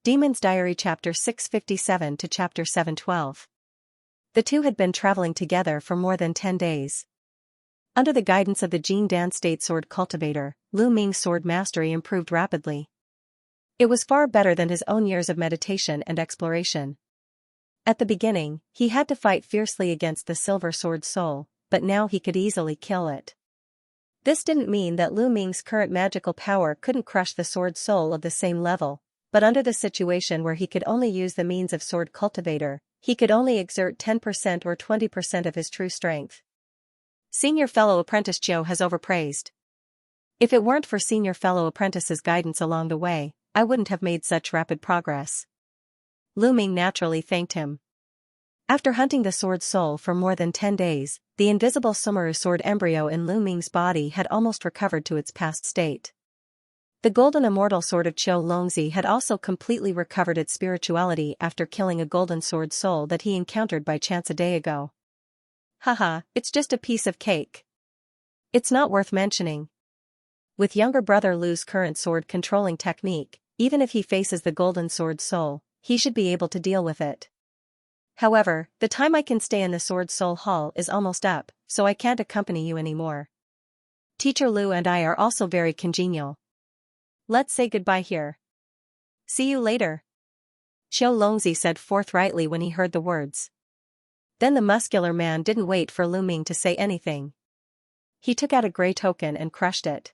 Demon's Diary Chapter 657 to Chapter 712. The two had been traveling together for more than 10 days. Under the guidance of the Jin Dan State Sword Cultivator, Lu Ming's sword mastery improved rapidly. It was far better than his own years of meditation and exploration. At the beginning, he had to fight fiercely against the Silver Sword Soul, but now he could easily kill it. This didn't mean that Lu Ming's current magical power couldn't crush the Sword Soul of the same level, but under the situation where he could only use the means of Sword Cultivator, he could only exert 10% or 20% of his true strength. Senior Fellow Apprentice Joe has overpraised. If it weren't for Senior Fellow Apprentice's guidance along the way, I wouldn't have made such rapid progress. Lu Ming naturally thanked him. After hunting the Sword Soul for more than 10 days, the invisible Sumeru sword embryo in Lu Ming's body had almost recovered to its past state. The golden immortal sword of Qiu Longzi had also completely recovered its spirituality after killing a golden sword soul that he encountered by chance a day ago. Haha, it's just a piece of cake. It's not worth mentioning. With younger brother Lu's current sword controlling technique, even if he faces the golden sword soul, he should be able to deal with it. However, the time I can stay in the Sword Soul Hall is almost up, so I can't accompany you anymore. Teacher Lu and I are also very congenial. Let's say goodbye here. See you later. Qiu Longzi said forthrightly when he heard the words. Then the muscular man didn't wait for Lu Ming to say anything. He took out a gray token and crushed it.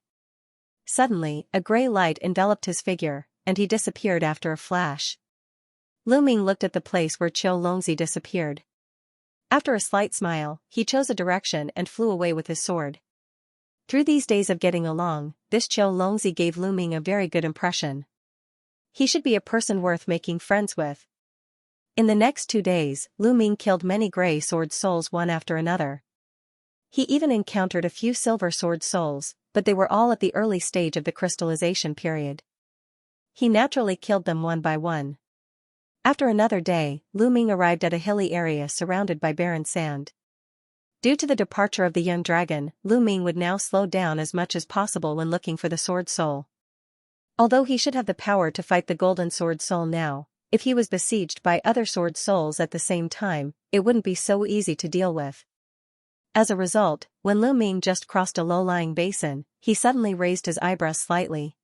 Suddenly, a gray light enveloped his figure, and he disappeared after a flash. Lu Ming looked at the place where Qiu Longzi disappeared. After a slight smile, he chose a direction and flew away with his sword. Through these days of getting along, this Qiu Longzi gave Lu Ming a very good impression. He should be a person worth making friends with. In the next 2 days, Lu Ming killed many gray sword souls one after another. He even encountered a few silver sword souls, but they were all at the early stage of the crystallization period. He naturally killed them one by one. After another day, Lu Ming arrived at a hilly area surrounded by barren sand. Due to the departure of the young dragon, Lu Ming would now slow down as much as possible when looking for the Sword Soul. Although he should have the power to fight the Golden Sword Soul now, if he was besieged by other Sword Souls at the same time, it wouldn't be so easy to deal with. As a result, when Lu Ming just crossed a low-lying basin, he suddenly raised his eyebrows slightly.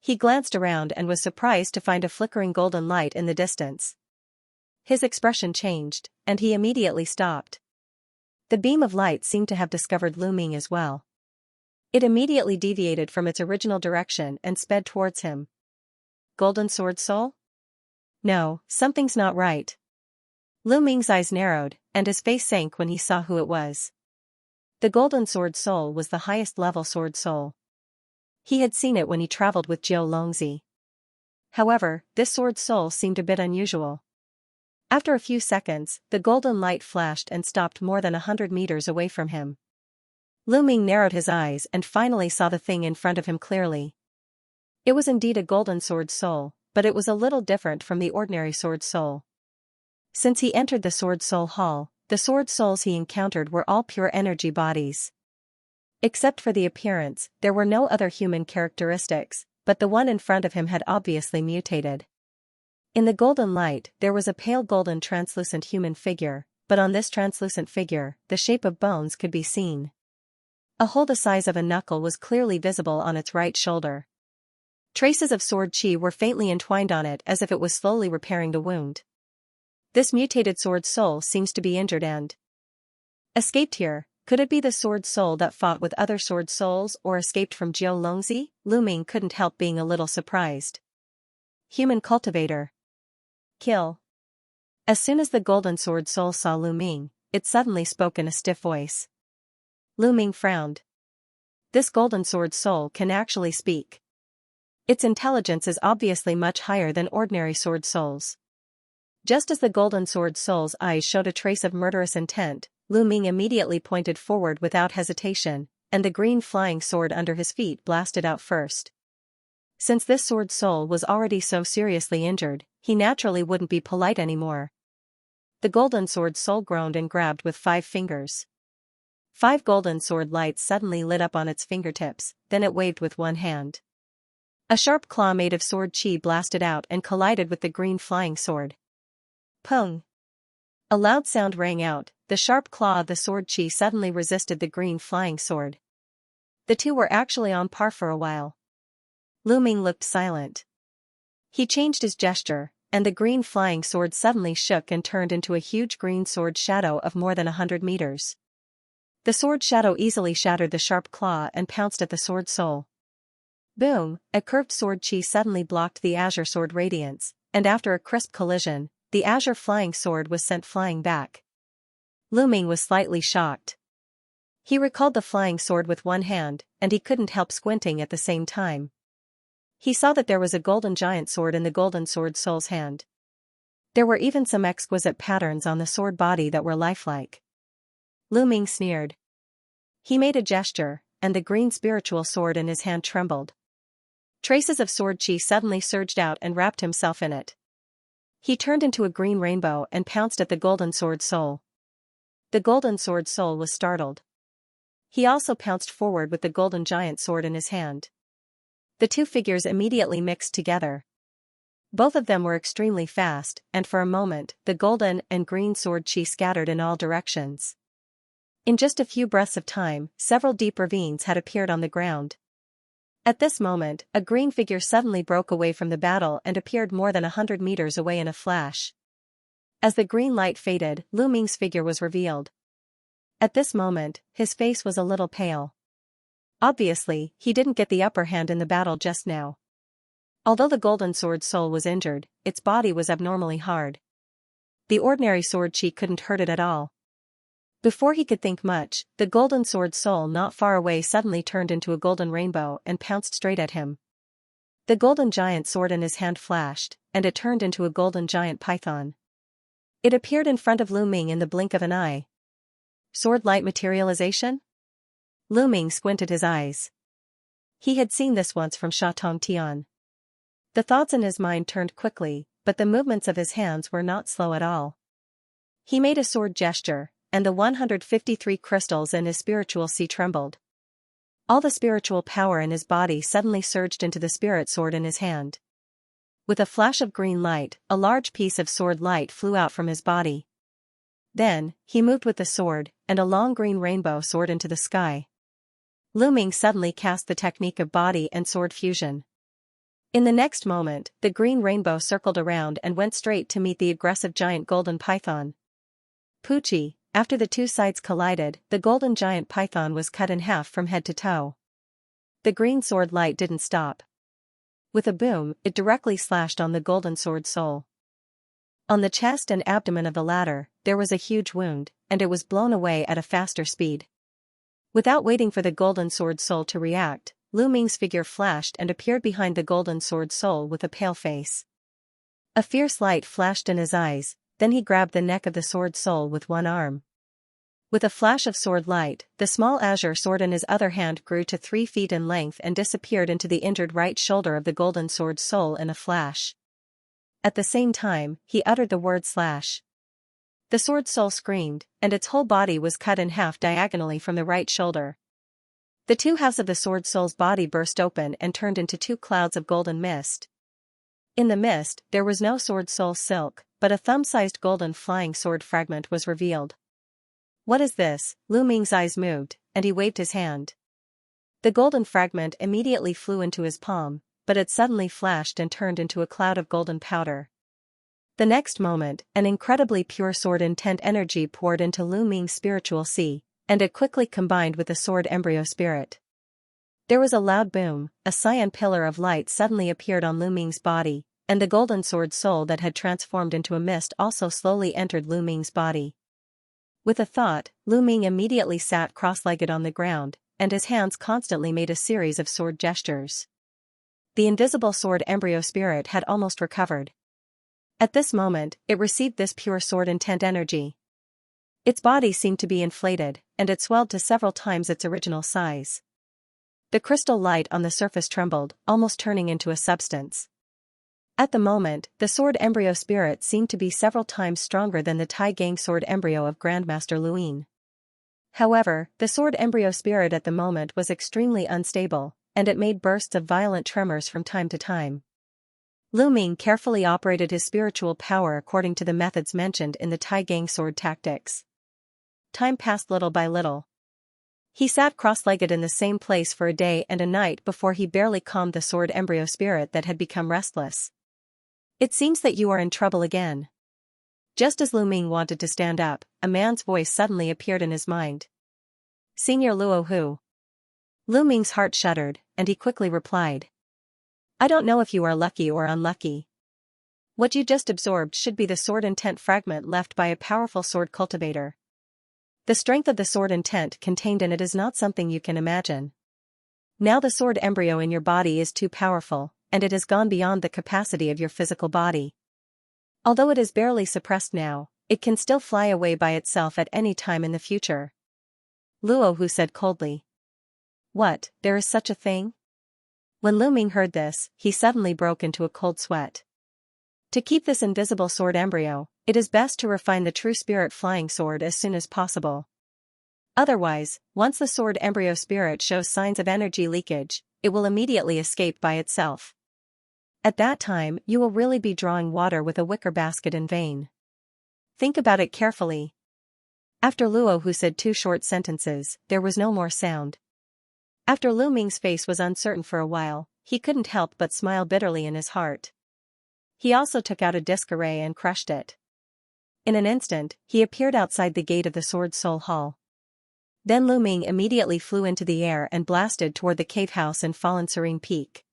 He glanced around and was surprised to find a flickering golden light in the distance. His expression changed, and he immediately stopped. The beam of light seemed to have discovered Lu Ming as well. It immediately deviated from its original direction and sped towards him. Golden Sword Soul? No, something's not right. Lu Ming's eyes narrowed, and his face sank when he saw who it was. The Golden Sword Soul was the highest level Sword Soul. He had seen it when he traveled with Qiu Longzi. However, this Sword Soul seemed a bit unusual. After a few seconds, the golden light flashed and stopped more than 100 meters away from him. Lu Ming narrowed his eyes and finally saw the thing in front of him clearly. It was indeed a golden sword soul, but it was a little different from the ordinary sword soul. Since he entered the Sword Soul Hall, the sword souls he encountered were all pure energy bodies. Except for the appearance, there were no other human characteristics, but the one in front of him had obviously mutated. In the golden light, there was a pale golden translucent human figure, but on this translucent figure, the shape of bones could be seen. A hole the size of a knuckle was clearly visible on its right shoulder. Traces of sword chi were faintly entwined on it as if it was slowly repairing the wound. This mutated sword soul seems to be injured and escaped here. Could it be the sword soul that fought with other sword souls or escaped from Qiu Longzi? Lu Ming couldn't help being a little surprised. Human cultivator. Kill. As soon as the golden sword soul saw Lu Ming, it suddenly spoke in a stiff voice. Lu Ming frowned. This golden sword soul can actually speak. Its intelligence is obviously much higher than ordinary sword souls. Just as the golden sword soul's eyes showed a trace of murderous intent, Lu Ming immediately pointed forward without hesitation, and the green flying sword under his feet blasted out first. Since this sword soul was already so seriously injured, he naturally wouldn't be polite anymore. The golden sword soul groaned and grabbed with 5 fingers. 5 golden sword lights suddenly lit up on its fingertips, then it waved with one hand. A sharp claw made of sword chi blasted out and collided with the green flying sword. Pung! A loud sound rang out. The sharp claw of the sword chi suddenly resisted the green flying sword. The two were actually on par for a while. Lu Ming looked silent. He changed his gesture, and the green flying sword suddenly shook and turned into a huge green sword shadow of more than 100 meters. The sword shadow easily shattered the sharp claw and pounced at the sword soul. Boom! A curved sword chi suddenly blocked the azure sword radiance, and after a crisp collision, the azure flying sword was sent flying back. Lu Ming was slightly shocked. He recalled the flying sword with one hand, and he couldn't help squinting at the same time. He saw that there was a golden giant sword in the golden sword soul's hand. There were even some exquisite patterns on the sword body that were lifelike. Lu Ming sneered. He made a gesture, and the green spiritual sword in his hand trembled. Traces of sword chi suddenly surged out and wrapped himself in it. He turned into a green rainbow and pounced at the golden sword soul. The golden sword soul was startled. He also pounced forward with the golden giant sword in his hand. The two figures immediately mixed together. Both of them were extremely fast, and for a moment, the golden and green sword chi scattered in all directions. In just a few breaths of time, several deep ravines had appeared on the ground. At this moment, a green figure suddenly broke away from the battle and appeared more than 100 meters away in a flash. As the green light faded, Lu Ming's figure was revealed. At this moment, his face was a little pale. Obviously, he didn't get the upper hand in the battle just now. Although the golden sword soul was injured, its body was abnormally hard. The ordinary sword chi couldn't hurt it at all. Before he could think much, the golden sword soul not far away suddenly turned into a golden rainbow and pounced straight at him. The golden giant sword in his hand flashed, and it turned into a golden giant python. It appeared in front of Lu Ming in the blink of an eye. Sword light materialization? Lu Ming squinted his eyes. He had seen this once from Sha Tong Tian. The thoughts in his mind turned quickly, but the movements of his hands were not slow at all. He made a sword gesture, and the 153 crystals in his spiritual sea trembled. All the spiritual power in his body suddenly surged into the spirit sword in his hand. With a flash of green light, a large piece of sword light flew out from his body. Then, he moved with the sword, and a long green rainbow soared into the sky. Lu Ming suddenly cast the technique of body and sword fusion. In the next moment, the green rainbow circled around and went straight to meet the aggressive giant golden python. Poochie! After the two sides collided, the golden giant python was cut in half from head to toe. The green sword light didn't stop. With a boom, it directly slashed on the golden sword soul. On the chest and abdomen of the latter, there was a huge wound, and it was blown away at a faster speed. Without waiting for the golden sword soul to react, Lu Ming's figure flashed and appeared behind the golden sword soul with a pale face. A fierce light flashed in his eyes, then he grabbed the neck of the sword soul with one arm. With a flash of sword light, the small azure sword in his other hand grew to 3 feet in length and disappeared into the injured right shoulder of the golden sword soul in a flash. At the same time, he uttered the word slash. The sword soul screamed, and its whole body was cut in half diagonally from the right shoulder. The two halves of the sword soul's body burst open and turned into 2 clouds of golden mist. In the mist, there was no sword soul silk, but a thumb-sized golden flying sword fragment was revealed. What is this? Lu Ming's eyes moved, and he waved his hand. The golden fragment immediately flew into his palm, but it suddenly flashed and turned into a cloud of golden powder. The next moment, an incredibly pure sword intent energy poured into Lu Ming's spiritual sea, and it quickly combined with the sword embryo spirit. There was a loud boom, a cyan pillar of light suddenly appeared on Lu Ming's body, and the golden sword soul that had transformed into a mist also slowly entered Lu Ming's body. With a thought, Lu Ming immediately sat cross-legged on the ground, and his hands constantly made a series of sword gestures. The invisible sword embryo spirit had almost recovered. At this moment, it received this pure sword intent energy. Its body seemed to be inflated, and it swelled to several times its original size. The crystal light on the surface trembled, almost turning into a substance. At the moment, the sword embryo spirit seemed to be several times stronger than the Tai Gang sword embryo of Grandmaster Luin. However, the sword embryo spirit at the moment was extremely unstable, and it made bursts of violent tremors from time to time. Lu Ming carefully operated his spiritual power according to the methods mentioned in the Taigang sword tactics. Time passed little by little. He sat cross-legged in the same place for a day and a night before he barely calmed the sword embryo spirit that had become restless. "It seems that you are in trouble again." Just as Lu Ming wanted to stand up, a man's voice suddenly appeared in his mind. "Senior Luo Hu." Lu Ming's heart shuddered, and he quickly replied. "I don't know if you are lucky or unlucky. What you just absorbed should be the sword intent fragment left by a powerful sword cultivator. The strength of the sword intent contained in it is not something you can imagine. Now the sword embryo in your body is too powerful, and it has gone beyond the capacity of your physical body. Although it is barely suppressed now, it can still fly away by itself at any time in the future." Luo Hu said coldly. "What, there is such a thing?" When Lu Ming heard this, he suddenly broke into a cold sweat. To keep this invisible sword embryo, it is best to refine the true spirit flying sword as soon as possible. Otherwise, once the sword embryo spirit shows signs of energy leakage, it will immediately escape by itself. At that time, you will really be drawing water with a wicker basket in vain. Think about it carefully." After Luo Hu said 2 short sentences, there was no more sound. After Lu Ming's face was uncertain for a while, he couldn't help but smile bitterly in his heart. He also took out a disc array and crushed it. In an instant, he appeared outside the gate of the Sword Soul Hall. Then Lu Ming immediately flew into the air and blasted toward the cave house in Fallen Serene Peak.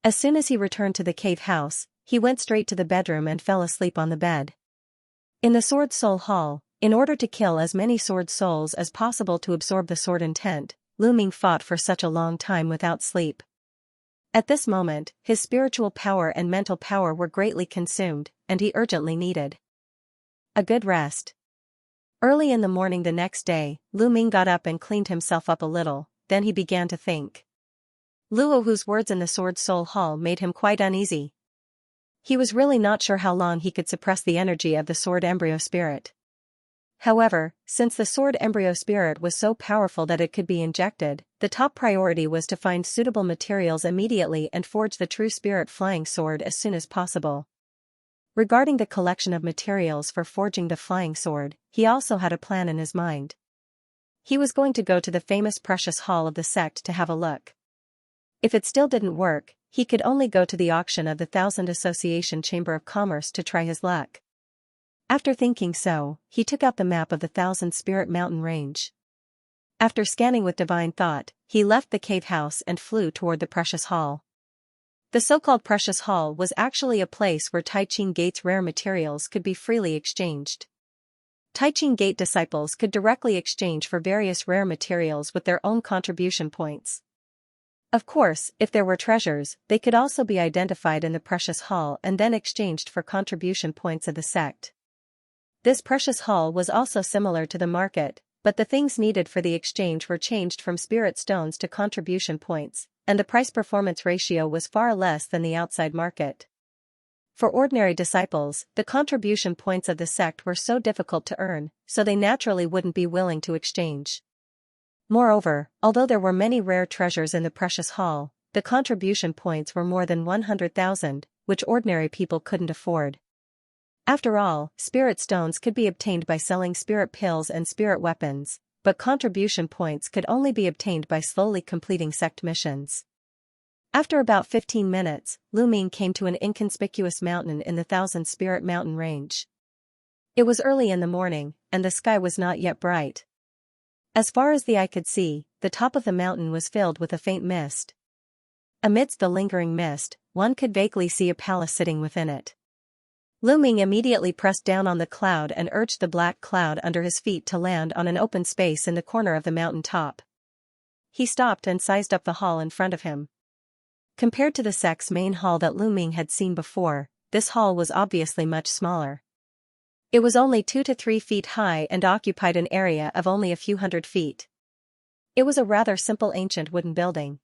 As soon as he returned to the cave house, he went straight to the bedroom and fell asleep on the bed. In the Sword Soul Hall, in order to kill as many sword souls as possible to absorb the sword intent, Lu Ming fought for such a long time without sleep. At this moment, his spiritual power and mental power were greatly consumed, and he urgently needed a good rest. Early in the morning the next day, Lu Ming got up and cleaned himself up a little, then he began to think. Luo Hu's words in the Sword Soul Hall made him quite uneasy. He was really not sure how long he could suppress the energy of the sword embryo spirit. However, since the sword embryo spirit was so powerful that it could be injected, the top priority was to find suitable materials immediately and forge the true spirit flying sword as soon as possible. Regarding the collection of materials for forging the flying sword, he also had a plan in his mind. He was going to go to the famous precious hall of the sect to have a look. If it still didn't work, he could only go to the auction of the Thousand Association Chamber of Commerce to try his luck. After thinking so, he took out the map of the Thousand Spirit Mountain Range. After scanning with divine thought, he left the cave house and flew toward the precious hall. The so-called precious hall was actually a place where Taiching Gate's rare materials could be freely exchanged. Taiching Gate disciples could directly exchange for various rare materials with their own contribution points. Of course, if there were treasures, they could also be identified in the precious hall and then exchanged for contribution points of the sect. This precious hall was also similar to the market, but the things needed for the exchange were changed from spirit stones to contribution points, and the price-performance ratio was far less than the outside market. For ordinary disciples, the contribution points of the sect were so difficult to earn, so they naturally wouldn't be willing to exchange. Moreover, although there were many rare treasures in the precious hall, the contribution points were more than 100,000, which ordinary people couldn't afford. After all, spirit stones could be obtained by selling spirit pills and spirit weapons, but contribution points could only be obtained by slowly completing sect missions. After about 15 minutes, Lu Ming came to an inconspicuous mountain in the Thousand Spirit Mountain Range. It was early in the morning, and the sky was not yet bright. As far as the eye could see, the top of the mountain was filled with a faint mist. Amidst the lingering mist, one could vaguely see a palace sitting within it. Lu Ming immediately pressed down on the cloud and urged the black cloud under his feet to land on an open space in the corner of the mountain top. He stopped and sized up the hall in front of him. Compared to the sect's main hall that Lu Ming had seen before, this hall was obviously much smaller. It was only 2 to 3 feet high and occupied an area of only a few hundred feet. It was a rather simple ancient wooden building.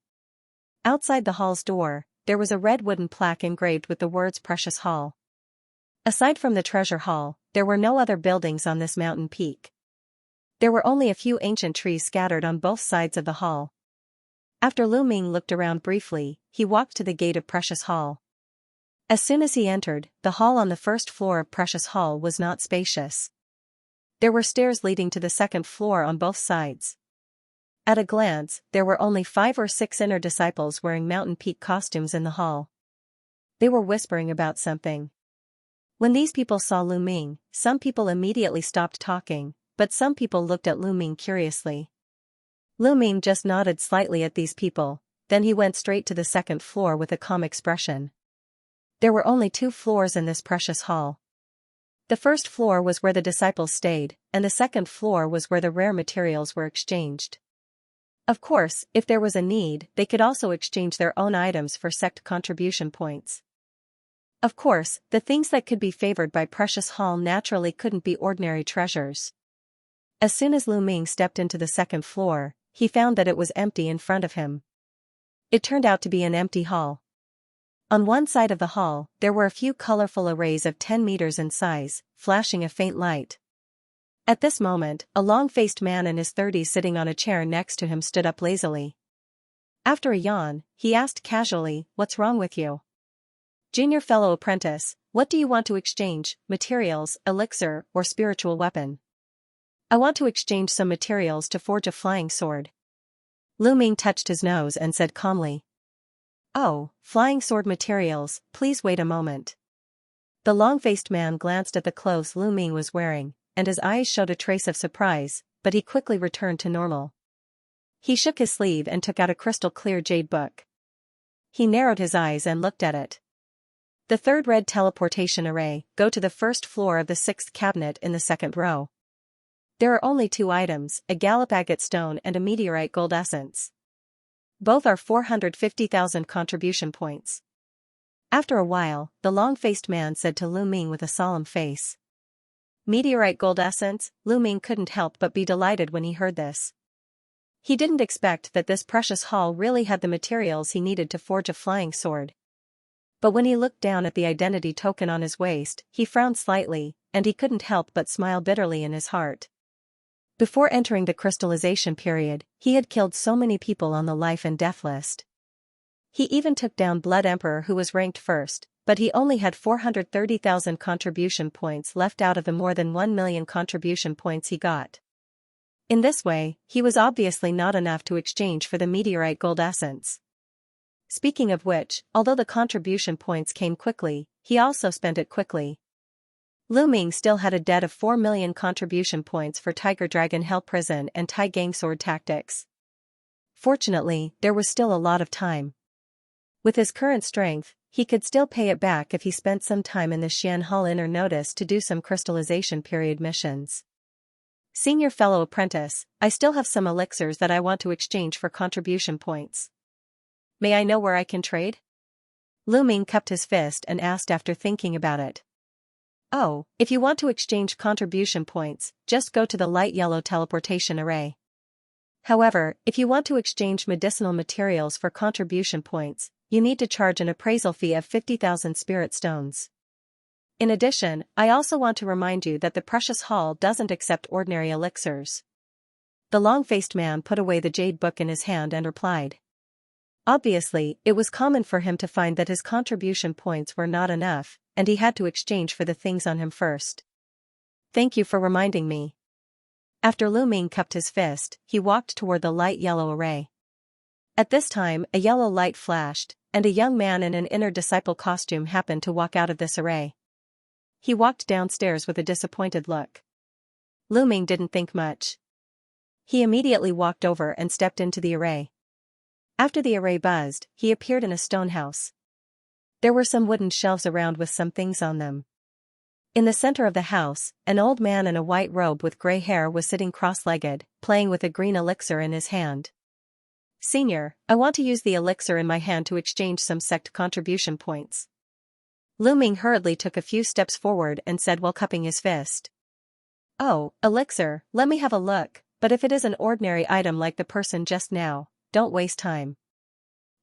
Outside the hall's door, there was a red wooden plaque engraved with the words Precious Hall. Aside from the treasure hall, there were no other buildings on this mountain peak. There were only a few ancient trees scattered on both sides of the hall. After Lu Ming looked around briefly, he walked to the gate of Precious Hall. As soon as he entered, the hall on the first floor of Precious Hall was not spacious. There were stairs leading to the second floor on both sides. At a glance, there were only 5 or 6 inner disciples wearing Mountain Peak costumes in the hall. They were whispering about something. When these people saw Lu Ming, some people immediately stopped talking, but some people looked at Lu Ming curiously. Lu Ming just nodded slightly at these people, then he went straight to the second floor with a calm expression. There were only 2 floors in this precious hall. The first floor was where the disciples stayed, and the second floor was where the rare materials were exchanged. Of course, if there was a need, they could also exchange their own items for sect contribution points. Of course, the things that could be favored by Precious Hall naturally couldn't be ordinary treasures. As soon as Lu Ming stepped into the second floor, he found that it was empty in front of him. It turned out to be an empty hall. On one side of the hall, there were a few colorful arrays of 10 meters in size, flashing a faint light. At this moment, a long-faced man in his 30s sitting on a chair next to him stood up lazily. After a yawn, he asked casually, "What's wrong with you?" "Junior fellow apprentice, what do you want to exchange, materials, elixir, or spiritual weapon?" "I want to exchange some materials to forge a flying sword." Lu Ming touched his nose and said calmly. "Oh, flying sword materials, please wait a moment." The long-faced man glanced at the clothes Lu Ming was wearing, and his eyes showed a trace of surprise, but he quickly returned to normal. He shook his sleeve and took out a crystal-clear jade book. He narrowed his eyes and looked at it. "The third red teleportation array, go to the first floor of the 6th cabinet in the second row. There are only 2 items, a gallop agate stone and a meteorite gold essence. Both are 450,000 contribution points." After a while, the long-faced man said to Lu Ming with a solemn face. Meteorite gold essence. Lu Ming couldn't help but be delighted when he heard this. He didn't expect that this precious hall really had the materials he needed to forge a flying sword. But when he looked down at the identity token on his waist, he frowned slightly, and he couldn't help but smile bitterly in his heart. Before entering the crystallization period, he had killed so many people on the life and death list. He even took down Blood Emperor, who was ranked first, but he only had 430,000 contribution points left out of the more than 1 million contribution points he got. In this way, he was obviously not enough to exchange for the meteorite gold essence. Speaking of which, although the contribution points came quickly, he also spent it quickly. Lu Ming still had a debt of 4 million contribution points for Tiger Dragon Hell Prison and Tai Gang Sword Tactics. Fortunately, there was still a lot of time. With his current strength, he could still pay it back if he spent some time in the Xian Hall Inner Notice to do some crystallization period missions. "Senior fellow apprentice, I still have some elixirs that I want to exchange for contribution points. May I know where I can trade?" Lu Ming cupped his fist and asked after thinking about it. "Oh, if you want to exchange contribution points, just go to the light yellow teleportation array. However, if you want to exchange medicinal materials for contribution points, you need to charge an appraisal fee of 50,000 spirit stones. In addition, I also want to remind you that the Precious Hall doesn't accept ordinary elixirs." The long-faced man put away the jade book in his hand and replied. Obviously, it was common for him to find that his contribution points were not enough, and he had to exchange for the things on him first. "Thank you for reminding me." After Lu Ming cupped his fist, he walked toward the light yellow array. At this time, a yellow light flashed, and a young man in an inner disciple costume happened to walk out of this array. He walked downstairs with a disappointed look. Lu Ming didn't think much. He immediately walked over and stepped into the array. After the array buzzed, he appeared in a stone house. There were some wooden shelves around with some things on them. In the center of the house, an old man in a white robe with gray hair was sitting cross-legged, playing with a green elixir in his hand. "Senior, I want to use the elixir in my hand to exchange some sect contribution points." Lu Ming hurriedly took a few steps forward and said while cupping his fist. "Oh, elixir, let me have a look, but if it is an ordinary item like the person just now, don't waste time."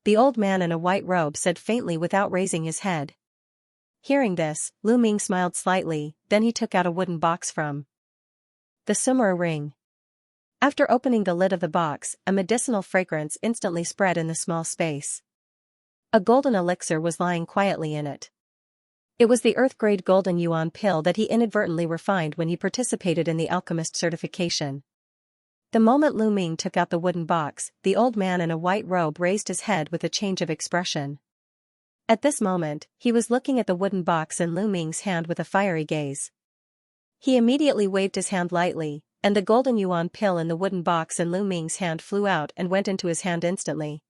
The old man in a white robe said faintly without raising his head. Hearing this, Lu Ming smiled slightly, then he took out a wooden box from the Sumera ring. After opening the lid of the box, a medicinal fragrance instantly spread in the small space. A golden elixir was lying quietly in it. It was the Earth-grade golden yuan pill that he inadvertently refined when he participated in the alchemist certification. The moment Lu Ming took out the wooden box, the old man in a white robe raised his head with a change of expression. At this moment, he was looking at the wooden box in Lu Ming's hand with a fiery gaze. He immediately waved his hand lightly, and the golden yuan pill in the wooden box in Lu Ming's hand flew out and went into his hand instantly.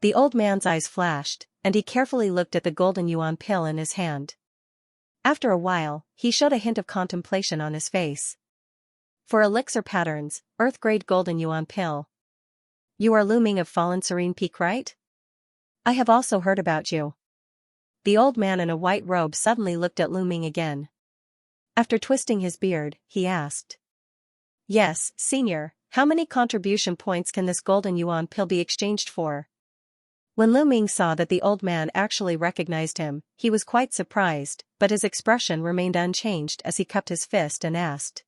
The old man's eyes flashed, and he carefully looked at the golden yuan pill in his hand. After a while, he showed a hint of contemplation on his face. For elixir patterns, Earth-grade golden yuan pill. You are Lu Ming of Fallen Serene Peak, right? I have also heard about you. The old man in a white robe suddenly looked at Lu Ming again. After twisting his beard, he asked. Yes, senior, how many contribution points can this golden yuan pill be exchanged for? When Lu Ming saw that the old man actually recognized him, he was quite surprised, but his expression remained unchanged as he cupped his fist and asked.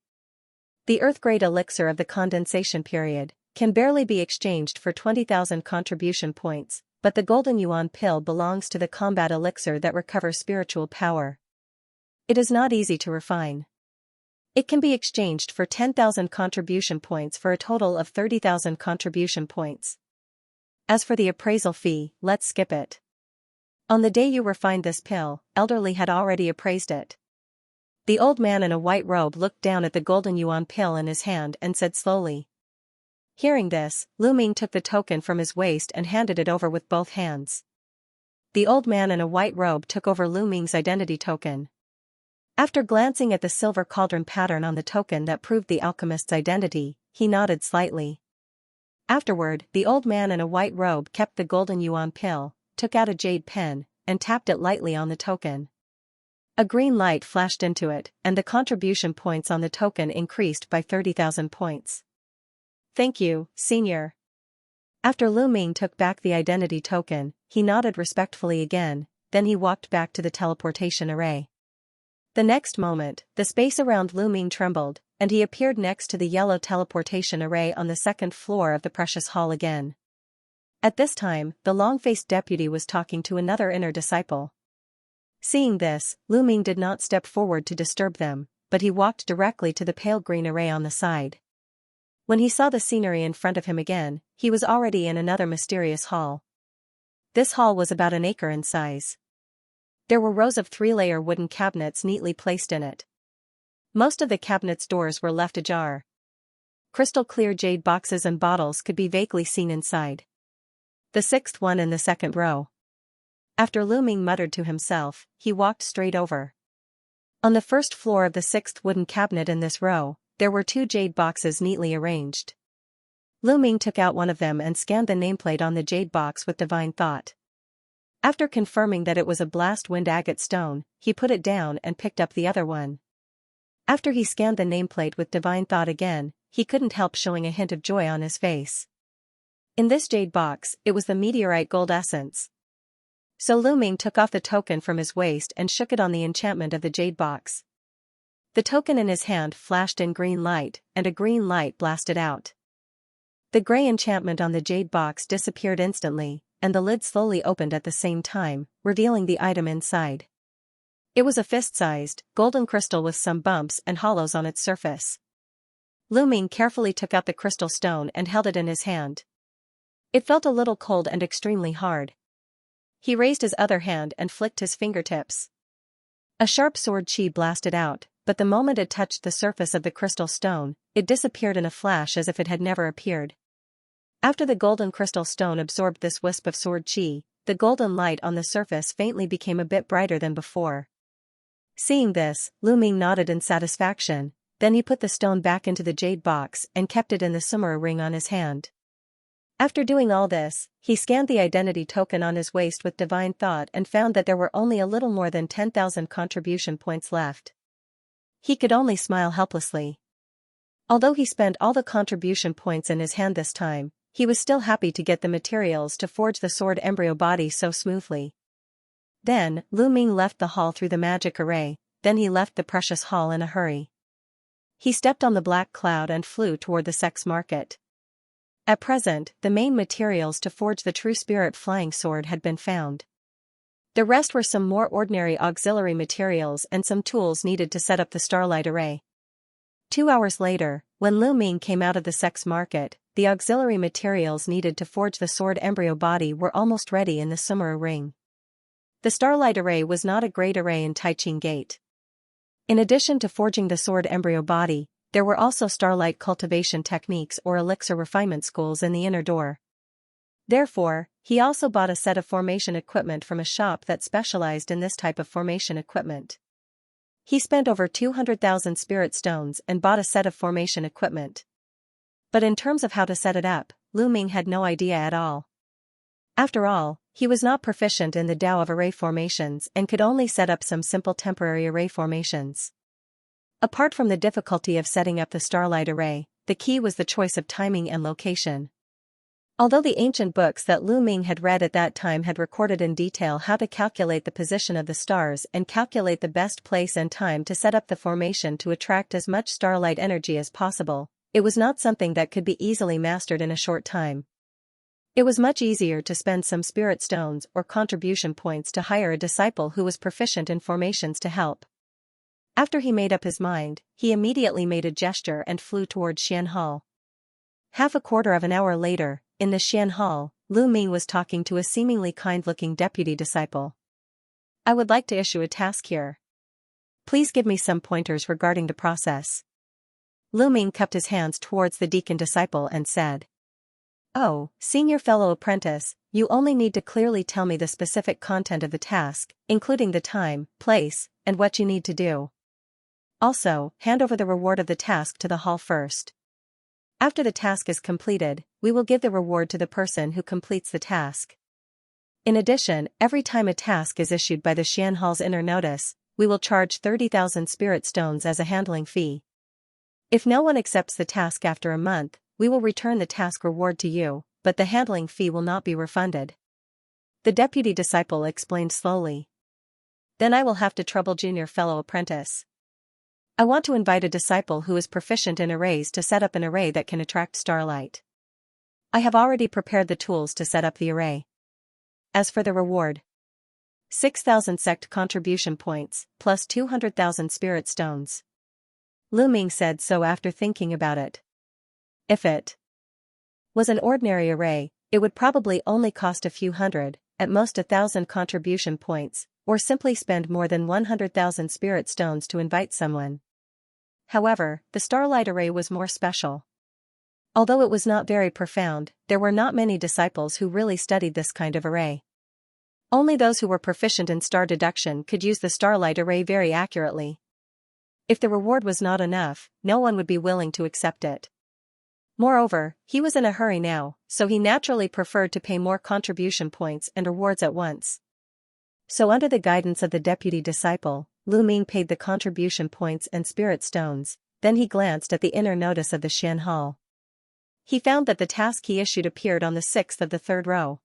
The Earth-grade elixir of the condensation period can barely be exchanged for 20,000 contribution points, but the golden yuan pill belongs to the combat elixir that recovers spiritual power. It is not easy to refine. It can be exchanged for 10,000 contribution points for a total of 30,000 contribution points. As for the appraisal fee, let's skip it. On the day you refined this pill, Elderly had already appraised it. The old man in a white robe looked down at the golden yuan pill in his hand and said slowly. Hearing this, Lu Ming took the token from his waist and handed it over with both hands. The old man in a white robe took over Lu Ming's identity token. After glancing at the silver cauldron pattern on the token that proved the alchemist's identity, he nodded slightly. Afterward, the old man in a white robe kept the golden yuan pill, took out a jade pen, and tapped it lightly on the token. A green light flashed into it, and the contribution points on the token increased by 30,000 points. Thank you, senior. After Lu Ming took back the identity token, he nodded respectfully again, then he walked back to the teleportation array. The next moment, the space around Lu Ming trembled, and he appeared next to the yellow teleportation array on the second floor of the precious hall again. At this time, the long-faced deputy was talking to another inner disciple. Seeing this, Lu Ming did not step forward to disturb them, but he walked directly to the pale green array on the side. When he saw the scenery in front of him again, he was already in another mysterious hall. This hall was about an acre in size. There were rows of 3-layer wooden cabinets neatly placed in it. Most of the cabinets' doors were left ajar. Crystal-clear jade boxes and bottles could be vaguely seen inside. The sixth one in the second row. After Lu Ming muttered to himself, he walked straight over. On the first floor of the sixth wooden cabinet in this row, there were 2 jade boxes neatly arranged. Lu Ming took out one of them and scanned the nameplate on the jade box with divine thought. After confirming that it was a blast wind agate stone, he put it down and picked up the other one. After he scanned the nameplate with divine thought again, he couldn't help showing a hint of joy on his face. In this jade box, it was the meteorite gold essence. So Lu Ming took off the token from his waist and shook it on the enchantment of the jade box. The token in his hand flashed in green light, and a green light blasted out. The gray enchantment on the jade box disappeared instantly, and the lid slowly opened at the same time, revealing the item inside. It was a fist-sized, golden crystal with some bumps and hollows on its surface. Lu Ming carefully took out the crystal stone and held it in his hand. It felt a little cold and extremely hard. He raised his other hand and flicked his fingertips. A sharp sword chi blasted out, but the moment it touched the surface of the crystal stone, it disappeared in a flash as if it had never appeared. After the golden crystal stone absorbed this wisp of sword chi, the golden light on the surface faintly became a bit brighter than before. Seeing this, Lu Ming nodded in satisfaction, then he put the stone back into the jade box and kept it in the summer ring on his hand. After doing all this, he scanned the identity token on his waist with divine thought and found that there were only a little more than 10,000 contribution points left. He could only smile helplessly. Although he spent all the contribution points in his hand this time, he was still happy to get the materials to forge the sword embryo body so smoothly. Then, Lu Ming left the hall through the magic array, then he left the precious hall in a hurry. He stepped on the black cloud and flew toward the sex market. At present, the main materials to forge the true spirit flying sword had been found. The rest were some more ordinary auxiliary materials and some tools needed to set up the starlight array. 2 hours later, when Lu Ming came out of the sex market, the auxiliary materials needed to forge the sword embryo body were almost ready in the Sumera ring. The starlight array was not a great array in Taiching Gate. In addition to forging the sword embryo body, there were also starlight cultivation techniques or elixir refinement schools in the inner door. Therefore, he also bought a set of formation equipment from a shop that specialized in this type of formation equipment. He spent over 200,000 spirit stones and bought a set of formation equipment. But in terms of how to set it up, Lu Ming had no idea at all. After all, he was not proficient in the Tao of array formations and could only set up some simple temporary array formations. Apart from the difficulty of setting up the starlight array, the key was the choice of timing and location. Although the ancient books that Lu Ming had read at that time had recorded in detail how to calculate the position of the stars and calculate the best place and time to set up the formation to attract as much starlight energy as possible, it was not something that could be easily mastered in a short time. It was much easier to spend some spirit stones or contribution points to hire a disciple who was proficient in formations to help. After he made up his mind, he immediately made a gesture and flew toward Xian Hall. Half a quarter of an hour later, in the Xian Hall, Lu Ming was talking to a seemingly kind-looking deputy disciple. "I would like to issue a task here. Please give me some pointers regarding the process." Lu Ming cupped his hands towards the deacon disciple and said, "Oh, senior fellow apprentice, you only need to clearly tell me the specific content of the task, including the time, place, and what you need to do. Also, hand over the reward of the task to the hall first. After the task is completed, we will give the reward to the person who completes the task. In addition, every time a task is issued by the Xian Hall's inner notice, we will charge 30,000 spirit stones as a handling fee. If no one accepts the task after a month, we will return the task reward to you, but the handling fee will not be refunded." The deputy disciple explained slowly. "Then I will have to trouble junior fellow apprentice. I want to invite a disciple who is proficient in arrays to set up an array that can attract starlight. I have already prepared the tools to set up the array. As for the reward, 6,000 sect contribution points, plus 200,000 spirit stones." Lu Ming said so after thinking about it. If it was an ordinary array, it would probably only cost a few hundred, at most 1,000 contribution points, or simply spend more than 100,000 spirit stones to invite someone. However, the starlight array was more special. Although it was not very profound, there were not many disciples who really studied this kind of array. Only those who were proficient in star deduction could use the starlight array very accurately. If the reward was not enough, no one would be willing to accept it. Moreover, he was in a hurry now, so he naturally preferred to pay more contribution points and rewards at once. So under the guidance of the deputy disciple, Lu Ming paid the contribution points and spirit stones, then he glanced at the inner notice of the Xian Hall. He found that the task he issued appeared on the 6th of the 3rd row.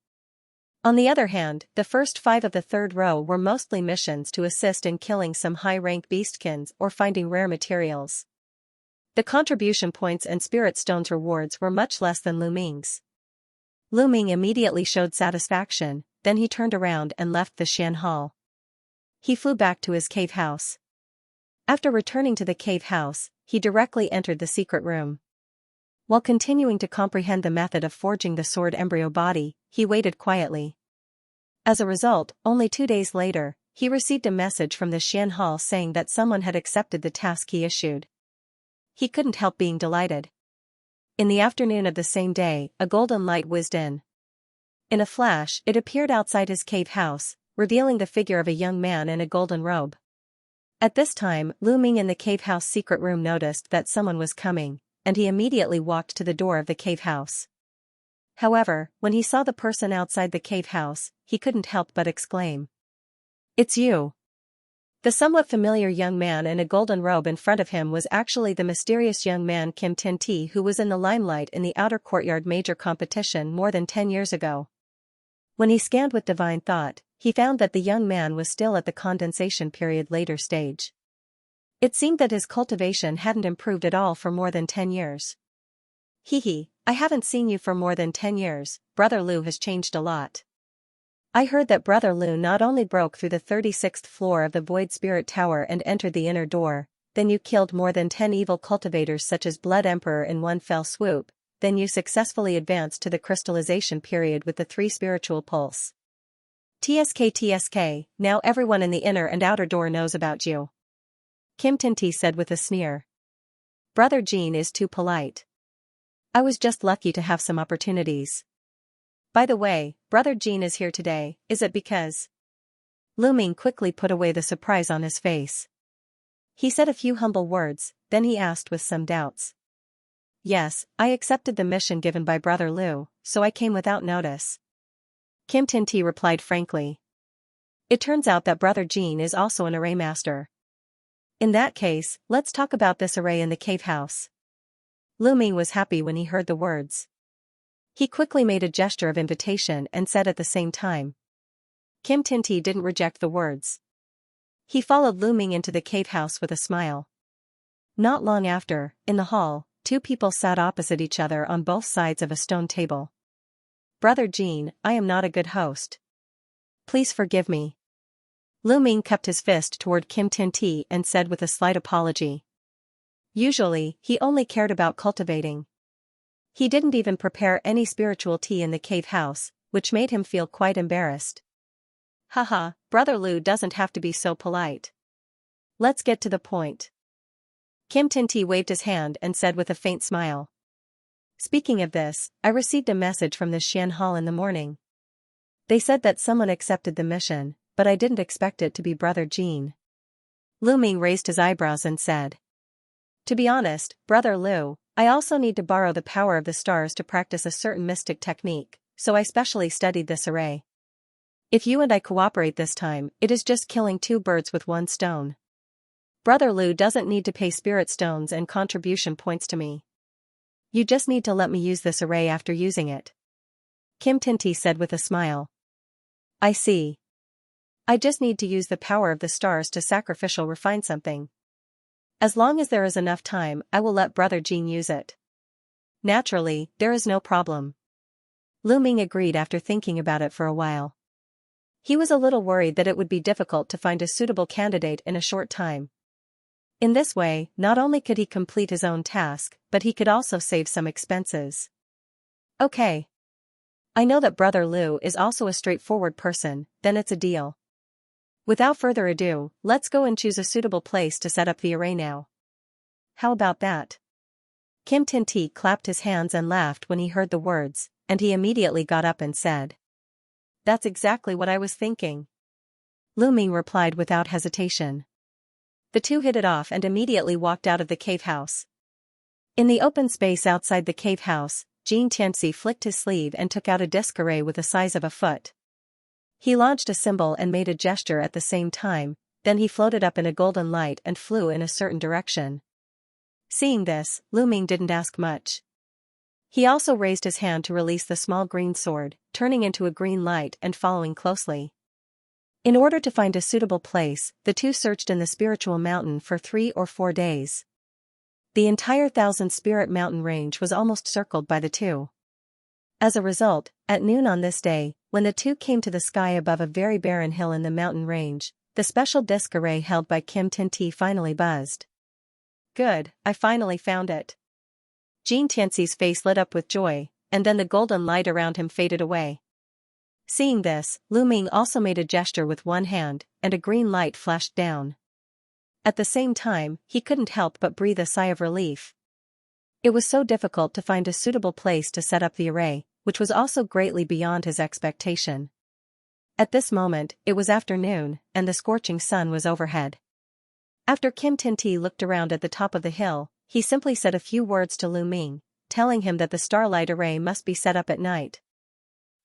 On the other hand, the first 5 of the 3rd row were mostly missions to assist in killing some high-rank beastkins or finding rare materials. The contribution points and spirit stones rewards were much less than Lu Ming's. Lu Ming immediately showed satisfaction, then he turned around and left the Xian Hall. He flew back to his cave house. After returning to the cave house, he directly entered the secret room. While continuing to comprehend the method of forging the sword embryo body, he waited quietly. As a result, only 2 days later, he received a message from the Xian Hall saying that someone had accepted the task he issued. He couldn't help being delighted. In the afternoon of the same day, a golden light whizzed in. In a flash, it appeared outside his cave house, revealing the figure of a young man in a golden robe. At this time, Lu Ming in the cave house secret room noticed that someone was coming, and he immediately walked to the door of the cave house. However, when he saw the person outside the cave house, he couldn't help but exclaim, "It's you!" The somewhat familiar young man in a golden robe in front of him was actually the mysterious young man Kim Tin Ti who was in the limelight in the outer courtyard major competition more than 10 years ago. When he scanned with divine thought, he found that the young man was still at the condensation period later stage. It seemed that his cultivation hadn't improved at all for more than 10 years. Hee, I haven't seen you for more than 10 years, Brother Lu has changed a lot. I heard that Brother Lu not only broke through the 36th floor of the Void Spirit Tower and entered the inner door, then you killed more than 10 evil cultivators such as Blood Emperor in one fell swoop, then you successfully advanced to the crystallization period with the 3 spiritual pulse. TSK, now everyone in the inner and outer door knows about you. Kim Tinti said with a sneer. Brother Jean is too polite. I was just lucky to have some opportunities. By the way, Brother Jean is here today, is it because? Lu Ming quickly put away the surprise on his face. He said a few humble words, then he asked with some doubts. Yes, I accepted the mission given by Brother Lu, so I came without notice. Kim Tinti replied frankly. It turns out that Brother Jean is also an array master. In that case, let's talk about this array in the cave house. Lu Ming was happy when he heard the words. He quickly made a gesture of invitation and said at the same time. Kim Tinti didn't reject the words. He followed Lu Ming into the cave house with a smile. Not long after, in the hall, 2 people sat opposite each other on both sides of a stone table. Brother Jean, I am not a good host. Please forgive me. Lu Ming cupped his fist toward Kim Tinti and said with a slight apology. Usually, he only cared about cultivating. He didn't even prepare any spiritual tea in the cave house, which made him feel quite embarrassed. Haha, Brother Lu doesn't have to be so polite. Let's get to the point. Kim Tinti waved his hand and said with a faint smile. Speaking of this, I received a message from the Xian Hall in the morning. They said that someone accepted the mission, but I didn't expect it to be Brother Jean. Lu Ming raised his eyebrows and said. To be honest, Brother Lu, I also need to borrow the power of the stars to practice a certain mystic technique, so I specially studied this array. If you and I cooperate this time, it is just killing 2 birds with 1 stone. Brother Lu doesn't need to pay spirit stones and contribution points to me. You just need to let me use this array after using it. Kim Tinti said with a smile. I see. I just need to use the power of the stars to sacrificial refine something. As long as there is enough time, I will let Brother Jean use it. Naturally, there is no problem. Lu Ming agreed after thinking about it for a while. He was a little worried that it would be difficult to find a suitable candidate in a short time. In this way, not only could he complete his own task, but he could also save some expenses. Okay. I know that Brother Lu is also a straightforward person, then it's a deal. Without further ado, let's go and choose a suitable place to set up the array now. How about that? Kim Tinti clapped his hands and laughed when he heard the words, and he immediately got up and said. That's exactly what I was thinking. Lu Ming replied without hesitation. The 2 hit it off and immediately walked out of the cave house. In the open space outside the cave house, Xianxia flicked his sleeve and took out a disc array with the size of a foot. He launched a symbol and made a gesture at the same time, then he floated up in a golden light and flew in a certain direction. Seeing this, Lu Ming didn't ask much. He also raised his hand to release the small green sword, turning into a green light and following closely. In order to find a suitable place, the 2 searched in the spiritual mountain for 3 or 4 days. The entire 1000 Spirit Mountain range was almost circled by the 2. As a result, at noon on this day, when the 2 came to the sky above a very barren hill in the mountain range, the special disc array held by Kim Tinti finally buzzed. Good, I finally found it. Xianxia's face lit up with joy, and then the golden light around him faded away. Seeing this, Lu Ming also made a gesture with one hand, and a green light flashed down. At the same time, he couldn't help but breathe a sigh of relief. It was so difficult to find a suitable place to set up the array, which was also greatly beyond his expectation. At this moment, it was afternoon, and the scorching sun was overhead. After Kim Tinti looked around at the top of the hill, he simply said a few words to Lu Ming, telling him that the starlight array must be set up at night.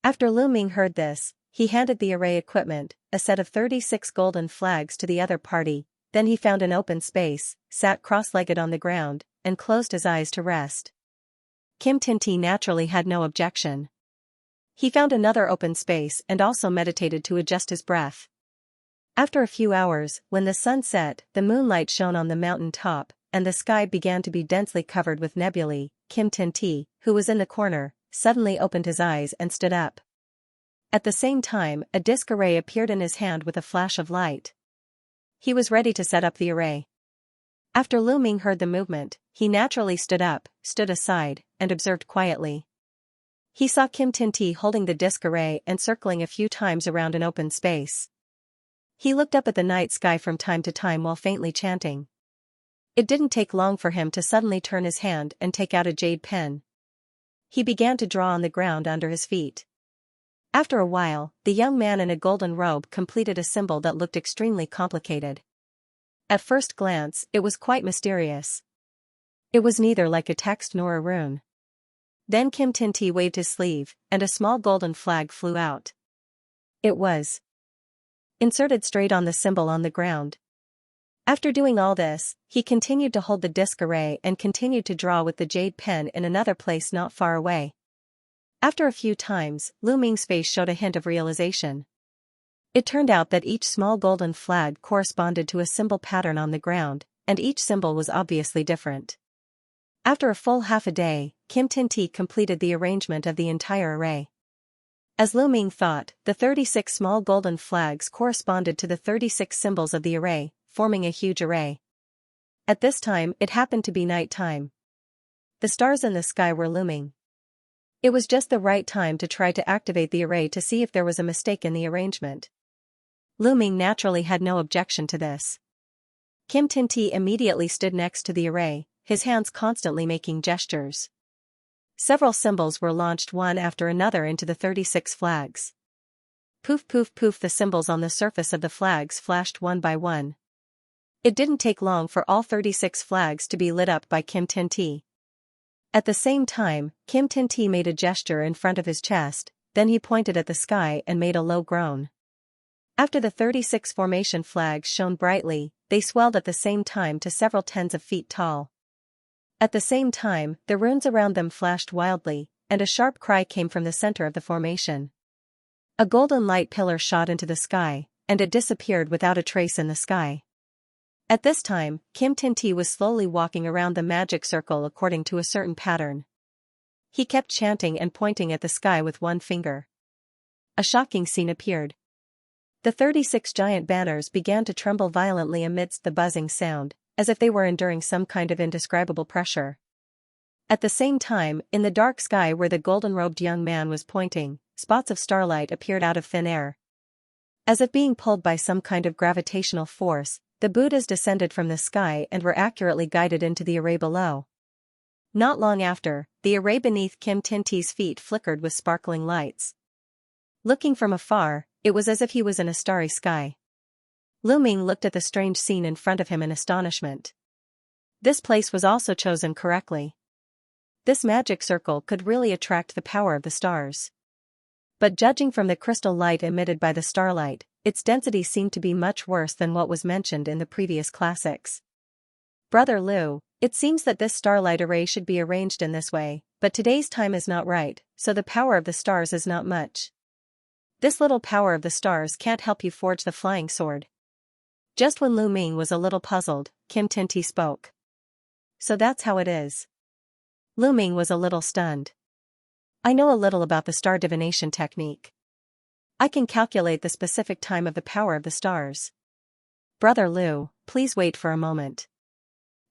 After Lu Ming heard this, he handed the array equipment, a set of 36 golden flags to the other party, then he found an open space, sat cross-legged on the ground, and closed his eyes to rest. Kim Tinti naturally had no objection. He found another open space and also meditated to adjust his breath. After a few hours, when the sun set, the moonlight shone on the mountain top, and the sky began to be densely covered with nebulae. Kim Tin-ti, who was in the corner, suddenly opened his eyes and stood up. At the same time, a disc array appeared in his hand with a flash of light. He was ready to set up the array. After Lu Ming heard the movement, he naturally stood up, stood aside, and observed quietly. He saw Kim Tin-ti holding the disc array and circling a few times around an open space. He looked up at the night sky from time to time while faintly chanting. It didn't take long for him to suddenly turn his hand and take out a jade pen. He began to draw on the ground under his feet. After a while, the young man in a golden robe completed a symbol that looked extremely complicated. At first glance, it was quite mysterious. It was neither like a text nor a rune. Then Kim Tin-ti waved his sleeve, and a small golden flag flew out. It was inserted straight on the symbol on the ground. After doing all this, he continued to hold the disc array and continued to draw with the jade pen in another place not far away. After a few times, Lu Ming's face showed a hint of realization. It turned out that each small golden flag corresponded to a symbol pattern on the ground, and each symbol was obviously different. After a full half a day, Kim Tin-ti completed the arrangement of the entire array. As Lu Ming thought, the 36 small golden flags corresponded to the 36 symbols of the array, forming a huge array. At this time, it happened to be night time. The stars in the sky were looming. It was just the right time to try to activate the array to see if there was a mistake in the arrangement. Lu Ming naturally had no objection to this. Kim Tin-ti immediately stood next to the array, his hands constantly making gestures. Several symbols were launched one after another into the 36 flags. Poof poof poof, the symbols on the surface of the flags flashed one by one. It didn't take long for all 36 flags to be lit up by Kim Tin-ti. At the same time, Kim Tin-ti made a gesture in front of his chest, then he pointed at the sky and made a low groan. After the 36 formation flags shone brightly, they swelled at the same time to several tens of feet tall. At the same time, the runes around them flashed wildly, and a sharp cry came from the center of the formation. A golden light pillar shot into the sky, and it disappeared without a trace in the sky. At this time, Kim Tin-ti was slowly walking around the magic circle according to a certain pattern. He kept chanting and pointing at the sky with one finger. A shocking scene appeared. The 36 giant banners began to tremble violently amidst the buzzing sound, as if they were enduring some kind of indescribable pressure. At the same time, in the dark sky where the golden-robed young man was pointing, spots of starlight appeared out of thin air. As if being pulled by some kind of gravitational force, the Buddhas descended from the sky and were accurately guided into the array below. Not long after, the array beneath Kim Tin-ti's feet flickered with sparkling lights. Looking from afar, it was as if he was in a starry sky. Lu Ming looked at the strange scene in front of him in astonishment. This place was also chosen correctly. This magic circle could really attract the power of the stars. But judging from the crystal light emitted by the starlight, its density seemed to be much worse than what was mentioned in the previous classics. Brother Lu, it seems that this starlight array should be arranged in this way, but today's time is not right, so the power of the stars is not much. This little power of the stars can't help you forge the flying sword. Just when Lu Ming was a little puzzled, Kim Tin-ti spoke. So that's how it is. Lu Ming was a little stunned. I know a little about the star divination technique. I can calculate the specific time of the power of the stars. Brother Lu, please wait for a moment.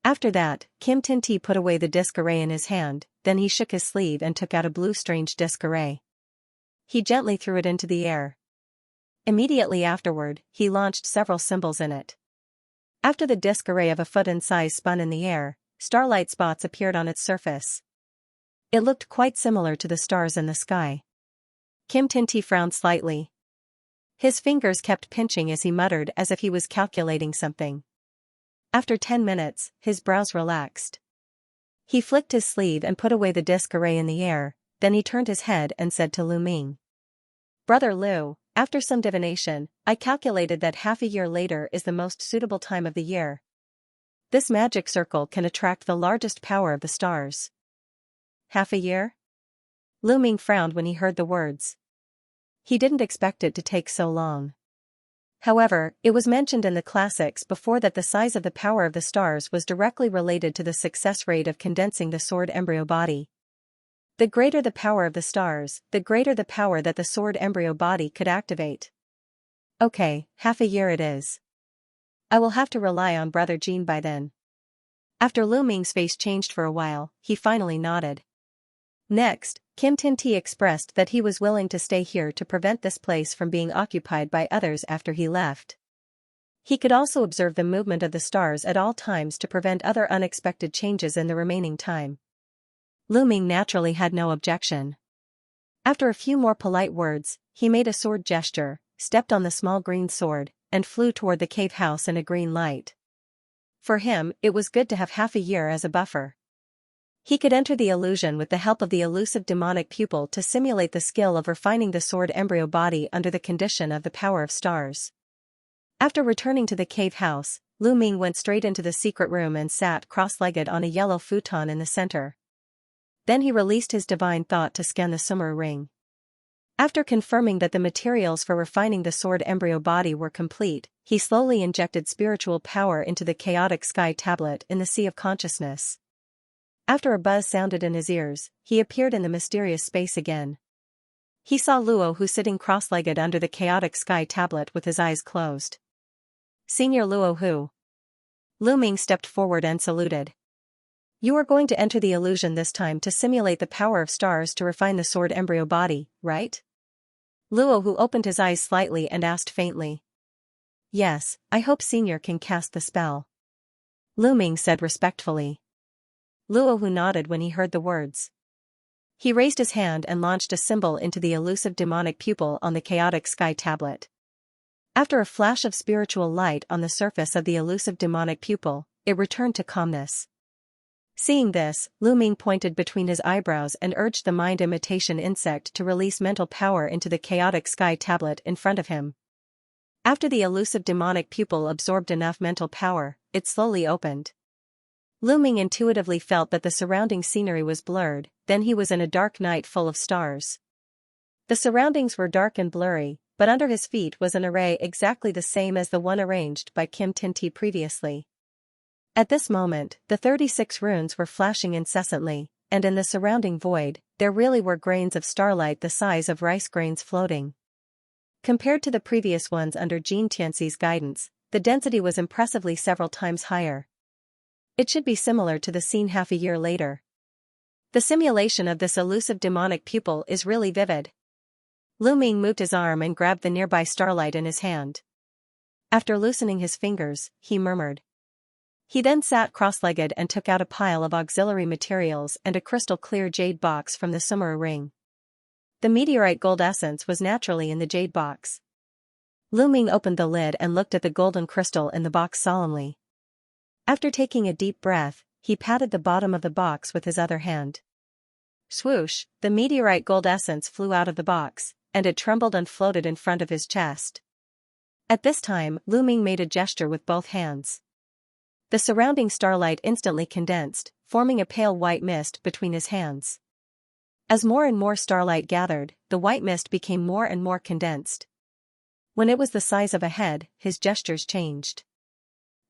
After that, Kim Tin-ti put away the disc array in his hand, then he shook his sleeve and took out a blue strange disc array. He gently threw it into the air. Immediately afterward, he launched several symbols in it. After the disc array of a foot in size spun in the air, starlight spots appeared on its surface. It looked quite similar to the stars in the sky. Kim Tin-ti frowned slightly. His fingers kept pinching as he muttered as if he was calculating something. After 10 minutes, his brows relaxed. He flicked his sleeve and put away the disc array in the air, then he turned his head and said to Lu Ming. Brother Lu, after some divination, I calculated that half a year later is the most suitable time of the year. This magic circle can attract the largest power of the stars. Half a year? Lu Ming frowned when he heard the words. He didn't expect it to take so long. However, it was mentioned in the classics before that the size of the power of the stars was directly related to the success rate of condensing the sword embryo body. The greater the power of the stars, the greater the power that the sword embryo body could activate. Okay, half a year it is. I will have to rely on Brother Jean by then. After Lu Ming's face changed for a while, he finally nodded. Next, Kim Tin-ti expressed that he was willing to stay here to prevent this place from being occupied by others after he left. He could also observe the movement of the stars at all times to prevent other unexpected changes in the remaining time. Lu Ming naturally had no objection. After a few more polite words, he made a sword gesture, stepped on the small green sword, and flew toward the cave house in a green light. For him, it was good to have half a year as a buffer. He could enter the illusion with the help of the elusive demonic pupil to simulate the skill of refining the sword embryo body under the condition of the power of stars. After returning to the cave house, Lu Ming went straight into the secret room and sat cross-legged on a yellow futon in the center. Then he released his divine thought to scan the Sumeru ring. After confirming that the materials for refining the sword embryo body were complete, he slowly injected spiritual power into the chaotic sky tablet in the sea of consciousness. After a buzz sounded in his ears, he appeared in the mysterious space again. He saw Luo Hu sitting cross-legged under the chaotic sky tablet with his eyes closed. Senior Luo Hu. Lu Ming stepped forward and saluted. You are going to enter the illusion this time to simulate the power of stars to refine the sword embryo body, right? Luo Hu opened his eyes slightly and asked faintly. Yes, I hope Senior can cast the spell. Lu Ming said respectfully. Luo Hu nodded when he heard the words. He raised his hand and launched a symbol into the elusive demonic pupil on the chaotic sky tablet. After a flash of spiritual light on the surface of the elusive demonic pupil, it returned to calmness. Seeing this, Lu Ming pointed between his eyebrows and urged the mind imitation insect to release mental power into the chaotic sky tablet in front of him. After the elusive demonic pupil absorbed enough mental power, it slowly opened. Lu Ming intuitively felt that the surrounding scenery was blurred, then he was in a dark night full of stars. The surroundings were dark and blurry, but under his feet was an array exactly the same as the one arranged by Kim Tin-ti previously. At this moment, the 36 runes were flashing incessantly, and in the surrounding void, there really were grains of starlight the size of rice grains floating. Compared to the previous ones under Jean Tianxi's guidance, the density was impressively several times higher. It should be similar to the scene half a year later. The simulation of this elusive demonic pupil is really vivid. Lu Ming moved his arm and grabbed the nearby starlight in his hand. After loosening his fingers, he murmured. He then sat cross-legged and took out a pile of auxiliary materials and a crystal-clear jade box from the Sumeru ring. The meteorite gold essence was naturally in the jade box. Lu Ming opened the lid and looked at the golden crystal in the box solemnly. After taking a deep breath, he patted the bottom of the box with his other hand. Swoosh, the meteorite gold essence flew out of the box, and it trembled and floated in front of his chest. At this time, Lu Ming made a gesture with both hands. The surrounding starlight instantly condensed, forming a pale white mist between his hands. As more and more starlight gathered, the white mist became more and more condensed. When it was the size of a head, his gestures changed.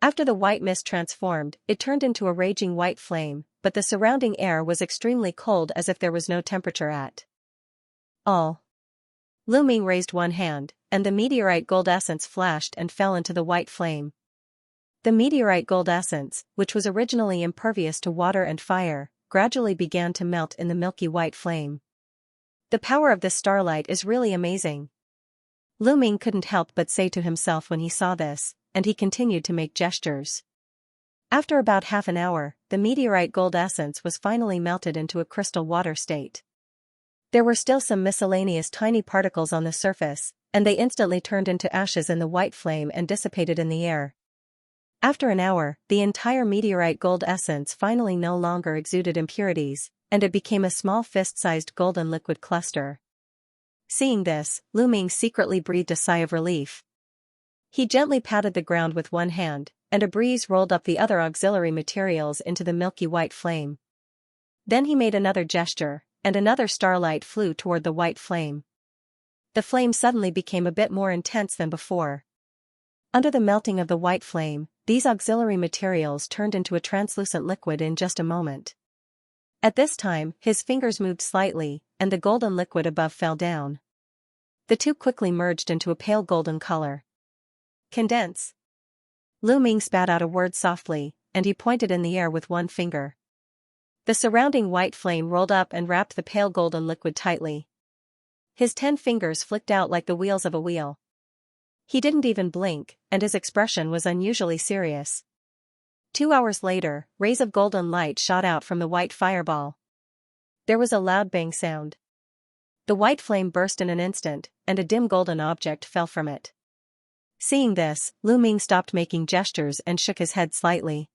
After the white mist transformed, it turned into a raging white flame, but the surrounding air was extremely cold as if there was no temperature at all. Lu Ming raised one hand, and the meteorite gold essence flashed and fell into the white flame. The meteorite gold essence, which was originally impervious to water and fire, gradually began to melt in the milky white flame. The power of this starlight is really amazing. Lu Ming couldn't help but say to himself when he saw this, and he continued to make gestures. After about half an hour, the meteorite gold essence was finally melted into a crystal water state. There were still some miscellaneous tiny particles on the surface, and they instantly turned into ashes in the white flame and dissipated in the air. After an hour, the entire meteorite gold essence finally no longer exuded impurities, and it became a small fist-sized golden liquid cluster. Seeing this, Lu Ming secretly breathed a sigh of relief. He gently patted the ground with one hand, and a breeze rolled up the other auxiliary materials into the milky white flame. Then he made another gesture, and another starlight flew toward the white flame. The flame suddenly became a bit more intense than before. Under the melting of the white flame, these auxiliary materials turned into a translucent liquid in just a moment. At this time, his fingers moved slightly, and the golden liquid above fell down. The two quickly merged into a pale golden color. Condense. Lu Ming spat out a word softly, and he pointed in the air with one finger. The surrounding white flame rolled up and wrapped the pale golden liquid tightly. His 10 fingers flicked out like the wheels of a wheel. He didn't even blink, and his expression was unusually serious. 2 hours later, rays of golden light shot out from the white fireball. There was a loud bang sound. The white flame burst in an instant, and a dim golden object fell from it. Seeing this, Lu Ming stopped making gestures and shook his head slightly.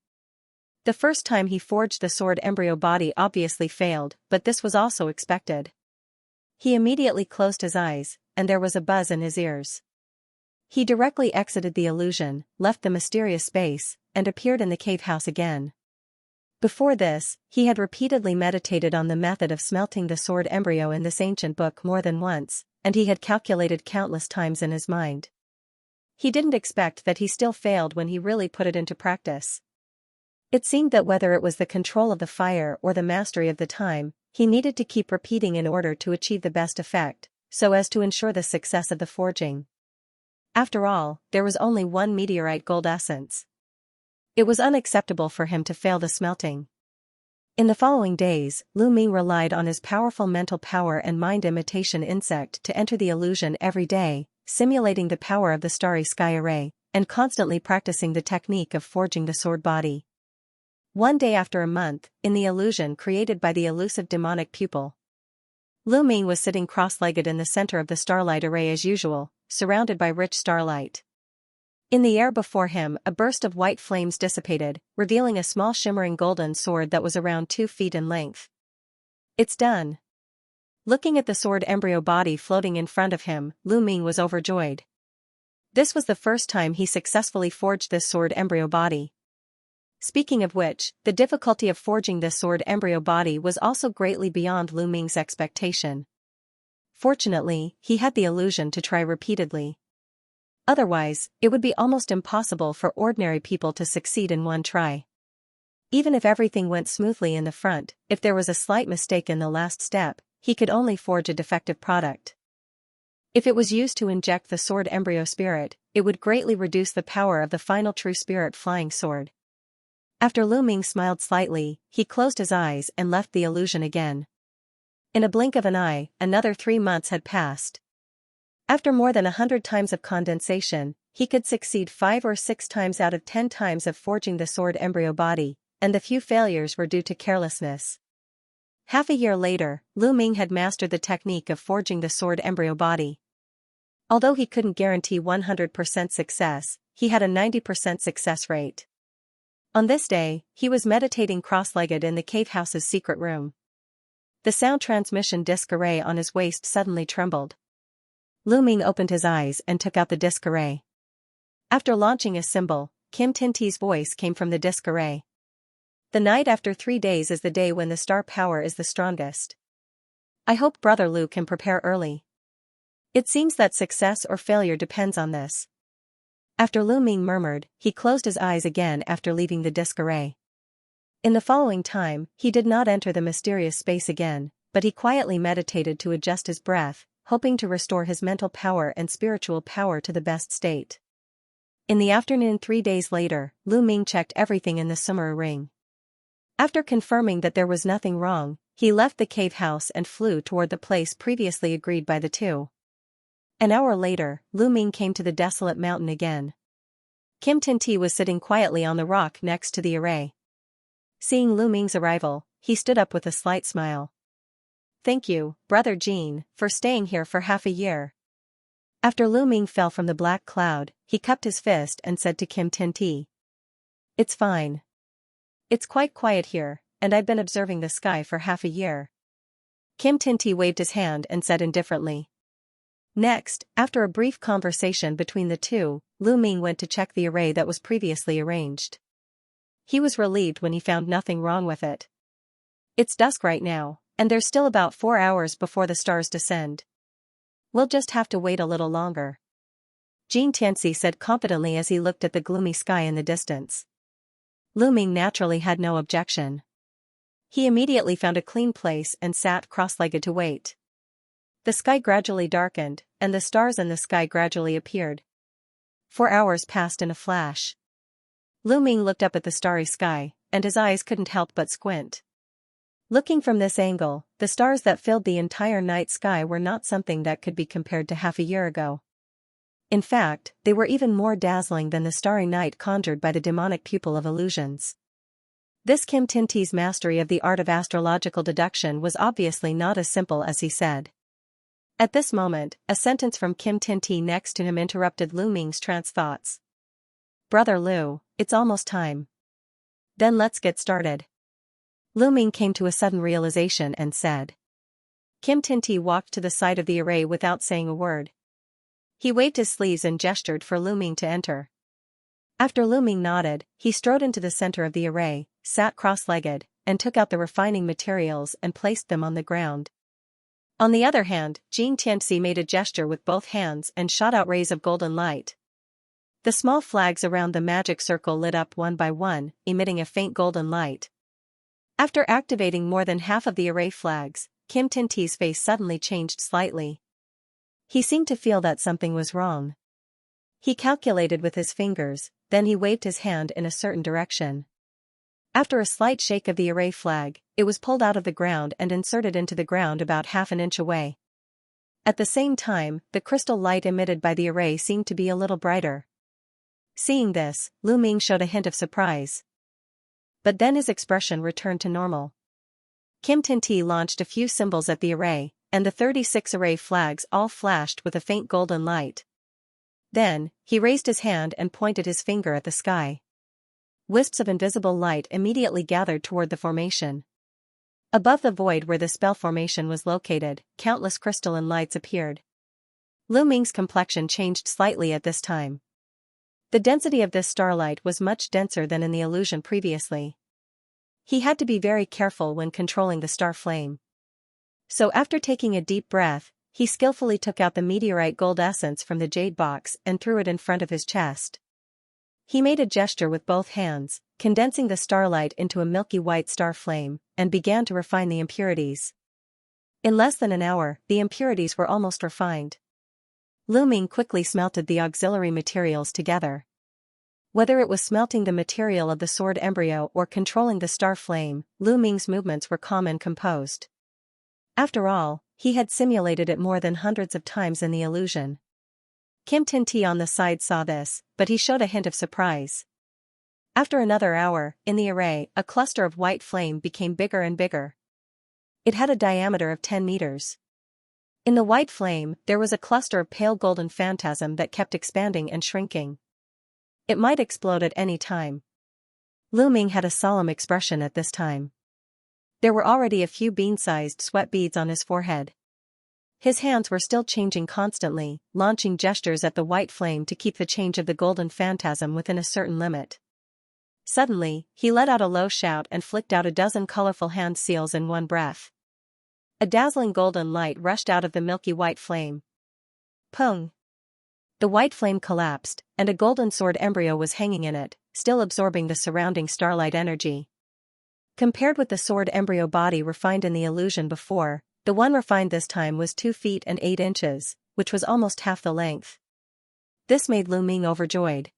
The first time he forged the sword embryo body obviously failed, but this was also expected. He immediately closed his eyes, and there was a buzz in his ears. He directly exited the illusion, left the mysterious space, and appeared in the cave house again. Before this, he had repeatedly meditated on the method of smelting the sword embryo in this ancient book more than once, and he had calculated countless times in his mind. He didn't expect that he still failed when he really put it into practice. It seemed that whether it was the control of the fire or the mastery of the time, he needed to keep repeating in order to achieve the best effect, so as to ensure the success of the forging. After all, there was only one meteorite gold essence. It was unacceptable for him to fail the smelting. In the following days, Lu Ming relied on his powerful mental power and mind imitation insect to enter the illusion every day, simulating the power of the starry sky array, and constantly practicing the technique of forging the sword body. One day after a month, in the illusion created by the elusive demonic pupil, Lu Ming was sitting cross-legged in the center of the starlight array as usual, surrounded by rich starlight. In the air before him, a burst of white flames dissipated, revealing a small shimmering golden sword that was around 2 feet in length. It's done. Looking at the sword embryo body floating in front of him, Lu Ming was overjoyed. This was the first time he successfully forged this sword embryo body. Speaking of which, the difficulty of forging this sword embryo body was also greatly beyond Lu Ming's expectation. Fortunately, he had the illusion to try repeatedly. Otherwise, it would be almost impossible for ordinary people to succeed in one try. Even if everything went smoothly in the front, if there was a slight mistake in the last step, he could only forge a defective product. If it was used to inject the sword embryo spirit, it would greatly reduce the power of the final true spirit flying sword. After Lu Ming smiled slightly, he closed his eyes and left the illusion again. In a blink of an eye, another 3 months had passed. After more than 100 times of condensation, he could succeed 5 or 6 times out of 10 times of forging the sword embryo body, and the few failures were due to carelessness. Half a year later, Lu Ming had mastered the technique of forging the sword embryo body. Although he couldn't guarantee 100% success, he had a 90% success rate. On this day, he was meditating cross-legged in the cave house's secret room. The sound transmission disc array on his waist suddenly trembled. Lu Ming opened his eyes and took out the disc array. After launching a symbol, Kim Tinti's voice came from the disc array. The night after 3 days is the day when the star power is the strongest. I hope Brother Lu can prepare early. It seems that success or failure depends on this. After Lu Ming murmured, he closed his eyes again after leaving the disc array. In the following time, he did not enter the mysterious space again, but he quietly meditated to adjust his breath, hoping to restore his mental power and spiritual power to the best state. In the afternoon 3 days later, Lu Ming checked everything in the Summer ring. After confirming that there was nothing wrong, he left the cave house and flew toward the place previously agreed by the two. An hour later, Lu Ming came to the desolate mountain again. Kim Tinti was sitting quietly on the rock next to the array. Seeing Lu Ming's arrival, he stood up with a slight smile. Thank you, Brother Jean, for staying here for half a year. After Lu Ming fell from the black cloud, he cupped his fist and said to Kim Tinti. It's fine. It's quite quiet here, and I've been observing the sky for half a year. Kim Tinti waved his hand and said indifferently. Next, after a brief conversation between the two, Lu Ming went to check the array that was previously arranged. He was relieved when he found nothing wrong with it. It's dusk right now, and there's still about 4 hours before the stars descend. We'll just have to wait a little longer. Xianxia said confidently as he looked at the gloomy sky in the distance. Lu Ming naturally had no objection. He immediately found a clean place and sat cross-legged to wait. The sky gradually darkened, and the stars in the sky gradually appeared. 4 hours passed in a flash. Lu Ming looked up at the starry sky, and his eyes couldn't help but squint. Looking from this angle, the stars that filled the entire night sky were not something that could be compared to half a year ago. In fact, they were even more dazzling than the starry night conjured by the demonic pupil of illusions. This Kim Tin-Ti's mastery of the art of astrological deduction was obviously not as simple as he said. At this moment, a sentence from Kim Tin-Ti next to him interrupted Lu Ming's trance thoughts. "Brother Lu, it's almost time. Then let's get started." Lu Ming came to a sudden realization and said. Kim Tin-Ti walked to the side of the array without saying a word. He waved his sleeves and gestured for Lu Ming to enter. After Lu Ming nodded, he strode into the center of the array, sat cross-legged, and took out the refining materials and placed them on the ground. On the other hand, Xianxia made a gesture with both hands and shot out rays of golden light. The small flags around the magic circle lit up one by one, emitting a faint golden light. After activating more than half of the array flags, Kim Tin-Ti's face suddenly changed slightly. He seemed to feel that something was wrong. He calculated with his fingers, then he waved his hand in a certain direction. After a slight shake of the array flag, it was pulled out of the ground and inserted into the ground about half an inch away. At the same time, the crystal light emitted by the array seemed to be a little brighter. Seeing this, Lu Ming showed a hint of surprise. But then his expression returned to normal. Kim Tin-Ti launched a few symbols at the array, and the 36 array flags all flashed with a faint golden light. Then, he raised his hand and pointed his finger at the sky. Wisps of invisible light immediately gathered toward the formation. Above the void where the spell formation was located, countless crystalline lights appeared. Lu Ming's complexion changed slightly at this time. The density of this starlight was much denser than in the illusion previously. He had to be very careful when controlling the star flame. So after taking a deep breath, he skillfully took out the meteorite gold essence from the jade box and threw it in front of his chest. He made a gesture with both hands, condensing the starlight into a milky white star flame, and began to refine the impurities. In less than an hour, the impurities were almost refined. Lu Ming quickly smelted the auxiliary materials together. Whether it was smelting the material of the sword embryo or controlling the star flame, Lu Ming's movements were calm and composed. After all, he had simulated it more than hundreds of times in the illusion. Kim Tin-Ti on the side saw this, but he showed a hint of surprise. After another hour, in the array, a cluster of white flame became bigger and bigger. It had a diameter of 10 meters. In the white flame, there was a cluster of pale golden phantasm that kept expanding and shrinking. It might explode at any time. Lu Ming had a solemn expression at this time. There were already a few bean-sized sweat beads on his forehead. His hands were still changing constantly, launching gestures at the white flame to keep the change of the golden phantasm within a certain limit. Suddenly, he let out a low shout and flicked out a dozen colorful hand seals in one breath. A dazzling golden light rushed out of the milky white flame. Pung! The white flame collapsed, and a golden sword embryo was hanging in it, still absorbing the surrounding starlight energy. Compared with the sword embryo body refined in the illusion before, the one refined this time was 2 feet and 8 inches, which was almost half the length. This made Lu Ming overjoyed.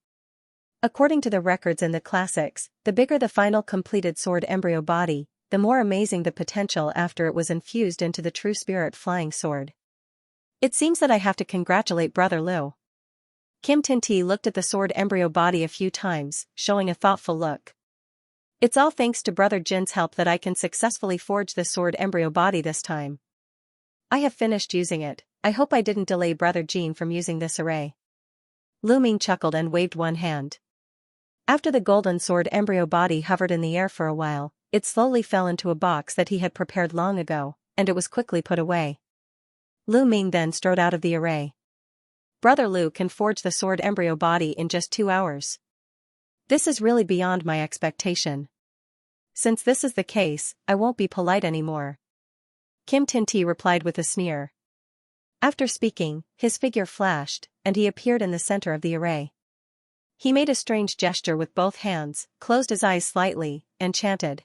According to the records in the classics, the bigger the final completed sword embryo body, the more amazing the potential after it was infused into the true spirit flying sword. It seems that I have to congratulate Brother Lu. Kim Tin-Ti looked at the sword embryo body a few times, showing a thoughtful look. It's all thanks to Brother Jin's help that I can successfully forge the sword embryo body this time. I have finished using it. I hope I didn't delay Brother Jin from using this array. Lu Ming chuckled and waved one hand. After the golden sword embryo body hovered in the air for a while, it slowly fell into a box that he had prepared long ago, and it was quickly put away. Lu Ming then strode out of the array. Brother Lu can forge the sword embryo body in just 2 hours. This is really beyond my expectation. Since this is the case, I won't be polite anymore. Kim Tin-Ti replied with a sneer. After speaking, his figure flashed, and he appeared in the center of the array. He made a strange gesture with both hands, closed his eyes slightly, and chanted.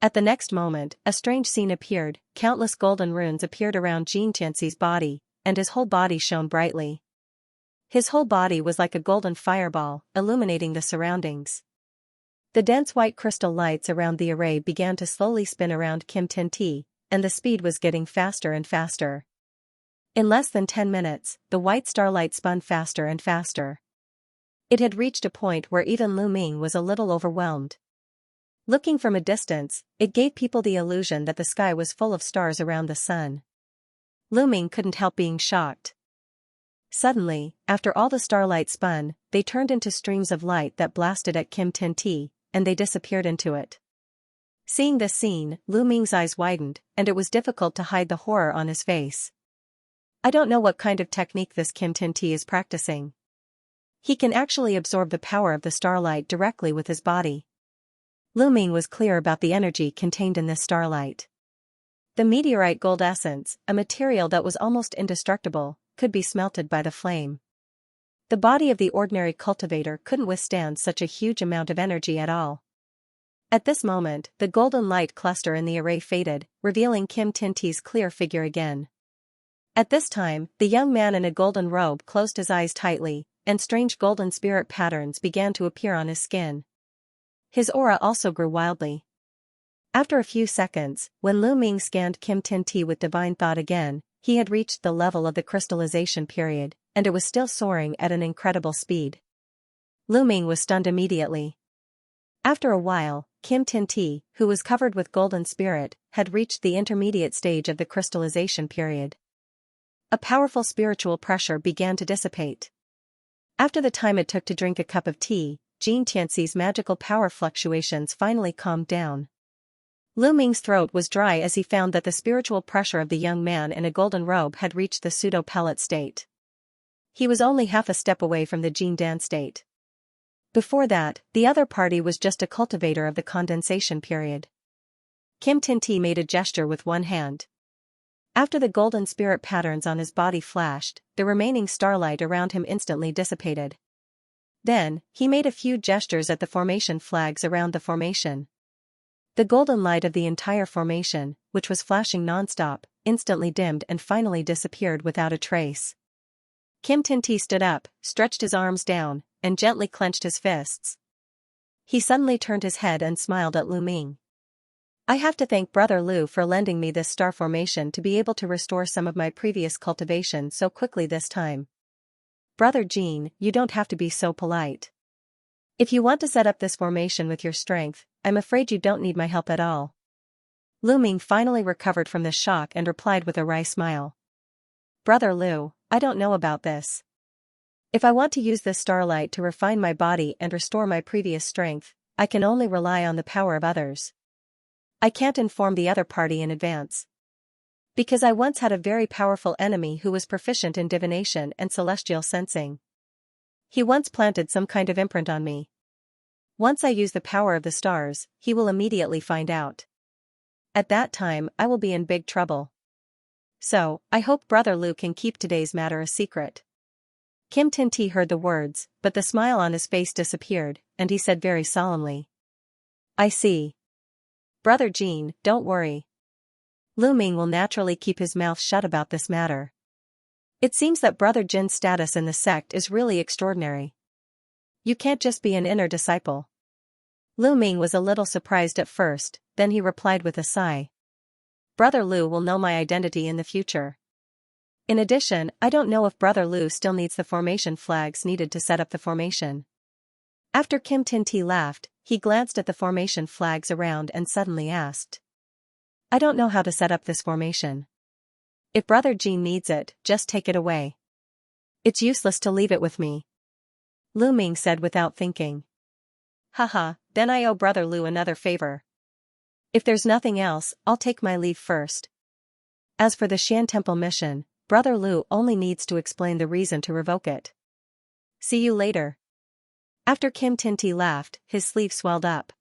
At the next moment, a strange scene appeared. Countless golden runes appeared around Xianxia's body, and his whole body shone brightly. His whole body was like a golden fireball, illuminating the surroundings. The dense white crystal lights around the array began to slowly spin around Kim Tin-ti, and the speed was getting faster and faster. In less than 10 minutes, the white starlight spun faster and faster. It had reached a point where even Lu Ming was a little overwhelmed. Looking from a distance, it gave people the illusion that the sky was full of stars around the sun. Lu Ming couldn't help being shocked. Suddenly, after all the starlight spun, they turned into streams of light that blasted at Kim Tin-ti, and they disappeared into it. Seeing this scene, Lu Ming's eyes widened, and it was difficult to hide the horror on his face. I don't know what kind of technique this Kim Tin-ti is practicing. He can actually absorb the power of the starlight directly with his body. Lu Ming was clear about the energy contained in this starlight. The meteorite gold essence, a material that was almost indestructible, could be smelted by the flame. The body of the ordinary cultivator couldn't withstand such a huge amount of energy at all. At this moment, the golden light cluster in the array faded, revealing Kim Tin-ti's clear figure again. At this time, the young man in a golden robe closed his eyes tightly, and strange golden spirit patterns began to appear on his skin. His aura also grew wildly. After a few seconds, when Lu Ming scanned Kim Tin-ti with divine thought again, he had reached the level of the crystallization period, and it was still soaring at an incredible speed. Lu Ming was stunned immediately. After a while, Kim Tin-ti, who was covered with golden spirit, had reached the intermediate stage of the crystallization period. A powerful spiritual pressure began to dissipate. After the time it took to drink a cup of tea, Xianxia's magical power fluctuations finally calmed down. Lu Ming's throat was dry as he found that the spiritual pressure of the young man in a golden robe had reached the pseudo-pellet state. He was only half a step away from the Jin Dan state. Before that, the other party was just a cultivator of the condensation period. Kim Tin-ti made a gesture with one hand. After the golden spirit patterns on his body flashed, the remaining starlight around him instantly dissipated. Then, he made a few gestures at the formation flags around the formation. The golden light of the entire formation, which was flashing non-stop, instantly dimmed and finally disappeared without a trace. Kim Tin-ti stood up, stretched his arms down, and gently clenched his fists. He suddenly turned his head and smiled at Lu Ming. I have to thank Brother Lu for lending me this star formation to be able to restore some of my previous cultivation so quickly this time. Brother Jin, you don't have to be so polite. If you want to set up this formation with your strength, I'm afraid you don't need my help at all. Lu Ming finally recovered from the shock and replied with a wry smile. Brother Lu, I don't know about this. If I want to use this starlight to refine my body and restore my previous strength, I can only rely on the power of others. I can't inform the other party in advance. Because I once had a very powerful enemy who was proficient in divination and celestial sensing. He once planted some kind of imprint on me. Once I use the power of the stars, he will immediately find out. At that time, I will be in big trouble. So, I hope Brother Lu can keep today's matter a secret. Kim Tin-ti heard the words, but the smile on his face disappeared, and he said very solemnly. I see. Brother Jin, don't worry. Lu Ming will naturally keep his mouth shut about this matter. It seems that Brother Jin's status in the sect is really extraordinary. You can't just be an inner disciple. Lu Ming was a little surprised at first, then he replied with a sigh. Brother Lu will know my identity in the future. In addition, I don't know if Brother Lu still needs the formation flags needed to set up the formation. After Kim Tin-ti laughed, he glanced at the formation flags around and suddenly asked. I don't know how to set up this formation. If Brother Jin needs it, just take it away. It's useless to leave it with me. Lu Ming said without thinking. Haha, then I owe Brother Lu another favor. If there's nothing else, I'll take my leave first. As for the Xian Temple mission, Brother Lu only needs to explain the reason to revoke it. See you later. After Kim Tin-ti laughed, his sleeve swelled up.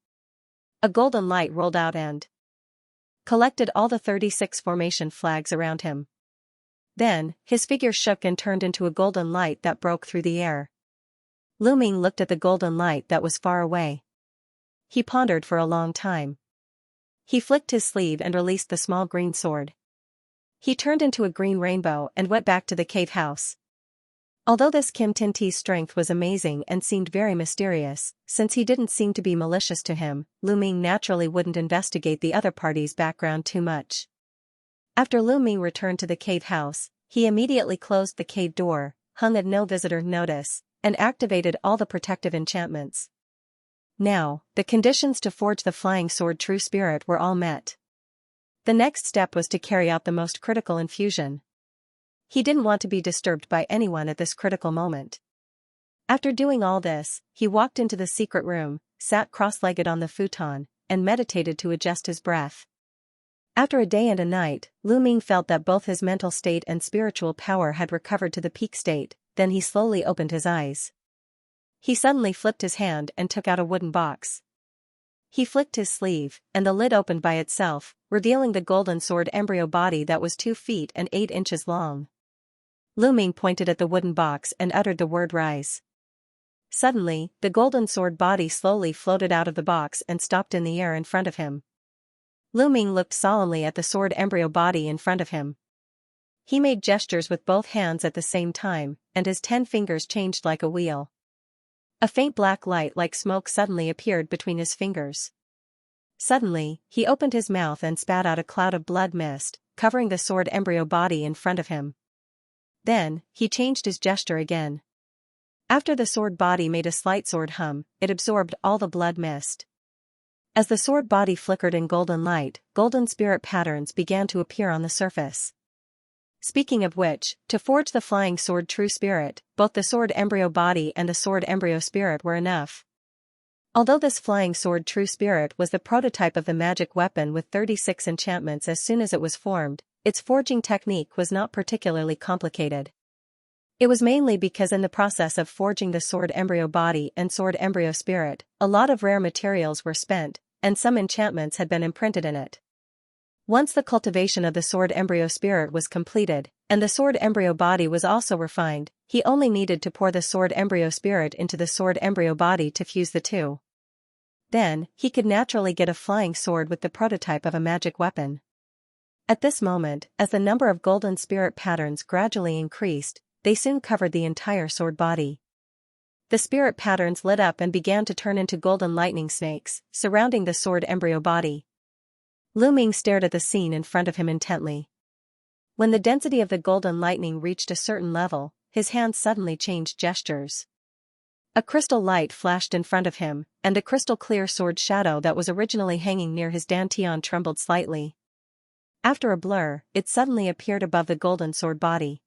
A golden light rolled out and collected all the 36 formation flags around him. Then, his figure shook and turned into a golden light that broke through the air. Lu Ming looked at the golden light that was far away. He pondered for a long time. He flicked his sleeve and released the small green sword. He turned into a green rainbow and went back to the cave house. Although this Kim Tin Ti's strength was amazing and seemed very mysterious, since he didn't seem to be malicious to him, Lu Ming naturally wouldn't investigate the other party's background too much. After Lu Ming returned to the cave house, he immediately closed the cave door, hung a no visitor notice, and activated all the protective enchantments. Now, the conditions to forge the flying sword True Spirit were all met. The next step was to carry out the most critical infusion. He didn't want to be disturbed by anyone at this critical moment. After doing all this, he walked into the secret room, sat cross-legged on the futon, and meditated to adjust his breath. After a day and a night, Lu Ming felt that both his mental state and spiritual power had recovered to the peak state. Then he slowly opened his eyes. He suddenly flipped his hand and took out a wooden box. He flicked his sleeve, and the lid opened by itself, revealing the golden sword embryo body that was 2 feet and 8 inches long. Lu Ming pointed at the wooden box and uttered the word rise. Suddenly, the golden sword body slowly floated out of the box and stopped in the air in front of him. Lu Ming looked solemnly at the sword embryo body in front of him. He made gestures with both hands at the same time, and his 10 fingers changed like a wheel. A faint black light like smoke suddenly appeared between his fingers. Suddenly, he opened his mouth and spat out a cloud of blood mist, covering the sword embryo body in front of him. Then, he changed his gesture again. After the sword body made a slight sword hum, it absorbed all the blood mist. As the sword body flickered in golden light, golden spirit patterns began to appear on the surface. Speaking of which, to forge the flying sword True Spirit, both the sword embryo body and the sword embryo spirit were enough. Although this flying sword True Spirit was the prototype of the magic weapon with 36 enchantments as soon as it was formed, its forging technique was not particularly complicated. It was mainly because in the process of forging the sword embryo body and sword embryo spirit, a lot of rare materials were spent, and some enchantments had been imprinted in it. Once the cultivation of the sword embryo spirit was completed, and the sword embryo body was also refined, he only needed to pour the sword embryo spirit into the sword embryo body to fuse the two. Then, he could naturally get a flying sword with the prototype of a magic weapon. At this moment, as the number of golden spirit patterns gradually increased, they soon covered the entire sword body. The spirit patterns lit up and began to turn into golden lightning snakes, surrounding the sword embryo body. Lu Ming stared at the scene in front of him intently. When the density of the golden lightning reached a certain level, his hands suddenly changed gestures. A crystal light flashed in front of him, and the crystal-clear sword shadow that was originally hanging near his dantian trembled slightly. After a blur, it suddenly appeared above the golden sword body.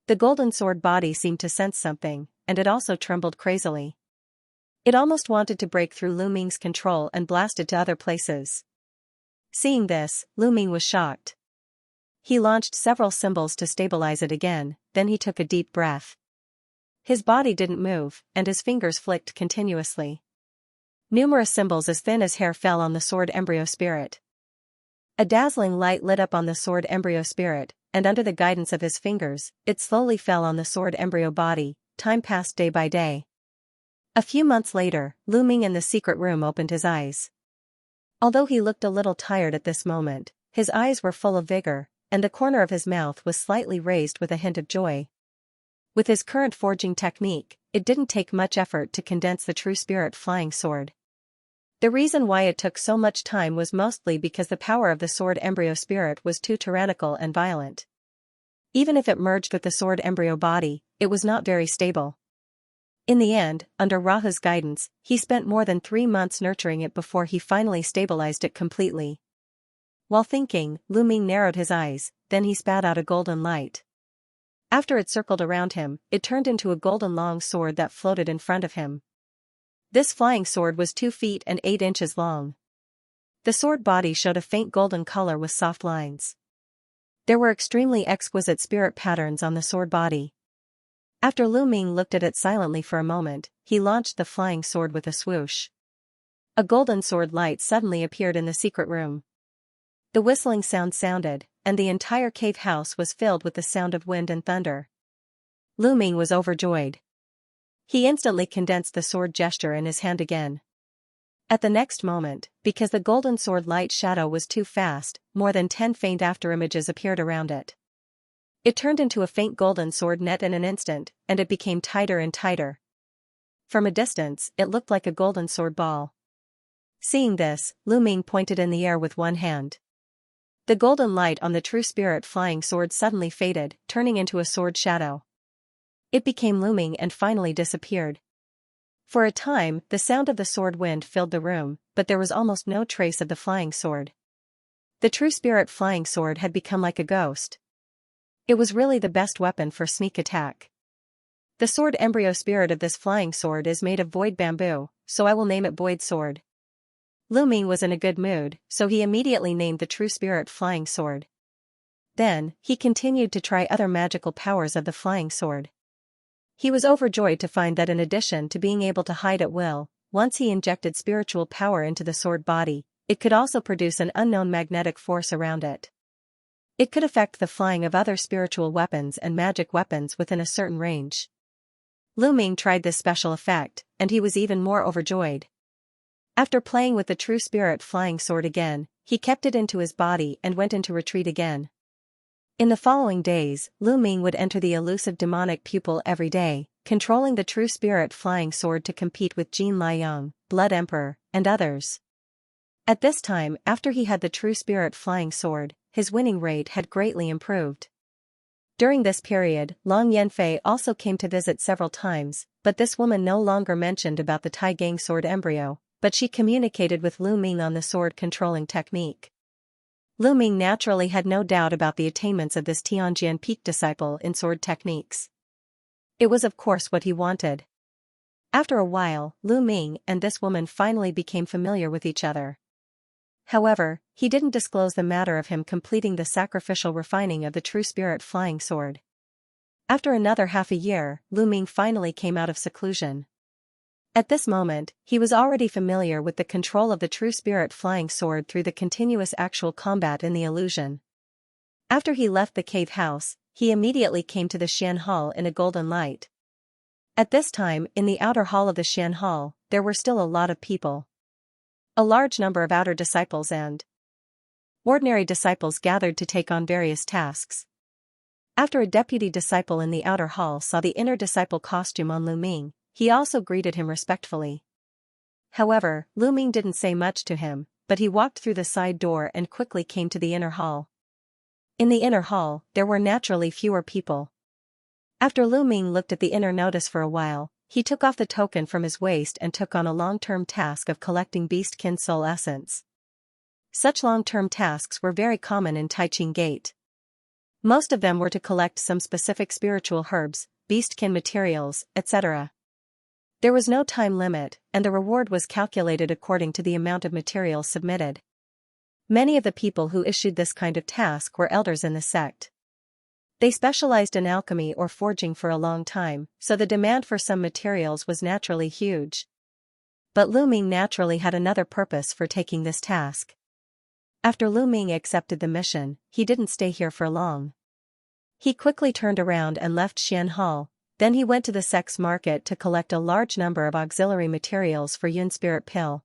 The golden sword body seemed to sense something, and it also trembled crazily. It almost wanted to break through Lu Ming's control and blast it to other places. Seeing this, Lu Ming was shocked. He launched several symbols to stabilize it again, then he took a deep breath. His body didn't move, and his fingers flicked continuously. Numerous symbols as thin as hair fell on the sword embryo spirit. A dazzling light lit up on the sword embryo spirit, and under the guidance of his fingers, it slowly fell on the sword embryo body. Time passed day by day. A few months later, Lu Ming in the secret room opened his eyes. Although he looked a little tired at this moment, his eyes were full of vigor, and the corner of his mouth was slightly raised with a hint of joy. With his current forging technique, it didn't take much effort to condense the True Spirit flying sword. The reason why it took so much time was mostly because the power of the sword embryo spirit was too tyrannical and violent. Even if it merged with the sword embryo body, it was not very stable. In the end, under Rahu's guidance, he spent more than 3 months nurturing it before he finally stabilized it completely. While thinking, Lu Ming narrowed his eyes, then he spat out a golden light. After it circled around him, it turned into a golden long sword that floated in front of him. This flying sword was 2 feet and 8 inches long. The sword body showed a faint golden color with soft lines. There were extremely exquisite spirit patterns on the sword body. After Lu Ming looked at it silently for a moment, he launched the flying sword with a swoosh. A golden sword light suddenly appeared in the secret room. The whistling sound sounded, and the entire cave house was filled with the sound of wind and thunder. Lu Ming was overjoyed. He instantly condensed the sword gesture in his hand again. At the next moment, because the golden sword light shadow was too fast, more than 10 faint afterimages appeared around it. It turned into a faint golden sword net in an instant, and it became tighter and tighter. From a distance, it looked like a golden sword ball. Seeing this, Lu Ming pointed in the air with one hand. The golden light on the true spirit flying sword suddenly faded, turning into a sword shadow. It became looming and finally disappeared. For a time, the sound of the sword wind filled the room, but there was almost no trace of the flying sword. The true spirit flying sword had become like a ghost. It was really the best weapon for sneak attack. The sword embryo spirit of this flying sword is made of void bamboo, so I will name it Void Sword. Lu Ming was in a good mood, so he immediately named the true spirit flying sword. Then, he continued to try other magical powers of the flying sword. He was overjoyed to find that in addition to being able to hide at will, once he injected spiritual power into the sword body, it could also produce an unknown magnetic force around it. It could affect the flying of other spiritual weapons and magic weapons within a certain range. Lu Ming tried this special effect, and he was even more overjoyed. After playing with the true spirit flying sword again, he kept it into his body and went into retreat again. In the following days, Lu Ming would enter the elusive demonic pupil every day, controlling the true spirit flying sword to compete with Jin Liang, Blood Emperor, and others. At this time, after he had the true spirit flying sword, his winning rate had greatly improved. During this period, Long Yanfei also came to visit several times, but this woman no longer mentioned about the Tai Gang sword embryo, but she communicated with Lu Ming on the sword controlling technique. Lu Ming naturally had no doubt about the attainments of this Tianjian peak disciple in sword techniques. It was of course what he wanted. After a while, Lu Ming and this woman finally became familiar with each other. However, he didn't disclose the matter of him completing the sacrificial refining of the true spirit flying sword. After another half a year, Lu Ming finally came out of seclusion. At this moment, he was already familiar with the control of the true spirit flying sword through the continuous actual combat in the illusion. After he left the cave house, he immediately came to the Xian Hall in a golden light. At this time, in the outer hall of the Xian Hall, there were still a lot of people. A large number of outer disciples and ordinary disciples gathered to take on various tasks. After a deputy disciple in the outer hall saw the inner disciple costume on Lu Ming, he also greeted him respectfully. However, Lu Ming didn't say much to him, but he walked through the side door and quickly came to the inner hall. In the inner hall, there were naturally fewer people. After Lu Ming looked at the inner notice for a while, he took off the token from his waist and took on a long-term task of collecting beastkin soul essence. Such long-term tasks were very common in Taiqing Gate. Most of them were to collect some specific spiritual herbs, beastkin materials, etc. There was no time limit, and the reward was calculated according to the amount of materials submitted. Many of the people who issued this kind of task were elders in the sect. They specialized in alchemy or forging for a long time, so the demand for some materials was naturally huge. But Lu Ming naturally had another purpose for taking this task. After Lu Ming accepted the mission, he didn't stay here for long. He quickly turned around and left Xian Hall. Then he went to the sect's market to collect a large number of auxiliary materials for Yun Spirit Pill.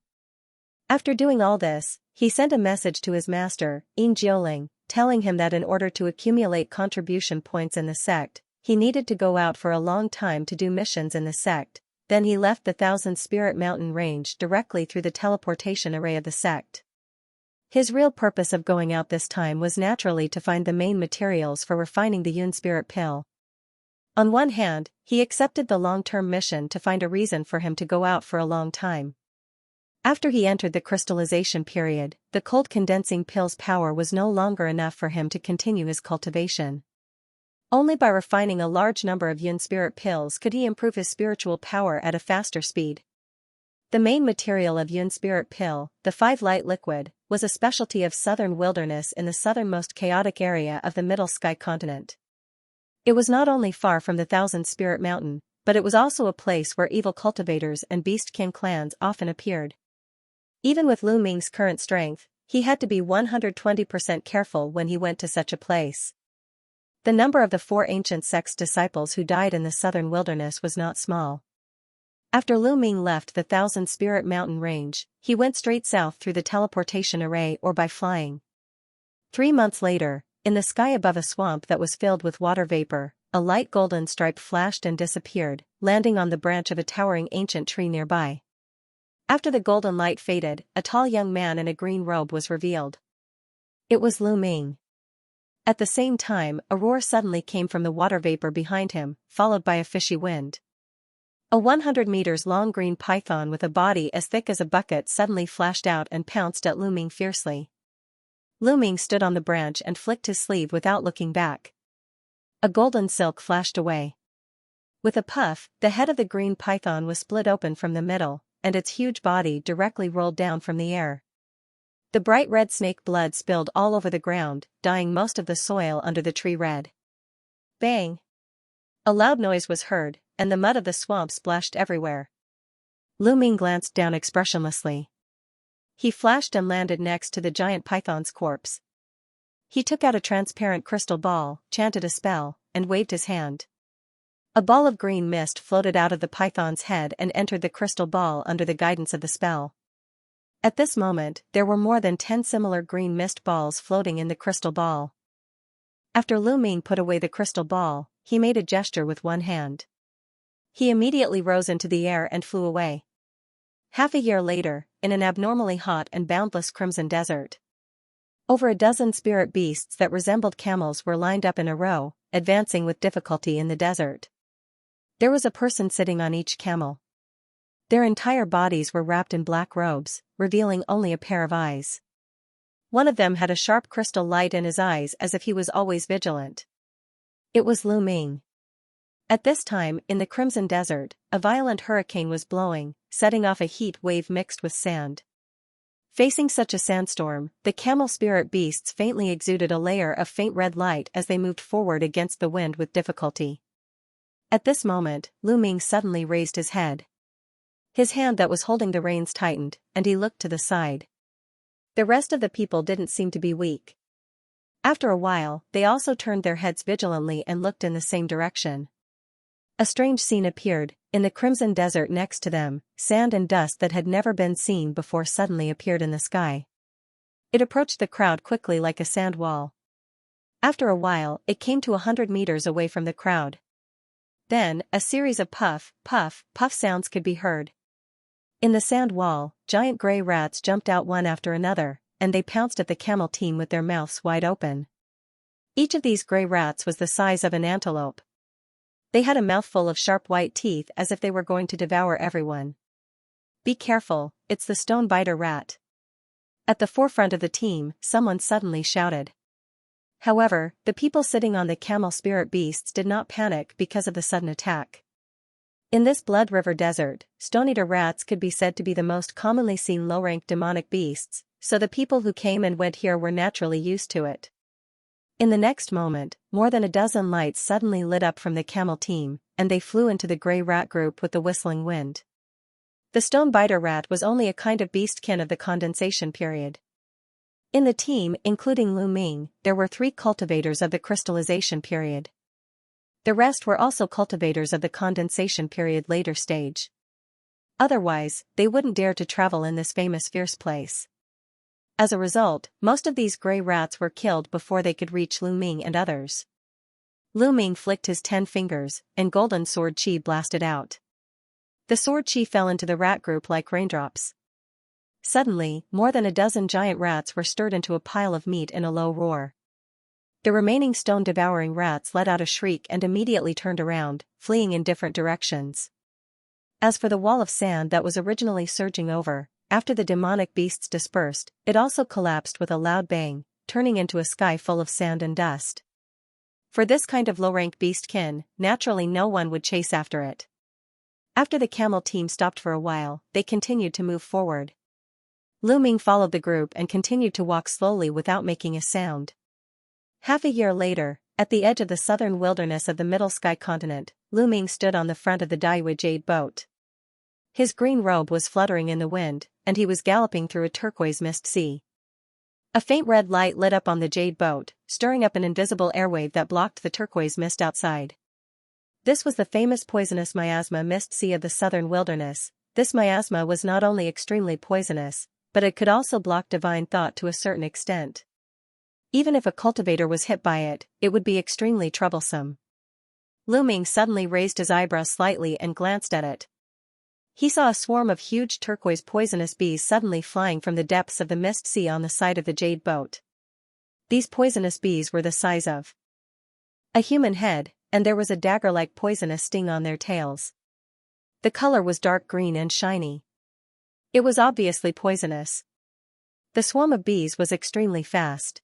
After doing all this, he sent a message to his master, Yin Jiuling, telling him that in order to accumulate contribution points in the sect, he needed to go out for a long time to do missions in the sect. Then he left the Thousand Spirit Mountain range directly through the teleportation array of the sect. His real purpose of going out this time was naturally to find the main materials for refining the Yun Spirit Pill. On one hand, he accepted the long-term mission to find a reason for him to go out for a long time. After he entered the crystallization period, the cold condensing pill's power was no longer enough for him to continue his cultivation. Only by refining a large number of Yun Spirit Pills could he improve his spiritual power at a faster speed. The main material of Yun Spirit Pill, the 5-light liquid, was a specialty of southern wilderness in the southernmost chaotic area of the Middle Sky continent. It was not only far from the Thousand Spirit Mountain, but it was also a place where evil cultivators and beastkin clans often appeared. Even with Lu Ming's current strength, He had to be 120% careful when he went to such a place. The number of the 4 ancient sect's disciples who died in the southern wilderness was not small. After Lu Ming left the Thousand Spirit Mountain range, he went straight south through the teleportation array or by flying. 3 months later, in the sky above a swamp that was filled with water vapor, a light golden stripe flashed and disappeared, landing on the branch of a towering ancient tree nearby. After the golden light faded, a tall young man in a green robe was revealed. It was Lu Ming. At the same time, a roar suddenly came from the water vapor behind him, followed by a fishy wind. A 100 meters long green python with a body as thick as a bucket suddenly flashed out and pounced at Lu Ming fiercely. Lu Ming stood on the branch and flicked his sleeve without looking back. A golden silk flashed away. With a puff, the head of the green python was split open from the middle, and its huge body directly rolled down from the air. The bright red snake blood spilled all over the ground, dyeing most of the soil under the tree red. Bang! A loud noise was heard, and the mud of the swamp splashed everywhere. Lu Ming glanced down expressionlessly. He flashed and landed next to the giant python's corpse. He took out a transparent crystal ball, chanted a spell, and waved his hand. A ball of green mist floated out of the python's head and entered the crystal ball under the guidance of the spell. At this moment, there were more than 10 similar green mist balls floating in the crystal ball. After Lu Ming put away the crystal ball, he made a gesture with one hand. He immediately rose into the air and flew away. Half a year later, in an abnormally hot and boundless crimson desert, over a dozen spirit beasts that resembled camels were lined up in a row, advancing with difficulty in the desert. There was a person sitting on each camel. Their entire bodies were wrapped in black robes, revealing only a pair of eyes. One of them had a sharp crystal light in his eyes as if he was always vigilant. It was Lu Ming. At this time, in the Crimson Desert, a violent hurricane was blowing, setting off a heat wave mixed with sand. Facing such a sandstorm, the camel spirit beasts faintly exuded a layer of faint red light as they moved forward against the wind with difficulty. At this moment, Lu Ming suddenly raised his head. His hand that was holding the reins tightened, and he looked to the side. The rest of the people didn't seem to be weak. After a while, they also turned their heads vigilantly and looked in the same direction. A strange scene appeared. In the crimson desert next to them, sand and dust that had never been seen before suddenly appeared in the sky. It approached the crowd quickly like a sand wall. After a while, it came to 100 meters away from the crowd. Then, a series of puff, puff, puff sounds could be heard. In the sand wall, giant gray rats jumped out one after another, and they pounced at the camel team with their mouths wide open. Each of these gray rats was the size of an antelope. They had a mouthful of sharp white teeth as if they were going to devour everyone. "Be careful, it's the stone biter rat." At the forefront of the team, someone suddenly shouted. However, the people sitting on the camel spirit beasts did not panic because of the sudden attack. In this Blood River desert, stone-eater rats could be said to be the most commonly seen low-ranked demonic beasts, so the people who came and went here were naturally used to it. In the next moment, more than a dozen lights suddenly lit up from the camel team, and they flew into the gray rat group with the whistling wind. The stone biter rat was only a kind of beastkin of the condensation period. In the team, including Lu Ming, there were 3 cultivators of the crystallization period. The rest were also cultivators of the condensation period later stage. Otherwise, they wouldn't dare to travel in this famous fierce place. As a result, most of these gray rats were killed before they could reach Lu Ming and others. Lu Ming flicked his 10 fingers, and golden sword chi blasted out. The sword chi fell into the rat group like raindrops. Suddenly, more than a dozen giant rats were stirred into a pile of meat in a low roar. The remaining stone-devouring rats let out a shriek and immediately turned around, fleeing in different directions. As for the wall of sand that was originally surging over, after the demonic beasts dispersed, it also collapsed with a loud bang, turning into a sky full of sand and dust. For this kind of low-rank beastkin, naturally no one would chase after it. After the camel team stopped for a while, they continued to move forward. Lu Ming followed the group and continued to walk slowly without making a sound. Half a year later, at the edge of the southern wilderness of the Middle Sky continent, Lu Ming stood on the front of the Daiwa Jade boat. His green robe was fluttering in the wind, and he was galloping through a turquoise mist sea. A faint red light lit up on the jade boat, stirring up an invisible airwave that blocked the turquoise mist outside. This was the famous poisonous miasma mist sea of the southern wilderness. This miasma was not only extremely poisonous, but it could also block divine thought to a certain extent. Even if a cultivator was hit by it, it would be extremely troublesome. Lu Ming suddenly raised his eyebrows slightly and glanced at it. He saw a swarm of huge turquoise poisonous bees suddenly flying from the depths of the mist sea on the side of the jade boat. These poisonous bees were the size of a human head, and there was a dagger-like poisonous sting on their tails. The color was dark green and shiny. It was obviously poisonous. The swarm of bees was extremely fast.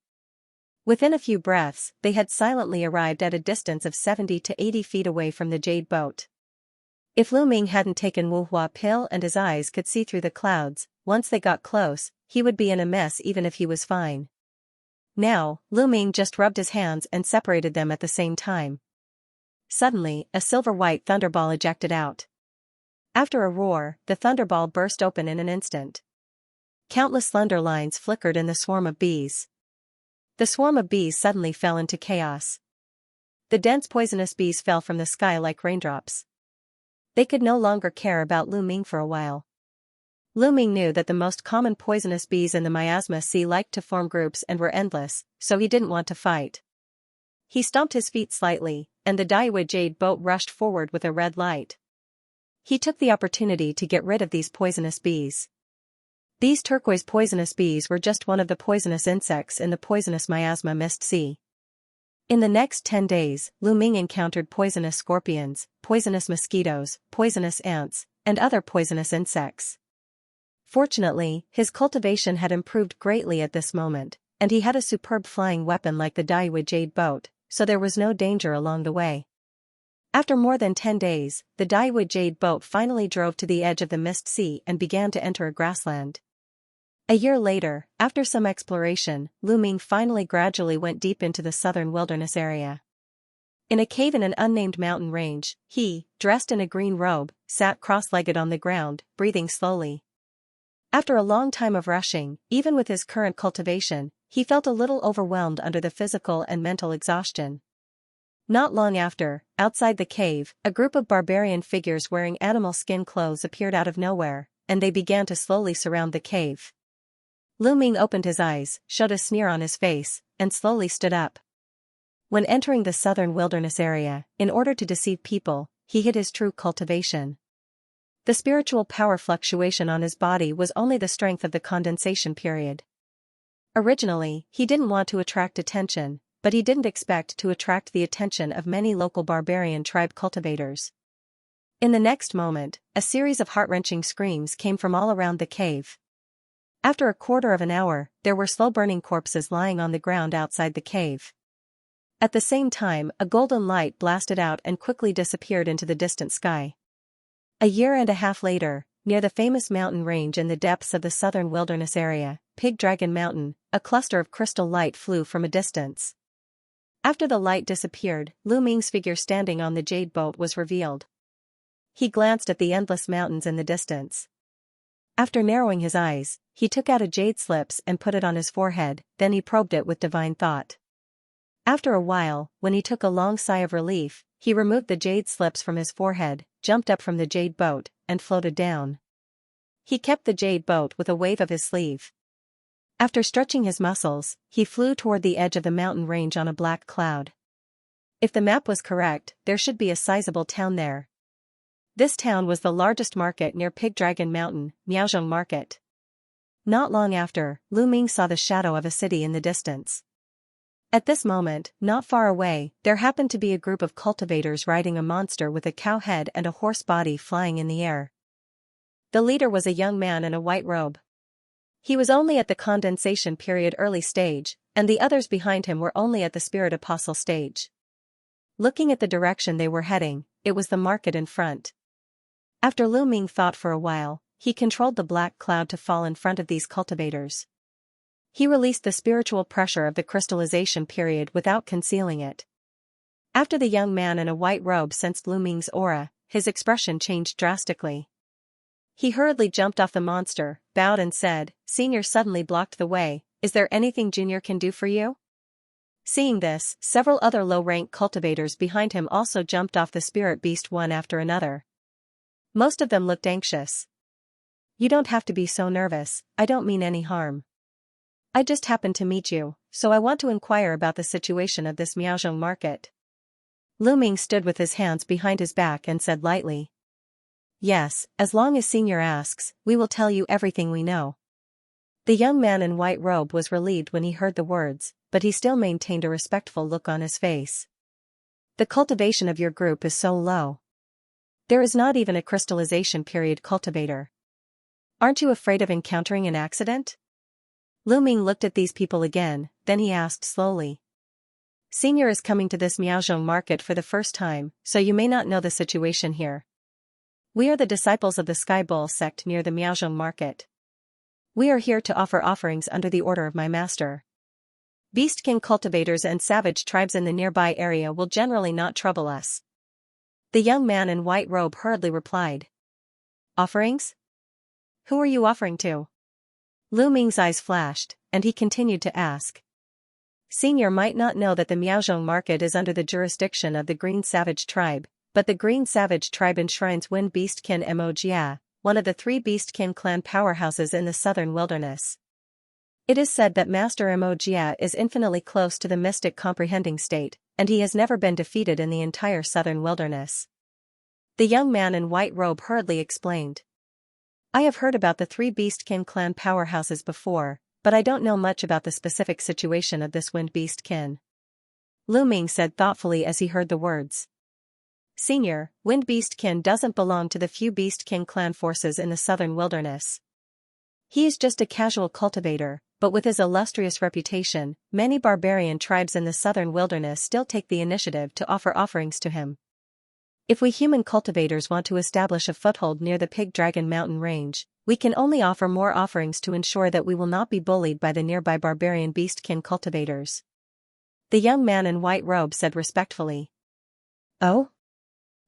Within a few breaths, they had silently arrived at a distance of 70 to 80 feet away from the jade boat. If Lu Ming hadn't taken Wu Hua pill and his eyes could see through the clouds, once they got close, he would be in a mess even if he was fine. Now, Lu Ming just rubbed his hands and separated them at the same time. Suddenly, a silver-white thunderball ejected out. After a roar, the thunderball burst open in an instant. Countless slender lines flickered in the swarm of bees. The swarm of bees suddenly fell into chaos. The dense poisonous bees fell from the sky like raindrops. They could no longer care about Lu Ming for a while. Lu Ming knew that the most common poisonous bees in the miasma sea liked to form groups and were endless, so he didn't want to fight. He stomped his feet slightly, and the Daiwa jade boat rushed forward with a red light. He took the opportunity to get rid of these poisonous bees. These turquoise poisonous bees were just one of the poisonous insects in the poisonous miasma mist sea. In the next 10 days, Lu Ming encountered poisonous scorpions, poisonous mosquitoes, poisonous ants, and other poisonous insects. Fortunately, his cultivation had improved greatly at this moment, and he had a superb flying weapon like the Daiwa jade boat, so there was no danger along the way. After more than 10 days, the Daiwa jade boat finally drove to the edge of the mist sea and began to enter a grassland. A year later, after some exploration, Lu Ming finally gradually went deep into the southern wilderness area. In a cave in an unnamed mountain range, he, dressed in a green robe, sat cross-legged on the ground, breathing slowly. After a long time of rushing, even with his current cultivation, he felt a little overwhelmed under the physical and mental exhaustion. Not long after, outside the cave, a group of barbarian figures wearing animal skin clothes appeared out of nowhere, and they began to slowly surround the cave. Lu Ming opened his eyes, showed a sneer on his face, and slowly stood up. When entering the southern wilderness area, in order to deceive people, he hid his true cultivation. The spiritual power fluctuation on his body was only the strength of the condensation period. Originally, he didn't want to attract attention, but he didn't expect to attract the attention of many local barbarian tribe cultivators. In the next moment, a series of heart-wrenching screams came from all around the cave. After a quarter of an hour, there were slow-burning corpses lying on the ground outside the cave. At the same time, a golden light blasted out and quickly disappeared into the distant sky. A year and a half later, near the famous mountain range in the depths of the southern wilderness area, Pig Dragon Mountain, a cluster of crystal light flew from a distance. After the light disappeared, Lu Ming's figure standing on the jade boat was revealed. He glanced at the endless mountains in the distance. After narrowing his eyes, he took out a jade slips and put it on his forehead, then he probed it with divine thought. After a while, when he took a long sigh of relief, he removed the jade slips from his forehead, jumped up from the jade boat, and floated down. He kept the jade boat with a wave of his sleeve. After stretching his muscles, he flew toward the edge of the mountain range on a black cloud. If the map was correct, there should be a sizable town there. This town was the largest market near Pig Dragon Mountain, Miaozhong Market. Not long after, Lu Ming saw the shadow of a city in the distance. At this moment, not far away, there happened to be a group of cultivators riding a monster with a cow head and a horse body flying in the air. The leader was a young man in a white robe. He was only at the condensation period early stage, and the others behind him were only at the spirit apostle stage. Looking at the direction they were heading, it was the market in front. After Lu Ming thought for a while, he controlled the black cloud to fall in front of these cultivators. He released the spiritual pressure of the crystallization period without concealing it. After the young man in a white robe sensed Lu Ming's aura, his expression changed drastically. He hurriedly jumped off the monster, bowed and said, "Senior suddenly blocked the way, Is there anything Junior can do for you? Seeing this, several other low-rank cultivators behind him also jumped off the spirit beast one after another. Most of them looked anxious. You don't have to be so nervous, I don't mean any harm. I just happened to meet you, so I want to inquire about the situation of this Miaozhong market. Lu Ming stood with his hands behind his back and said lightly. Yes, as long as Senior asks, we will tell you everything we know. The young man in white robe was relieved when he heard the words, but he still maintained a respectful look on his face. The cultivation of your group is so low. There is not even a crystallization period cultivator. Aren't you afraid of encountering an accident? Lu Ming looked at these people again, then he asked slowly. Senior is coming to this Miaozhong market for the first time, so you may not know the situation here. We are the disciples of the Sky Bull sect near the Miaozhong market. We are here to offer offerings under the order of my master. Beast King cultivators and savage tribes in the nearby area will generally not trouble us. The young man in white robe hurriedly replied. Offerings? Who are you offering to? Lu Ming's eyes flashed, and he continued to ask. Senior might not know that the Miaozhong market is under the jurisdiction of the Green Savage tribe, but the Green Savage tribe enshrines Wind Beastkin Mo, one of the 3 Beastkin clan powerhouses in the southern wilderness. It is said that Master Mo is infinitely close to the mystic comprehending state, and he has never been defeated in the entire southern wilderness. The young man in white robe hurriedly explained. I have heard about the 3 Beastkin clan powerhouses before, but I don't know much about the specific situation of this Wind Beastkin. Lu Ming said thoughtfully as he heard the words. Senior, Wind Beastkin doesn't belong to the few Beastkin clan forces in the southern wilderness. He is just a casual cultivator, but with his illustrious reputation, many barbarian tribes in the southern wilderness still take the initiative to offer offerings to him. If we human cultivators want to establish a foothold near the Pig Dragon Mountain range, we can only offer more offerings to ensure that we will not be bullied by the nearby barbarian Beastkin cultivators. The young man in white robe said respectfully. Oh?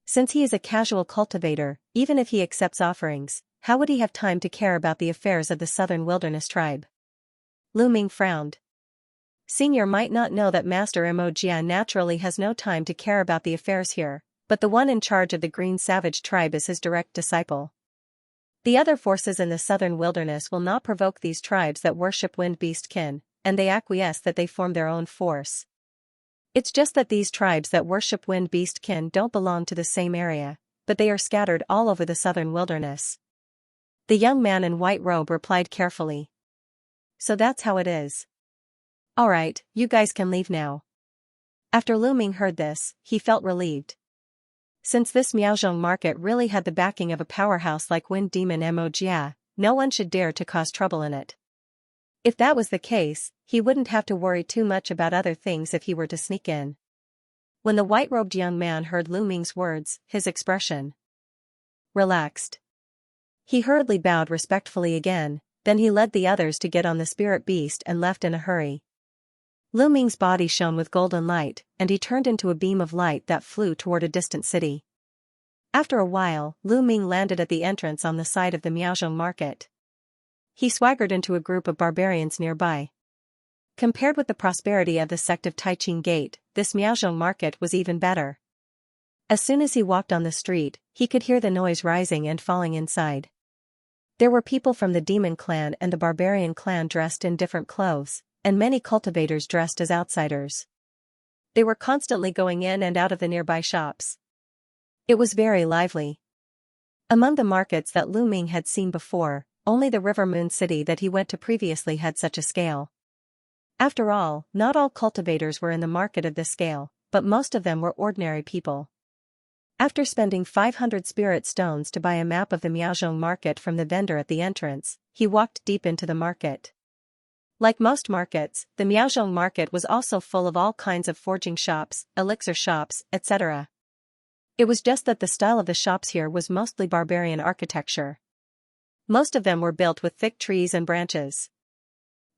Since he is a casual cultivator, even if he accepts offerings, how would he have time to care about the affairs of the southern wilderness tribe? Lu Ming frowned. Senior might not know that Master Mo naturally has no time to care about the affairs here, but the one in charge of the Green Savage tribe is his direct disciple. The other forces in the southern wilderness will not provoke these tribes that worship Wind Beastkin, and they acquiesce that they form their own force. It's just that these tribes that worship Wind Beastkin don't belong to the same area, but they are scattered all over the southern wilderness. The young man in white robe replied carefully. So that's how it is. Alright, you guys can leave now. After Lu Ming heard this, he felt relieved. Since this Miaozhong market really had the backing of a powerhouse like Wind Demon Mo, no one should dare to cause trouble in it. If that was the case, he wouldn't have to worry too much about other things if he were to sneak in. When the white-robed young man heard Lu Ming's words, his expression relaxed. He hurriedly bowed respectfully again, then he led the others to get on the spirit beast and left in a hurry. Lu Ming's body shone with golden light, and he turned into a beam of light that flew toward a distant city. After a while, Lu Ming landed at the entrance on the side of the Miaozhong market. He swaggered into a group of barbarians nearby. Compared with the prosperity of the sect of Taiqing Gate, this Miaozhong market was even better. As soon as he walked on the street, he could hear the noise rising and falling inside. There were people from the Demon Clan and the Barbarian Clan dressed in different clothes, and many cultivators dressed as outsiders. They were constantly going in and out of the nearby shops. It was very lively. Among the markets that Lu Ming had seen before, only the River Moon City that he went to previously had such a scale. After all, not all cultivators were in the market of this scale, but most of them were ordinary people. After spending 500 spirit stones to buy a map of the Miaozhong market from the vendor at the entrance, he walked deep into the market. Like most markets, the Miaozhong market was also full of all kinds of forging shops, elixir shops, etc. It was just that the style of the shops here was mostly barbarian architecture. Most of them were built with thick trees and branches.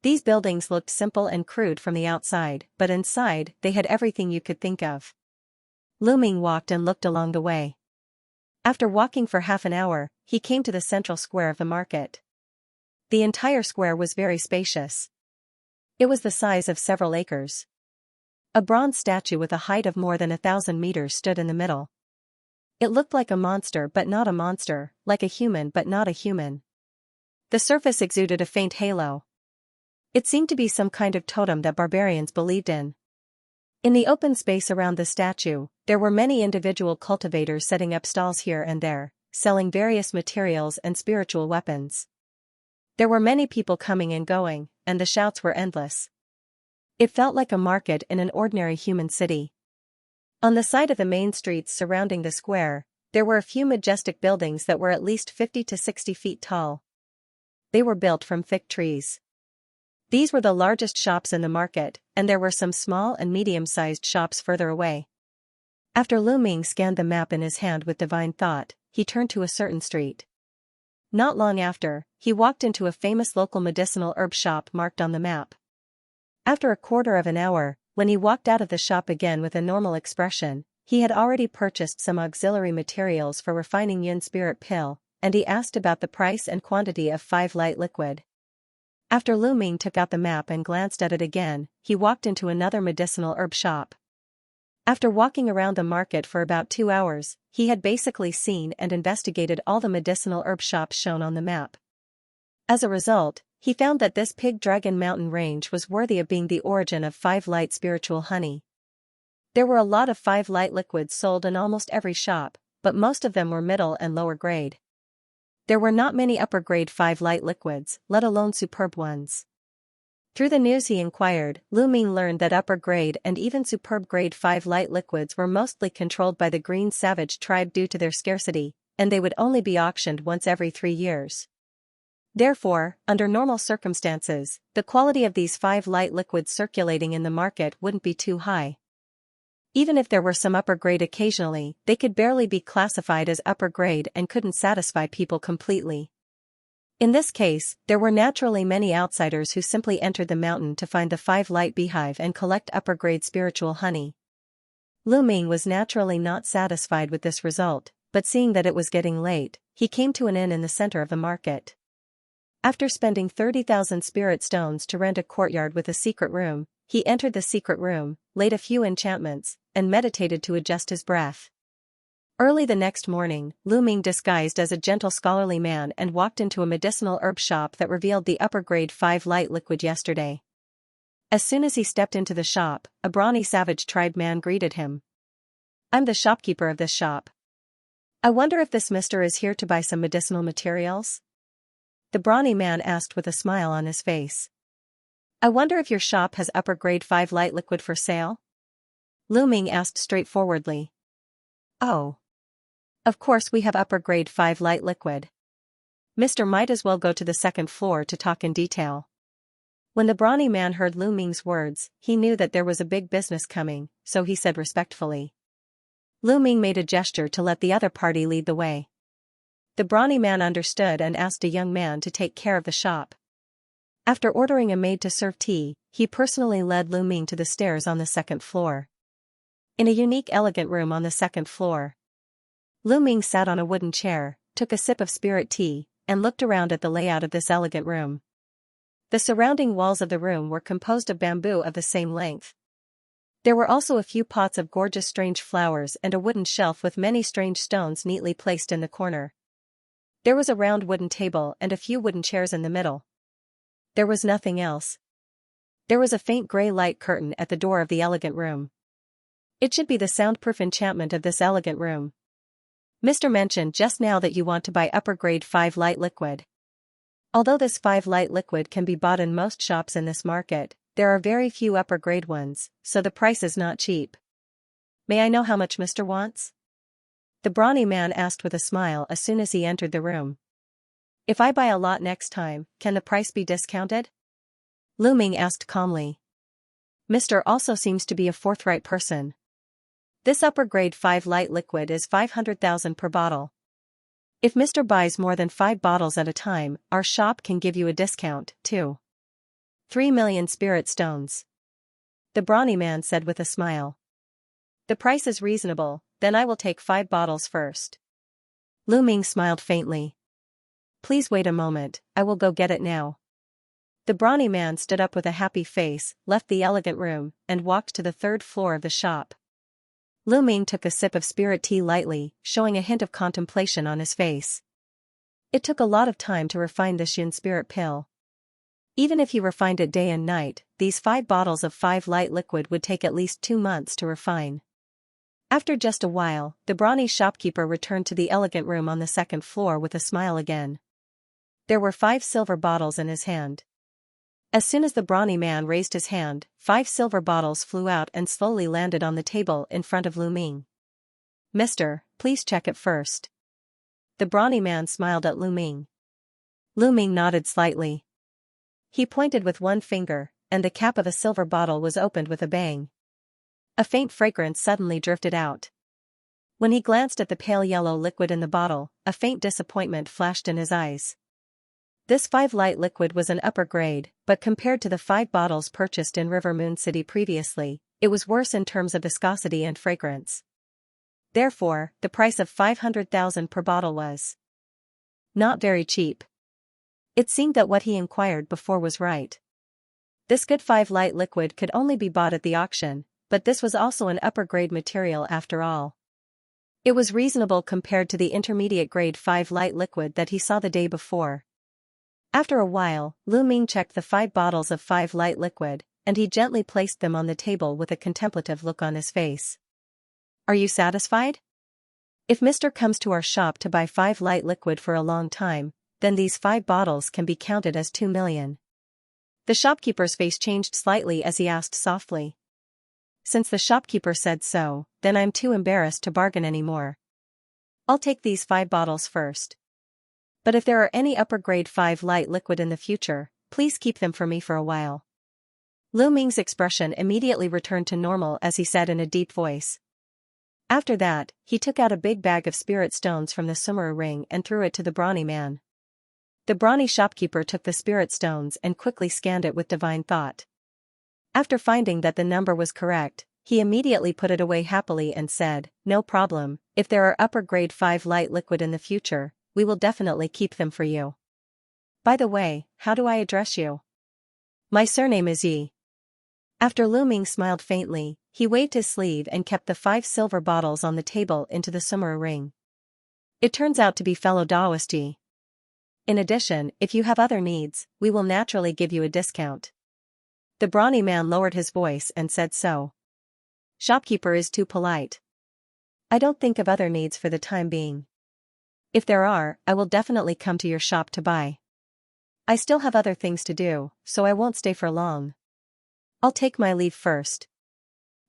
These buildings looked simple and crude from the outside, but inside, they had everything you could think of. Lu Ming walked and looked along the way. After walking for half an hour, he came to the central square of the market. The entire square was very spacious. It was the size of several acres. A bronze statue with a height of more than 1,000 meters stood in the middle. It looked like a monster but not a monster, like a human but not a human. The surface exuded a faint halo. It seemed to be some kind of totem that barbarians believed in. In the open space around the statue, there were many individual cultivators setting up stalls here and there, selling various materials and spiritual weapons. There were many people coming and going, and the shouts were endless. It felt like a market in an ordinary human city. On the side of the main streets surrounding the square, there were a few majestic buildings that were at least 50 to 60 feet tall. They were built from thick trees. These were the largest shops in the market, and there were some small and medium-sized shops further away. After Lu Ming scanned the map in his hand with divine thought, he turned to a certain street. Not long after, he walked into a famous local medicinal herb shop marked on the map. After a quarter of an hour, when he walked out of the shop again with a normal expression, he had already purchased some auxiliary materials for refining Yin spirit pill, and he asked about the price and quantity of 5 light liquid. After Lu Ming took out the map and glanced at it again, he walked into another medicinal herb shop. After walking around the market for about 2 hours, he had basically seen and investigated all the medicinal herb shops shown on the map. As a result, he found that this Pig Dragon Mountain range was worthy of being the origin of 5 light spiritual honey. There were a lot of 5 light liquids sold in almost every shop, but most of them were middle and lower grade. There were not many upper grade 5 light liquids, let alone superb ones. Through the news he inquired, Lu Ming learned that upper grade and even superb grade 5 light liquids were mostly controlled by the Green Savage tribe due to their scarcity, and they would only be auctioned once every 3 years. Therefore, under normal circumstances, the quality of these 5 light liquids circulating in the market wouldn't be too high. Even if there were some upper grade occasionally, they could barely be classified as upper grade and couldn't satisfy people completely. In this case, there were naturally many outsiders who simply entered the mountain to find the 5 light beehive and collect upper grade spiritual honey. Lu Ming was naturally not satisfied with this result, but seeing that it was getting late, he came to an inn in the center of the market. After spending 30,000 spirit stones to rent a courtyard with a secret room, he entered the secret room, laid a few enchantments, and meditated to adjust his breath. Early the next morning, Lu Ming disguised as a gentle scholarly man and walked into a medicinal herb shop that revealed the upper grade 5 light liquid yesterday. As soon as he stepped into the shop, a brawny savage tribe man greeted him. "I'm the shopkeeper of this shop. I wonder if this mister is here to buy some medicinal materials?" The brawny man asked with a smile on his face. "I wonder if your shop has upper grade 5 light liquid for sale?" Lu Ming asked straightforwardly. "Oh. Of course we have upper grade 5 light liquid. Mister might as well go to the second floor to talk in detail." When the brawny man heard Lu Ming's words, he knew that there was a big business coming, so he said respectfully. Lu Ming made a gesture to let the other party lead the way. The brawny man understood and asked a young man to take care of the shop. After ordering a maid to serve tea, he personally led Lu Ming to the stairs on the second floor. In a unique elegant room on the second floor, Lu Ming sat on a wooden chair, took a sip of spirit tea, and looked around at the layout of this elegant room. The surrounding walls of the room were composed of bamboo of the same length. There were also a few pots of gorgeous strange flowers and a wooden shelf with many strange stones neatly placed in the corner. There was a round wooden table and a few wooden chairs in the middle. There was nothing else. There was a faint gray light curtain at the door of the elegant room. It should be the soundproof enchantment of this elegant room. "Mr. mentioned just now that you want to buy upper grade 5 light liquid. Although this 5 light liquid can be bought in most shops in this market, there are very few upper grade ones, so the price is not cheap. May I know how much Mr. wants?" The brawny man asked with a smile as soon as he entered the room. "If I buy a lot next time, can the price be discounted?" Lu Ming asked calmly. Mr. also seems to be a forthright person. "This upper grade 5 light liquid is 500,000 per bottle. If Mr. buys more than 5 bottles at a time, our shop can give you a discount, too. 3 million spirit stones." The brawny man said with a smile. "The price is reasonable, then I will take 5 bottles first." Lu Ming smiled faintly. "Please wait a moment, I will go get it now." The brawny man stood up with a happy face, left the elegant room, and walked to the third floor of the shop. Lu Ming took a sip of spirit tea lightly, showing a hint of contemplation on his face. It took a lot of time to refine this Yun spirit pill. Even if he refined it day and night, these 5 bottles of 5 light liquid would take at least 2 months to refine. After just a while, the brawny shopkeeper returned to the elegant room on the second floor with a smile again. There were 5 silver bottles in his hand. As soon as the brawny man raised his hand, 5 silver bottles flew out and slowly landed on the table in front of Lu Ming. "Mister, please check it first." The brawny man smiled at Lu Ming. Lu Ming nodded slightly. He pointed with one finger, and the cap of a silver bottle was opened with a bang. A faint fragrance suddenly drifted out. When he glanced at the pale yellow liquid in the bottle, a faint disappointment flashed in his eyes. This 5 light liquid was an upper grade, but compared to the 5 bottles purchased in River Moon City previously, it was worse in terms of viscosity and fragrance. Therefore, the price of 500,000 per bottle was not very cheap. It seemed that what he inquired before was right. This good 5 light liquid could only be bought at the auction, but this was also an upper grade material after all. It was reasonable compared to the intermediate grade 5 light liquid that he saw the day before. After a while, Lu Ming checked the 5 bottles of 5 light liquid, and he gently placed them on the table with a contemplative look on his face. "Are you satisfied? If Mr. comes to our shop to buy 5 light liquid for a long time, then these 5 bottles can be counted as 2 million. The shopkeeper's face changed slightly as he asked softly. "Since the shopkeeper said so, then I'm too embarrassed to bargain anymore. I'll take these 5 bottles first. But if there are any upper grade 5 light liquid in the future, please keep them for me for a while." Lu Ming's expression immediately returned to normal as he said in a deep voice. After that, he took out a big bag of spirit stones from the sumeru ring and threw it to the brawny man. The brawny shopkeeper took the spirit stones and quickly scanned it with divine thought. After finding that the number was correct, he immediately put it away happily and said, "No problem, if there are upper grade 5 light liquid in the future, we will definitely keep them for you. By the way, how do I address you?" "My surname is Yi." After Lu Ming smiled faintly, he waved his sleeve and kept the 5 silver bottles on the table into the sumeru ring. "It turns out to be fellow Taoist Yi. In addition, if you have other needs, we will naturally give you a discount." The brawny man lowered his voice and said so. "Shopkeeper is too polite. I don't think of other needs for the time being. If there are, I will definitely come to your shop to buy. I still have other things to do, so I won't stay for long. I'll take my leave first,"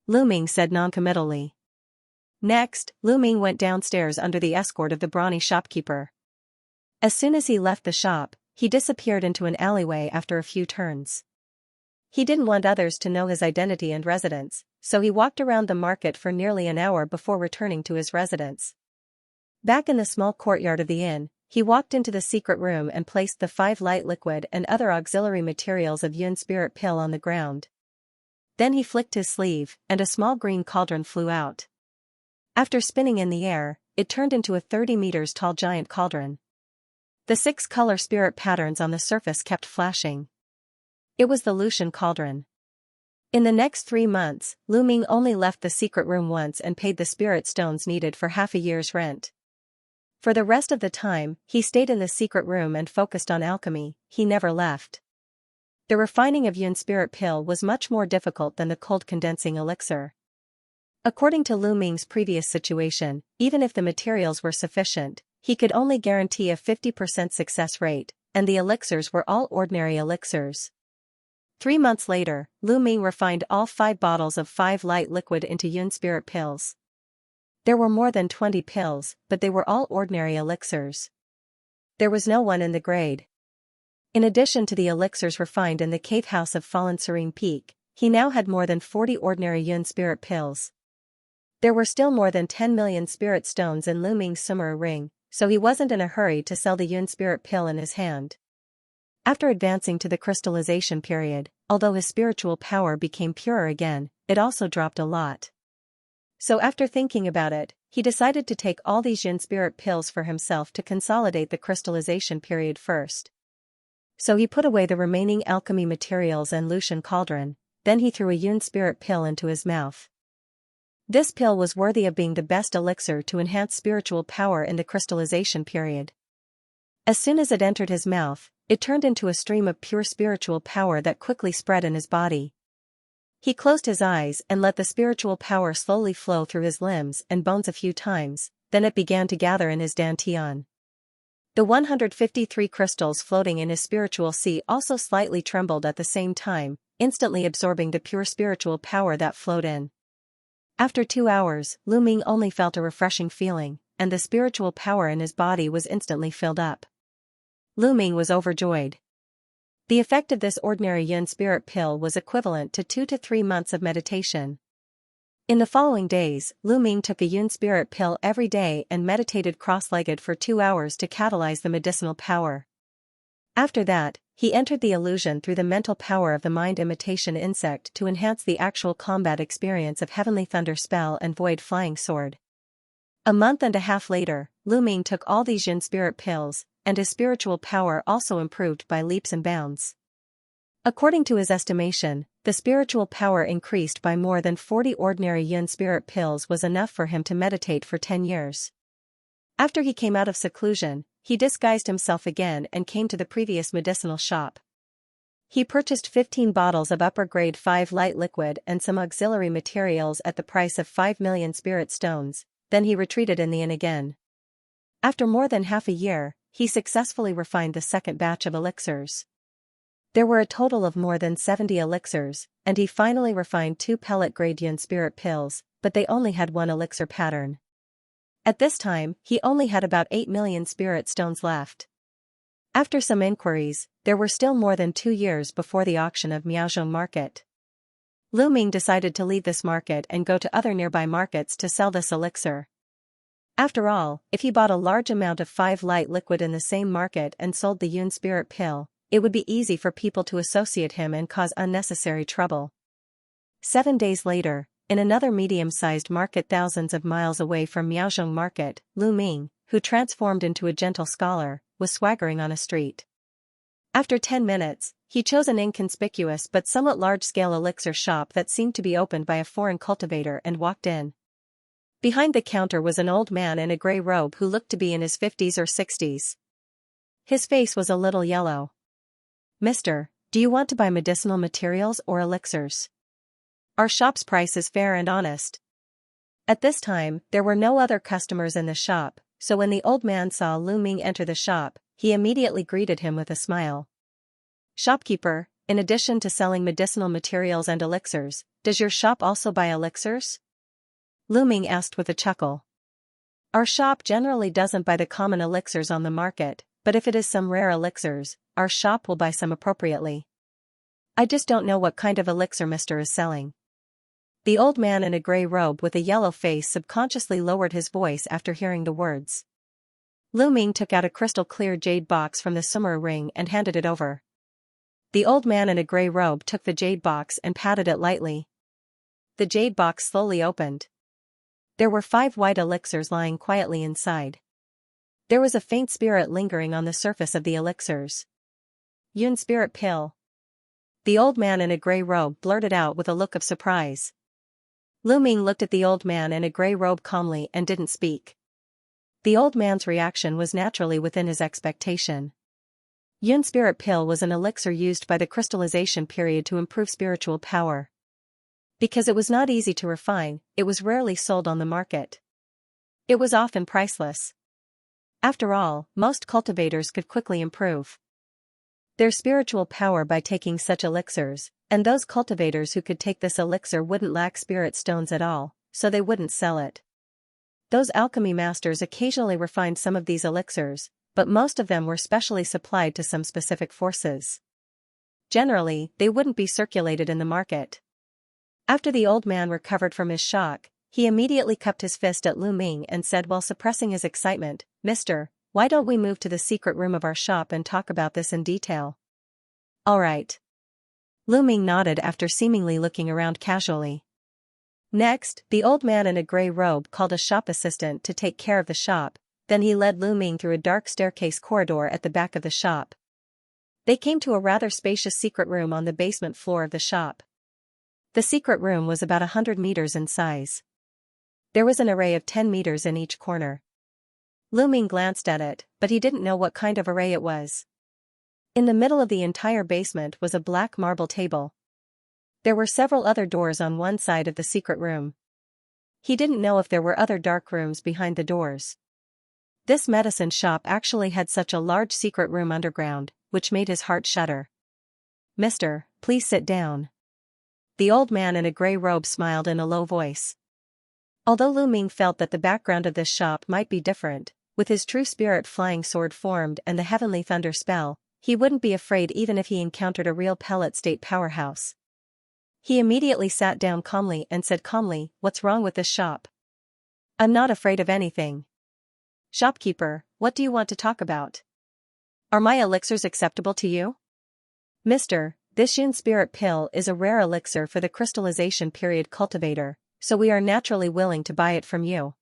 Lu Ming said noncommittally. Next, Lu Ming went downstairs under the escort of the brawny shopkeeper. As soon as he left the shop, he disappeared into an alleyway after a few turns. He didn't want others to know his identity and residence, so he walked around the market for nearly an hour before returning to his residence. Back in the small courtyard of the inn, he walked into the secret room and placed the 5 light liquid and other auxiliary materials of Yun spirit pill on the ground. Then he flicked his sleeve, and a small green cauldron flew out. After spinning in the air, it turned into a 30 meters tall giant cauldron. The 6 color spirit patterns on the surface kept flashing. It was the Lucian cauldron. In the next 3 months, Lu Ming only left the secret room once and paid the spirit stones needed for half a year's rent. For the rest of the time, he stayed in the secret room and focused on alchemy. He never left. The refining of Yun spirit pill was much more difficult than the cold condensing elixir. According to Lu Ming's previous situation, even if the materials were sufficient, he could only guarantee a 50% success rate, and the elixirs were all ordinary elixirs. 3 months later, Lu Ming refined all 5 bottles of 5 light liquid into Yun spirit pills. There were more than 20 pills, but they were all ordinary elixirs. There was no one in the grade. In addition to the elixirs refined in the cave house of Fallen Serene Peak, he now had more than 40 ordinary Yun spirit pills. There were still more than 10 million spirit stones in Lu Ming's sumeru ring, so he wasn't in a hurry to sell the Yun spirit pill in his hand. After advancing to the crystallization period, although his spiritual power became purer again, it also dropped a lot. So after thinking about it, he decided to take all these Yun spirit pills for himself to consolidate the crystallization period first. So he put away the remaining alchemy materials and Lucian cauldron, then he threw a Yun spirit pill into his mouth. This pill was worthy of being the best elixir to enhance spiritual power in the crystallization period. As soon as it entered his mouth, it turned into a stream of pure spiritual power that quickly spread in his body. He closed his eyes and let the spiritual power slowly flow through his limbs and bones a few times, then it began to gather in his dantian. The 153 crystals floating in his spiritual sea also slightly trembled at the same time, instantly absorbing the pure spiritual power that flowed in. After 2 hours, Lu Ming only felt a refreshing feeling, and the spiritual power in his body was instantly filled up. Lu Ming was overjoyed. The effect of this ordinary Yun spirit pill was equivalent to 2 to 3 months of meditation. In the following days, Lu Ming took a Yun spirit pill every day and meditated cross-legged for 2 hours to catalyze the medicinal power. After that, he entered the illusion through the mental power of the mind imitation insect to enhance the actual combat experience of Heavenly Thunder Spell and Void Flying Sword. A month and a half later, Lu Ming took all these Yun spirit pills, and his spiritual power also improved by leaps and bounds. According to his estimation, the spiritual power increased by more than 40 ordinary Yun spirit pills was enough for him to meditate for 10 years. After he came out of seclusion, he disguised himself again and came to the previous medicinal shop. He purchased 15 bottles of upper-grade 5 light liquid and some auxiliary materials at the price of 5 million spirit stones, then he retreated in the inn again. After more than half a year, he successfully refined the second batch of elixirs. There were a total of more than 70 elixirs, and he finally refined 2 pellet-grade Yun spirit pills, but they only had 1 elixir pattern. At this time, he only had about 8 million spirit stones left. After some inquiries, there were still more than 2 years before the auction of Miaozhong market. Lu Ming decided to leave this market and go to other nearby markets to sell this elixir. After all, if he bought a large amount of 5 light liquid in the same market and sold the Yun spirit pill, it would be easy for people to associate him and cause unnecessary trouble. 7 days later, in another medium-sized market thousands of miles away from Miaozhong market, Lu Ming, who transformed into a gentle scholar, was swaggering on a street. After 10 minutes, he chose an inconspicuous but somewhat large-scale elixir shop that seemed to be opened by a foreign cultivator and walked in. Behind the counter was an old man in a gray robe who looked to be in his 50s or 60s. His face was a little yellow. "Mister, do you want to buy medicinal materials or elixirs? Our shop's price is fair and honest." At this time, there were no other customers in the shop, so when the old man saw Lu Ming enter the shop, he immediately greeted him with a smile. "Shopkeeper, in addition to selling medicinal materials and elixirs, does your shop also buy elixirs?" Lu Ming asked with a chuckle. "Our shop generally doesn't buy the common elixirs on the market, but if it is some rare elixirs, our shop will buy some appropriately. I just don't know what kind of elixir Mister is selling." The old man in a gray robe with a yellow face subconsciously lowered his voice after hearing the words. Lu Ming took out a crystal-clear jade box from the sumer ring and handed it over. The old man in a gray robe took the jade box and patted it lightly. The jade box slowly opened. There were 5 white elixirs lying quietly inside. There was a faint spirit lingering on the surface of the elixirs. "Yun spirit pill." The old man in a gray robe blurted out with a look of surprise. Lu Ming looked at the old man in a gray robe calmly and didn't speak. The old man's reaction was naturally within his expectation. Yun spirit pill was an elixir used by the crystallization period to improve spiritual power. Because it was not easy to refine, it was rarely sold on the market. It was often priceless. After all, most cultivators could quickly improve their spiritual power by taking such elixirs, and those cultivators who could take this elixir wouldn't lack spirit stones at all, so they wouldn't sell it. Those alchemy masters occasionally refined some of these elixirs, but most of them were specially supplied to some specific forces. Generally, they wouldn't be circulated in the market. After the old man recovered from his shock, he immediately cupped his fist at Lu Ming and said while suppressing his excitement, "Mister, why don't we move to the secret room of our shop and talk about this in detail?" "All right." Lu Ming nodded after seemingly looking around casually. Next, the old man in a gray robe called a shop assistant to take care of the shop, then he led Lu Ming through a dark staircase corridor at the back of the shop. They came to a rather spacious secret room on the basement floor of the shop. The secret room was about 100 meters in size. There was an array of 10 meters in each corner. Lu Ming glanced at it, but he didn't know what kind of array it was. In the middle of the entire basement was a black marble table. There were several other doors on one side of the secret room. He didn't know if there were other dark rooms behind the doors. This medicine shop actually had such a large secret room underground, which made his heart shudder. "Mister, please sit down." The old man in a gray robe smiled in a low voice. Although Lu Ming felt that the background of this shop might be different, with his true spirit flying sword formed and the heavenly thunder spell, he wouldn't be afraid even if he encountered a real pellet state powerhouse. He immediately sat down calmly and said calmly, "What's wrong with this shop?" "I'm not afraid of anything." "Shopkeeper, what do you want to talk about? Are my elixirs acceptable to you?" "Mister, this Yun spirit pill is a rare elixir for the crystallization period cultivator, so we are naturally willing to buy it from you.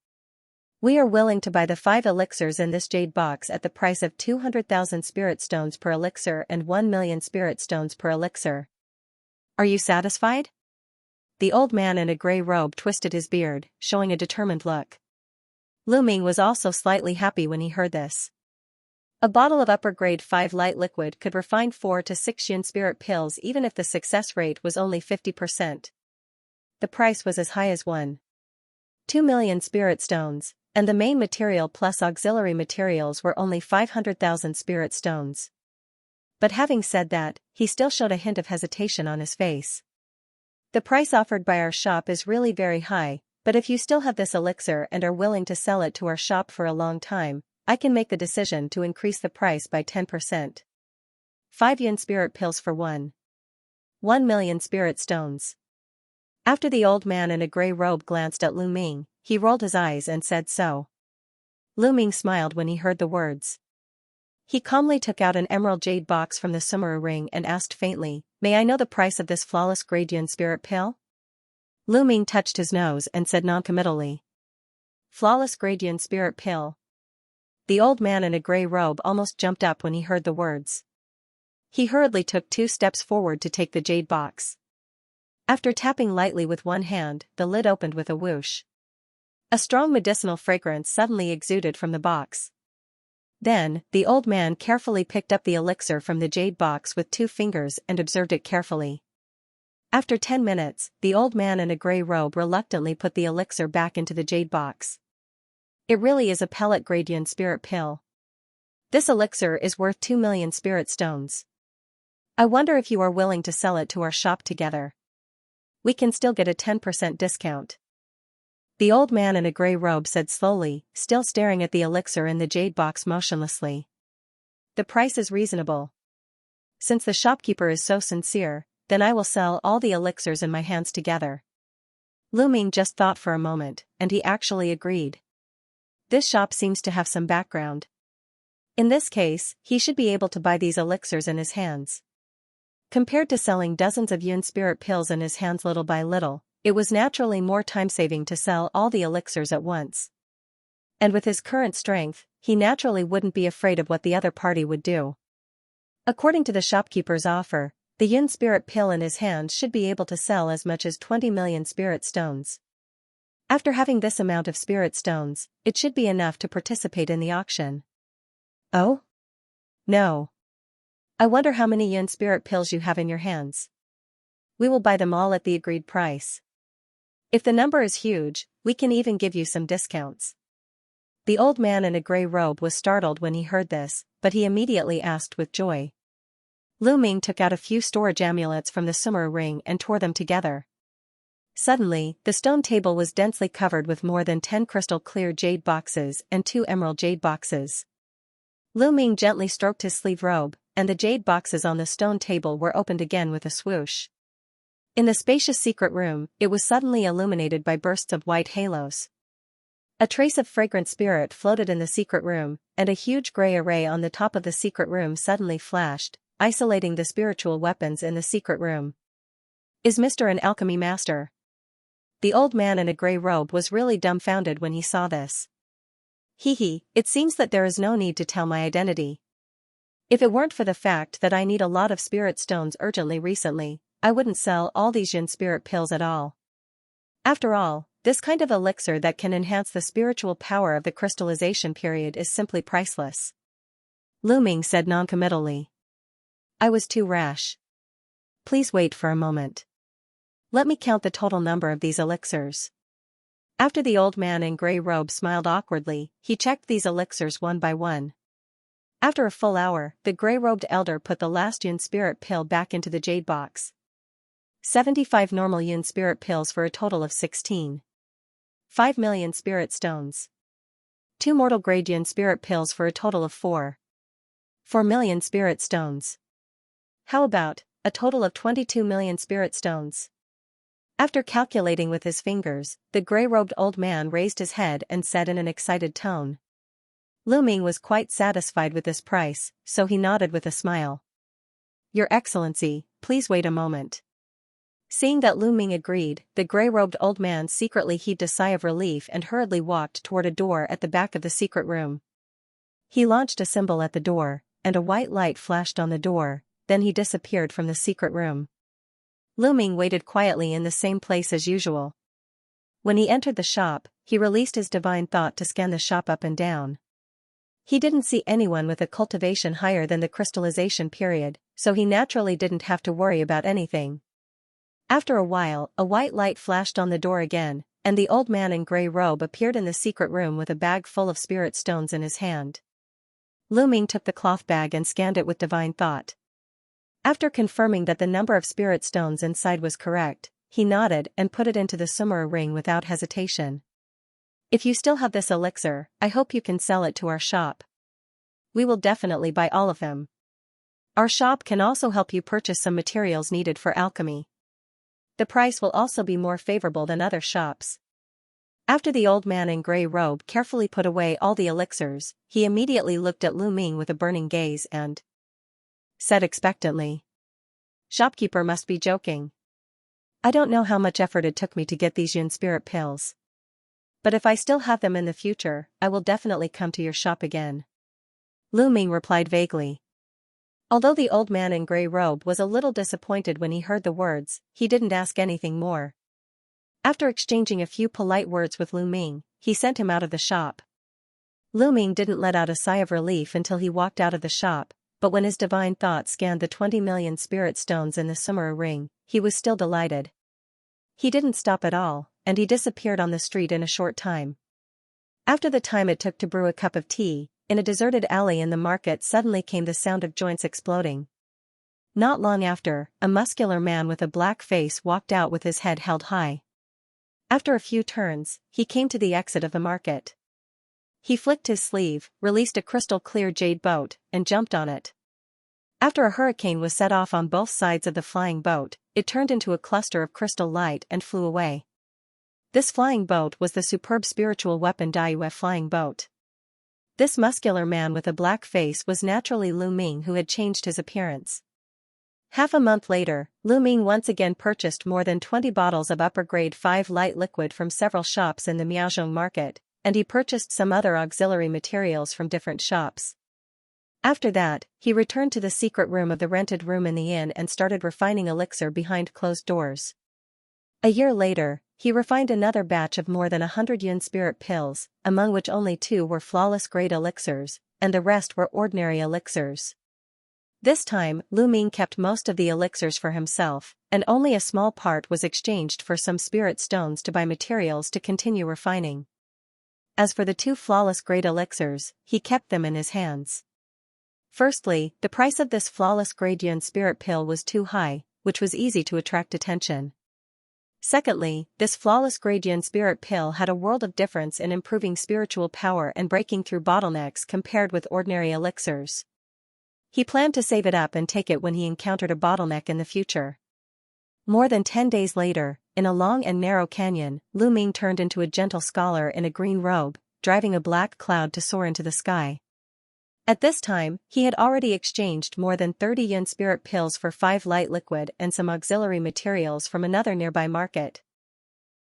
We are willing to buy the 5 elixirs in this jade box at the price of 200,000 spirit stones per elixir and 1 million spirit stones per elixir. Are you satisfied?" The old man in a gray robe twisted his beard, showing a determined look. Lu Ming was also slightly happy when he heard this. A bottle of upper-grade 5 light liquid could refine 4 to 6 Yun spirit pills even if the success rate was only 50%. The price was as high as 1.2 million spirit stones, and the main material plus auxiliary materials were only 500,000 spirit stones. But having said that, he still showed a hint of hesitation on his face. "The price offered by our shop is really very high, but if you still have this elixir and are willing to sell it to our shop for a long time, I can make the decision to increase the price by 10%. 5 Yun spirit pills for 1 million spirit stones." After the old man in a gray robe glanced at Lu Ming, he rolled his eyes and said so. Lu Ming smiled when he heard the words. He calmly took out an emerald jade box from the Sumeru ring and asked faintly, "May I know the price of this flawless grade Yun spirit pill?" Lu Ming touched his nose and said noncommittally, "Flawless grade Yun spirit pill." The old man in a gray robe almost jumped up when he heard the words. He hurriedly took 2 steps forward to take the jade box. After tapping lightly with one hand, the lid opened with a whoosh. A strong medicinal fragrance suddenly exuded from the box. Then, the old man carefully picked up the elixir from the jade box with 2 fingers and observed it carefully. After 10 minutes, the old man in a gray robe reluctantly put the elixir back into the jade box. "It really is a pellet grade Yun spirit pill. This elixir is worth 2 million spirit stones. I wonder if you are willing to sell it to our shop together. We can still get a 10% discount." The old man in a gray robe said slowly, still staring at the elixir in the jade box motionlessly. "The price is reasonable. Since the shopkeeper is so sincere, then I will sell all the elixirs in my hands together." Lu Ming just thought for a moment, and he actually agreed. This shop seems to have some background. In this case, he should be able to buy these elixirs in his hands. Compared to selling dozens of Yun spirit pills in his hands little by little, it was naturally more time-saving to sell all the elixirs at once. And with his current strength, he naturally wouldn't be afraid of what the other party would do. According to the shopkeeper's offer, the Yun spirit pill in his hands should be able to sell as much as 20 million spirit stones. After having this amount of spirit stones, it should be enough to participate in the auction. "Oh? No. I wonder how many Yun spirit pills you have in your hands. We will buy them all at the agreed price. If the number is huge, we can even give you some discounts." The old man in a gray robe was startled when he heard this, but he immediately asked with joy. Lu Ming took out a few storage amulets from the Sumeru ring and tore them together. Suddenly, the stone table was densely covered with more than 10 crystal-clear jade boxes and 2 emerald jade boxes. Lu Ming gently stroked his sleeve robe, and the jade boxes on the stone table were opened again with a swoosh. In the spacious secret room, it was suddenly illuminated by bursts of white halos. A trace of fragrant spirit floated in the secret room, and a huge gray array on the top of the secret room suddenly flashed, isolating the spiritual weapons in the secret room. "Is Mr. an alchemy master?" The old man in a gray robe was really dumbfounded when he saw this. It seems that there is no need to tell my identity. If it weren't for the fact that I need a lot of spirit stones urgently recently, I wouldn't sell all these yin spirit pills at all. After all, this kind of elixir that can enhance the spiritual power of the crystallization period is simply priceless. Lu Ming said noncommittally. I was too rash. Please wait for a moment. Let me count the total number of these elixirs. After the old man in gray robe smiled awkwardly, he checked these elixirs one by one. After a full hour, the gray-robed elder put the last yin spirit pill back into the jade box. 75 normal yin spirit pills for a total of 16. 5 million spirit stones. 2 mortal grade yin spirit pills for a total of 4. 4 million spirit stones. How about a total of 22 million spirit stones? After calculating with his fingers, the gray-robed old man raised his head and said in an excited tone. Lu Ming was quite satisfied with this price, so he nodded with a smile. Your Excellency, please wait a moment. Seeing that Lu Ming agreed, the gray-robed old man secretly heaved a sigh of relief and hurriedly walked toward a door at the back of the secret room. He launched a symbol at the door, and a white light flashed on the door, then he disappeared from the secret room. Lu Ming waited quietly in the same place as usual. When he entered the shop, he released his divine thought to scan the shop up and down. He didn't see anyone with a cultivation higher than the crystallization period, so he naturally didn't have to worry about anything. After a while, a white light flashed on the door again, and the old man in gray robe appeared in the secret room with a bag full of spirit stones in his hand. Lu Ming took the cloth bag and scanned it with divine thought. After confirming that the number of spirit stones inside was correct, he nodded and put it into the summer ring without hesitation. If you still have this elixir, I hope you can sell it to our shop. We will definitely buy all of them. Our shop can also help you purchase some materials needed for alchemy. The price will also be more favorable than other shops. After the old man in gray robe carefully put away all the elixirs, he immediately looked at Lu Ming with a burning gaze and said expectantly. Shopkeeper must be joking. I don't know how much effort it took me to get these yin spirit pills. But if I still have them in the future, I will definitely come to your shop again. Lu Ming replied vaguely. Although the old man in gray robe was a little disappointed when he heard the words, he didn't ask anything more. After exchanging a few polite words with Lu Ming, he sent him out of the shop. Lu Ming didn't let out a sigh of relief until he walked out of the shop, but when his divine thought scanned the 20 million spirit stones in the summer ring, he was still delighted. He didn't stop at all, and he disappeared on the street in a short time. After the time it took to brew a cup of tea, in a deserted alley in the market suddenly came the sound of joints exploding. Not long after, a muscular man with a black face walked out with his head held high. After a few turns, he came to the exit of the market. He flicked his sleeve, released a crystal-clear jade boat, and jumped on it. After a hurricane was set off on both sides of the flying boat, it turned into a cluster of crystal light and flew away. This flying boat was the superb spiritual weapon Daiyue flying boat. This muscular man with a black face was naturally Lu Ming, who had changed his appearance. Half a month later, Lu Ming once again purchased more than 20 bottles of upper-grade 5 light liquid from several shops in the Miaozhong market, and he purchased some other auxiliary materials from different shops. After that, he returned to the secret room of the rented room in the inn and started refining elixir behind closed doors. A year later, he refined another batch of more than 100 yin spirit pills, among which only 2 were flawless grade elixirs, and the rest were ordinary elixirs. This time, Lu Ming kept most of the elixirs for himself, and only a small part was exchanged for some spirit stones to buy materials to continue refining. As for the 2 flawless grade elixirs, he kept them in his hands. Firstly, the price of this flawless grade yin spirit pill was too high, which was easy to attract attention. Secondly, this flawless grade yin spirit pill had a world of difference in improving spiritual power and breaking through bottlenecks compared with ordinary elixirs. He planned to save it up and take it when he encountered a bottleneck in the future. More than 10 days later, in a long and narrow canyon, Lu Ming turned into a gentle scholar in a green robe, driving a black cloud to soar into the sky. At this time, he had already exchanged more than 30 yin spirit pills for 5 light liquid and some auxiliary materials from another nearby market.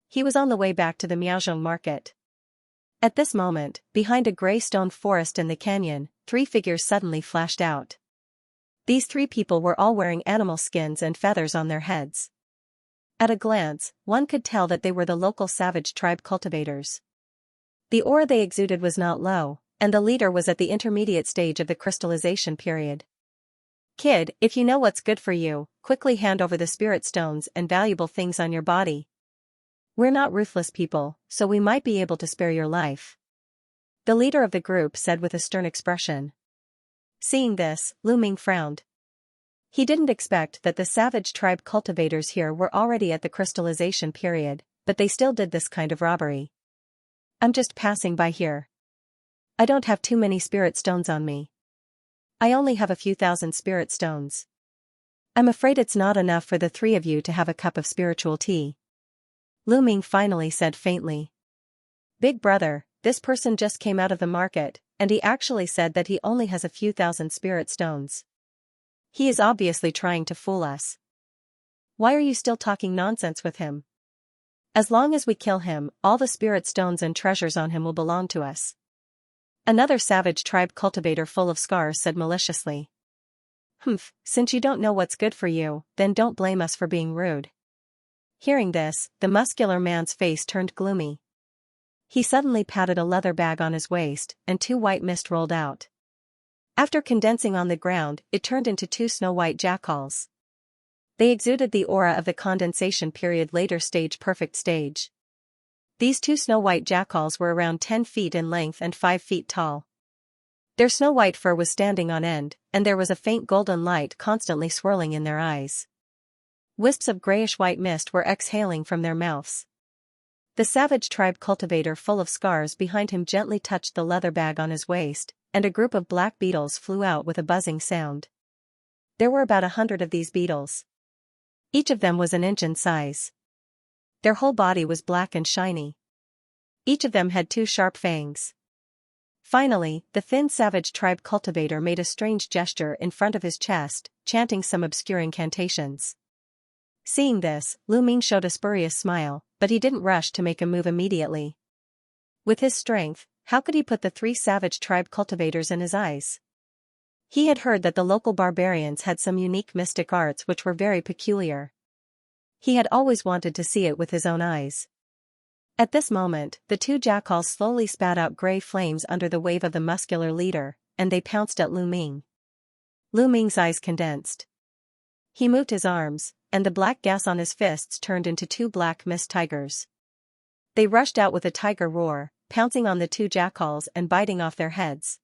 He was on the way back to the Miaozhong market. At this moment, behind a gray stone forest in the canyon, 3 figures suddenly flashed out. These three people were all wearing animal skins and feathers on their heads. At a glance, one could tell that they were the local savage tribe cultivators. The aura they exuded was not low, and the leader was at the intermediate stage of the crystallization period. Kid, if you know what's good for you, quickly hand over the spirit stones and valuable things on your body. We're not ruthless people, so we might be able to spare your life. The leader of the group said with a stern expression. Seeing this, Lu Ming frowned. He didn't expect that the savage tribe cultivators here were already at the crystallization period, but they still did this kind of robbery. I'm just passing by here. I don't have too many spirit stones on me. I only have a few thousand spirit stones. I'm afraid it's not enough for the three of you to have a cup of spiritual tea. Lu Ming finally said faintly. Big brother, this person just came out of the market, and he actually said that he only has a few thousand spirit stones. He is obviously trying to fool us. Why are you still talking nonsense with him? As long as we kill him, all the spirit stones and treasures on him will belong to us. Another savage tribe cultivator full of scars said maliciously. Humph, since you don't know what's good for you, then don't blame us for being rude. Hearing this, the muscular man's face turned gloomy. He suddenly patted a leather bag on his waist, and two white mist rolled out. After condensing on the ground, it turned into two snow-white jackals. They exuded the aura of the condensation period later stage perfect stage. These two snow-white jackals were around 10 feet in length and 5 feet tall. Their snow-white fur was standing on end, and there was a faint golden light constantly swirling in their eyes. Wisps of grayish-white mist were exhaling from their mouths. The savage tribe cultivator full of scars behind him gently touched the leather bag on his waist, and a group of black beetles flew out with a buzzing sound. There were about 100 of these beetles. Each of them was an inch in size. Their whole body was black and shiny. Each of them had two sharp fangs. Finally, the thin savage tribe cultivator made a strange gesture in front of his chest, chanting some obscure incantations. Seeing this, Lu Ming showed a spurious smile, but he didn't rush to make a move immediately. With his strength, how could he put the three savage tribe cultivators in his eyes? He had heard that the local barbarians had some unique mystic arts which were very peculiar. He had always wanted to see it with his own eyes. At this moment, the two jackals slowly spat out gray flames under the wave of the muscular leader, and they pounced at Lu Ming. Lu Ming's eyes condensed. He moved his arms, and the black gas on his fists turned into two black mist tigers. They rushed out with a tiger roar, pouncing on the two jackals and biting off their heads.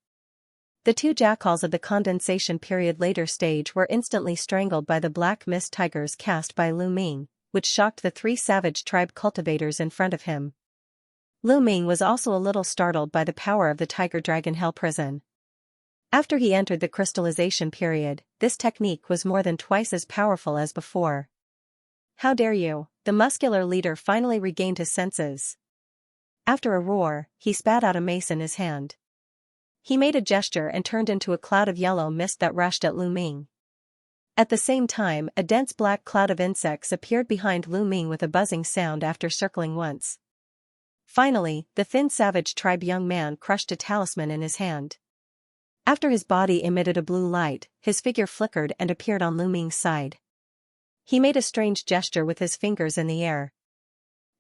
The two jackals of the condensation period later stage were instantly strangled by the black mist tigers cast by Lu Ming, which shocked the three savage tribe cultivators in front of him. Lu Ming was also a little startled by the power of the tiger dragon hell prison. After he entered the crystallization period, this technique was more than twice as powerful as before. How dare you? The muscular leader finally regained his senses. After a roar, he spat out a mace in his hand. He made a gesture and turned into a cloud of yellow mist that rushed at Lu Ming. At the same time, a dense black cloud of insects appeared behind Lu Ming with a buzzing sound after circling once. Finally, the thin savage tribe young man crushed a talisman in his hand. After his body emitted a blue light, his figure flickered and appeared on Lu Ming's side. He made a strange gesture with his fingers in the air.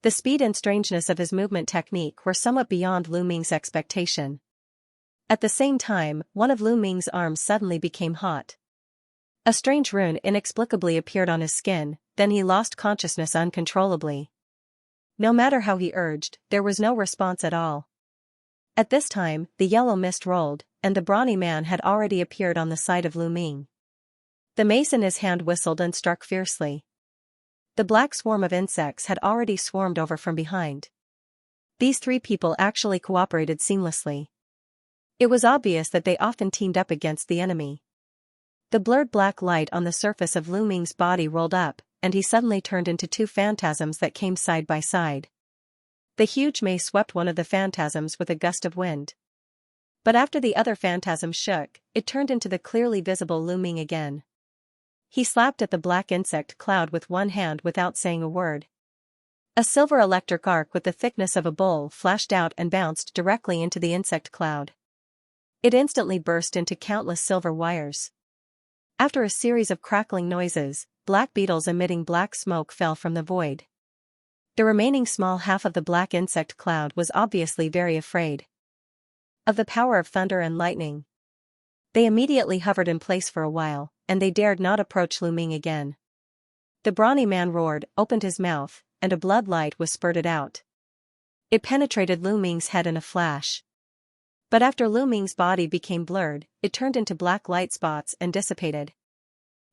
The speed and strangeness of his movement technique were somewhat beyond Lu Ming's expectation. At the same time, one of Lu Ming's arms suddenly became hot. A strange rune inexplicably appeared on his skin, then he lost consciousness uncontrollably. No matter how he urged, there was no response at all. At this time, the yellow mist rolled, and the brawny man had already appeared on the side of Lu Ming. The mace in his hand whistled and struck fiercely. The black swarm of insects had already swarmed over from behind. These three people actually cooperated seamlessly. It was obvious that they often teamed up against the enemy. The blurred black light on the surface of Lu Ming's body rolled up, and he suddenly turned into two phantasms that came side by side. The huge mace swept one of the phantasms with a gust of wind. But after the other phantasm shook, it turned into the clearly visible Lu Ming again. He slapped at the black insect cloud with one hand without saying a word. A silver electric arc with the thickness of a bowl flashed out and bounced directly into the insect cloud. It instantly burst into countless silver wires. After a series of crackling noises, black beetles emitting black smoke fell from the void. The remaining small half of the black insect cloud was obviously very afraid of the power of thunder and lightning. They immediately hovered in place for a while, and they dared not approach Lu Ming again. The brawny man roared, opened his mouth, and a blood light was spurted out. It penetrated Lu Ming's head in a flash. But after Lu Ming's body became blurred, it turned into black light spots and dissipated.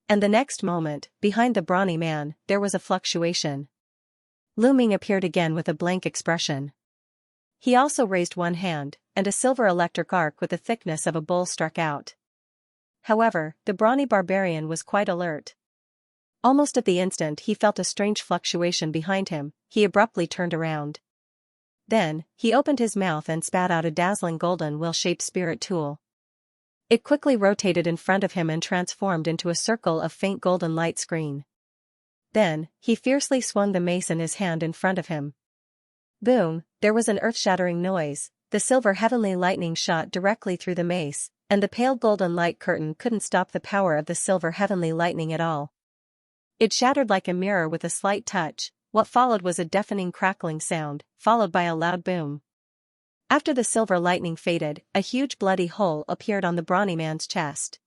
And the next moment, behind the brawny man, there was a fluctuation. Lu Ming appeared again with a blank expression. He also raised one hand, and a silver electric arc with the thickness of a bull struck out. However, the brawny barbarian was quite alert. Almost at the instant he felt a strange fluctuation behind him, he abruptly turned around. Then, he opened his mouth and spat out a dazzling golden wheel-shaped spirit tool. It quickly rotated in front of him and transformed into a circle of faint golden light screen. Then, he fiercely swung the mace in his hand in front of him. Boom, there was an earth-shattering noise, the silver heavenly lightning shot directly through the mace, and the pale golden light curtain couldn't stop the power of the silver heavenly lightning at all. It shattered like a mirror with a slight touch. What followed was a deafening crackling sound, followed by a loud boom. After the silver lightning faded, a huge bloody hole appeared on the brawny man's chest.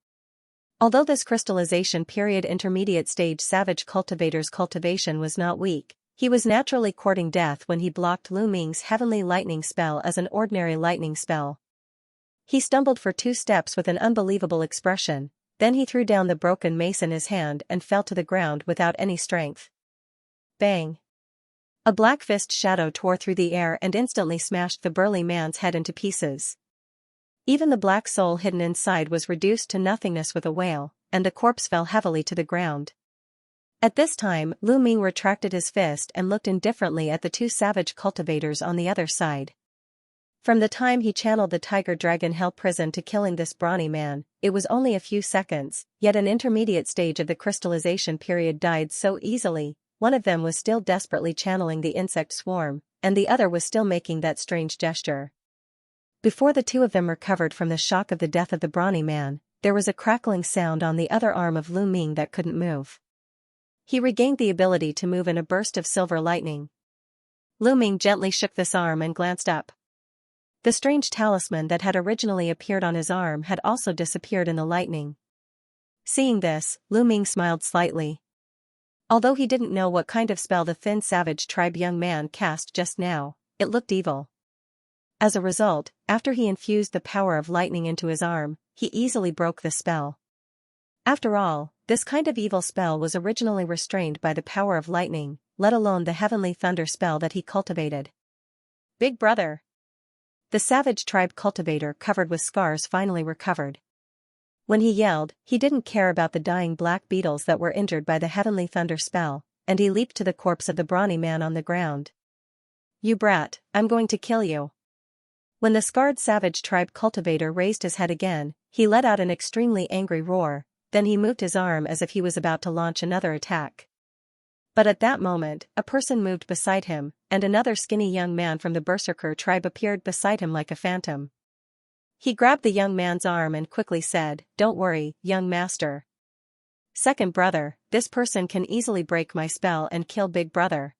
Although this crystallization period intermediate stage savage cultivator's cultivation was not weak, he was naturally courting death when he blocked Lu Ming's heavenly lightning spell as an ordinary lightning spell. He stumbled for 2 steps with an unbelievable expression, then he threw down the broken mace in his hand and fell to the ground without any strength. Bang! A black fist shadow tore through the air and instantly smashed the burly man's head into pieces. Even the black soul hidden inside was reduced to nothingness with a wail, and the corpse fell heavily to the ground. At this time, Lu Ming retracted his fist and looked indifferently at the 2 savage cultivators on the other side. From the time he channeled the Tiger Dragon Hell Prison to killing this brawny man, it was only a few seconds, yet an intermediate stage of the crystallization period died so easily. One of them was still desperately channeling the insect swarm, and the other was still making that strange gesture. Before the 2 of them recovered from the shock of the death of the brawny man, there was a crackling sound on the other arm of Lu Ming that couldn't move. He regained the ability to move in a burst of silver lightning. Lu Ming gently shook this arm and glanced up. The strange talisman that had originally appeared on his arm had also disappeared in the lightning. Seeing this, Lu Ming smiled slightly. Although he didn't know what kind of spell the thin savage tribe young man cast just now, it looked evil. As a result, after he infused the power of lightning into his arm, he easily broke the spell. After all, this kind of evil spell was originally restrained by the power of lightning, let alone the heavenly thunder spell that he cultivated. Big brother! The savage tribe cultivator covered with scars finally recovered. When he yelled, he didn't care about the dying black beetles that were injured by the heavenly thunder spell, and he leaped to the corpse of the brawny man on the ground. You brat, I'm going to kill you. When the scarred savage tribe cultivator raised his head again, he let out an extremely angry roar, then he moved his arm as if he was about to launch another attack. But at that moment, a person moved beside him, and another skinny young man from the berserker tribe appeared beside him like a phantom. He grabbed the young man's arm and quickly said, "Don't worry, young master. Second brother, this person can easily break my spell and kill big brother.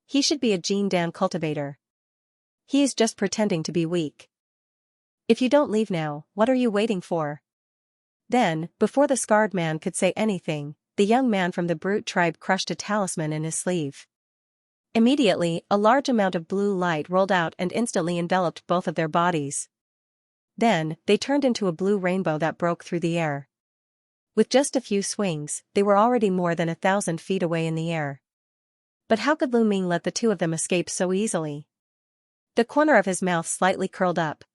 He should be a Gene Dan cultivator. He is just pretending to be weak. If you don't leave now, what are you waiting for?" Then, before the scarred man could say anything, the young man from the brute tribe crushed a talisman in his sleeve. Immediately, a large amount of blue light rolled out and instantly enveloped both of their bodies. Then, they turned into a blue rainbow that broke through the air. With just a few swings, they were already more than 1,000 feet away in the air. But how could Lu Ming let the 2 of them escape so easily? The corner of his mouth slightly curled up.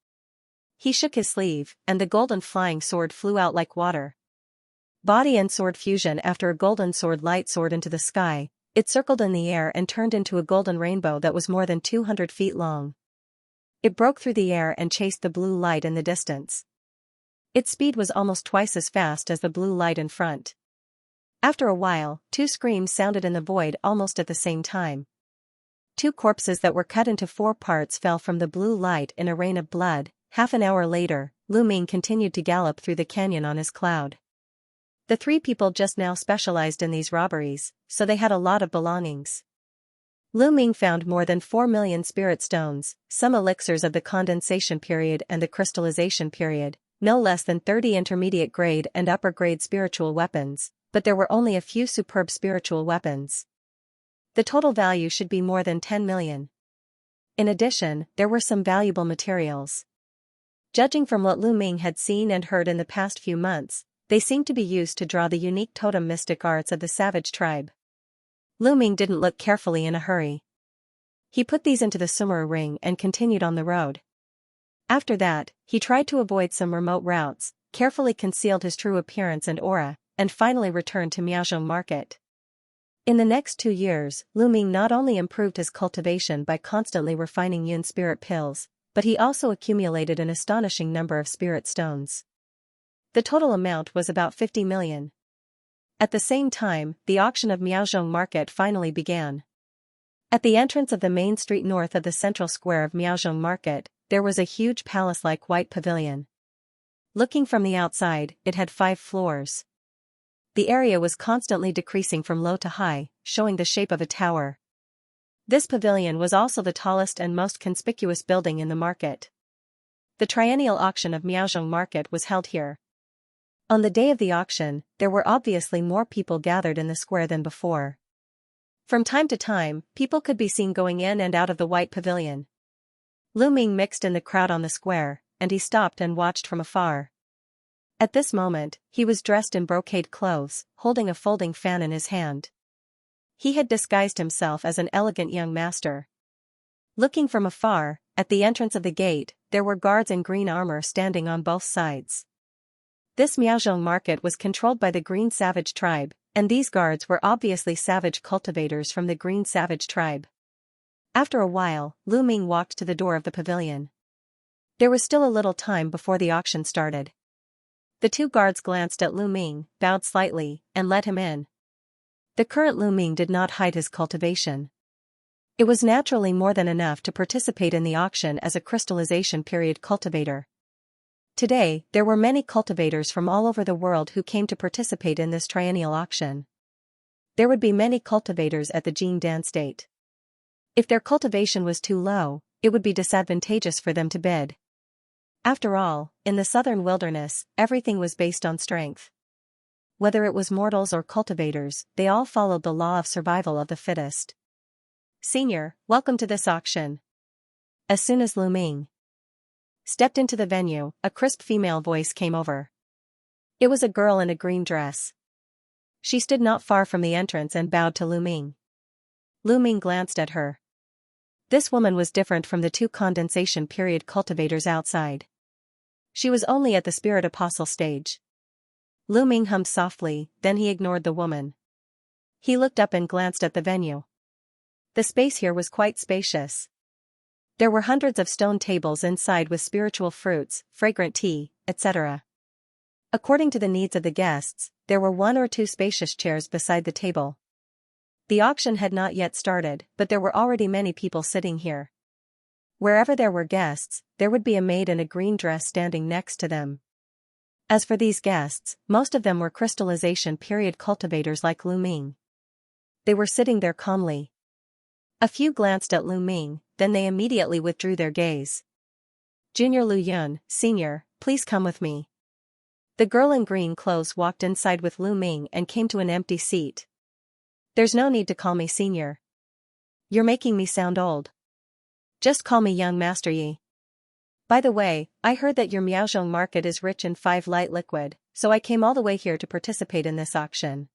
He shook his sleeve, and the golden flying sword flew out like water. Body and sword fusion. After a golden sword light soared into the sky, it circled in the air and turned into a golden rainbow that was more than 200 feet long. It broke through the air and chased the blue light in the distance. Its speed was almost twice as fast as the blue light in front. After a while, 2 screams sounded in the void almost at the same time. 2 corpses that were cut into 4 parts fell from the blue light in a rain of blood. Half an hour later, Lu Ming continued to gallop through the canyon on his cloud. The three people just now specialized in these robberies, so they had a lot of belongings. Lu Ming found more than 4 million spirit stones, some elixirs of the condensation period and the crystallization period, no less than 30 intermediate grade and upper grade spiritual weapons, but there were only a few superb spiritual weapons. The total value should be more than 10 million. In addition, there were some valuable materials. Judging from what Lu Ming had seen and heard in the past few months, they seemed to be used to draw the unique totem mystic arts of the savage tribe. Lu Ming didn't look carefully in a hurry. He put these into the sumeru ring and continued on the road. After that, he tried to avoid some remote routes, carefully concealed his true appearance and aura, and finally returned to Miaozhong Market. In the next 2 years, Lu Ming not only improved his cultivation by constantly refining Yun spirit pills, but he also accumulated an astonishing number of spirit stones. The total amount was about 50 million. At the same time, the auction of Miaozhong Market finally began. At the entrance of the main street north of the central square of Miaozhong Market, there was a huge palace-like white pavilion. Looking from the outside, it had 5 floors. The area was constantly decreasing from low to high, showing the shape of a tower. This pavilion was also the tallest and most conspicuous building in the market. The triennial auction of Miaozhong Market was held here. On the day of the auction, there were obviously more people gathered in the square than before. From time to time, people could be seen going in and out of the white pavilion. Lu Ming mixed in the crowd on the square, and he stopped and watched from afar. At this moment, he was dressed in brocade clothes, holding a folding fan in his hand. He had disguised himself as an elegant young master. Looking from afar, at the entrance of the gate, there were guards in green armor standing on both sides. This Miaozhong Market was controlled by the Green Savage tribe, and these guards were obviously savage cultivators from the Green Savage tribe. After a while, Lu Ming walked to the door of the pavilion. There was still a little time before the auction started. The 2 guards glanced at Lu Ming, bowed slightly, and let him in. The current Lu Ming did not hide his cultivation. It was naturally more than enough to participate in the auction as a crystallization period cultivator. Today, there were many cultivators from all over the world who came to participate in this triennial auction. There would be many cultivators at the Jingdan state. If their cultivation was too low, it would be disadvantageous for them to bid. After all, in the southern wilderness, everything was based on strength. Whether it was mortals or cultivators, they all followed the law of survival of the fittest. "Senior, welcome to this auction." As soon as Lu Ming stepped into the venue, a crisp female voice came over. It was a girl in a green dress. She stood not far from the entrance and bowed to Lu Ming. Lu Ming glanced at her. This woman was different from the 2 condensation period cultivators outside. She was only at the spirit apostle stage. Lu Ming hummed softly, then he ignored the woman. He looked up and glanced at the venue. The space here was quite spacious. There were hundreds of stone tables inside with spiritual fruits, fragrant tea, etc. According to the needs of the guests, there were 1 or 2 spacious chairs beside the table. The auction had not yet started, but there were already many people sitting here. Wherever there were guests, there would be a maid in a green dress standing next to them. As for these guests, most of them were crystallization period cultivators like Lu Ming. They were sitting there calmly. A few glanced at Lu Ming, then they immediately withdrew their gaze. "Junior Lu Yun, Senior, please come with me." The girl in green clothes walked inside with Lu Ming and came to an empty seat. "There's no need to call me Senior. You're making me sound old. Just call me Young Master Yi. By the way, I heard that your Miaozhong Market is rich in 5 light liquid, so I came all the way here to participate in this auction.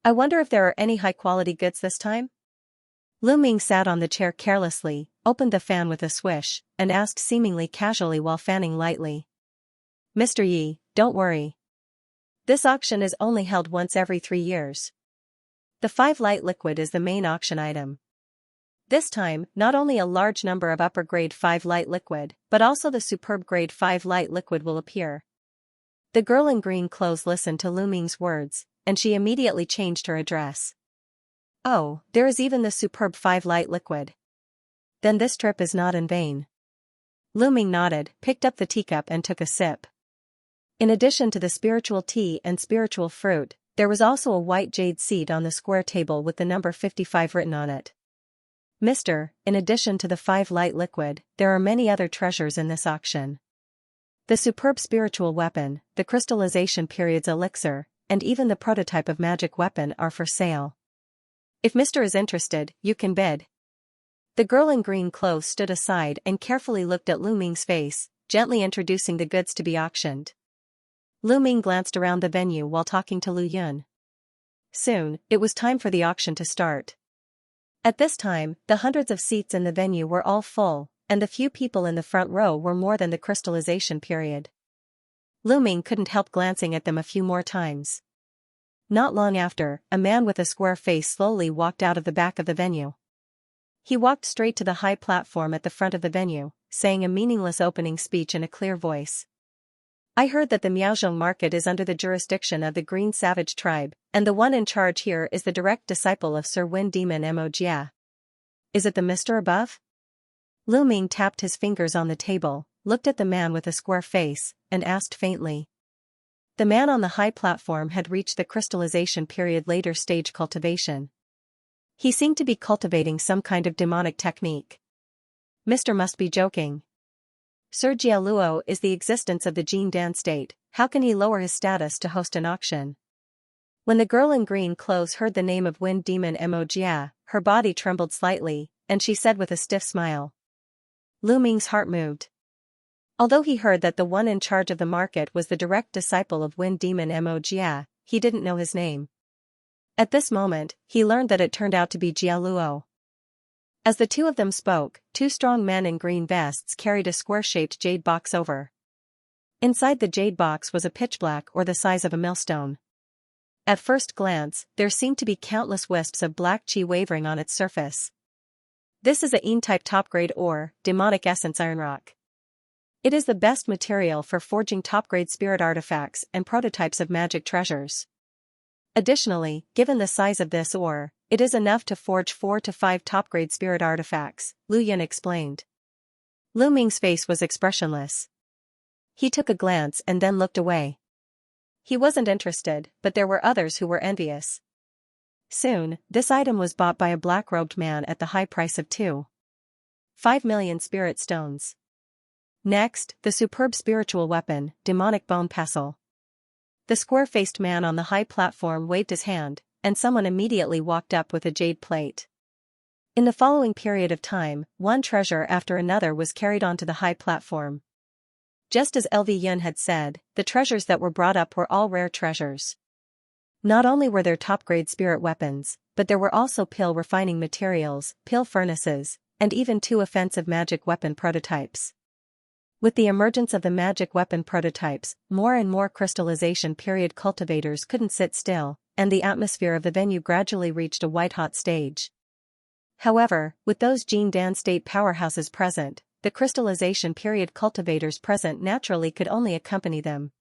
I wonder if there are any high-quality goods this time?" Lu Ming sat on the chair carelessly, opened the fan with a swish, and asked seemingly casually while fanning lightly. "Mr. Yi, don't worry. This auction is only held once every 3 years. The 5 light liquid is the main auction item. This time, not only a large number of upper grade 5 light liquid, but also the superb grade 5 light liquid will appear." The girl in green clothes listened to Lu Ming's words, and she immediately changed her address. "Oh, there is even the superb 5 light liquid. Then this trip is not in vain." Lu Ming nodded, picked up the teacup and took a sip. In addition to the spiritual tea and spiritual fruit, there was also a white jade seat on the square table with the number 55 written on it. Mister, in addition to the 5 light liquid, there are many other treasures in this auction. The superb spiritual weapon, the crystallization period's elixir, and even the prototype of magic weapon are for sale. If Mr. is interested, you can bid. The girl in green clothes stood aside and carefully looked at Lu Ming's face, gently introducing the goods to be auctioned. Lu Ming glanced around the venue while talking to Lu Yun. Soon, it was time for the auction to start. At this time, the hundreds of seats in the venue were all full, and the few people in the front row were more than the crystallization period. Lu Ming couldn't help glancing at them a few more times. Not long after, a man with a square face slowly walked out of the back of the venue. He walked straight to the high platform at the front of the venue, saying a meaningless opening speech in a clear voice. I heard that the Miaozhong market is under the jurisdiction of the Green Savage tribe, and the one in charge here is the direct disciple of Sir Wind Demon Mo Jia. Is it the Mr. above? Lu Ming tapped his fingers on the table, looked at the man with a square face, and asked faintly. The man on the high platform had reached the crystallization period later stage cultivation. He seemed to be cultivating some kind of demonic technique. Mr. must be joking. Sir Jialuo is the existence of the Jin Dan state, how can he lower his status to host an auction? When the girl in green clothes heard the name of Wind Demon Mo Jia, her body trembled slightly, and she said with a stiff smile. Lu Ming's heart moved. Although he heard that the one in charge of the market was the direct disciple of Wind Demon Mo Jia, he didn't know his name. At this moment, he learned that it turned out to be Jialuo. As the two of them spoke, 2 strong men in green vests carried a square-shaped jade box over. Inside the jade box was a pitch-black or the size of a millstone. At first glance, there seemed to be countless wisps of black qi wavering on its surface. This is a Yin-type top-grade ore, demonic essence iron rock. It is the best material for forging top-grade spirit artifacts and prototypes of magic treasures. Additionally, given the size of this ore, it is enough to forge 4 to 5 top-grade spirit artifacts, Lu Yun explained. Lu Ming's face was expressionless. He took a glance and then looked away. He wasn't interested, but there were others who were envious. Soon, this item was bought by a black-robed man at the high price of 2.5 million spirit stones. Next, the superb spiritual weapon, demonic bone pestle. The square-faced man on the high platform waved his hand, and someone immediately walked up with a jade plate. In the following period of time, one treasure after another was carried onto the high platform. Just as LV Yun had said, the treasures that were brought up were all rare treasures. Not only were there top-grade spirit weapons, but there were also pill refining materials, pill furnaces, and even 2 offensive magic weapon prototypes. With the emergence of the magic weapon prototypes, more and more crystallization period cultivators couldn't sit still, and the atmosphere of the venue gradually reached a white-hot stage. However, with those Jin Dan state powerhouses present, the crystallization period cultivators present naturally could only accompany them.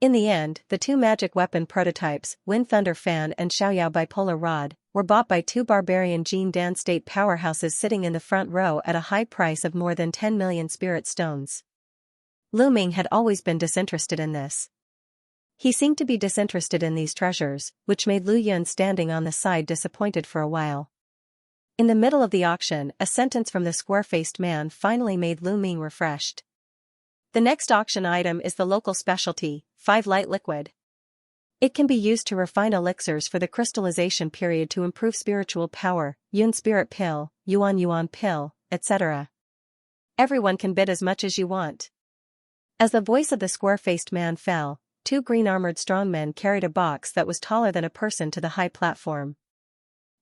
In the end, the 2 magic weapon prototypes, Wind Thunder Fan and Xiaoyao Bipolar Rod, were bought by 2 barbarian Jin Dan state powerhouses sitting in the front row at a high price of more than 10 million spirit stones. Lu Ming had always been disinterested in this. He seemed to be disinterested in these treasures, which made Lu Yun standing on the side disappointed for a while. In the middle of the auction, a sentence from the square-faced man finally made Lu Ming refreshed. The next auction item is the local specialty, 5 light liquid. It can be used to refine elixirs for the crystallization period to improve spiritual power, Yun spirit pill, Yuan pill, etc. Everyone can bid as much as you want. As the voice of the square-faced man fell, 2 green-armored strongmen carried a box that was taller than a person to the high platform.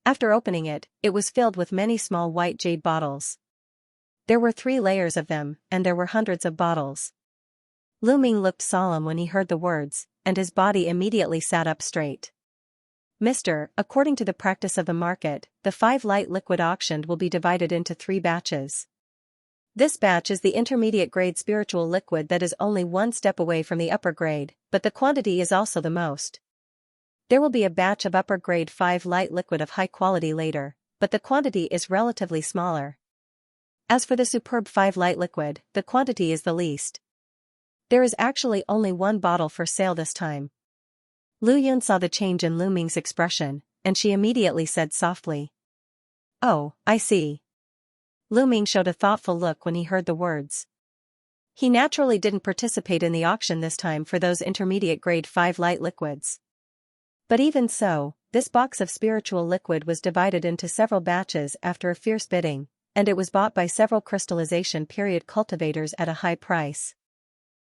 After opening it, it was filled with many small white jade bottles. There were 3 layers of them, and there were hundreds of bottles. Lu Ming looked solemn when he heard the words, and his body immediately sat up straight. Mister, according to the practice of the market, the 5 light liquid auctioned will be divided into 3 batches. This batch is the intermediate grade spiritual liquid that is only 1 step away from the upper grade, but the quantity is also the most. There will be a batch of upper grade 5 light liquid of high quality later, but the quantity is relatively smaller. As for the superb 5 light liquid, the quantity is the least. There is actually only one bottle for sale this time. Lu Yun saw the change in Lu Ming's expression, and she immediately said softly. Oh, I see. Lu Ming showed a thoughtful look when he heard the words. He naturally didn't participate in the auction this time for those intermediate grade 5 light liquids. But even so, this box of spiritual liquid was divided into several batches after a fierce bidding, and it was bought by several crystallization period cultivators at a high price.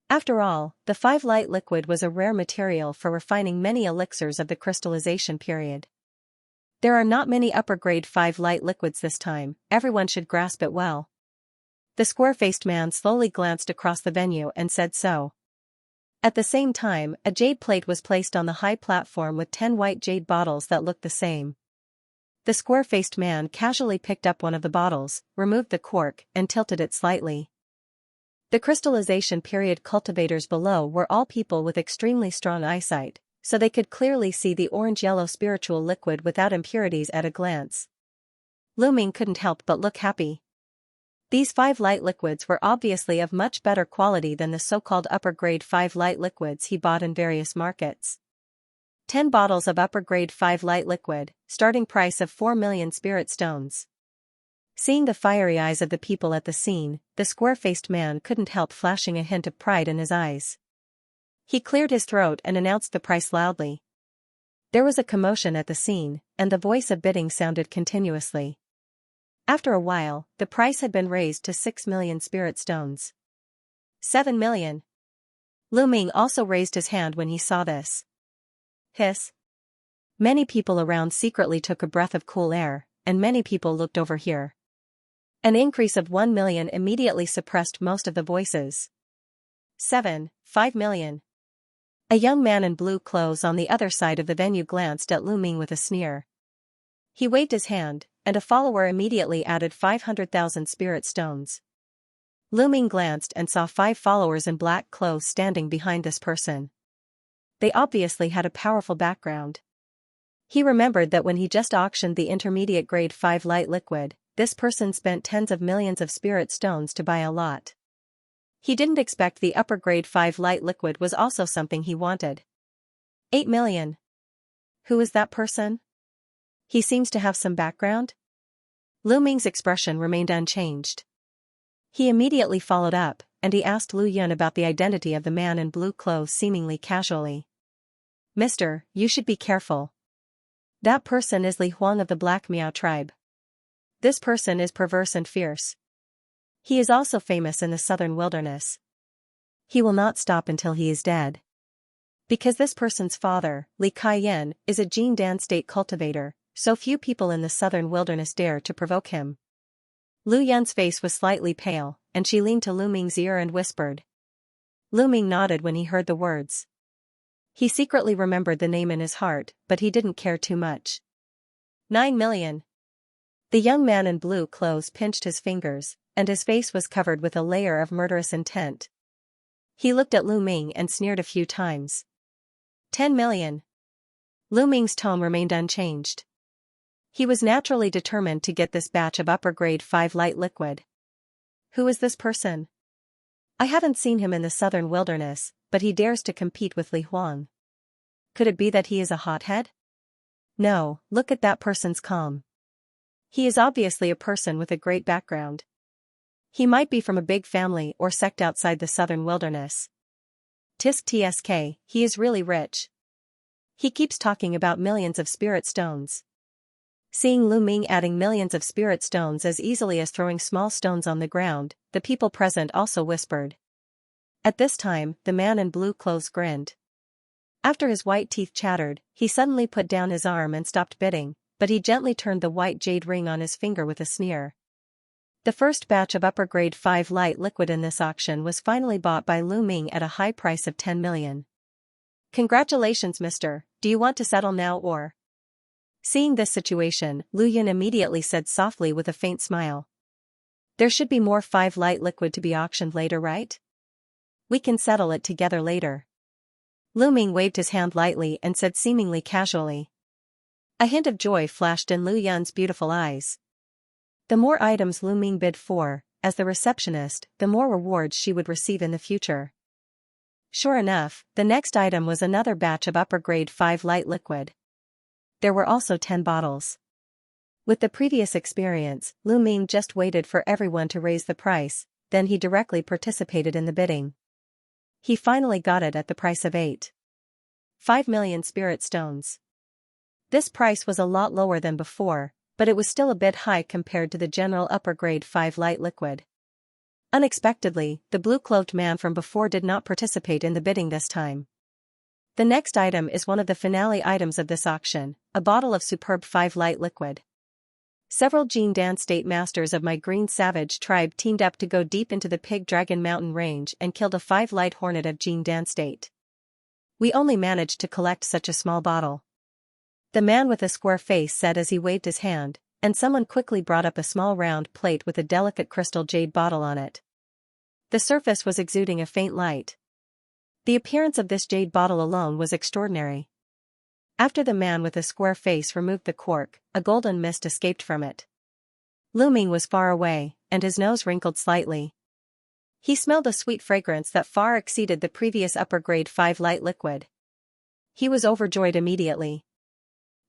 After all, the 5 light liquid was a rare material for refining many elixirs of the crystallization period. There are not many upper grade 5 light liquids this time, everyone should grasp it well. The square-faced man slowly glanced across the venue and said so. At the same time, a jade plate was placed on the high platform with 10 white jade bottles that looked the same. The square-faced man casually picked up one of the bottles, removed the cork, and tilted it slightly. The crystallization period cultivators below were all people with extremely strong eyesight, so they could clearly see the orange-yellow spiritual liquid without impurities at a glance. Lu Ming couldn't help but look happy. These 5 light liquids were obviously of much better quality than the so-called upper-grade 5 light liquids he bought in various markets. 10 bottles of upper-grade 5 light liquid, starting price of 4 million spirit stones. Seeing the fiery eyes of the people at the scene, the square-faced man couldn't help flashing a hint of pride in his eyes. He cleared his throat and announced the price loudly. There was a commotion at the scene, and the voice of bidding sounded continuously. After a while, the price had been raised to 6 million spirit stones. 7 million. Lu Ming also raised his hand when he saw this. Hiss. Many people around secretly took a breath of cool air, and many people looked over here. An increase of 1 million immediately suppressed most of the voices. 5 million. A young man in blue clothes on the other side of the venue glanced at Lu Ming with a sneer. He waved his hand, and a follower immediately added 500,000 spirit stones. Lu Ming glanced and saw 5 followers in black clothes standing behind this person. They obviously had a powerful background. He remembered that when he just auctioned the intermediate grade 5 light liquid, this person spent tens of millions of spirit stones to buy a lot. He didn't expect the upper grade 5 light liquid was also something he wanted. 8 million. Who is that person? He seems to have some background? Lu Ming's expression remained unchanged. He immediately followed up, and he asked Lu Yun about the identity of the man in blue clothes seemingly casually. Mister, you should be careful. That person is Li Huang of the Black Miao tribe. This person is perverse and fierce. He is also famous in the southern wilderness. He will not stop until he is dead. Because this person's father, Li Kaiyan, is a Jindan state cultivator, so few people in the southern wilderness dare to provoke him. Lu Yun's face was slightly pale, and she leaned to Lu Ming's ear and whispered. Lu Ming nodded when he heard the words. He secretly remembered the name in his heart, but he didn't care too much. 9 million. The young man in blue clothes pinched his fingers, and his face was covered with a layer of murderous intent. He looked at Lu Ming and sneered a few times. 10 million. Lu Ming's tone remained unchanged. He was naturally determined to get this batch of upper grade 5 light liquid. Who is this person? I haven't seen him in the southern wilderness, but he dares to compete with Li Huang. Could it be that he is a hothead? No, look at that person's calm. He is obviously a person with a great background. He might be from a big family or sect outside the southern wilderness. Tsk, he is really rich. He keeps talking about millions of spirit stones. Seeing Lu Ming adding millions of spirit stones as easily as throwing small stones on the ground, the people present also whispered. At this time, the man in blue clothes grinned. After his white teeth chattered, he suddenly put down his arm and stopped bidding, but he gently turned the white jade ring on his finger with a sneer. The first batch of upper grade 5 light liquid in this auction was finally bought by Lu Ming at a high price of 10 million. Congratulations, mister, do you want to settle now or? Seeing this situation, Lu Yun immediately said softly with a faint smile. There should be more 5 light liquid to be auctioned later, right? We can settle it together later. Lu Ming waved his hand lightly and said seemingly casually. A hint of joy flashed in Lu Yun's beautiful eyes. The more items Lu Ming bid for, as the receptionist, the more rewards she would receive in the future. Sure enough, the next item was another batch of upper grade 5 light liquid. There were also 10 bottles. With the previous experience, Lu Ming just waited for everyone to raise the price, then he directly participated in the bidding. He finally got it at the price of 5 million spirit stones. This price was a lot lower than before, but it was still a bit high compared to the general upper grade 5 light liquid. Unexpectedly, the blue-clothed man from before did not participate in the bidding this time. The next item is one of the finale items of this auction, a bottle of superb 5 light liquid. Several Jin Dan state masters of my Green Savage tribe teamed up to go deep into the Pig Dragon Mountain range and killed a 5 light hornet of Jin Dan state. We only managed to collect such a small bottle. The man with a square face said as he waved his hand, and someone quickly brought up a small round plate with a delicate crystal jade bottle on it. The surface was exuding a faint light. The appearance of this jade bottle alone was extraordinary. After the man with a square face removed the cork, a golden mist escaped from it. Lu Ming was far away, and his nose wrinkled slightly. He smelled a sweet fragrance that far exceeded the previous upper grade 5 light liquid. He was overjoyed immediately.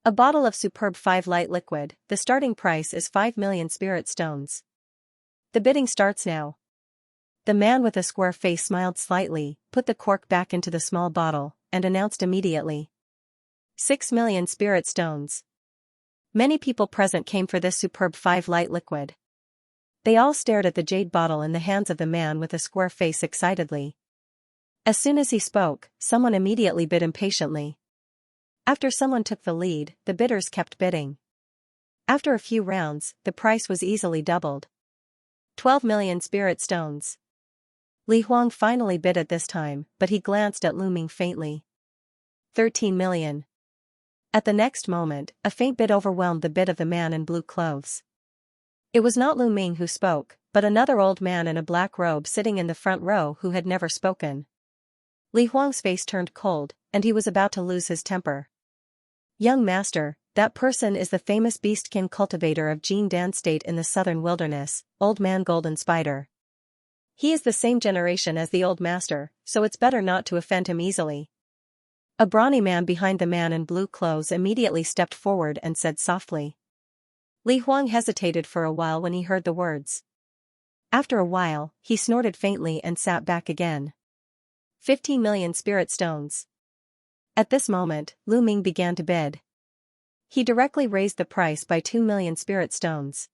A bottle of superb 5 light liquid, the starting price is 5 million spirit stones. The bidding starts now. The man with a square face smiled slightly, put the cork back into the small bottle, and announced immediately. 6 million spirit stones. Many people present came for this superb 5 light liquid. They all stared at the jade bottle in the hands of the man with a square face excitedly. As soon as he spoke, someone immediately bid impatiently. After someone took the lead, the bidders kept bidding. After a few rounds, the price was easily doubled. 12 million spirit stones. Li Huang finally bid at this time, but he glanced at Lu Ming faintly. 13 million. At the next moment, a faint bid overwhelmed the bid of the man in blue clothes. It was not Lu Ming who spoke, but another old man in a black robe sitting in the front row who had never spoken. Li Huang's face turned cold, and he was about to lose his temper. Young master, that person is the famous beastkin cultivator of Jin Dan state in the southern wilderness, Old Man Golden Spider. He is the same generation as the old master, so it's better not to offend him easily. A brawny man behind the man in blue clothes immediately stepped forward and said softly. Li Huang hesitated for a while when he heard the words. After a while, he snorted faintly and sat back again. 15 million spirit stones. At this moment, Lu Ming began to bid. He directly raised the price by 2 million spirit stones.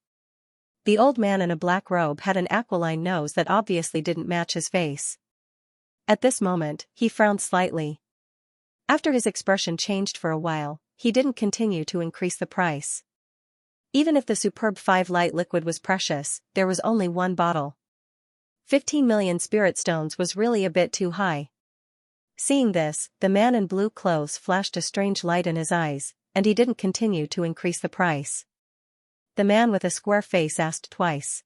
The old man in a black robe had an aquiline nose that obviously didn't match his face. At this moment, he frowned slightly. After his expression changed for a while, he didn't continue to increase the price. Even if the superb 5 light liquid was precious, there was only one bottle. 15 million spirit stones was really a bit too high. Seeing this, the man in blue clothes flashed a strange light in his eyes, and he didn't continue to increase the price. The man with a square face asked twice.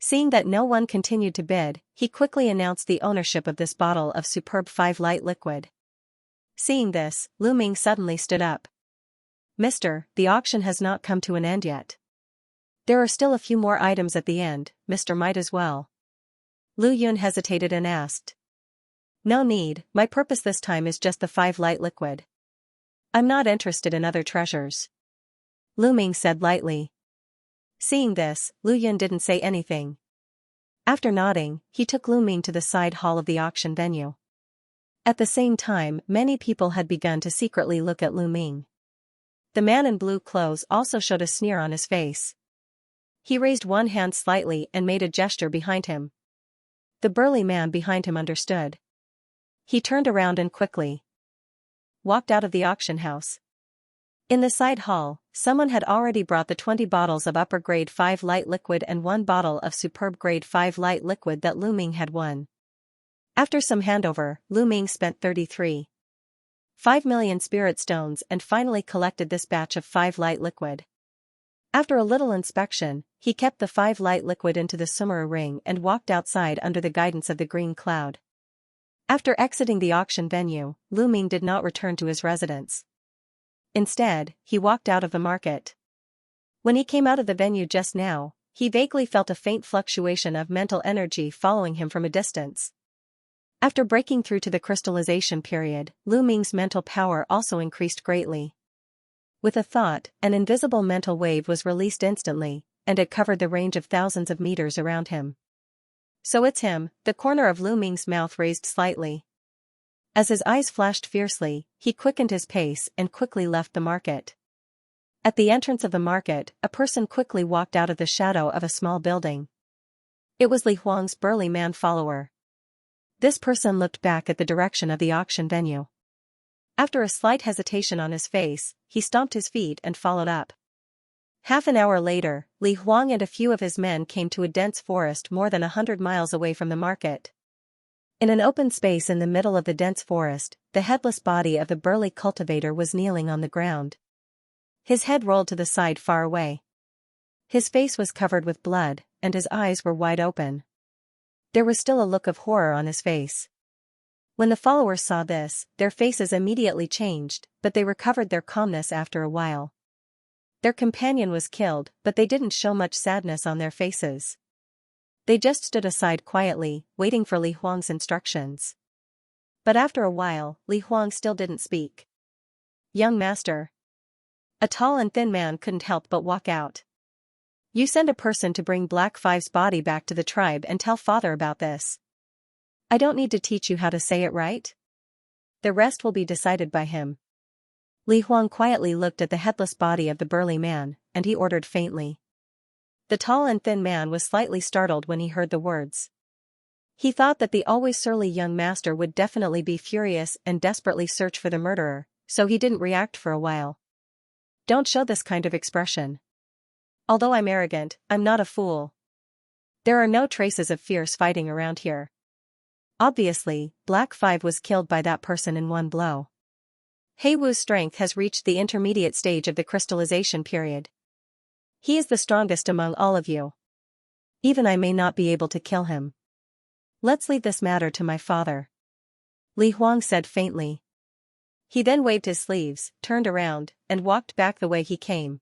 Seeing that no one continued to bid, he quickly announced the ownership of this bottle of superb 5 light liquid. Seeing this, Lu Ming suddenly stood up. Mister, the auction has not come to an end yet. There are still a few more items at the end, Mister might as well. Lu Yun hesitated and asked. No need, my purpose this time is just the 5 light liquid. I'm not interested in other treasures. Lu Ming said lightly. Seeing this, Lu Yun didn't say anything. After nodding, he took Lu Ming to the side hall of the auction venue. At the same time, many people had begun to secretly look at Lu Ming. The man in blue clothes also showed a sneer on his face. He raised one hand slightly and made a gesture behind him. The burly man behind him understood. He turned around and quickly walked out of the auction house. In the side hall, someone had already brought the 20 bottles of upper grade 5 light liquid and 1 bottle of superb grade 5 light liquid that Lu Ming had won. After some handover, Lu Ming spent 5 million spirit stones and finally collected this batch of 5 light liquid. After a little inspection, he kept the 5 light liquid into the Sumera ring and walked outside under the guidance of the green cloud. After exiting the auction venue, Lu Ming did not return to his residence. Instead, he walked out of the market. When he came out of the venue just now, he vaguely felt a faint fluctuation of mental energy following him from a distance. After breaking through to the crystallization period, Lu Ming's mental power also increased greatly. With a thought, an invisible mental wave was released instantly, and it covered the range of thousands of meters around him. So it's him, the corner of Lu Ming's mouth raised slightly. As his eyes flashed fiercely, he quickened his pace and quickly left the market. At the entrance of the market, a person quickly walked out of the shadow of a small building. It was Li Huang's burly man follower. This person looked back at the direction of the auction venue. After a slight hesitation on his face, he stomped his feet and followed up. Half an hour later, Li Huang and a few of his men came to a dense forest more than 100 miles away from the market. In an open space in the middle of the dense forest, the headless body of the burly cultivator was kneeling on the ground. His head rolled to the side far away. His face was covered with blood, and his eyes were wide open. There was still a look of horror on his face. When the followers saw this, their faces immediately changed, but they recovered their calmness after a while. Their companion was killed, but they didn't show much sadness on their faces. They just stood aside quietly, waiting for Li Huang's instructions. But after a while, Li Huang still didn't speak. "Young master." A tall and thin man couldn't help but walk out. "You send a person to bring Black Five's body back to the tribe and tell father about this. I don't need to teach you how to say it right. The rest will be decided by him." Li Huang quietly looked at the headless body of the burly man, and he ordered faintly. The tall and thin man was slightly startled when he heard the words. He thought that the always surly young master would definitely be furious and desperately search for the murderer, so he didn't react for a while. "Don't show this kind of expression. Although I'm arrogant, I'm not a fool. There are no traces of fierce fighting around here. Obviously, Black Five was killed by that person in one blow. Hei Wu's strength has reached the intermediate stage of the crystallization period. He is the strongest among all of you. Even I may not be able to kill him. Let's leave this matter to my father," Li Huang said faintly. He then waved his sleeves, turned around, and walked back the way he came.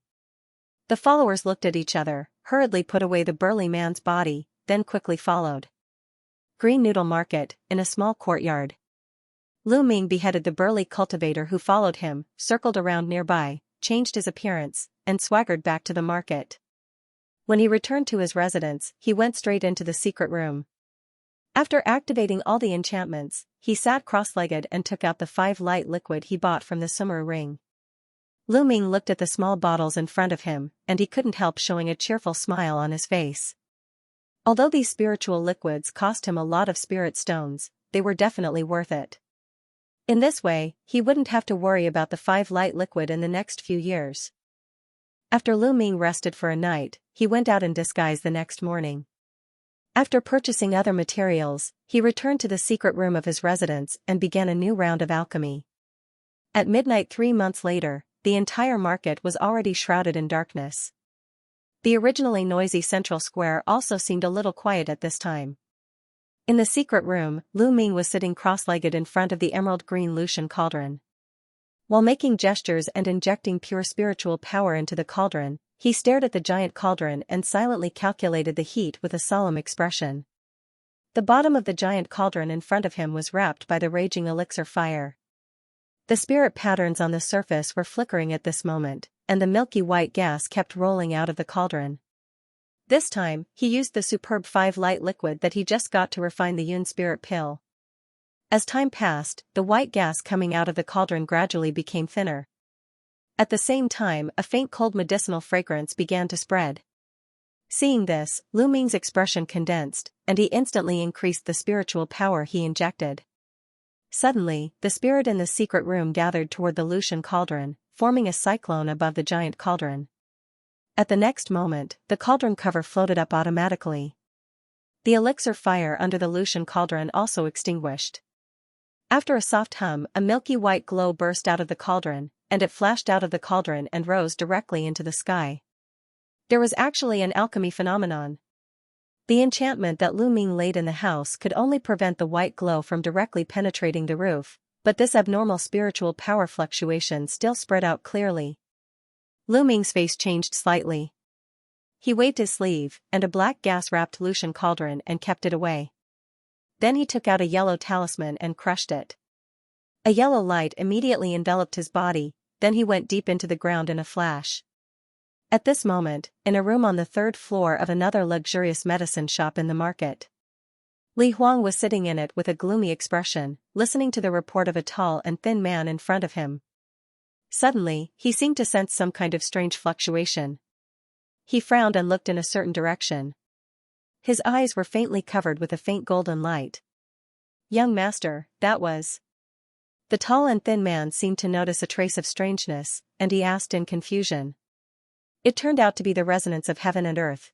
The followers looked at each other, hurriedly put away the burly man's body, then quickly followed. Green Noodle Market, in a small courtyard. Lu Ming beheaded the burly cultivator who followed him, circled around nearby, changed his appearance, and swaggered back to the market. When he returned to his residence, he went straight into the secret room. After activating all the enchantments, he sat cross-legged and took out the 5 light liquid he bought from the summer ring. Lu Ming looked at the small bottles in front of him, and he couldn't help showing a cheerful smile on his face. Although these spiritual liquids cost him a lot of spirit stones, they were definitely worth it. In this way, he wouldn't have to worry about the 5 light liquid in the next few years. After Lu Ming rested for a night, he went out in disguise the next morning. After purchasing other materials, he returned to the secret room of his residence and began a new round of alchemy. At midnight 3 months later, the entire market was already shrouded in darkness. The originally noisy central square also seemed a little quiet at this time. In the secret room, Lu Ming was sitting cross-legged in front of the emerald-green Lucian cauldron. While making gestures and injecting pure spiritual power into the cauldron, he stared at the giant cauldron and silently calculated the heat with a solemn expression. The bottom of the giant cauldron in front of him was wrapped by the raging elixir fire. The spirit patterns on the surface were flickering at this moment, and the milky white gas kept rolling out of the cauldron. This time, he used the superb 5 light liquid that he just got to refine the Yun spirit pill. As time passed, the white gas coming out of the cauldron gradually became thinner. At the same time, a faint cold medicinal fragrance began to spread. Seeing this, Lu Ming's expression condensed, and he instantly increased the spiritual power he injected. Suddenly, the spirit in the secret room gathered toward the Lucian cauldron, forming a cyclone above the giant cauldron. At the next moment, the cauldron cover floated up automatically. The elixir fire under the Lucian cauldron also extinguished. After a soft hum, a milky white glow burst out of the cauldron, and it flashed out of the cauldron and rose directly into the sky. There was actually an alchemy phenomenon. The enchantment that Lu Ming laid in the house could only prevent the white glow from directly penetrating the roof, but this abnormal spiritual power fluctuation still spread out clearly. Lu Ming's face changed slightly. He waved his sleeve, and a black gas wrapped Lucian cauldron and kept it away. Then he took out a yellow talisman and crushed it. A yellow light immediately enveloped his body, then he went deep into the ground in a flash. At this moment, in a room on the third floor of another luxurious medicine shop in the market, Li Huang was sitting in it with a gloomy expression, listening to the report of a tall and thin man in front of him. Suddenly, he seemed to sense some kind of strange fluctuation. He frowned and looked in a certain direction. His eyes were faintly covered with a faint golden light. "Young master, that was..." The tall and thin man seemed to notice a trace of strangeness, and he asked in confusion. It turned out to be the resonance of heaven and earth.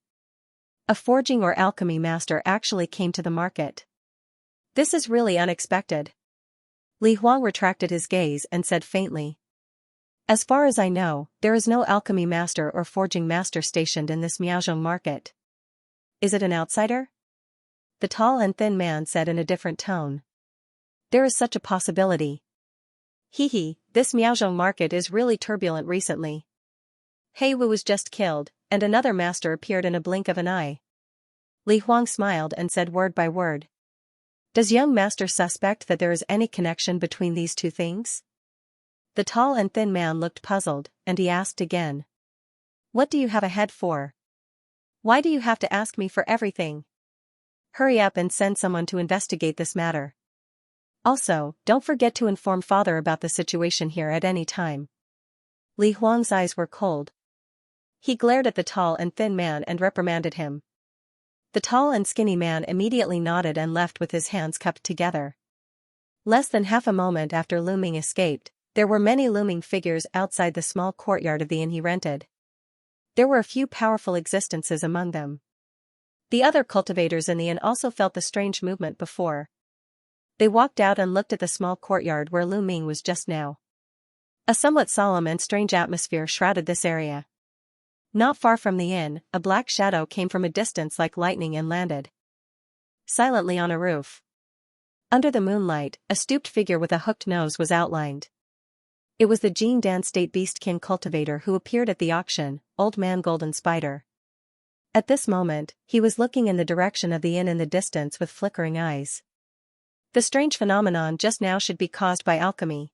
A forging or alchemy master actually came to the market. This is really unexpected. Li Huang retracted his gaze and said faintly. As far as I know, there is no alchemy master or forging master stationed in this Miaozhong market. Is it an outsider? The tall and thin man said in a different tone. There is such a possibility. This Miaozhong market is really turbulent recently. He Wu was just killed, and another master appeared in a blink of an eye. Li Huang smiled and said word by word. Does young master suspect that there is any connection between these two things? The tall and thin man looked puzzled, and he asked again. What do you have a head for? Why do you have to ask me for everything? Hurry up and send someone to investigate this matter. Also, don't forget to inform father about the situation here at any time. Li Huang's eyes were cold. He glared at the tall and thin man and reprimanded him. The tall and skinny man immediately nodded and left with his hands cupped together. Less than half a moment after Lu Ming escaped, there were many looming figures outside the small courtyard of the inn he rented. There were a few powerful existences among them. The other cultivators in the inn also felt the strange movement before. They walked out and looked at the small courtyard where Lu Ming was just now. A somewhat solemn and strange atmosphere shrouded this area. Not far from the inn, a black shadow came from a distance like lightning and landed silently on a roof. Under the moonlight, a stooped figure with a hooked nose was outlined. It was the Jingdan State Beast King cultivator who appeared at the auction, Old Man Golden Spider. At this moment, he was looking in the direction of the inn in the distance with flickering eyes. The strange phenomenon just now should be caused by alchemy.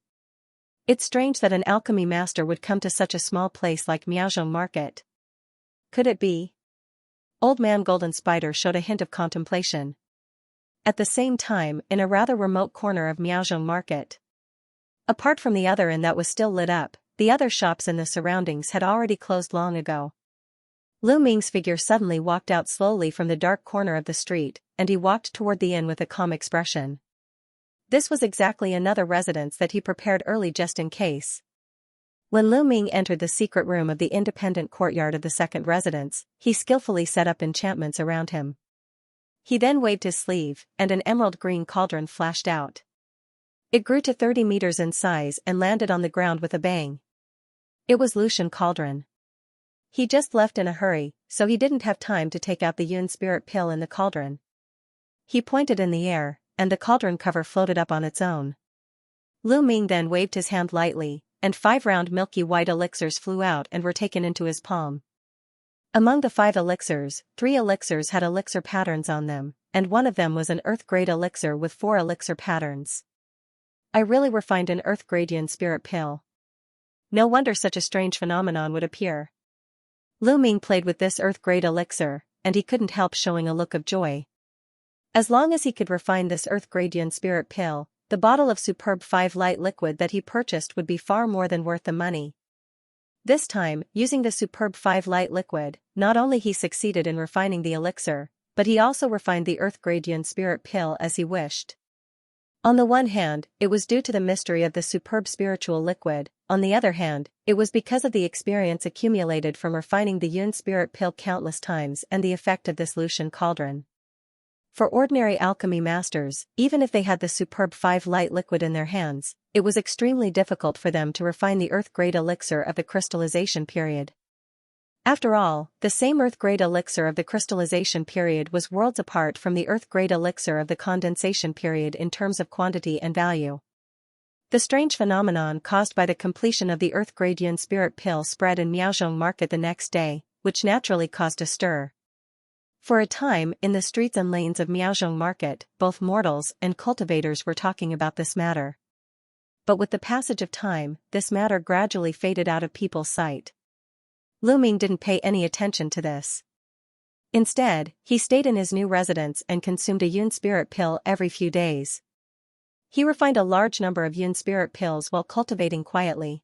It's strange that an alchemy master would come to such a small place like Miaozhong Market. Could it be? Old Man Golden Spider showed a hint of contemplation. At the same time, in a rather remote corner of Miaozhong Market, apart from the other inn that was still lit up, the other shops in the surroundings had already closed long ago. Lu Ming's figure suddenly walked out slowly from the dark corner of the street, and he walked toward the inn with a calm expression. This was exactly another residence that he prepared early just in case. When Lu Ming entered the secret room of the independent courtyard of the second residence, he skillfully set up enchantments around him. He then waved his sleeve, and an emerald green cauldron flashed out. It grew to 30 meters in size and landed on the ground with a bang. It was Lucian Cauldron. He just left in a hurry, so he didn't have time to take out the Yun spirit pill in the cauldron. He pointed in the air, and the cauldron cover floated up on its own. Lu Ming then waved his hand lightly, and 5 round milky white elixirs flew out and were taken into his palm. Among the 5 elixirs, 3 elixirs had elixir patterns on them, and one of them was an earth-grade elixir with 4 elixir patterns. I really refined an earth-grade Yun spirit pill. No wonder such a strange phenomenon would appear. Lu Ming played with this earth-grade elixir, and he couldn't help showing a look of joy. As long as he could refine this earth-grade Yun spirit pill, the bottle of superb 5 light liquid that he purchased would be far more than worth the money. This time, using the superb 5 light liquid, not only he succeeded in refining the elixir, but he also refined the earth-grade Yun spirit pill as he wished. On the one hand, it was due to the mystery of the superb spiritual liquid, on the other hand, it was because of the experience accumulated from refining the Yun spirit pill countless times and the effect of this Lucian cauldron. For ordinary alchemy masters, even if they had the superb 5 light liquid in their hands, it was extremely difficult for them to refine the earth-grade elixir of the crystallization period. After all, the same earth-grade elixir of the crystallization period was worlds apart from the earth-grade elixir of the condensation period in terms of quantity and value. The strange phenomenon caused by the completion of the earth-grade Yun spirit pill spread in Miaozhong Market the next day, which naturally caused a stir. For a time, in the streets and lanes of Miaozhong Market, both mortals and cultivators were talking about this matter. But with the passage of time, this matter gradually faded out of people's sight. Lu Ming didn't pay any attention to this. Instead, he stayed in his new residence and consumed a yun spirit pill every few days. He refined a large number of yun spirit pills while cultivating quietly.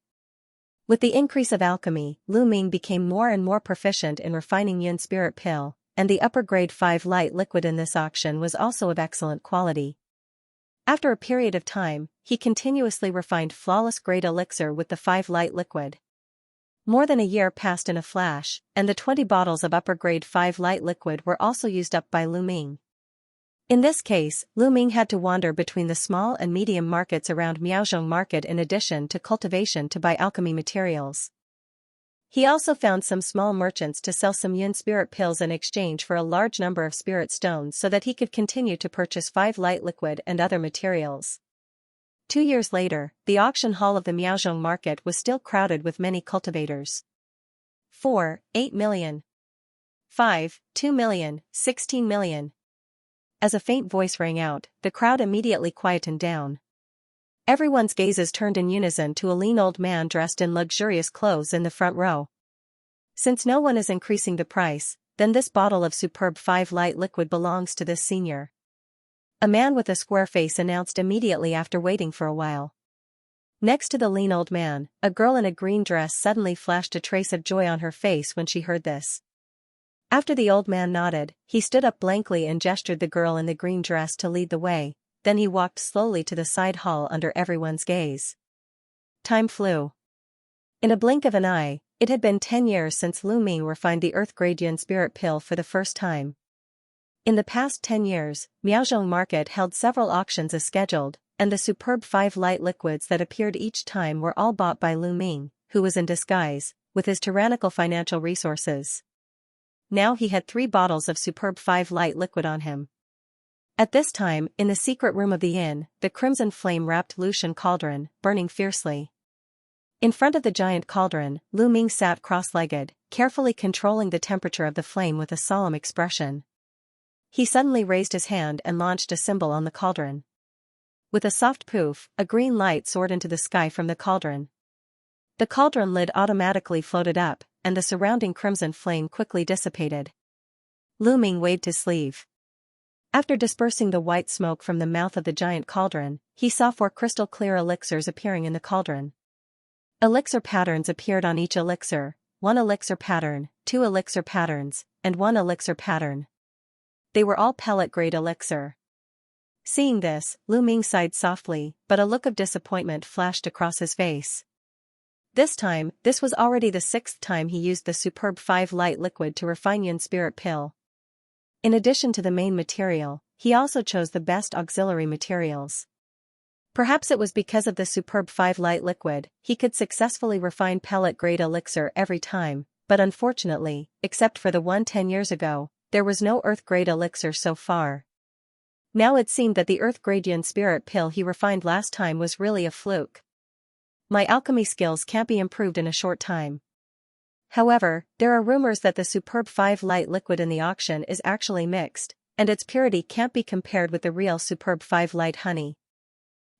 With the increase of alchemy, Lu Ming became more and more proficient in refining yun spirit pill, and the upper grade 5 light liquid in this auction was also of excellent quality. After a period of time, he continuously refined flawless grade elixir with the 5 light liquid. More than a year passed in a flash, and the 20 bottles of upper grade 5 light liquid were also used up by Lu Ming. In this case, Lu Ming had to wander between the small and medium markets around Miaozhong Market in addition to cultivation to buy alchemy materials. He also found some small merchants to sell some yun spirit pills in exchange for a large number of spirit stones so that he could continue to purchase 5 light liquid and other materials. 2 years later, the auction hall of the Miaozhong Market was still crowded with many cultivators. 4, 8 million. 5, 2 million, 16 million. As a faint voice rang out, the crowd immediately quietened down. Everyone's gazes turned in unison to a lean old man dressed in luxurious clothes in the front row. Since no one is increasing the price, then this bottle of superb 5 light liquid belongs to this senior. A man with a square face announced immediately after waiting for a while. Next to the lean old man, a girl in a green dress suddenly flashed a trace of joy on her face when she heard this. After the old man nodded, he stood up blankly and gestured the girl in the green dress to lead the way, then he walked slowly to the side hall under everyone's gaze. Time flew. In a blink of an eye, it had been 10 years since Lu Ming refined the earth-grade yun spirit pill for the first time. In the past 10 years, Miaozhong Market held several auctions as scheduled, and the superb 5 light liquids that appeared each time were all bought by Lu Ming, who was in disguise, with his tyrannical financial resources. Now he had 3 bottles of superb 5 light liquid on him. At this time, in the secret room of the inn, the crimson flame-wrapped Lucian cauldron, burning fiercely. In front of the giant cauldron, Lu Ming sat cross-legged, carefully controlling the temperature of the flame with a solemn expression. He suddenly raised his hand and launched a symbol on the cauldron. With a soft poof, a green light soared into the sky from the cauldron. The cauldron lid automatically floated up, and the surrounding crimson flame quickly dissipated. Lu Ming waved his sleeve. After dispersing the white smoke from the mouth of the giant cauldron, he saw 4 crystal-clear elixirs appearing in the cauldron. Elixir patterns appeared on each elixir, 1 elixir pattern, 2 elixir patterns, and 1 elixir pattern. They were all pellet-grade elixir. Seeing this, Lu Ming sighed softly, but a look of disappointment flashed across his face. This time, this was already the 6th time he used the superb 5 light liquid to refine yun spirit pill. In addition to the main material, he also chose the best auxiliary materials. Perhaps it was because of the superb 5 light liquid, he could successfully refine pellet-grade elixir every time, but unfortunately, except for the one 10 years ago, there was no earth-grade elixir so far. Now it seemed that the earth-grade yun spirit pill he refined last time was really a fluke. My alchemy skills can't be improved in a short time. However, there are rumors that the superb 5 light liquid in the auction is actually mixed, and its purity can't be compared with the real superb 5 light honey.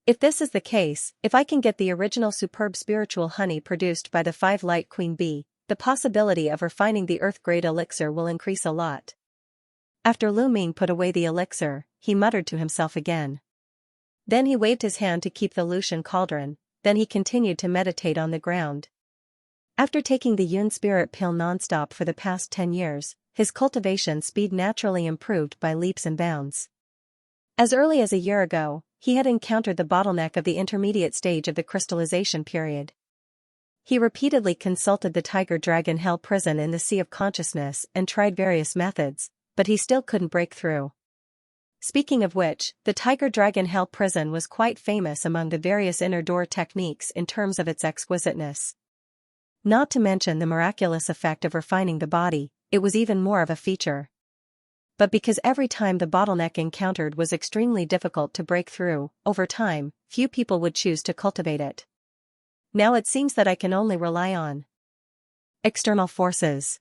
If this is the case, if I can get the original superb spiritual honey produced by the 5 light queen bee, the possibility of refining the earth-grade elixir will increase a lot. After Lu Ming put away the elixir, he muttered to himself again. Then he waved his hand to keep the Lucian cauldron, then he continued to meditate on the ground. After taking the yun spirit pill non-stop for the past 10 years, his cultivation speed naturally improved by leaps and bounds. As early as a year ago, he had encountered the bottleneck of the intermediate stage of the crystallization period. He repeatedly consulted the Tiger Dragon Hell prison in the Sea of Consciousness and tried various methods, but he still couldn't break through. Speaking of which, the Tiger Dragon Hell prison was quite famous among the various inner door techniques in terms of its exquisiteness. Not to mention the miraculous effect of refining the body, it was even more of a feature. But because every time the bottleneck encountered was extremely difficult to break through, over time, few people would choose to cultivate it. Now it seems that I can only rely on external forces.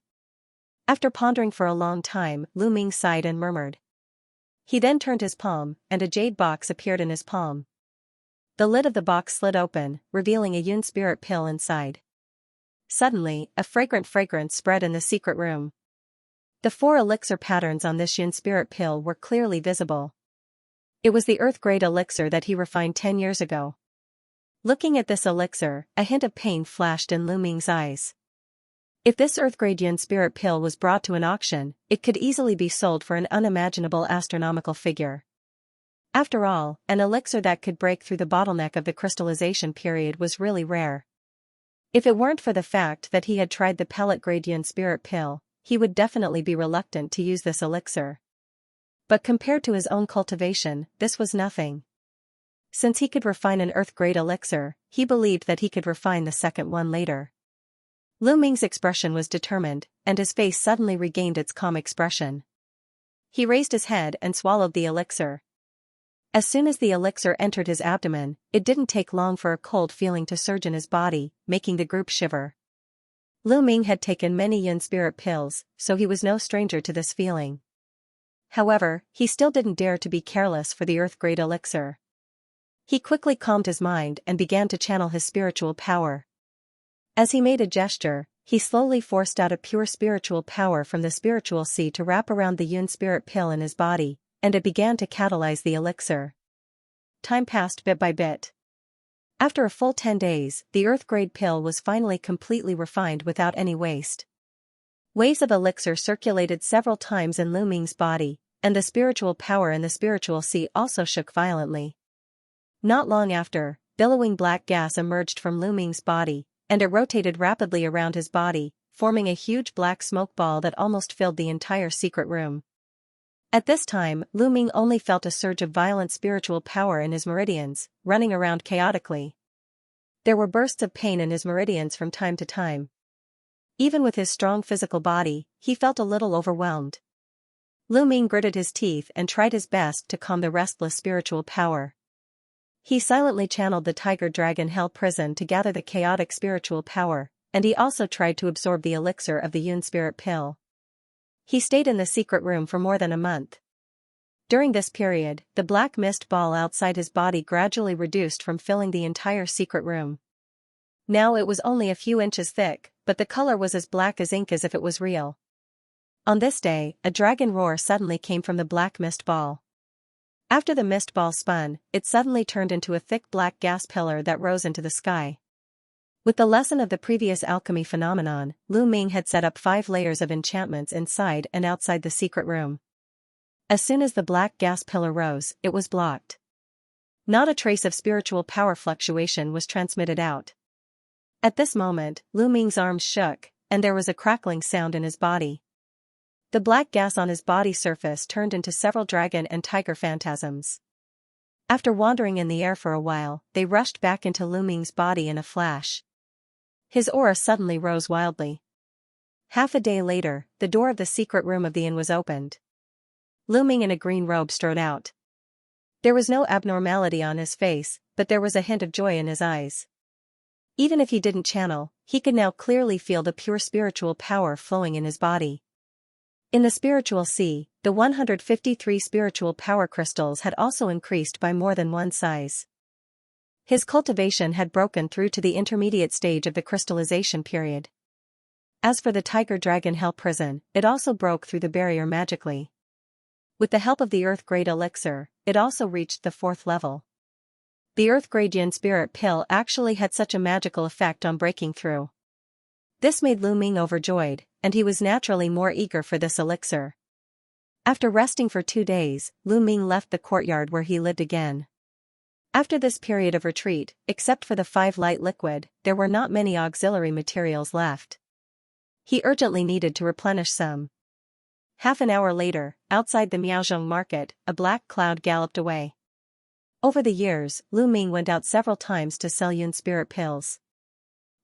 After pondering for a long time, Lu Ming sighed and murmured. He then turned his palm, and a jade box appeared in his palm. The lid of the box slid open, revealing a Yun spirit pill inside. Suddenly, a fragrant fragrance spread in the secret room. The 4 elixir patterns on this Yun spirit pill were clearly visible. It was the earth-grade elixir that he refined 10 years ago. Looking at this elixir, a hint of pain flashed in Lu Ming's eyes. If this earth-grade Yun spirit pill was brought to an auction, it could easily be sold for an unimaginable astronomical figure. After all, an elixir that could break through the bottleneck of the crystallization period was really rare. If it weren't for the fact that he had tried the pellet-grade Yun spirit pill, he would definitely be reluctant to use this elixir. But compared to his own cultivation, this was nothing. Since he could refine an earth-grade elixir, he believed that he could refine the second one later. Lu Ming's expression was determined, and his face suddenly regained its calm expression. He raised his head and swallowed the elixir. As soon as the elixir entered his abdomen, it didn't take long for a cold feeling to surge in his body, making the group shiver. Lu Ming had taken many Yun spirit pills, so he was no stranger to this feeling. However, he still didn't dare to be careless for the earth-grade elixir. He quickly calmed his mind and began to channel his spiritual power. As he made a gesture, he slowly forced out a pure spiritual power from the spiritual sea to wrap around the Yun spirit pill in his body, and it began to catalyze the elixir. Time passed bit by bit. After a full 10 days, the earth-grade pill was finally completely refined without any waste. Waves of elixir circulated several times in Lu Ming's body, and the spiritual power in the spiritual sea also shook violently. Not long after, billowing black gas emerged from Lu Ming's body, and it rotated rapidly around his body, forming a huge black smoke ball that almost filled the entire secret room. At this time, Lu Ming only felt a surge of violent spiritual power in his meridians, running around chaotically. There were bursts of pain in his meridians from time to time. Even with his strong physical body, he felt a little overwhelmed. Lu Ming gritted his teeth and tried his best to calm the restless spiritual power. He silently channeled the Tiger Dragon Hell Prison to gather the chaotic spiritual power, and he also tried to absorb the elixir of the Yun spirit pill. He stayed in the secret room for more than a month. During this period, the black mist ball outside his body gradually reduced from filling the entire secret room. Now it was only a few inches thick, but the color was as black as ink as if it was real. On this day, a dragon roar suddenly came from the black mist ball. After the mist ball spun, it suddenly turned into a thick black gas pillar that rose into the sky. With the lesson of the previous alchemy phenomenon, Lu Ming had set up 5 layers of enchantments inside and outside the secret room. As soon as the black gas pillar rose, it was blocked. Not a trace of spiritual power fluctuation was transmitted out. At this moment, Lu Ming's arms shook, and there was a crackling sound in his body. The black gas on his body surface turned into several dragon and tiger phantasms. After wandering in the air for a while, they rushed back into Lu Ming's body in a flash. His aura suddenly rose wildly. Half a day later, the door of the secret room of the inn was opened. Lu Ming in a green robe strode out. There was no abnormality on his face, but there was a hint of joy in his eyes. Even if he didn't channel, he could now clearly feel the pure spiritual power flowing in his body. In the spiritual sea, the 153 spiritual power crystals had also increased by more than one size. His cultivation had broken through to the intermediate stage of the crystallization period. As for the Tiger Dragon Hell Prison, it also broke through the barrier magically. With the help of the Earth-grade elixir, it also reached the 4th level. The Earth-grade Yin spirit pill actually had such a magical effect on breaking through. This made Lu Ming overjoyed, and he was naturally more eager for this elixir. After resting for 2 days, Lu Ming left the courtyard where he lived again. After this period of retreat, except for the 5 light liquid, there were not many auxiliary materials left. He urgently needed to replenish some. Half an hour later, outside the Miaozhong market, a black cloud galloped away. Over the years, Lu Ming went out several times to sell Yun spirit pills.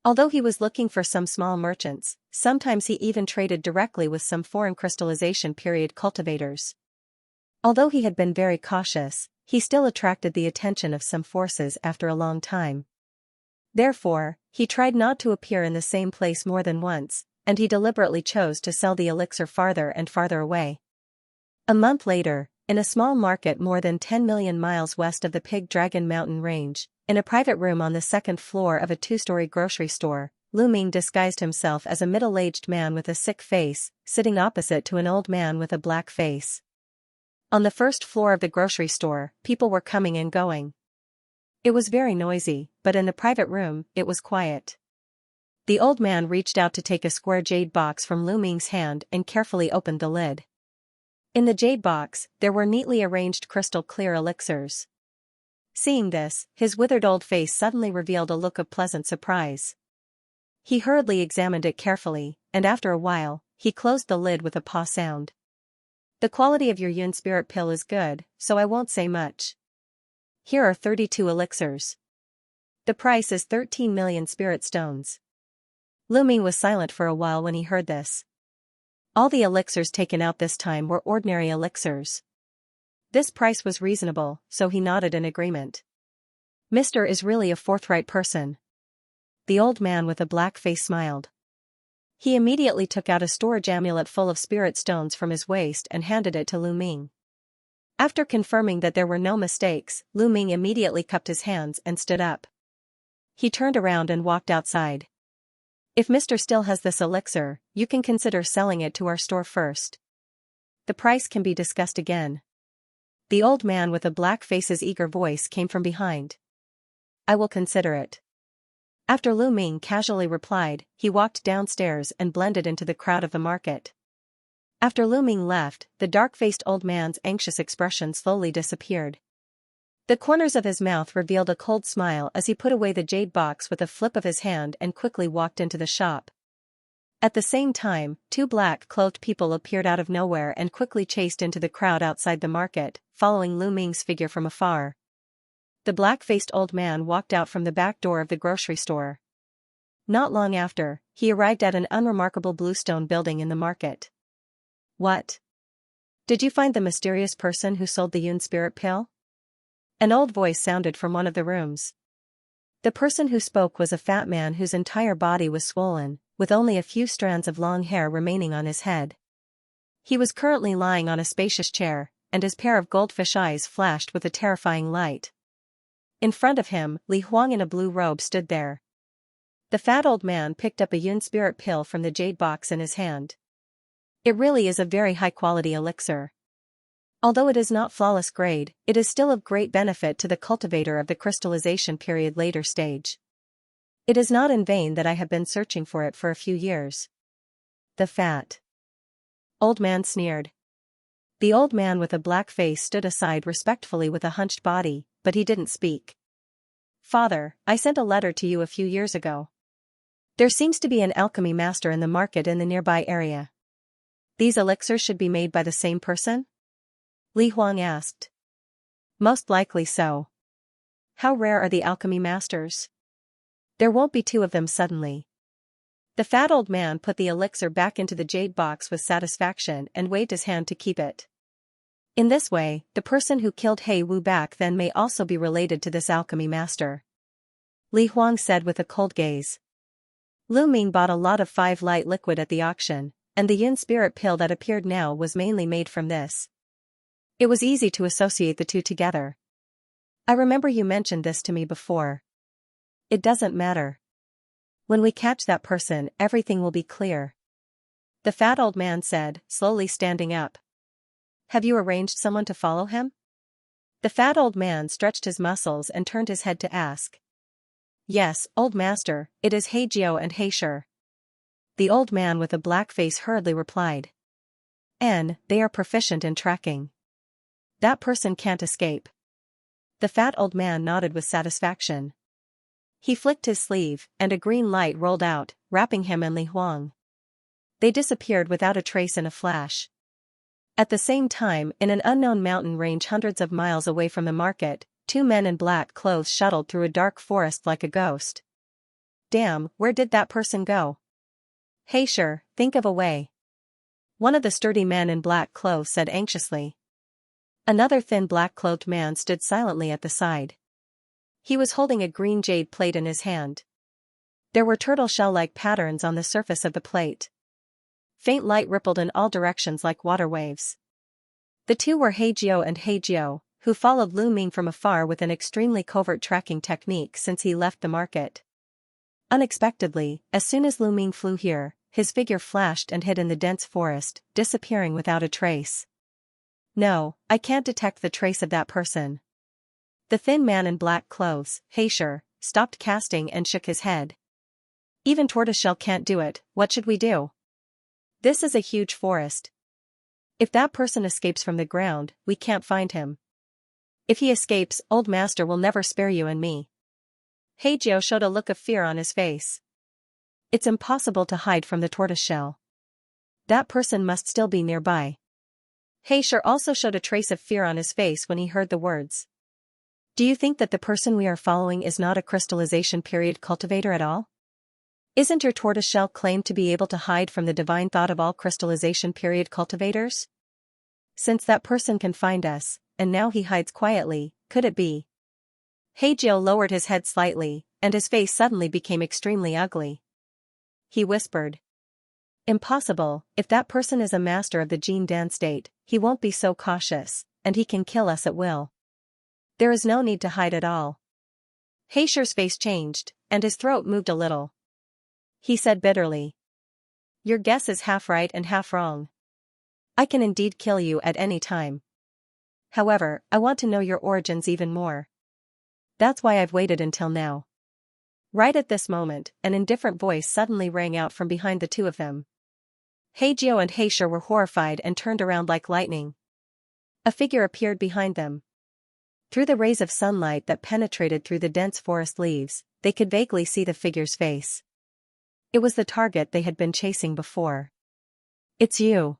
Although he was looking for some small merchants, sometimes he even traded directly with some foreign crystallization period cultivators. Although he had been very cautious, he still attracted the attention of some forces after a long time. Therefore, he tried not to appear in the same place more than once, and he deliberately chose to sell the elixir farther and farther away. A month later, in a small market more than 10 million miles west of the Pig Dragon mountain range, in a private room on the second floor of a two-story grocery store, Lu Ming disguised himself as a middle-aged man with a sick face, sitting opposite to an old man with a black face. On the first floor of the grocery store, people were coming and going. It was very noisy, but in the private room, it was quiet. The old man reached out to take a square jade box from Lu Ming's hand and carefully opened the lid. In the jade box, there were neatly arranged crystal-clear elixirs. Seeing this, his withered old face suddenly revealed a look of pleasant surprise. He hurriedly examined it carefully, and after a while, he closed the lid with a paw sound. The quality of your Yun spirit pill is good, so I won't say much. Here are 32 elixirs. The price is 13 million spirit stones. Lu Ming was silent for a while when he heard this. All the elixirs taken out this time were ordinary elixirs. This price was reasonable, so he nodded in agreement. Mr. is really a forthright person. The old man with a black face smiled. He immediately took out a storage amulet full of spirit stones from his waist and handed it to Lu Ming. After confirming that there were no mistakes, Lu Ming immediately cupped his hands and stood up. He turned around and walked outside. If Mr. still has this elixir, you can consider selling it to our store first. The price can be discussed again. The old man with a black face's eager voice came from behind. I will consider it. After Lu Ming casually replied, he walked downstairs and blended into the crowd of the market. After Lu Ming left, the dark-faced old man's anxious expression slowly disappeared. The corners of his mouth revealed a cold smile as he put away the jade box with a flip of his hand and quickly walked into the shop. At the same time, two black-cloaked people appeared out of nowhere and quickly chased into the crowd outside the market, following Lu Ming's figure from afar. The black-faced old man walked out from the back door of the grocery store. Not long after, he arrived at an unremarkable bluestone building in the market. What? Did you find the mysterious person who sold the Yun spirit pill? An old voice sounded from one of the rooms. The person who spoke was a fat man whose entire body was swollen, with only a few strands of long hair remaining on his head. He was currently lying on a spacious chair, and his pair of goldfish eyes flashed with a terrifying light. In front of him, Li Huang in a blue robe stood there. The fat old man picked up a Yun spirit pill from the jade box in his hand. It really is a very high-quality elixir. Although it is not flawless grade, it is still of great benefit to the cultivator of the crystallization period later stage. It is not in vain that I have been searching for it for a few years. The fat old man sneered. The old man with a black face stood aside respectfully with a hunched body, but he didn't speak. Father, I sent a letter to you a few years ago. There seems to be an alchemy master in the market in the nearby area. These elixirs should be made by the same person? Li Huang asked. Most likely so. How rare are the alchemy masters? There won't be two of them suddenly. The fat old man put the elixir back into the jade box with satisfaction and waved his hand to keep it. In this way, the person who killed He Wu back then may also be related to this alchemy master. Li Huang said with a cold gaze. Lu Ming bought a lot of 5 light liquid at the auction, and the Yun spirit pill that appeared now was mainly made from this. It was easy to associate the two together. I remember you mentioned this to me before. It doesn't matter. When we catch that person, everything will be clear. The fat old man said, slowly standing up. Have you arranged someone to follow him? The fat old man stretched his muscles and turned his head to ask. Yes, old master, it is He Jiao and He Shi. The old man with a black face hurriedly replied. They are proficient in tracking. That person can't escape. The fat old man nodded with satisfaction. He flicked his sleeve, and a green light rolled out, wrapping him and Li Huang. They disappeared without a trace in a flash. At the same time, in an unknown mountain range hundreds of miles away from the market, 2 men in black clothes shuttled through a dark forest like a ghost. Damn, where did that person go? Hey sure, think of a way. One of the sturdy men in black clothes said anxiously. Another thin black-clothed man stood silently at the side. He was holding a green jade plate in his hand. There were turtle shell-like patterns on the surface of the plate. faint light rippled in all directions like water waves. The two were Heijio and Heijio, who followed Lu Ming from afar with an extremely covert tracking technique since he left the market. Unexpectedly, as soon as Lu Ming flew here, his figure flashed and hid in the dense forest, disappearing without a trace. No, I can't detect the trace of that person. The thin man in black clothes, Xianxia, stopped casting and shook his head. Even tortoiseshell can't do it, what should we do? This is a huge forest. If that person escapes from the ground, we can't find him. If he escapes, old master will never spare you and me. Heijio showed a look of fear on his face. It's impossible to hide from the tortoiseshell. That person must still be nearby. Xianxia also showed a trace of fear on his face when he heard the words. Do you think that the person we are following is not a crystallization period cultivator at all? Isn't your tortoiseshell claimed to be able to hide from the divine thought of all crystallization period cultivators? Since that person can find us, and now he hides quietly, could it be? Heijio lowered his head slightly, and his face suddenly became extremely ugly. He whispered. Impossible, if that person is a master of the Jin Dan state, he won't be so cautious, and he can kill us at will. There is no need to hide at all. Heisher's face changed, and his throat moved a little. He said bitterly. Your guess is half right and half wrong. I can indeed kill you at any time. However, I want to know your origins even more. That's why I've waited until now. Right at this moment, an indifferent voice suddenly rang out from behind the two of them. Heijio and Xianxia were horrified and turned around like lightning. A figure appeared behind them. Through the rays of sunlight that penetrated through the dense forest leaves, they could vaguely see the figure's face. It was the target they had been chasing before. It's you.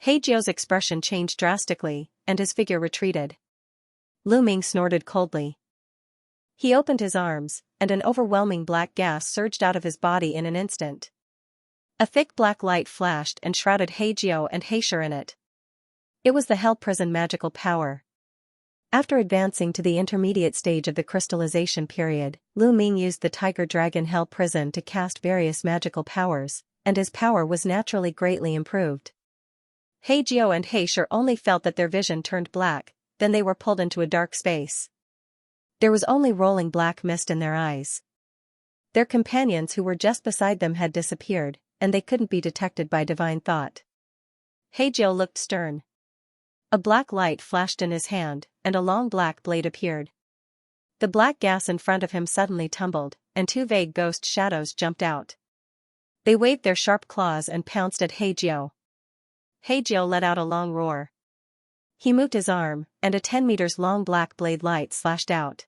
Heijio's expression changed drastically, and his figure retreated. Lu Ming snorted coldly. He opened his arms, and an overwhelming black gas surged out of his body in an instant. A thick black light flashed and shrouded Heijio and Xianxia in it. It was the Hell Prison magical power. After advancing to the intermediate stage of the crystallization period, Lu Ming used the Tiger Dragon Hell Prison to cast various magical powers, and his power was naturally greatly improved. Heijio and Xianxia only felt that their vision turned black, then they were pulled into a dark space. There was only rolling black mist in their eyes. Their companions who were just beside them had disappeared, and they couldn't be detected by divine thought. Heijio looked stern. A black light flashed in his hand, and a long black blade appeared. The black gas in front of him suddenly tumbled, and two vague ghost shadows jumped out. They waved their sharp claws and pounced at Heijio. Heijio let out a long roar. He moved his arm, and a 10 meters long black blade light slashed out.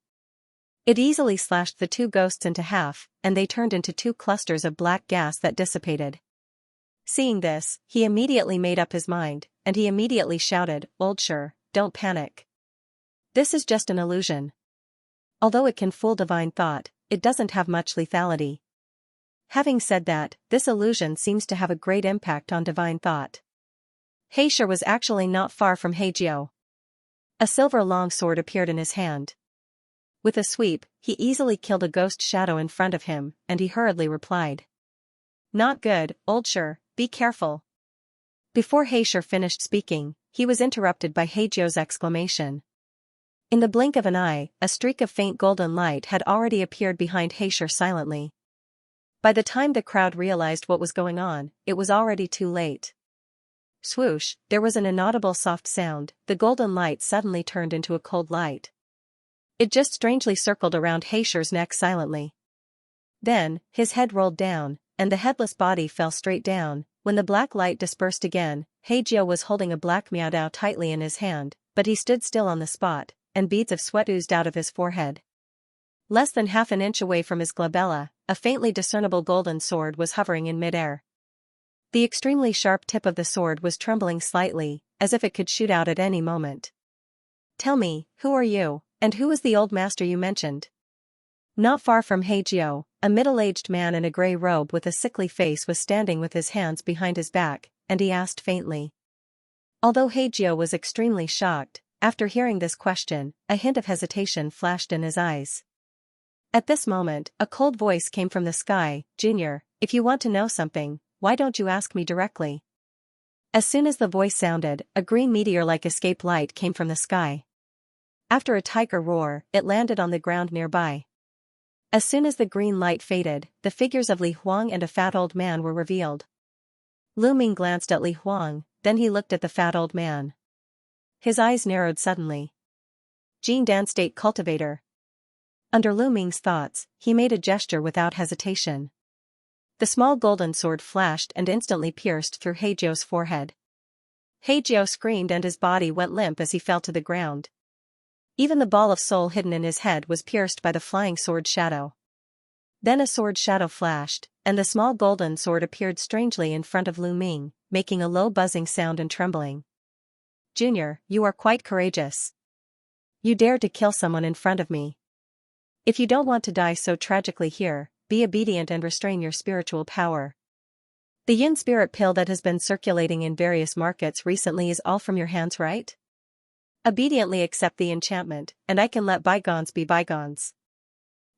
It easily slashed the two ghosts into half, and they turned into two clusters of black gas that dissipated. Seeing this, he immediately made up his mind, and he immediately shouted, "Old Shur, don't panic. This is just an illusion. Although it can fool divine thought, it doesn't have much lethality." Having said that, this illusion seems to have a great impact on divine thought. Xianxia was actually not far from Heijio. A silver long sword appeared in his hand. With a sweep, he easily killed a ghost shadow in front of him, and he hurriedly replied. Not good, Old Shur, be careful. Before Xianxia finished speaking, he was interrupted by Heijio's exclamation. In the blink of an eye, a streak of faint golden light had already appeared behind Xianxia silently. By the time the crowd realized what was going on, it was already too late. Swoosh, there was an inaudible soft sound, the golden light suddenly turned into a cold light. It just strangely circled around Xianxia's neck silently. Then, his head rolled down, and the headless body fell straight down. When the black light dispersed again, Heijio was holding a black miaodao tightly in his hand, but he stood still on the spot, and beads of sweat oozed out of his forehead. Less than half an inch away from his glabella, a faintly discernible golden sword was hovering in midair. The extremely sharp tip of the sword was trembling slightly, as if it could shoot out at any moment. Tell me, who are you, and who is the old master you mentioned? Not far from Heijio, a middle-aged man in a grey robe with a sickly face was standing with his hands behind his back, and he asked faintly. Although Heijio was extremely shocked, after hearing this question, a hint of hesitation flashed in his eyes. At this moment, a cold voice came from the sky. Junior, if you want to know something, why don't you ask me directly? As soon as the voice sounded, a green meteor-like escape light came from the sky. After a tiger roar, it landed on the ground nearby. As soon as the green light faded, the figures of Li Huang and a fat old man were revealed. Lu Ming glanced at Li Huang, then he looked at the fat old man. His eyes narrowed suddenly. Jin Dan State Cultivator. Under Lu Ming's thoughts, he made a gesture without hesitation. The small golden sword flashed and instantly pierced through Heijio's forehead. Heijio screamed and his body went limp as he fell to the ground. Even the ball of soul hidden in his head was pierced by the flying sword shadow. Then a sword shadow flashed, and the small golden sword appeared strangely in front of Lu Ming, making a low buzzing sound and trembling. Junior, you are quite courageous. You dared to kill someone in front of me. If you don't want to die so tragically here, be obedient and restrain your spiritual power. The yin spirit pill that has been circulating in various markets recently is all from your hands, right? Obediently accept the enchantment, and I can let bygones be bygones.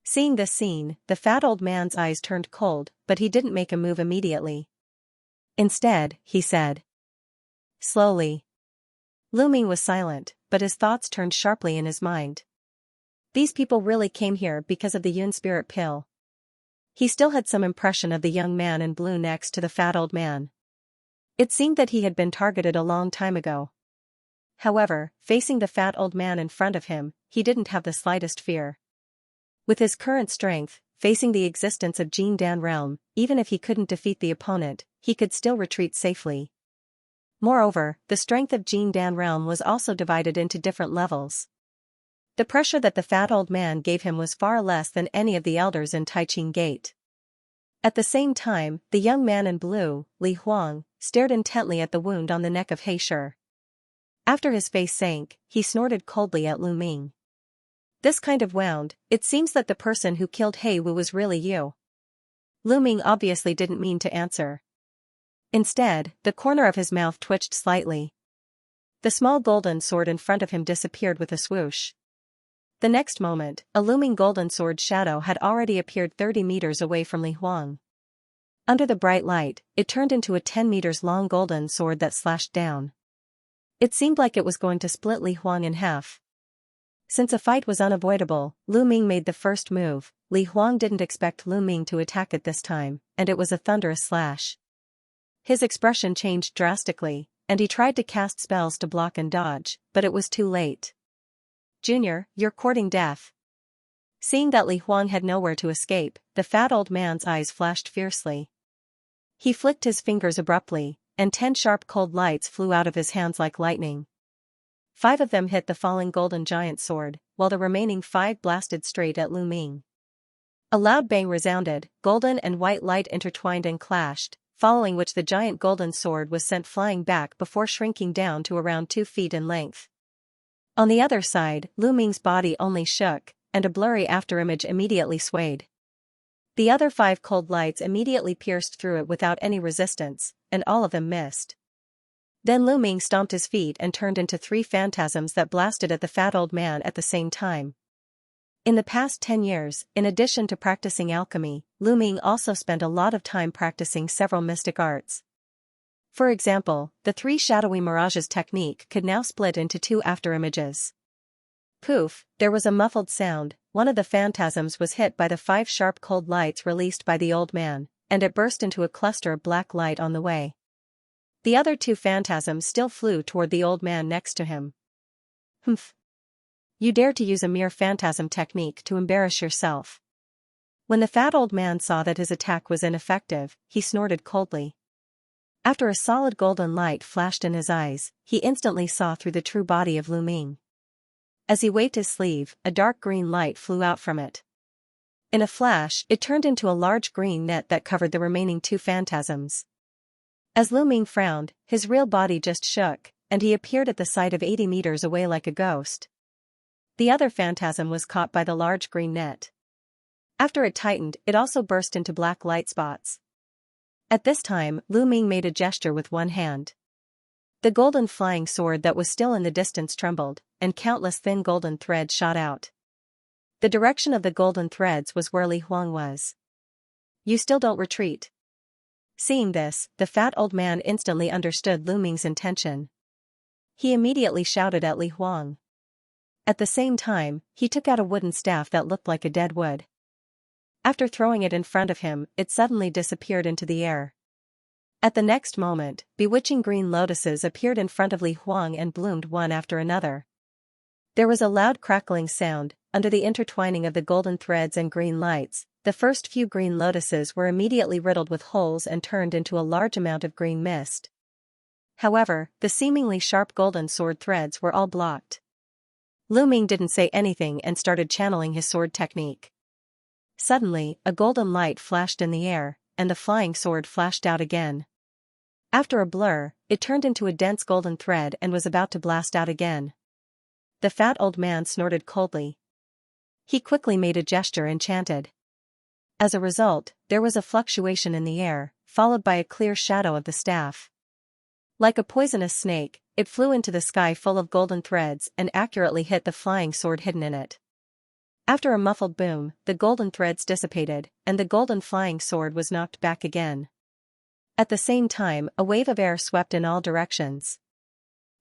Seeing this scene, the fat old man's eyes turned cold, but he didn't make a move immediately. Instead, he said. Slowly. Lu Ming was silent, but his thoughts turned sharply in his mind. These people really came here because of the yin spirit pill. He still had some impression of the young man in blue next to the fat old man. It seemed that he had been targeted a long time ago. However, facing the fat old man in front of him, he didn't have the slightest fear. With his current strength, facing the existence of Jin Dan realm, even if he couldn't defeat the opponent, he could still retreat safely. Moreover, the strength of Jin Dan realm was also divided into different levels. The pressure that the fat old man gave him was far less than any of the elders in Taiqing Gate. At the same time, the young man in blue, Li Huang, stared intently at the wound on the neck of He Shi. After his face sank, he snorted coldly at Lu Ming. This kind of wound, it seems that the person who killed He Wu was really you. Lu Ming obviously didn't mean to answer. Instead, the corner of his mouth twitched slightly. The small golden sword in front of him disappeared with a swoosh. The next moment, a looming golden sword shadow had already appeared 30 meters away from Li Huang. Under the bright light, it turned into a 10 meters long golden sword that slashed down. It seemed like it was going to split Li Huang in half. Since a fight was unavoidable, Lu Ming made the first move. Li Huang didn't expect Lu Ming to attack it this time, and it was a thunderous slash. His expression changed drastically, and he tried to cast spells to block and dodge, but it was too late. Junior, you're courting death. Seeing that Li Huang had nowhere to escape, the fat old man's eyes flashed fiercely. He flicked his fingers abruptly, and 10 sharp cold lights flew out of his hands like lightning. 5 of them hit the falling golden giant sword, while the remaining 5 blasted straight at Lu Ming. A loud bang resounded, golden and white light intertwined and clashed, following which the giant golden sword was sent flying back before shrinking down to around 2 feet in length. On the other side, Lu Ming's body only shook, and a blurry afterimage immediately swayed. The other 5 cold lights immediately pierced through it without any resistance, and all of them missed. Then Lu Ming stomped his feet and turned into 3 phantasms that blasted at the fat old man at the same time. In the past 10 years, in addition to practicing alchemy, Lu Ming also spent a lot of time practicing several mystic arts. For example, the 3 shadowy mirages technique could now split into 2 afterimages. Poof, there was a muffled sound. One of the phantasms was hit by the 5 sharp cold lights released by the old man, and it burst into a cluster of black light on the way. The other 2 phantasms still flew toward the old man next to him. Humph. You dare to use a mere phantasm technique to embarrass yourself. When the fat old man saw that his attack was ineffective, he snorted coldly. After a solid golden light flashed in his eyes, he instantly saw through the true body of Lu Ming. As he waved his sleeve, a dark green light flew out from it. In a flash, it turned into a large green net that covered the remaining 2 phantasms. As Lu Ming frowned, his real body just shook, and he appeared at the sight of 80 meters away like a ghost. The other phantasm was caught by the large green net. After it tightened, it also burst into black light spots. At this time, Lu Ming made a gesture with one hand. The golden flying sword that was still in the distance trembled, and countless thin golden threads shot out. The direction of the golden threads was where Li Huang was. You still don't retreat. Seeing this, the fat old man instantly understood Lu Ming's intention. He immediately shouted at Li Huang. At the same time, he took out a wooden staff that looked like a dead wood. After throwing it in front of him, it suddenly disappeared into the air. At the next moment, bewitching green lotuses appeared in front of Li Huang and bloomed one after another. There was a loud crackling sound. Under the intertwining of the golden threads and green lights, the first few green lotuses were immediately riddled with holes and turned into a large amount of green mist. However, the seemingly sharp golden sword threads were all blocked. Lu Ming didn't say anything and started channeling his sword technique. Suddenly, a golden light flashed in the air, and the flying sword flashed out again. After a blur, it turned into a dense golden thread and was about to blast out again. The fat old man snorted coldly. He quickly made a gesture and chanted. As a result, there was a fluctuation in the air, followed by a clear shadow of the staff. Like a poisonous snake, it flew into the sky full of golden threads and accurately hit the flying sword hidden in it. After a muffled boom, the golden threads dissipated, and the golden flying sword was knocked back again. At the same time, a wave of air swept in all directions.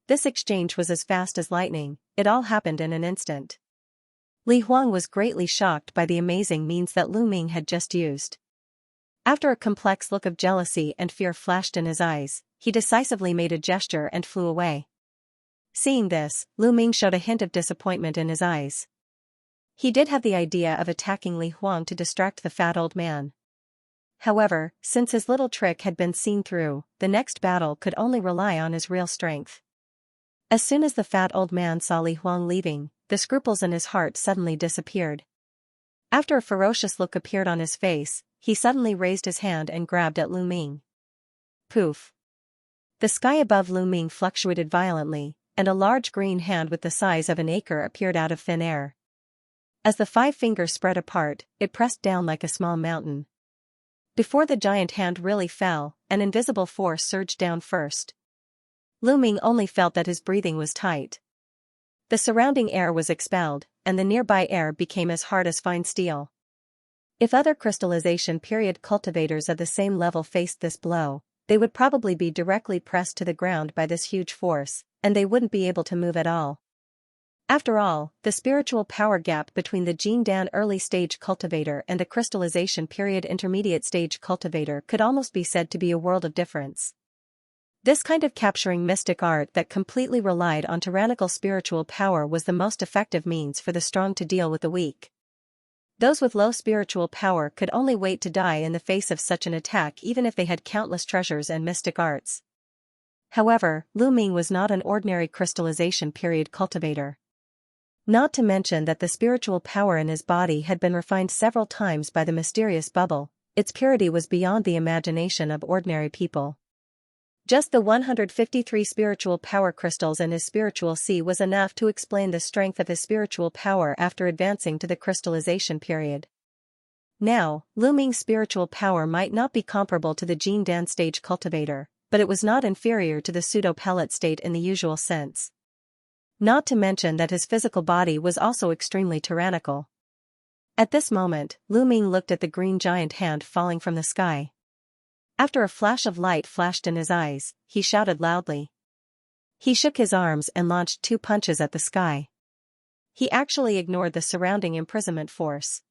This exchange was as fast as lightning. It all happened in an instant. Li Huang was greatly shocked by the amazing means that Lu Ming had just used. After a complex look of jealousy and fear flashed in his eyes, he decisively made a gesture and flew away. Seeing this, Lu Ming showed a hint of disappointment in his eyes. He did have the idea of attacking Li Huang to distract the fat old man. However, since his little trick had been seen through, the next battle could only rely on his real strength. As soon as the fat old man saw Li Huang leaving, the scruples in his heart suddenly disappeared. After a ferocious look appeared on his face, he suddenly raised his hand and grabbed at Lu Ming. Poof! The sky above Lu Ming fluctuated violently, and a large green hand with the size of an acre appeared out of thin air. As the 5 fingers spread apart, it pressed down like a small mountain. Before the giant hand really fell, an invisible force surged down first. Lu Ming only felt that his breathing was tight. The surrounding air was expelled, and the nearby air became as hard as fine steel. If other crystallization period cultivators of the same level faced this blow, they would probably be directly pressed to the ground by this huge force, and they wouldn't be able to move at all. After all, the spiritual power gap between the Jindan early stage cultivator and the crystallization period intermediate stage cultivator could almost be said to be a world of difference. This kind of capturing mystic art that completely relied on tyrannical spiritual power was the most effective means for the strong to deal with the weak. Those with low spiritual power could only wait to die in the face of such an attack even if they had countless treasures and mystic arts. However, Lu Ming was not an ordinary crystallization period cultivator. Not to mention that the spiritual power in his body had been refined several times by the mysterious bubble. Its purity was beyond the imagination of ordinary people. Just the 153 spiritual power crystals in his spiritual sea was enough to explain the strength of his spiritual power after advancing to the crystallization period. Now, Lu Ming's spiritual power might not be comparable to the Jindan stage cultivator, but it was not inferior to the pseudo-pellet state in the usual sense. Not to mention that his physical body was also extremely tyrannical. At this moment, Lu Ming looked at the green giant hand falling from the sky. After a flash of light flashed in his eyes, he shouted loudly. He shook his arms and launched 2 punches at the sky. He actually ignored the surrounding imprisonment force.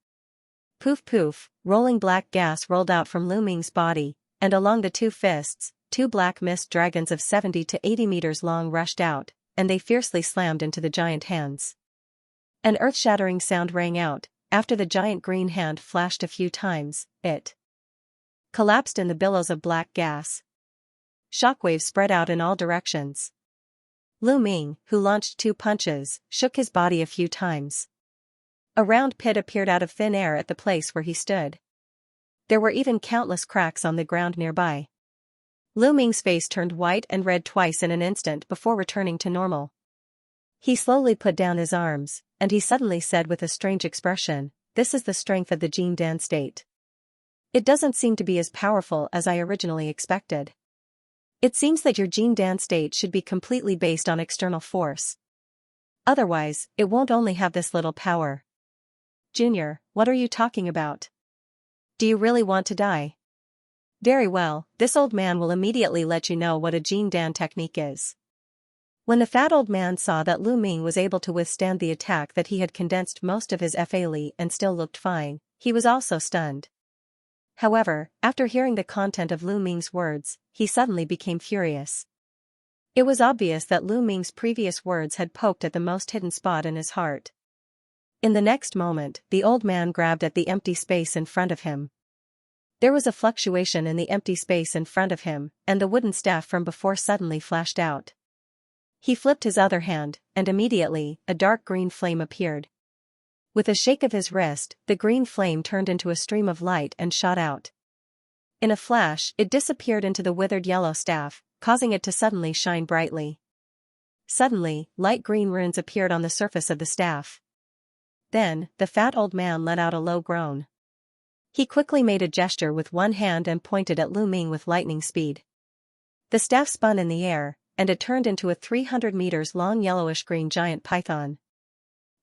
Poof poof, rolling black gas rolled out from Lu Ming's body, and along the 2 fists, 2 black mist dragons of 70 to 80 meters long rushed out, and they fiercely slammed into the giant hands. An earth-shattering sound rang out. After the giant green hand flashed a few times, it collapsed in the billows of black gas. Shockwaves spread out in all directions. Lu Ming, who launched 2 punches, shook his body a few times. A round pit appeared out of thin air at the place where he stood. There were even countless cracks on the ground nearby. Lu Ming's face turned white and red twice in an instant before returning to normal. He slowly put down his arms, and he suddenly said with a strange expression, "This is the strength of the Jindan state. It doesn't seem to be as powerful as I originally expected. It seems that your Jindan state should be completely based on external force. Otherwise, it won't only have this little power." "Junior, what are you talking about? Do you really want to die?" Very well, this old man will immediately let you know what a Jin Dan technique is. When the fat old man saw that Lu Ming was able to withstand the attack, that he had condensed most of his Fa Li and still looked fine, he was also stunned. However, after hearing the content of Lu Ming's words, he suddenly became furious. It was obvious that Lu Ming's previous words had poked at the most hidden spot in his heart. In the next moment, the old man grabbed at the empty space in front of him. There was a fluctuation in the empty space in front of him, and the wooden staff from before suddenly flashed out. He flipped his other hand, and immediately, a dark green flame appeared. With a shake of his wrist, the green flame turned into a stream of light and shot out. In a flash, it disappeared into the withered yellow staff, causing it to suddenly shine brightly. Suddenly, light green runes appeared on the surface of the staff. Then, the fat old man let out a low groan. He quickly made a gesture with one hand and pointed at Lu Ming with lightning speed. The staff spun in the air, and it turned into a 300 meters long yellowish-green giant python.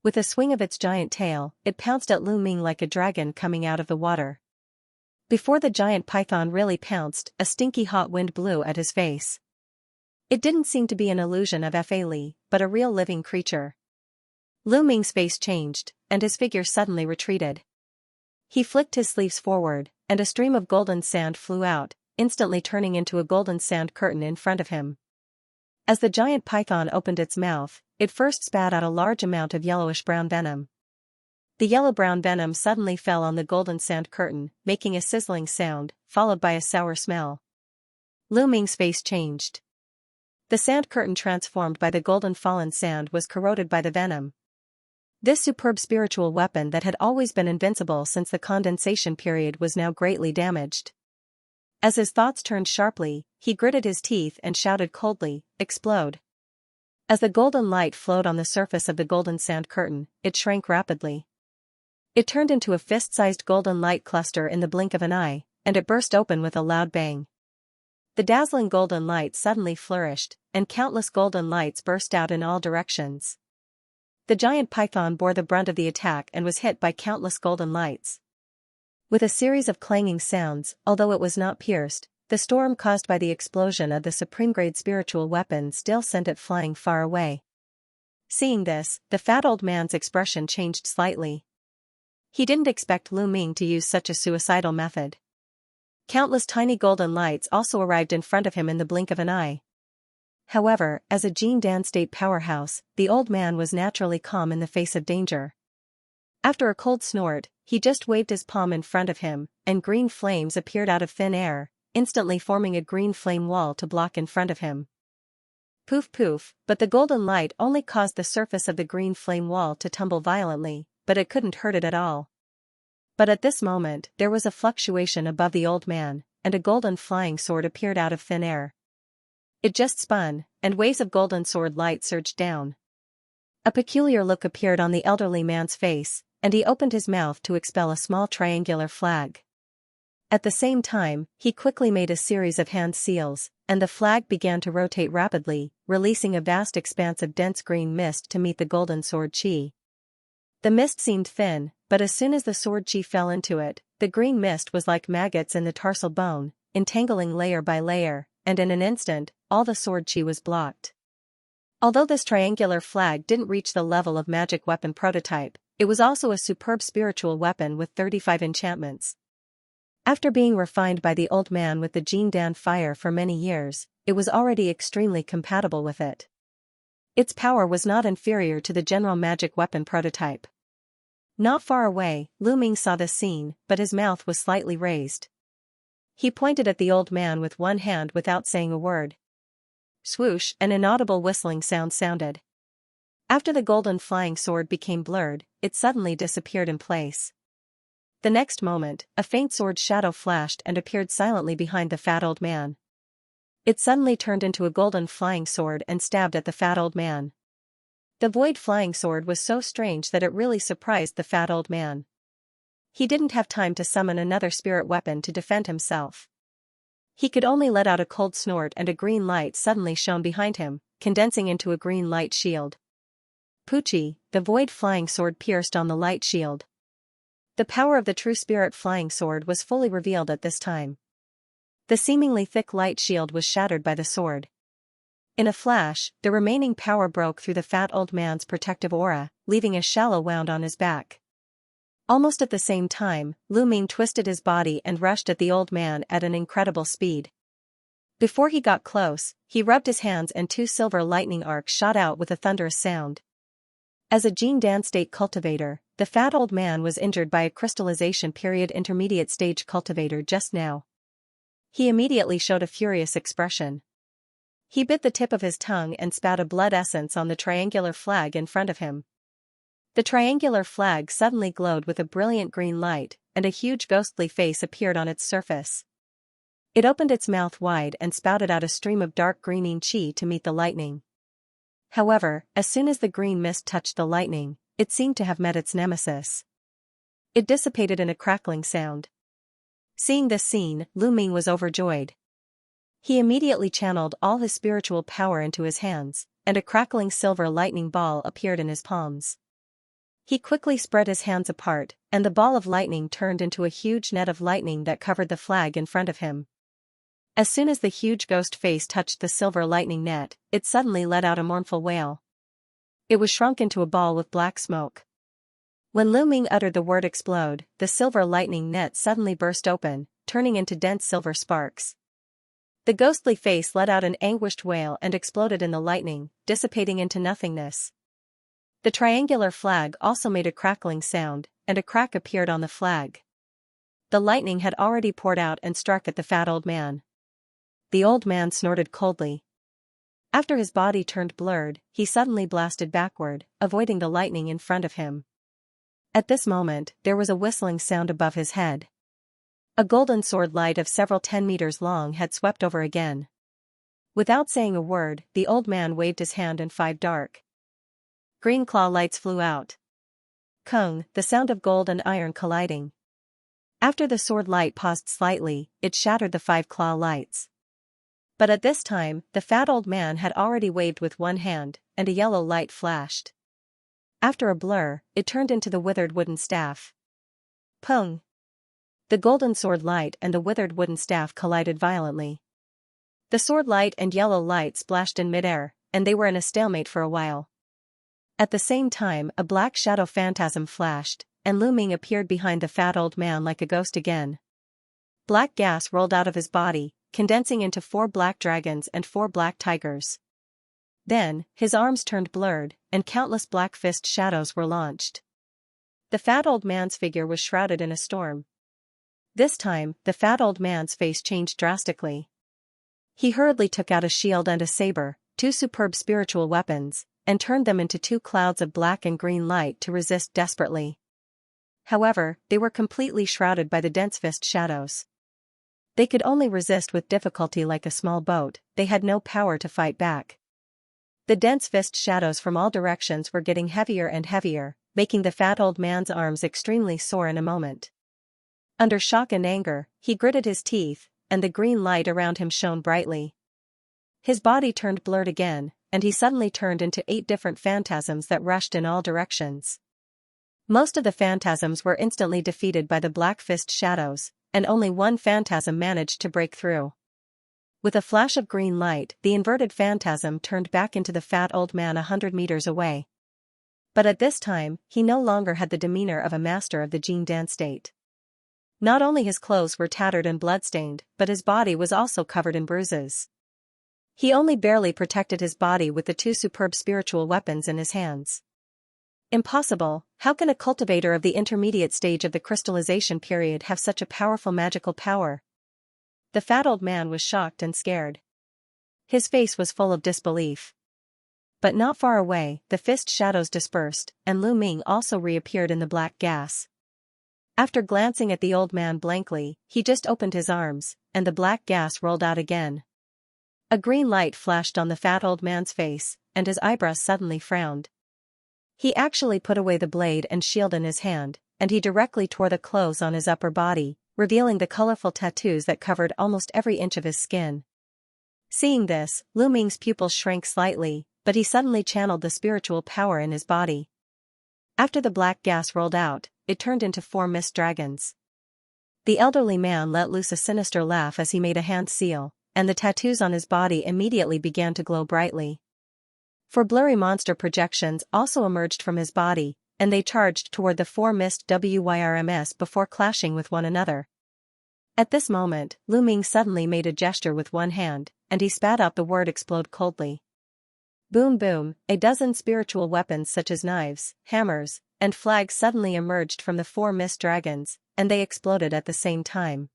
With a swing of its giant tail, it pounced at Lu Ming like a dragon coming out of the water. Before the giant python really pounced, a stinky hot wind blew at his face. It didn't seem to be an illusion of Fa Li, but a real living creature. Lu Ming's face changed, and his figure suddenly retreated. He flicked his sleeves forward, and a stream of golden sand flew out, instantly turning into a golden sand curtain in front of him. As the giant python opened its mouth, it first spat out a large amount of yellowish-brown venom. The yellow-brown venom suddenly fell on the golden sand curtain, making a sizzling sound, followed by a sour smell. Lu Ming's face changed. The sand curtain transformed by the golden fallen sand was corroded by the venom. This superb spiritual weapon that had always been invincible since the condensation period was now greatly damaged. As his thoughts turned sharply, he gritted his teeth and shouted coldly, "Explode!" As the golden light flowed on the surface of the golden sand curtain, it shrank rapidly. It turned into a fist-sized golden light cluster in the blink of an eye, and it burst open with a loud bang. The dazzling golden light suddenly flourished, and countless golden lights burst out in all directions. The giant python bore the brunt of the attack and was hit by countless golden lights. With a series of clanging sounds, although it was not pierced, the storm caused by the explosion of the supreme-grade spiritual weapon still sent it flying far away. Seeing this, the fat old man's expression changed slightly. He didn't expect Lu Ming to use such a suicidal method. Countless tiny golden lights also arrived in front of him in the blink of an eye. However, as a Jin Dan state powerhouse, the old man was naturally calm in the face of danger. After a cold snort, he just waved his palm in front of him, and green flames appeared out of thin air, instantly forming a green flame wall to block in front of him. Poof poof, but the golden light only caused the surface of the green flame wall to tumble violently, but it couldn't hurt it at all. But at this moment, there was a fluctuation above the old man, and a golden flying sword appeared out of thin air. It just spun, and waves of golden sword light surged down. A peculiar look appeared on the elderly man's face, and he opened his mouth to expel a small triangular flag. At the same time, he quickly made a series of hand seals, and the flag began to rotate rapidly, releasing a vast expanse of dense green mist to meet the golden sword chi. The mist seemed thin, but as soon as the sword chi fell into it, the green mist was like maggots in the tarsal bone, entangling layer by layer, and in an instant, all the sword chi was blocked. Although this triangular flag didn't reach the level of magic weapon prototype, it was also a superb spiritual weapon with 35 enchantments. After being refined by the old man with the Jin Dan fire for many years, it was already extremely compatible with it. Its power was not inferior to the general magic weapon prototype. Not far away, Lu Ming saw this scene, but his mouth was slightly raised. He pointed at the old man with one hand without saying a word. Swoosh, an inaudible whistling sound sounded. After the golden flying sword became blurred, it suddenly disappeared in place. The next moment, a faint sword shadow flashed and appeared silently behind the fat old man. It suddenly turned into a golden flying sword and stabbed at the fat old man. The void flying sword was so strange that it really surprised the fat old man. He didn't have time to summon another spirit weapon to defend himself. He could only let out a cold snort, and a green light suddenly shone behind him, condensing into a green light shield. Poochie, the void flying sword pierced on the light shield. The power of the true spirit flying sword was fully revealed at this time. The seemingly thick light shield was shattered by the sword. In a flash, the remaining power broke through the fat old man's protective aura, leaving a shallow wound on his back. Almost at the same time, Lu Ming twisted his body and rushed at the old man at an incredible speed. Before he got close, he rubbed his hands and 2 silver lightning arcs shot out with a thunderous sound. As a Jing Dan state cultivator, the fat old man was injured by a crystallization period intermediate stage cultivator just now. He immediately showed a furious expression. He bit the tip of his tongue and spat a blood essence on the triangular flag in front of him. The triangular flag suddenly glowed with a brilliant green light, and a huge ghostly face appeared on its surface. It opened its mouth wide and spouted out a stream of dark greening chi to meet the lightning. However, as soon as the green mist touched the lightning, it seemed to have met its nemesis. It dissipated in a crackling sound. Seeing this scene, Lu Ming was overjoyed. He immediately channeled all his spiritual power into his hands, and a crackling silver lightning ball appeared in his palms. He quickly spread his hands apart, and the ball of lightning turned into a huge net of lightning that covered the flag in front of him. As soon as the huge ghost face touched the silver lightning net, it suddenly let out a mournful wail. It was shrunk into a ball with black smoke. When Lu Ming uttered the word explode, the silver lightning net suddenly burst open, turning into dense silver sparks. The ghostly face let out an anguished wail and exploded in the lightning, dissipating into nothingness. The triangular flag also made a crackling sound, and a crack appeared on the flag. The lightning had already poured out and struck at the fat old man. The old man snorted coldly. After his body turned blurred, he suddenly blasted backward, avoiding the lightning in front of him. At this moment, there was a whistling sound above his head. A golden sword light of several 10 meters long had swept over again. Without saying a word, the old man waved his hand and 5 dark green claw lights flew out. Kung, the sound of gold and iron colliding. After the sword light paused slightly, it shattered the 5 claw lights. But at this time, the fat old man had already waved with one hand, and a yellow light flashed. After a blur, it turned into the withered wooden staff. Pung! The golden sword light and the withered wooden staff collided violently. The sword light and yellow light splashed in midair, and they were in a stalemate for a while. At the same time, a black shadow phantasm flashed, and Lu Ming appeared behind the fat old man like a ghost again. Black gas rolled out of his body, condensing into 4 black dragons and 4 black tigers. Then, his arms turned blurred, and countless black fist shadows were launched. The fat old man's figure was shrouded in a storm. This time, the fat old man's face changed drastically. He hurriedly took out a shield and a saber, 2 superb spiritual weapons, and turned them into 2 clouds of black and green light to resist desperately. However, they were completely shrouded by the dense fist shadows. They could only resist with difficulty like a small boat, they had no power to fight back. The dense fist shadows from all directions were getting heavier and heavier, making the fat old man's arms extremely sore in a moment. Under shock and anger, he gritted his teeth, and the green light around him shone brightly. His body turned blurred again, and he suddenly turned into 8 different phantasms that rushed in all directions. Most of the phantasms were instantly defeated by the black fist shadows, and only one phantasm managed to break through. With a flash of green light, the inverted phantasm turned back into the fat old man 100 meters away. But at this time, he no longer had the demeanor of a master of the Jing Dan state. Not only his clothes were tattered and bloodstained, but his body was also covered in bruises. He only barely protected his body with the 2 superb spiritual weapons in his hands. Impossible, how can a cultivator of the intermediate stage of the crystallization period have such a powerful magical power? The fat old man was shocked and scared. His face was full of disbelief. But not far away, the fist shadows dispersed, and Lu Ming also reappeared in the black gas. After glancing at the old man blankly, he just opened his arms, and the black gas rolled out again. A green light flashed on the fat old man's face, and his eyebrows suddenly frowned. He actually put away the blade and shield in his hand, and he directly tore the clothes on his upper body, revealing the colorful tattoos that covered almost every inch of his skin. Seeing this, Lu Ming's pupils shrank slightly, but he suddenly channeled the spiritual power in his body. After the black gas rolled out, it turned into 4 mist dragons. The elderly man let loose a sinister laugh as he made a hand seal, and the tattoos on his body immediately began to glow brightly. Four blurry monster projections also emerged from his body, and they charged toward the four mist WYRMS before clashing with one another. At this moment, Lu Ming suddenly made a gesture with one hand, and he spat out the word explode coldly. Boom boom, a dozen spiritual weapons such as knives, hammers, and flags suddenly emerged from the four mist dragons, and they exploded at the same time.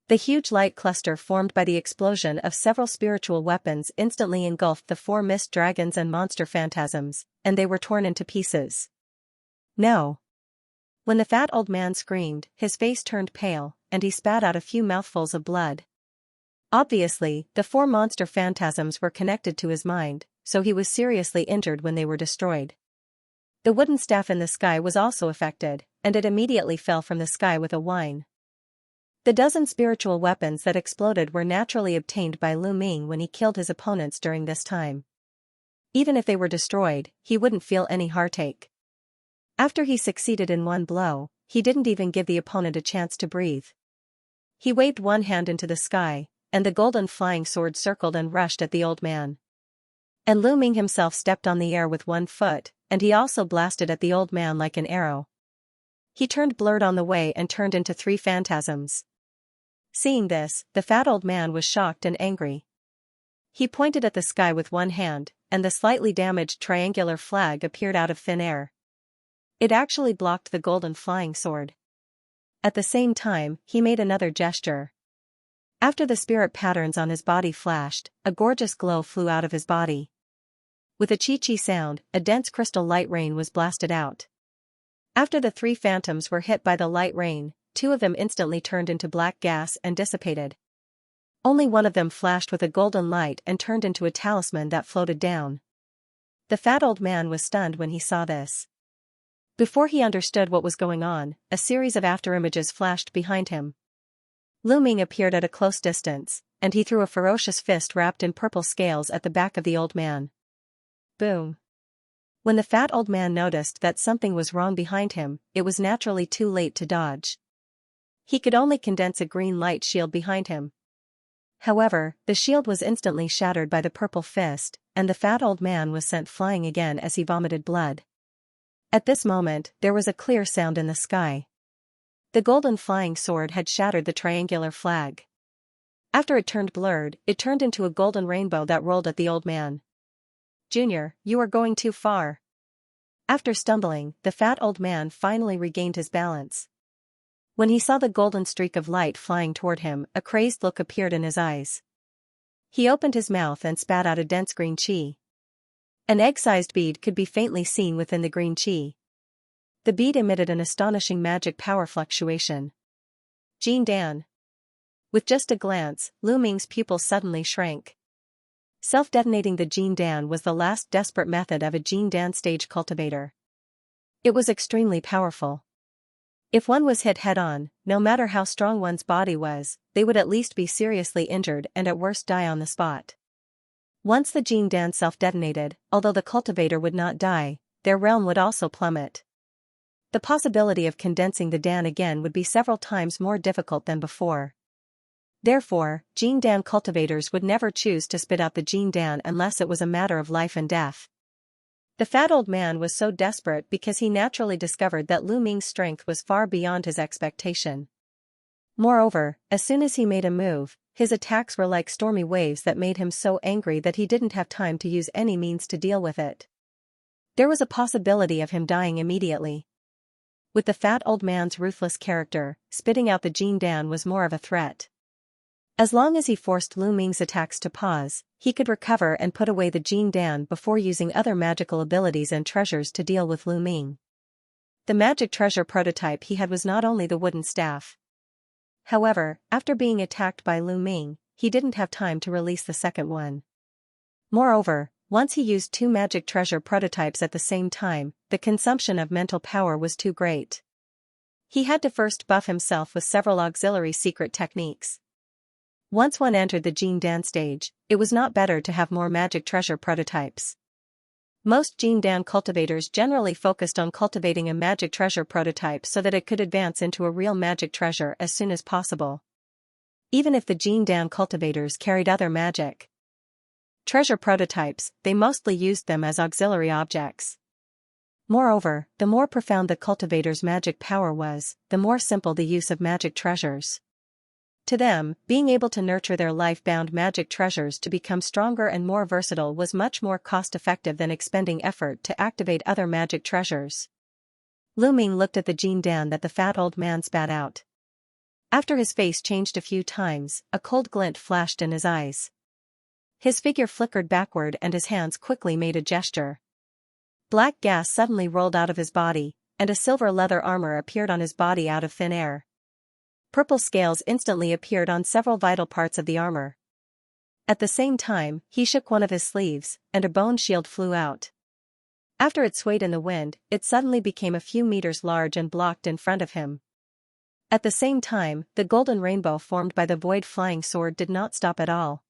The huge light cluster formed by the explosion of several spiritual weapons instantly engulfed the four mist dragons and monster phantasms, and they were torn into pieces. No! When the fat old man screamed, his face turned pale, and he spat out a few mouthfuls of blood. Obviously, the four monster phantasms were connected to his mind, so he was seriously injured when they were destroyed. The wooden staff in the sky was also affected, and it immediately fell from the sky with a whine. The dozen spiritual weapons that exploded were naturally obtained by Lu Ming when he killed his opponents during this time. Even if they were destroyed, he wouldn't feel any heartache. After he succeeded in one blow, he didn't even give the opponent a chance to breathe. He waved one hand into the sky, and the golden flying sword circled and rushed at the old man. And Lu Ming himself stepped on the air with one foot, and he also blasted at the old man like an arrow. He turned blurred on the way and turned into three phantasms. Seeing this, the fat old man was shocked and angry. He pointed at the sky with one hand, and the slightly damaged triangular flag appeared out of thin air. It actually blocked the golden flying sword. At the same time, he made another gesture. After the spirit patterns on his body flashed, a gorgeous glow flew out of his body. With a chi-chi sound, a dense crystal light rain was blasted out. After the three phantoms were hit by the light rain, two of them instantly turned into black gas and dissipated. Only one of them flashed with a golden light and turned into a talisman that floated down. The fat old man was stunned when he saw this. Before he understood what was going on, a series of afterimages flashed behind him. Lu Ming appeared at a close distance, and he threw a ferocious fist wrapped in purple scales at the back of the old man. Boom! When the fat old man noticed that something was wrong behind him, it was naturally too late to dodge. He could only condense a green light shield behind him. However, the shield was instantly shattered by the purple fist, and the fat old man was sent flying again as he vomited blood. At this moment, there was a clear sound in the sky. The golden flying sword had shattered the triangular flag. After it turned blurred, it turned into a golden rainbow that rolled at the old man. "Junior, you are going too far." After stumbling, the fat old man finally regained his balance. When he saw the golden streak of light flying toward him, a crazed look appeared in his eyes. He opened his mouth and spat out a dense green chi. An egg-sized bead could be faintly seen within the green chi. The bead emitted an astonishing magic power fluctuation. Jin Dan. With just a glance, Lu Ming's pupils suddenly shrank. Self-detonating the Jin Dan was the last desperate method of a Jin Dan stage cultivator. It was extremely powerful. If one was hit head-on, no matter how strong one's body was, they would at least be seriously injured and at worst die on the spot. Once the Jin Dan self-detonated, although the cultivator would not die, their realm would also plummet. The possibility of condensing the Dan again would be several times more difficult than before. Therefore, Jin Dan cultivators would never choose to spit out the Jin Dan unless it was a matter of life and death. The fat old man was so desperate because he naturally discovered that Lu Ming's strength was far beyond his expectation. Moreover, as soon as he made a move, his attacks were like stormy waves that made him so angry that he didn't have time to use any means to deal with it. There was a possibility of him dying immediately. With the fat old man's ruthless character, spitting out the Jin Dan was more of a threat. As long as he forced Lu Ming's attacks to pause, he could recover and put away the Jin Dan before using other magical abilities and treasures to deal with Lu Ming. The magic treasure prototype he had was not only the wooden staff. However, after being attacked by Lu Ming, he didn't have time to release the second one. Moreover, once he used two magic treasure prototypes at the same time, the consumption of mental power was too great. He had to first buff himself with several auxiliary secret techniques. Once one entered the Jin Dan stage, it was not better to have more magic treasure prototypes. Most Jindan cultivators generally focused on cultivating a magic treasure prototype so that it could advance into a real magic treasure as soon as possible. Even if the Jindan cultivators carried other magic treasure prototypes, they mostly used them as auxiliary objects. Moreover, the more profound the cultivator's magic power was, the more simple the use of magic treasures. To them, being able to nurture their life-bound magic treasures to become stronger and more versatile was much more cost-effective than expending effort to activate other magic treasures. Lu Ming looked at the Jindan that the fat old man spat out. After his face changed a few times, a cold glint flashed in his eyes. His figure flickered backward and his hands quickly made a gesture. Black gas suddenly rolled out of his body, and a silver leather armor appeared on his body out of thin air. Purple scales instantly appeared on several vital parts of the armor. At the same time, he shook one of his sleeves, and a bone shield flew out. After it swayed in the wind, it suddenly became a few meters large and blocked in front of him. At the same time, the golden rainbow formed by the void flying sword did not stop at all.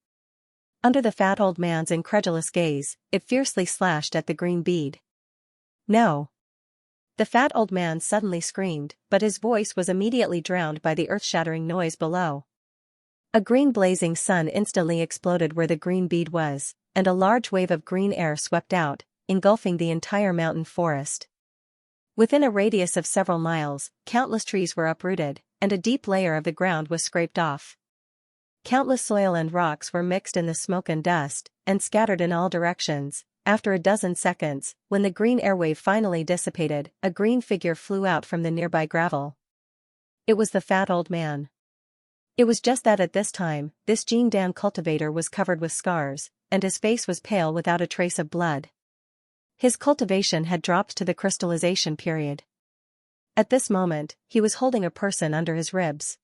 Under the fat old man's incredulous gaze, it fiercely slashed at the green bead. No! The fat old man suddenly screamed, but his voice was immediately drowned by the earth-shattering noise below. A green blazing sun instantly exploded where the green bead was, and a large wave of green air swept out, engulfing the entire mountain forest. Within a radius of several miles, countless trees were uprooted, and a deep layer of the ground was scraped off. Countless soil and rocks were mixed in the smoke and dust, and scattered in all directions. After a dozen seconds, when the green airwave finally dissipated, a green figure flew out from the nearby gravel. It was the fat old man. It was just that at this time, this Jindan cultivator was covered with scars, and his face was pale without a trace of blood. His cultivation had dropped to the crystallization period. At this moment, he was holding a person under his ribs.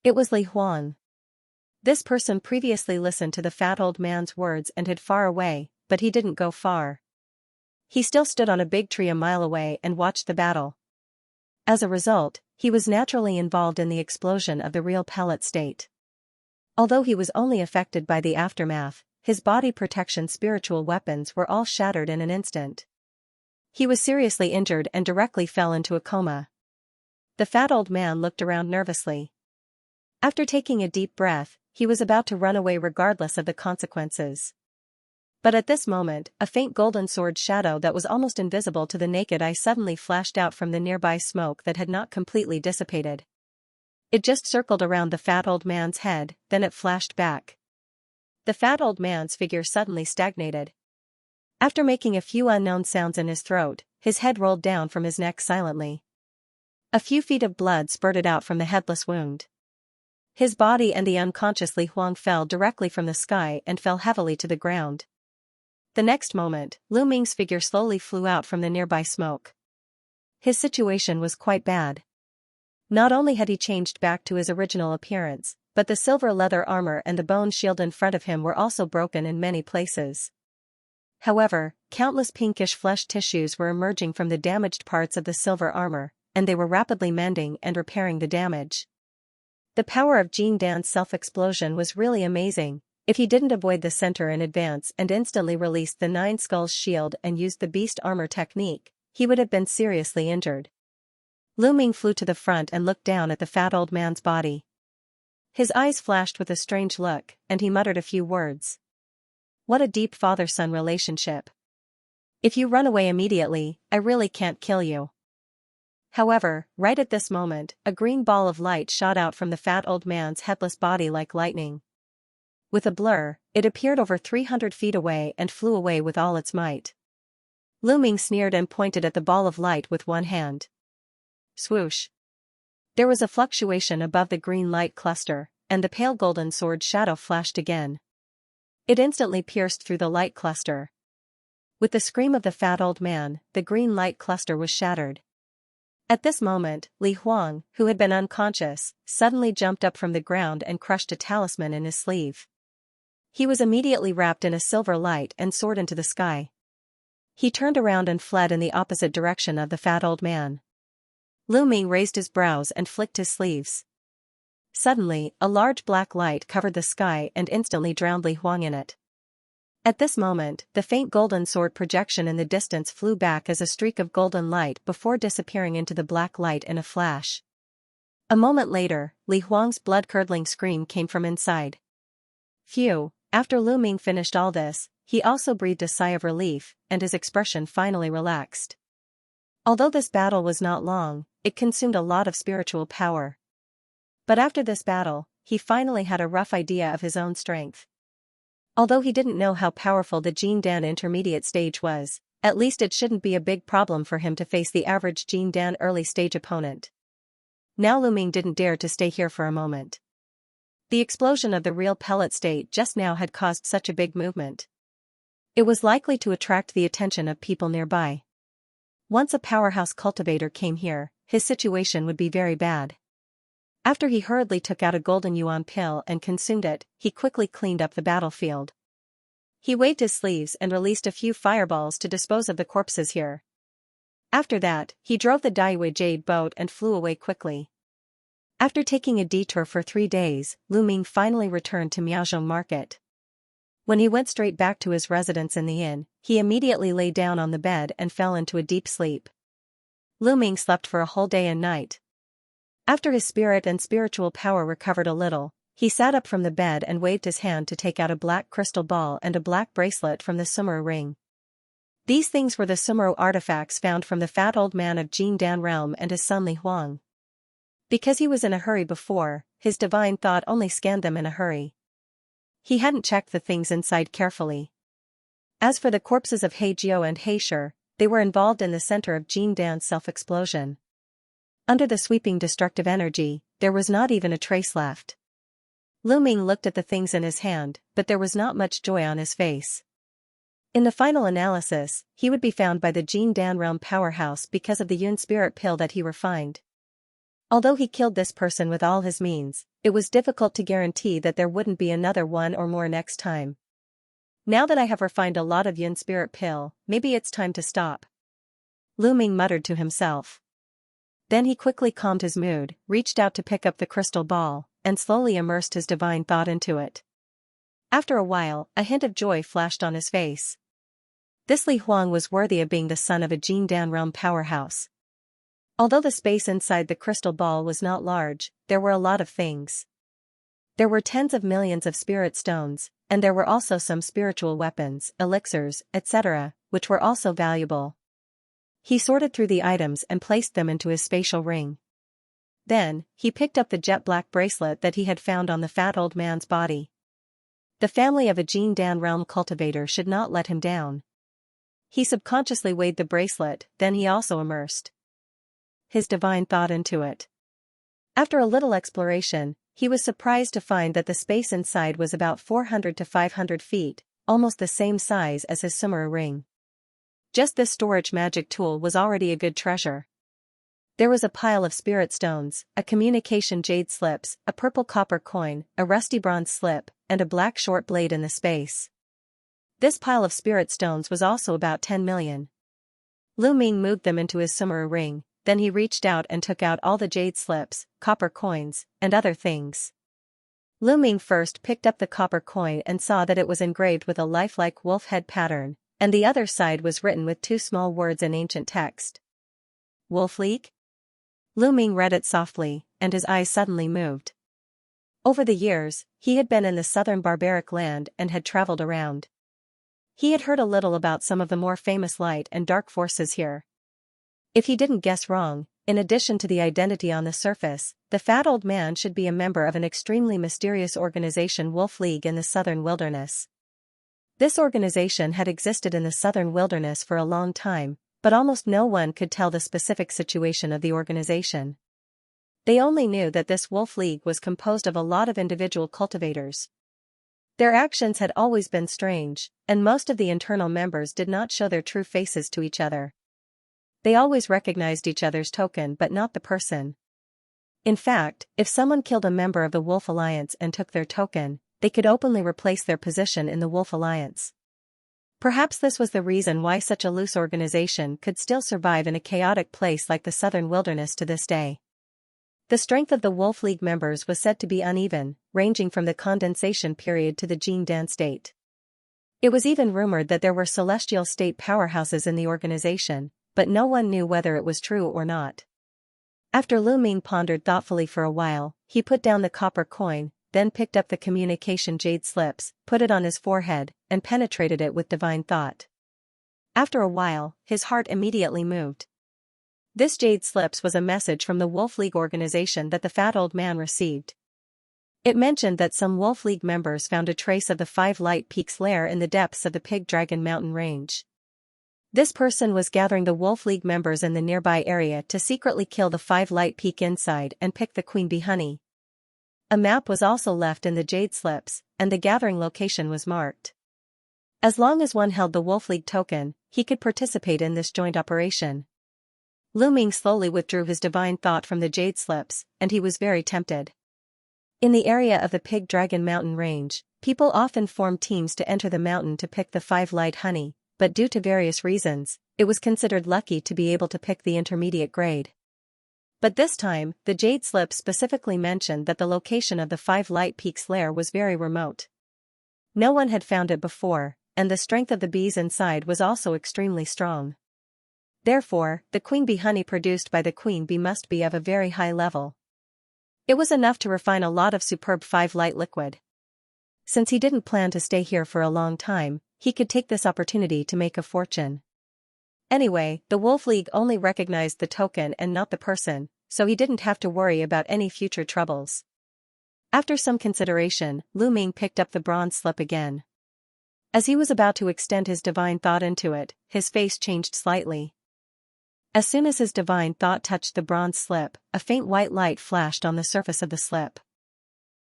It was Li Huang. This person previously listened to the fat old man's words and hid far away, but he didn't go far. He still stood on a big tree a mile away and watched the battle. As a result, he was naturally involved in the explosion of the real pellet state. Although he was only affected by the aftermath, his body protection spiritual weapons were all shattered in an instant. He was seriously injured and directly fell into a coma. The fat old man looked around nervously. After taking a deep breath, he was about to run away regardless of the consequences. But at this moment, a faint golden sword shadow that was almost invisible to the naked eye suddenly flashed out from the nearby smoke that had not completely dissipated. It just circled around the fat old man's head, then it flashed back. The fat old man's figure suddenly stagnated. After making a few unknown sounds in his throat, his head rolled down from his neck silently. A few feet of blood spurted out from the headless wound. His body and the unconscious Li Huang fell directly from the sky and fell heavily to the ground. The next moment, Lu Ming's figure slowly flew out from the nearby smoke. His situation was quite bad. Not only had he changed back to his original appearance, but the silver leather armor and the bone shield in front of him were also broken in many places. However, countless pinkish flesh tissues were emerging from the damaged parts of the silver armor, and they were rapidly mending and repairing the damage. The power of Jindan's self-explosion was really amazing. If he didn't avoid the center in advance and instantly released the Nine Skulls shield and used the beast armor technique, he would have been seriously injured. Lu Ming flew to the front and looked down at the fat old man's body. His eyes flashed with a strange look, and he muttered a few words. What a deep father-son relationship. If you run away immediately, I really can't kill you. However, right at this moment, a green ball of light shot out from the fat old man's headless body like lightning. With a blur, it appeared over 300 feet away and flew away with all its might. Lu Ming sneered and pointed at the ball of light with one hand. Swoosh! There was a fluctuation above the green light cluster, and the pale golden sword shadow flashed again. It instantly pierced through the light cluster. With the scream of the fat old man, the green light cluster was shattered. At this moment, Li Huang, who had been unconscious, suddenly jumped up from the ground and crushed a talisman in his sleeve. He was immediately wrapped in a silver light and soared into the sky. He turned around and fled in the opposite direction of the fat old man. Lu Ming raised his brows and flicked his sleeves. Suddenly, a large black light covered the sky and instantly drowned Li Huang in it. At this moment, the faint golden sword projection in the distance flew back as a streak of golden light before disappearing into the black light in a flash. A moment later, Li Huang's blood-curdling scream came from inside. Phew! After Lu Ming finished all this, he also breathed a sigh of relief, and his expression finally relaxed. Although this battle was not long, it consumed a lot of spiritual power. But after this battle, he finally had a rough idea of his own strength. Although he didn't know how powerful the Jin Dan intermediate stage was, at least it shouldn't be a big problem for him to face the average Jin Dan early stage opponent. Now Lu Ming didn't dare to stay here for a moment. The explosion of the real pellet state just now had caused such a big movement. It was likely to attract the attention of people nearby. Once a powerhouse cultivator came here, his situation would be very bad. After he hurriedly took out a golden yuan pill and consumed it, he quickly cleaned up the battlefield. He waved his sleeves and released a few fireballs to dispose of the corpses here. After that, he drove the Daiyue jade boat and flew away quickly. After taking a detour for 3 days, Lu Ming finally returned to Miaozhong Market. When he went straight back to his residence in the inn, he immediately lay down on the bed and fell into a deep sleep. Lu Ming slept for a whole day and night. After his spirit and spiritual power recovered a little, he sat up from the bed and waved his hand to take out a black crystal ball and a black bracelet from the Sumeru ring. These things were the Sumeru artifacts found from the fat old man of Jin Dan realm and his son Li Huang. Because he was in a hurry before, his divine thought only scanned them in a hurry. He hadn't checked the things inside carefully. As for the corpses of He Jiao and He Shi, they were involved in the center of Jin Dan's self-explosion. Under the sweeping destructive energy, there was not even a trace left. Lu Ming looked at the things in his hand, but there was not much joy on his face. In the final analysis, he would be found by the Jin Dan realm powerhouse because of the Yun spirit pill that he refined. Although he killed this person with all his means, it was difficult to guarantee that there wouldn't be another one or more next time. Now that I have refined a lot of Yun spirit pill, maybe it's time to stop. Lu Ming muttered to himself. Then he quickly calmed his mood, reached out to pick up the crystal ball, and slowly immersed his divine thought into it. After a while, a hint of joy flashed on his face. This Li Huang was worthy of being the son of a Jin Dan realm powerhouse. Although the space inside the crystal ball was not large, there were a lot of things. There were tens of millions of spirit stones, and there were also some spiritual weapons, elixirs, etc., which were also valuable. He sorted through the items and placed them into his spatial ring. Then, he picked up the jet black bracelet that he had found on the fat old man's body. The family of a Jin Dan realm cultivator should not let him down. He subconsciously weighed the bracelet, then he also immersed his divine thought into it. After a little exploration, he was surprised to find that the space inside was about 400 to 500 feet, almost the same size as his Sumeru ring. Just this storage magic tool was already a good treasure. There was a pile of spirit stones, a communication jade slips, a purple copper coin, a rusty bronze slip, and a black short blade in the space. This pile of spirit stones was also about 10 million. Lu Ming moved them into his Sumeru ring, then he reached out and took out all the jade slips, copper coins, and other things. Lu Ming first picked up the copper coin and saw that it was engraved with a lifelike wolf head pattern, and the other side was written with 2 small words in ancient text. Wolf League? Lu Ming read it softly, and his eyes suddenly moved. Over the years, he had been in the southern barbaric land and had traveled around. He had heard a little about some of the more famous light and dark forces here. If he didn't guess wrong, in addition to the identity on the surface, the fat old man should be a member of an extremely mysterious organization, Wolf League, in the southern wilderness. This organization had existed in the southern wilderness for a long time, but almost no one could tell the specific situation of the organization. They only knew that this Wolf League was composed of a lot of individual cultivators. Their actions had always been strange, and most of the internal members did not show their true faces to each other. They always recognized each other's token but not the person. In fact, if someone killed a member of the Wolf Alliance and took their token, they could openly replace their position in the Wolf Alliance. Perhaps this was the reason why such a loose organization could still survive in a chaotic place like the southern wilderness to this day. The strength of the Wolf League members was said to be uneven, ranging from the condensation period to the Jin Dan state. It was even rumored that there were celestial state powerhouses in the organization, but no one knew whether it was true or not. After Lu Ming pondered thoughtfully for a while, he put down the copper coin, then picked up the communication jade slips, put it on his forehead, and penetrated it with divine thought. After a while, his heart immediately moved. This jade slips was a message from the Wolf League organization that the fat old man received. It mentioned that some Wolf League members found a trace of the Five Light Peaks lair in the depths of the Pig Dragon Mountain range. This person was gathering the Wolf League members in the nearby area to secretly kill the Five Light Peak inside and pick the queen bee honey. A map was also left in the jade slips, and the gathering location was marked. As long as one held the Wolf League token, he could participate in this joint operation. Lu Ming slowly withdrew his divine thought from the jade slips, and he was very tempted. In the area of the Pig Dragon Mountain range, people often formed teams to enter the mountain to pick the Five Light honey, but due to various reasons, it was considered lucky to be able to pick the intermediate grade. But this time, the jade slip specifically mentioned that the location of the Five Light Peaks lair was very remote. No one had found it before, and the strength of the bees inside was also extremely strong. Therefore, the queen bee honey produced by the queen bee must be of a very high level. It was enough to refine a lot of superb Five Light liquid. Since he didn't plan to stay here for a long time, he could take this opportunity to make a fortune. Anyway, the Wolf League only recognized the token and not the person, so he didn't have to worry about any future troubles. After some consideration, Lu Ming picked up the bronze slip again. As he was about to extend his divine thought into it, his face changed slightly. As soon as his divine thought touched the bronze slip, a faint white light flashed on the surface of the slip.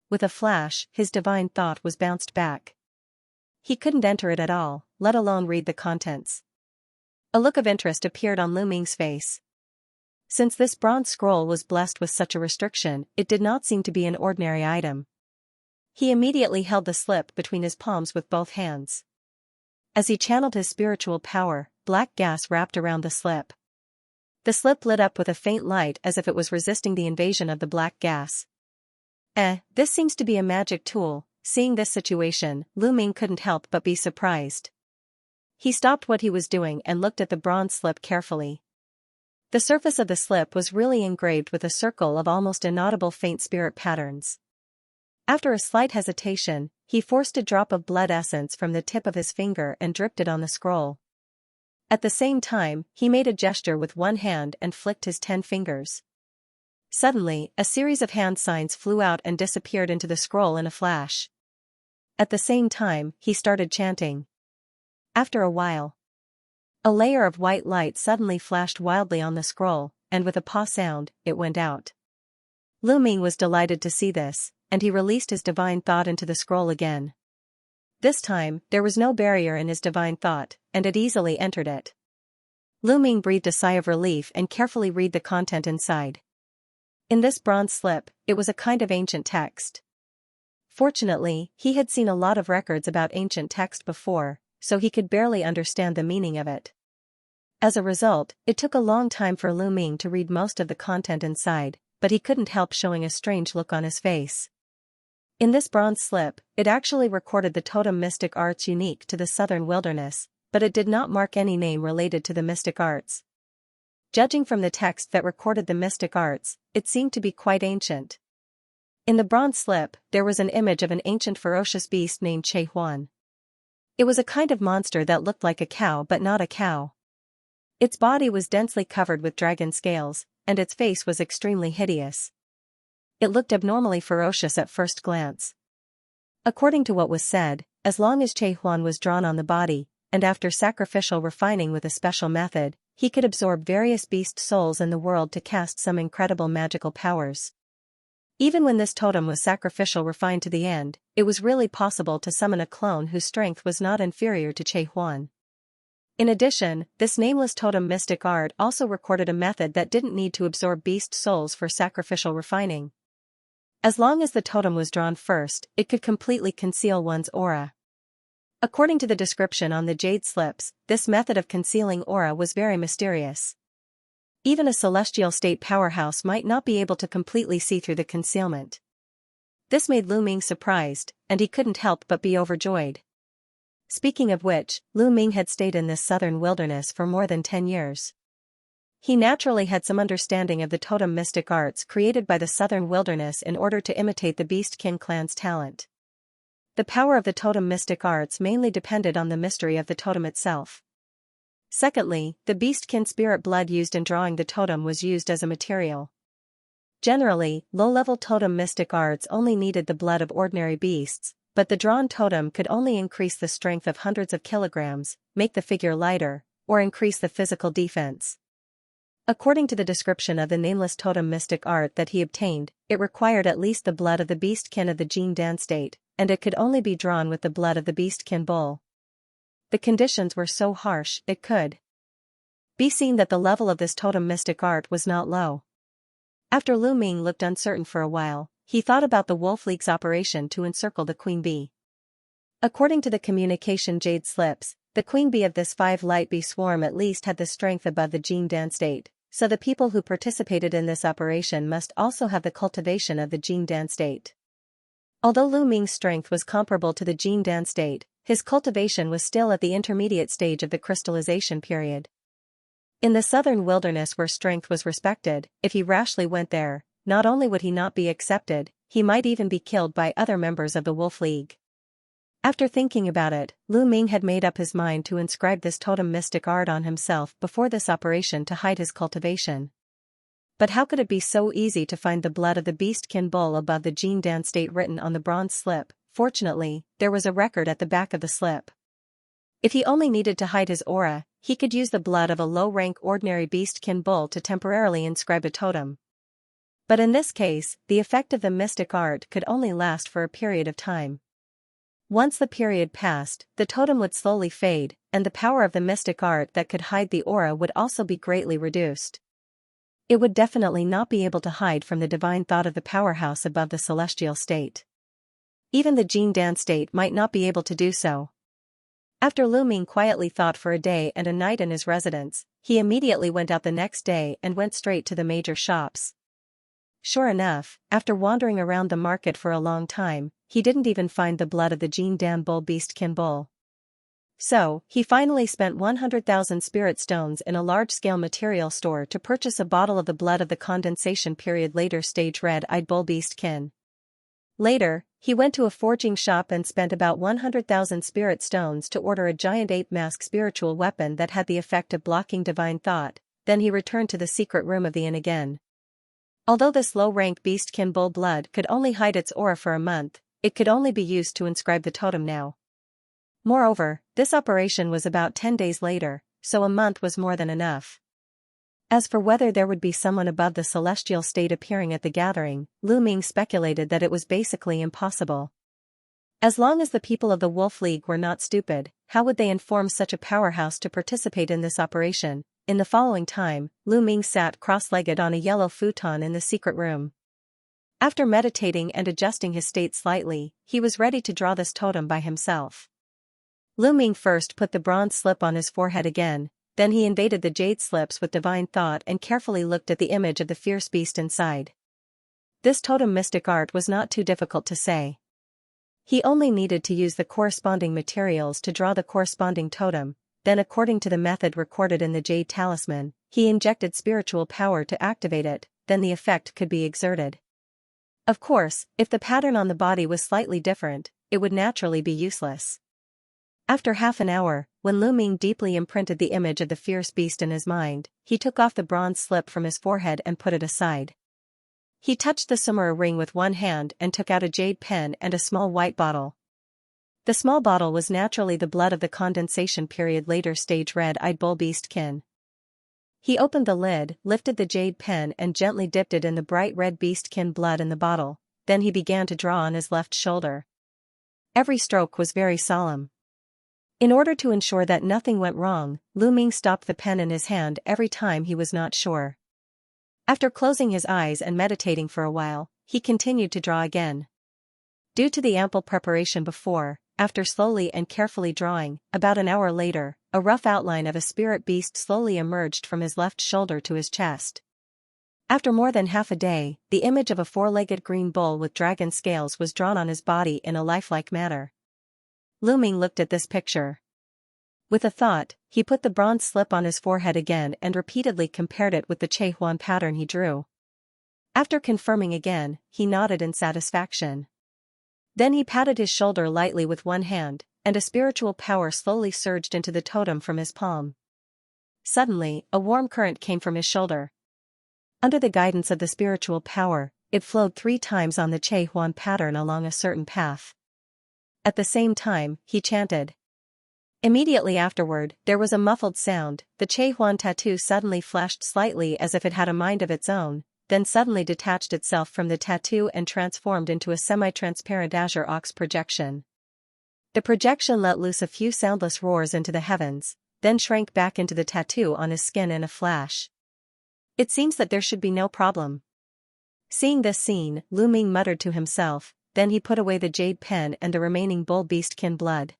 With a flash, his divine thought was bounced back. He couldn't enter it at all, let alone read the contents. A look of interest appeared on Lu Ming's face. Since this bronze scroll was blessed with such a restriction, it did not seem to be an ordinary item. He immediately held the slip between his palms with both hands. As he channeled his spiritual power, black gas wrapped around the slip. The slip lit up with a faint light as if it was resisting the invasion of the black gas. This seems to be a magic tool. Seeing this situation, Lu Ming couldn't help but be surprised. He stopped what he was doing and looked at the bronze slip carefully. The surface of the slip was really engraved with a circle of almost inaudible faint spirit patterns. After a slight hesitation, he forced a drop of blood essence from the tip of his finger and dripped it on the scroll. At the same time, he made a gesture with one hand and flicked his 10 fingers. Suddenly, a series of hand signs flew out and disappeared into the scroll in a flash. At the same time, he started chanting. After a while, a layer of white light suddenly flashed wildly on the scroll, and with a paw sound, it went out. Lu Ming was delighted to see this, and he released his divine thought into the scroll again. This time, there was no barrier in his divine thought, and it easily entered it. Lu Ming breathed a sigh of relief and carefully read the content inside. In this bronze slip, it was a kind of ancient text. Fortunately, he had seen a lot of records about ancient text before, so he could barely understand the meaning of it. As a result, it took a long time for Lu Ming to read most of the content inside, but he couldn't help showing a strange look on his face. In this bronze slip, it actually recorded the totem mystic arts unique to the southern wilderness, but it did not mark any name related to the mystic arts. Judging from the text that recorded the mystic arts, it seemed to be quite ancient. In the bronze slip, there was an image of an ancient ferocious beast named Che Huan. It was a kind of monster that looked like a cow but not a cow. Its body was densely covered with dragon scales, and its face was extremely hideous. It looked abnormally ferocious at first glance. According to what was said, as long as Che Huan was drawn on the body, and after sacrificial refining with a special method, he could absorb various beast souls in the world to cast some incredible magical powers. Even when this totem was sacrificial refined to the end, it was really possible to summon a clone whose strength was not inferior to Che Huan. In addition, this nameless totem mystic art also recorded a method that didn't need to absorb beast souls for sacrificial refining. As long as the totem was drawn first, it could completely conceal one's aura. According to the description on the jade slips, this method of concealing aura was very mysterious. Even a celestial state powerhouse might not be able to completely see through the concealment. This made Lu Ming surprised, and he couldn't help but be overjoyed. Speaking of which, Lu Ming had stayed in this southern wilderness for more than 10 years. He naturally had some understanding of the totem mystic arts created by the southern wilderness in order to imitate the Beastkin clan's talent. The power of the totem mystic arts mainly depended on the mystery of the totem itself. Secondly, the Beastkin spirit blood used in drawing the totem was used as a material. Generally, low-level totem mystic arts only needed the blood of ordinary beasts, but the drawn totem could only increase the strength of hundreds of kilograms, make the figure lighter, or increase the physical defense. According to the description of the nameless totem mystic art that he obtained, it required at least the blood of the beastkin of the Jingdan state, and it could only be drawn with the blood of the beastkin bull. The conditions were so harsh it could be seen that the level of this totem mystic art was not low. After Lu Ming looked uncertain for a while, he thought about the Wolf League's operation to encircle the queen bee. According to the communication jade slips, the queen bee of this 5-light bee swarm at least had the strength above the Jingdan state, so the people who participated in this operation must also have the cultivation of the Jingdan state. Although Lu Ming's strength was comparable to the Jingdan state, his cultivation was still at the intermediate stage of the crystallization period. In the southern wilderness where strength was respected, if he rashly went there, not only would he not be accepted, he might even be killed by other members of the Wolf League. After thinking about it, Lu Ming had made up his mind to inscribe this totem mystic art on himself before this operation to hide his cultivation. But how could it be so easy to find the blood of the beastkin bull above the Jingdan state written on the bronze slip? Fortunately, there was a record at the back of the slip. If he only needed to hide his aura, he could use the blood of a low-rank ordinary beastkin bull to temporarily inscribe a totem. But in this case, the effect of the mystic art could only last for a period of time. Once the period passed, the totem would slowly fade, and the power of the mystic art that could hide the aura would also be greatly reduced. It would definitely not be able to hide from the divine thought of the powerhouse above the celestial state. Even the Jingdan state might not be able to do so. After Lu Ming quietly thought for a day and a night in his residence, he immediately went out the next day and went straight to the major shops. Sure enough, after wandering around the market for a long time, he didn't even find the blood of the Jingdan bull beastkin bull. So, he finally spent 100,000 spirit stones in a large-scale material store to purchase a bottle of the blood of the condensation period later stage red-eyed bull beastkin. Later, he went to a forging shop and spent about 100,000 spirit stones to order a giant ape mask spiritual weapon that had the effect of blocking divine thought. Then he returned to the secret room of the inn again. Although this low-rank beastkin bull blood could only hide its aura for a month, it could only be used to inscribe the totem now. Moreover, this operation was about 10 days later, so a month was more than enough. As for whether there would be someone above the celestial state appearing at the gathering, Lu Ming speculated that it was basically impossible. As long as the people of the Wolf League were not stupid, how would they inform such a powerhouse to participate in this operation? In the following time, Lu Ming sat cross-legged on a yellow futon in the secret room. After meditating and adjusting his state slightly, he was ready to draw this totem by himself. Lu Ming first put the bronze slip on his forehead again, then he invaded the jade slips with divine thought and carefully looked at the image of the fierce beast inside. This totem mystic art was not too difficult to say. He only needed to use the corresponding materials to draw the corresponding totem, then according to the method recorded in the jade talisman, he injected spiritual power to activate it, then the effect could be exerted. Of course, if the pattern on the body was slightly different, it would naturally be useless. After half an hour, when Lu Ming deeply imprinted the image of the fierce beast in his mind, he took off the bronze slip from his forehead and put it aside. He touched the sumera ring with one hand and took out a jade pen and a small white bottle. The small bottle was naturally the blood of the condensation period later stage red-eyed bull beastkin. He opened the lid, lifted the jade pen and gently dipped it in the bright red beastkin blood in the bottle, then he began to draw on his left shoulder. Every stroke was very solemn. In order to ensure that nothing went wrong, Lu Ming stopped the pen in his hand every time he was not sure. After closing his eyes and meditating for a while, he continued to draw again. Due to the ample preparation before, after slowly and carefully drawing, about an hour later, a rough outline of a spirit beast slowly emerged from his left shoulder to his chest. After more than half a day, the image of a four-legged green bull with dragon scales was drawn on his body in a lifelike manner. Lu Ming looked at this picture. With a thought, he put the bronze slip on his forehead again and repeatedly compared it with the Che Huan pattern he drew. After confirming again, he nodded in satisfaction. Then he patted his shoulder lightly with one hand, and a spiritual power slowly surged into the totem from his palm. Suddenly, a warm current came from his shoulder. Under the guidance of the spiritual power, it flowed 3 times on the Che Huan pattern along a certain path. At the same time, he chanted. Immediately afterward, there was a muffled sound. The Che Huan tattoo suddenly flashed slightly as if it had a mind of its own, then suddenly detached itself from the tattoo and transformed into a semi-transparent azure ox projection. The projection let loose a few soundless roars into the heavens, then shrank back into the tattoo on his skin in a flash. It seems that there should be no problem. Seeing this scene, Lu Ming muttered to himself, then he put away the jade pen and the remaining bull beastkin blood.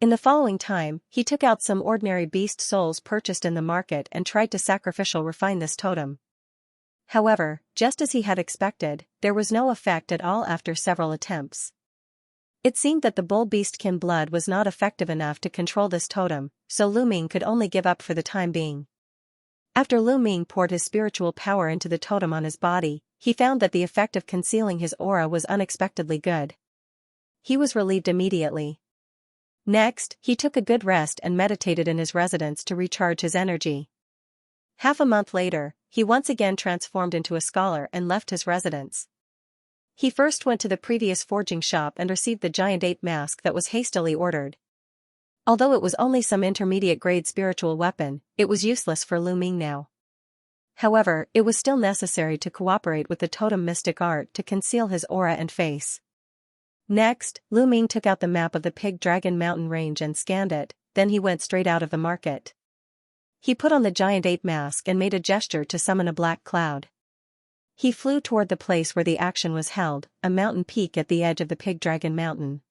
In the following time, he took out some ordinary beast souls purchased in the market and tried to sacrificial refine this totem. However, just as he had expected, there was no effect at all after several attempts. It seemed that the bull beastkin blood was not effective enough to control this totem, so Lu Ming could only give up for the time being. After Lu Ming poured his spiritual power into the totem on his body, he found that the effect of concealing his aura was unexpectedly good. He was relieved immediately. Next, he took a good rest and meditated in his residence to recharge his energy. Half a month later, he once again transformed into a scholar and left his residence. He first went to the previous forging shop and received the giant ape mask that was hastily ordered. Although it was only some intermediate-grade spiritual weapon, it was useless for Lu Ming now. However, it was still necessary to cooperate with the totem mystic art to conceal his aura and face. Next, Lu Ming took out the map of the Pig Dragon Mountain range and scanned it, then he went straight out of the market. He put on the giant ape mask and made a gesture to summon a black cloud. He flew toward the place where the action was held, a mountain peak at the edge of the Pig Dragon Mountain.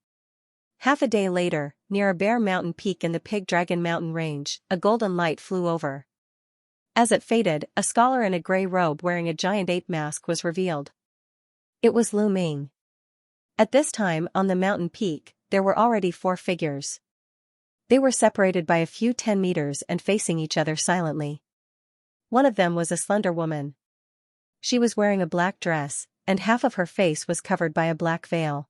Half a day later, near a bare mountain peak in the Pig Dragon Mountain range, a golden light flew over. As it faded, a scholar in a gray robe wearing a giant ape mask was revealed. It was Lu Ming. At this time, on the mountain peak, there were already 4 figures. They were separated by a few 10 meters and facing each other silently. One of them was a slender woman. She was wearing a black dress, and half of her face was covered by a black veil.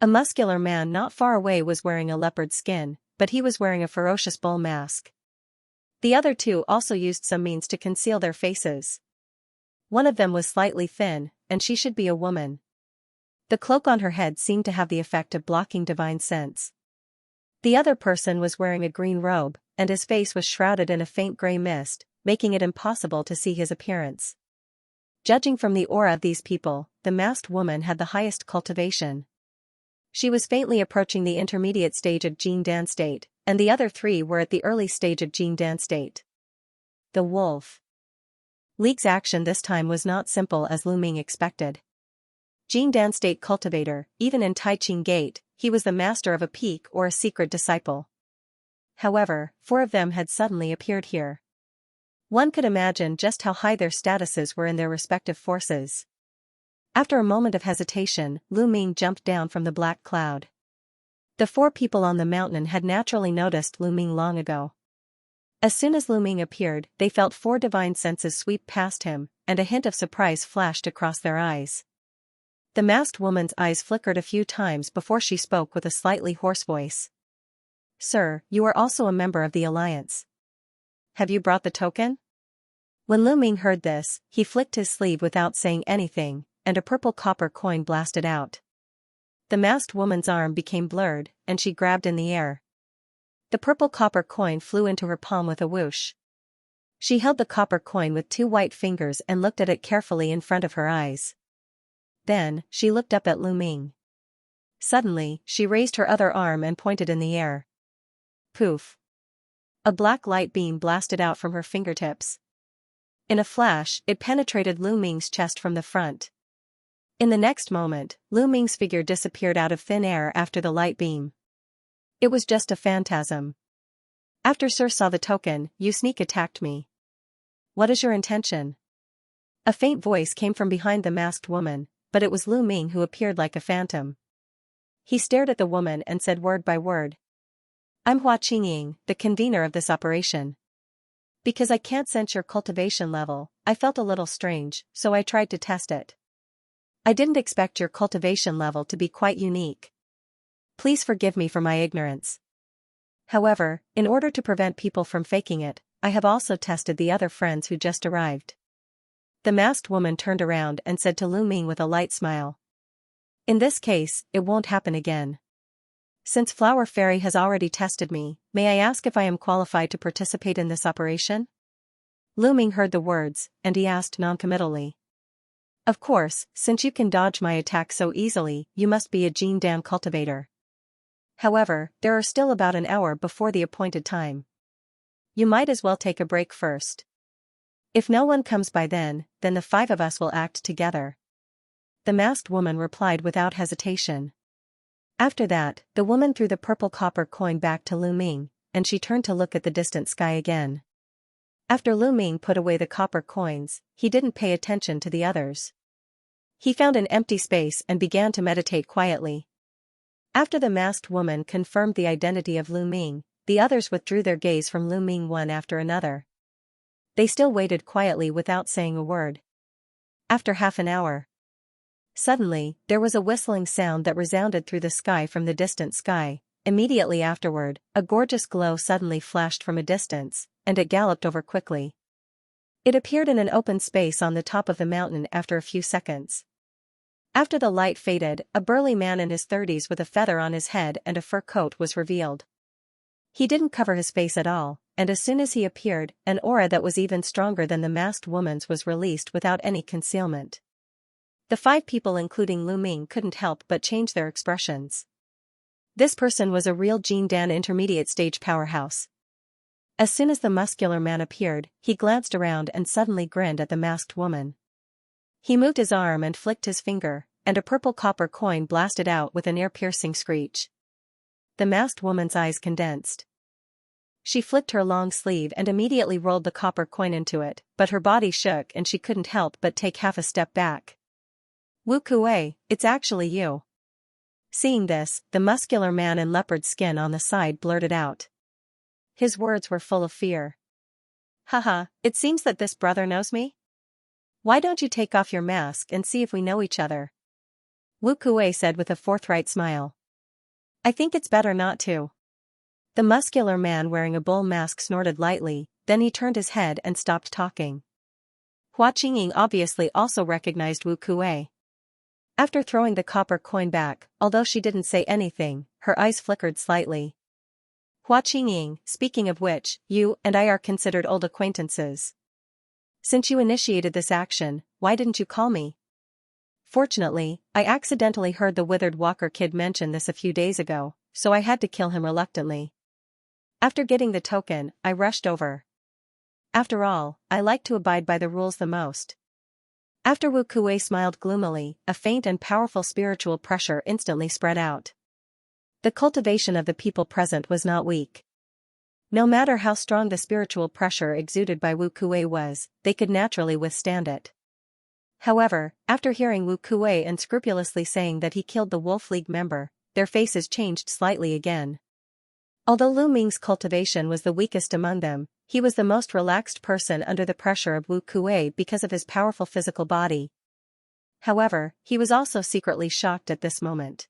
A muscular man not far away was wearing a leopard skin, but he was wearing a ferocious bull mask. The other 2 also used some means to conceal their faces. One of them was slightly thin, and she should be a woman. The cloak on her head seemed to have the effect of blocking divine sense. The other person was wearing a green robe, and his face was shrouded in a faint gray mist, making it impossible to see his appearance. Judging from the aura of these people, the masked woman had the highest cultivation. She was faintly approaching the intermediate stage of Jing Dan state, and the other 3 were at the early stage of Jing Dan state. The wolf. Li's action this time was not simple as Lu Ming expected. Jing Dan state cultivator, even in Tai Ching Gate, he was the master of a peak or a secret disciple. However, 4 of them had suddenly appeared here. One could imagine just how high their statuses were in their respective forces. After a moment of hesitation, Lu Ming jumped down from the black cloud. The 4 people on the mountain had naturally noticed Lu Ming long ago. As soon as Lu Ming appeared, they felt 4 divine senses sweep past him, and a hint of surprise flashed across their eyes. The masked woman's eyes flickered a few times before she spoke with a slightly hoarse voice. "Sir, you are also a member of the Alliance. Have you brought the token?" When Lu Ming heard this, he flicked his sleeve without saying anything, and a purple copper coin blasted out. The masked woman's arm became blurred, and she grabbed in the air. The purple copper coin flew into her palm with a whoosh. She held the copper coin with 2 white fingers and looked at it carefully in front of her eyes. Then, she looked up at Lu Ming. Suddenly, she raised her other arm and pointed in the air. Poof! A black light beam blasted out from her fingertips. In a flash, it penetrated Lu Ming's chest from the front. In the next moment, Lu Ming's figure disappeared out of thin air after the light beam. It was just a phantasm. "After Sir saw the token, you sneak attacked me. What is your intention?" A faint voice came from behind the masked woman, but it was Lu Ming who appeared like a phantom. He stared at the woman and said word by word. I'm Hua Qingying, the convener of this operation. Because I can't sense your cultivation level, I felt a little strange, so I tried to test it. I didn't expect your cultivation level to be quite unique. Please forgive me for my ignorance. However, in order to prevent people from faking it, I have also tested the other friends who just arrived. The masked woman turned around and said to Lu Ming with a light smile. In this case, it won't happen again. Since Flower Fairy has already tested me, may I ask if I am qualified to participate in this operation? Lu Ming heard the words, and he asked noncommittally. Of course, since you can dodge my attack so easily, you must be a Jin Dan cultivator. However, there are still about an hour before the appointed time. You might as well take a break first. If no one comes by then the 5 of us will act together. The masked woman replied without hesitation. After that, the woman threw the purple copper coin back to Lu Ming, and she turned to look at the distant sky again. After Lu Ming put away the copper coins, he didn't pay attention to the others. He found an empty space and began to meditate quietly. After the masked woman confirmed the identity of Lu Ming, the others withdrew their gaze from Lu Ming one after another. They still waited quietly without saying a word. After half an hour, suddenly, there was a whistling sound that resounded through the sky from the distant sky. Immediately afterward, a gorgeous glow suddenly flashed from a distance, and it galloped over quickly. It appeared in an open space on the top of the mountain after a few seconds. After the light faded, a burly man in his 30s with a feather on his head and a fur coat was revealed. He didn't cover his face at all, and as soon as he appeared, an aura that was even stronger than the masked woman's was released without any concealment. The 5 people including Lu Ming couldn't help but change their expressions. This person was a real Jin Dan intermediate stage powerhouse. As soon as the muscular man appeared, he glanced around and suddenly grinned at the masked woman. He moved his arm and flicked his finger, and a purple copper coin blasted out with an ear-piercing screech. The masked woman's eyes condensed. She flicked her long sleeve and immediately rolled the copper coin into it, but her body shook and she couldn't help but take half a step back. Wu Kuei, it's actually you. Seeing this, the muscular man in leopard skin on the side blurted out. His words were full of fear. Haha, it seems that this brother knows me? Why don't you take off your mask and see if we know each other? Wu Kuei said with a forthright smile. I think it's better not to. The muscular man wearing a bull mask snorted lightly, then he turned his head and stopped talking. Hua Qingying obviously also recognized Wu Kuei. After throwing the copper coin back, although she didn't say anything, her eyes flickered slightly. Hua Qingying, speaking of which, you and I are considered old acquaintances. Since you initiated this action, why didn't you call me? Fortunately, I accidentally heard the Withered Walker kid mention this a few days ago, so I had to kill him reluctantly. After getting the token, I rushed over. After all, I like to abide by the rules the most. After Wu Kuei smiled gloomily, a faint and powerful spiritual pressure instantly spread out. The cultivation of the people present was not weak. No matter how strong the spiritual pressure exuded by Wu Kuei was, they could naturally withstand it. However, after hearing Wu Kuei unscrupulously saying that he killed the Wolf League member, their faces changed slightly again. Although Lu Ming's cultivation was the weakest among them, he was the most relaxed person under the pressure of Wu Kuei because of his powerful physical body. However, he was also secretly shocked at this moment.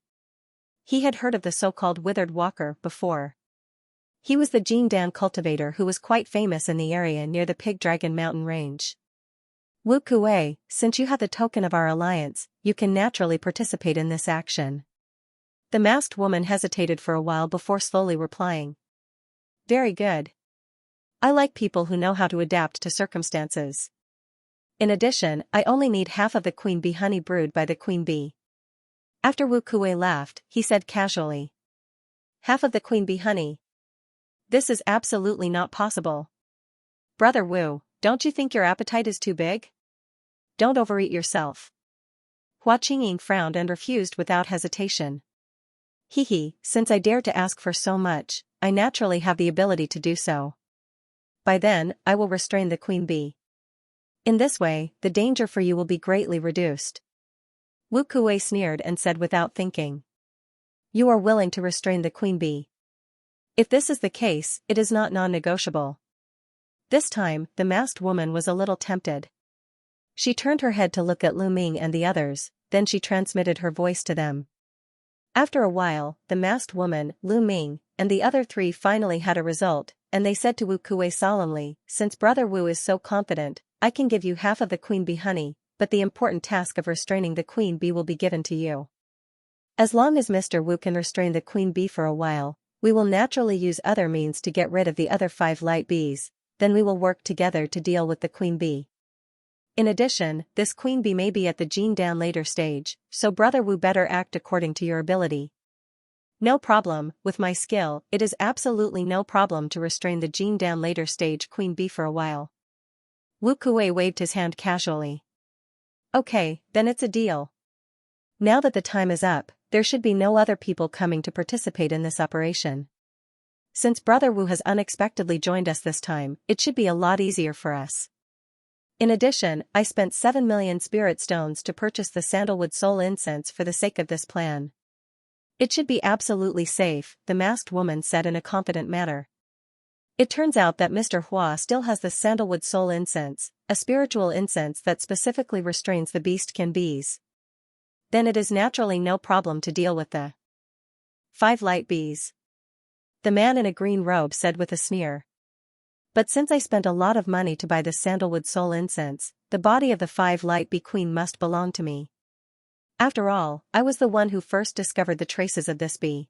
He had heard of the so-called Withered Walker before. He was the Jin Dan cultivator who was quite famous in the area near the Pig Dragon Mountain range. Wu Kuei, since you have the token of our alliance, you can naturally participate in this action. The masked woman hesitated for a while before slowly replying. Very good. I like people who know how to adapt to circumstances. In addition, I only need half of the queen bee honey brewed by the queen bee. After Wu Kuei laughed, he said casually. Half of the queen bee honey. This is absolutely not possible. Brother Wu, don't you think your appetite is too big? Don't overeat yourself. Hua Qingying frowned and refused without hesitation. Since I dare to ask for so much, I naturally have the ability to do so. By then, I will restrain the queen bee. In this way, the danger for you will be greatly reduced. Wu Kuei sneered and said without thinking. You are willing to restrain the queen bee. If this is the case, it is not non-negotiable. This time, the masked woman was a little tempted. She turned her head to look at Lu Ming and the others, then she transmitted her voice to them. After a while, the masked woman, Lu Ming, and the other three finally had a result, and they said to Wu Kuei solemnly, "Since Brother Wu is so confident, I can give you half of the queen bee honey, but the important task of restraining the queen bee will be given to you. As long as Mr. Wu can restrain the queen bee for a while, we will naturally use other means to get rid of the other 5 light bees, then we will work together to deal with the queen bee. In addition, this queen bee may be at the Jindan later stage, so Brother Wu better act according to your ability." "No problem, with my skill, it is absolutely no problem to restrain the Jindan later stage queen bee for a while." Wu Kuei waved his hand casually. "Okay, then it's a deal. Now that the time is up, there should be no other people coming to participate in this operation. Since Brother Wu has unexpectedly joined us this time, it should be a lot easier for us. In addition, I spent 7 million spirit stones to purchase the sandalwood soul incense for the sake of this plan. It should be absolutely safe," the masked woman said in a confident manner. "It turns out that Mr. Hua still has the sandalwood soul incense, a spiritual incense that specifically restrains the beastkin bees. Then it is naturally no problem to deal with the 5 light bees," the man in a green robe said with a sneer. "But since I spent a lot of money to buy the sandalwood soul incense, the body of the 5 light bee queen must belong to me. After all, I was the one who first discovered the traces of this bee.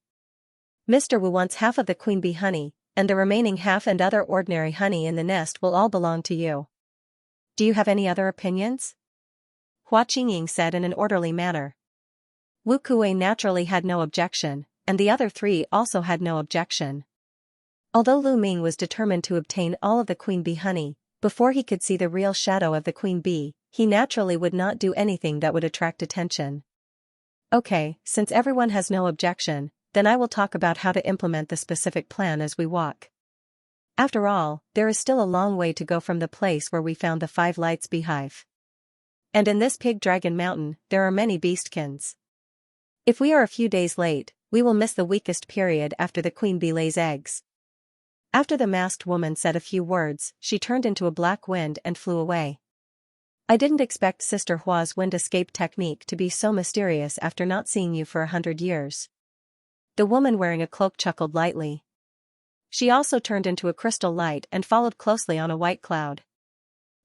Mr. Wu wants half of the queen bee honey, and the remaining half and other ordinary honey in the nest will all belong to you. Do you have any other opinions?" Hua Qingying said in an orderly manner. Wu Kuei naturally had no objection, and the other 3 also had no objection. Although Lu Ming was determined to obtain all of the queen bee honey, before he could see the real shadow of the queen bee, he naturally would not do anything that would attract attention. "Okay, since everyone has no objection, then I will talk about how to implement the specific plan as we walk. After all, there is still a long way to go from the place where we found the 5 lights beehive. And in this pig dragon mountain, there are many beastkins. If we are a few days late, we will miss the weakest period after the queen bee lays eggs." After the masked woman said a few words, she turned into a black wind and flew away. "I didn't expect Sister Hua's wind escape technique to be so mysterious after not seeing you for 100 years. The woman wearing a cloak chuckled lightly. She also turned into a crystal light and followed closely on a white cloud.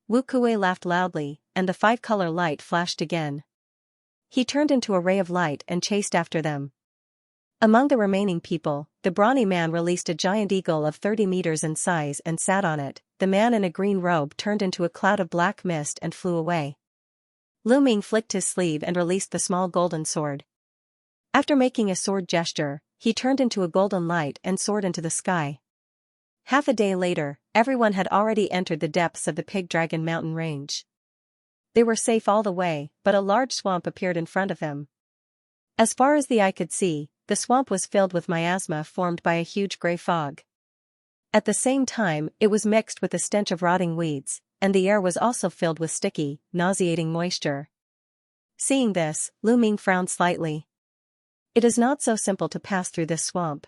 Wu Kuei laughed loudly, and the 5-color light flashed again. He turned into a ray of light and chased after them. Among the remaining people, the brawny man released a giant eagle of 30 meters in size and sat on it. The man in a green robe turned into a cloud of black mist and flew away. Lu Ming flicked his sleeve and released the small golden sword. After making a sword gesture, he turned into a golden light and soared into the sky. Half a day later, everyone had already entered the depths of the Pig Dragon mountain range. They were safe all the way, but a large swamp appeared in front of them. As far as the eye could see, the swamp was filled with miasma formed by a huge gray fog. At the same time, it was mixed with the stench of rotting weeds, and the air was also filled with sticky, nauseating moisture. Seeing this, Lu Ming frowned slightly. It is not so simple to pass through this swamp.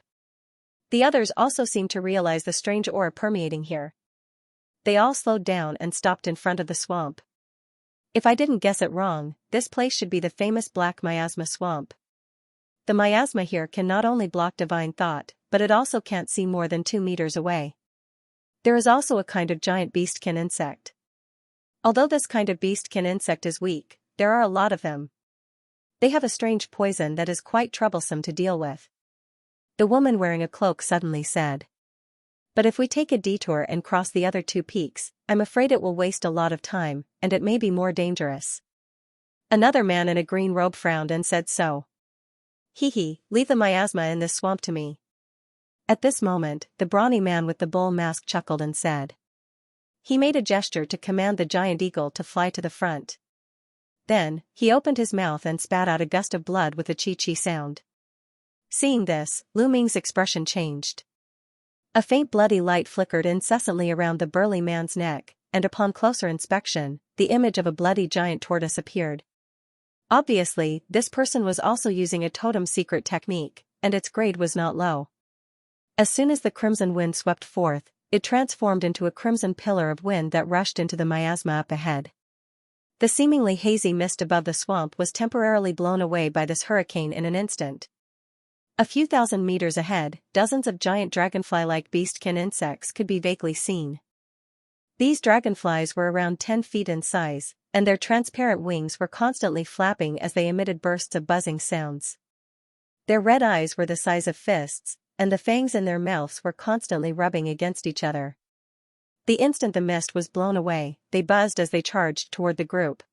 The others also seemed to realize the strange aura permeating here. They all slowed down and stopped in front of the swamp. If I didn't guess it wrong, this place should be the famous Black Miasma Swamp. The miasma here can not only block divine thought, but it also can't see more than 2 meters away. There is also a kind of giant beastkin insect. Although this kind of beastkin insect is weak, there are a lot of them. They have a strange poison that is quite troublesome to deal with. The woman wearing a cloak suddenly said. But if we take a detour and cross the other 2 peaks, I'm afraid it will waste a lot of time, and it may be more dangerous. Another man in a green robe frowned and said so. Hee, leave the miasma in this swamp to me. At this moment, the brawny man with the bull mask chuckled and said. He made a gesture to command the giant eagle to fly to the front. Then, he opened his mouth and spat out a gust of blood with a chi-chi sound. Seeing this, Lu Ming's expression changed. A faint bloody light flickered incessantly around the burly man's neck, and upon closer inspection, the image of a bloody giant tortoise appeared. Obviously, this person was also using a totem secret technique, and its grade was not low. As soon as the crimson wind swept forth, it transformed into a crimson pillar of wind that rushed into the miasma up ahead. The seemingly hazy mist above the swamp was temporarily blown away by this hurricane in an instant. A few thousand meters ahead, dozens of giant dragonfly-like beastkin insects could be vaguely seen. These dragonflies were around 10 feet in size, and their transparent wings were constantly flapping as they emitted bursts of buzzing sounds. Their red eyes were the size of fists, and the fangs in their mouths were constantly rubbing against each other. The instant the mist was blown away, they buzzed as they charged toward the group.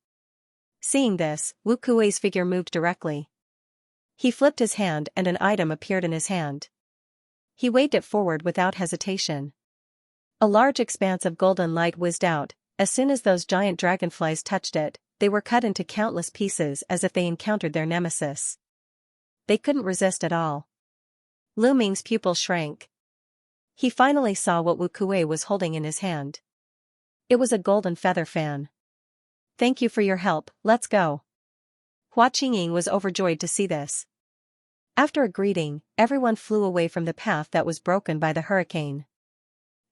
Seeing this, Wu Kuei's figure moved directly. He flipped his hand and an item appeared in his hand. He waved it forward without hesitation. A large expanse of golden light whizzed out. As soon as those giant dragonflies touched it, they were cut into countless pieces as if they encountered their nemesis. They couldn't resist at all. Lu Ming's pupil shrank. He finally saw what Wu Kuei was holding in his hand. It was a golden feather fan. "Thank you for your help, let's go." Hua Qingying was overjoyed to see this. After a greeting, everyone flew away from the path that was broken by the hurricane.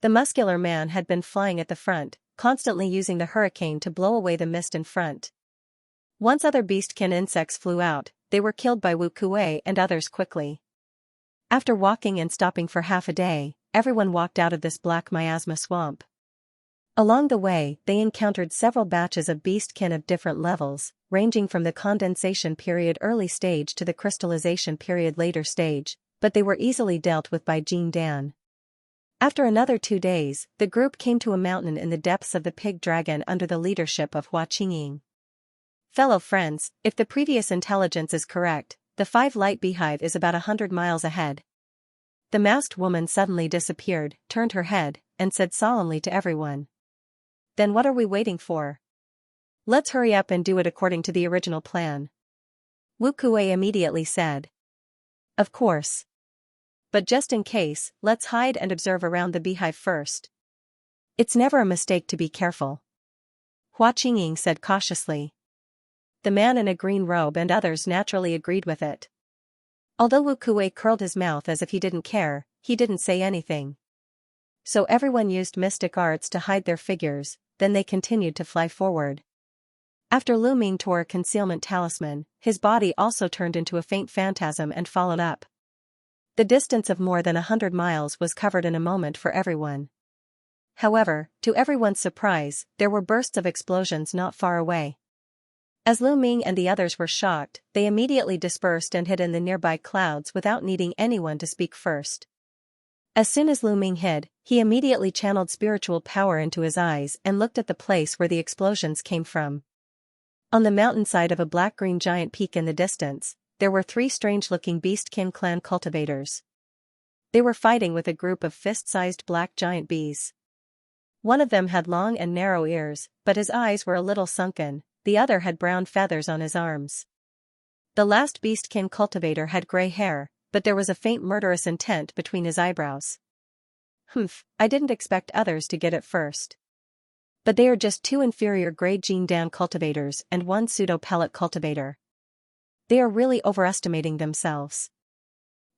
The muscular man had been flying at the front, constantly using the hurricane to blow away the mist in front. Once other beastkin insects flew out, they were killed by Wu Kuei and others quickly. After walking and stopping for half a day, everyone walked out of this black miasma swamp. Along the way, they encountered several batches of beastkin of different levels, ranging from the condensation period early stage to the crystallization period later stage, but they were easily dealt with by Jin Dan. After another 2 days, the group came to a mountain in the depths of the pig dragon under the leadership of Hua Qingying. Fellow friends, if the previous intelligence is correct, the 5 light beehive is about 100 miles ahead. The masked woman suddenly disappeared, turned her head, and said solemnly to everyone. "Then what are we waiting for? Let's hurry up and do it according to the original plan." Wu Kuei immediately said. "Of course. But just in case, let's hide and observe around the beehive first. It's never a mistake to be careful." Hua Qingying said cautiously. The man in a green robe and others naturally agreed with it. Although Wu Kuei curled his mouth as if he didn't care, he didn't say anything. So everyone used mystic arts to hide their figures, then they continued to fly forward. After Lu Ming tore a concealment talisman, his body also turned into a faint phantasm and followed up. The distance of more than 100 miles was covered in a moment for everyone. However, to everyone's surprise, there were bursts of explosions not far away. As Lu Ming and the others were shocked, they immediately dispersed and hid in the nearby clouds without needing anyone to speak first. As soon as Lu Ming hid, he immediately channeled spiritual power into his eyes and looked at the place where the explosions came from. On the mountainside of a black-green giant peak in the distance, there were 3 strange-looking beastkin clan cultivators. They were fighting with a group of fist-sized black giant bees. One of them had long and narrow ears, but his eyes were a little sunken. The other had brown feathers on his arms. The last beastkin cultivator had gray hair, but there was a faint murderous intent between his eyebrows. "Humph, I didn't expect others to get it first. But they are just 2 inferior grade Jin Dan cultivators and 1 pseudo-pellet cultivator. They are really overestimating themselves."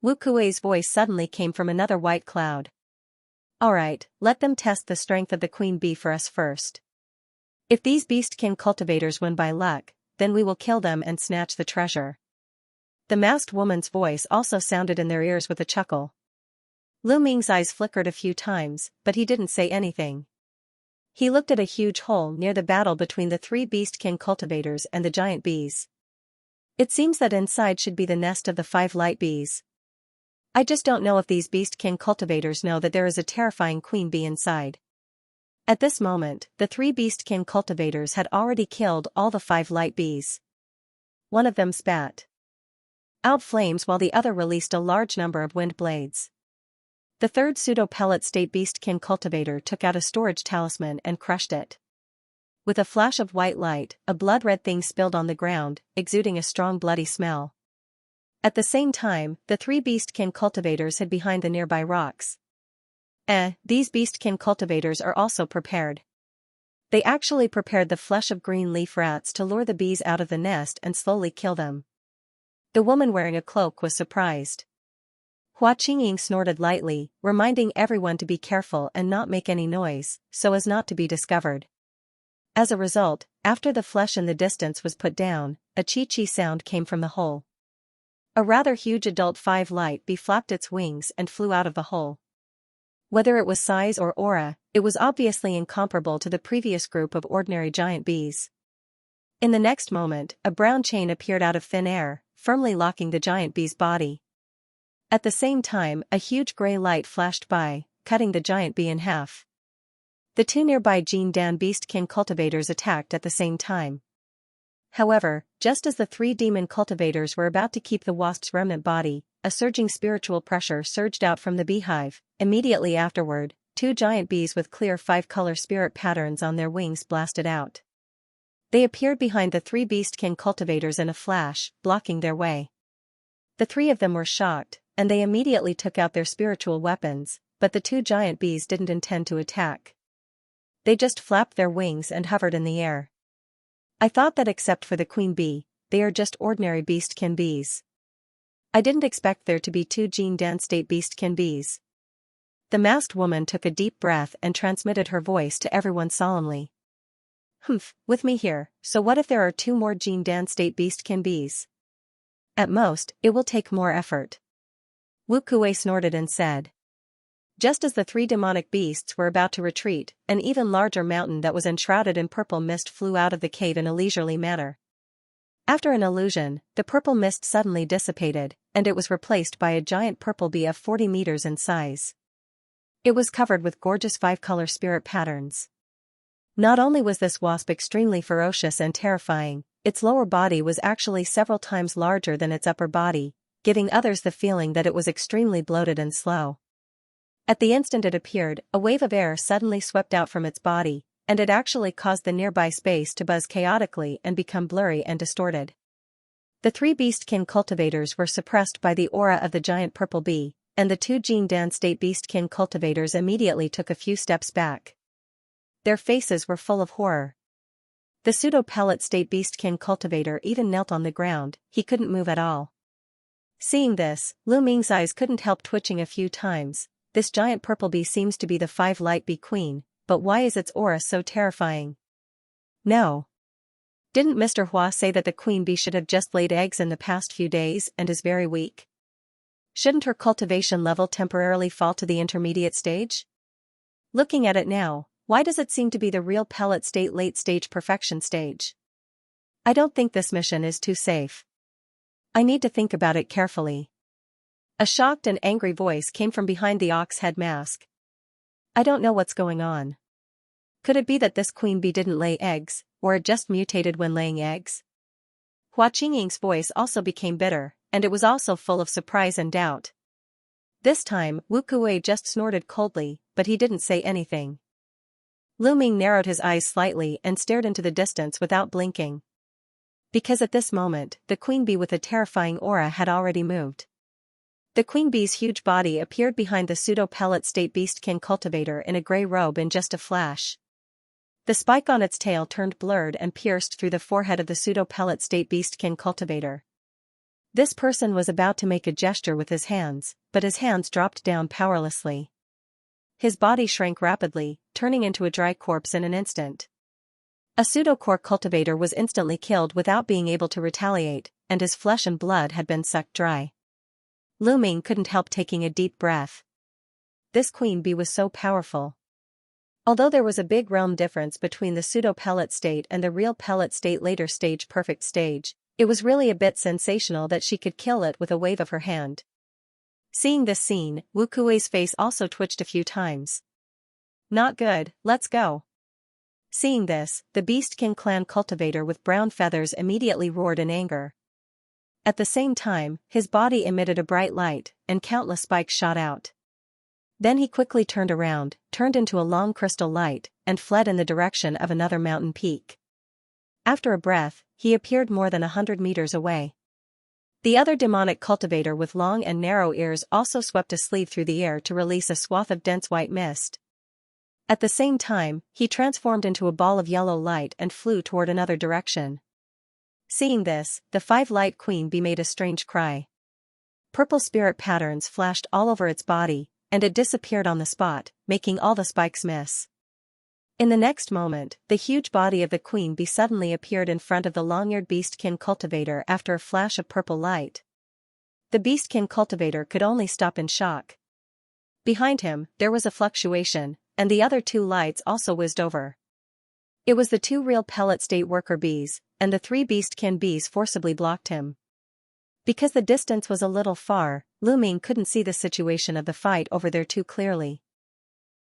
Wu Kuei's voice suddenly came from another white cloud. "Alright, let them test the strength of the queen bee for us first. If these beastkin cultivators win by luck, then we will kill them and snatch the treasure." The masked woman's voice also sounded in their ears with a chuckle. Lu Ming's eyes flickered a few times, but he didn't say anything. He looked at a huge hole near the battle between the 3 beastkin cultivators and the giant bees. It seems that inside should be the nest of the 5 light bees. I just don't know if these beastkin cultivators know that there is a terrifying queen bee inside. At this moment, the 3 beastkin cultivators had already killed all the 5 light bees. One of them spat out flames while the other released a large number of wind blades. The third pseudo-pellet state beastkin cultivator took out a storage talisman and crushed it. With a flash of white light, a blood-red thing spilled on the ground, exuding a strong bloody smell. At the same time, the 3 beastkin cultivators hid behind the nearby rocks. These beastkin cultivators are also prepared. They actually prepared the flesh of green leaf rats to lure the bees out of the nest and slowly kill them. The woman wearing a cloak was surprised. Hua Qingying snorted lightly, reminding everyone to be careful and not make any noise, so as not to be discovered. As a result, after the flesh in the distance was put down, a chi-chi sound came from the hole. A rather huge adult 5-light bee flapped its wings and flew out of the hole. Whether it was size or aura, it was obviously incomparable to the previous group of ordinary giant bees. In the next moment, a brown chain appeared out of thin air, firmly locking the giant bee's body. At the same time, a huge gray light flashed by, cutting the giant bee in half. The two nearby Jin Dan beastkin cultivators attacked at the same time. However, just as the three demon cultivators were about to keep the wasp's remnant body, a surging spiritual pressure surged out from the beehive. Immediately afterward, two giant bees with clear 5-color spirit patterns on their wings blasted out. They appeared behind the three beastkin cultivators in a flash, blocking their way. The three of them were shocked, and they immediately took out their spiritual weapons, but the two giant bees didn't intend to attack. They just flapped their wings and hovered in the air. I thought that except for the queen bee, they are just ordinary beastkin bees. I didn't expect there to be two Jin Dan state beastkin bees. The masked woman took a deep breath and transmitted her voice to everyone solemnly. Humph, with me here, so what if there are two more Jin Dan state beastkin bees? At most, it will take more effort. Wu Kuei snorted and said. Just as the three demonic beasts were about to retreat, an even larger mountain that was enshrouded in purple mist flew out of the cave in a leisurely manner. After an illusion, the purple mist suddenly dissipated, and it was replaced by a giant purple bee of 40 meters in size. It was covered with gorgeous 5-color spirit patterns. Not only was this wasp extremely ferocious and terrifying, its lower body was actually several times larger than its upper body, giving others the feeling that it was extremely bloated and slow. At the instant it appeared, a wave of air suddenly swept out from its body, and it actually caused the nearby space to buzz chaotically and become blurry and distorted. The three beastkin cultivators were suppressed by the aura of the giant purple bee, and the two Jin Dan state beastkin cultivators immediately took a few steps back. Their faces were full of horror. The pseudo-pellet state beastkin cultivator even knelt on the ground, he couldn't move at all. Seeing this, Lu Ming's eyes couldn't help twitching a few times. This giant purple bee seems to be the 5-light bee queen, but why is its aura so terrifying? No. Didn't Mr. Hua say that the queen bee should have just laid eggs in the past few days and is very weak? Shouldn't her cultivation level temporarily fall to the intermediate stage? Looking at it now, why does it seem to be the real pellet state late stage perfection stage? I don't think this mission is too safe. I need to think about it carefully. A shocked and angry voice came from behind the ox head mask. I don't know what's going on. Could it be that this queen bee didn't lay eggs, or it just mutated when laying eggs? Hua Qingying's voice also became bitter, and it was also full of surprise and doubt. This time, Wu Kuei just snorted coldly, but he didn't say anything. Lu Ming narrowed his eyes slightly and stared into the distance without blinking. Because at this moment, the queen bee with a terrifying aura had already moved. The queen bee's huge body appeared behind the pseudo-pellet state beastkin cultivator in a gray robe in just a flash. The spike on its tail turned blurred and pierced through the forehead of the pseudo-pellet state beastkin cultivator. This person was about to make a gesture with his hands, but his hands dropped down powerlessly. His body shrank rapidly, turning into a dry corpse in an instant. A pseudo-core cultivator was instantly killed without being able to retaliate, and his flesh and blood had been sucked dry. Lu Ming couldn't help taking a deep breath. This queen bee was so powerful. Although there was a big realm difference between the pseudo-pellet state and the real pellet state later stage perfect stage, it was really a bit sensational that she could kill it with a wave of her hand. Seeing this scene, Wu Kuei's face also twitched a few times. Not good, let's go. Seeing this, the Beastkin clan cultivator with brown feathers immediately roared in anger. At the same time, his body emitted a bright light, and countless spikes shot out. Then he quickly turned around, turned into a long crystal light, and fled in the direction of another mountain peak. After a breath, he appeared more than 100 meters away. The other demonic cultivator with long and narrow ears also swept a sleeve through the air to release a swath of dense white mist. At the same time, he transformed into a ball of yellow light and flew toward another direction. Seeing this, the 5-light queen bee made a strange cry. Purple spirit patterns flashed all over its body, and it disappeared on the spot, making all the spikes miss. In the next moment, the huge body of the queen bee suddenly appeared in front of the long-eared beastkin cultivator after a flash of purple light. The beastkin cultivator could only stop in shock. Behind him, there was a fluctuation, and the other two lights also whizzed over. It was the two real pellet state worker bees, and the three beastkin bees forcibly blocked him. Because the distance was a little far, Lu Ming couldn't see the situation of the fight over there too clearly.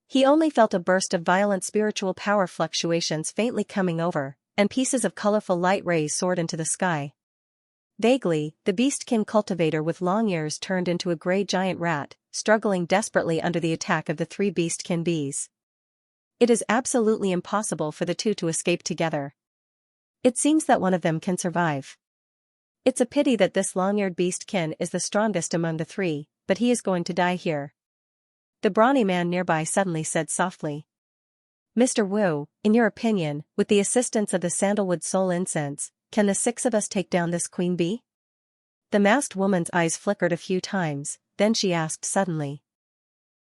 He only felt a burst of violent spiritual power fluctuations faintly coming over, and pieces of colorful light rays soared into the sky. Vaguely, the beastkin cultivator with long ears turned into a gray giant rat, struggling desperately under the attack of the three beastkin bees. It is absolutely impossible for the two to escape together. It seems that one of them can survive. It's a pity that this long-eared beastkin is the strongest among the three, but he is going to die here. The brawny man nearby suddenly said softly. Mr. Wu, in your opinion, with the assistance of the sandalwood soul incense, can the six of us take down this queen bee? The masked woman's eyes flickered a few times, then she asked suddenly.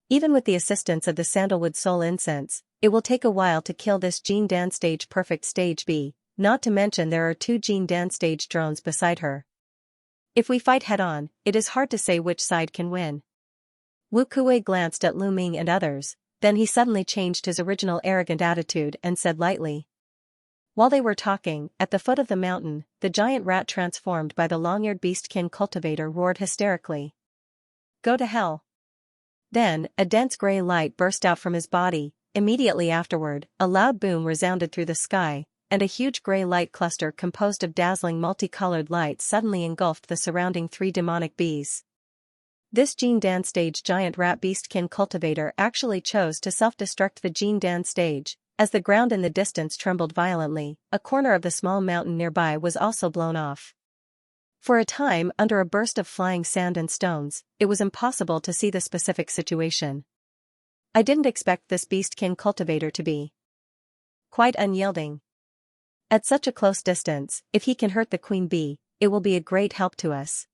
Even with the assistance of the sandalwood soul incense, it will take a while to kill this Jean Dan stage perfect stage bee. Not to mention there are two Jean Dan stage drones beside her. If we fight head-on, it is hard to say which side can win. Wu Kuei glanced at Lu Ming and others, then he suddenly changed his original arrogant attitude and said lightly. While they were talking, at the foot of the mountain, the giant rat transformed by the long-eared beastkin cultivator roared hysterically. Go to hell. Then, a dense gray light burst out from his body. Immediately afterward, a loud boom resounded through the sky, and a huge gray light cluster composed of dazzling multicolored lights suddenly engulfed the surrounding three demonic bees. This Jean Dan stage giant rat beastkin cultivator actually chose to self-destruct the Jean Dan stage. As the ground in the distance trembled violently, a corner of the small mountain nearby was also blown off. For a time, under a burst of flying sand and stones, it was impossible to see the specific situation. I didn't expect this beastkin cultivator to be quite unyielding. At such a close distance, if he can hurt the queen bee, it will be a great help to us.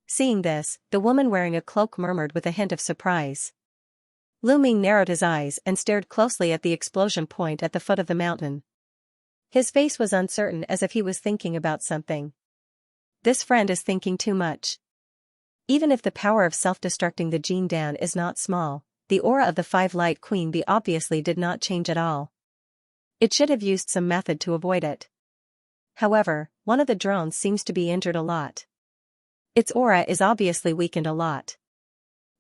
Seeing this, the woman wearing a cloak murmured with a hint of surprise. Lu Ming narrowed his eyes and stared closely at the explosion point at the foot of the mountain. His face was uncertain as if he was thinking about something. This friend is thinking too much. Even if the power of self-destructing the Jean Dan is not small, the aura of the five-light queen bee obviously did not change at all. It should have used some method to avoid it. However, one of the drones seems to be injured a lot. Its aura is obviously weakened a lot.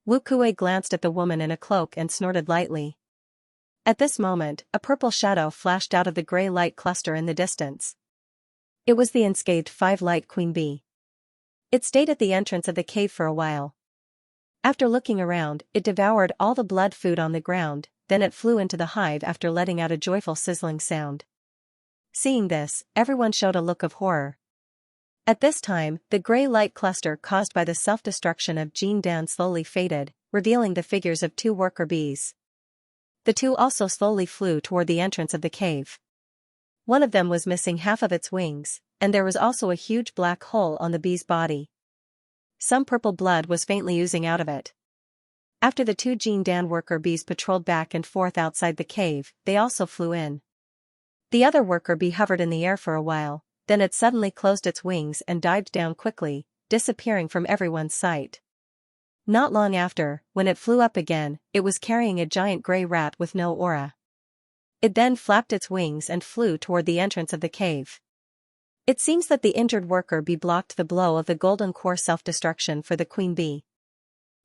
Wu Kuei glanced at the woman in a cloak and snorted lightly. At this moment, a purple shadow flashed out of the gray light cluster in the distance. It was the unscathed five-light queen bee. It stayed at the entrance of the cave for a while. After looking around, it devoured all the blood food on the ground, then it flew into the hive after letting out a joyful sizzling sound. Seeing this, everyone showed a look of horror. At this time, the gray light cluster caused by the self-destruction of Jean Dan slowly faded, revealing the figures of two worker bees. The two also slowly flew toward the entrance of the cave. One of them was missing half of its wings, and there was also a huge black hole on the bee's body. Some purple blood was faintly oozing out of it. After the two Jean Dan worker bees patrolled back and forth outside the cave, they also flew in. The other worker bee hovered in the air for a while, then it suddenly closed its wings and dived down quickly, disappearing from everyone's sight. Not long after, when it flew up again, it was carrying a giant gray rat with no aura. It then flapped its wings and flew toward the entrance of the cave. It seems that the injured worker bee blocked the blow of the golden core self-destruction for the queen bee.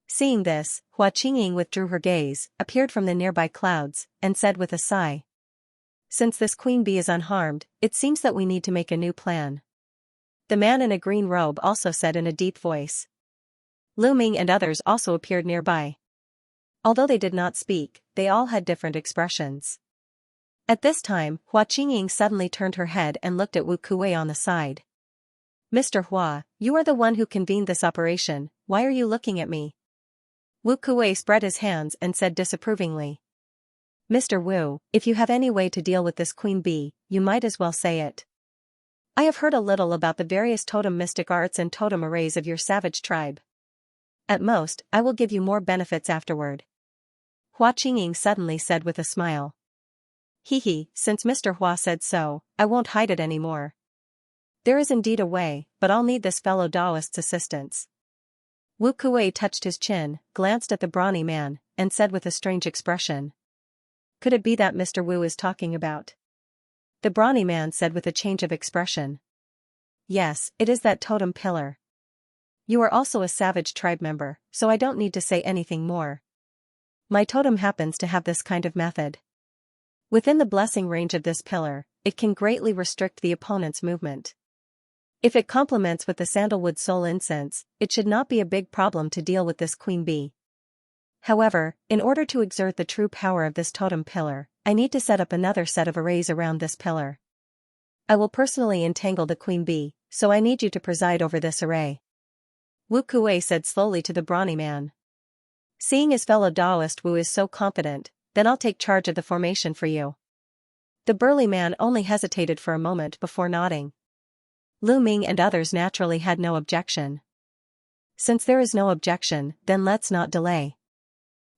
Seeing this, Hua Qingying withdrew her gaze, appeared from the nearby clouds, and said with a sigh. Since this queen bee is unharmed, it seems that we need to make a new plan. The man in a green robe also said in a deep voice. Lu Ming and others also appeared nearby. Although they did not speak, they all had different expressions. At this time, Hua Qingying suddenly turned her head and looked at Wu Kuei on the side. Mr. Hua, you are the one who convened this operation, why are you looking at me? Wu Kuei spread his hands and said disapprovingly. Mr. Wu, if you have any way to deal with this queen bee, you might as well say it. I have heard a little about the various totem mystic arts and totem arrays of your savage tribe. At most, I will give you more benefits afterward. Hua Qingying suddenly said with a smile. Hee, since Mr. Hua said so, I won't hide it anymore. There is indeed a way, but I'll need this fellow Daoist's assistance. Wu Kuei touched his chin, glanced at the brawny man, and said with a strange expression. Could it be that Mr. Wu is talking about? The brawny man said with a change of expression. Yes, it is that totem pillar. You are also a savage tribe member, so I don't need to say anything more. My totem happens to have this kind of method. Within the blessing range of this pillar, it can greatly restrict the opponent's movement. If it complements with the sandalwood soul incense, it should not be a big problem to deal with this queen bee. However, in order to exert the true power of this totem pillar, I need to set up another set of arrays around this pillar. I will personally entangle the queen bee, so I need you to preside over this array. Wu Kuei said slowly to the brawny man. Seeing his fellow Daoist Wu is so confident, then I'll take charge of the formation for you. The burly man only hesitated for a moment before nodding. Lu Ming and others naturally had no objection. Since there is no objection, then let's not delay.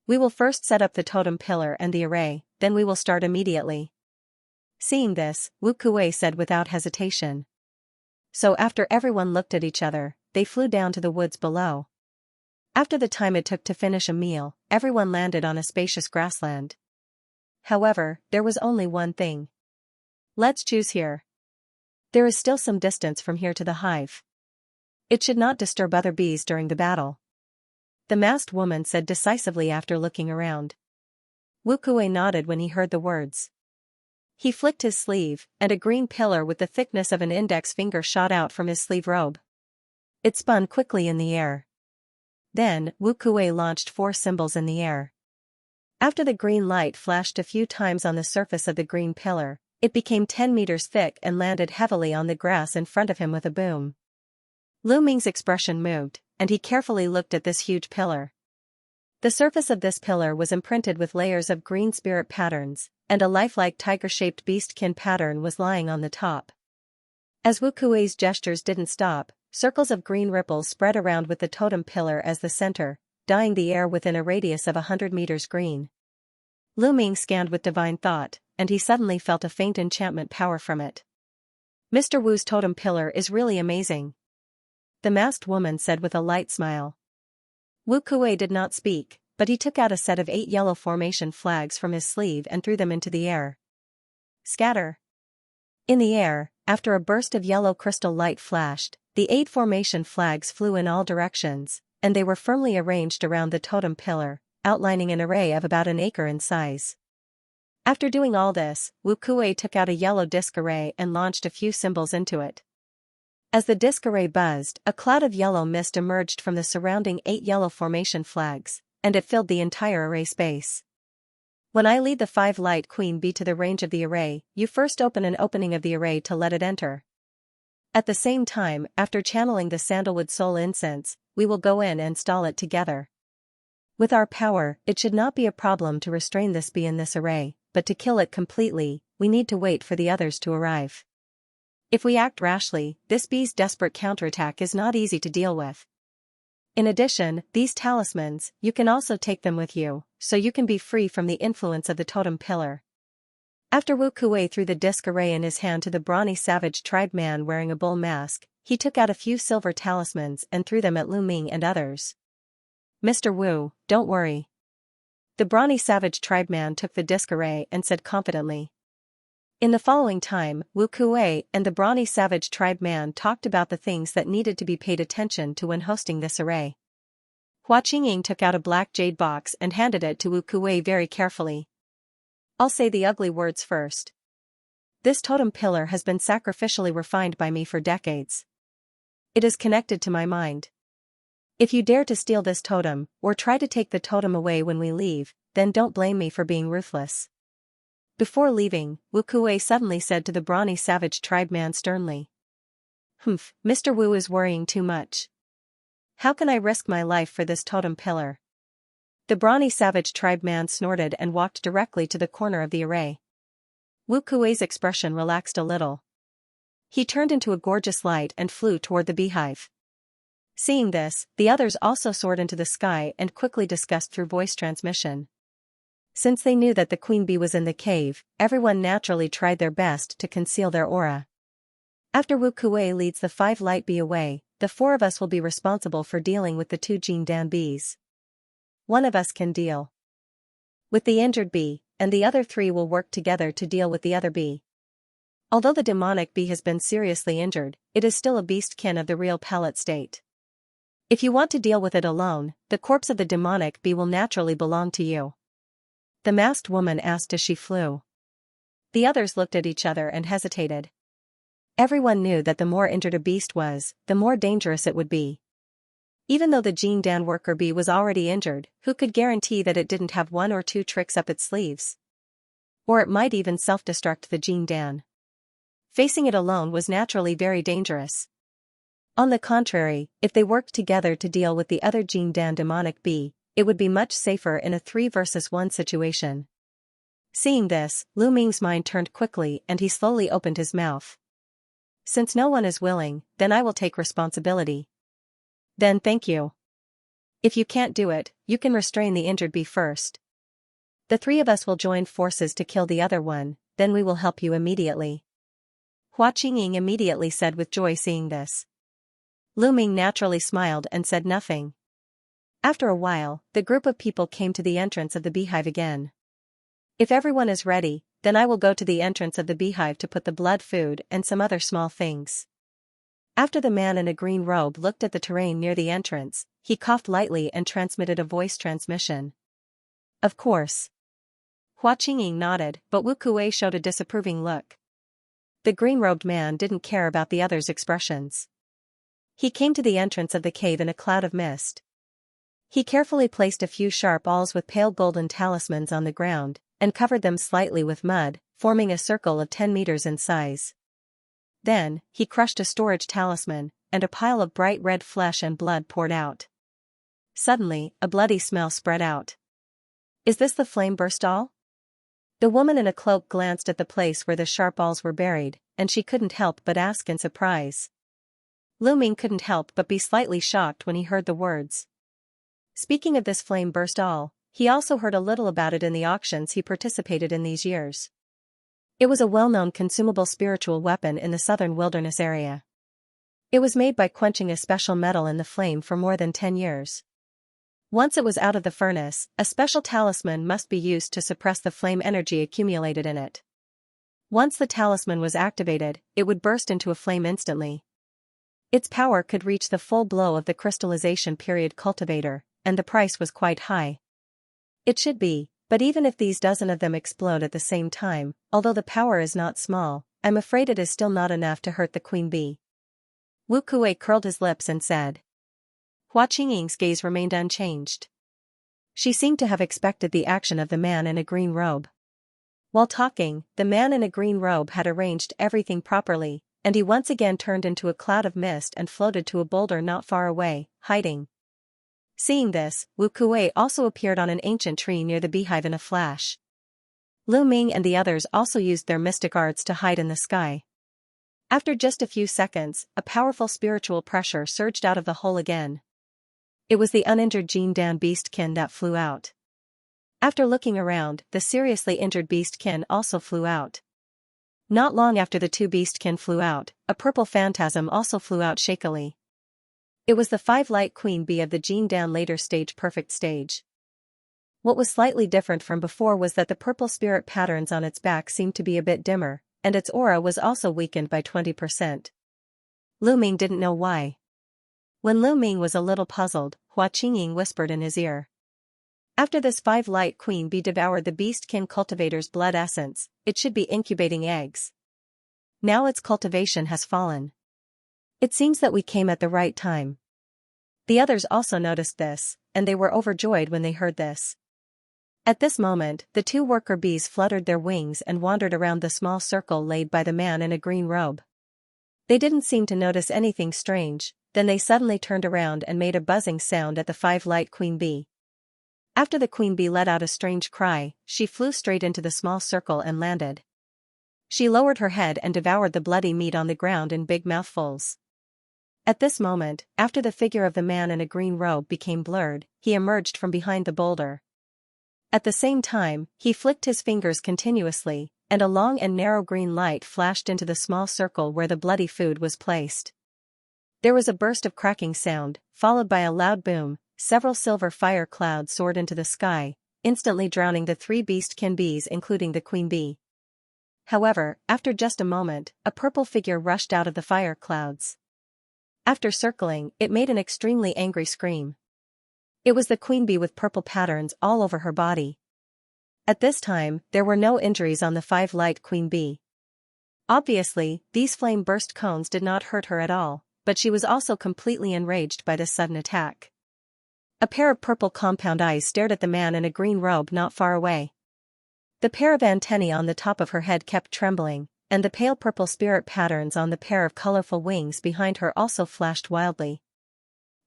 We will first set up the totem pillar and the array, then we will start immediately. Seeing this, Wu Kuei said without hesitation. So after everyone looked at each other, they flew down to the woods below. After the time it took to finish a meal, everyone landed on a spacious grassland. However, there was only one thing. Let's choose here. There is still some distance from here to the hive. It should not disturb other bees during the battle. The masked woman said decisively after looking around. Wu Kuei nodded when he heard the words. He flicked his sleeve, and a green pillar with the thickness of an index finger shot out from his sleeve robe. It spun quickly in the air. Then, Wu Kuei launched 4 symbols in the air. After the green light flashed a few times on the surface of the green pillar, it became 10 meters thick and landed heavily on the grass in front of him with a boom. Lu Ming's expression moved, and he carefully looked at this huge pillar. The surface of this pillar was imprinted with layers of green spirit patterns, and a lifelike tiger-shaped beastkin pattern was lying on the top. As Wu Kuei's gestures didn't stop, circles of green ripples spread around with the totem pillar as the center, dyeing the air within a radius of 100 meters green. Lu Ming scanned with divine thought, and he suddenly felt a faint enchantment power from it. Mr. Wu's totem pillar is really amazing. The masked woman said with a light smile. Wu Kuei did not speak, but he took out a set of 8 yellow formation flags from his sleeve and threw them into the air. Scatter. In the air, after a burst of yellow crystal light flashed, the 8 formation flags flew in all directions, and they were firmly arranged around the totem pillar, outlining an array of about an acre in size. After doing all this, Wu Kuei took out a yellow disc array and launched a few symbols into it. As the disc array buzzed, a cloud of yellow mist emerged from the surrounding 8 yellow formation flags, and it filled the entire array space. When I lead the 5 light queen bee to the range of the array, you first open an opening of the array to let it enter. At the same time, after channeling the sandalwood soul incense, we will go in and stall it together. With our power, it should not be a problem to restrain this bee in this array, but to kill it completely, we need to wait for the others to arrive. If we act rashly, this bee's desperate counterattack is not easy to deal with. In addition, these talismans, you can also take them with you, so you can be free from the influence of the totem pillar. After Wu Kuei threw the disc array in his hand to the brawny savage tribe man wearing a bull mask, he took out a few silver talismans and threw them at Lu Ming and others. Mr. Wu, don't worry. The brawny savage tribe man took the disc array and said confidently. In the following time, Wu Kuei and the brawny savage tribe man talked about the things that needed to be paid attention to when hosting this array. Hua Qingying took out a black jade box and handed it to Wu Kuei very carefully. I'll say the ugly words first. This totem pillar has been sacrificially refined by me for decades. It is connected to my mind. If you dare to steal this totem, or try to take the totem away when we leave, then don't blame me for being ruthless. Before leaving, Wu Kuei suddenly said to the brawny savage tribe man sternly. Humph, Mr. Wu is worrying too much. How can I risk my life for this totem pillar? The brawny savage tribe man snorted and walked directly to the corner of the array. Wu Kuei's expression relaxed a little. He turned into a gorgeous light and flew toward the beehive. Seeing this, the others also soared into the sky and quickly discussed through voice transmission. Since they knew that the queen bee was in the cave, everyone naturally tried their best to conceal their aura. After Wu Kuei leads the 5 light bee away, the 4 of us will be responsible for dealing with the 2 Jingdan bees. One of us can deal with the injured bee, and the other 3 will work together to deal with the other bee. Although the demonic bee has been seriously injured, it is still a beastkin of the real pellet state. If you want to deal with it alone, the corpse of the demonic bee will naturally belong to you. The masked woman asked as she flew. The others looked at each other and hesitated. Everyone knew that the more injured a beast was, the more dangerous it would be. Even though the Jingdan worker bee was already injured, who could guarantee that it didn't have 1 or 2 tricks up its sleeves? Or it might even self-destruct the Jingdan. Facing it alone was naturally very dangerous. On the contrary, if they worked together to deal with the other Jingdan demonic bee, it would be much safer in a 3 versus 1 situation. Seeing this, Lu Ming's mind turned quickly and he slowly opened his mouth. Since no one is willing, then I will take responsibility. Then thank you. If you can't do it, you can restrain the injured bee first. The 3 of us will join forces to kill the other one, then we will help you immediately. Hua Qingying immediately said with joy seeing this. Lu Ming naturally smiled and said nothing. After a while, the group of people came to the entrance of the beehive again. If everyone is ready, then I will go to the entrance of the beehive to put the blood food and some other small things. After the man in a green robe looked at the terrain near the entrance, he coughed lightly and transmitted a voice transmission. Of course. Hua Qingying nodded, but Wu Kuei showed a disapproving look. The green-robed man didn't care about the others' expressions. He came to the entrance of the cave in a cloud of mist. He carefully placed a few sharp awls with pale golden talismans on the ground, and covered them slightly with mud, forming a circle of 10 meters in size. Then, he crushed a storage talisman, and a pile of bright red flesh and blood poured out. Suddenly, a bloody smell spread out. Is this the flame burst awl? The woman in a cloak glanced at the place where the sharp awls were buried, and she couldn't help but ask in surprise. Lu Ming couldn't help but be slightly shocked when he heard the words. Speaking of this flame burst awl, he also heard a little about it in the auctions he participated in these years. It was a well-known consumable spiritual weapon in the southern wilderness area. It was made by quenching a special metal in the flame for more than 10 years. Once it was out of the furnace, a special talisman must be used to suppress the flame energy accumulated in it. Once the talisman was activated, it would burst into a flame instantly. Its power could reach the full blow of the crystallization period cultivator, and the price was quite high. It should be, but even if these dozen of them explode at the same time, although the power is not small, I'm afraid it is still not enough to hurt the queen bee. Wu Kuei curled his lips and said. Hua Qingying's gaze remained unchanged. She seemed to have expected the action of the man in a green robe. While talking, the man in a green robe had arranged everything properly, and he once again turned into a cloud of mist and floated to a boulder not far away, hiding. Seeing this, Wu Kuei also appeared on an ancient tree near the beehive in a flash. Lu Ming and the others also used their mystic arts to hide in the sky. After just a few seconds, a powerful spiritual pressure surged out of the hole again. It was the uninjured Jingdan beastkin that flew out. After looking around, the seriously injured beastkin also flew out. Not long after the 2 beastkin flew out, a purple phantasm also flew out shakily. It was the 5 light queen bee of the Jingdan later stage perfect stage. What was slightly different from before was that the purple spirit patterns on its back seemed to be a bit dimmer, and its aura was also weakened by 20%. Lu Ming didn't know why. When Lu Ming was a little puzzled, Hua Qingying whispered in his ear. After this 5 light queen bee devoured the beastkin cultivator's blood essence, it should be incubating eggs. Now its cultivation has fallen. It seems that we came at the right time. The others also noticed this, and they were overjoyed when they heard this. At this moment, the 2 worker bees fluttered their wings and wandered around the small circle laid by the man in a green robe. They didn't seem to notice anything strange, then they suddenly turned around and made a buzzing sound at the 5 light queen bee. After the queen bee let out a strange cry, she flew straight into the small circle and landed. She lowered her head and devoured the bloody meat on the ground in big mouthfuls. At this moment, after the figure of the man in a green robe became blurred, he emerged from behind the boulder. At the same time, he flicked his fingers continuously, and a long and narrow green light flashed into the small circle where the bloody food was placed. There was a burst of cracking sound, followed by a loud boom. Several silver fire clouds soared into the sky, instantly drowning the 3 beastkin bees including the queen bee. However, after just a moment, a purple figure rushed out of the fire clouds. After circling, it made an extremely angry scream. It was the queen bee with purple patterns all over her body. At this time, there were no injuries on the 5 light queen bee. Obviously, these flame burst cones did not hurt her at all, but she was also completely enraged by this sudden attack. A pair of purple compound eyes stared at the man in a green robe not far away. The pair of antennae on the top of her head kept trembling, and the pale purple spirit patterns on the pair of colorful wings behind her also flashed wildly.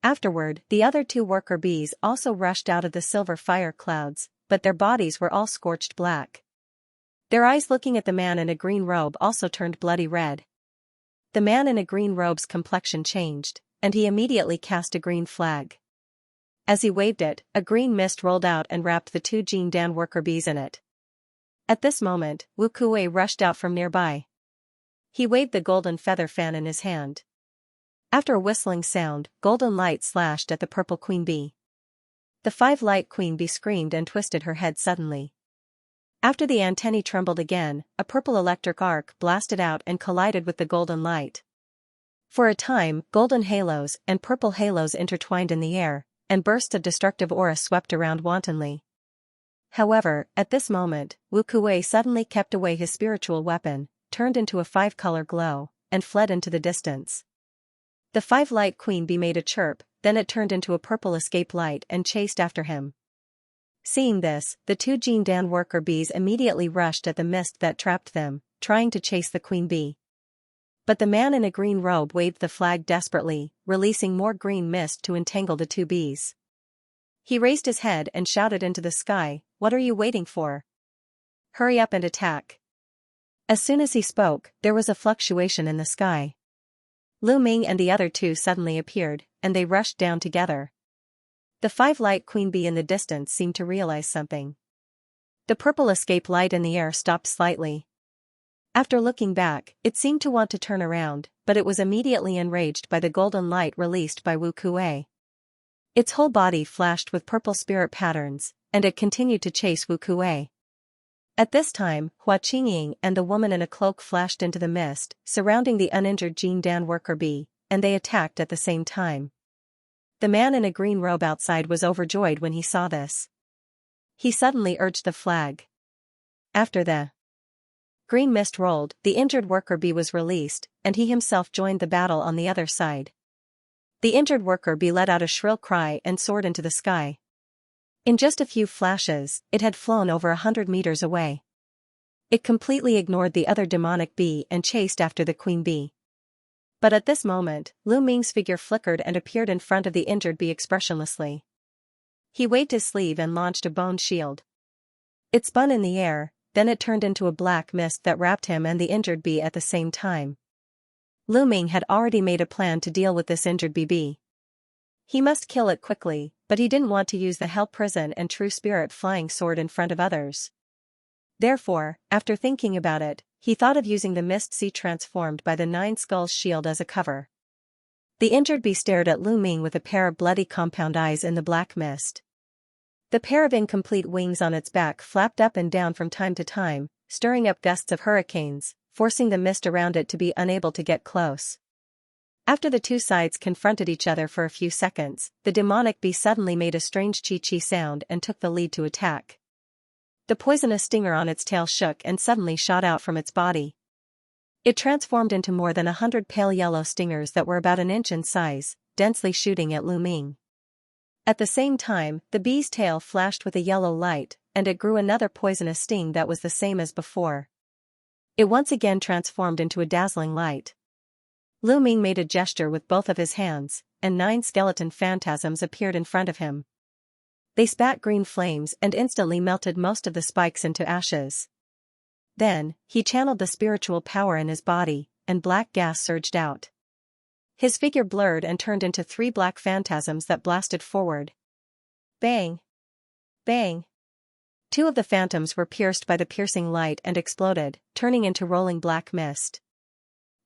Afterward, the other 2 worker bees also rushed out of the silver fire clouds, but their bodies were all scorched black. Their eyes looking at the man in a green robe also turned bloody red. The man in a green robe's complexion changed, and he immediately cast a green flag. As he waved it, a green mist rolled out and wrapped the 2 Jindan worker bees in it. At this moment, Wu Kuei rushed out from nearby. He waved the golden feather fan in his hand. After a whistling sound, golden light slashed at the purple queen bee. The 5 light queen bee screamed and twisted her head suddenly. After the antennae trembled again, a purple electric arc blasted out and collided with the golden light. For a time, golden halos and purple halos intertwined in the air, and bursts of destructive aura swept around wantonly. However, at this moment, Wu Kuei suddenly kept away his spiritual weapon, turned into a 5-color glow, and fled into the distance. The 5 light queen bee made a chirp, then it turned into a purple escape light and chased after him. Seeing this, the 2 Jindan worker bees immediately rushed at the mist that trapped them, trying to chase the queen bee. But the man in a green robe waved the flag desperately, releasing more green mist to entangle the 2 bees. He raised his head and shouted into the sky, "What are you waiting for? Hurry up and attack." As soon as he spoke, there was a fluctuation in the sky. Lu Ming and the other 2 suddenly appeared, and they rushed down together. The 5 light queen bee in the distance seemed to realize something. The purple escape light in the air stopped slightly. After looking back, it seemed to want to turn around, but it was immediately enraged by the golden light released by Wu Kuei. Its whole body flashed with purple spirit patterns, and it continued to chase Wu Kuei. At this time, Hua Qingying and the woman in a cloak flashed into the mist, surrounding the uninjured Jindan worker bee, and they attacked at the same time. The man in a green robe outside was overjoyed when he saw this. He suddenly urged the flag. After the green mist rolled, the injured worker bee was released, and he himself joined the battle on the other side. The injured worker bee let out a shrill cry and soared into the sky. In just a few flashes, it had flown over 100 meters away. It completely ignored the other demonic bee and chased after the queen bee. But at this moment, Lu Ming's figure flickered and appeared in front of the injured bee expressionlessly. He waved his sleeve and launched a bone shield. It spun in the air, then it turned into a black mist that wrapped him and the injured bee at the same time. Lu Ming had already made a plan to deal with this injured bee. He must kill it quickly, but he didn't want to use the Hell Prison and True Spirit flying sword in front of others. Therefore, after thinking about it, he thought of using the mist sea transformed by the 9 Skulls shield as a cover. The injured bee stared at Lu Ming with a pair of bloody compound eyes in the black mist. The pair of incomplete wings on its back flapped up and down from time to time, stirring up gusts of hurricanes, forcing the mist around it to be unable to get close. After the 2 sides confronted each other for a few seconds, the demonic bee suddenly made a strange chi-chi sound and took the lead to attack. The poisonous stinger on its tail shook and suddenly shot out from its body. It transformed into more than 100 pale yellow stingers that were about an inch in size, densely shooting at Lu Ming. At the same time, the bee's tail flashed with a yellow light, and it grew another poisonous sting that was the same as before. It once again transformed into a dazzling light. Lu Ming made a gesture with both of his hands, and 9 skeleton phantasms appeared in front of him. They spat green flames and instantly melted most of the spikes into ashes. Then, he channeled the spiritual power in his body, and black gas surged out. His figure blurred and turned into 3 black phantasms that blasted forward. Bang! Bang! 2 of the phantoms were pierced by the piercing light and exploded, turning into rolling black mist.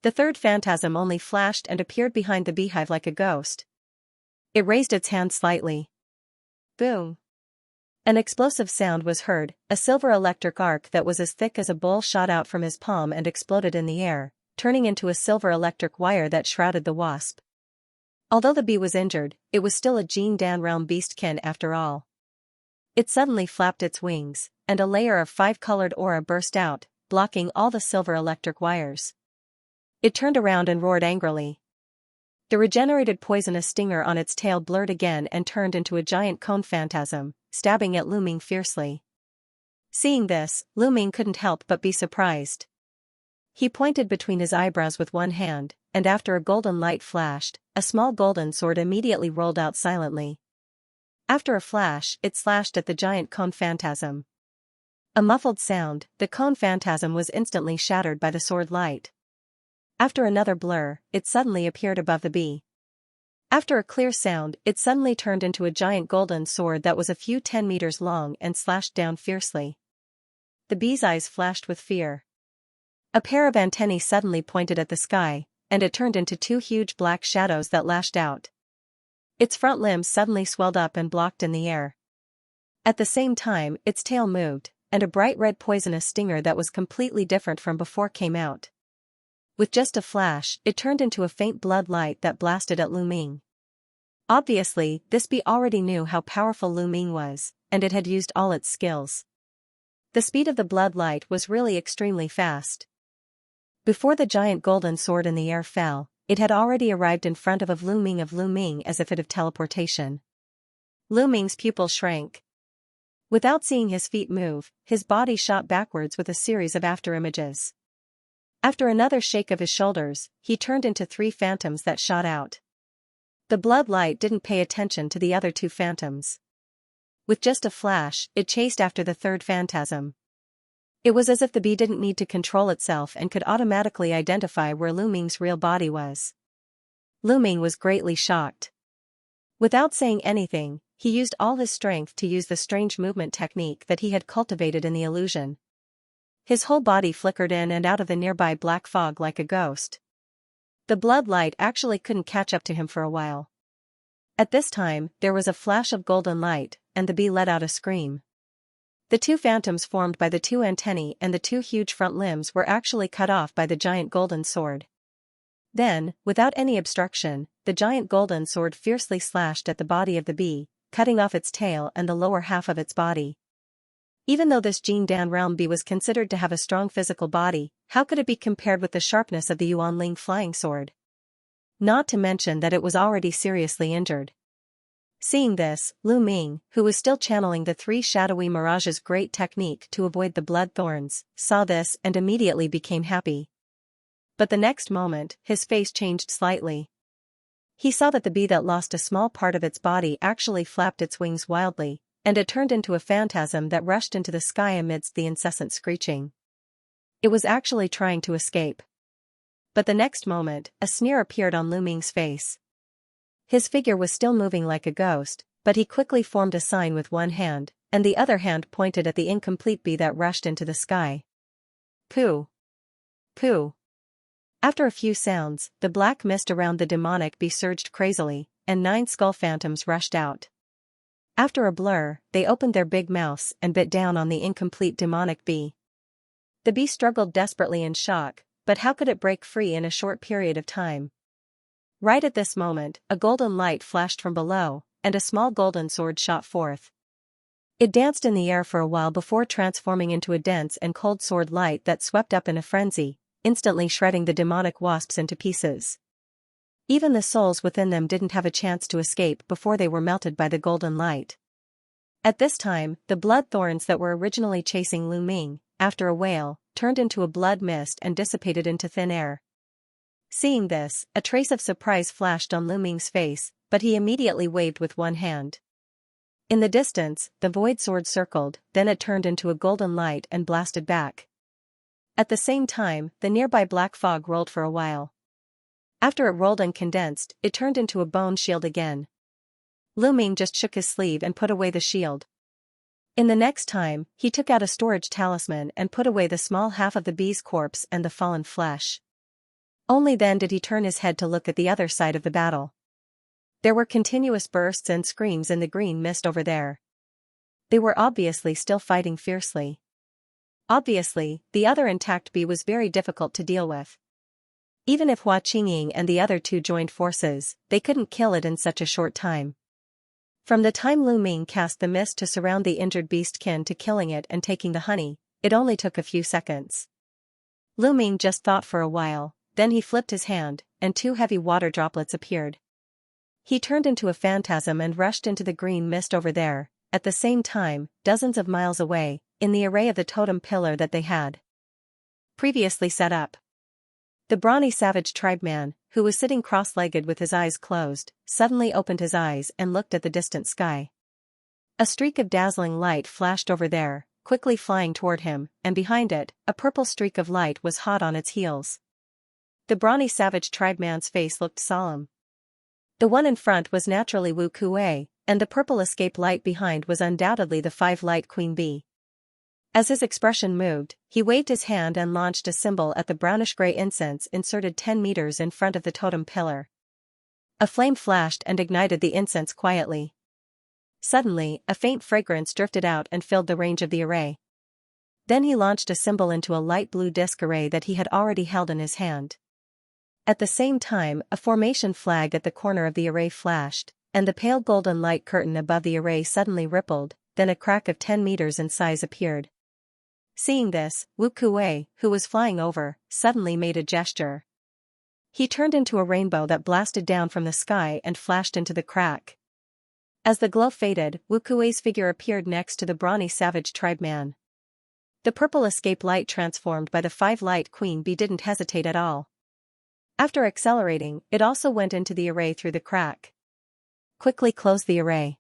The third phantasm only flashed and appeared behind the beehive like a ghost. It raised its hand slightly. Boom! An explosive sound was heard, a silver electric arc that was as thick as a bowl shot out from his palm and exploded in the air, turning into a silver electric wire that shrouded the wasp. Although the bee was injured, it was still a Jin Dan realm beastkin after all. It suddenly flapped its wings, and a layer of 5-colored aura burst out, blocking all the silver electric wires. It turned around and roared angrily. The regenerated poisonous stinger on its tail blurred again and turned into a giant cone phantasm, stabbing at Lu Ming fiercely. Seeing this, Lu Ming couldn't help but be surprised. He pointed between his eyebrows with one hand, and after a golden light flashed, a small golden sword immediately rolled out silently. After a flash, it slashed at the giant cone phantasm. A muffled sound, the cone phantasm was instantly shattered by the sword light. After another blur, it suddenly appeared above the bee. After a clear sound, it suddenly turned into a giant golden sword that was a few 10 meters long and slashed down fiercely. The bee's eyes flashed with fear. A pair of antennae suddenly pointed at the sky, and it turned into 2 huge black shadows that lashed out. Its front limbs suddenly swelled up and blocked in the air. At the same time, its tail moved, and a bright red poisonous stinger that was completely different from before came out. With just a flash, it turned into a faint blood light that blasted at Lu Ming. Obviously, this bee already knew how powerful Lu Ming was, and it had used all its skills. The speed of the blood light was really extremely fast. Before the giant golden sword in the air fell, it had already arrived in front of Lu Ming as if it of teleportation. Lu Ming's pupil shrank. Without seeing his feet move, his body shot backwards with a series of afterimages. After another shake of his shoulders, he turned into 3 phantoms that shot out. The blood light didn't pay attention to the other 2 phantoms. With just a flash, it chased after the third phantasm. It was as if the bee didn't need to control itself and could automatically identify where Lu Ming's real body was. Lu Ming was greatly shocked. Without saying anything, he used all his strength to use the strange movement technique that he had cultivated in the illusion. His whole body flickered in and out of the nearby black fog like a ghost. The blood light actually couldn't catch up to him for a while. At this time, there was a flash of golden light, and the bee let out a scream. The 2 phantoms formed by the 2 antennae and the 2 huge front limbs were actually cut off by the giant golden sword. Then, without any obstruction, the giant golden sword fiercely slashed at the body of the bee, cutting off its tail and the lower half of its body. Even though this Jin Dan realm bee was considered to have a strong physical body, how could it be compared with the sharpness of the Yuanling flying sword? Not to mention that it was already seriously injured. Seeing this, Lu Ming, who was still channeling the 3 shadowy mirages' great technique to avoid the blood thorns, saw this and immediately became happy. But the next moment, his face changed slightly. He saw that the bee that lost a small part of its body actually flapped its wings wildly, and it turned into a phantasm that rushed into the sky amidst the incessant screeching. It was actually trying to escape. But the next moment, a sneer appeared on Lu Ming's face. His figure was still moving like a ghost, but he quickly formed a sign with one hand, and the other hand pointed at the incomplete bee that rushed into the sky. Pooh! Pooh! After a few sounds, the black mist around the demonic bee surged crazily, and 9 skull phantoms rushed out. After a blur, they opened their big mouths and bit down on the incomplete demonic bee. The bee struggled desperately in shock, but how could it break free in a short period of time? Right at this moment, a golden light flashed from below, and a small golden sword shot forth. It danced in the air for a while before transforming into a dense and cold sword light that swept up in a frenzy, instantly shredding the demonic wasps into pieces. Even the souls within them didn't have a chance to escape before they were melted by the golden light. At this time, the blood thorns that were originally chasing Lu Ming, after a wail, turned into a blood mist and dissipated into thin air. Seeing this, a trace of surprise flashed on Lu Ming's face, but he immediately waved with one hand. In the distance, the void sword circled, then it turned into a golden light and blasted back. At the same time, the nearby black fog rolled for a while. After it rolled and condensed, it turned into a bone shield again. Lu Ming just shook his sleeve and put away the shield. In the next time, he took out a storage talisman and put away the small half of the bee's corpse and the fallen flesh. Only then did he turn his head to look at the other side of the battle. There were continuous bursts and screams in the green mist over there. They were obviously still fighting fiercely. Obviously, the other intact bee was very difficult to deal with. Even if Hua Qingying and the other two joined forces, they couldn't kill it in such a short time. From the time Lu Ming cast the mist to surround the injured beastkin to killing it and taking the honey, it only took a few seconds. Lu Ming just thought for a while, then he flipped his hand, and two heavy water droplets appeared. He turned into a phantasm and rushed into the green mist over there, at the same time, dozens of miles away, in the array of the totem pillar that they had previously set up. The brawny savage tribeman, who was sitting cross-legged with his eyes closed, suddenly opened his eyes and looked at the distant sky. A streak of dazzling light flashed over there, quickly flying toward him, and behind it, a purple streak of light was hot on its heels. The brawny savage tribeman's face looked solemn. The one in front was naturally Wu Kuei, and the purple escape light behind was undoubtedly the five-light queen bee. As his expression moved, he waved his hand and launched a symbol at the brownish-gray incense inserted 10 meters in front of the totem pillar. A flame flashed and ignited the incense quietly. Suddenly, a faint fragrance drifted out and filled the range of the array. Then he launched a symbol into a light blue disc array that he had already held in his hand. At the same time, a formation flag at the corner of the array flashed, and the pale golden light curtain above the array suddenly rippled, then a crack of 10 meters in size appeared. Seeing this, Wu Kuei, who was flying over, suddenly made a gesture. He turned into a rainbow that blasted down from the sky and flashed into the crack. As the glow faded, Wu Kuei's figure appeared next to the brawny savage tribeman. The purple escape light transformed by the five-light queen bee didn't hesitate at all. After accelerating, it also went into the array through the crack. Quickly close the array.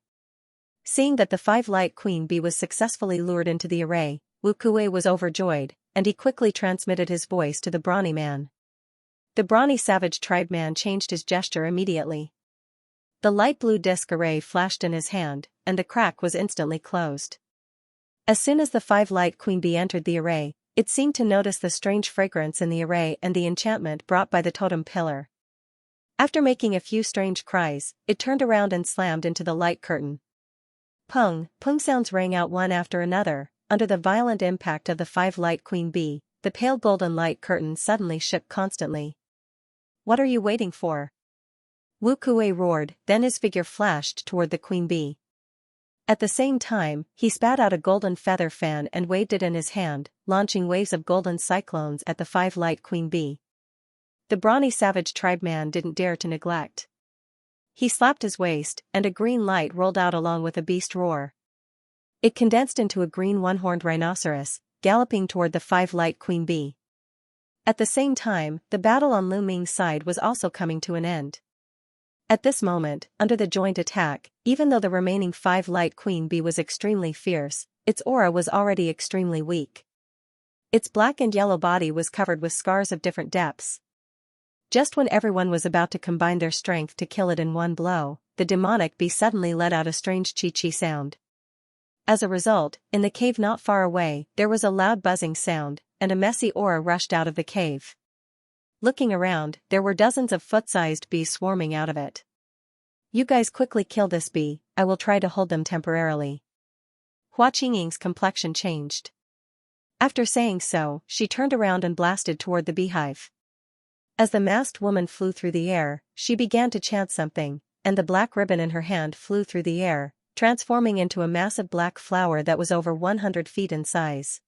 Seeing that the five-light queen bee was successfully lured into the array, Wu Kuei was overjoyed, and he quickly transmitted his voice to the brawny man. The brawny savage tribeman changed his gesture immediately. The light blue disc array flashed in his hand, and the crack was instantly closed. As soon as the five-light queen bee entered the array, it seemed to notice the strange fragrance in the array and the enchantment brought by the totem pillar. After making a few strange cries, it turned around and slammed into the light curtain. Pung, pung sounds rang out one after another. Under the violent impact of the five-light queen bee, the pale golden light curtain suddenly shook constantly. "What are you waiting for?" Wu Kuei roared, then his figure flashed toward the queen bee. At the same time, he spat out a golden feather fan and waved it in his hand, launching waves of golden cyclones at the five-light queen bee. The brawny savage tribeman didn't dare to neglect. He slapped his waist, and a green light rolled out along with a beast roar. It condensed into a green one-horned rhinoceros, galloping toward the five-light queen bee. At the same time, the battle on Lu Ming's side was also coming to an end. At this moment, under the joint attack, even though the remaining five-light queen bee was extremely fierce, its aura was already extremely weak. Its black and yellow body was covered with scars of different depths. Just when everyone was about to combine their strength to kill it in one blow, the demonic bee suddenly let out a strange chi-chi sound. As a result, in the cave not far away, there was a loud buzzing sound, and a messy aura rushed out of the cave. Looking around, there were dozens of foot-sized bees swarming out of it. "You guys quickly kill this bee, I will try to hold them temporarily." Hua Qingying's complexion changed. After saying so, she turned around and blasted toward the beehive. As the masked woman flew through the air, she began to chant something, and the black ribbon in her hand flew through the air, transforming into a massive black flower that was over 100 feet in size.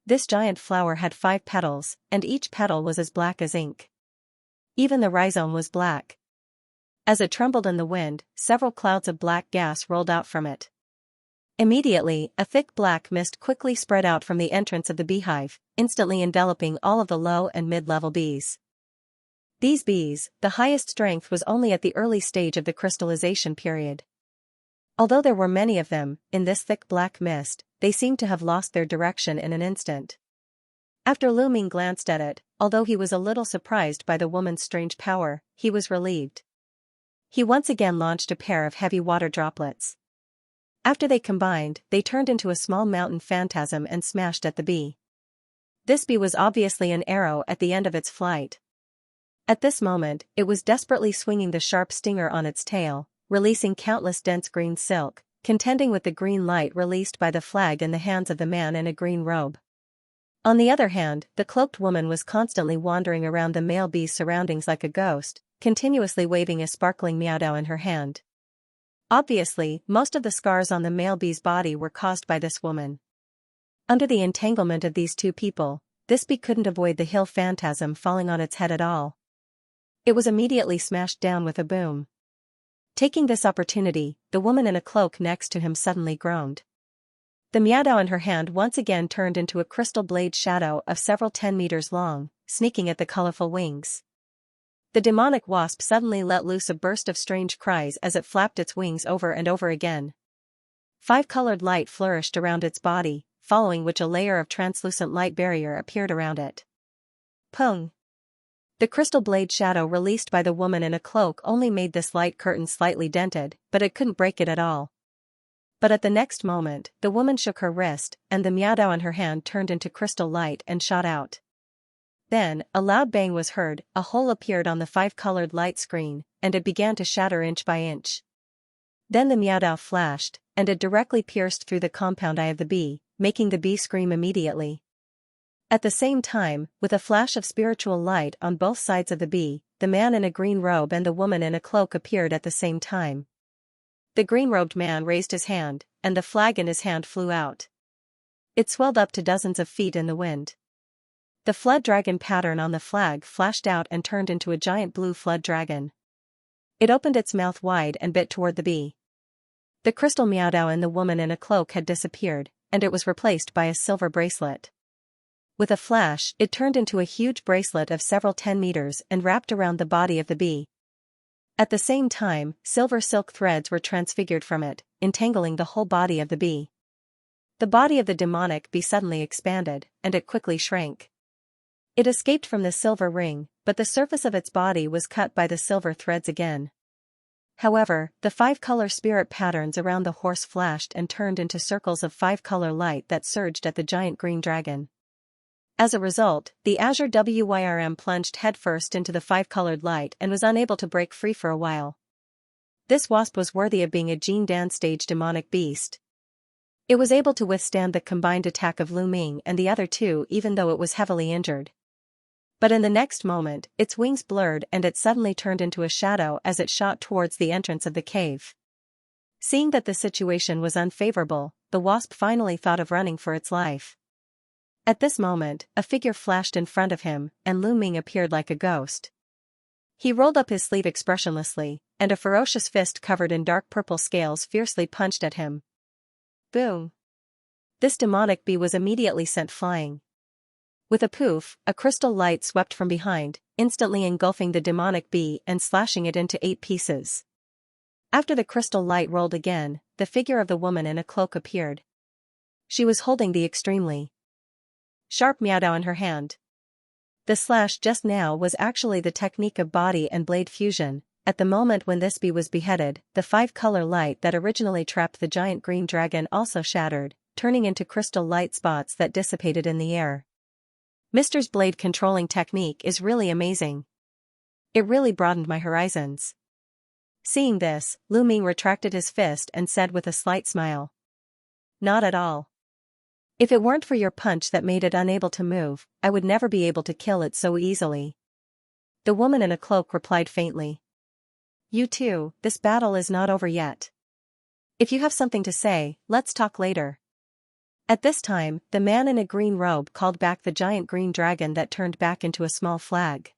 This giant flower had 5 petals, and each petal was as black as ink. Even the rhizome was black. As it trembled in the wind, several clouds of black gas rolled out from it. Immediately, a thick black mist quickly spread out from the entrance of the beehive, instantly enveloping all of the low and mid-level bees. These bees, the highest strength was only at the early stage of the crystallization period. Although there were many of them, in this thick black mist, they seemed to have lost their direction in an instant. After Lu Ming glanced at it, although he was a little surprised by the woman's strange power, he was relieved. He once again launched a pair of heavy water droplets. After they combined, they turned into a small mountain phantasm and smashed at the bee. This bee was obviously an arrow at the end of its flight. At this moment, it was desperately swinging the sharp stinger on its tail, releasing countless dense green silk, contending with the green light released by the flag in the hands of the man in a green robe. On the other hand, the cloaked woman was constantly wandering around the male bee's surroundings like a ghost, continuously waving a sparkling miaodao in her hand. Obviously, most of the scars on the male bee's body were caused by this woman. Under the entanglement of these two people, this bee couldn't avoid the hill phantasm falling on its head at all. It was immediately smashed down with a boom. Taking this opportunity, the woman in a cloak next to him suddenly groaned. The miaodao in her hand once again turned into a crystal blade shadow of several 10 meters long, sneaking at the colorful wings. The demonic wasp suddenly let loose a burst of strange cries as it flapped its wings over and over again. 5-colored light flourished around its body, following which a layer of translucent light barrier appeared around it. Pung! The crystal blade shadow released by the woman in a cloak only made this light curtain slightly dented, but it couldn't break it at all. But at the next moment, the woman shook her wrist, and the miaodao in her hand turned into crystal light and shot out. Then, a loud bang was heard, a hole appeared on the 5-colored light screen, and it began to shatter inch by inch. Then the miaodao flashed, and it directly pierced through the compound eye of the bee, making the bee scream immediately. At the same time, with a flash of spiritual light on both sides of the bee, the man in a green robe and the woman in a cloak appeared at the same time. The green-robed man raised his hand, and the flag in his hand flew out. It swelled up to dozens of feet in the wind. The flood dragon pattern on the flag flashed out and turned into a giant blue flood dragon. It opened its mouth wide and bit toward the bee. The crystal miaodao and the woman in a cloak had disappeared, and it was replaced by a silver bracelet. With a flash, it turned into a huge bracelet of several 10 meters and wrapped around the body of the bee. At the same time, silver silk threads were transfigured from it, entangling the whole body of the bee. The body of the demonic bee suddenly expanded, and it quickly shrank. It escaped from the silver ring, but the surface of its body was cut by the silver threads again. However, the 5-color spirit patterns around the horse flashed and turned into circles of 5-color light that surged at the giant green dragon. As a result, the azure WYRM plunged headfirst into the 5-colored light and was unable to break free for a while. This wasp was worthy of being a Jin Dan stage demonic beast. It was able to withstand the combined attack of Lu Ming and the other two even though it was heavily injured. But in the next moment, its wings blurred and it suddenly turned into a shadow as it shot towards the entrance of the cave. Seeing that the situation was unfavorable, the wasp finally thought of running for its life. At this moment, a figure flashed in front of him, and Lu Ming appeared like a ghost. He rolled up his sleeve expressionlessly, and a ferocious fist covered in dark purple scales fiercely punched at him. Boom! This demonic bee was immediately sent flying. With a poof, a crystal light swept from behind, instantly engulfing the demonic bee and slashing it into 8 pieces. After the crystal light rolled again, the figure of the woman in a cloak appeared. She was holding the extremely sharp miaodao in her hand. The slash just now was actually the technique of body and blade fusion. At the moment when this bee was beheaded, the 5-color light that originally trapped the giant green dragon also shattered, turning into crystal light spots that dissipated in the air. Mr.'s blade controlling technique is really amazing. It really broadened my horizons. Seeing this, Lu Ming retracted his fist and said with a slight smile. Not at all. If it weren't for your punch that made it unable to move, I would never be able to kill it so easily. The woman in a cloak replied faintly. You too, this battle is not over yet. If you have something to say, let's talk later. At this time, the man in a green robe called back the giant green dragon that turned back into a small flag.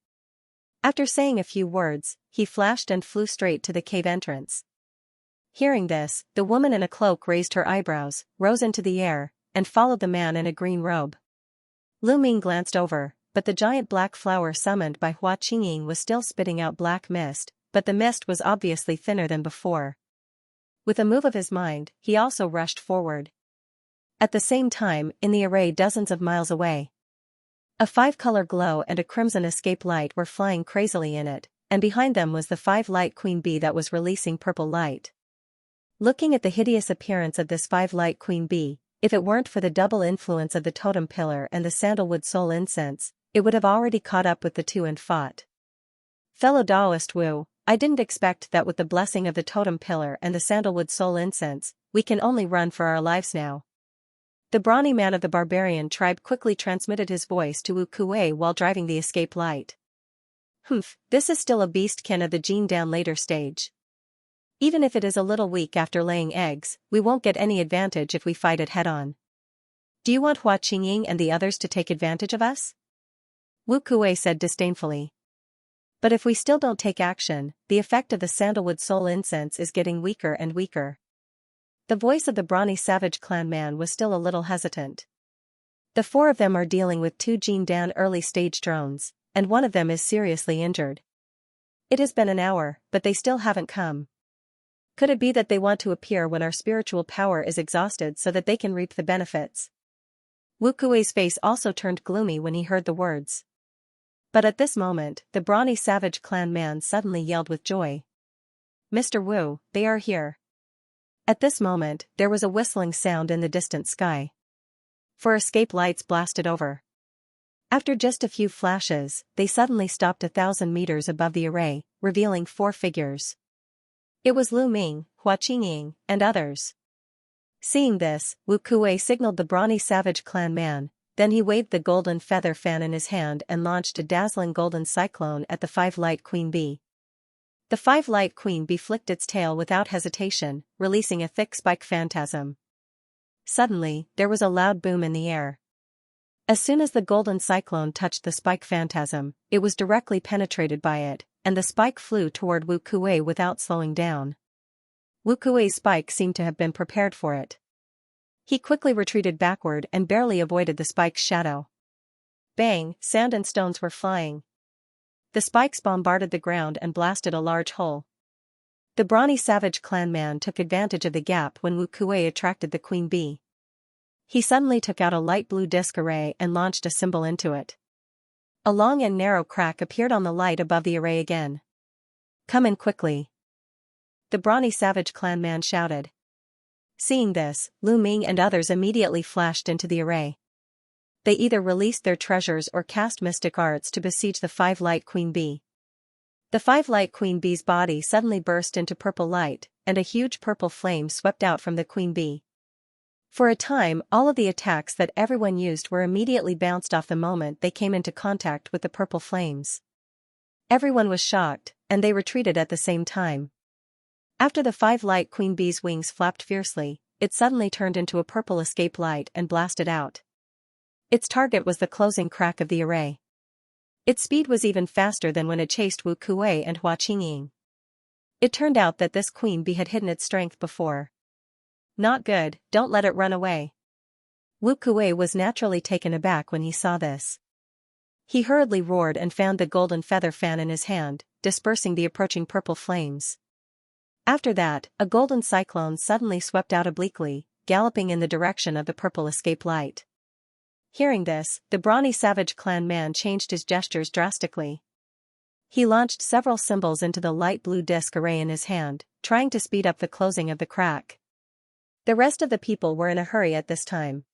After saying a few words, he flashed and flew straight to the cave entrance. Hearing this, the woman in a cloak raised her eyebrows, rose into the air, and followed the man in a green robe. Lu Ming glanced over, but the giant black flower summoned by Hua Qingying was still spitting out black mist, but the mist was obviously thinner than before. With a move of his mind, he also rushed forward. At the same time, in the array dozens of miles away, A five-color glow and a crimson escape light were flying crazily in it, and behind them was the five-light queen bee that was releasing purple light. Looking at the hideous appearance of this five-light queen bee, if it weren't for the double influence of the totem pillar and the sandalwood soul incense, it would have already caught up with the two and fought. Fellow Taoist Wu, I didn't expect that with the blessing of the totem pillar and the sandalwood soul incense, we can only run for our lives now. The brawny man of the barbarian tribe quickly transmitted his voice to Wu Kuei while driving the escape light. Humph, this is still a beastkin of the gene down later stage. Even if it is a little weak after laying eggs, we won't get any advantage if we fight it head-on. Do you want Hua Qingying and the others to take advantage of us? Wu Kuei said disdainfully. But if we still don't take action, the effect of the sandalwood soul incense is getting weaker and weaker. The voice of the brawny savage clan man was still a little hesitant. The four of them are dealing with two Gene Dan early-stage drones, and one of them is seriously injured. It has been an hour, but they still haven't come. Could it be that they want to appear when our spiritual power is exhausted so that they can reap the benefits? Wu Kuei's face also turned gloomy when he heard the words. But at this moment, the brawny savage clan man suddenly yelled with joy. Mr. Wu, they are here. At this moment, there was a whistling sound in the distant sky. 4 escape lights blasted over. After just a few flashes, they suddenly stopped 1,000 meters above the array, revealing 4 figures. It was Lu Ming, Hua Qingying, and others. Seeing this, Wu Kuei signaled the brawny savage clan man. Then he waved the golden feather fan in his hand and launched a dazzling golden cyclone at the five-light queen bee. The five-light queen bee flicked its tail without hesitation, releasing a thick spike phantasm. Suddenly, there was a loud boom in the air. As soon as the golden cyclone touched the spike phantasm, it was directly penetrated by it, and the spike flew toward Wu Kuei without slowing down. Wu Kuei's spike seemed to have been prepared for it. He quickly retreated backward and barely avoided the spike's shadow. Bang, sand and stones were flying. The spikes bombarded the ground and blasted a large hole. The brawny savage clan man took advantage of the gap when Wu Kuei attracted the queen bee. He suddenly took out a light blue disc array and launched a symbol into it. A long and narrow crack appeared on the light above the array again. Come in quickly. The brawny savage clan man shouted. Seeing this, Lu Ming and others immediately flashed into the array. They either released their treasures or cast mystic arts to besiege the five-light queen bee. The five-light queen bee's body suddenly burst into purple light, and a huge purple flame swept out from the queen bee. For a time, all of the attacks that everyone used were immediately bounced off the moment they came into contact with the purple flames. Everyone was shocked, and they retreated at the same time. After the five-light queen bee's wings flapped fiercely, it suddenly turned into a purple escape light and blasted out. Its target was the closing crack of the array. Its speed was even faster than when it chased Wu Kuei and Hua Qingying. It turned out that this queen bee had hidden its strength before. Not good, don't let it run away. Wu Kuei was naturally taken aback when he saw this. He hurriedly roared and found the golden feather fan in his hand, dispersing the approaching purple flames. After that, a golden cyclone suddenly swept out obliquely, galloping in the direction of the purple escape light. Hearing this, the brawny savage clan man changed his gestures drastically. He launched several symbols into the light blue disc array in his hand, trying to speed up the closing of the crack. The rest of the people were in a hurry at this time.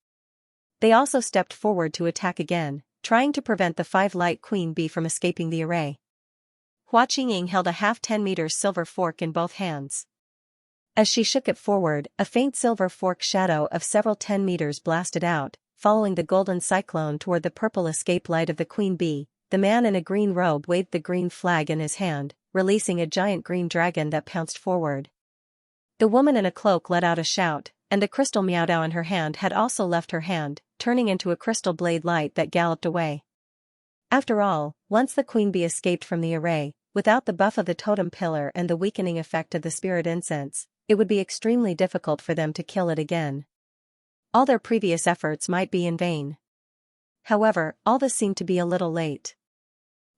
They also stepped forward to attack again, trying to prevent the five-light queen bee from escaping the array. Hua Qingying held a half 10-meter silver fork in both hands. As she shook it forward, a faint silver fork shadow of several 10 meters blasted out, following the golden cyclone toward the purple escape light of the queen bee. The man in a green robe waved the green flag in his hand, releasing a giant green dragon that pounced forward. The woman in a cloak let out a shout, and the crystal Miaodao in her hand had also left her hand, turning into a crystal blade light that galloped away. After all, once the queen bee escaped from the array, without the buff of the totem pillar and the weakening effect of the spirit incense, it would be extremely difficult for them to kill it again. All their previous efforts might be in vain. However, all this seemed to be a little late.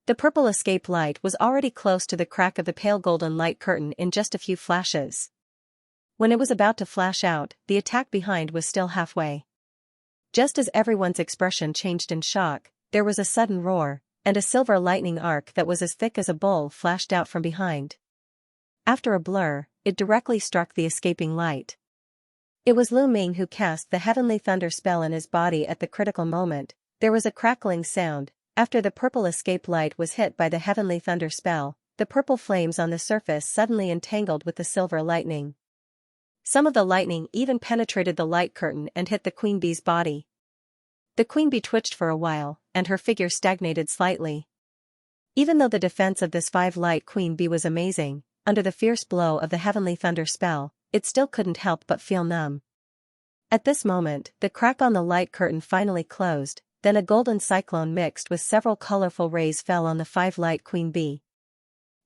The purple escape light was already close to the crack of the pale golden light curtain in just a few flashes. When it was about to flash out, the attack behind was still halfway. Just as everyone's expression changed in shock, there was a sudden roar, and a silver lightning arc that was as thick as a bowl flashed out from behind. After a blur, it directly struck the escaping light. It was Lu Ming who cast the heavenly thunder spell in his body at the critical moment. There was a crackling sound. After the purple escape light was hit by the heavenly thunder spell, the purple flames on the surface suddenly entangled with the silver lightning. Some of the lightning even penetrated the light curtain and hit the queen bee's body. The queen bee twitched for a while, and her figure stagnated slightly. Even though the defense of this five-light queen bee was amazing, under the fierce blow of the heavenly thunder spell, it still couldn't help but feel numb. At this moment, the crack on the light curtain finally closed, then a golden cyclone mixed with several colorful rays fell on the five-light queen bee.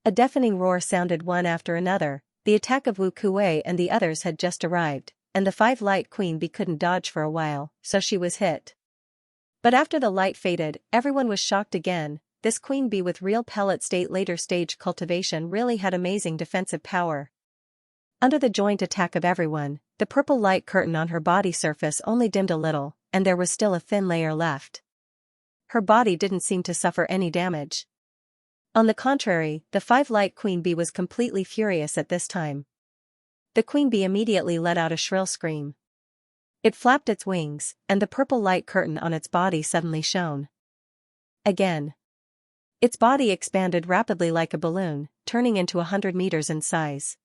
A deafening roar sounded one after another. The attack of Wu Kuei and the others had just arrived, and the five-light queen bee couldn't dodge for a while, so she was hit. But after the light faded, everyone was shocked again. This queen bee with real pellet state later stage cultivation really had amazing defensive power. Under the joint attack of everyone, the purple light curtain on her body surface only dimmed a little, and there was still a thin layer left. Her body didn't seem to suffer any damage. On the contrary, the five-light queen bee was completely furious at this time. The queen bee immediately let out a shrill scream. It flapped its wings, and the purple light curtain on its body suddenly shone again. Its body expanded rapidly like a balloon, turning into 100 meters in size.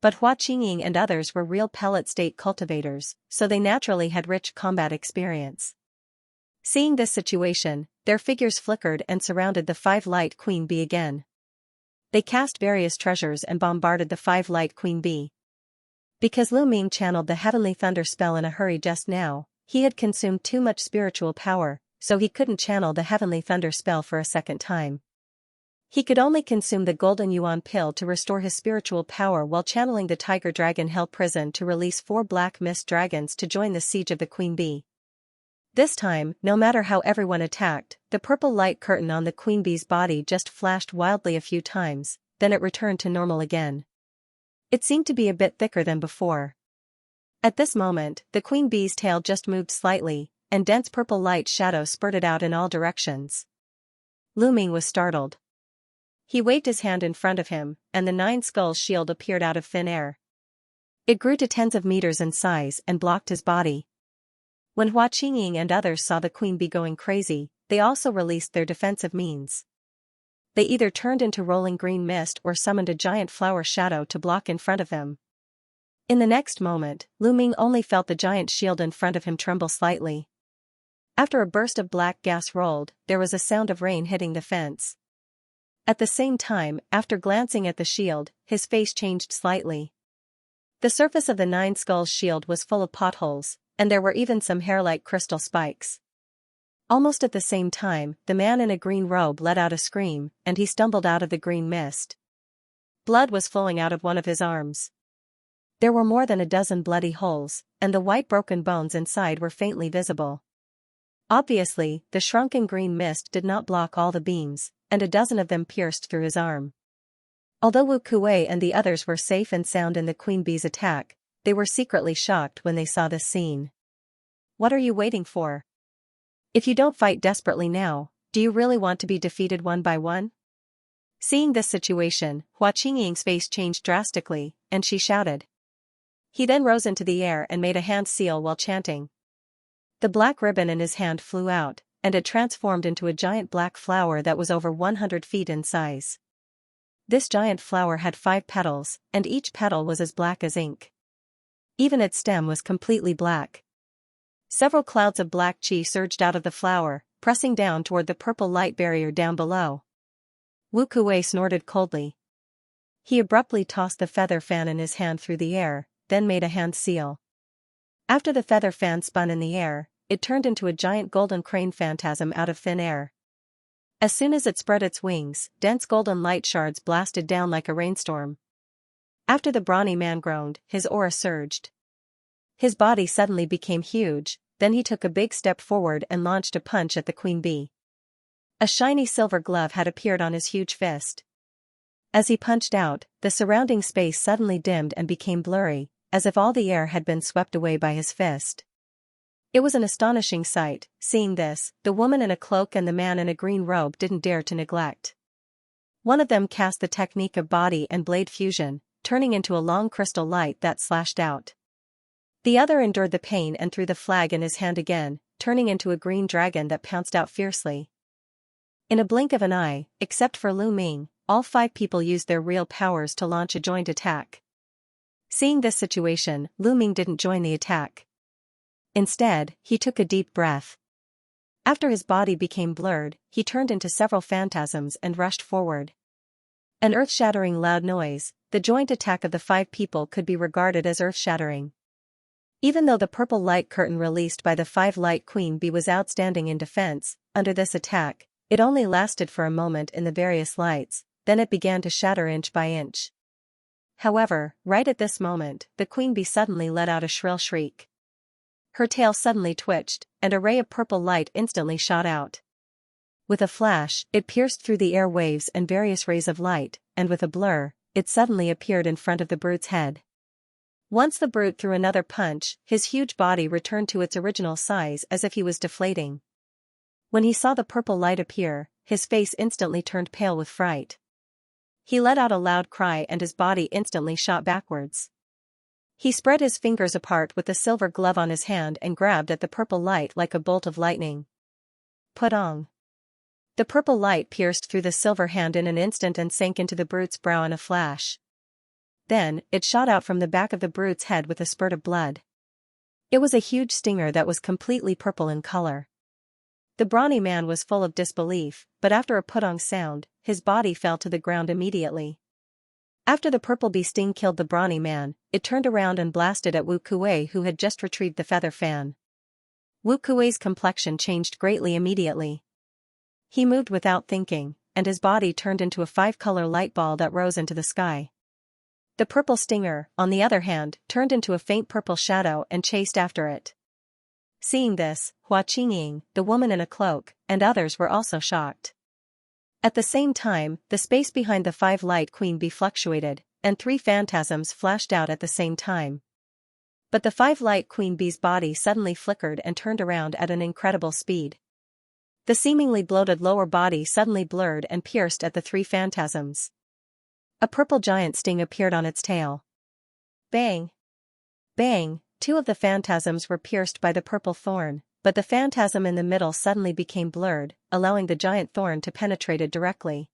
But Hua Qingying and others were real pellet state cultivators, so they naturally had rich combat experience. Seeing this situation, their figures flickered and surrounded the five-light queen bee again. They cast various treasures and bombarded the five-light queen bee. Because Lu Ming channeled the heavenly thunder spell in a hurry just now, he had consumed too much spiritual power, so he couldn't channel the heavenly thunder spell for a second time. He could only consume the golden yuan pill to restore his spiritual power while channeling the tiger dragon hell prison to release 4 black mist dragons to join the siege of the queen bee. This time, no matter how everyone attacked, the purple light curtain on the queen bee's body just flashed wildly a few times, then it returned to normal again. It seemed to be a bit thicker than before. At this moment, the queen bee's tail just moved slightly, and dense purple light shadow spurted out in all directions. Lu Ming was startled. He waved his hand in front of him, and the 9 skulls shield appeared out of thin air. It grew to tens of meters in size and blocked his body. When Hua Qingying and others saw the queen bee going crazy, they also released their defensive means. They either turned into rolling green mist or summoned a giant flower shadow to block in front of them. In the next moment, Lu Ming only felt the giant shield in front of him tremble slightly. After a burst of black gas rolled, there was a sound of rain hitting the fence. At the same time, after glancing at the shield, his face changed slightly. The surface of the 9 skulls shield was full of potholes, and there were even some hair-like crystal spikes. Almost at the same time, the man in a green robe let out a scream, and he stumbled out of the green mist. Blood was flowing out of one of his arms. There were more than a dozen bloody holes, and the white broken bones inside were faintly visible. Obviously, the shrunken green mist did not block all the beams, and a dozen of them pierced through his arm. Although Wu Kuei and the others were safe and sound in the queen bee's attack, they were secretly shocked when they saw this scene. What are you waiting for? If you don't fight desperately now, do you really want to be defeated one by one? Seeing this situation, Hua Qingying's face changed drastically, and she shouted. He then rose into the air and made a hand seal while chanting. The black ribbon in his hand flew out, and it transformed into a giant black flower that was over 100 feet in size. This giant flower had 5 petals, and each petal was as black as ink. Even its stem was completely black. Several clouds of black qi surged out of the flower, pressing down toward the purple light barrier down below. Wu Kuei snorted coldly. He abruptly tossed the feather fan in his hand through the air, then made a hand seal. After the feather fan spun in the air, it turned into a giant golden crane phantasm out of thin air. As soon as it spread its wings, dense golden light shards blasted down like a rainstorm. After the brawny man groaned, his aura surged. His body suddenly became huge, then he took a big step forward and launched a punch at the queen bee. A shiny silver glove had appeared on his huge fist. As he punched out, the surrounding space suddenly dimmed and became blurry, as if all the air had been swept away by his fist. It was an astonishing sight. Seeing this, the woman in a cloak and the man in a green robe didn't dare to neglect. One of them cast the technique of body and blade fusion, turning into a long crystal light that slashed out. The other endured the pain and threw the flag in his hand again, turning into a green dragon that pounced out fiercely. In a blink of an eye, except for Lu Ming, all 5 people used their real powers to launch a joint attack. Seeing this situation, Lu Ming didn't join the attack. Instead, he took a deep breath. After his body became blurred, he turned into several phantasms and rushed forward. An earth-shattering loud noise, the joint attack of the 5 people could be regarded as earth-shattering. Even though the purple light curtain released by the 5 Light Queen Bee was outstanding in defense, under this attack, it only lasted for a moment in the various lights, then it began to shatter inch by inch. However, right at this moment, the Queen Bee suddenly let out a shrill shriek. Her tail suddenly twitched, and a ray of purple light instantly shot out. With a flash, it pierced through the air waves and various rays of light, and with a blur, it suddenly appeared in front of the brute's head. Once the brute threw another punch, his huge body returned to its original size as if he was deflating. When he saw the purple light appear, his face instantly turned pale with fright. He let out a loud cry and his body instantly shot backwards. He spread his fingers apart with the silver glove on his hand and grabbed at the purple light like a bolt of lightning. Putong! The purple light pierced through the silver hand in an instant and sank into the brute's brow in a flash. Then, it shot out from the back of the brute's head with a spurt of blood. It was a huge stinger that was completely purple in color. The brawny man was full of disbelief, but after a putong sound, his body fell to the ground immediately. After the purple bee sting killed the brawny man, it turned around and blasted at Wu Kuei, who had just retrieved the feather fan. Wu Kuei's complexion changed greatly immediately. He moved without thinking, and his body turned into a 5-color light ball that rose into the sky. The purple stinger, on the other hand, turned into a faint purple shadow and chased after it. Seeing this, Hua Qingying, the woman in a cloak, and others were also shocked. At the same time, the space behind the 5 Light Queen Bee fluctuated, and 3 phantasms flashed out at the same time. But the 5 Light Queen Bee's body suddenly flickered and turned around at an incredible speed. The seemingly bloated lower body suddenly blurred and pierced at the 3 phantasms. A purple giant sting appeared on its tail. Bang! Bang! 2 of the phantasms were pierced by the purple thorn, but the phantasm in the middle suddenly became blurred, allowing the giant thorn to penetrate it directly.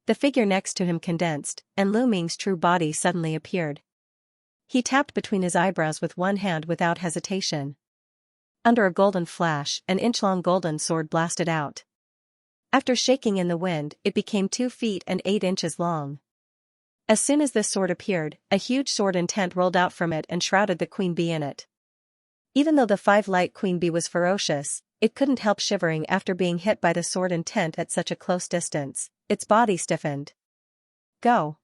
The figure next to him condensed, and Lu Ming's true body suddenly appeared. He tapped between his eyebrows with one hand without hesitation. Under a golden flash, an inch-long golden sword blasted out. After shaking in the wind, it became 2 feet and 8 inches long. As soon as this sword appeared, a huge sword intent rolled out from it and shrouded the queen bee in it. Even though the 5 Light Queen Bee was ferocious, it couldn't help shivering after being hit by the sword intent at such a close distance. Its body stiffened. Go!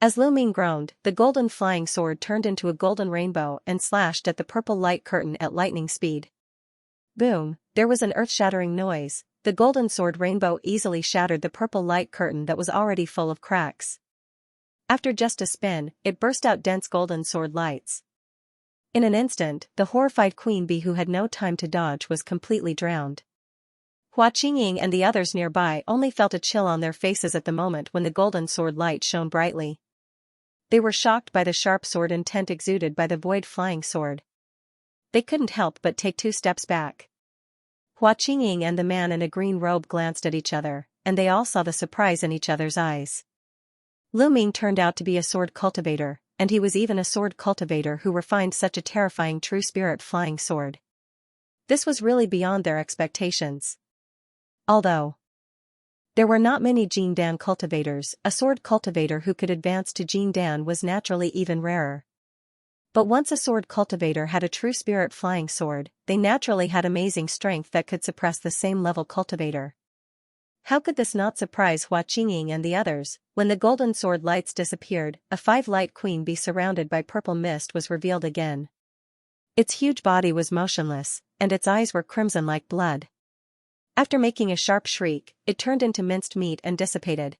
As Lu Ming groaned, the golden flying sword turned into a golden rainbow and slashed at the purple light curtain at lightning speed. Boom! There was an earth-shattering noise. The golden sword rainbow easily shattered the purple light curtain that was already full of cracks. After just a spin, it burst out dense golden sword lights. In an instant, the horrified queen bee who had no time to dodge was completely drowned. Hua Qingying and the others nearby only felt a chill on their faces at the moment when the golden sword light shone brightly. They were shocked by the sharp sword intent exuded by the void flying sword. They couldn't help but take 2 steps back. Hua Qingying and the man in a green robe glanced at each other, and they all saw the surprise in each other's eyes. Lu Ming turned out to be a sword cultivator, and he was even a sword cultivator who refined such a terrifying true spirit flying sword. This was really beyond their expectations. Although there were not many Jin Dan cultivators, a sword cultivator who could advance to Jin Dan was naturally even rarer. But once a sword cultivator had a true spirit flying sword, they naturally had amazing strength that could suppress the same level cultivator. How could this not surprise Hua Qingying and the others? When the golden sword lights disappeared, a 5 Light Queen Bee surrounded by purple mist was revealed again. Its huge body was motionless, and its eyes were crimson like blood. After making a sharp shriek, it turned into minced meat and dissipated.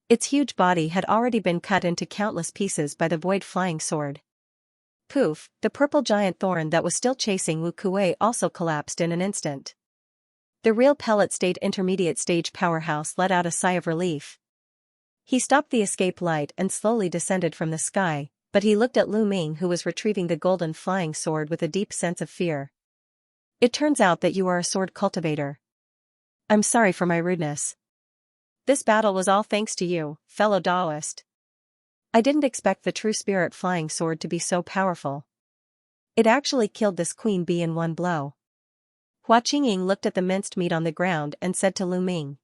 Its huge body had already been cut into countless pieces by the void flying sword. Poof, the purple giant thorn that was still chasing Wu Kuei also collapsed in an instant. The real pellet state intermediate stage powerhouse let out a sigh of relief. He stopped the escape light and slowly descended from the sky, but he looked at Lu Ming, who was retrieving the golden flying sword, with a deep sense of fear. It turns out that you are a sword cultivator. I'm sorry for my rudeness. This battle was all thanks to you, fellow Daoist. I didn't expect the true spirit flying sword to be so powerful. It actually killed this queen bee in one blow. Hua Qingying looked at the minced meat on the ground and said to Lu Ming.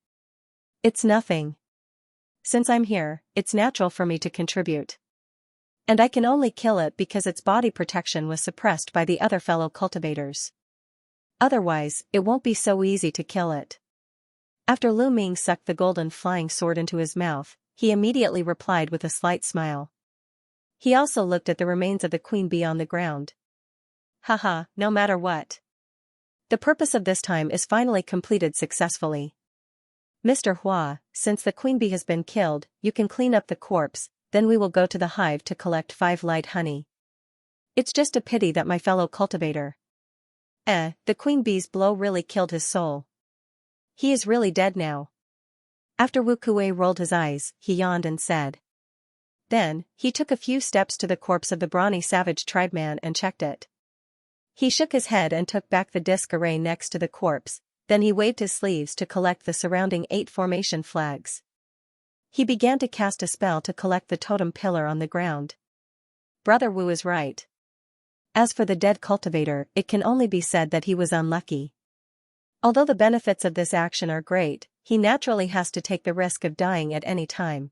It's nothing. Since I'm here, it's natural for me to contribute. And I can only kill it because its body protection was suppressed by the other fellow cultivators. Otherwise, it won't be so easy to kill it. After Lu Ming sucked the golden flying sword into his mouth, he immediately replied with a slight smile. He also looked at the remains of the queen bee on the ground. Haha, no matter what. The purpose of this time is finally completed successfully. Mr. Hua, since the queen bee has been killed, you can clean up the corpse, then we will go to the hive to collect 5 light honey. It's just a pity that my fellow cultivator. The queen bee's blow really killed his soul. He is really dead now. After Wu Kuei rolled his eyes, he yawned and said. Then, he took a few steps to the corpse of the brawny savage tribeman and checked it. He shook his head and took back the disc array next to the corpse, then he waved his sleeves to collect the surrounding 8 formation flags. He began to cast a spell to collect the totem pillar on the ground. Brother Wu is right. As for the dead cultivator, it can only be said that he was unlucky. Although the benefits of this action are great, he naturally has to take the risk of dying at any time.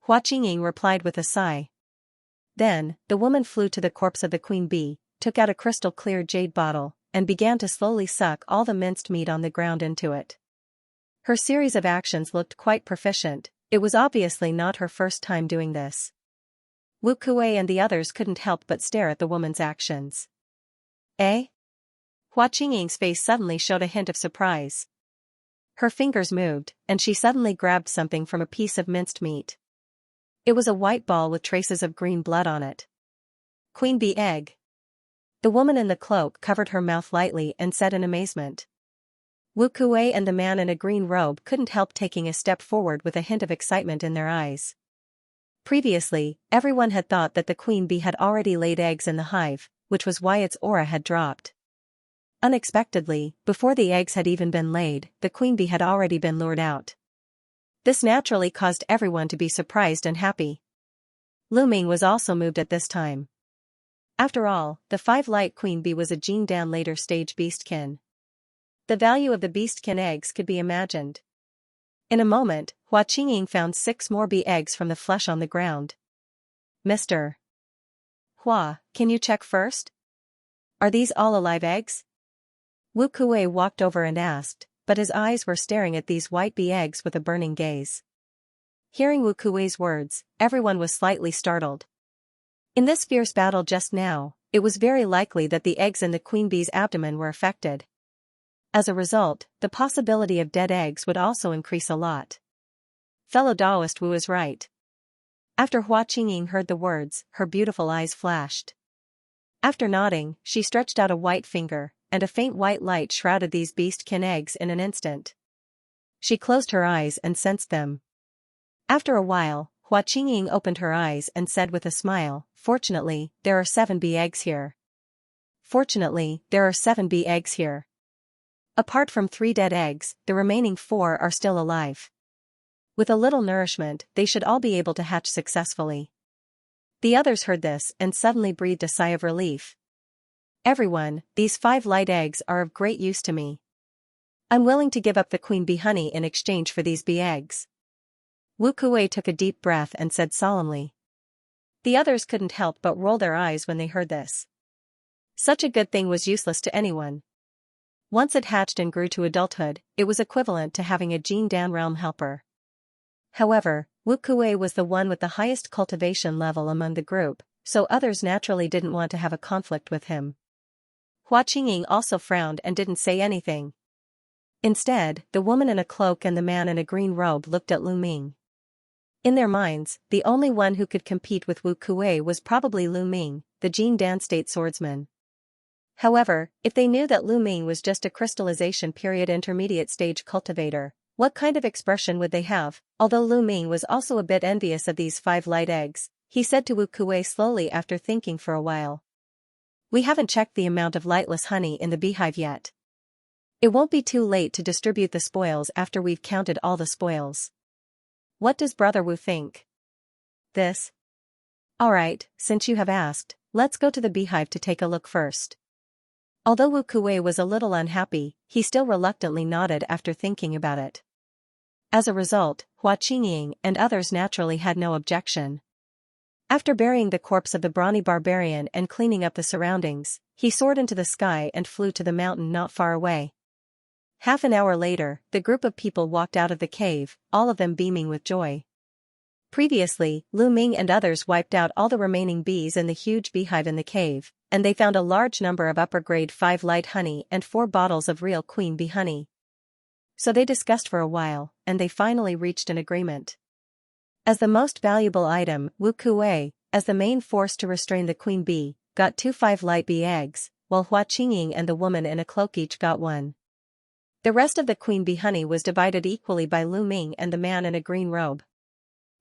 Hua Qingying replied with a sigh. Then, the woman flew to the corpse of the queen bee, took out a crystal-clear jade bottle, and began to slowly suck all the minced meat on the ground into it. Her series of actions looked quite proficient. It was obviously not her first time doing this. Wu Kuei and the others couldn't help but stare at the woman's actions. Eh? Hua Qingying's face suddenly showed a hint of surprise. Her fingers moved, and she suddenly grabbed something from a piece of minced meat. It was a white ball with traces of green blood on it. Queen bee egg. The woman in the cloak covered her mouth lightly and said in amazement. Wu Kuei and the man in a green robe couldn't help taking a step forward with a hint of excitement in their eyes. Previously, everyone had thought that the queen bee had already laid eggs in the hive, which was why its aura had dropped. Unexpectedly, before the eggs had even been laid, the queen bee had already been lured out. This naturally caused everyone to be surprised and happy. Lu Ming was also moved at this time. After all, the 5 light queen bee was a Jindan later stage beastkin. The value of the beastkin eggs could be imagined. In a moment, Hua Qingying found 6 more bee eggs from the flesh on the ground. Mr. Hua, can you check first? Are these all alive eggs? Wu Kuei walked over and asked, but his eyes were staring at these white bee eggs with a burning gaze. Hearing Wu Kuei's words, everyone was slightly startled. In this fierce battle just now, it was very likely that the eggs in the queen bee's abdomen were affected. As a result, the possibility of dead eggs would also increase a lot. Fellow Daoist Wu is right. After Hua Qingying heard the words, her beautiful eyes flashed. After nodding, she stretched out a white finger, and a faint white light shrouded these beastkin eggs in an instant. She closed her eyes and sensed them. After a while, Hua Qingying opened her eyes and said with a smile, "Fortunately, there are 7 bee eggs here. Fortunately, there are 7 bee eggs here. Apart from 3 dead eggs, the remaining 4 are still alive. With a little nourishment, they should all be able to hatch successfully." The others heard this and suddenly breathed a sigh of relief. Everyone, these 5 light eggs are of great use to me. I'm willing to give up the queen bee honey in exchange for these bee eggs. Wu Kuei took a deep breath and said solemnly. The others couldn't help but roll their eyes when they heard this. Such a good thing was useless to anyone. Once it hatched and grew to adulthood, it was equivalent to having a Jindan realm helper. However, Wu Kuei was the one with the highest cultivation level among the group, so others naturally didn't want to have a conflict with him. Hua Qingying also frowned and didn't say anything. Instead, the woman in a cloak and the man in a green robe looked at Lu Ming. In their minds, the only one who could compete with Wu Kuei was probably Lu Ming, the the Jin Dan State swordsman. However, if they knew that Lu Ming was just a crystallization period intermediate stage cultivator, what kind of expression would they have? Although Lu Ming was also a bit envious of these 5 light eggs, he said to Wu Kuei slowly after thinking for a while. We haven't checked the amount of lightless honey in the beehive yet. It won't be too late to distribute the spoils after we've counted all the spoils. What does Brother Wu think? This? Alright, since you have asked, let's go to the beehive to take a look first. Although Wu Kuei was a little unhappy, he still reluctantly nodded after thinking about it. As a result, Hua Qingying and others naturally had no objection. After burying the corpse of the brawny barbarian and cleaning up the surroundings, he soared into the sky and flew to the mountain not far away. Half an hour later, the group of people walked out of the cave, all of them beaming with joy. Previously, Lu Ming and others wiped out all the remaining bees in the huge beehive in the cave, and they found a large number of upper-grade 5 light honey and 4 bottles of real queen bee honey. So they discussed for a while, and they finally reached an agreement. As the most valuable item, Wu Kuei, as the main force to restrain the queen bee, got 2 5 light bee eggs, while Hua Qingying and the woman in a cloak each got 1. The rest of the queen bee honey was divided equally by Lu Ming and the man in a green robe.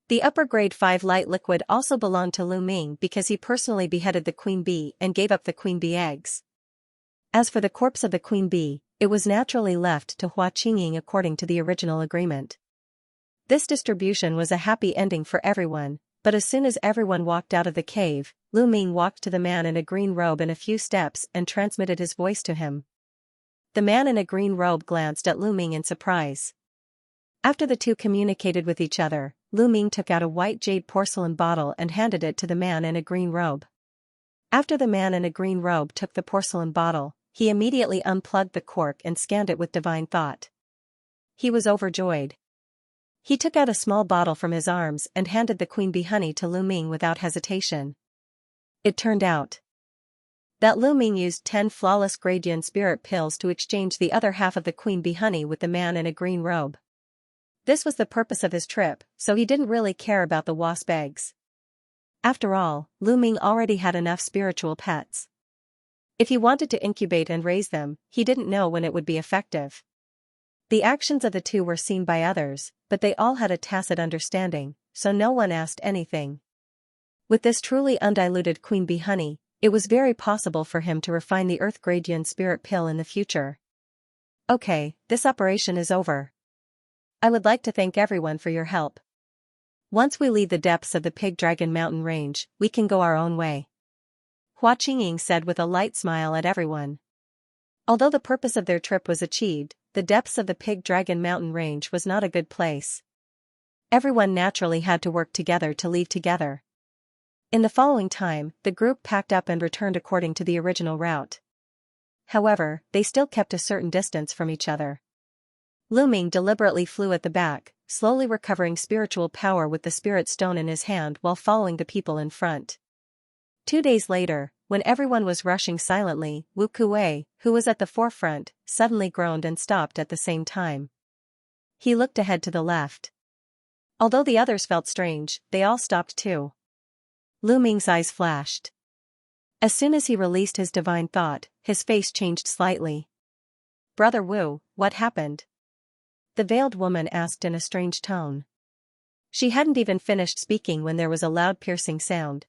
The upper grade 5 light liquid also belonged to Lu Ming because he personally beheaded the queen bee and gave up the queen bee eggs. As for the corpse of the queen bee, it was naturally left to Hua Qingying according to the original agreement. This distribution was a happy ending for everyone, but as soon as everyone walked out of the cave, Lu Ming walked to the man in a green robe in a few steps and transmitted his voice to him. The man in a green robe glanced at Lu Ming in surprise. After the two communicated with each other, Lu Ming took out a white jade porcelain bottle and handed it to the man in a green robe. After the man in a green robe took the porcelain bottle, he immediately unplugged the cork and scanned it with divine thought. He was overjoyed. He took out a small bottle from his arms and handed the queen bee honey to Lu Ming without hesitation. It turned out that Lu Ming used 10 flawless gradient spirit pills to exchange the other half of the queen bee honey with the man in a green robe. This was the purpose of his trip, so he didn't really care about the wasp eggs. After all, Lu Ming already had enough spiritual pets. If he wanted to incubate and raise them, he didn't know when it would be effective. The actions of the two were seen by others, but they all had a tacit understanding, so no one asked anything. With this truly undiluted queen bee honey, it was very possible for him to refine the earth gradient spirit pill in the future. Okay, this operation is over. I would like to thank everyone for your help. Once we leave the depths of the Pig Dragon Mountain Range, we can go our own way. Hua Qingying said with a light smile at everyone. Although the purpose of their trip was achieved, the depths of the Pig Dragon Mountain Range was not a good place. Everyone naturally had to work together to leave together. In the following time, the group packed up and returned according to the original route. However, they still kept a certain distance from each other. Lu Ming deliberately flew at the back, slowly recovering spiritual power with the spirit stone in his hand while following the people in front. 2 days later, when everyone was rushing silently, Wu Kuei, who was at the forefront, suddenly groaned and stopped at the same time. He looked ahead to the left. Although the others felt strange, they all stopped too. Lu Ming's eyes flashed. As soon as he released his divine thought, his face changed slightly. Brother Wu, what happened? The veiled woman asked in a strange tone. She hadn't even finished speaking when there was a loud piercing sound.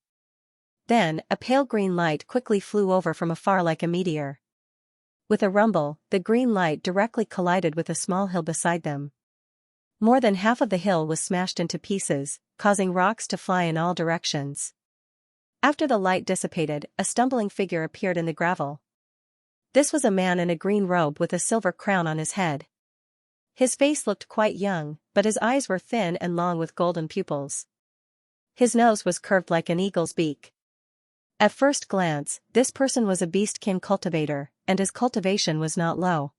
Then, a pale green light quickly flew over from afar like a meteor. With a rumble, the green light directly collided with a small hill beside them. More than half of the hill was smashed into pieces, causing rocks to fly in all directions. After the light dissipated, a stumbling figure appeared in the gravel. This was a man in a green robe with a silver crown on his head. His face looked quite young, but his eyes were thin and long with golden pupils. His nose was curved like an eagle's beak. At first glance, this person was a beastkin cultivator, and his cultivation was not low.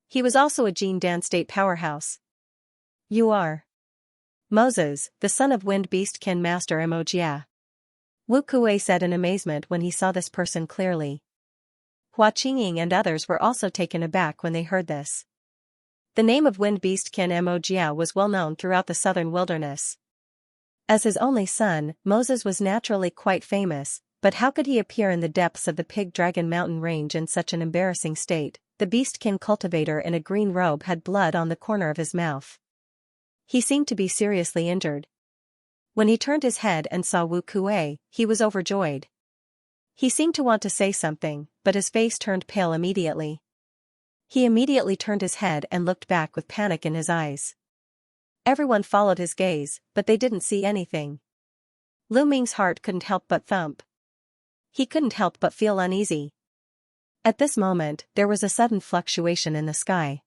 He was also a Jin Dan State powerhouse. You are Moses, the son of Wind Beastkin Master Mo. Wu Kuei said in amazement when he saw this person clearly. Hua Qingying and others were also taken aback when they heard this. The name of Wind Beastkin Mo was well known throughout the southern wilderness. As his only son, Moses was naturally quite famous, But how could he appear in the depths of the Pig-Dragon mountain range in such an embarrassing state? The Beastkin cultivator in a green robe had blood on the corner of his mouth. He seemed to be seriously injured. When he turned his head and saw Wu Kuei, he was overjoyed. He seemed to want to say something, but his face turned pale immediately. He immediately turned his head and looked back with panic in his eyes. Everyone followed his gaze, but they didn't see anything. Lu Ming's heart couldn't help but thump. He couldn't help but feel uneasy. At this moment, there was a sudden fluctuation in the sky.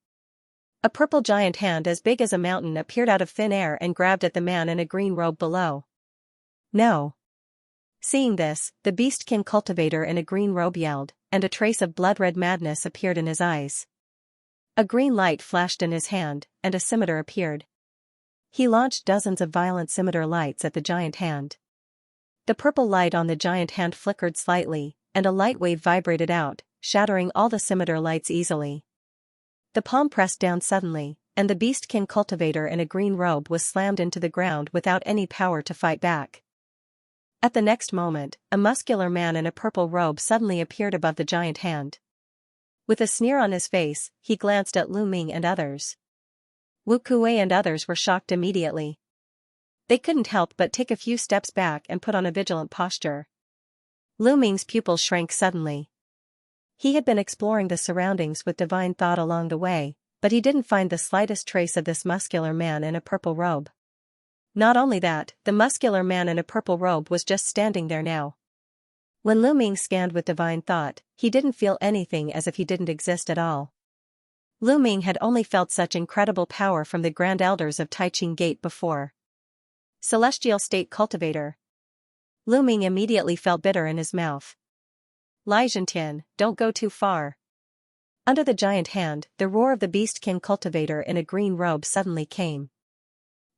A purple giant hand as big as a mountain appeared out of thin air and grabbed at the man in a green robe below. No. Seeing this, the Beastkin cultivator in a green robe yelled, and a trace of blood-red madness appeared in his eyes. A green light flashed in his hand, and a scimitar appeared. He launched dozens of violent scimitar lights at the giant hand. The purple light on the giant hand flickered slightly, and a light wave vibrated out, shattering all the scimitar lights easily. The palm pressed down suddenly, and the Beastkin cultivator in a green robe was slammed into the ground without any power to fight back. At the next moment, a muscular man in a purple robe suddenly appeared above the giant hand. With a sneer on his face, he glanced at Lu Ming and others. Wu Kuei and others were shocked immediately. They couldn't help but take a few steps back and put on a vigilant posture. Lu Ming's pupils shrank suddenly. He had been exploring the surroundings with divine thought along the way, but he didn't find the slightest trace of this muscular man in a purple robe. Not only that, the muscular man in a purple robe was just standing there now. When Lu Ming scanned with divine thought, he didn't feel anything, as if he didn't exist at all. Lu Ming had only felt such incredible power from the Grand Elders of Taiqing Gate before. Celestial State Cultivator. Lu Ming immediately felt bitter in his mouth. Xianxia, don't go too far. Under the giant hand, the roar of the Beastkin cultivator in a green robe suddenly came.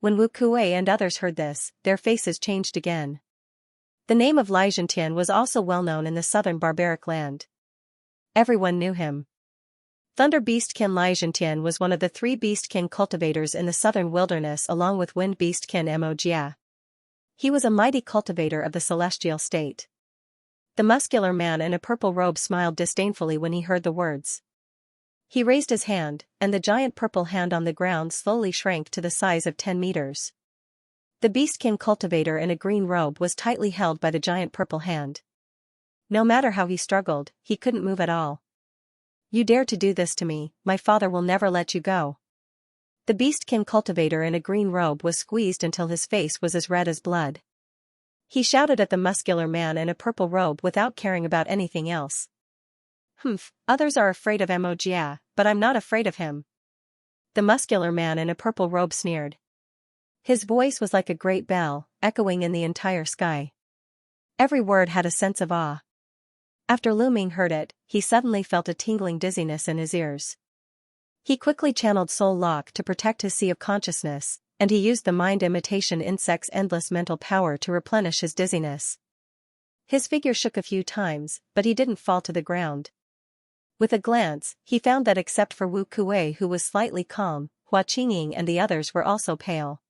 When Wu Kuei and others heard this, their faces changed again. The name of Xianxia was also well known in the southern barbaric land. Everyone knew him. Thunder Beastkin Xianxia was one of the 3 Beastkin cultivators in the southern wilderness along with Wind Beastkin Mo. He was a mighty cultivator of the celestial state. The muscular man in a purple robe smiled disdainfully when he heard the words. He raised his hand, and the giant purple hand on the ground slowly shrank to the size of 10 meters. The Beastkin cultivator in a green robe was tightly held by the giant purple hand. No matter how he struggled, he couldn't move at all. You dare to do this to me, my father will never let you go. The Beastkin cultivator in a green robe was squeezed until his face was as red as blood. He shouted at the muscular man in a purple robe without caring about anything else. Others are afraid of Mo, but I'm not afraid of him. The muscular man in a purple robe sneered. His voice was like a great bell, echoing in the entire sky. Every word had a sense of awe. After Lu Ming heard it, he suddenly felt a tingling dizziness in his ears. He quickly channeled Soul Lock to protect his sea of consciousness, and he used the mind imitation insect's endless mental power to replenish his dizziness. His figure shook a few times, but he didn't fall to the ground. With a glance, he found that except for Wu Kuei, who was slightly calm, Hua Qingying and the others were also pale.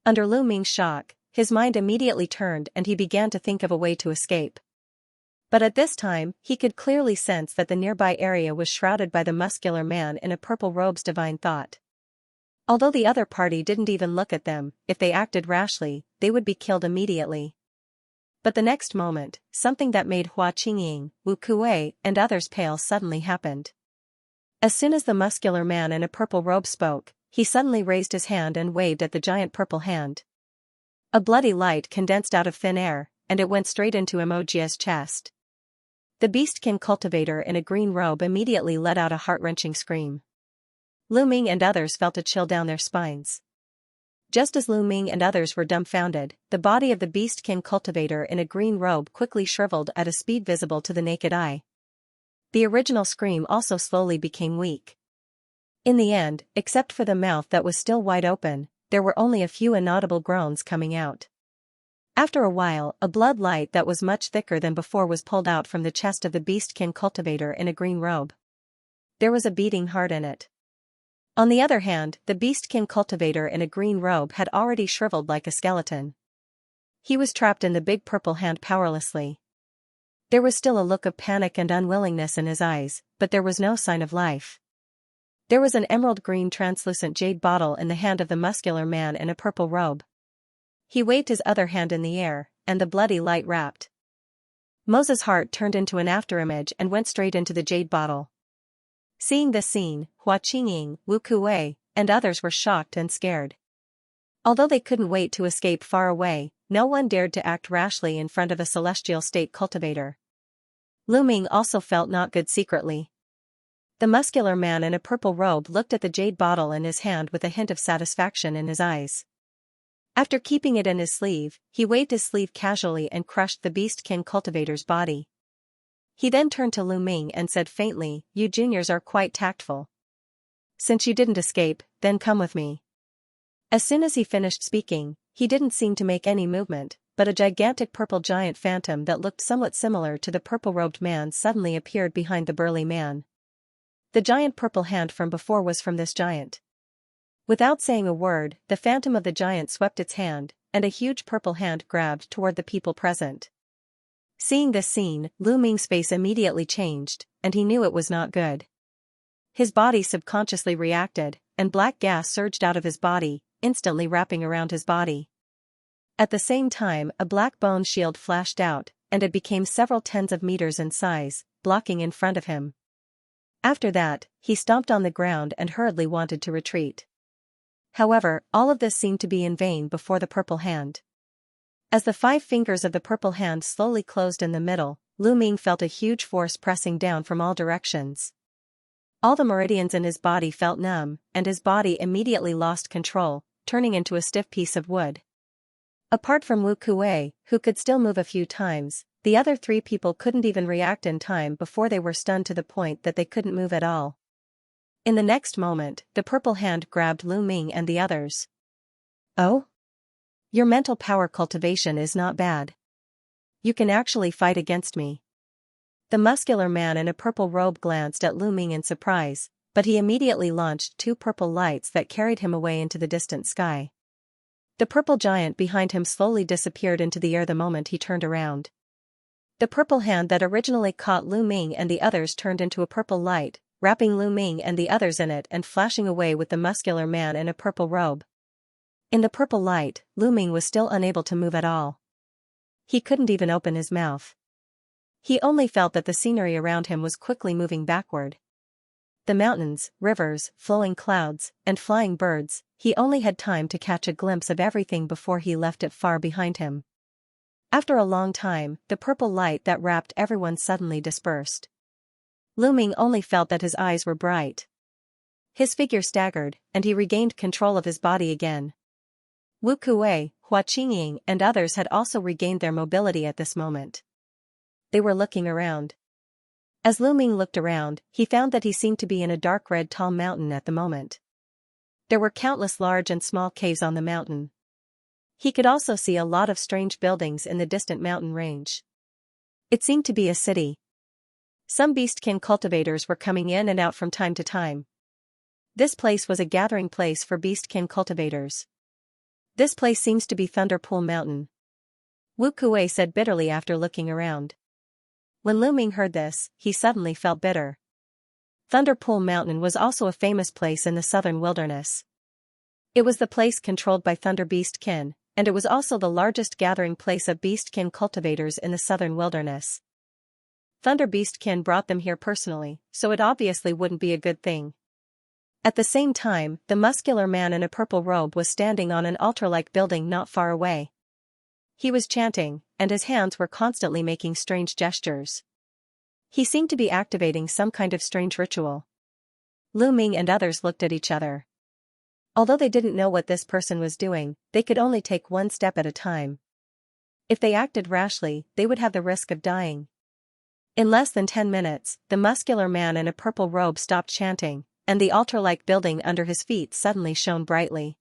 Under Lu Ming's shock, his mind immediately turned and he began to think of a way to escape. But at this time, he could clearly sense that the nearby area was shrouded by the muscular man in a purple robe's divine thought. Although the other party didn't even look at them, if they acted rashly, they would be killed immediately. But the next moment, something that made Hua Qingying, Wu Kuei, and others pale suddenly happened. As soon as the muscular man in a purple robe spoke, he suddenly raised his hand and waved at the giant purple hand. A bloody light condensed out of thin air, and it went straight into Mo's chest. The Beastkin cultivator in a green robe immediately let out a heart-wrenching scream. Lu Ming and others felt a chill down their spines. Just as Lu Ming and others were dumbfounded, the body of the Beastkin cultivator in a green robe quickly shriveled at a speed visible to the naked eye. The original scream also slowly became weak. In the end, except for the mouth that was still wide open, there were only a few inaudible groans coming out. After a while, a blood light that was much thicker than before was pulled out from the chest of the Beastkin cultivator in a green robe. There was a beating heart in it. On the other hand, the Beastkin cultivator in a green robe had already shriveled like a skeleton. He was trapped in the big purple hand powerlessly. There was still a look of panic and unwillingness in his eyes, but there was no sign of life. There was an emerald-green translucent jade bottle in the hand of the muscular man in a purple robe. He waved his other hand in the air, and the bloody light wrapped. Moses' heart turned into an afterimage and went straight into the jade bottle. Seeing this scene, Hua Qingying, Wu Kuwei, and others were shocked and scared. Although they couldn't wait to escape far away, no one dared to act rashly in front of a celestial state cultivator. Lu Ming also felt not good secretly. The muscular man in a purple robe looked at the jade bottle in his hand with a hint of satisfaction in his eyes. After keeping it in his sleeve, he waved his sleeve casually and crushed the beast-kin cultivator's body. He then turned to Lu Ming and said faintly, "You juniors are quite tactful. Since you didn't escape, then come with me." As soon as he finished speaking, he didn't seem to make any movement, but a gigantic purple giant phantom that looked somewhat similar to the purple-robed man suddenly appeared behind the burly man. The giant purple hand from before was from this giant. Without saying a word, the phantom of the giant swept its hand, and a huge purple hand grabbed toward the people present. Seeing this scene, Lu Ming's face immediately changed, and he knew it was not good. His body subconsciously reacted, and black gas surged out of his body, instantly wrapping around his body. At the same time, a black bone shield flashed out, and it became several tens of meters in size, blocking in front of him. After that, he stomped on the ground and hurriedly wanted to retreat. However, all of this seemed to be in vain before the purple hand. As the 5 fingers of the purple hand slowly closed in the middle, Lu Ming felt a huge force pressing down from all directions. All the meridians in his body felt numb, and his body immediately lost control, turning into a stiff piece of wood. Apart from Wu Kuwei, who could still move a few times, the other 3 people couldn't even react in time before they were stunned to the point that they couldn't move at all. In the next moment, the purple hand grabbed Lu Ming and the others. "Oh? Your mental power cultivation is not bad. You can actually fight against me." The muscular man in a purple robe glanced at Lu Ming in surprise, but he immediately launched 2 purple lights that carried him away into the distant sky. The purple giant behind him slowly disappeared into the air the moment he turned around. The purple hand that originally caught Lu Ming and the others turned into a purple light, wrapping Lu Ming and the others in it and flashing away with the muscular man in a purple robe. In the purple light, Lu Ming was still unable to move at all. He couldn't even open his mouth. He only felt that the scenery around him was quickly moving backward. The mountains, rivers, flowing clouds, and flying birds, he only had time to catch a glimpse of everything before he left it far behind him. After a long time, the purple light that wrapped everyone suddenly dispersed. Lu Ming only felt that his eyes were bright. His figure staggered, and he regained control of his body again. Wu Kuwei, Hua Qingying, and others had also regained their mobility at this moment. They were looking around. As Lu Ming looked around, he found that he seemed to be in a dark red tall mountain at the moment. There were countless large and small caves on the mountain. He could also see a lot of strange buildings in the distant mountain range. It seemed to be a city. Some beastkin cultivators were coming in and out from time to time. This place was a gathering place for beastkin cultivators. "This place seems to be Thunderpool Mountain," Wu Kuwei said bitterly after looking around. When Lu Ming heard this, he suddenly felt bitter. Thunderpool Mountain was also a famous place in the southern wilderness. It was the place controlled by Thunder Beastkin, and it was also the largest gathering place of beastkin cultivators in the southern wilderness. Thunder Beastkin brought them here personally, so it obviously wouldn't be a good thing. At the same time, the muscular man in a purple robe was standing on an altar-like building not far away. He was chanting, and his hands were constantly making strange gestures. He seemed to be activating some kind of strange ritual. Lu Ming and others looked at each other. Although they didn't know what this person was doing, they could only take one step at a time. If they acted rashly, they would have the risk of dying. In less than 10 minutes, the muscular man in a purple robe stopped chanting, and the altar-like building under his feet suddenly shone brightly.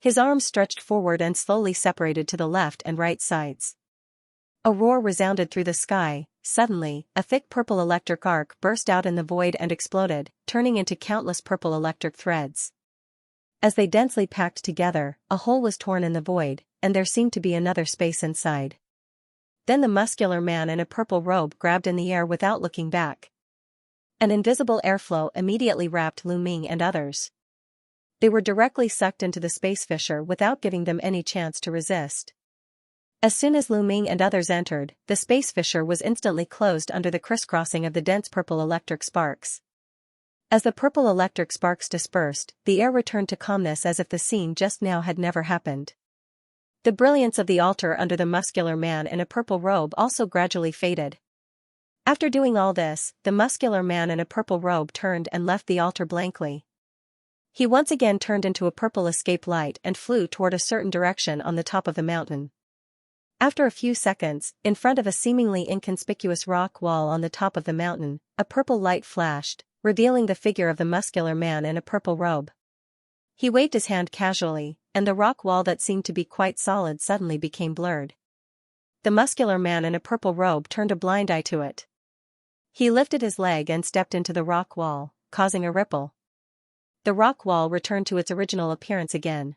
His arms stretched forward and slowly separated to the left and right sides. A roar resounded through the sky. Suddenly, a thick purple electric arc burst out in the void and exploded, turning into countless purple electric threads. As they densely packed together, a hole was torn in the void, and there seemed to be another space inside. Then the muscular man in a purple robe grabbed in the air without looking back. An invisible airflow immediately wrapped Lu Ming and others. They were directly sucked into the space fissure without giving them any chance to resist. As soon as Lu Ming and others entered, the space fissure was instantly closed under the crisscrossing of the dense purple electric sparks. As the purple electric sparks dispersed, the air returned to calmness as if the scene just now had never happened. The brilliance of the altar under the muscular man in a purple robe also gradually faded. After doing all this, the muscular man in a purple robe turned and left the altar blankly. He once again turned into a purple escape light and flew toward a certain direction on the top of the mountain. After a few seconds, in front of a seemingly inconspicuous rock wall on the top of the mountain, a purple light flashed, revealing the figure of the muscular man in a purple robe. He waved his hand casually, and the rock wall that seemed to be quite solid suddenly became blurred. The muscular man in a purple robe turned a blind eye to it. He lifted his leg and stepped into the rock wall, causing a ripple. The rock wall returned to its original appearance again.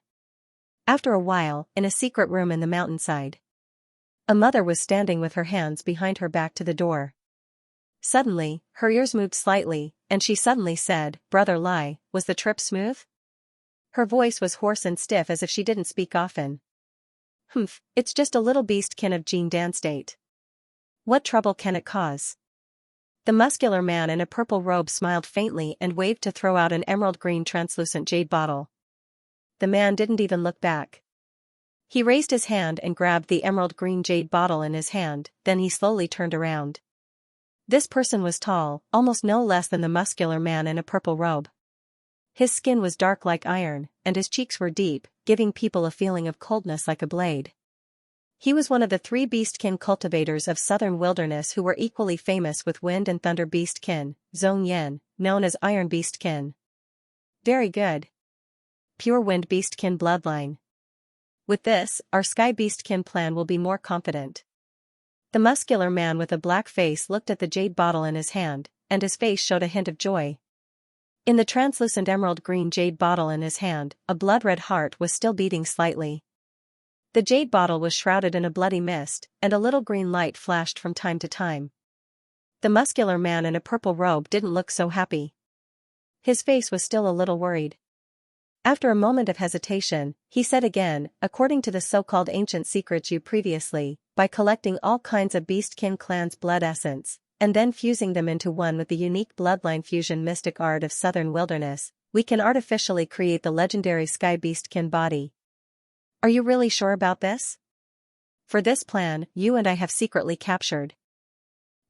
After a while, in a secret room in the mountainside, a mother was standing with her hands behind her back to the door. Suddenly, her ears moved slightly, and she suddenly said, "Brother Lai, was the trip smooth?" Her voice was hoarse and stiff as if she didn't speak often. "Humph, it's just a little beastkin of Jingdan State. What trouble can it cause?" The muscular man in a purple robe smiled faintly and waved to throw out an emerald-green translucent jade bottle. The man didn't even look back. He raised his hand and grabbed the emerald-green jade bottle in his hand, then he slowly turned around. This person was tall, almost no less than the muscular man in a purple robe. His skin was dark like iron, and his cheeks were deep, giving people a feeling of coldness like a blade. He was one of the 3 beastkin cultivators of southern wilderness who were equally famous with wind and thunder beastkin, Zhongyan, known as Iron Beastkin. Very good. Pure wind beastkin bloodline. With this, our sky beastkin plan will be more confident. The muscular man with a black face looked at the jade bottle in his hand, and his face showed a hint of joy. In the translucent emerald-green jade bottle in his hand, a blood-red heart was still beating slightly. The jade bottle was shrouded in a bloody mist, and a little green light flashed from time to time. The muscular man in a purple robe didn't look so happy. His face was still a little worried. After a moment of hesitation, he said again, "According to the so-called ancient secrets you previously, by collecting all kinds of beastkin clans' blood essence, and then fusing them into one with the unique bloodline fusion mystic art of southern wilderness, we can artificially create the legendary sky beastkin body. Are you really sure about this? For this plan, you and I have secretly captured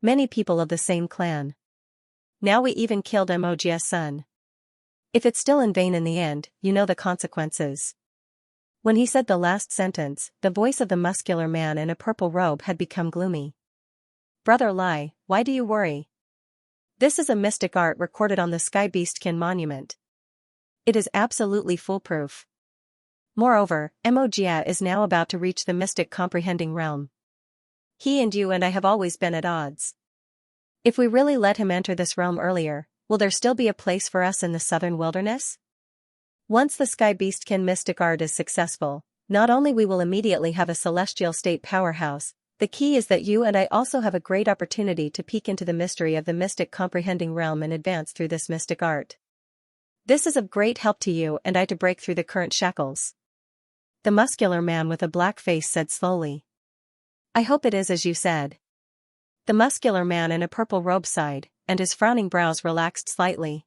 many people of the same clan. Now we even killed Mojia's son. If it's still in vain in the end, you know the consequences." When he said the last sentence, the voice of the muscular man in a purple robe had become gloomy. "Brother Lai, why do you worry? This is a mystic art recorded on the Sky Beastkin monument. It is absolutely foolproof. Moreover, Mojia is now about to reach the mystic comprehending realm. He and you and I have always been at odds. If we really let him enter this realm earlier, will there still be a place for us in the southern wilderness? Once the Sky Beastkin mystic art is successful, not only we will immediately have a celestial state powerhouse, the key is that you and I also have a great opportunity to peek into the mystery of the mystic comprehending realm and advance through this mystic art. This is of great help to you and I to break through the current shackles." The muscular man with a black face said slowly. "I hope it is as you said." The muscular man in a purple robe sighed, and his frowning brows relaxed slightly.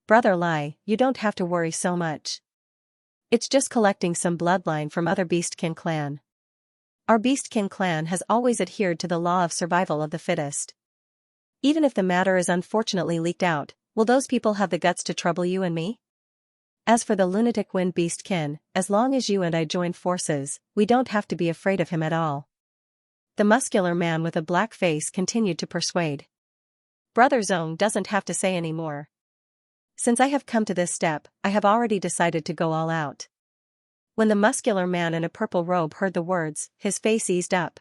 "Brother Lai, you don't have to worry so much. It's just collecting some bloodline from other beastkin clan. Our beastkin clan has always adhered to the law of survival of the fittest. Even if the matter is unfortunately leaked out, will those people have the guts to trouble you and me? As for the lunatic wind beastkin, as long as you and I join forces, we don't have to be afraid of him at all." The muscular man with a black face continued to persuade. "Brother Zong doesn't have to say any more. Since I have come to this step, I have already decided to go all out." When the muscular man in a purple robe heard the words, his face eased up.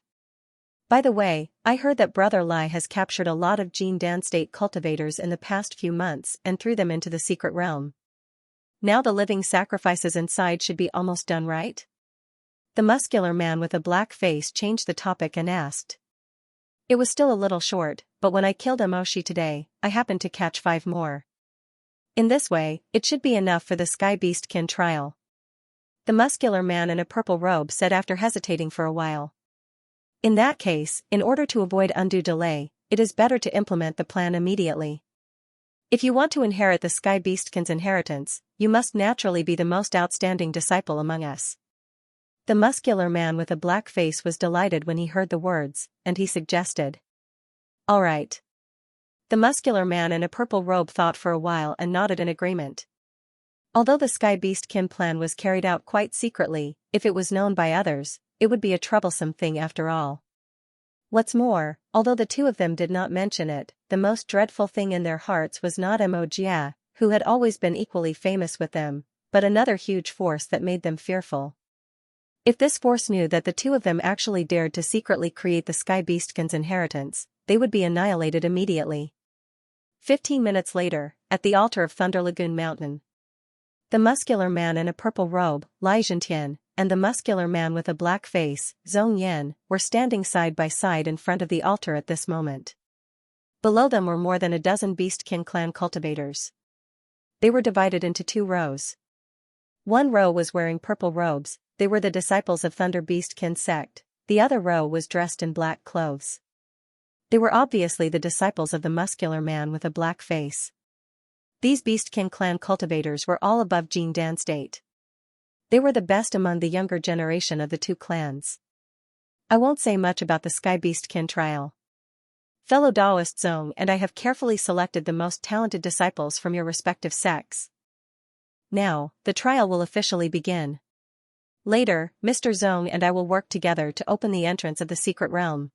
"By the way, I heard that Brother Lai has captured a lot of Jingdan State cultivators in the past few months and threw them into the secret realm. Now the living sacrifices inside should be almost done, right?" The muscular man with a black face changed the topic and asked. It was still a little short, but when I killed Emoshi today, I happened to catch 5 more. In this way, it should be enough for the Sky Beastkin trial. The muscular man in a purple robe said after hesitating for a while. In that case, in order to avoid undue delay, it is better to implement the plan immediately. If you want to inherit the Sky Beastkin's inheritance, you must naturally be the most outstanding disciple among us. The muscular man with a black face was delighted when he heard the words, and he suggested. All right. The muscular man in a purple robe thought for a while and nodded in agreement. Although the Sky Beastkin plan was carried out quite secretly, if it was known by others, it would be a troublesome thing after all. What's more, although the two of them did not mention it, the most dreadful thing in their hearts was not Xianxia, who had always been equally famous with them, but another huge force that made them fearful. If this force knew that the two of them actually dared to secretly create the Sky Beastkin's inheritance, they would be annihilated immediately. 15 minutes later, at the altar of Thunder Lagoon Mountain. The muscular man in a purple robe, Xianxia, and the muscular man with a black face, Xianxia, were standing side by side in front of the altar at this moment. Below them were more than a dozen Beastkin clan cultivators. They were divided into 2 rows. One row was wearing purple robes, they were the disciples of Thunder Beastkin sect, the other row was dressed in black clothes. They were obviously the disciples of the muscular man with a black face. These Beastkin clan cultivators were all above Xianxia state. They were the best among the younger generation of the 2 clans. I won't say much about the Sky Beastkin trial. Fellow Taoist Zong and I have carefully selected the most talented disciples from your respective sects. Now, the trial will officially begin. Later, Mr. Zong and I will work together to open the entrance of the secret realm.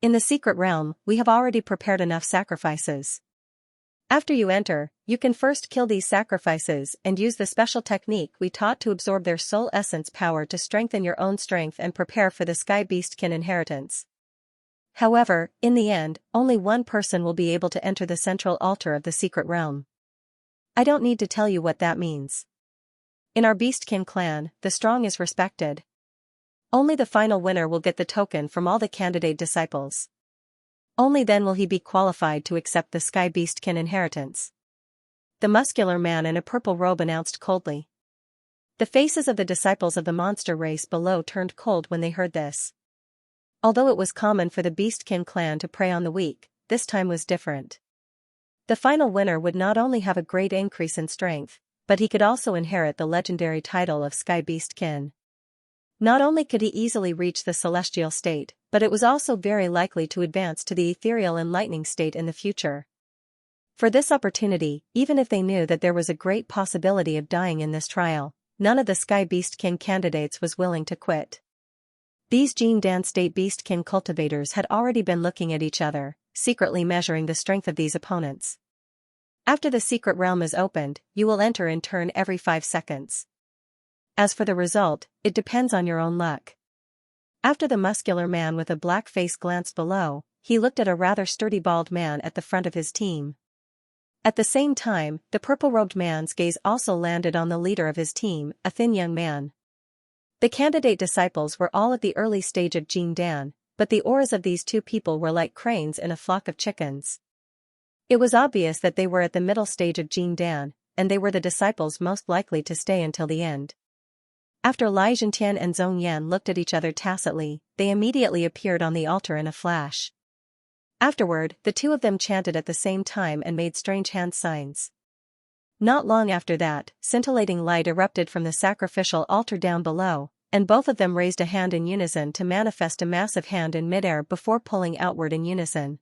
In the secret realm, we have already prepared enough sacrifices. After you enter, you can first kill these sacrifices and use the special technique we taught to absorb their soul essence power to strengthen your own strength and prepare for the Sky Beastkin inheritance. However, in the end, only one person will be able to enter the central altar of the secret realm. I don't need to tell you what that means. In our Beastkin clan, the strong is respected. Only the final winner will get the token from all the candidate disciples. Only then will he be qualified to accept the Sky Beastkin inheritance. The muscular man in a purple robe announced coldly. The faces of the disciples of the monster race below turned cold when they heard this. Although it was common for the Beastkin clan to prey on the weak, this time was different. The final winner would not only have a great increase in strength, but he could also inherit the legendary title of Sky Beastkin. Not only could he easily reach the celestial state, but it was also very likely to advance to the ethereal enlightening state in the future. For this opportunity, even if they knew that there was a great possibility of dying in this trial, none of the Sky Beastkin candidates was willing to quit. These Xianxia state Beastkin cultivators had already been looking at each other, secretly measuring the strength of these opponents. After the secret realm is opened, you will enter in turn every 5 seconds. As for the result, it depends on your own luck. After the muscular man with a black face glanced below, he looked at a rather sturdy bald man at the front of his team. At the same time, the purple-robed man's gaze also landed on the leader of his team, a thin young man. The candidate disciples were all at the early stage of Xianxia, but the auras of these 2 people were like cranes in a flock of chickens. It was obvious that they were at the middle stage of Xianxia, and they were the disciples most likely to stay until the end. After Xianxia and Xianxia looked at each other tacitly, they immediately appeared on the altar in a flash. Afterward, the 2 of them chanted at the same time and made strange hand signs. Not long after that, scintillating light erupted from the sacrificial altar down below, and both of them raised a hand in unison to manifest a massive hand in midair before pulling outward in unison.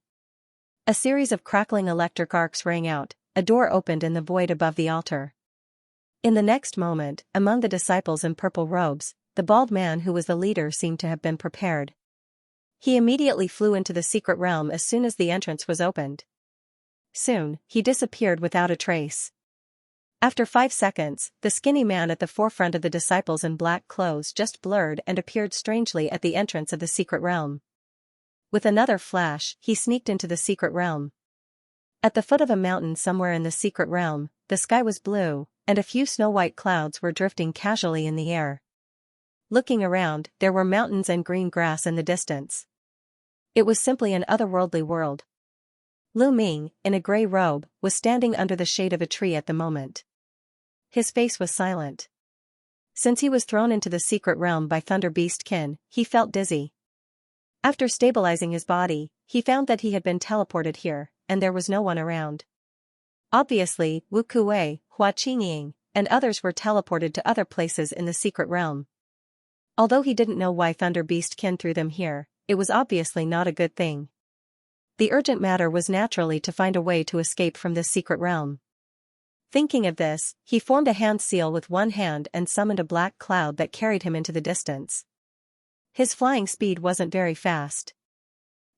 A series of crackling electric arcs rang out, a door opened in the void above the altar. In the next moment, among the disciples in purple robes, the bald man who was the leader seemed to have been prepared. He immediately flew into the secret realm as soon as the entrance was opened. Soon, he disappeared without a trace. After 5 seconds, the skinny man at the forefront of the disciples in black clothes just blurred and appeared strangely at the entrance of the secret realm. With another flash, he sneaked into the secret realm. At the foot of a mountain somewhere in the secret realm, the sky was blue, and a few snow-white clouds were drifting casually in the air. Looking around, there were mountains and green grass in the distance. It was simply an otherworldly world. Lu Ming, in a gray robe, was standing under the shade of a tree at the moment. His face was silent. Since he was thrown into the secret realm by Thunder Beast Qin, he felt dizzy. After stabilizing his body, he found that he had been teleported here, and there was no one around. Obviously, Wu Kuei, Hua Qingying, and others were teleported to other places in the secret realm. Although he didn't know why Thunder Beast Qin threw them here, it was obviously not a good thing. The urgent matter was naturally to find a way to escape from this secret realm. Thinking of this, he formed a hand seal with one hand and summoned a black cloud that carried him into the distance. His flying speed wasn't very fast.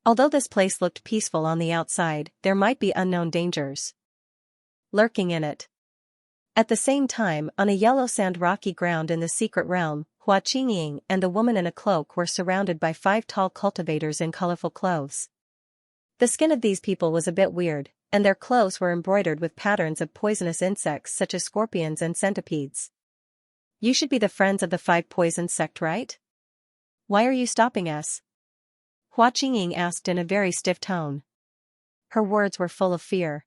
Although this place looked peaceful on the outside, there might be unknown dangers lurking in it. At the same time, on a yellow sand rocky ground in the secret realm, Hua Qingying and the woman in a cloak were surrounded by 5 tall cultivators in colorful clothes. The skin of these people was a bit weird, and their clothes were embroidered with patterns of poisonous insects such as scorpions and centipedes. You should be the friends of the 5 poison sect, right? Why are you stopping us? Hua Qingying asked in a very stiff tone. Her words were full of fear.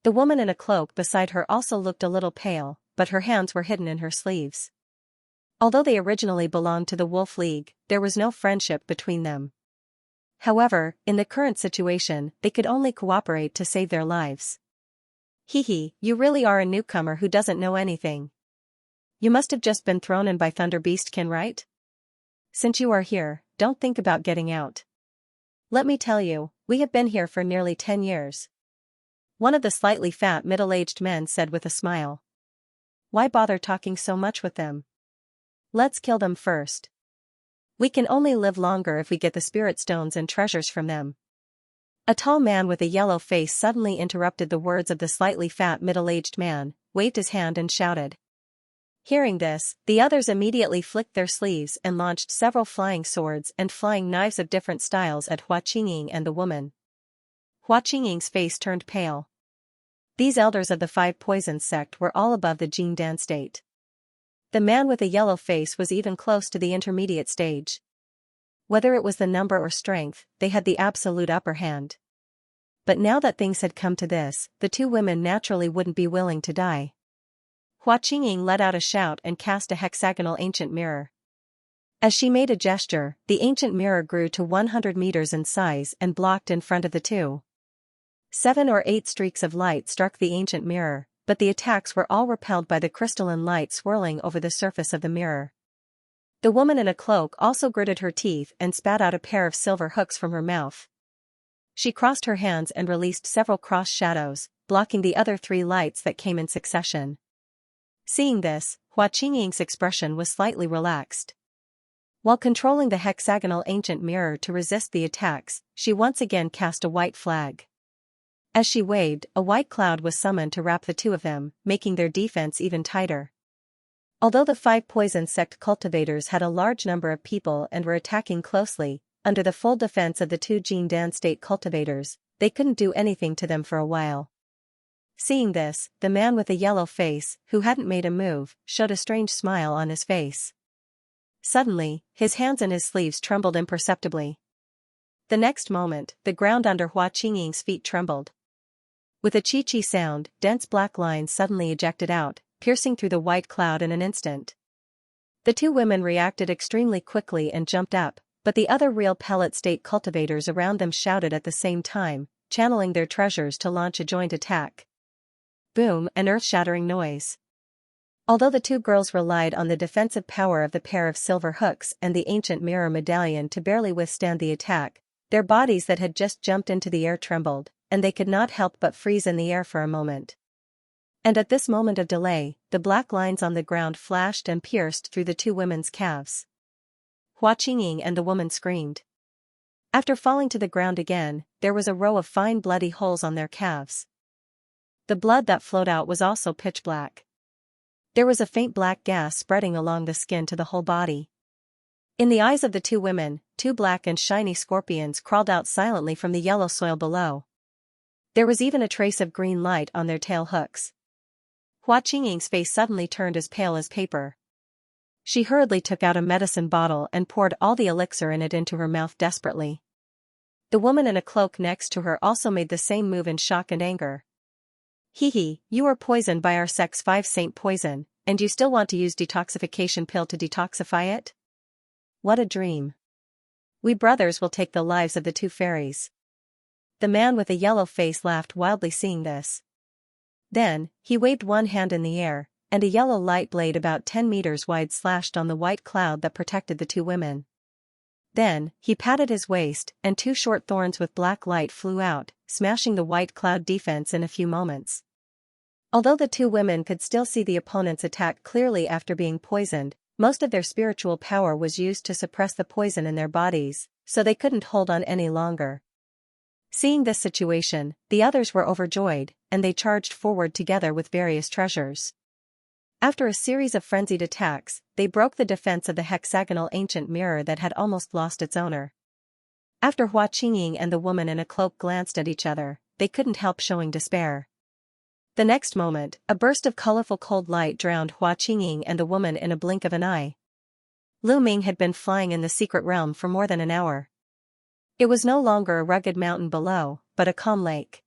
The woman in a cloak beside her also looked a little pale, but her hands were hidden in her sleeves. Although they originally belonged to the Wolf League, there was no friendship between them. However, in the current situation, they could only cooperate to save their lives. Hehe, you really are a newcomer who doesn't know anything. You must have just been thrown in by Thunder Beast Qin, right? Since you are here, don't think about getting out. Let me tell you, we have been here for nearly 10 years. One of the slightly fat middle-aged men said with a smile. Why bother talking so much with them? Let's kill them first. We can only live longer if we get the spirit stones and treasures from them. A tall man with a yellow face suddenly interrupted the words of the slightly fat middle-aged man, waved his hand and shouted. Hearing this, the others immediately flicked their sleeves and launched several flying swords and flying knives of different styles at Hua Qingying and the woman. Hua Qingying's face turned pale. These elders of the 5 poison sect were all above the Jing Dan state. The man with a yellow face was even close to the intermediate stage. Whether it was the number or strength, they had the absolute upper hand. But now that things had come to this, the 2 women naturally wouldn't be willing to die. Hua Qingying let out a shout and cast a hexagonal ancient mirror. As she made a gesture, the ancient mirror grew to 100 meters in size and blocked in front of the 2. 7 or 8 streaks of light struck the ancient mirror, but the attacks were all repelled by the crystalline light swirling over the surface of the mirror. The woman in a cloak also gritted her teeth and spat out a pair of silver hooks from her mouth. She crossed her hands and released several cross shadows, blocking the other 3 lights that came in succession. Seeing this, Hua Qingying's expression was slightly relaxed. While controlling the hexagonal ancient mirror to resist the attacks, she once again cast a white flag. As she waved, a white cloud was summoned to wrap the 2 of them, making their defense even tighter. Although the 5 poison sect cultivators had a large number of people and were attacking closely, under the full defense of the 2 Jing Dan state cultivators, they couldn't do anything to them for a while. Seeing this, the man with a yellow face, who hadn't made a move, showed a strange smile on his face. Suddenly, his hands and his sleeves trembled imperceptibly. The next moment, the ground under Hua Qingying's feet trembled. With a chi-chi sound, dense black lines suddenly ejected out, piercing through the white cloud in an instant. The 2 women reacted extremely quickly and jumped up, but the other real pellet state cultivators around them shouted at the same time, channeling their treasures to launch a joint attack. Boom, an earth-shattering noise. Although the 2 girls relied on the defensive power of the pair of silver hooks and the ancient mirror medallion to barely withstand the attack, their bodies that had just jumped into the air trembled, and they could not help but freeze in the air for a moment. And at this moment of delay, the black lines on the ground flashed and pierced through the 2 women's calves. Hua Qingying and the woman screamed. After falling to the ground again, there was a row of fine bloody holes on their calves. The blood that flowed out was also pitch black. There was a faint black gas spreading along the skin to the whole body. In the eyes of the 2 women, 2 black and shiny scorpions crawled out silently from the yellow soil below. There was even a trace of green light on their tail hooks. Hua Qingying's face suddenly turned as pale as paper. She hurriedly took out a medicine bottle and poured all the elixir in it into her mouth desperately. The woman in a cloak next to her also made the same move in shock and anger. Hee, you were poisoned by our sex 5 saint poison, and you still want to use detoxification pill to detoxify it? What a dream. We brothers will take the lives of the 2 fairies. The man with a yellow face laughed wildly seeing this. Then, he waved one hand in the air, and a yellow light blade about 10 meters wide slashed on the white cloud that protected the 2 women. Then, he patted his waist, and 2 short thorns with black light flew out, smashing the white cloud defense in a few moments. Although the 2 women could still see the opponent's attack clearly after being poisoned, most of their spiritual power was used to suppress the poison in their bodies, so they couldn't hold on any longer. Seeing this situation, the others were overjoyed, and they charged forward together with various treasures. After a series of frenzied attacks, they broke the defense of the hexagonal ancient mirror that had almost lost its owner. After Hua Qingying and the woman in a cloak glanced at each other, they couldn't help showing despair. The next moment, a burst of colorful cold light drowned Hua Qingying and the woman in a blink of an eye. Lu Ming had been flying in the secret realm for more than an hour. It was no longer a rugged mountain below, but a calm lake.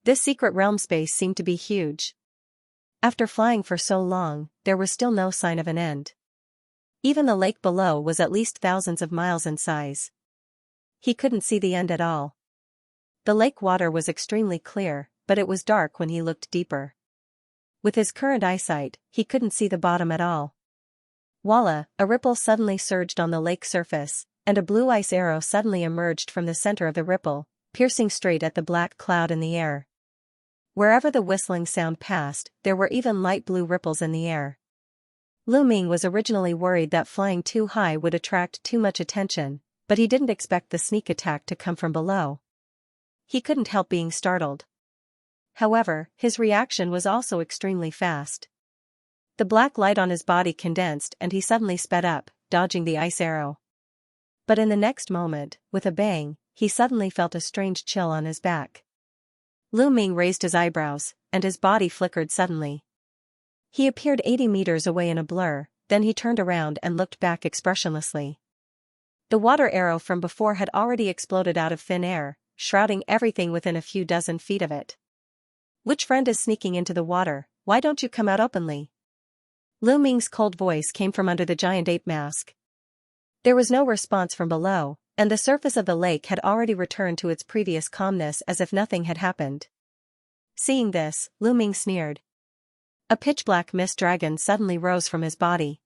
This secret realm space seemed to be huge. After flying for so long, there was still no sign of an end. Even the lake below was at least thousands of miles in size. He couldn't see the end at all. The lake water was extremely clear, but it was dark when he looked deeper. With his current eyesight, he couldn't see the bottom at all. Voila, a ripple suddenly surged on the lake surface, and a blue ice arrow suddenly emerged from the center of the ripple, piercing straight at the black cloud in the air. Wherever the whistling sound passed, there were even light blue ripples in the air. Lu Ming was originally worried that flying too high would attract too much attention, but he didn't expect the sneak attack to come from below. He couldn't help being startled. However, his reaction was also extremely fast. The black light on his body condensed and he suddenly sped up, dodging the ice arrow. But in the next moment, with a bang, he suddenly felt a strange chill on his back. Lu Ming raised his eyebrows, and his body flickered suddenly. He appeared 80 meters away in a blur, then he turned around and looked back expressionlessly. The water arrow from before had already exploded out of thin air, shrouding everything within a few dozen feet of it. Which friend is sneaking into the water? Why don't you come out openly? Lu Ming's cold voice came from under the giant ape mask. There was no response from below, and the surface of the lake had already returned to its previous calmness as if nothing had happened. Seeing this, Lu Ming sneered. A pitch-black mist dragon suddenly rose from his body.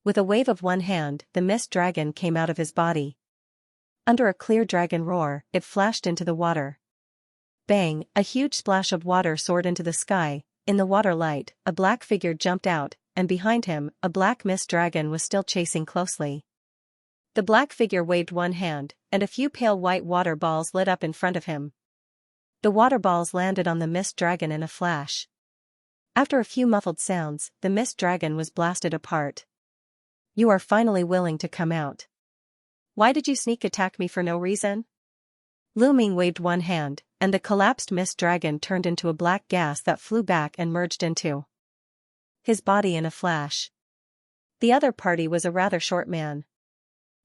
With a wave of one hand, the mist dragon came out of his body. Under a clear dragon roar, it flashed into the water. Bang, a huge splash of water soared into the sky. In the water light, a black figure jumped out, and behind him, a black mist dragon was still chasing closely. The black figure waved one hand, and a few pale white water balls lit up in front of him. The water balls landed on the mist dragon in a flash. After a few muffled sounds, the mist dragon was blasted apart. You are finally willing to come out. Why did you sneak attack me for no reason? Lu Ming waved one hand, and the collapsed mist dragon turned into a black gas that flew back and merged into his body in a flash. The other party was a rather short man.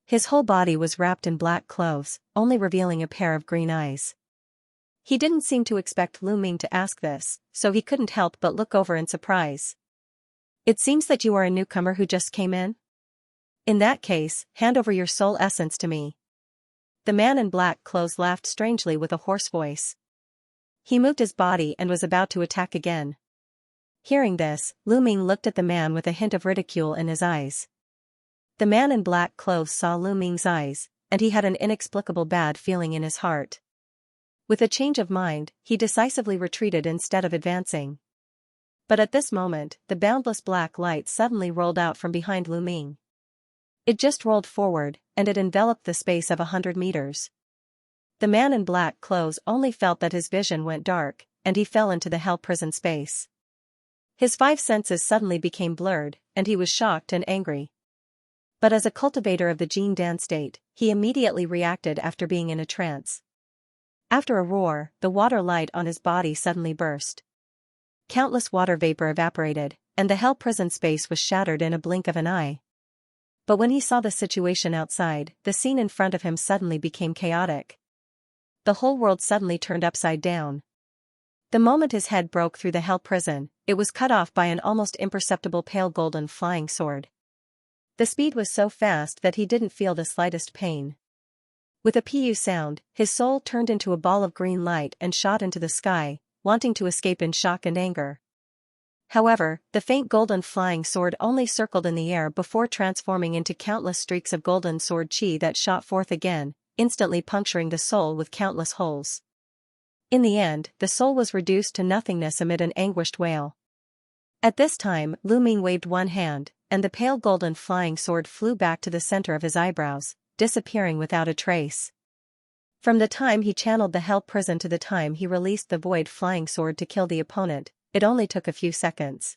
His whole body was wrapped in black clothes, only revealing a pair of green eyes. He didn't seem to expect Lu Ming to ask this, so he couldn't help but look over in surprise. It seems that you are a newcomer who just came in? In that case, hand over your soul essence to me. The man in black clothes laughed strangely with a hoarse voice. He moved his body and was about to attack again. Hearing this, Lu Ming looked at the man with a hint of ridicule in his eyes. The man in black clothes saw Lu Ming's eyes, and he had an inexplicable bad feeling in his heart. With a change of mind, he decisively retreated instead of advancing. But at this moment, the boundless black light suddenly rolled out from behind Lu Ming. It just rolled forward, and it enveloped the space of 100 meters. The man in black clothes only felt that his vision went dark, and he fell into the hell prison space. His 5 senses suddenly became blurred, and he was shocked and angry. But as a cultivator of the Jing Dan state, he immediately reacted after being in a trance. After a roar, the water light on his body suddenly burst. Countless water vapor evaporated, and the hell prison space was shattered in a blink of an eye. But when he saw the situation outside, the scene in front of him suddenly became chaotic. The whole world suddenly turned upside down. The moment his head broke through the hell prison, it was cut off by an almost imperceptible pale golden flying sword. The speed was so fast that he didn't feel the slightest pain. With a pu sound, his soul turned into a ball of green light and shot into the sky, wanting to escape in shock and anger. However, the faint golden flying sword only circled in the air before transforming into countless streaks of golden sword chi that shot forth again, instantly puncturing the soul with countless holes. In the end, the soul was reduced to nothingness amid an anguished wail. At this time, Lu Ming waved one hand, and the pale golden flying sword flew back to the center of his eyebrows, disappearing without a trace. From the time he channeled the hell prison to the time he released the void flying sword to kill the opponent, it only took a few seconds.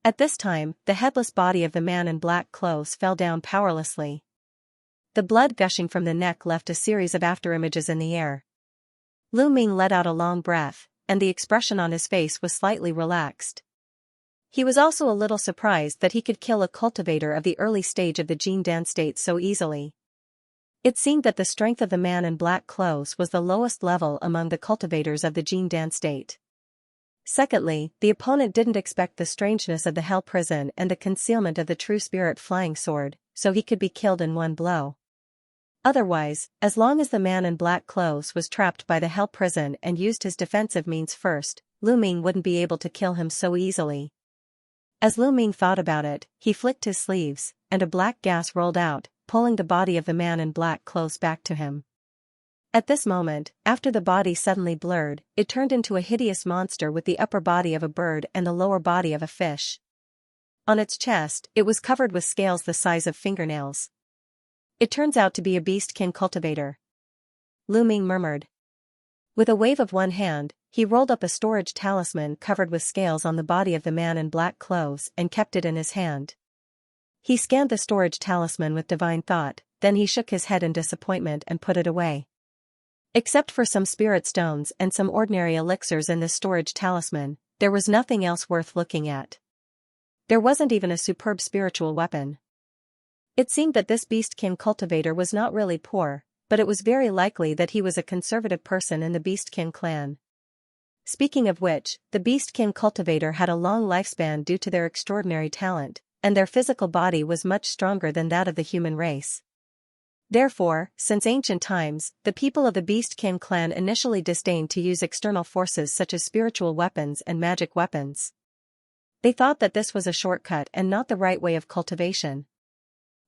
At this time, the headless body of the man in black clothes fell down powerlessly. The blood gushing from the neck left a series of afterimages in the air. Lu Ming let out a long breath, and the expression on his face was slightly relaxed. He was also a little surprised that he could kill a cultivator of the early stage of the Jin Dan state so easily. It seemed that the strength of the man in black clothes was the lowest level among the cultivators of the Jin Dan state. Secondly, the opponent didn't expect the strangeness of the hell prison and the concealment of the true spirit flying sword, so he could be killed in one blow. Otherwise, as long as the man in black clothes was trapped by the hell prison and used his defensive means first, Lu Ming wouldn't be able to kill him so easily. As Lu Ming thought about it, he flicked his sleeves, and a black gas rolled out, pulling the body of the man in black clothes back to him. At this moment, after the body suddenly blurred, it turned into a hideous monster with the upper body of a bird and the lower body of a fish. On its chest, it was covered with scales the size of fingernails. It turns out to be a beastkin cultivator. Lu Ming murmured. With a wave of one hand, he rolled up a storage talisman covered with scales on the body of the man in black clothes and kept it in his hand. He scanned the storage talisman with divine thought, then he shook his head in disappointment and put it away. Except for some spirit stones and some ordinary elixirs in this storage talisman, there was nothing else worth looking at. There wasn't even a superb spiritual weapon. It seemed that this beastkin cultivator was not really poor, but it was very likely that he was a conservative person in the beastkin clan. Speaking of which, the beastkin cultivator had a long lifespan due to their extraordinary talent, and their physical body was much stronger than that of the human race. Therefore, since ancient times, the people of the beastkin clan initially disdained to use external forces such as spiritual weapons and magic weapons. They thought that this was a shortcut and not the right way of cultivation.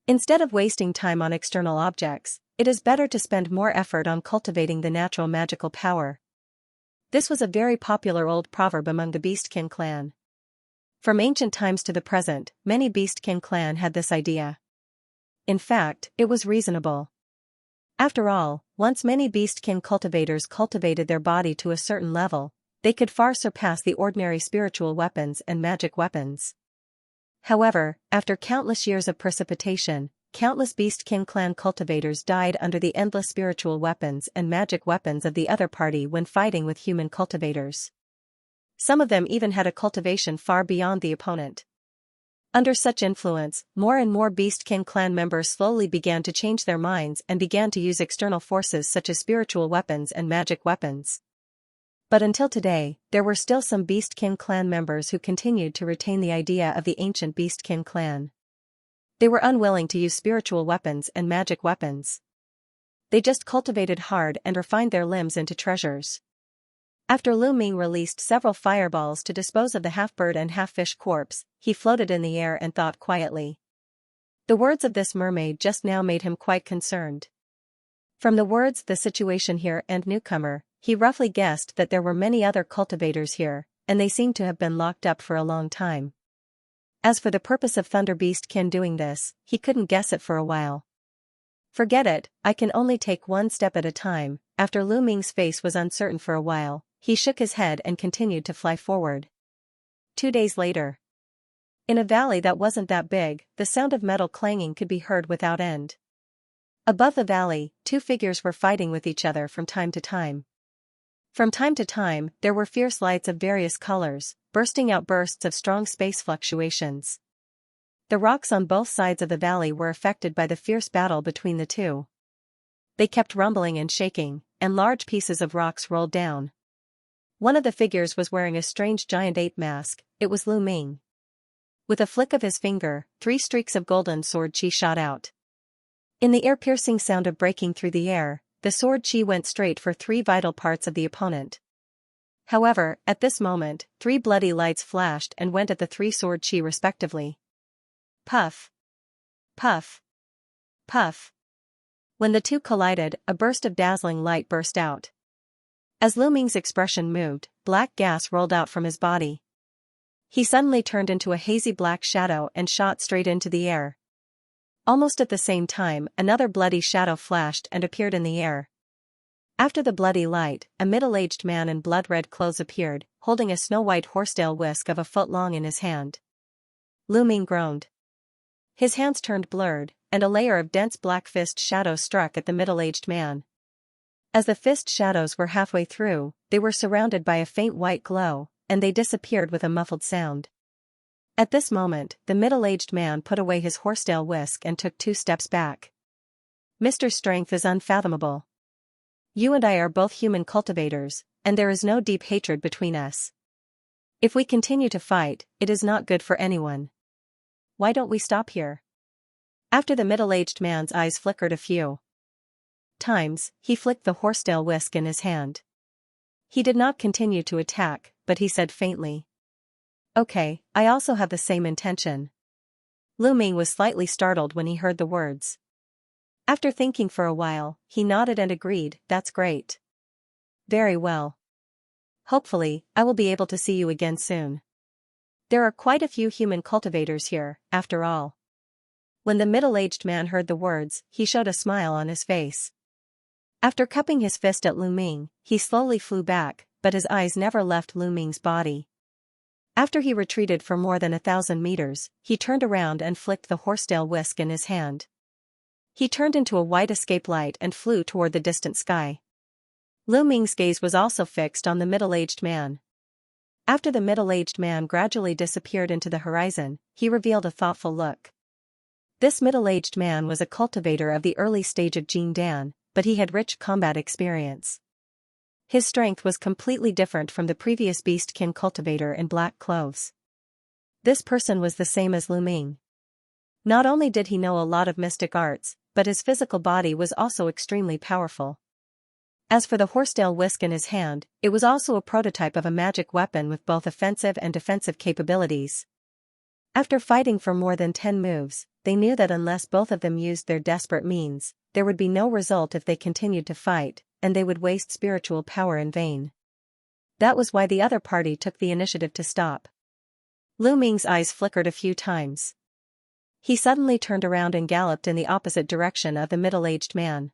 Instead of wasting time on external objects, it is better to spend more effort on cultivating the natural magical power. This was a very popular old proverb among the beastkin clan. From ancient times to the present, many beastkin clan had this idea. In fact, it was reasonable. After all, once many beastkin cultivators cultivated their body to a certain level, they could far surpass the ordinary spiritual weapons and magic weapons. However, after countless years of precipitation, countless beastkin clan cultivators died under the endless spiritual weapons and magic weapons of the other party when fighting with human cultivators. Some of them even had a cultivation far beyond the opponent. Under such influence, more and more beastkin clan members slowly began to change their minds and began to use external forces such as spiritual weapons and magic weapons. But until today, there were still some beastkin clan members who continued to retain the idea of the ancient beastkin clan. They were unwilling to use spiritual weapons and magic weapons. They just cultivated hard and refined their limbs into treasures. After Lu Ming released several fireballs to dispose of the half-bird and half-fish corpse, he floated in the air and thought quietly. The words of this mermaid just now made him quite concerned. From the words "the situation here" and "newcomer," he roughly guessed that there were many other cultivators here, and they seemed to have been locked up for a long time. As for the purpose of Thunder Beastkin doing this, he couldn't guess it for a while. Forget it, I can only take one step at a time. After Lu Ming's face was uncertain for a while, he shook his head and continued to fly forward. 2 days later. In a valley that wasn't that big, the sound of metal clanging could be heard without end. Above the valley, two figures were fighting with each other from time to time. From time to time, there were fierce lights of various colors, bursting out bursts of strong space fluctuations. The rocks on both sides of the valley were affected by the fierce battle between the two. They kept rumbling and shaking, and large pieces of rocks rolled down. One of the figures was wearing a strange giant ape mask. It was Lu Ming. With a flick of his finger, 3 streaks of golden sword chi shot out. In the ear-piercing sound of breaking through the air, the sword chi went straight for 3 vital parts of the opponent. However, at this moment, 3 bloody lights flashed and went at the 3 sword chi respectively. Puff! Puff! Puff! When the two collided, a burst of dazzling light burst out. As Lu Ming's expression moved, black gas rolled out from his body. He suddenly turned into a hazy black shadow and shot straight into the air. Almost at the same time, another bloody shadow flashed and appeared in the air. After the bloody light, a middle-aged man in blood-red clothes appeared, holding a snow-white horsetail whisk of a foot long in his hand. Lu Ming groaned. His hands turned blurred, and a layer of dense black fist shadows struck at the middle-aged man. As the fist shadows were halfway through, they were surrounded by a faint white glow, and they disappeared with a muffled sound. At this moment, the middle-aged man put away his horsetail whisk and took 2 steps back. Mr. Strength is unfathomable. You and I are both human cultivators, and there is no deep hatred between us. If we continue to fight, it is not good for anyone. Why don't we stop here? After the middle-aged man's eyes flickered a few times, he flicked the horsetail whisk in his hand. He did not continue to attack, but he said faintly, "Okay, I also have the same intention." Lu Ming was slightly startled when he heard the words. After thinking for a while, he nodded and agreed, "That's great. Very well. Hopefully, I will be able to see you again soon. There are quite a few human cultivators here, after all." When the middle-aged man heard the words, he showed a smile on his face. After cupping his fist at Lu Ming, he slowly flew back, but his eyes never left Lu Ming's body. After he retreated for more than 1,000 meters, he turned around and flicked the horsetail whisk in his hand. He turned into a white escape light and flew toward the distant sky. Lu Ming's gaze was also fixed on the middle-aged man. After the middle-aged man gradually disappeared into the horizon, he revealed a thoughtful look. This middle-aged man was a cultivator of the early stage of Jing Dan, but he had rich combat experience. His strength was completely different from the previous beastkin cultivator in black clothes. This person was the same as Lu Ming. Not only did he know a lot of mystic arts, but his physical body was also extremely powerful. As for the horsetail whisk in his hand, it was also a prototype of a magic weapon with both offensive and defensive capabilities. After fighting for more than 10 moves, they knew that unless both of them used their desperate means, there would be no result if they continued to fight, and they would waste spiritual power in vain. That was why the other party took the initiative to stop. Lu Ming's eyes flickered a few times. He suddenly turned around and galloped in the opposite direction of the middle-aged man.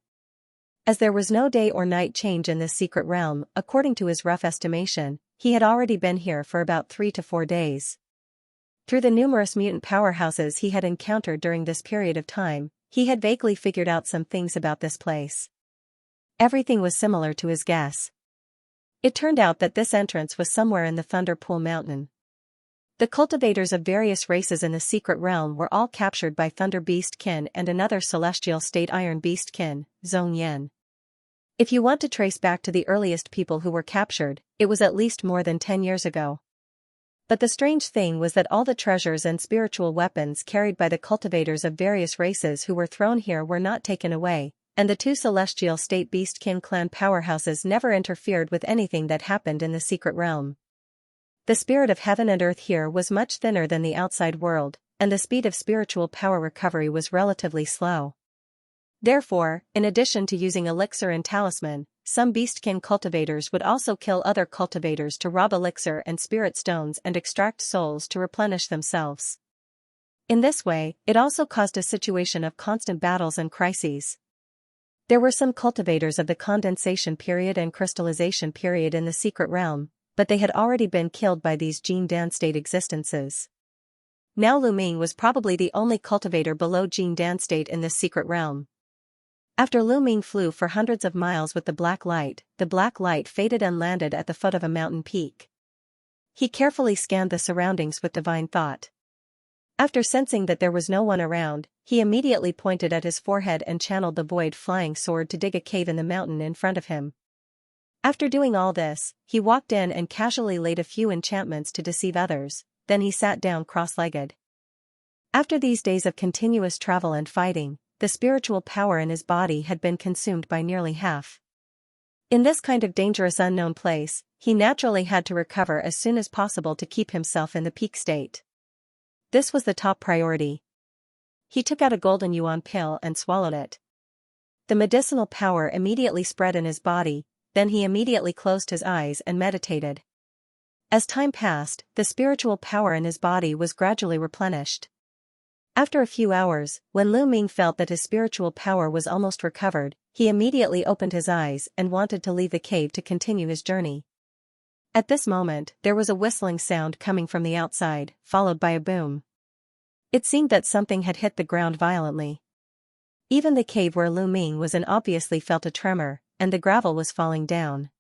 As there was no day or night change in this secret realm, according to his rough estimation, he had already been here for about 3 to 4 days. Through the numerous mutant powerhouses he had encountered during this period of time, he had vaguely figured out some things about this place. Everything was similar to his guess. It turned out that this entrance was somewhere in the Thunder Pool Mountain. The cultivators of various races in the secret realm were all captured by Thunder Beastkin and another celestial state Iron Beastkin, Zhongyan. If you want to trace back to the earliest people who were captured, it was at least more than 10 years ago. But the strange thing was that all the treasures and spiritual weapons carried by the cultivators of various races who were thrown here were not taken away, and the 2 celestial state Beastkin clan powerhouses never interfered with anything that happened in the secret realm. The spirit of heaven and earth here was much thinner than the outside world, and the speed of spiritual power recovery was relatively slow. Therefore, in addition to using elixir and talisman, some beastkin cultivators would also kill other cultivators to rob elixir and spirit stones and extract souls to replenish themselves. In this way, it also caused a situation of constant battles and crises. There were some cultivators of the condensation period and crystallization period in the secret realm, but they had already been killed by these Jing Dan state existences. Now Lu Ming was probably the only cultivator below Jing Dan state in this secret realm. After Lu Ming flew for hundreds of miles with the black light faded and landed at the foot of a mountain peak. He carefully scanned the surroundings with divine thought. After sensing that there was no one around, he immediately pointed at his forehead and channeled the void flying sword to dig a cave in the mountain in front of him. After doing all this, he walked in and casually laid a few enchantments to deceive others, then he sat down cross-legged. After these days of continuous travel and fighting, the spiritual power in his body had been consumed by nearly half. In this kind of dangerous unknown place, he naturally had to recover as soon as possible to keep himself in the peak state. This was the top priority. He took out a golden yuan pill and swallowed it. The medicinal power immediately spread in his body, then he immediately closed his eyes and meditated. As time passed, the spiritual power in his body was gradually replenished. After a few hours, when Lu Ming felt that his spiritual power was almost recovered, he immediately opened his eyes and wanted to leave the cave to continue his journey. At this moment, there was a whistling sound coming from the outside, followed by a boom. It seemed that something had hit the ground violently. Even the cave where Lu Ming was in obviously felt a tremor, and the gravel was falling down.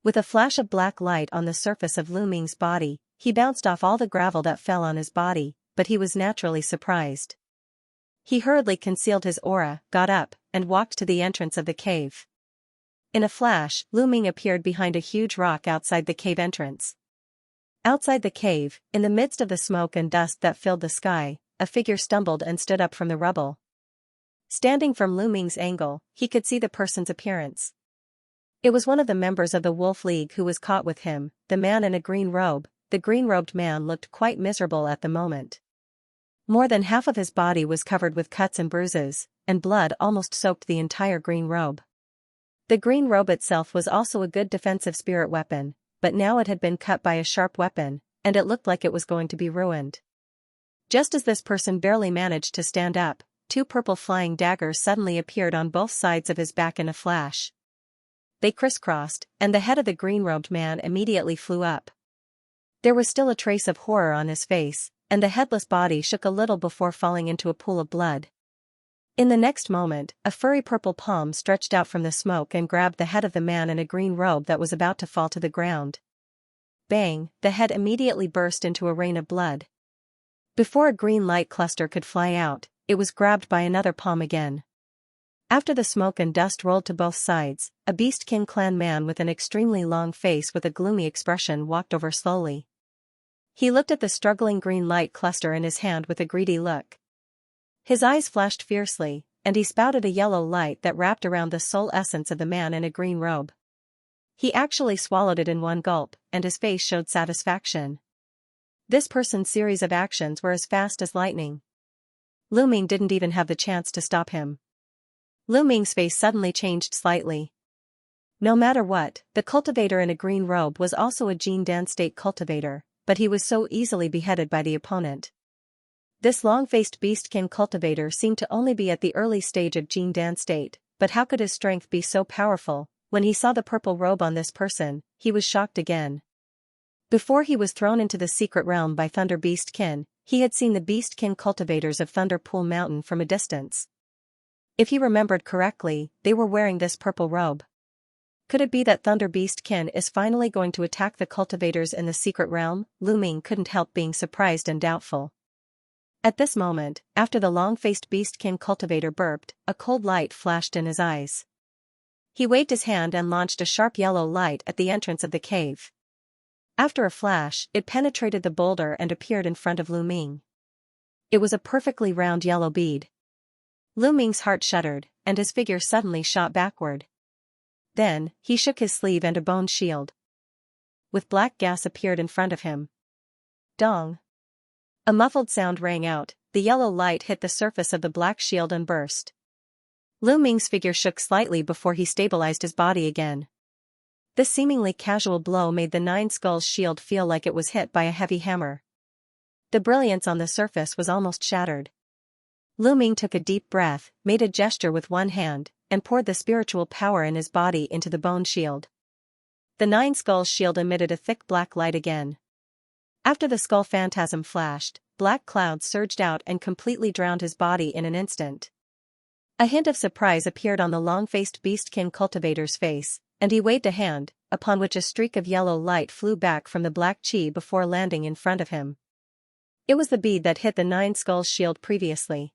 With a flash of black light on the surface of Lu Ming's body, he bounced off all the gravel that fell on his body, but he was naturally surprised. He hurriedly concealed his aura, got up, and walked to the entrance of the cave. In a flash, Lu Ming appeared behind a huge rock outside the cave entrance. Outside the cave, in the midst of the smoke and dust that filled the sky, a figure stumbled and stood up from the rubble. Standing from Lu Ming's angle, he could see the person's appearance. It was one of the members of the Wolf League who was caught with him, the man in a green robe. The green-robed man looked quite miserable at the moment. More than half of his body was covered with cuts and bruises, and blood almost soaked the entire green robe. The green robe itself was also a good defensive spirit weapon, but now it had been cut by a sharp weapon, and it looked like it was going to be ruined. Just as this person barely managed to stand up, two purple flying daggers suddenly appeared on both sides of his back in a flash. They crisscrossed, and the head of the green-robed man immediately flew up. There was still a trace of horror on his face, and the headless body shook a little before falling into a pool of blood. In the next moment, a furry purple palm stretched out from the smoke and grabbed the head of the man in a green robe that was about to fall to the ground. Bang! The head immediately burst into a rain of blood. Before a green light cluster could fly out, it was grabbed by another palm again. After the smoke and dust rolled to both sides, a Beastkin clan man with an extremely long face with a gloomy expression walked over slowly. He looked at the struggling green light cluster in his hand with a greedy look. His eyes flashed fiercely, and he spouted a yellow light that wrapped around the soul essence of the man in a green robe. He actually swallowed it in one gulp, and his face showed satisfaction. This person's series of actions were as fast as lightning. Lu Ming didn't even have the chance to stop him. Lu Ming's face suddenly changed slightly. No matter what, the cultivator in a green robe was also a Jin Dan state cultivator, but he was so easily beheaded by the opponent. This long-faced Beastkin cultivator seemed to only be at the early stage of Jin Dan state, but how could his strength be so powerful? When he saw the purple robe on this person, he was shocked again. Before he was thrown into the secret realm by Thunder Beastkin, he had seen the Beastkin cultivators of Thunder Pool Mountain from a distance. If he remembered correctly, they were wearing this purple robe. Could it be that Thunder Beastkin is finally going to attack the cultivators in the secret realm? Lu Ming couldn't help being surprised and doubtful. At this moment, after the long-faced Beastkin cultivator burped, a cold light flashed in his eyes. He waved his hand and launched a sharp yellow light at the entrance of the cave. After a flash, it penetrated the boulder and appeared in front of Lu Ming. It was a perfectly round yellow bead. Lu Ming's heart shuddered, and his figure suddenly shot backward. Then, he shook his sleeve and a bone shield with black gas appeared in front of him. Dong! A muffled sound rang out, the yellow light hit the surface of the black shield and burst. Lu Ming's figure shook slightly before he stabilized his body again. This seemingly casual blow made the Nine Skulls shield feel like it was hit by a heavy hammer. The brilliance on the surface was almost shattered. Lu Ming took a deep breath, made a gesture with one hand, and poured the spiritual power in his body into the bone shield. The Nine Skulls shield emitted a thick black light again. After the skull phantasm flashed, black clouds surged out and completely drowned his body in an instant. A hint of surprise appeared on the long-faced beastkin cultivator's face, and he waved a hand, upon which a streak of yellow light flew back from the black chi before landing in front of him. It was the bead that hit the Nine Skulls shield previously.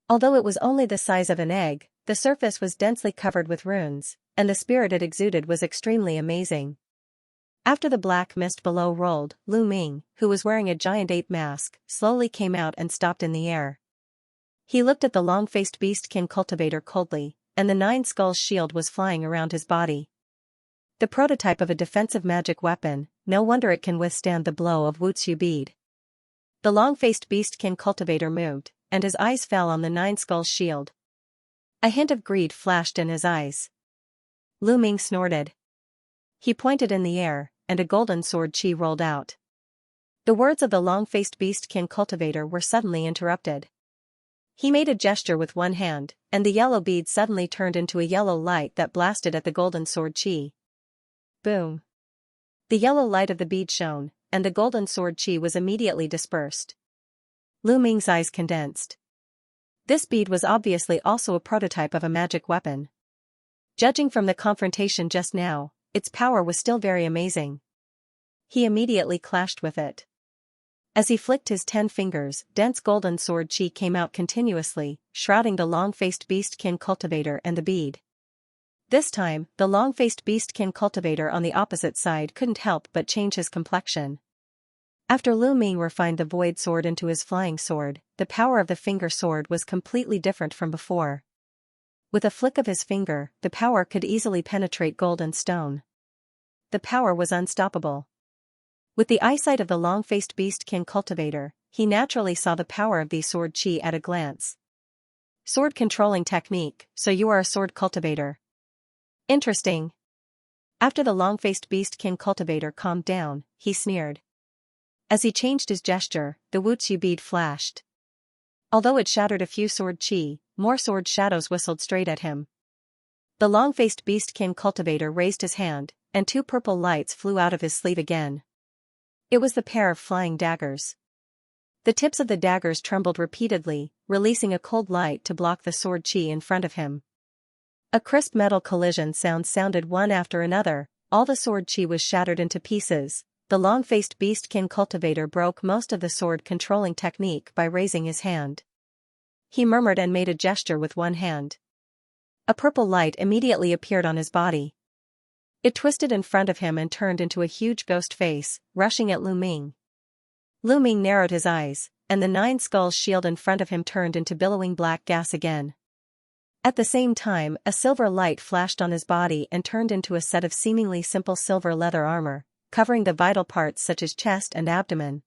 Although it was only the size of an egg, the surface was densely covered with runes, and the spirit it exuded was extremely amazing. After the black mist below rolled, Lu Ming, who was wearing a giant ape mask, slowly came out and stopped in the air. He looked at the long-faced beastkin cultivator coldly, and the Nine Skulls shield was flying around his body. The prototype of a defensive magic weapon, no wonder it can withstand the blow of Wutsu bead. The long-faced beastkin cultivator moved, and his eyes fell on the Nine Skulls shield. A hint of greed flashed in his eyes. Lu Ming snorted. He pointed in the air, and a golden sword chi rolled out. The words of the long-faced beastkin cultivator were suddenly interrupted. He made a gesture with one hand, and the yellow bead suddenly turned into a yellow light that blasted at the golden sword chi. Boom! The yellow light of the bead shone, and the golden sword chi was immediately dispersed. Lu Ming's eyes condensed. This bead was obviously also a prototype of a magic weapon. Judging from the confrontation just now, its power was still very amazing. He immediately clashed with it. As he flicked his 10 fingers, dense golden sword chi came out continuously, shrouding the long-faced beastkin cultivator and the bead. This time, the long-faced beastkin cultivator on the opposite side couldn't help but change his complexion. After Lu Ming refined the void sword into his flying sword, the power of the finger sword was completely different from before. With a flick of his finger, the power could easily penetrate gold and stone. The power was unstoppable. With the eyesight of the long-faced beastkin cultivator, he naturally saw the power of the sword chi at a glance. Sword controlling technique, so you are a sword cultivator. Interesting. After the long-faced beastkin cultivator calmed down, he sneered. As he changed his gesture, the Wutsu bead flashed. Although it shattered a few sword chi, more sword shadows whistled straight at him. The long-faced beastkin cultivator raised his hand, and 2 purple lights flew out of his sleeve again. It was the pair of flying daggers. The tips of the daggers trembled repeatedly, releasing a cold light to block the sword chi in front of him. A crisp metal collision sound sounded one after another, all the sword chi was shattered into pieces. The long-faced beastkin cultivator broke most of the sword controlling technique by raising his hand. He murmured and made a gesture with one hand. A purple light immediately appeared on his body. It twisted in front of him and turned into a huge ghost face, rushing at Lu Ming. Lu Ming narrowed his eyes, and the Nine Skulls shield in front of him turned into billowing black gas again. At the same time, a silver light flashed on his body and turned into a set of seemingly simple silver leather armor, covering the vital parts such as chest and abdomen.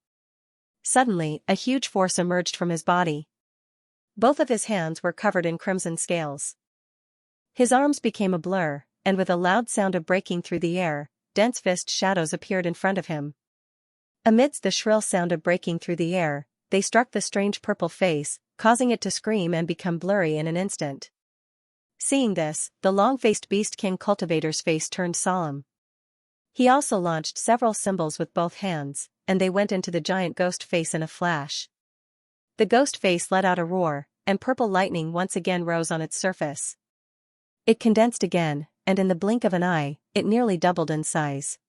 Suddenly, a huge force emerged from his body. Both of his hands were covered in crimson scales. His arms became a blur, and with a loud sound of breaking through the air, dense fist shadows appeared in front of him. Amidst the shrill sound of breaking through the air, they struck the strange purple face, causing it to scream and become blurry in an instant. Seeing this, the long-faced beastkin cultivator's face turned solemn. He also launched several symbols with both hands, and they went into the giant ghost face in a flash. The ghost face let out a roar, and purple lightning once again rose on its surface. It condensed again, and in the blink of an eye, it nearly doubled in size.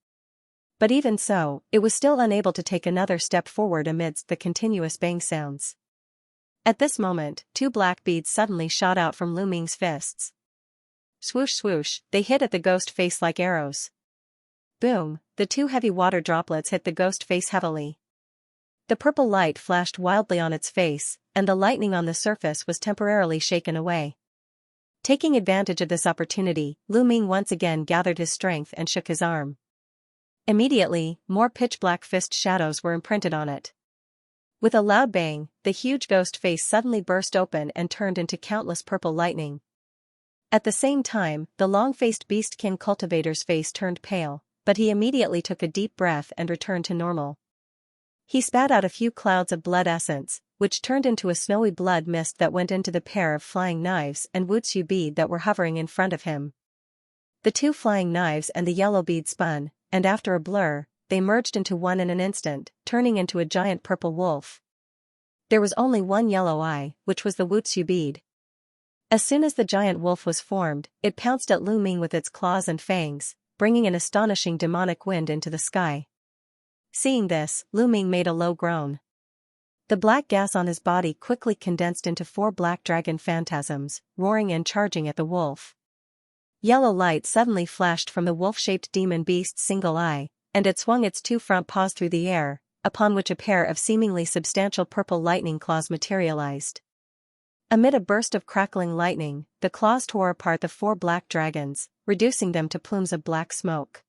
But even so, it was still unable to take another step forward amidst the continuous bang sounds. At this moment, 2 black beads suddenly shot out from Lu Ming's fists. Swoosh swoosh, they hit at the ghost face like arrows. Boom, the 2 heavy water droplets hit the ghost face heavily. The purple light flashed wildly on its face, and the lightning on the surface was temporarily shaken away. Taking advantage of this opportunity, Lu Ming once again gathered his strength and shook his arm. Immediately, more pitch-black fist shadows were imprinted on it. With a loud bang, the huge ghost face suddenly burst open and turned into countless purple lightning. At the same time, the long-faced beastkin cultivator's face turned pale, but he immediately took a deep breath and returned to normal. He spat out a few clouds of blood essence, which turned into a snowy blood mist that went into the pair of flying knives and Wutsu bead that were hovering in front of him. The 2 flying knives and the yellow bead spun, and after a blur, they merged into one in an instant, turning into a giant purple wolf. There was only one yellow eye, which was the Wutsu bead. As soon as the giant wolf was formed, it pounced at Lu Ming with its claws and fangs, bringing an astonishing demonic wind into the sky. Seeing this, Lu Ming made a low groan. The black gas on his body quickly condensed into 4 black dragon phantasms, roaring and charging at the wolf. Yellow light suddenly flashed from the wolf-shaped demon beast's single eye, and it swung its 2 front paws through the air, upon which a pair of seemingly substantial purple lightning claws materialized. Amid a burst of crackling lightning, the claws tore apart the 4 black dragons, reducing them to plumes of black smoke.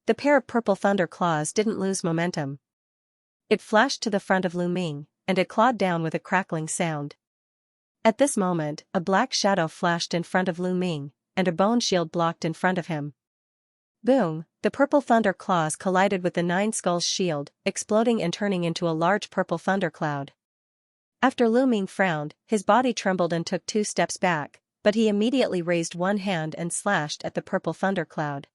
The pair of purple thunder claws didn't lose momentum. It flashed to the front of Lu Ming, and it clawed down with a crackling sound. At this moment, a black shadow flashed in front of Lu Ming, and a bone shield blocked in front of him. Boom! The purple thunder claws collided with the 9 skulls shield, exploding and turning into a large purple thundercloud. After Lu Ming frowned, his body trembled and took 2 steps back, but he immediately raised one hand and slashed at the purple thundercloud.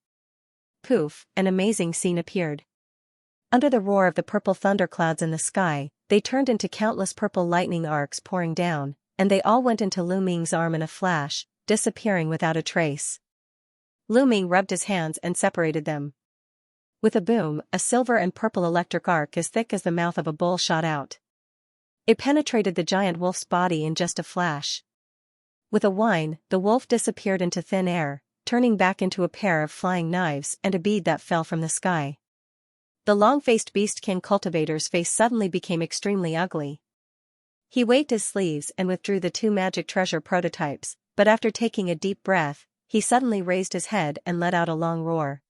Poof! An amazing scene appeared. Under the roar of the purple thunderclouds in the sky, they turned into countless purple lightning arcs pouring down, and they all went into Lu Ming's arm in a flash, disappearing without a trace. Lu Ming rubbed his hands and separated them. With a boom, a silver and purple electric arc as thick as the mouth of a bull shot out. It penetrated the giant wolf's body in just a flash. With a whine, the wolf disappeared into thin air, turning back into a pair of flying knives and a bead that fell from the sky. The long-faced beastkin cultivator's face suddenly became extremely ugly. He waved his sleeves and withdrew the 2 magic treasure prototypes, but after taking a deep breath, he suddenly raised his head and let out a long roar.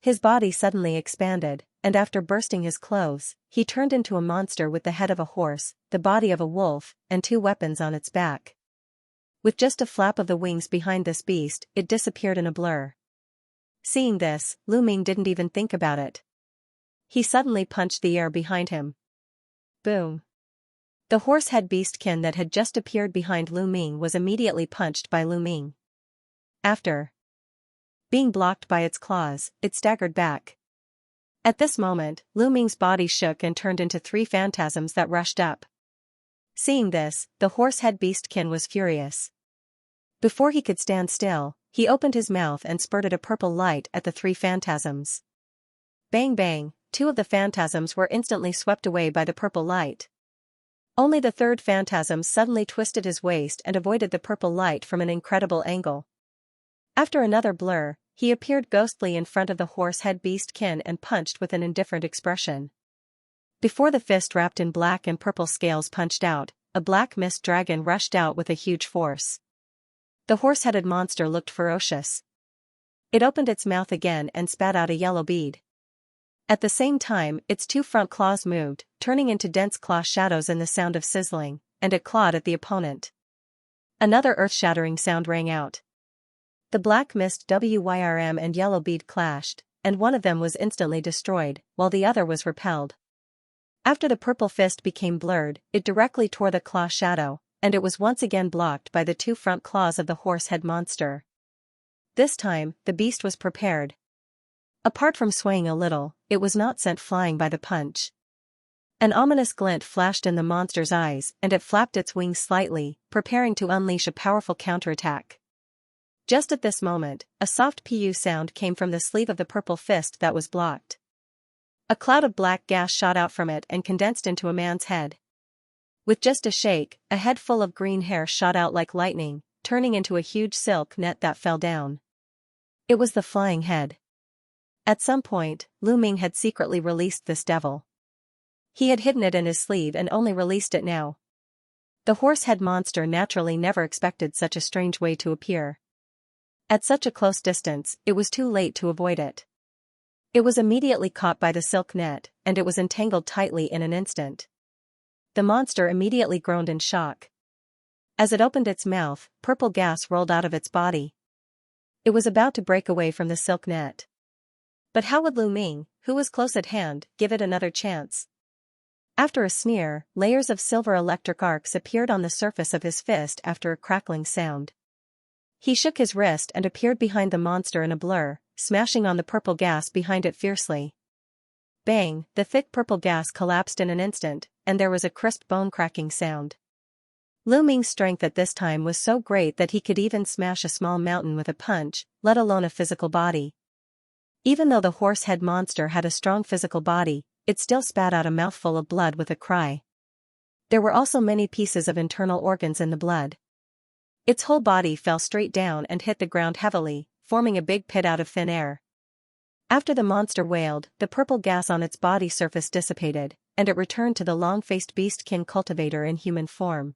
His body suddenly expanded, and after bursting his clothes, he turned into a monster with the head of a horse, the body of a wolf, and 2 weapons on its back. With just a flap of the wings behind this beast, it disappeared in a blur. Seeing this, Lu Ming didn't even think about it. He suddenly punched the air behind him. Boom! The horse-head beastkin that had just appeared behind Lu Ming was immediately punched by Lu Ming. After being blocked by its claws, it staggered back. At this moment, Lu Ming's body shook and turned into 3 phantasms that rushed up. Seeing this, the horse-head beastkin was furious. Before he could stand still, he opened his mouth and spurted a purple light at the 3 phantasms. Bang bang, 2 of the phantasms were instantly swept away by the purple light. Only the 3rd phantasm suddenly twisted his waist and avoided the purple light from an incredible angle. After another blur, he appeared ghostly in front of the horse-head beastkin and punched with an indifferent expression. Before the fist wrapped in black and purple scales punched out, a black mist dragon rushed out with a huge force. The horse-headed monster looked ferocious. It opened its mouth again and spat out a yellow bead. At the same time, its 2 front claws moved, turning into dense claw shadows in the sound of sizzling, and it clawed at the opponent. Another earth-shattering sound rang out. The black mist WYRM and yellow bead clashed, and one of them was instantly destroyed, while the other was repelled. After the purple fist became blurred, it directly tore the claw shadow, and it was once again blocked by the 2 front claws of the horse-head monster. This time, the beast was prepared. Apart from swaying a little, it was not sent flying by the punch. An ominous glint flashed in the monster's eyes and it flapped its wings slightly, preparing to unleash a powerful counterattack. Just at this moment, a soft pu sound came from the sleeve of the purple fist that was blocked. A cloud of black gas shot out from it and condensed into a man's head. With just a shake, a head full of green hair shot out like lightning, turning into a huge silk net that fell down. It was the flying head. At some point, Lu Ming had secretly released this devil. He had hidden it in his sleeve and only released it now. The horse-head monster naturally never expected such a strange way to appear. At such a close distance, it was too late to avoid it. It was immediately caught by the silk net, and it was entangled tightly in an instant. The monster immediately groaned in shock. As it opened its mouth, purple gas rolled out of its body. It was about to break away from the silk net. But how would Lu Ming, who was close at hand, give it another chance? After a sneer, layers of silver electric arcs appeared on the surface of his fist after a crackling sound. He shook his wrist and appeared behind the monster in a blur, smashing on the purple gas behind it fiercely. Bang! The thick purple gas collapsed in an instant, and there was a crisp bone-cracking sound. Lu Ming's strength at this time was so great that he could even smash a small mountain with a punch, let alone a physical body. Even though the horse-head monster had a strong physical body, it still spat out a mouthful of blood with a cry. There were also many pieces of internal organs in the blood. Its whole body fell straight down and hit the ground heavily, forming a big pit out of thin air. After the monster wailed, the purple gas on its body surface dissipated, and it returned to the long-faced beastkin cultivator in human form.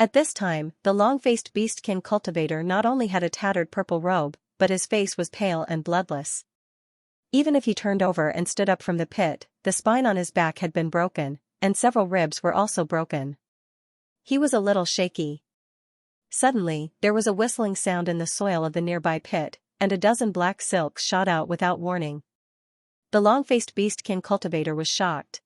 At this time, the long-faced beastkin cultivator not only had a tattered purple robe, but his face was pale and bloodless. Even if he turned over and stood up from the pit, the spine on his back had been broken, and several ribs were also broken. He was a little shaky. Suddenly, there was a whistling sound in the soil of the nearby pit, and a dozen black silks shot out without warning. The long-faced beastkin cultivator was shocked.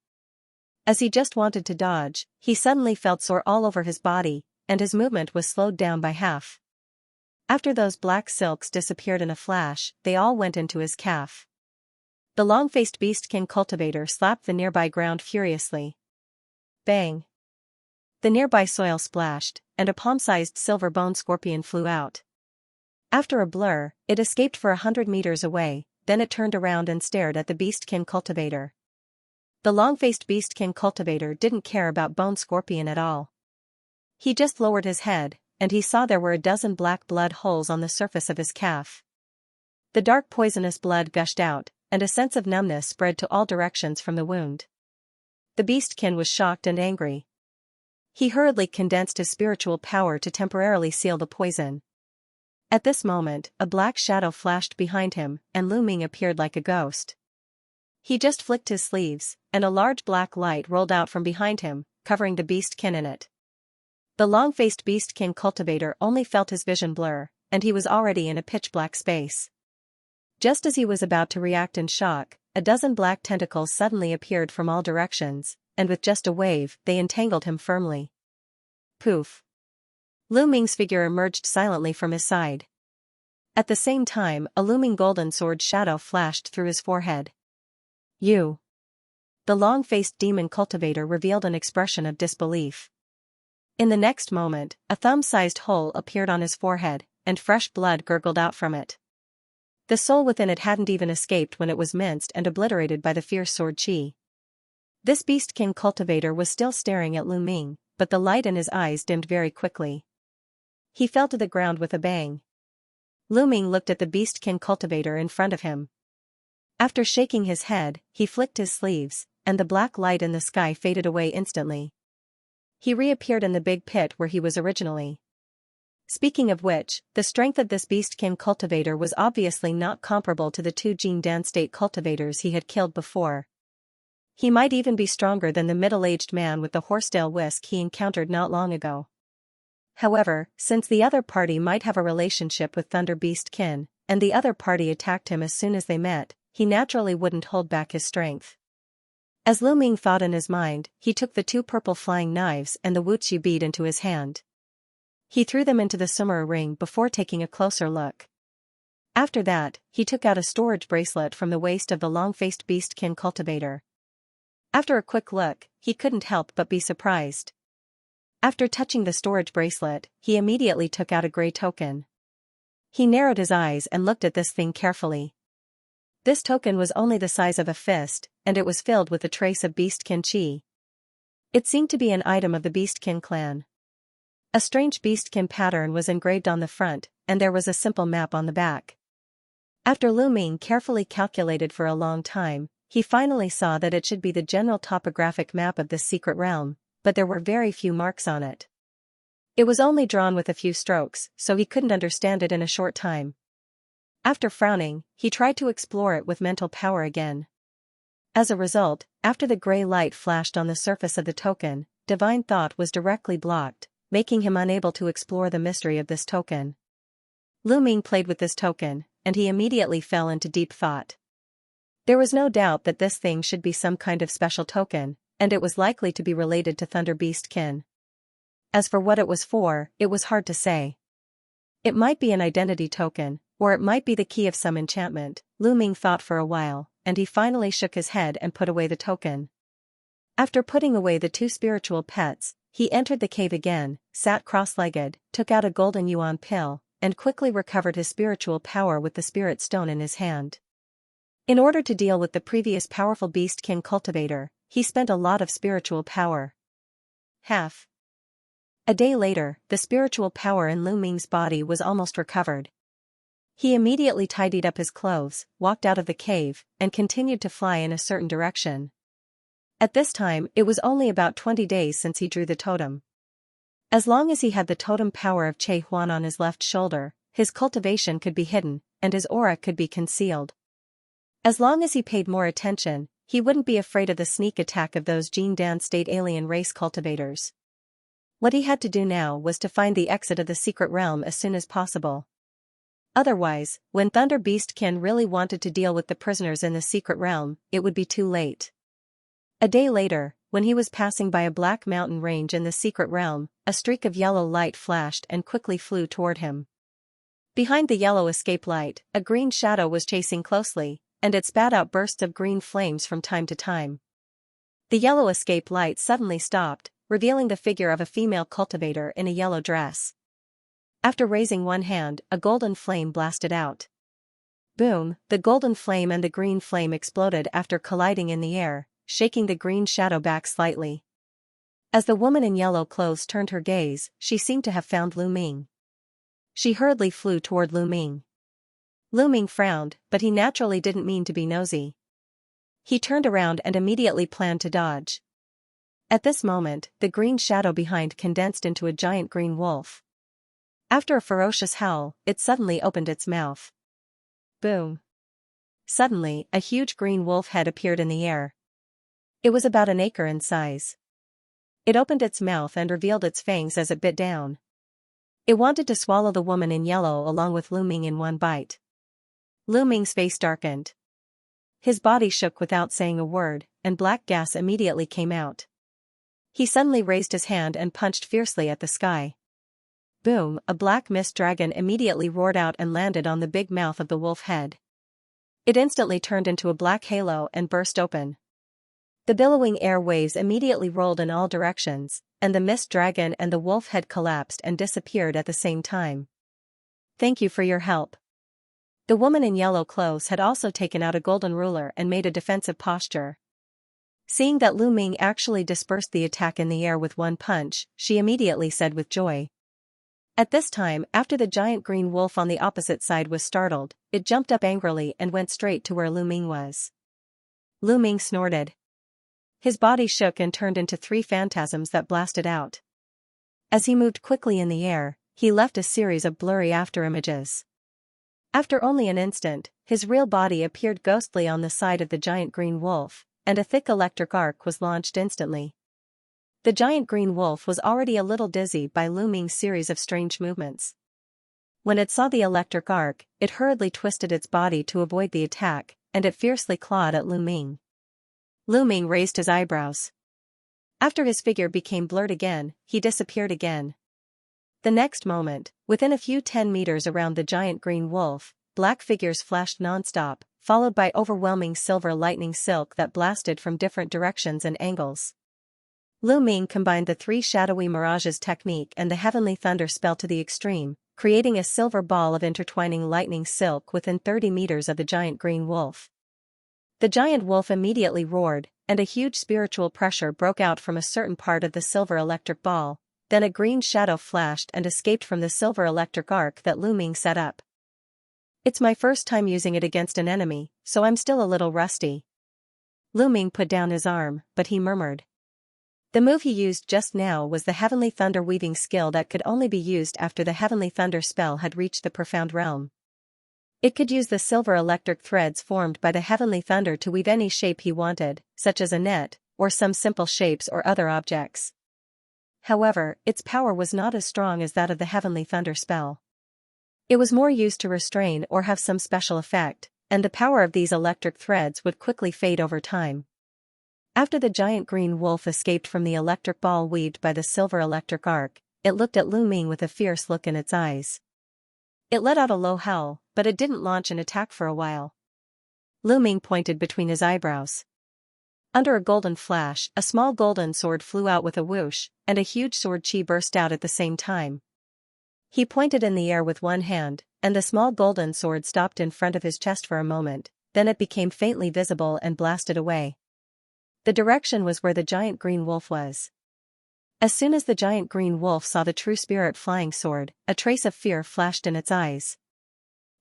As he just wanted to dodge, he suddenly felt sore all over his body, and his movement was slowed down by half. After those black silks disappeared in a flash, they all went into his calf. The long-faced beastkin cultivator slapped the nearby ground furiously. Bang! The nearby soil splashed, and a palm-sized silver bone scorpion flew out. After a blur, it escaped for 100 meters away, then it turned around and stared at the beastkin cultivator. The long-faced beastkin cultivator didn't care about bone scorpion at all. He just lowered his head, and he saw there were a dozen black blood holes on the surface of his calf. The dark poisonous blood gushed out, and a sense of numbness spread to all directions from the wound. The beastkin was shocked and angry. He hurriedly condensed his spiritual power to temporarily seal the poison. At this moment, a black shadow flashed behind him, and Lu Ming appeared like a ghost. He just flicked his sleeves, and a large black light rolled out from behind him, covering the beastkin in it. The long-faced beastkin cultivator only felt his vision blur, and he was already in a pitch-black space. Just as he was about to react in shock, a dozen black tentacles suddenly appeared from all directions, and with just a wave, they entangled him firmly. Poof! Lu Ming's figure emerged silently from his side. At the same time, a looming golden sword shadow flashed through his forehead. You! The long-faced demon cultivator revealed an expression of disbelief. In the next moment, a thumb-sized hole appeared on his forehead, and fresh blood gurgled out from it. The soul within it hadn't even escaped when it was minced and obliterated by the fierce sword chi. This beastkin cultivator was still staring at Lu Ming, but the light in his eyes dimmed very quickly. He fell to the ground with a bang. Lu Ming looked at the beastkin cultivator in front of him. After shaking his head, he flicked his sleeves, and the black light in the sky faded away instantly. He reappeared in the big pit where he was originally. Speaking of which, the strength of this beastkin cultivator was obviously not comparable to the two Jingdan state cultivators he had killed before. He might even be stronger than the middle-aged man with the horsetail whisk he encountered not long ago. However, since the other party might have a relationship with Thunder Beastkin, and the other party attacked him as soon as they met, he naturally wouldn't hold back his strength. As Lu Ming thought in his mind, he took the two purple flying knives and the wuxu bead into his hand. He threw them into the sumo ring before taking a closer look. After that, he took out a storage bracelet from the waist of the long-faced beastkin cultivator. After a quick look, he couldn't help but be surprised. After touching the storage bracelet, he immediately took out a gray token. He narrowed his eyes and looked at this thing carefully. This token was only the size of a fist, and it was filled with a trace of beastkin chi. It seemed to be an item of the beastkin clan. A strange beastkin pattern was engraved on the front, and there was a simple map on the back. After Lu Ming carefully calculated for a long time, he finally saw that it should be the general topographic map of this secret realm, but there were very few marks on it. It was only drawn with a few strokes, so he couldn't understand it in a short time. After frowning, he tried to explore it with mental power again. As a result, after the gray light flashed on the surface of the token, divine thought was directly blocked, making him unable to explore the mystery of this token. Lu Ming played with this token, and he immediately fell into deep thought. There was no doubt that this thing should be some kind of special token, and it was likely to be related to Thunder Beastkin. As for what it was for, it was hard to say. It might be an identity token, or it might be the key of some enchantment. Lu Ming thought for a while, and he finally shook his head and put away the token. After putting away the two spiritual pets, he entered the cave again, sat cross-legged, took out a golden yuan pill, and quickly recovered his spiritual power with the spirit stone in his hand. In order to deal with the previous powerful Beast King cultivator, he spent a lot of spiritual power. A day later, the spiritual power in Lu Ming's body was almost recovered. He immediately tidied up his clothes, walked out of the cave, and continued to fly in a certain direction. At this time, it was only about 20 days since he drew the totem. As long as he had the totem power of Che Huan on his left shoulder, his cultivation could be hidden, and his aura could be concealed. As long as he paid more attention, he wouldn't be afraid of the sneak attack of those Jingdan state alien race cultivators. What he had to do now was to find the exit of the secret realm as soon as possible. Otherwise, when Thunder Beast Kin really wanted to deal with the prisoners in the secret realm, it would be too late. A day later, when he was passing by a black mountain range in the secret realm, a streak of yellow light flashed and quickly flew toward him. Behind the yellow escape light, a green shadow was chasing closely, and it spat out bursts of green flames from time to time. The yellow escape light suddenly stopped, revealing the figure of a female cultivator in a yellow dress. After raising one hand, a golden flame blasted out. Boom, the golden flame and the green flame exploded after colliding in the air, shaking the green shadow back slightly. As the woman in yellow clothes turned her gaze, she seemed to have found Lu Ming. She hurriedly flew toward Lu Ming. Lu Ming frowned, but he naturally didn't mean to be nosy. He turned around and immediately planned to dodge. At this moment, the green shadow behind condensed into a giant green wolf. After a ferocious howl, it suddenly opened its mouth. Boom! Suddenly, a huge green wolf head appeared in the air. It was about an acre in size. It opened its mouth and revealed its fangs as it bit down. It wanted to swallow the woman in yellow along with Lu Ming in one bite. Lu Ming's face darkened. His body shook without saying a word, and black gas immediately came out. He suddenly raised his hand and punched fiercely at the sky. Boom, a black mist dragon immediately roared out and landed on the big mouth of the wolf head. It instantly turned into a black halo and burst open. The billowing air waves immediately rolled in all directions, and the mist dragon and the wolf head collapsed and disappeared at the same time. Thank you for your help. The woman in yellow clothes had also taken out a golden ruler and made a defensive posture. Seeing that Lu Ming actually dispersed the attack in the air with one punch, she immediately said with joy. At this time, after the giant green wolf on the opposite side was startled, it jumped up angrily and went straight to where Lu Ming was. Lu Ming snorted. His body shook and turned into 3 phantasms that blasted out. As he moved quickly in the air, he left a series of blurry afterimages. After only an instant, his real body appeared ghostly on the side of the giant green wolf, and a thick electric arc was launched instantly. The giant green wolf was already a little dizzy by Lu Ming's series of strange movements. When it saw the electric arc, it hurriedly twisted its body to avoid the attack, and it fiercely clawed at Lu Ming. Lu Ming raised his eyebrows. After his figure became blurred again, he disappeared again. The next moment, within a few 10 meters around the giant green wolf, black figures flashed non-stop, followed by overwhelming silver lightning silk that blasted from different directions and angles. Lu Ming combined the 3 shadowy mirages technique and the heavenly thunder spell to the extreme, creating a silver ball of intertwining lightning silk within 30 meters of the giant green wolf. The giant wolf immediately roared, and a huge spiritual pressure broke out from a certain part of the silver electric ball. Then a green shadow flashed and escaped from the silver electric arc that Lu Ming set up. It's my first time using it against an enemy, so I'm still a little rusty. Lu Ming put down his arm, but he murmured. The move he used just now was the Heavenly Thunder weaving skill that could only be used after the Heavenly Thunder spell had reached the profound realm. It could use the silver electric threads formed by the Heavenly Thunder to weave any shape he wanted, such as a net, or some simple shapes or other objects. However, its power was not as strong as that of the Heavenly Thunder spell. It was more used to restrain or have some special effect, and the power of these electric threads would quickly fade over time. After the giant green wolf escaped from the electric ball weaved by the silver electric arc, it looked at Lu Ming with a fierce look in its eyes. It let out a low howl, but it didn't launch an attack for a while. Lu Ming pointed between his eyebrows. Under a golden flash, a small golden sword flew out with a whoosh, and a huge sword chi burst out at the same time. He pointed in the air with one hand, and the small golden sword stopped in front of his chest for a moment, then it became faintly visible and blasted away. The direction was where the giant green wolf was. As soon as the giant green wolf saw the true spirit flying sword, a trace of fear flashed in its eyes.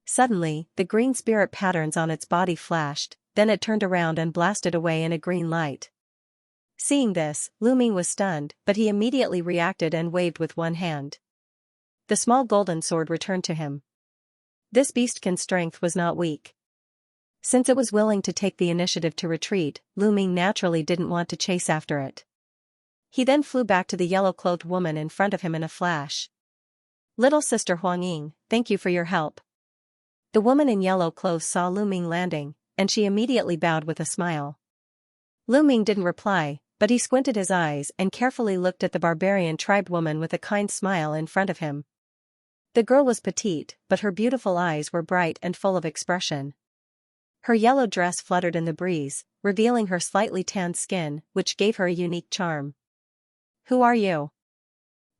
Suddenly, the green spirit patterns on its body flashed, then it turned around and blasted away in a green light. Seeing this, Lu Ming was stunned, but he immediately reacted and waved with one hand. The small golden sword returned to him. This beastkin's strength was not weak. Since it was willing to take the initiative to retreat, Lu Ming naturally didn't want to chase after it. He then flew back to the yellow-clothed woman in front of him in a flash. "Little sister Huangying, thank you for your help." The woman in yellow clothes saw Lu Ming landing, and she immediately bowed with a smile. Lu Ming didn't reply, but he squinted his eyes and carefully looked at the barbarian tribewoman with a kind smile in front of him. The girl was petite, but her beautiful eyes were bright and full of expression. Her yellow dress fluttered in the breeze, revealing her slightly tanned skin, which gave her a unique charm. "Who are you?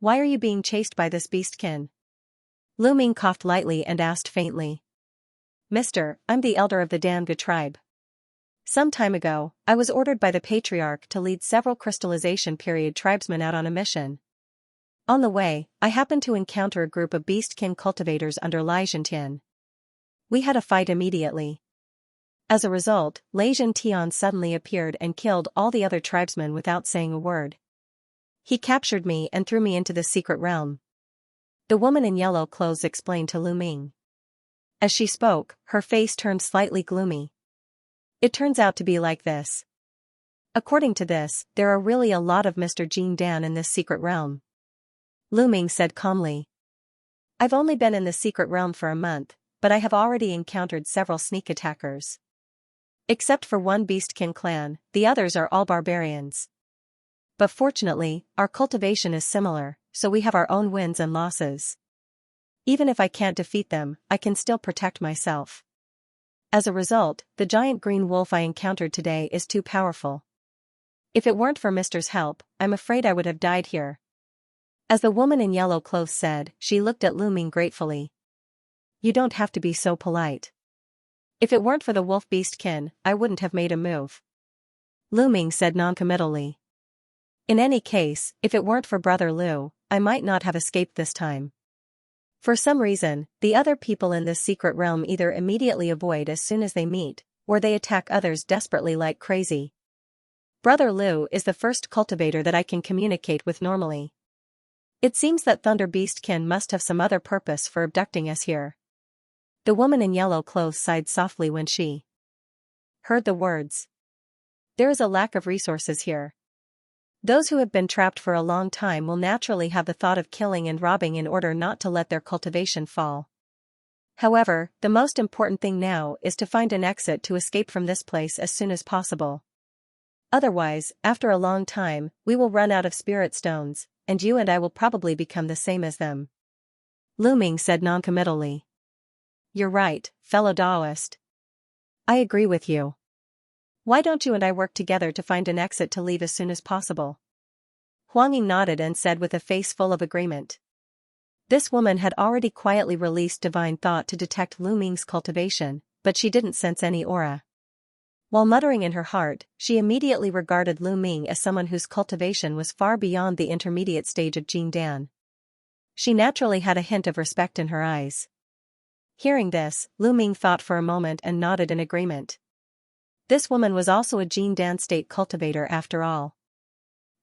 Why are you being chased by this beastkin?" Lu Ming coughed lightly and asked faintly. "Mister, I'm the elder of the Damga tribe. Some time ago, I was ordered by the patriarch to lead several crystallization period tribesmen out on a mission. On the way, I happened to encounter a group of beastkin cultivators under Xianxia. We had a fight immediately. As a result, Xianxia suddenly appeared and killed all the other tribesmen without saying a word. He captured me and threw me into the secret realm." The woman in yellow clothes explained to Lu Ming. As she spoke, her face turned slightly gloomy. "It turns out to be like this. According to this, there are really a lot of Mr. Jin Dan in this secret realm," Lu Ming said calmly. "I've only been in the secret realm for a month, but I have already encountered several sneak attackers. Except for one beastkin clan, the others are all barbarians. But fortunately, our cultivation is similar, so we have our own wins and losses. Even if I can't defeat them, I can still protect myself. As a result, the giant green wolf I encountered today is too powerful. If it weren't for Mister's help, I'm afraid I would have died here." As the woman in yellow clothes said, she looked at Lu Ming gratefully. "You don't have to be so polite. If it weren't for the wolf beastkin, I wouldn't have made a move," Lu Ming said noncommittally. "In any case, if it weren't for Brother Lu, I might not have escaped this time." For some reason, the other people in this secret realm either immediately avoid as soon as they meet, or they attack others desperately like crazy. Brother Lu is the first cultivator that I can communicate with normally. It seems that Thunder Beastkin must have some other purpose for abducting us here. The woman in yellow clothes sighed softly when she heard the words. There is a lack of resources here. Those who have been trapped for a long time will naturally have the thought of killing and robbing in order not to let their cultivation fall. However, the most important thing now is to find an exit to escape from this place as soon as possible. Otherwise, after a long time, we will run out of spirit stones, and you and I will probably become the same as them," Lu Ming said noncommittally. "You're right, fellow Taoist. I agree with you. Why don't you and I work together to find an exit to leave as soon as possible?" Huangying nodded and said with a face full of agreement. This woman had already quietly released divine thought to detect Lu Ming's cultivation, but she didn't sense any aura. While muttering in her heart, she immediately regarded Lu Ming as someone whose cultivation was far beyond the intermediate stage of Jin Dan. She naturally had a hint of respect in her eyes. Hearing this, Lu Ming thought for a moment and nodded in agreement. This woman was also a Jin Dan state cultivator after all.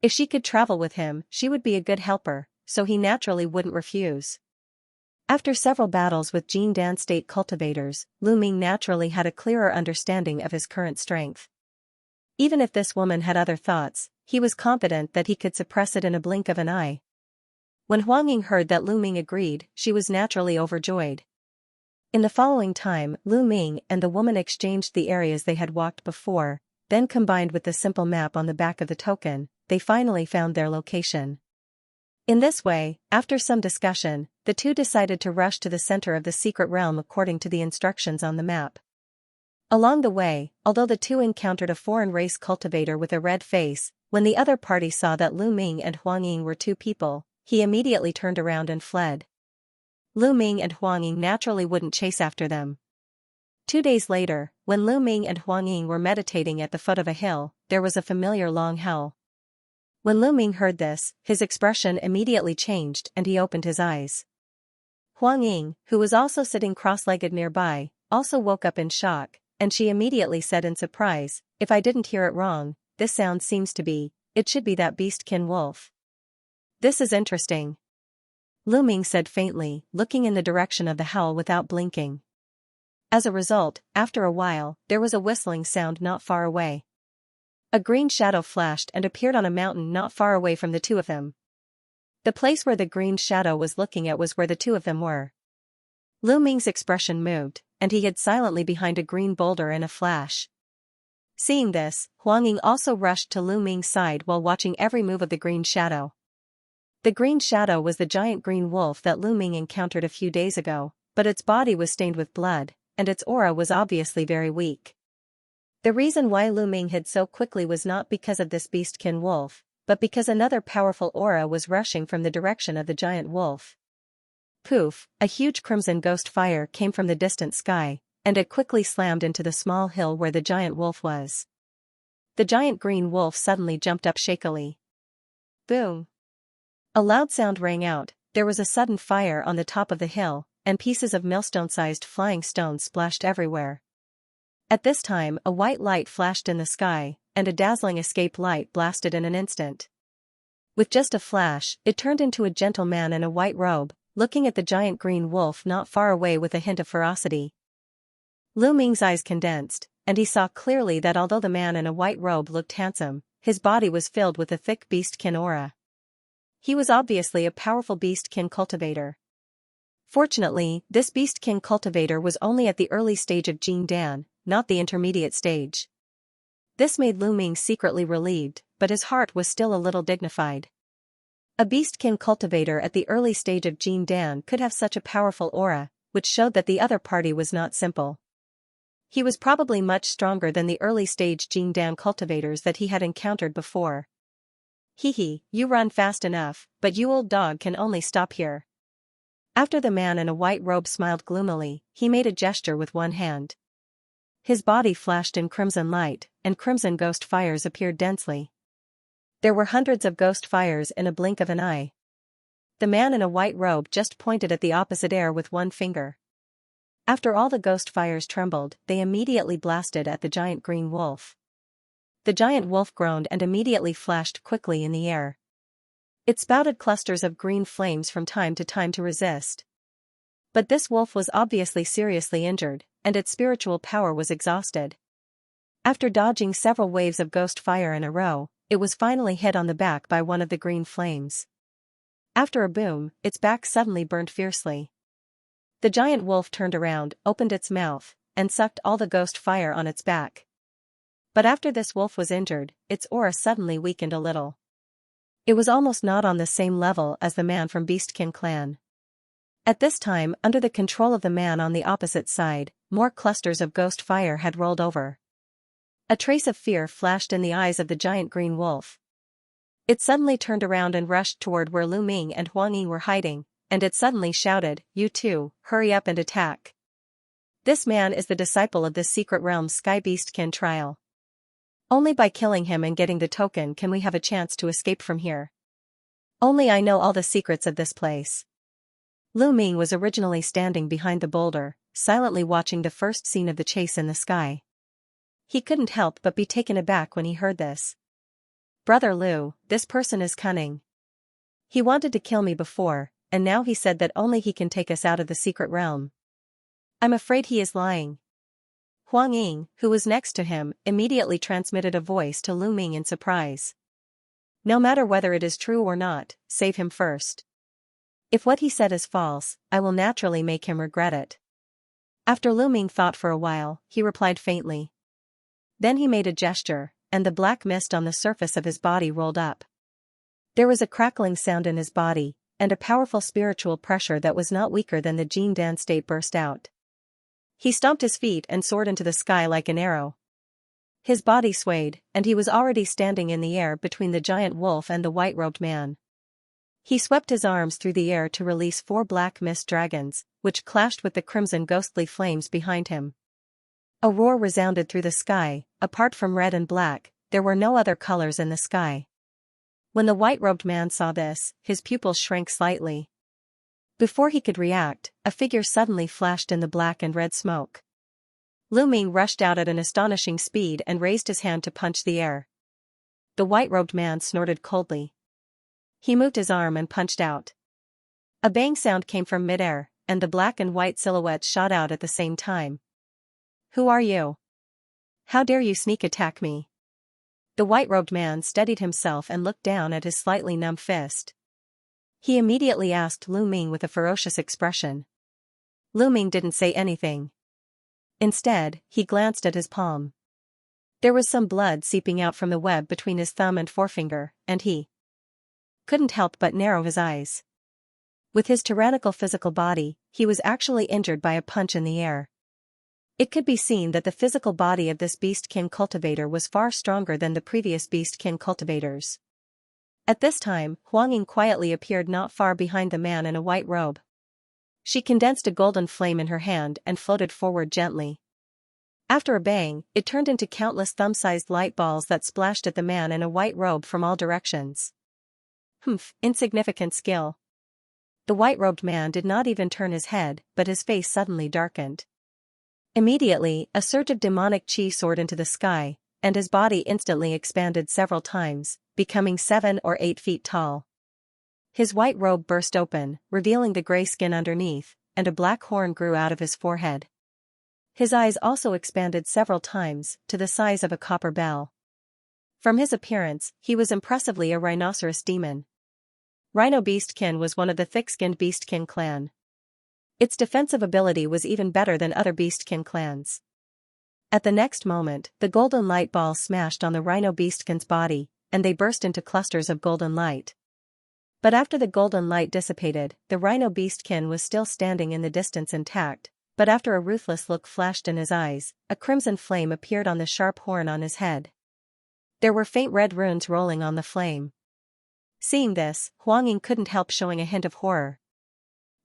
If she could travel with him, she would be a good helper, so he naturally wouldn't refuse. After several battles with Jin Dan state cultivators, Lu Ming naturally had a clearer understanding of his current strength. Even if this woman had other thoughts, he was confident that he could suppress it in a blink of an eye. When Huangying heard that Lu Ming agreed, she was naturally overjoyed. In the following time, Lu Ming and the woman exchanged the areas they had walked before, then combined with the simple map on the back of the token, they finally found their location. In this way, after some discussion, the two decided to rush to the center of the secret realm according to the instructions on the map. Along the way, although the two encountered a foreign race cultivator with a red face, when the other party saw that Lu Ming and Huang Ying were two people, he immediately turned around and fled. Lu Ming and Huang Ying naturally wouldn't chase after them. 2 days later, when Lu Ming and Huang Ying were meditating at the foot of a hill, there was a familiar long howl. When Lu Ming heard this, his expression immediately changed and he opened his eyes. Huang Ying, who was also sitting cross-legged nearby, also woke up in shock, and she immediately said in surprise, "If I didn't hear it wrong, this sound seems to be, it should be that beastkin wolf. This is interesting." Lu Ming said faintly, looking in the direction of the howl without blinking. As a result, after a while, there was a whistling sound not far away. A green shadow flashed and appeared on a mountain not far away from the two of them. The place where the green shadow was looking at was where the two of them were. Lu Ming's expression moved, and he hid silently behind a green boulder in a flash. Seeing this, Huang Ying also rushed to Lu Ming's side while watching every move of the green shadow. The green shadow was the giant green wolf that Lu Ming encountered a few days ago, but its body was stained with blood, and its aura was obviously very weak. The reason why Lu Ming hid so quickly was not because of this beastkin wolf, but because another powerful aura was rushing from the direction of the giant wolf. Poof, a huge crimson ghost fire came from the distant sky, and it quickly slammed into the small hill where the giant wolf was. The giant green wolf suddenly jumped up shakily. Boom! A loud sound rang out, there was a sudden fire on the top of the hill, and pieces of millstone-sized flying stones splashed everywhere. At this time a white light flashed in the sky, and a dazzling escape light blasted in an instant. With just a flash, it turned into a gentle man in a white robe, looking at the giant green wolf not far away with a hint of ferocity. Lu Ming's eyes condensed, and he saw clearly that although the man in a white robe looked handsome, his body was filled with a thick beastkin aura. He was obviously a powerful beastkin cultivator. Fortunately, this beastkin cultivator was only at the early stage of Jing Dan, not the intermediate stage. This made Lu Ming secretly relieved, but his heart was still a little dignified. A beastkin cultivator at the early stage of Jing Dan could have such a powerful aura, which showed that the other party was not simple. He was probably much stronger than the early stage Jing Dan cultivators that he had encountered before. "Hee, you run fast enough, but you old dog can only stop here." After the man in a white robe smiled gloomily, he made a gesture with one hand. His body flashed in crimson light, and crimson ghost fires appeared densely. There were hundreds of ghost fires in a blink of an eye. The man in a white robe just pointed at the opposite air with one finger. After all the ghost fires trembled, they immediately blasted at the giant green wolf. The giant wolf groaned and immediately flashed quickly in the air. It spouted clusters of green flames from time to time to resist. But this wolf was obviously seriously injured, and its spiritual power was exhausted. After dodging several waves of ghost fire in a row, it was finally hit on the back by one of the green flames. After a boom, its back suddenly burned fiercely. The giant wolf turned around, opened its mouth, and sucked all the ghost fire on its back. But after this wolf was injured, its aura suddenly weakened a little. It was almost not on the same level as the man from Beastkin clan. At this time, under the control of the man on the opposite side, more clusters of ghost fire had rolled over. A trace of fear flashed in the eyes of the giant green wolf. It suddenly turned around and rushed toward where Lu Ming and Huang Ying were hiding, and it suddenly shouted, "You two, hurry up and attack. This man is the disciple of this secret realm's Sky Beastkin trial. Only by killing him and getting the token can we have a chance to escape from here. Only I know all the secrets of this place." Lu Ming was originally standing behind the boulder, silently watching the first scene of the chase in the sky. He couldn't help but be taken aback when he heard this. "Brother Lu, this person is cunning. He wanted to kill me before, and now he said that only he can take us out of the secret realm. I'm afraid he is lying." Huang Ying, who was next to him, immediately transmitted a voice to Lu Ming in surprise. "No matter whether it is true or not, save him first. If what he said is false, I will naturally make him regret it." After Lu Ming thought for a while, he replied faintly. Then he made a gesture, and the black mist on the surface of his body rolled up. There was a crackling sound in his body, and a powerful spiritual pressure that was not weaker than the Jing Dan state burst out. He stomped his feet and soared into the sky like an arrow. His body swayed, and he was already standing in the air between the giant wolf and the white-robed man. He swept his arms through the air to release 4 black mist dragons, which clashed with the crimson ghostly flames behind him. A roar resounded through the sky. Apart from red and black, there were no other colors in the sky. When the white-robed man saw this, his pupils shrank slightly. Before he could react, a figure suddenly flashed in the black and red smoke. Lu Ming rushed out at an astonishing speed and raised his hand to punch the air. The white-robed man snorted coldly. He moved his arm and punched out. A bang sound came from midair, and the black and white silhouettes shot out at the same time. "Who are you? How dare you sneak attack me?" The white-robed man steadied himself and looked down at his slightly numb fist. He immediately asked Lu Ming with a ferocious expression. Lu Ming didn't say anything. Instead, he glanced at his palm. There was some blood seeping out from the web between his thumb and forefinger, and he couldn't help but narrow his eyes. With his tyrannical physical body, he was actually injured by a punch in the air. It could be seen that the physical body of this beastkin cultivator was far stronger than the previous beastkin cultivators. At this time, Huang Ying quietly appeared not far behind the man in a white robe. She condensed a golden flame in her hand and floated forward gently. After a bang, it turned into countless thumb-sized light balls that splashed at the man in a white robe from all directions. "Humph, insignificant skill." The white-robed man did not even turn his head, but his face suddenly darkened. Immediately, a surge of demonic chi soared into the sky, and his body instantly expanded several times, becoming 7 or 8 feet tall. His white robe burst open, revealing the gray skin underneath, and a black horn grew out of his forehead. His eyes also expanded several times, to the size of a copper bell. From his appearance, he was impressively a rhinoceros demon. Rhino Beastkin was one of the thick-skinned Beastkin clan. Its defensive ability was even better than other Beastkin clans. At the next moment, the golden light ball smashed on the Rhino Beastkin's body, and they burst into clusters of golden light. But after the golden light dissipated, the Rhino Beastkin was still standing in the distance intact, but after a ruthless look flashed in his eyes, a crimson flame appeared on the sharp horn on his head. There were faint red runes rolling on the flame. Seeing this, Huang Ying couldn't help showing a hint of horror.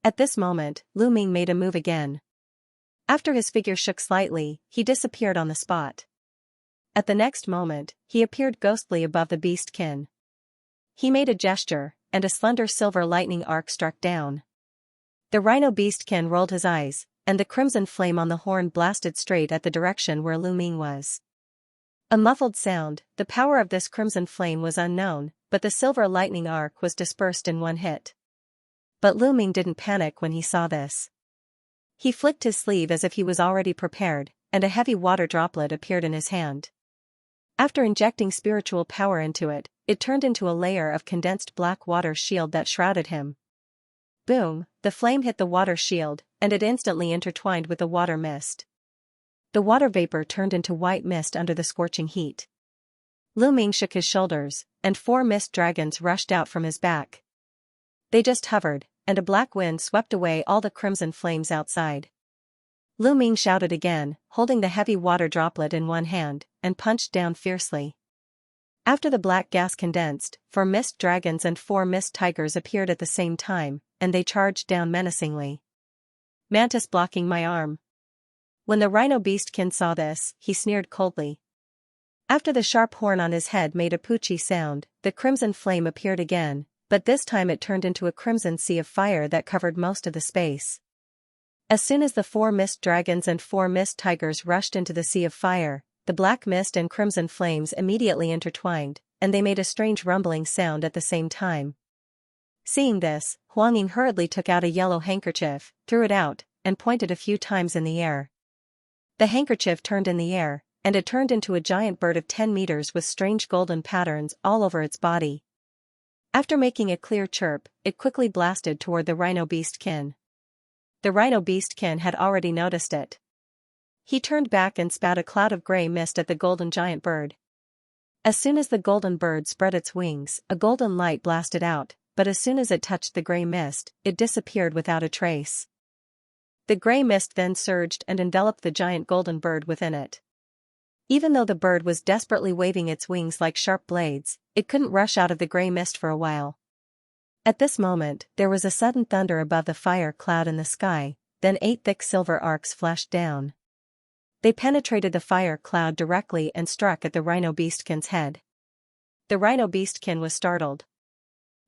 At this moment, Lu Ming made a move again. After his figure shook slightly, he disappeared on the spot. At the next moment, he appeared ghostly above the beastkin. He made a gesture, and a slender silver lightning arc struck down. The Rhino Beastkin rolled his eyes, and the crimson flame on the horn blasted straight at the direction where Lu Ming was. A muffled sound. The power of this crimson flame was unknown, but the silver lightning arc was dispersed in one hit. But Lu Ming didn't panic when he saw this. He flicked his sleeve as if he was already prepared, and a heavy water droplet appeared in his hand. After injecting spiritual power into it, it turned into a layer of condensed black water shield that shrouded him. Boom, the flame hit the water shield, and it instantly intertwined with the water mist. The water vapor turned into white mist under the scorching heat. Lu Ming shook his shoulders, and 4 mist dragons rushed out from his back. They just hovered, and a black wind swept away all the crimson flames outside. Lu Ming shouted again, holding the heavy water droplet in one hand, and punched down fiercely. After the black gas condensed, 4 mist dragons and 4 mist tigers appeared at the same time, and they charged down menacingly. "Mantis blocking my arm." When the Rhino Beastkin saw this, he sneered coldly. After the sharp horn on his head made a poochie sound, the crimson flame appeared again, but this time it turned into a crimson sea of fire that covered most of the space. As soon as the 4 mist dragons and 4 mist tigers rushed into the sea of fire, the black mist and crimson flames immediately intertwined, and they made a strange rumbling sound at the same time. Seeing this, Huang Ying hurriedly took out a yellow handkerchief, threw it out, and pointed a few times in the air. The handkerchief turned in the air, and it turned into a giant bird of 10 meters with strange golden patterns all over its body. After making a clear chirp, it quickly blasted toward the Rhino Beastkin. The Rhino Beastkin had already noticed it. He turned back and spat a cloud of gray mist at the golden giant bird. As soon as the golden bird spread its wings, a golden light blasted out, but as soon as it touched the gray mist, it disappeared without a trace. The gray mist then surged and enveloped the giant golden bird within it. Even though the bird was desperately waving its wings like sharp blades, it couldn't rush out of the gray mist for a while. At this moment, there was a sudden thunder above the fire cloud in the sky, then 8 thick silver arcs flashed down. They penetrated the fire cloud directly and struck at the rhino beastkin's head. The rhino beastkin was startled.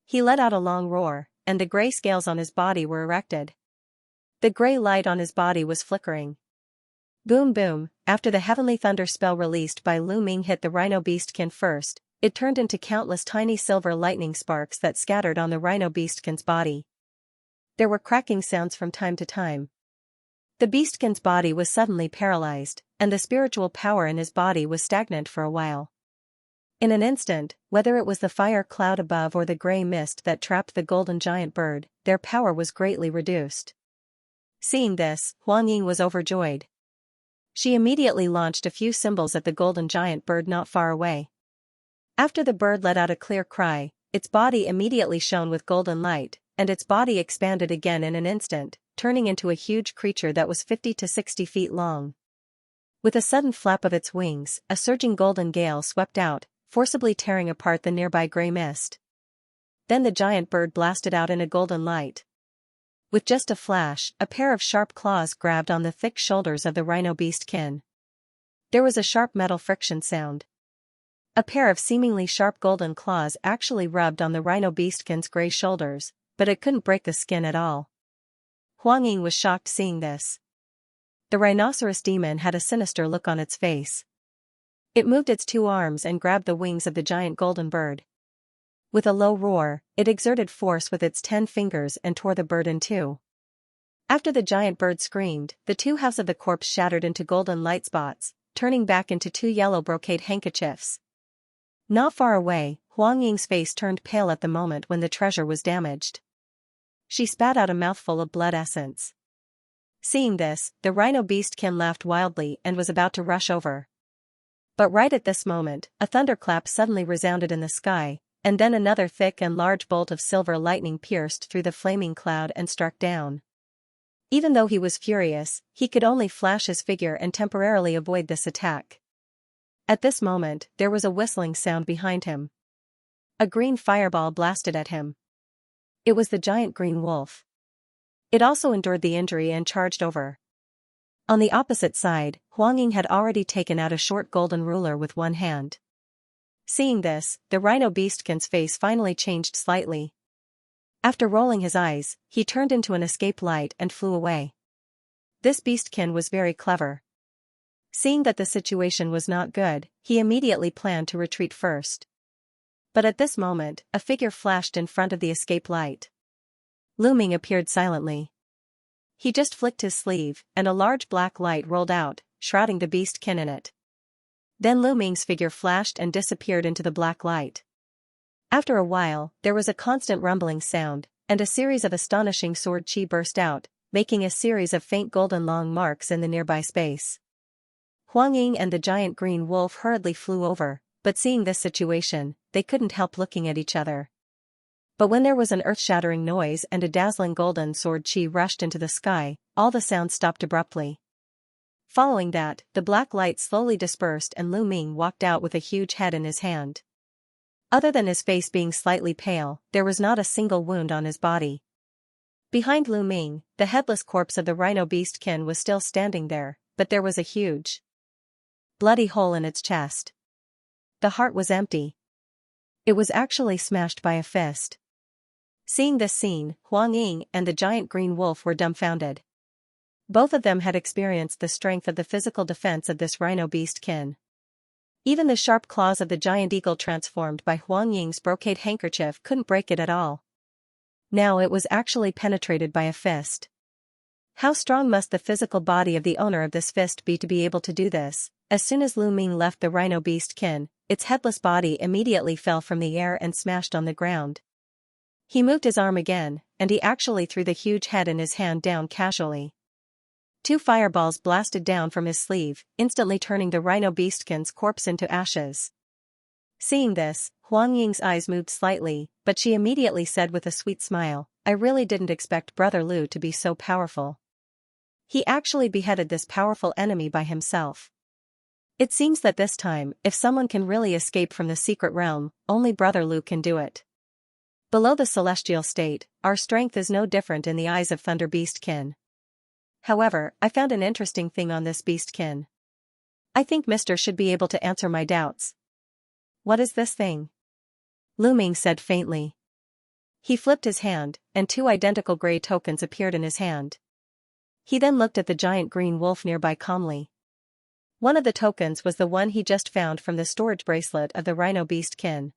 He let out a long roar, and the gray scales on his body were erected. The gray light on his body was flickering. Boom boom, after the heavenly thunder spell released by Lu Ming hit the rhino beastkin first, it turned into countless tiny silver lightning sparks that scattered on the rhino beastkin's body. There were cracking sounds from time to time. The beastkin's body was suddenly paralyzed, and the spiritual power in his body was stagnant for a while. In an instant, whether it was the fire cloud above or the gray mist that trapped the golden giant bird, their power was greatly reduced. Seeing this, Huang Ying was overjoyed. She immediately launched a few symbols at the golden giant bird not far away. After the bird let out a clear cry, its body immediately shone with golden light, and its body expanded again in an instant, turning into a huge creature that was 50 to 60 feet long. With a sudden flap of its wings, a surging golden gale swept out, forcibly tearing apart the nearby gray mist. Then the giant bird blasted out in a golden light. With just a flash, a pair of sharp claws grabbed on the thick shoulders of the rhino beastkin. There was a sharp metal friction sound. A pair of seemingly sharp golden claws actually rubbed on the rhino beastkin's gray shoulders, but it couldn't break the skin at all. Huang Ying was shocked seeing this. The rhinoceros demon had a sinister look on its face. It moved its 2 arms and grabbed the wings of the giant golden bird. With a low roar, it exerted force with its 10 fingers and tore the bird in 2. After the giant bird screamed, the 2 halves of the corpse shattered into golden light spots, turning back into 2 yellow brocade handkerchiefs. Not far away, Huang Ying's face turned pale at the moment when the treasure was damaged. She spat out a mouthful of blood essence. Seeing this, the rhino beastkin laughed wildly and was about to rush over. But right at this moment, a thunderclap suddenly resounded in the sky, and then another thick and large bolt of silver lightning pierced through the flaming cloud and struck down. Even though he was furious, he could only flash his figure and temporarily avoid this attack. At this moment, there was a whistling sound behind him. A green fireball blasted at him. It was the giant green wolf. It also endured the injury and charged over. On the opposite side, Huang Ying had already taken out a short golden ruler with one hand. Seeing this, the rhino beastkin's face finally changed slightly. After rolling his eyes, he turned into an escape light and flew away. This beastkin was very clever. Seeing that the situation was not good, he immediately planned to retreat first. But at this moment, a figure flashed in front of the escape light. Lu Ming appeared silently. He just flicked his sleeve, and a large black light rolled out, shrouding the beastkin in it. Then Lu Ming's figure flashed and disappeared into the black light. After a while, there was a constant rumbling sound, and a series of astonishing sword chi burst out, making a series of faint golden long marks in the nearby space. Huang Ying and the giant green wolf hurriedly flew over, but seeing this situation, they couldn't help looking at each other. But when there was an earth-shattering noise and a dazzling golden sword chi rushed into the sky, all the sound stopped abruptly. Following that, the black light slowly dispersed and Lu Ming walked out with a huge head in his hand. Other than his face being slightly pale, there was not a single wound on his body. Behind Lu Ming, the headless corpse of the rhino beastkin was still standing there, but there was a huge, bloody hole in its chest. The heart was empty. It was actually smashed by a fist. Seeing this scene, Huang Ying and the giant green wolf were dumbfounded. Both of them had experienced the strength of the physical defense of this rhino beastkin. Even the sharp claws of the giant eagle transformed by Huang Ying's brocade handkerchief couldn't break it at all. Now it was actually penetrated by a fist. How strong must the physical body of the owner of this fist be to be able to do this? As soon as Lu Ming left the rhino beastkin, its headless body immediately fell from the air and smashed on the ground. He moved his arm again, and he actually threw the huge head in his hand down casually. 2 fireballs blasted down from his sleeve, instantly turning the rhino beastkin's corpse into ashes. Seeing this, Huang Ying's eyes moved slightly, but she immediately said with a sweet smile, "I really didn't expect Brother Lu to be so powerful." He actually beheaded this powerful enemy by himself. It seems that this time, if someone can really escape from the secret realm, only Brother Lu can do it. Below the celestial state, our strength is no different in the eyes of Thunder Beastkin. However, I found an interesting thing on this Beastkin. I think Mr. should be able to answer my doubts. What is this thing? Lu Ming said faintly. He flipped his hand, and two identical gray tokens appeared in his hand. He then looked at the giant green wolf nearby calmly. One of the tokens was the one he just found from the storage bracelet of the Rhino Beastkin.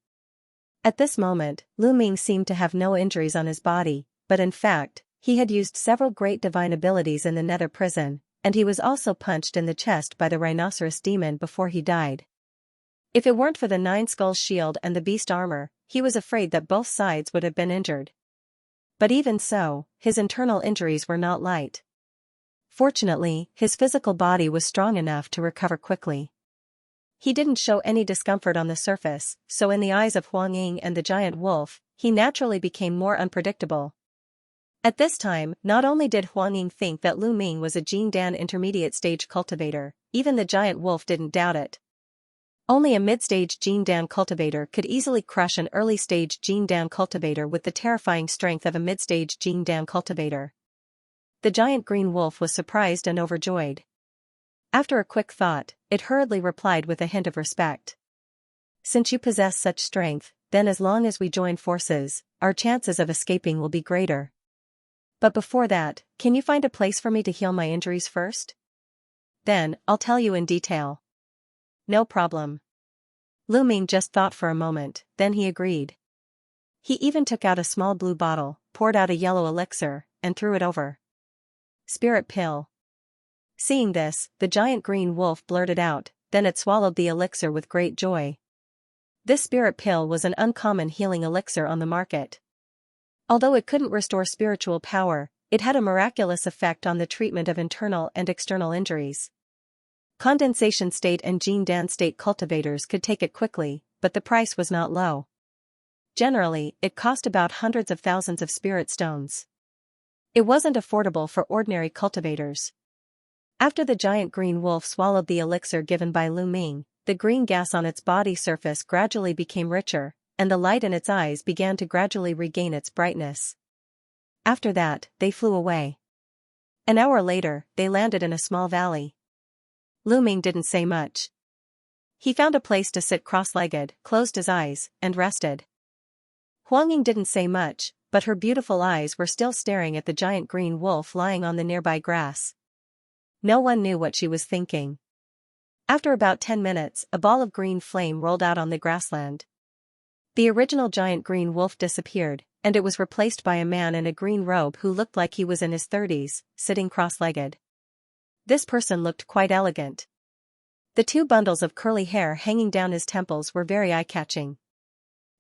At this moment, Lu Ming seemed to have no injuries on his body, but in fact, he had used several great divine abilities in the nether prison, and he was also punched in the chest by the rhinoceros demon before he died. If it weren't for the 9 Skulls shield and the beast armor, he was afraid that both sides would have been injured. But even so, his internal injuries were not light. Fortunately, his physical body was strong enough to recover quickly. He didn't show any discomfort on the surface, so in the eyes of Huang Ying and the giant wolf, he naturally became more unpredictable. At this time, not only did Huang Ying think that Lu Ming was a Jin Dan intermediate stage cultivator, even the giant wolf didn't doubt it. Only a mid-stage Jin Dan cultivator could easily crush an early-stage Jin Dan cultivator with the terrifying strength of a mid-stage Jin Dan cultivator. The giant green wolf was surprised and overjoyed. After a quick thought, it hurriedly replied with a hint of respect. Since you possess such strength, then as long as we join forces, our chances of escaping will be greater. But before that, can you find a place for me to heal my injuries first? Then, I'll tell you in detail. No problem. Lu Ming just thought for a moment, then he agreed. He even took out a small blue bottle, poured out a yellow elixir, and threw it over. Spirit pill. Seeing this, the giant green wolf blurted out, then it swallowed the elixir with great joy. This spirit pill was an uncommon healing elixir on the market. Although it couldn't restore spiritual power, it had a miraculous effect on the treatment of internal and external injuries. Condensation state and Jin Dan state cultivators could take it quickly, but the price was not low. Generally, it cost about hundreds of thousands of spirit stones. It wasn't affordable for ordinary cultivators. After the giant green wolf swallowed the elixir given by Lu Ming, the green gas on its body surface gradually became richer, and the light in its eyes began to gradually regain its brightness. After that, they flew away. An hour later, they landed in a small valley. Lu Ming didn't say much. He found a place to sit cross-legged, closed his eyes, and rested. Huang Ying didn't say much, but her beautiful eyes were still staring at the giant green wolf lying on the nearby grass. No one knew what she was thinking. After about 10 minutes, a ball of green flame rolled out on the grassland. The original giant green wolf disappeared, and it was replaced by a man in a green robe who looked like he was in his 30s, sitting cross-legged. This person looked quite elegant. The 2 bundles of curly hair hanging down his temples were very eye-catching.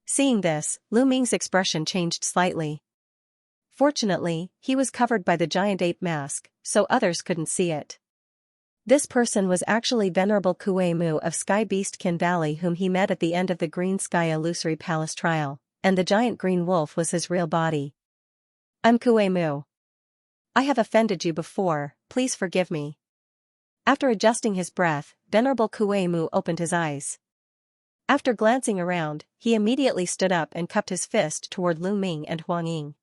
Seeing this, Lu Ming's expression changed slightly. Fortunately, he was covered by the giant ape mask, so others couldn't see it. This person was actually Venerable Kue Mu of Sky Beastkin Valley, whom he met at the end of the Green Sky Illusory Palace trial, and the giant green wolf was his real body. I'm Kue Mu. I have offended you before, please forgive me. After adjusting his breath, Venerable Kue Mu opened his eyes. After glancing around, he immediately stood up and cupped his fist toward Lu Ming and Huang Ying.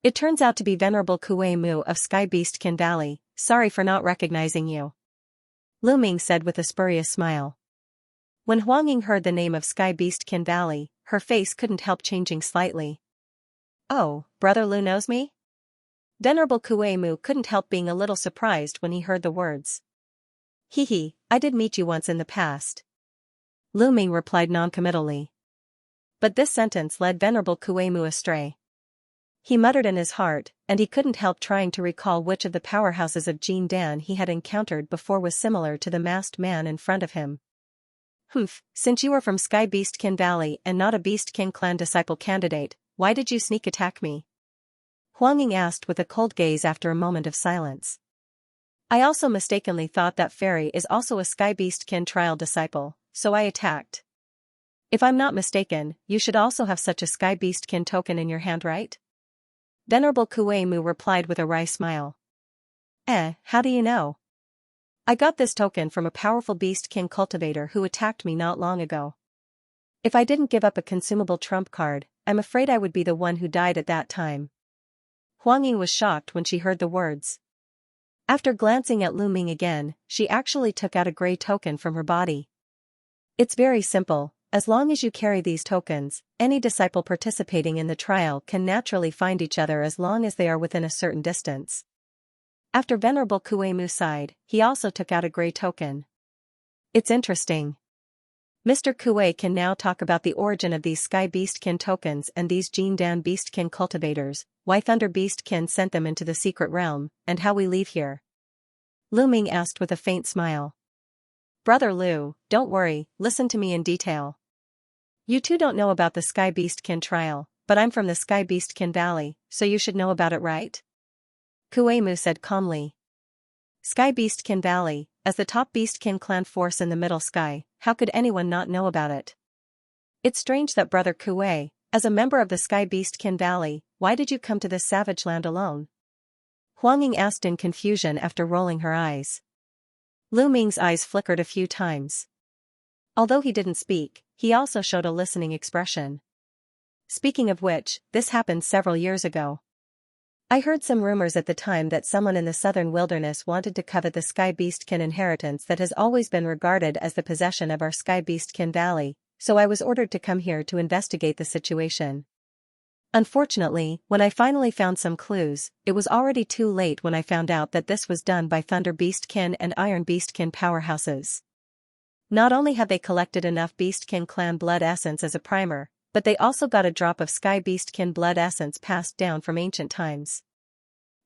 It turns out to be Venerable Kue Mu of Sky Beastkin Valley, sorry for not recognizing you. Lu Ming said with a spurious smile. When Huang Ying heard the name of Sky Beastkin Valley, her face couldn't help changing slightly. Oh, Brother Lu knows me? Venerable Kue Mu couldn't help being a little surprised when he heard the words. Hee, I did meet you once in the past. Lu Ming replied noncommittally. But this sentence led Venerable Kue Mu astray. He muttered in his heart, and he couldn't help trying to recall which of the powerhouses of Jin Dan he had encountered before was similar to the masked man in front of him. Humph, since you are from Sky Beastkin Valley and not a Beastkin clan disciple candidate, why did you sneak attack me? Huang Ying asked with a cold gaze after a moment of silence. I also mistakenly thought that Fairy is also a Sky Beastkin trial disciple, so I attacked. If I'm not mistaken, you should also have such a Sky Beastkin token in your hand, right? Venerable Kue Mu replied with a wry smile. How do you know? I got this token from a powerful beast king cultivator who attacked me not long ago. If I didn't give up a consumable trump card, I'm afraid I would be the one who died at that time. Huang Ying was shocked when she heard the words. After glancing at Lu Ming again, she actually took out a gray token from her body. It's very simple. As long as you carry these tokens, any disciple participating in the trial can naturally find each other as long as they are within a certain distance. After Venerable Kuei-mu sighed, he also took out a gray token. It's interesting. Mr. Kuei can now talk about the origin of these Sky Beastkin tokens and these Jindan Beastkin cultivators, why Thunder Beastkin sent them into the secret realm, and how we leave here. Lu Ming asked with a faint smile. Brother Lu, don't worry, listen to me in detail. You two don't know about the Sky Beastkin trial, but I'm from the Sky Beastkin Valley, so you should know about it, right? Kuei-mu said calmly. Sky Beastkin Valley, as the top Beastkin clan force in the Middle Sky, how could anyone not know about it? It's strange that Brother Kuei, as a member of the Sky Beastkin Valley, why did you come to this savage land alone? Huang Ying asked in confusion after rolling her eyes. Lu Ming's eyes flickered a few times. Although he didn't speak, he also showed a listening expression. Speaking of which, this happened several years ago. I heard some rumors at the time that someone in the southern wilderness wanted to covet the Sky Beastkin inheritance that has always been regarded as the possession of our Sky Beastkin Valley, so I was ordered to come here to investigate the situation. Unfortunately, when I finally found some clues, it was already too late when I found out that this was done by Thunder Beastkin and Iron Beastkin powerhouses. Not only have they collected enough Beastkin clan blood essence as a primer, but they also got a drop of Sky Beastkin blood essence passed down from ancient times.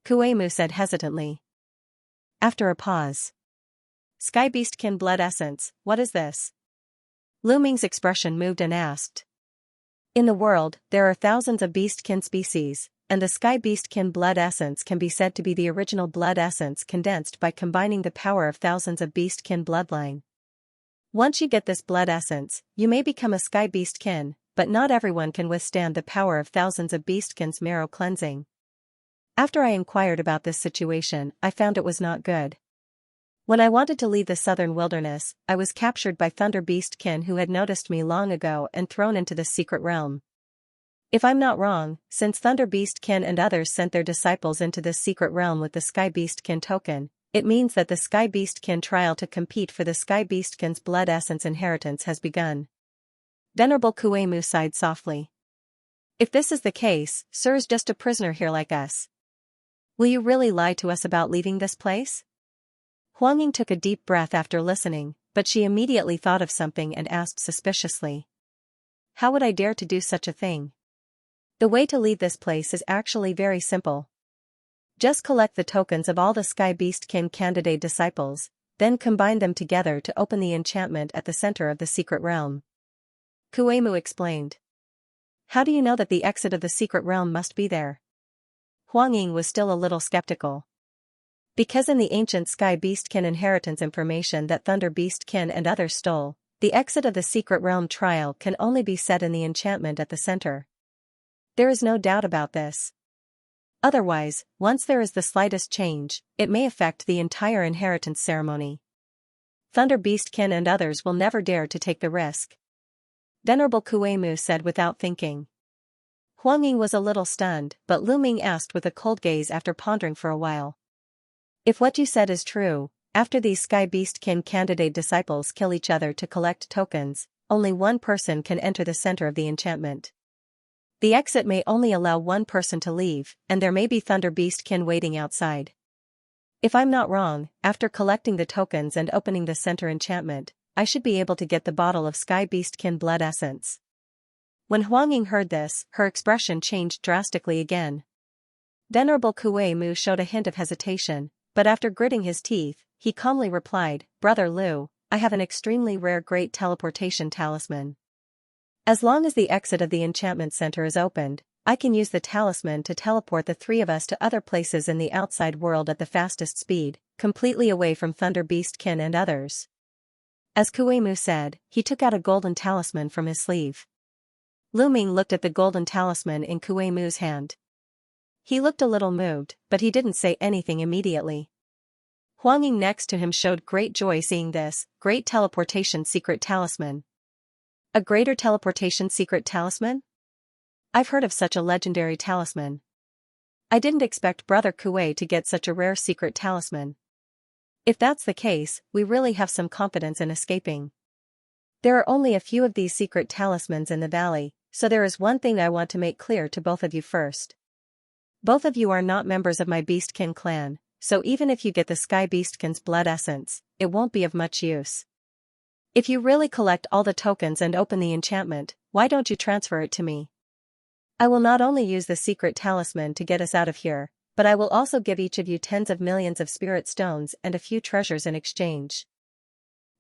Kuei-mu said hesitantly. After a pause. Sky Beastkin blood essence, what is this? Lu Ming's expression moved and asked. In the world, there are thousands of Beastkin species, and the Sky Beastkin blood essence can be said to be the original blood essence condensed by combining the power of thousands of Beastkin bloodline. Once you get this blood essence, you may become a Sky Beastkin, but not everyone can withstand the power of thousands of Beastkin's marrow cleansing. After I inquired about this situation, I found it was not good. When I wanted to leave the southern wilderness, I was captured by Thunder Beastkin who had noticed me long ago and thrown into the secret realm. If I'm not wrong, since Thunder Beastkin and others sent their disciples into this secret realm with the Sky Beastkin token, it means that the Sky Beastkin trial to compete for the Sky Beastkin's blood essence inheritance has begun. Venerable Kuei-mu sighed softly. If this is the case, Sir's just a prisoner here like us. Will you really lie to us about leaving this place? Huang Ying took a deep breath after listening, but she immediately thought of something and asked suspiciously. How would I dare to do such a thing? The way to leave this place is actually very simple. Just collect the tokens of all the Sky Beastkin candidate disciples, then combine them together to open the enchantment at the center of the secret realm. Kuei-mu explained. How do you know that the exit of the secret realm must be there? Huang Ying was still a little skeptical. Because in the ancient Sky Beastkin inheritance information that Thunder Beastkin and others stole, the exit of the secret realm trial can only be set in the enchantment at the center. There is no doubt about this. Otherwise, once there is the slightest change, it may affect the entire inheritance ceremony. Thunder Beastkin and others will never dare to take the risk. Venerable Kuei-mu said without thinking. Huang Ying was a little stunned, but Lu Ming asked with a cold gaze after pondering for a while. If what you said is true, after these Sky Beastkin candidate disciples kill each other to collect tokens, only one person can enter the center of the enchantment. The exit may only allow one person to leave, and there may be Thunder Beastkin waiting outside. If I'm not wrong, after collecting the tokens and opening the center enchantment, I should be able to get the bottle of Sky Beastkin blood essence. When Huang Ying heard this, her expression changed drastically again. Venerable Kuei-mu showed a hint of hesitation, but after gritting his teeth, he calmly replied, Brother Lu, I have an extremely rare great teleportation talisman. As long as the exit of the enchantment center is opened, I can use the talisman to teleport the three of us to other places in the outside world at the fastest speed, completely away from Thunder Beastkin and others. As Kuei-mu said, he took out a golden talisman from his sleeve. Lu Ming looked at the golden talisman in Kuei-mu's hand. He looked a little moved, but he didn't say anything immediately. Huang Ying next to him showed great joy seeing this great teleportation secret talisman. A greater teleportation secret talisman? I've heard of such a legendary talisman. I didn't expect Brother Kuei to get such a rare secret talisman. If that's the case, we really have some confidence in escaping. There are only a few of these secret talismans in the valley, so there is one thing I want to make clear to both of you first. Both of you are not members of my Beastkin clan, so even if you get the Sky Beastkin's blood essence, it won't be of much use. If you really collect all the tokens and open the enchantment, why don't you transfer it to me? I will not only use the secret talisman to get us out of here, but I will also give each of you tens of millions of spirit stones and a few treasures in exchange.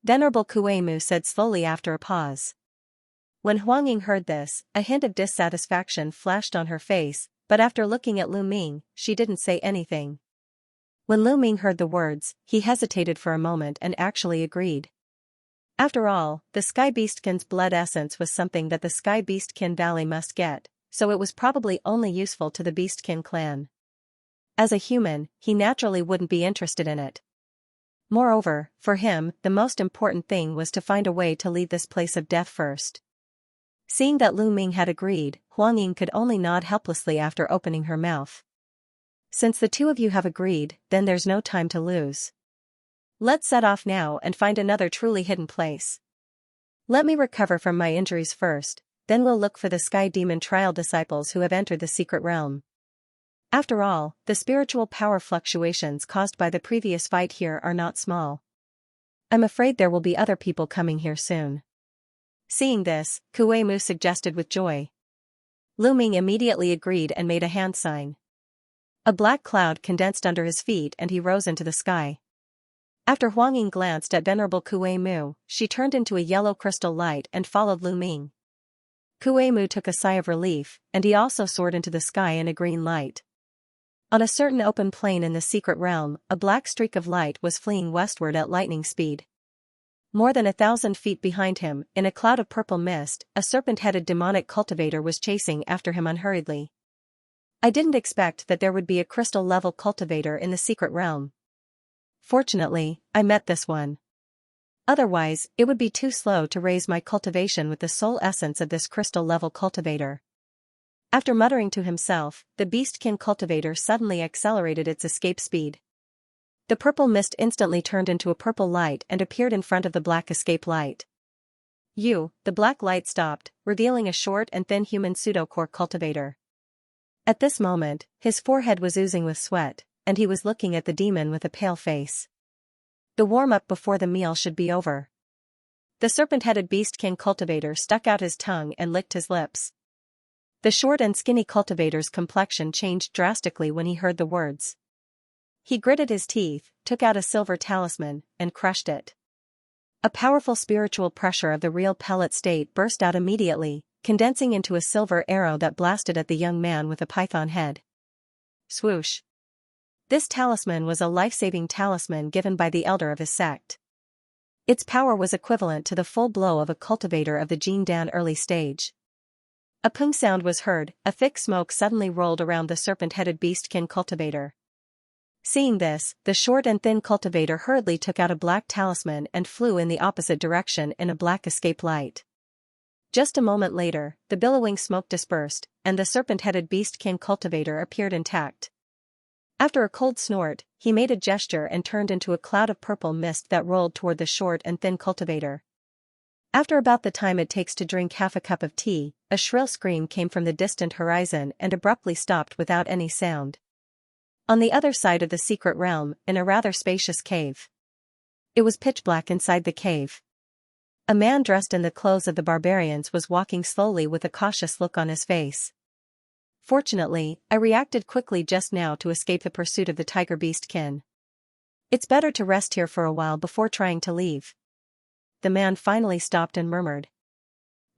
Venerable Kuei-mu said slowly after a pause. When Huang Ying heard this, a hint of dissatisfaction flashed on her face, but after looking at Lu Ming, she didn't say anything. When Lu Ming heard the words, he hesitated for a moment and actually agreed. After all, the Sky Beastkin's blood essence was something that the Sky Beastkin Valley must get, so it was probably only useful to the Beastkin clan. As a human, he naturally wouldn't be interested in it. Moreover, for him, the most important thing was to find a way to leave this place of death first. Seeing that Lu Ming had agreed, Huang Ying could only nod helplessly after opening her mouth. Since the two of you have agreed, then there's no time to lose. Let's set off now and find another truly hidden place. Let me recover from my injuries first, then we'll look for the Sky Demon Trial disciples who have entered the secret realm. After all, the spiritual power fluctuations caused by the previous fight here are not small. I'm afraid there will be other people coming here soon. Seeing this, Kuei-mu suggested with joy. Lu Ming immediately agreed and made a hand sign. A black cloud condensed under his feet and he rose into the sky. After Huang Ying glanced at Venerable Kuei-mu, she turned into a yellow crystal light and followed Lu Ming. Kuei-mu took a sigh of relief, and he also soared into the sky in a green light. On a certain open plain in the secret realm, a black streak of light was fleeing westward at lightning speed. More than 1,000 feet behind him, in a cloud of purple mist, a serpent-headed demonic cultivator was chasing after him unhurriedly. I didn't expect that there would be a crystal-level cultivator in the secret realm. Fortunately, I met this one. Otherwise, it would be too slow to raise my cultivation with the soul essence of this crystal-level cultivator. After muttering to himself, the Beastkin cultivator suddenly accelerated its escape speed. The purple mist instantly turned into a purple light and appeared in front of the black escape light. The black light stopped, revealing a short and thin human pseudo-core cultivator. At this moment, his forehead was oozing with sweat, and he was looking at the demon with a pale face. The warm-up before the meal should be over. The serpent-headed Beastkin cultivator stuck out his tongue and licked his lips. The short and skinny cultivator's complexion changed drastically when he heard the words. He gritted his teeth, took out a silver talisman, and crushed it. A powerful spiritual pressure of the real pellet state burst out immediately, condensing into a silver arrow that blasted at the young man with a python head. Swoosh! This talisman was a life-saving talisman given by the elder of his sect. Its power was equivalent to the full blow of a cultivator of the Jindan early stage. A pung sound was heard, a thick smoke suddenly rolled around the serpent-headed Beastkin cultivator. Seeing this, the short and thin cultivator hurriedly took out a black talisman and flew in the opposite direction in a black escape light. Just a moment later, the billowing smoke dispersed, and the serpent-headed Beastkin cultivator appeared intact. After a cold snort, he made a gesture and turned into a cloud of purple mist that rolled toward the short and thin cultivator. After about the time it takes to drink half a cup of tea, a shrill scream came from the distant horizon and abruptly stopped without any sound. On the other side of the secret realm, in a rather spacious cave. It was pitch black inside the cave. A man dressed in the clothes of the barbarians was walking slowly with a cautious look on his face. Fortunately, I reacted quickly just now to escape the pursuit of the tiger beastkin. It's better to rest here for a while before trying to leave. The man finally stopped and murmured.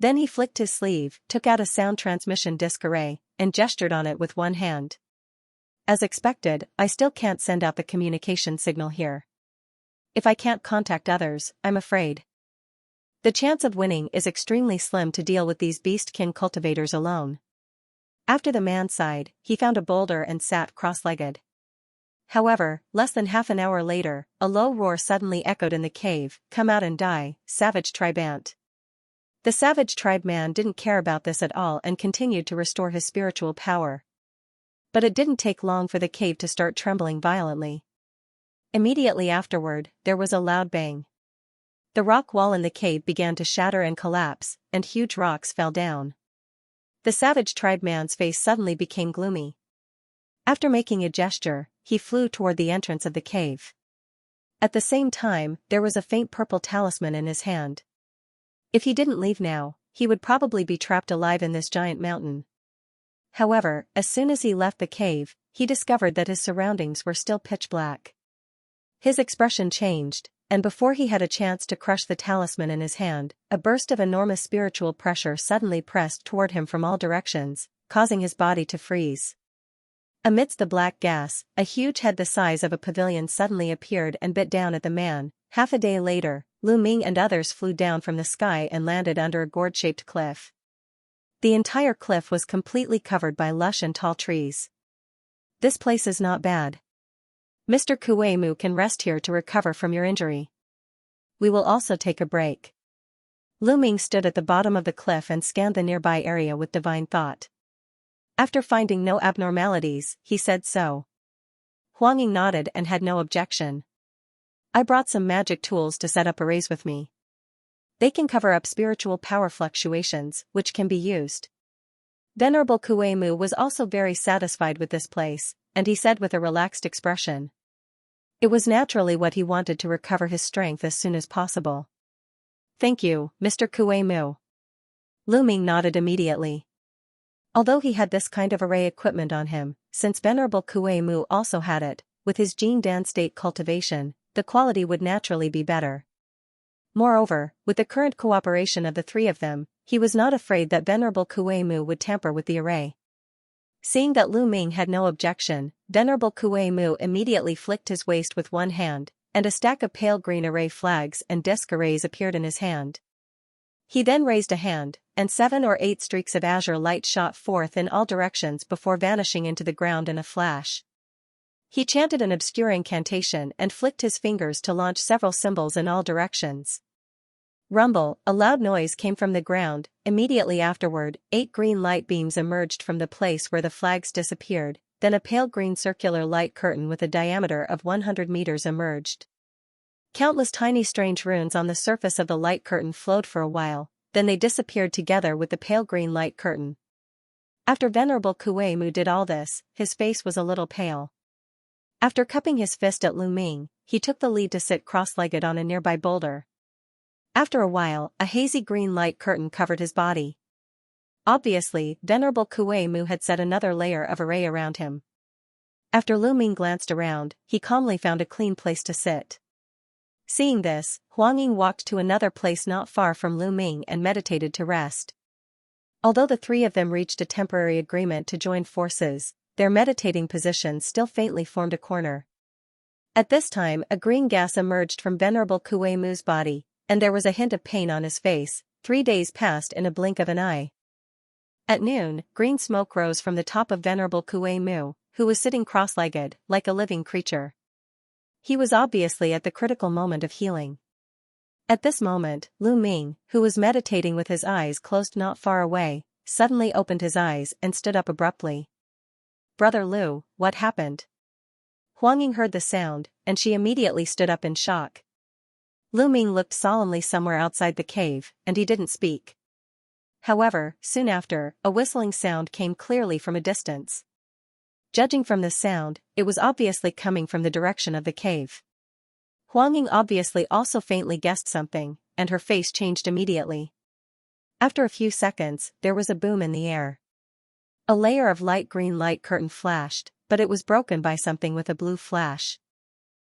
Then he flicked his sleeve, took out a sound transmission disc array, and gestured on it with one hand. As expected, I still can't send out the communication signal here. If I can't contact others, I'm afraid the chance of winning is extremely slim to deal with these beastkin cultivators alone. After the man sighed, he found a boulder and sat cross-legged. However, less than half an hour later, a low roar suddenly echoed in the cave. "Come out and die, savage tribe ant." The savage tribe man didn't care about this at all and continued to restore his spiritual power. But it didn't take long for the cave to start trembling violently. Immediately afterward, there was a loud bang. The rock wall in the cave began to shatter and collapse, and huge rocks fell down. The savage tribe man's face suddenly became gloomy. After making a gesture, he flew toward the entrance of the cave. At the same time, there was a faint purple talisman in his hand. If he didn't leave now, he would probably be trapped alive in this giant mountain. However, as soon as he left the cave, he discovered that his surroundings were still pitch black. His expression changed, and before he had a chance to crush the talisman in his hand, a burst of enormous spiritual pressure suddenly pressed toward him from all directions, causing his body to freeze. Amidst the black gas, a huge head the size of a pavilion suddenly appeared and bit down at the man. Half a day later, Lu Ming and others flew down from the sky and landed under a gourd-shaped cliff. The entire cliff was completely covered by lush and tall trees. "This place is not bad. Mr. Kuei-mu can rest here to recover from your injury. We will also take a break." Lu Ming stood at the bottom of the cliff and scanned the nearby area with divine thought. After finding no abnormalities, he said so. Huang Ying nodded and had no objection. "I brought some magic tools to set up arrays with me. They can cover up spiritual power fluctuations, which can be used." Venerable Kuei-mu was also very satisfied with this place, and he said with a relaxed expression. It was naturally what he wanted to recover his strength as soon as possible. "Thank you, Mr. Kuei-mu." Lu Ming nodded immediately. Although he had this kind of array equipment on him, since Venerable Kuei-mu also had it, with his Jing Dan state cultivation, the quality would naturally be better. Moreover, with the current cooperation of the three of them, he was not afraid that Venerable Kuei-mu would tamper with the array. Seeing that Lu Ming had no objection, Venerable Kuei-mu immediately flicked his waist with one hand, and a stack of pale green array flags and disc arrays appeared in his hand. He then raised a hand, and 7 or 8 streaks of azure light shot forth in all directions before vanishing into the ground in a flash. He chanted an obscure incantation and flicked his fingers to launch several symbols in all directions. Rumble, a loud noise came from the ground. Immediately afterward, 8 green light beams emerged from the place where the flags disappeared, then a pale green circular light curtain with a diameter of 100 meters emerged. Countless tiny strange runes on the surface of the light curtain flowed for a while, then they disappeared together with the pale green light curtain. After Venerable Kuei-mu did all this, his face was a little pale. After cupping his fist at Lu Ming, he took the lead to sit cross-legged on a nearby boulder. After a while, a hazy green light curtain covered his body. Obviously, Venerable Kuei-mu had set another layer of array around him. After Lu Ming glanced around, he calmly found a clean place to sit. Seeing this, Huang Ying walked to another place not far from Lu Ming and meditated to rest. Although the three of them reached a temporary agreement to join forces, their meditating positions still faintly formed a corner. At this time, a green gas emerged from Venerable Kuei-mu's body, and there was a hint of pain on his face. 3 days passed in a blink of an eye. At noon, green smoke rose from the top of Venerable Kuei-mu, who was sitting cross-legged, like a living creature. He was obviously at the critical moment of healing. At this moment, Lu Ming, who was meditating with his eyes closed not far away, suddenly opened his eyes and stood up abruptly. "Brother Lu, what happened?" Huang Ying heard the sound, and she immediately stood up in shock. Lu Ming looked solemnly somewhere outside the cave, and he didn't speak. However, soon after, a whistling sound came clearly from a distance. Judging from the sound, it was obviously coming from the direction of the cave. Huang Ying obviously also faintly guessed something, and her face changed immediately. After a few seconds, there was a boom in the air. A layer of light green light curtain flashed, but it was broken by something with a blue flash.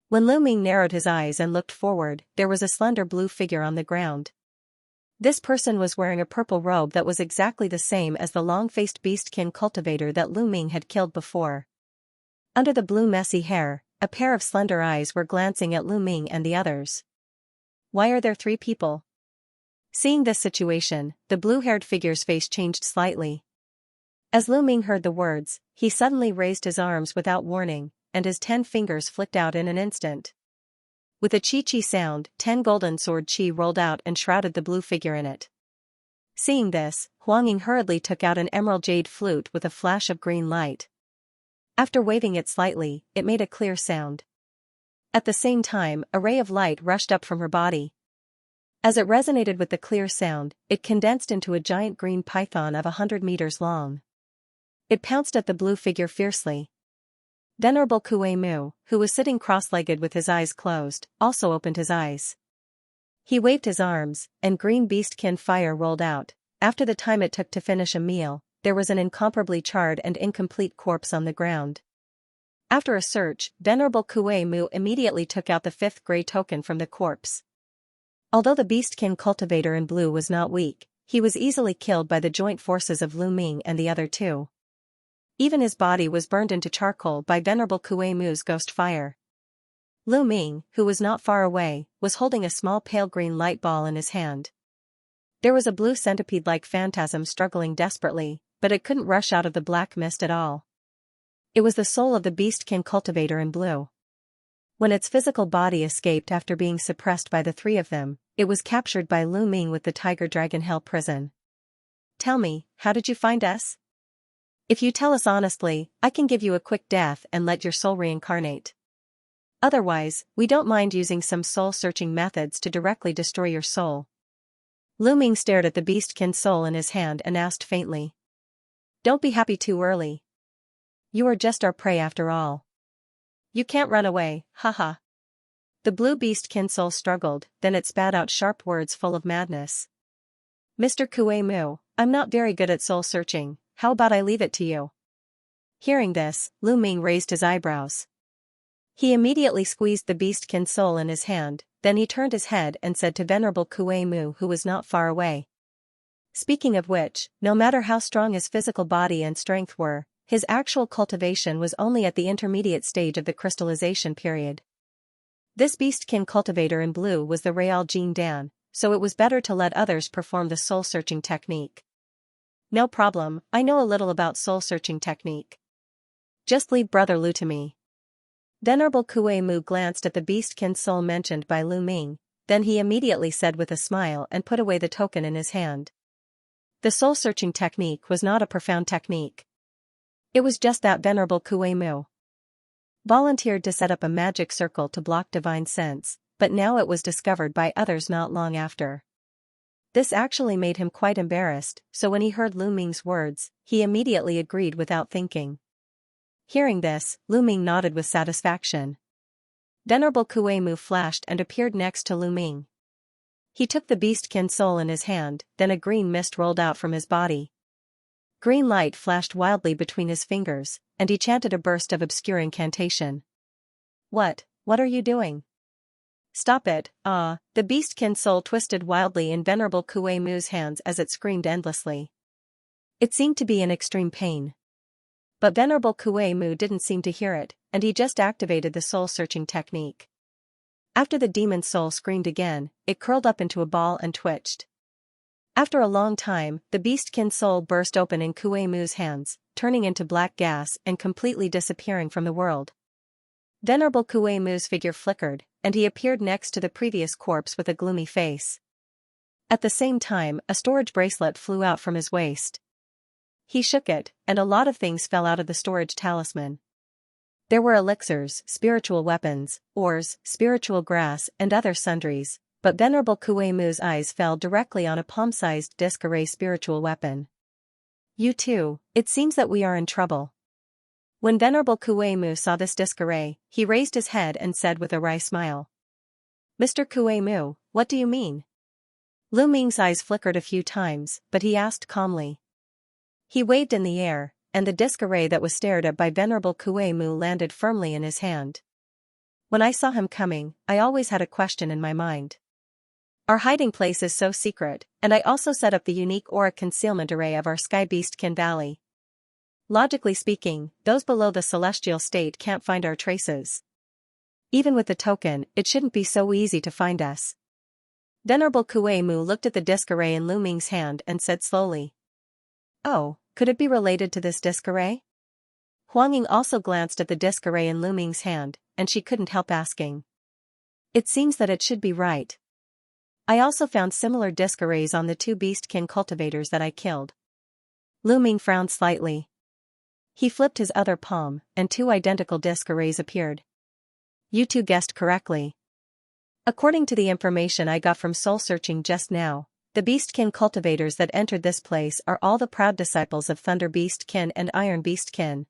When Lu Ming narrowed his eyes and looked forward, there was a slender blue figure on the ground. This person was wearing a purple robe that was exactly the same as the long-faced beastkin cultivator that Lu Ming had killed before. Under the blue messy hair, a pair of slender eyes were glancing at Lu Ming and the others. "Why are there 3 people?" Seeing this situation, the blue-haired figure's face changed slightly. As Lu Ming heard the words, he suddenly raised his arms without warning, and his 10 fingers flicked out in an instant. With a chi-chi sound, 10 golden sword chi rolled out and shrouded the blue figure in it. Seeing this, Huang hurriedly took out an emerald jade flute with a flash of green light. After waving it slightly, it made a clear sound. At the same time, a ray of light rushed up from her body. As it resonated with the clear sound, it condensed into a giant green python of 100 meters long. It pounced at the blue figure fiercely. Venerable Kuei Mu, who was sitting cross-legged with his eyes closed, also opened his eyes. He waved his arms, and green beastkin fire rolled out. After the time it took to finish a meal, there was an incomparably charred and incomplete corpse on the ground. After a search, Venerable Kuei Mu immediately took out the 5th gray token from the corpse. Although the beastkin cultivator in blue was not weak, he was easily killed by the joint forces of Lu Ming and the other two. Even his body was burned into charcoal by Venerable Kuei Mu's ghost fire. Lu Ming, who was not far away, was holding a small pale green light ball in his hand. There was a blue centipede-like phantasm struggling desperately, but it couldn't rush out of the black mist at all. It was the soul of the beastkin cultivator in blue. When its physical body escaped after being suppressed by the 3 of them, it was captured by Lu Ming with the Tiger Dragon Hell prison. "Tell me, how did you find us? If you tell us honestly, I can give you a quick death and let your soul reincarnate. Otherwise, we don't mind using some soul-searching methods to directly destroy your soul." Lu Ming stared at the beastkin soul in his hand and asked faintly. "Don't be happy too early. You are just our prey after all. You can't run away, haha." The blue beastkin soul struggled, then it spat out sharp words full of madness. "Mr. Kuei Mu, I'm not very good at soul-searching, how about I leave it to you?" Hearing this, Lu Ming raised his eyebrows. He immediately squeezed the beastkin soul in his hand, then he turned his head and said to Venerable Kuei Mu, who was not far away. Speaking of which, no matter how strong his physical body and strength were, his actual cultivation was only at the intermediate stage of the crystallization period. This beastkin cultivator in blue was the Real Jin Dan, so it was better to let others perform the soul-searching technique. "No problem, I know a little about soul-searching technique. Just leave Brother Lu to me." Venerable Kuei Mu glanced at the beastkin soul mentioned by Lu Ming, then he immediately said with a smile and put away the token in his hand. The soul-searching technique was not a profound technique. It was just that Venerable Kuei Mu volunteered to set up a magic circle to block divine sense, but now it was discovered by others not long after. This actually made him quite embarrassed, so when he heard Lu Ming's words, he immediately agreed without thinking. Hearing this, Lu Ming nodded with satisfaction. Venerable Kuei Mu flashed and appeared next to Lu Ming. He took the beastkin soul in his hand, then a green mist rolled out from his body. Green light flashed wildly between his fingers, and he chanted a burst of obscure incantation. What are you doing? Stop it, ah!" The beastkin soul twisted wildly in Venerable Kuei Mu's hands as it screamed endlessly. It seemed to be in extreme pain. But Venerable Kuei Mu didn't seem to hear it, and he just activated the soul-searching technique. After the demon soul screamed again, it curled up into a ball and twitched. After a long time, the beastkin soul burst open in Kuei Mu's hands, turning into black gas and completely disappearing from the world. Venerable Kuei Mu's figure flickered, and he appeared next to the previous corpse with a gloomy face. At the same time, a storage bracelet flew out from his waist. He shook it, and a lot of things fell out of the storage talisman. There were elixirs, spiritual weapons, ores, spiritual grass, and other sundries, but Venerable Kuei Mu's eyes fell directly on a palm-sized disc array spiritual weapon. "You too, it seems that we are in trouble." When Venerable Kuei Mu saw this disc array, he raised his head and said with a wry smile. "Mr. Kuei Mu, what do you mean?" Lu Ming's eyes flickered a few times, but he asked calmly. He waved in the air, and the disc array that was stared at by Venerable Kuei Mu landed firmly in his hand. When I saw him coming, I always had a question in my mind. Our hiding place is so secret, and I also set up the unique aura concealment array of our Sky Beastkin Valley. Logically speaking, those below the celestial state can't find our traces. Even with the token, it shouldn't be so easy to find us. Venerable Kuei Mu looked at the disc array in Lu Ming's hand and said slowly. "Oh, could it be related to this disc array?" Huang Ying also glanced at the disc array in Lu Ming's hand, and she couldn't help asking. It seems that it should be right. I also found similar disc arrays on the 2 beastkin cultivators that I killed. Lu Ming frowned slightly. He flipped his other palm, and 2 identical disc arrays appeared. You 2 guessed correctly. According to the information I got from soul searching just now, the beastkin cultivators that entered this place are all the proud disciples of Thunder Beastkin and Iron Beastkin.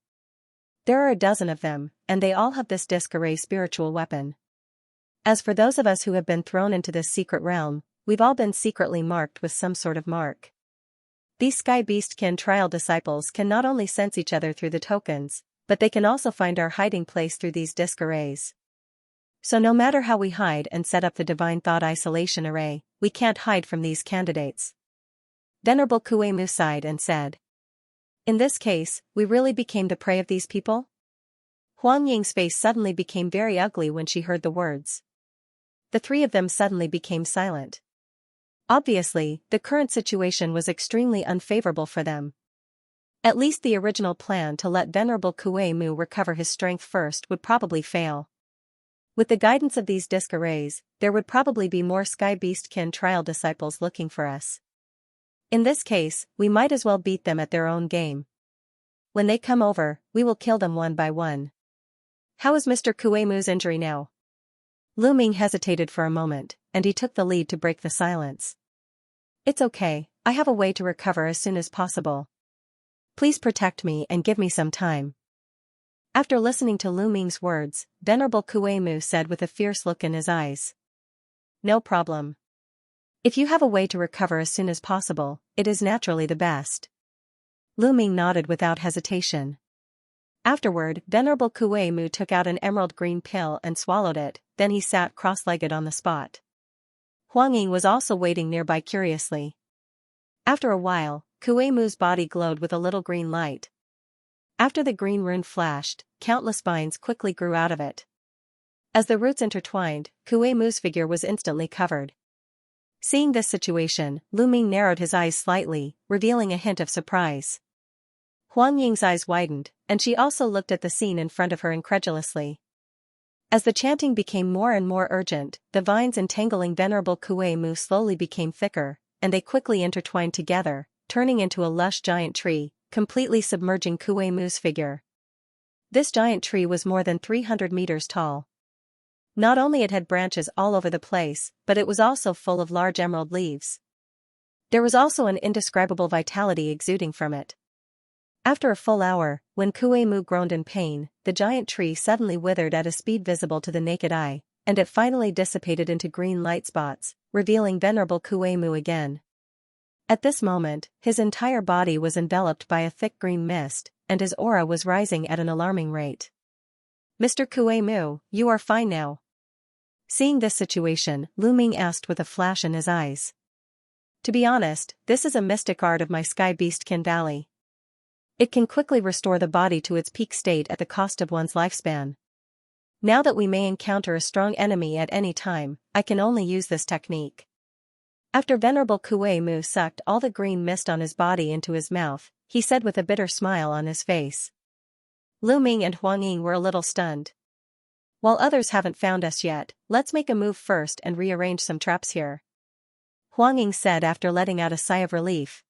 There are a dozen of them, and they all have this disc array spiritual weapon. As for those of us who have been thrown into this secret realm, we've all been secretly marked with some sort of mark. These Sky Beastkin trial disciples can not only sense each other through the tokens, but they can also find our hiding place through these disc arrays. So no matter how we hide and set up the Divine Thought Isolation Array, we can't hide from these candidates. Venerable Kuei-mu sighed and said. In this case, we really became the prey of these people? Huang Ying's face suddenly became very ugly when she heard the words. The 3 of them suddenly became silent. Obviously, the current situation was extremely unfavorable for them. At least the original plan to let Venerable Kuei-mu recover his strength first would probably fail. With the guidance of these disc arrays, there would probably be more Sky Beastkin trial disciples looking for us. In this case, we might as well beat them at their own game. When they come over, we will kill them one by one. How is Mr. Kuei-mu's injury now? Lu Ming hesitated for a moment, and he took the lead to break the silence. It's okay, I have a way to recover as soon as possible. Please protect me and give me some time. After listening to Lu Ming's words, Venerable Kuei-mu said with a fierce look in his eyes. No problem. If you have a way to recover as soon as possible, it is naturally the best. Lu Ming nodded without hesitation. Afterward, Venerable Kuei-mu took out an emerald green pill and swallowed it, then he sat cross-legged on the spot. Huang Ying was also waiting nearby curiously. After a while, Kuei-mu's body glowed with a little green light. After the green rune flashed, countless vines quickly grew out of it. As the roots intertwined, Kuei-mu's figure was instantly covered. Seeing this situation, Lu Ming narrowed his eyes slightly, revealing a hint of surprise. Huang Ying's eyes widened, and she also looked at the scene in front of her incredulously. As the chanting became more and more urgent, the vines entangling Venerable Kuei-mu slowly became thicker, and they quickly intertwined together, turning into a lush giant tree, completely submerging Kuei-mu's figure. This giant tree was more than 300 meters tall. Not only it had branches all over the place, but it was also full of large emerald leaves. There was also an indescribable vitality exuding from it. After a full hour, when Kuei-mu groaned in pain, the giant tree suddenly withered at a speed visible to the naked eye, and it finally dissipated into green light spots, revealing Venerable Kuei-mu again. At this moment, his entire body was enveloped by a thick green mist, and his aura was rising at an alarming rate. Mr. Kuei-mu, you are fine now. Seeing this situation, Lu Ming asked with a flash in his eyes. To be honest, this is a mystic art of my Sky Beastkin Valley. It can quickly restore the body to its peak state at the cost of one's lifespan. Now that we may encounter a strong enemy at any time, I can only use this technique. After Venerable Kuei-mu sucked all the green mist on his body into his mouth, he said with a bitter smile on his face. Lu Ming and Huang Ying were a little stunned. While others haven't found us yet, let's make a move first and rearrange some traps here. Huang Ying said after letting out a sigh of relief.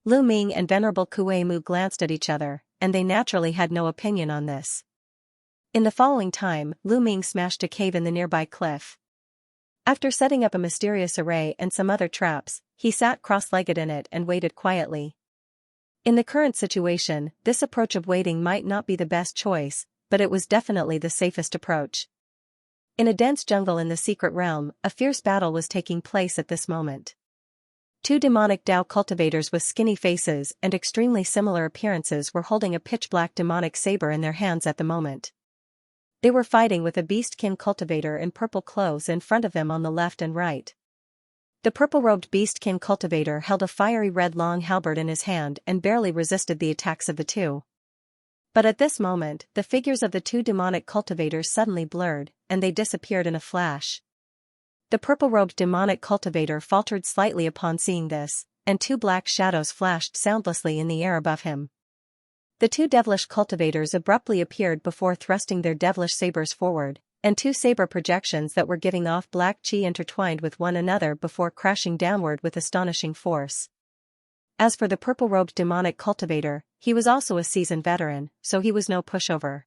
Lu Ming and Venerable Kuei-mu glanced at each other, and they naturally had no opinion on this. In the following time, Lu Ming smashed a cave in the nearby cliff. After setting up a mysterious array and some other traps, he sat cross-legged in it and waited quietly. In the current situation, this approach of waiting might not be the best choice, but it was definitely the safest approach. In a dense jungle in the secret realm, a fierce battle was taking place at this moment. 2 demonic Dao cultivators with skinny faces and extremely similar appearances were holding a pitch-black demonic saber in their hands at the moment. They were fighting with a beastkin cultivator in purple clothes in front of them on the left and right. The purple-robed beastkin cultivator held a fiery red long halberd in his hand and barely resisted the attacks of the 2. But at this moment, the figures of the 2 demonic cultivators suddenly blurred, and they disappeared in a flash. The purple-robed demonic cultivator faltered slightly upon seeing this, and 2 black shadows flashed soundlessly in the air above him. The two devilish cultivators abruptly appeared before thrusting their devilish sabers forward, and two saber projections that were giving off black chi intertwined with one another before crashing downward with astonishing force. As for the purple-robed demonic cultivator, he was also a seasoned veteran, so he was no pushover.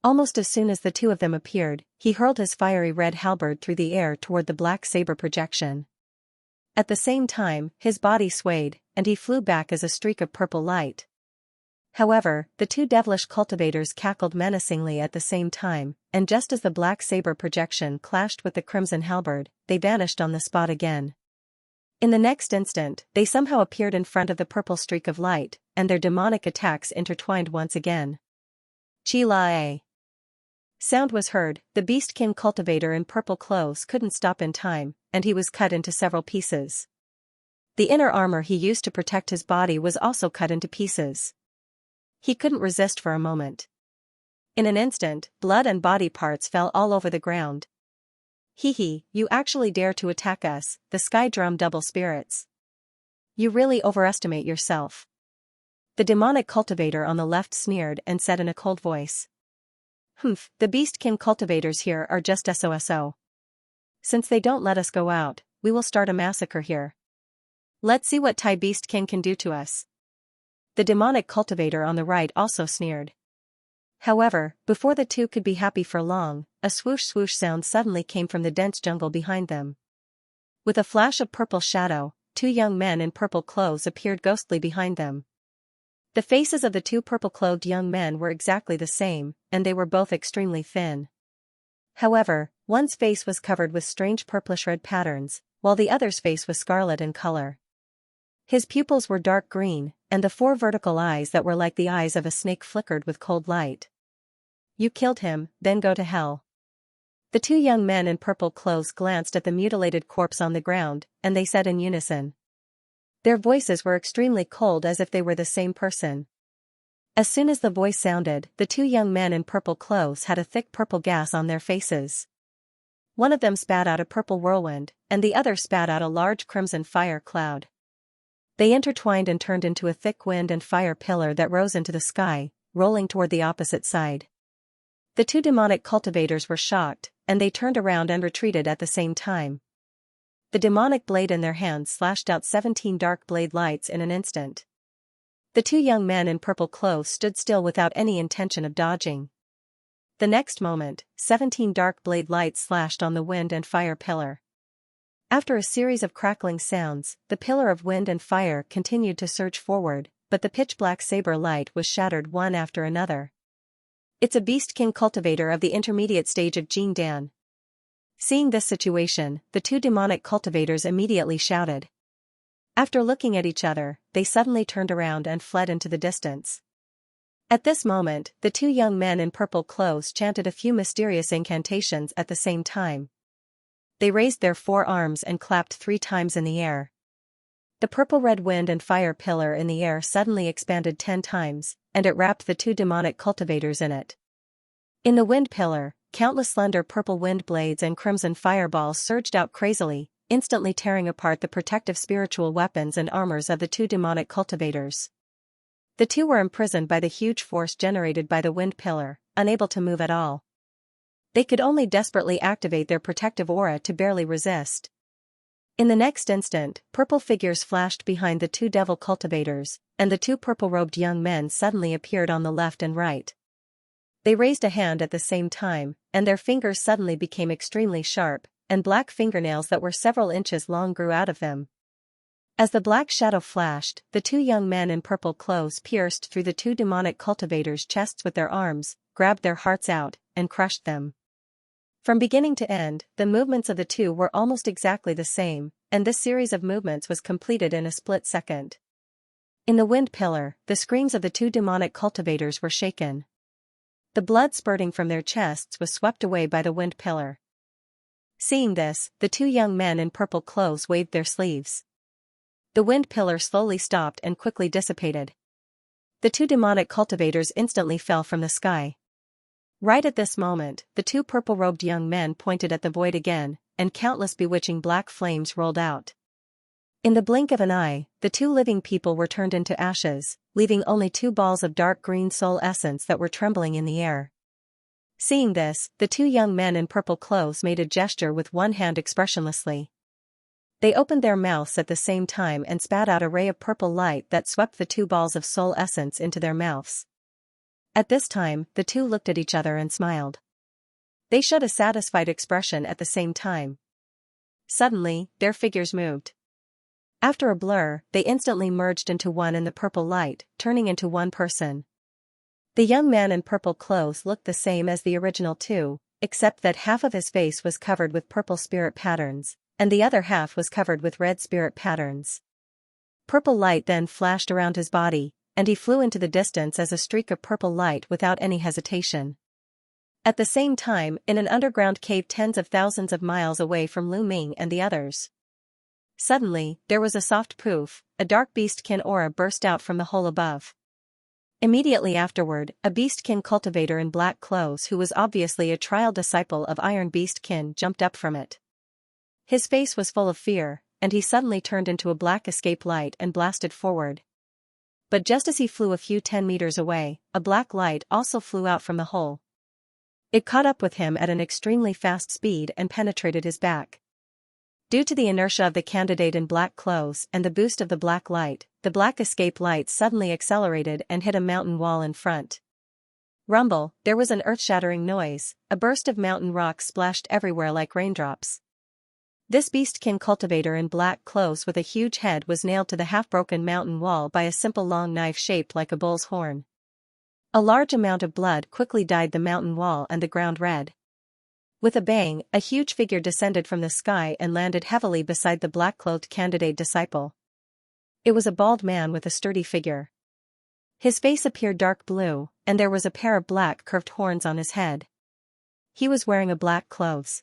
Almost as soon as the two of them appeared, he hurled his fiery red halberd through the air toward the black saber projection. At the same time, his body swayed, and he flew back as a streak of purple light. However, the two devilish cultivators cackled menacingly at the same time, and just as the black saber projection clashed with the crimson halberd, they vanished on the spot again. In the next instant, they somehow appeared in front of the purple streak of light, and their demonic attacks intertwined once again. Chi-la-a. Sound was heard, the beastkin cultivator in purple clothes couldn't stop in time, and he was cut into several pieces. The inner armor he used to protect his body was also cut into pieces. He couldn't resist for a moment. In an instant, blood and body parts fell all over the ground. Hee, you actually dare to attack us, the Sky Drum double spirits. You really overestimate yourself. The demonic cultivator on the left sneered and said in a cold voice. The beastkin cultivators here are just SOSO. Since they don't let us go out, we will start a massacre here. Let's see what Tai Beastkin can do to us. The demonic cultivator on the right also sneered. However, before the two could be happy for long, a swoosh swoosh sound suddenly came from the dense jungle behind them. With a flash of purple shadow, two young men in purple clothes appeared ghostly behind them. The faces of the two purple-clothed young men were exactly the same, and they were both extremely thin. However, one's face was covered with strange purplish-red patterns, while the other's face was scarlet in color. His pupils were dark green, and the four vertical eyes that were like the eyes of a snake flickered with cold light. You killed him, then go to hell. The two young men in purple clothes glanced at the mutilated corpse on the ground, and they said in unison. Their voices were extremely cold as if they were the same person. As soon as the voice sounded, the two young men in purple clothes had a thick purple gas on their faces. One of them spat out a purple whirlwind, and the other spat out a large crimson fire cloud. They intertwined and turned into a thick wind and fire pillar that rose into the sky, rolling toward the opposite side. The two demonic cultivators were shocked, and they turned around and retreated at the same time. The demonic blade in their hands slashed out 17 dark blade lights in an instant. The two young men in purple clothes stood still without any intention of dodging. The next moment, 17 dark blade lights slashed on the wind and fire pillar. After a series of crackling sounds, the pillar of wind and fire continued to surge forward, but the pitch-black saber light was shattered one after another. It's a beastkin cultivator of the intermediate stage of Jing Dan. Seeing this situation, the two demonic cultivators immediately shouted. After looking at each other, they suddenly turned around and fled into the distance. At this moment, the two young men in purple clothes chanted a few mysterious incantations at the same time. They raised their forearms and clapped 3 times in the air. The purple-red wind and fire pillar in the air suddenly expanded 10 times, and it wrapped the two demonic cultivators in it. In the wind pillar, countless slender purple wind blades and crimson fireballs surged out crazily, instantly tearing apart the protective spiritual weapons and armors of the two demonic cultivators. The two were imprisoned by the huge force generated by the wind pillar, unable to move at all. They could only desperately activate their protective aura to barely resist. In the next instant, purple figures flashed behind the two devil cultivators, and the two purple-robed young men suddenly appeared on the left and right. They raised a hand at the same time, and their fingers suddenly became extremely sharp, and black fingernails that were several inches long grew out of them. As the black shadow flashed, the two young men in purple clothes pierced through the two demonic cultivators' chests with their arms, grabbed their hearts out, and crushed them. From beginning to end, the movements of the two were almost exactly the same, and this series of movements was completed in a split second. In the wind pillar, the screams of the two demonic cultivators were shaken. The blood spurting from their chests was swept away by the wind pillar. Seeing this, the two young men in purple clothes waved their sleeves. The wind pillar slowly stopped and quickly dissipated. The two demonic cultivators instantly fell from the sky. Right at this moment, the two purple-robed young men pointed at the void again, and countless bewitching black flames rolled out. In the blink of an eye, the two living people were turned into ashes, leaving only two balls of dark green soul essence that were trembling in the air. Seeing this, the two young men in purple clothes made a gesture with one hand expressionlessly. They opened their mouths at the same time and spat out a ray of purple light that swept the two balls of soul essence into their mouths. At this time, the two looked at each other and smiled. They showed a satisfied expression at the same time. Suddenly, their figures moved. After a blur, they instantly merged into one in the purple light, turning into one person. The young man in purple clothes looked the same as the original two, except that half of his face was covered with purple spirit patterns, and the other half was covered with red spirit patterns. Purple light then flashed around his body, and he flew into the distance as a streak of purple light without any hesitation. At the same time, in an underground cave tens of thousands of miles away from Lu Ming and the others. Suddenly, there was a soft poof, a dark beastkin aura burst out from the hole above. Immediately afterward, a beastkin cultivator in black clothes who was obviously a trial disciple of Iron Beastkin jumped up from it. His face was full of fear, and he suddenly turned into a black escape light and blasted forward. But just as he flew a few 10 meters away, a black light also flew out from the hole. It caught up with him at an extremely fast speed and penetrated his back. Due to the inertia of the candidate in black clothes and the boost of the black light, the black escape light suddenly accelerated and hit a mountain wall in front. Rumble, there was an earth-shattering noise, a burst of mountain rocks splashed everywhere like raindrops. This beastkin cultivator in black clothes with a huge head was nailed to the half-broken mountain wall by a simple long knife shaped like a bull's horn. A large amount of blood quickly dyed the mountain wall and the ground red. With a bang, a huge figure descended from the sky and landed heavily beside the black-clothed candidate disciple. It was a bald man with a sturdy figure. His face appeared dark blue, and there was a pair of black curved horns on his head. He was wearing a black clothes.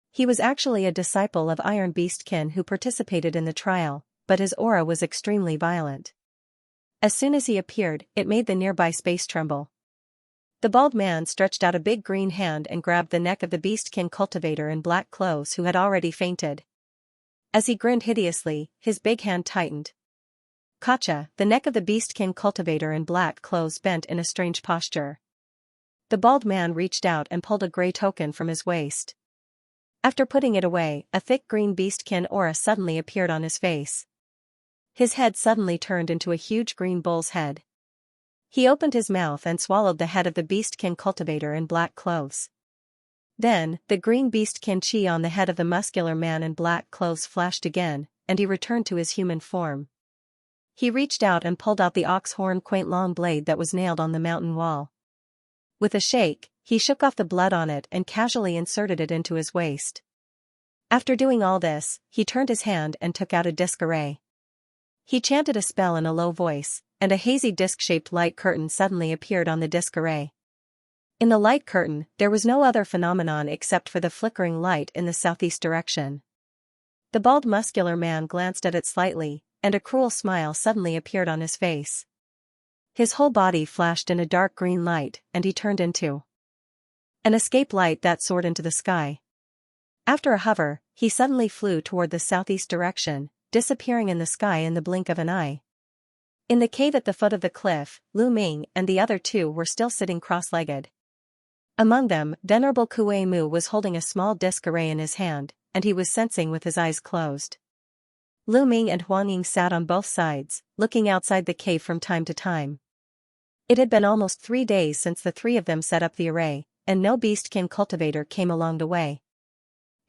He was actually a disciple of Iron Beastkin who participated in the trial, but his aura was extremely violent. As soon as he appeared, it made the nearby space tremble. The bald man stretched out a big green hand and grabbed the neck of the beastkin cultivator in black clothes who had already fainted. As he grinned hideously, his big hand tightened. Gotcha! The neck of the beastkin cultivator in black clothes bent in a strange posture. The bald man reached out and pulled a gray token from his waist. After putting it away, a thick green beastkin aura suddenly appeared on his face. His head suddenly turned into a huge green bull's head. He opened his mouth and swallowed the head of the beastkin cultivator in black clothes. Then, the green beastkin chi on the head of the muscular man in black clothes flashed again, and he returned to his human form. He reached out and pulled out the ox horn quaint long blade that was nailed on the mountain wall. With a shake, he shook off the blood on it and casually inserted it into his waist. After doing all this, he turned his hand and took out a disc array. He chanted a spell in a low voice, and a hazy disc-shaped light curtain suddenly appeared on the disc array. In the light curtain, there was no other phenomenon except for the flickering light in the southeast direction. The bald muscular man glanced at it slightly, and a cruel smile suddenly appeared on his face. His whole body flashed in a dark green light, and he turned into an escape light that soared into the sky. After a hover, he suddenly flew toward the southeast direction, disappearing in the sky in the blink of an eye. In the cave at the foot of the cliff, Lu Ming and the other two were still sitting cross-legged. Among them, Venerable Kue Mu was holding a small disc array in his hand, and he was sensing with his eyes closed. Lu Ming and Huang Ying sat on both sides, looking outside the cave from time to time. It had been almost 3 days since the three of them set up the array, and no beastkin cultivator came along the way.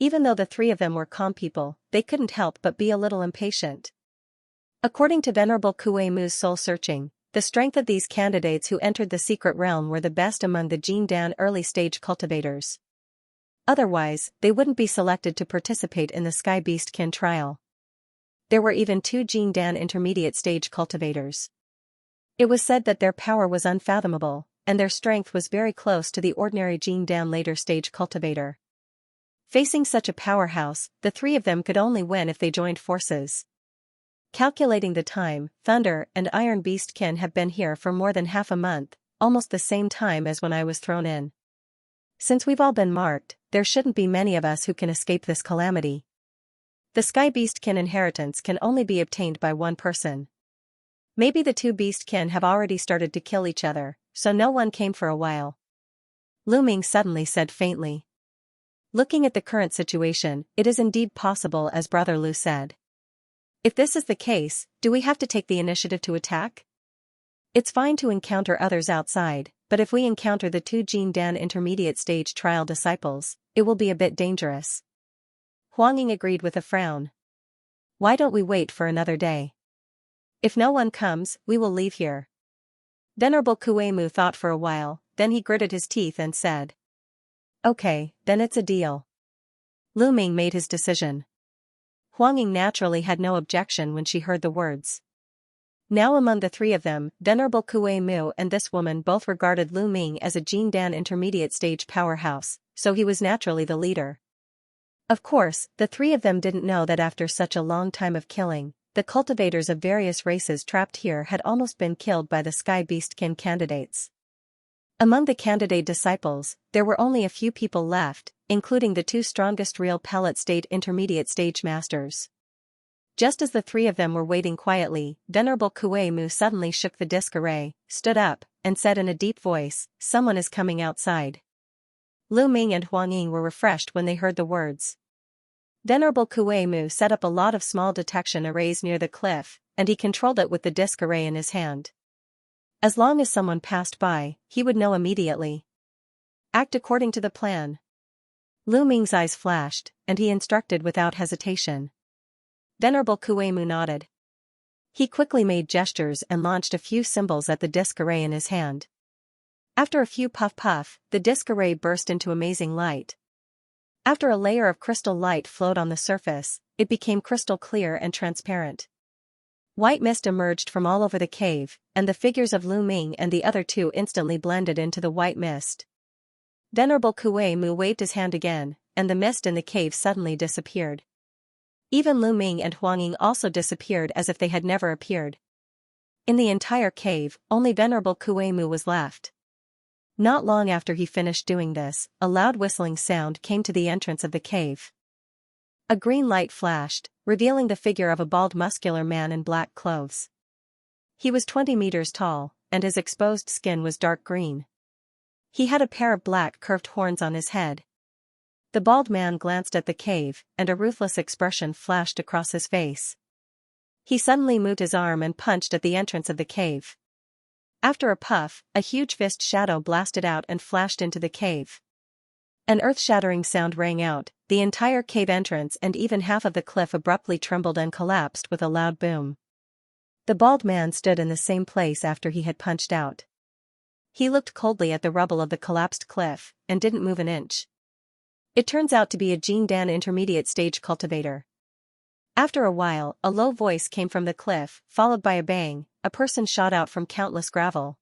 Even though the three of them were calm people, they couldn't help but be a little impatient. According to Venerable Kue Mu's soul searching, the strength of these candidates who entered the secret realm were the best among the Jindan early-stage cultivators. Otherwise, they wouldn't be selected to participate in the Sky Beastkin trial. There were even 2 Jindan intermediate-stage cultivators. It was said that their power was unfathomable, and their strength was very close to the ordinary Jindan later-stage cultivator. Facing such a powerhouse, the three of them could only win if they joined forces. Calculating the time, Thunder and Iron Beastkin have been here for more than half a month, almost the same time as when I was thrown in. Since we've all been marked, there shouldn't be many of us who can escape this calamity. The Sky Beastkin inheritance can only be obtained by one person. Maybe the two Beastkin have already started to kill each other, so no one came for a while. Lu Ming suddenly said faintly. Looking at the current situation, it is indeed possible as Brother Lu said. If this is the case, do we have to take the initiative to attack? It's fine to encounter others outside, but if we encounter the two Jin Dan intermediate stage trial disciples, it will be a bit dangerous. Huang Ying agreed with a frown. Why don't we wait for another day? If no one comes, we will leave here. Venerable Kuei-mu thought for a while, then he gritted his teeth and said. Okay, then it's a deal. Lu Ming made his decision. Huang Ying naturally had no objection when she heard the words. Now among the three of them, Venerable Kuei-mu and this woman both regarded Lu Ming as a Jin Dan intermediate stage powerhouse, so he was naturally the leader. Of course, the three of them didn't know that after such a long time of killing, the cultivators of various races trapped here had almost been killed by the Sky Beastkin candidates. Among the candidate disciples, there were only a few people left, including the two strongest real pellet state intermediate stage masters. Just as the three of them were waiting quietly, Venerable Kuei-mu suddenly shook the disc array, stood up, and said in a deep voice, "Someone is coming outside." Lu Ming and Huang Ying were refreshed when they heard the words. Venerable Kuei-mu set up a lot of small detection arrays near the cliff, and he controlled it with the disc array in his hand. As long as someone passed by, he would know immediately. Act according to the plan. Lu Ming's eyes flashed, and he instructed without hesitation. Venerable Kuei-mu nodded. He quickly made gestures and launched a few symbols at the disc array in his hand. After a few puff-puff, the disc array burst into amazing light. After a layer of crystal light flowed on the surface, it became crystal clear and transparent. White mist emerged from all over the cave, and the figures of Lu Ming and the other two instantly blended into the white mist. Venerable Kuei-mu waved his hand again, and the mist in the cave suddenly disappeared. Even Lu Ming and Huang Ying also disappeared as if they had never appeared. In the entire cave, only Venerable Kuei-mu was left. Not long after he finished doing this, a loud whistling sound came to the entrance of the cave. A green light flashed, revealing the figure of a bald muscular man in black clothes. He was 20 meters tall, and his exposed skin was dark green. He had a pair of black curved horns on his head. The bald man glanced at the cave, and a ruthless expression flashed across his face. He suddenly moved his arm and punched at the entrance of the cave. After a puff, a huge fist shadow blasted out and flashed into the cave. An earth-shattering sound rang out, the entire cave entrance and even half of the cliff abruptly trembled and collapsed with a loud boom. The bald man stood in the same place after he had punched out. He looked coldly at the rubble of the collapsed cliff, and didn't move an inch. It turns out to be a Jin Dan intermediate stage cultivator. After a while, a low voice came from the cliff, followed by a bang, a person shot out from countless gravel.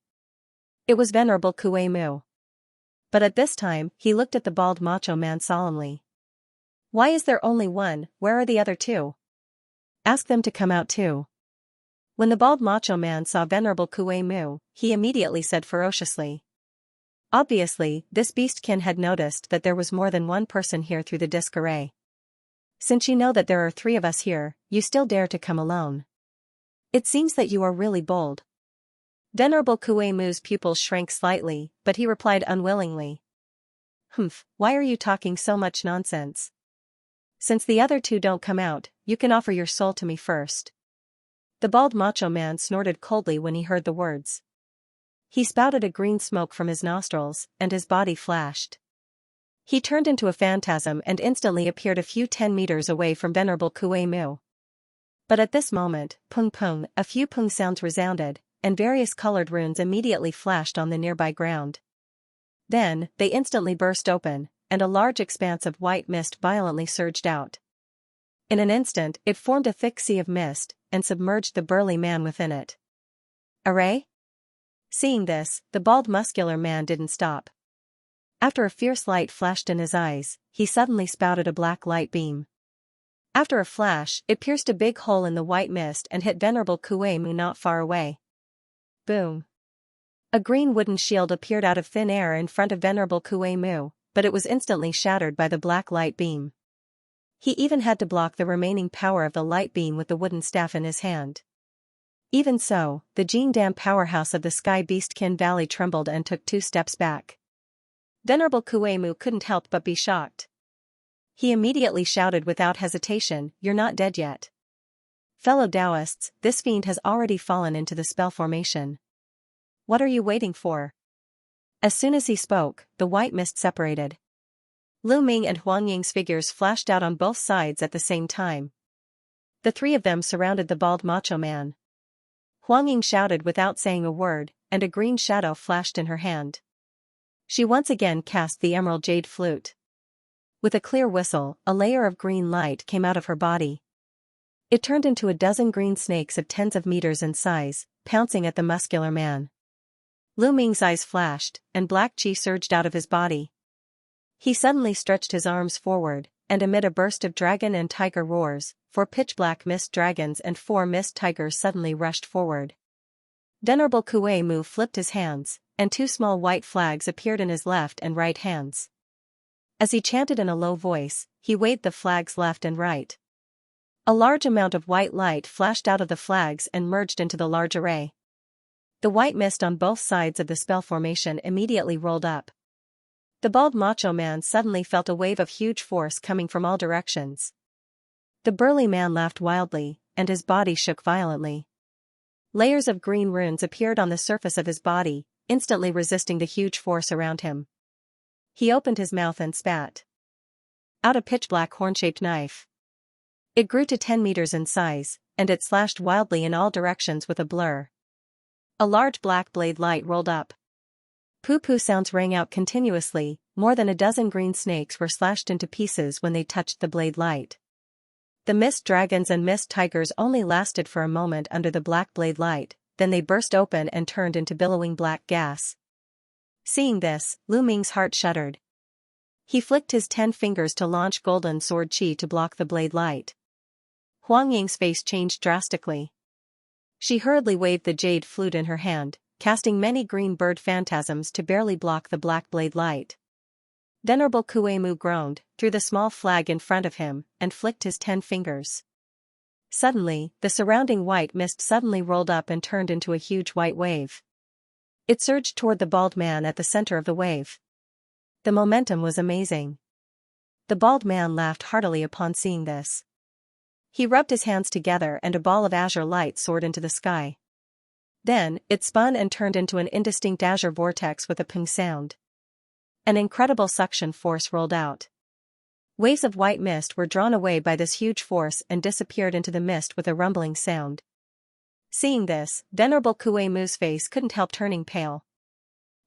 It was Venerable Kuei-mu. But at this time, he looked at the bald macho man solemnly. Why is there only one? Where are the other two? Ask them to come out too. When the bald macho man saw Venerable Kuei-mu, he immediately said ferociously. Obviously, this beastkin had noticed that there was more than one person here through the disc array. Since you know that there are three of us here, you still dare to come alone. It seems that you are really bold. Venerable Kuei-mu's pupils shrank slightly, but he replied unwillingly. Humph, why are you talking so much nonsense? Since the other two don't come out, you can offer your soul to me first. The bald macho man snorted coldly when he heard the words. He spouted a green smoke from his nostrils, and his body flashed. He turned into a phantasm and instantly appeared a few 10 meters away from Venerable Kuei-mu. But at this moment, pung pung, a few pung sounds resounded, and various colored runes immediately flashed on the nearby ground. Then, they instantly burst open, and a large expanse of white mist violently surged out. In an instant, it formed a thick sea of mist, and submerged the burly man within it. Array? Seeing this, the bald muscular man didn't stop. After a fierce light flashed in his eyes, he suddenly spouted a black light beam. After a flash, it pierced a big hole in the white mist and hit Venerable Kuei-mu not far away. Boom. A green wooden shield appeared out of thin air in front of Venerable Kuei-mu, but it was instantly shattered by the black light beam. He even had to block the remaining power of the light beam with the wooden staff in his hand. Even so, the Jingdan powerhouse of the Sky Beastkin Valley trembled and took 2 steps back. Venerable Kuei-mu couldn't help but be shocked. He immediately shouted without hesitation, "You're not dead yet. Fellow Taoists, this fiend has already fallen into the spell formation. What are you waiting for?" As soon as he spoke, the white mist separated. Lu Ming and Huang Ying's figures flashed out on both sides at the same time. The 3 of them surrounded the bald macho man. Huang Ying shouted without saying a word, and a green shadow flashed in her hand. She once again cast the emerald jade flute. With a clear whistle, a layer of green light came out of her body. It turned into a dozen green snakes of tens of meters in size, pouncing at the muscular man. Lu Ming's eyes flashed, and black chi surged out of his body. He suddenly stretched his arms forward, and amid a burst of dragon and tiger roars, 4 pitch-black mist dragons and 4 mist tigers suddenly rushed forward. Venerable Kuei-mu flipped his hands, and 2 small white flags appeared in his left and right hands. As he chanted in a low voice, he waved the flags left and right. A large amount of white light flashed out of the flags and merged into the large array. The white mist on both sides of the spell formation immediately rolled up. The bald macho man suddenly felt a wave of huge force coming from all directions. The burly man laughed wildly, and his body shook violently. Layers of green runes appeared on the surface of his body, instantly resisting the huge force around him. He opened his mouth and spat out a pitch-black horn-shaped knife. It grew to 10 meters in size, and it slashed wildly in all directions with a blur. A large black blade light rolled up. Poo-poo sounds rang out continuously, more than a dozen green snakes were slashed into pieces when they touched the blade light. The mist dragons and mist tigers only lasted for a moment under the black blade light, then they burst open and turned into billowing black gas. Seeing this, Lu Ming's heart shuddered. He flicked his 10 fingers to launch golden sword chi to block the blade light. Huang Ying's face changed drastically. She hurriedly waved the jade flute in her hand, casting many green bird phantasms to barely block the black blade light. Venerable Kuei-mu groaned, threw the small flag in front of him, and flicked his 10 fingers. Suddenly, the surrounding white mist suddenly rolled up and turned into a huge white wave. It surged toward the bald man at the center of the wave. The momentum was amazing. The bald man laughed heartily upon seeing this. He rubbed his hands together and a ball of azure light soared into the sky. Then, it spun and turned into an indistinct azure vortex with a ping sound. An incredible suction force rolled out. Waves of white mist were drawn away by this huge force and disappeared into the mist with a rumbling sound. Seeing this, Venerable Kuei-mu's face couldn't help turning pale.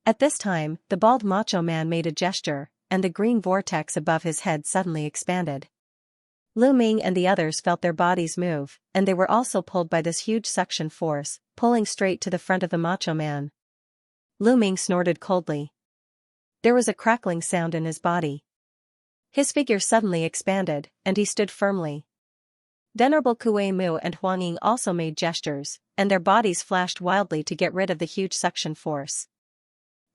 At this time, the bald macho man made a gesture, and the green vortex above his head suddenly expanded. Lu Ming and the others felt their bodies move, and they were also pulled by this huge suction force, pulling straight to the front of the macho man. Lu Ming snorted coldly. There was a crackling sound in his body. His figure suddenly expanded, and he stood firmly. Venerable Kuei-mu and Huang Ying also made gestures, and their bodies flashed wildly to get rid of the huge suction force.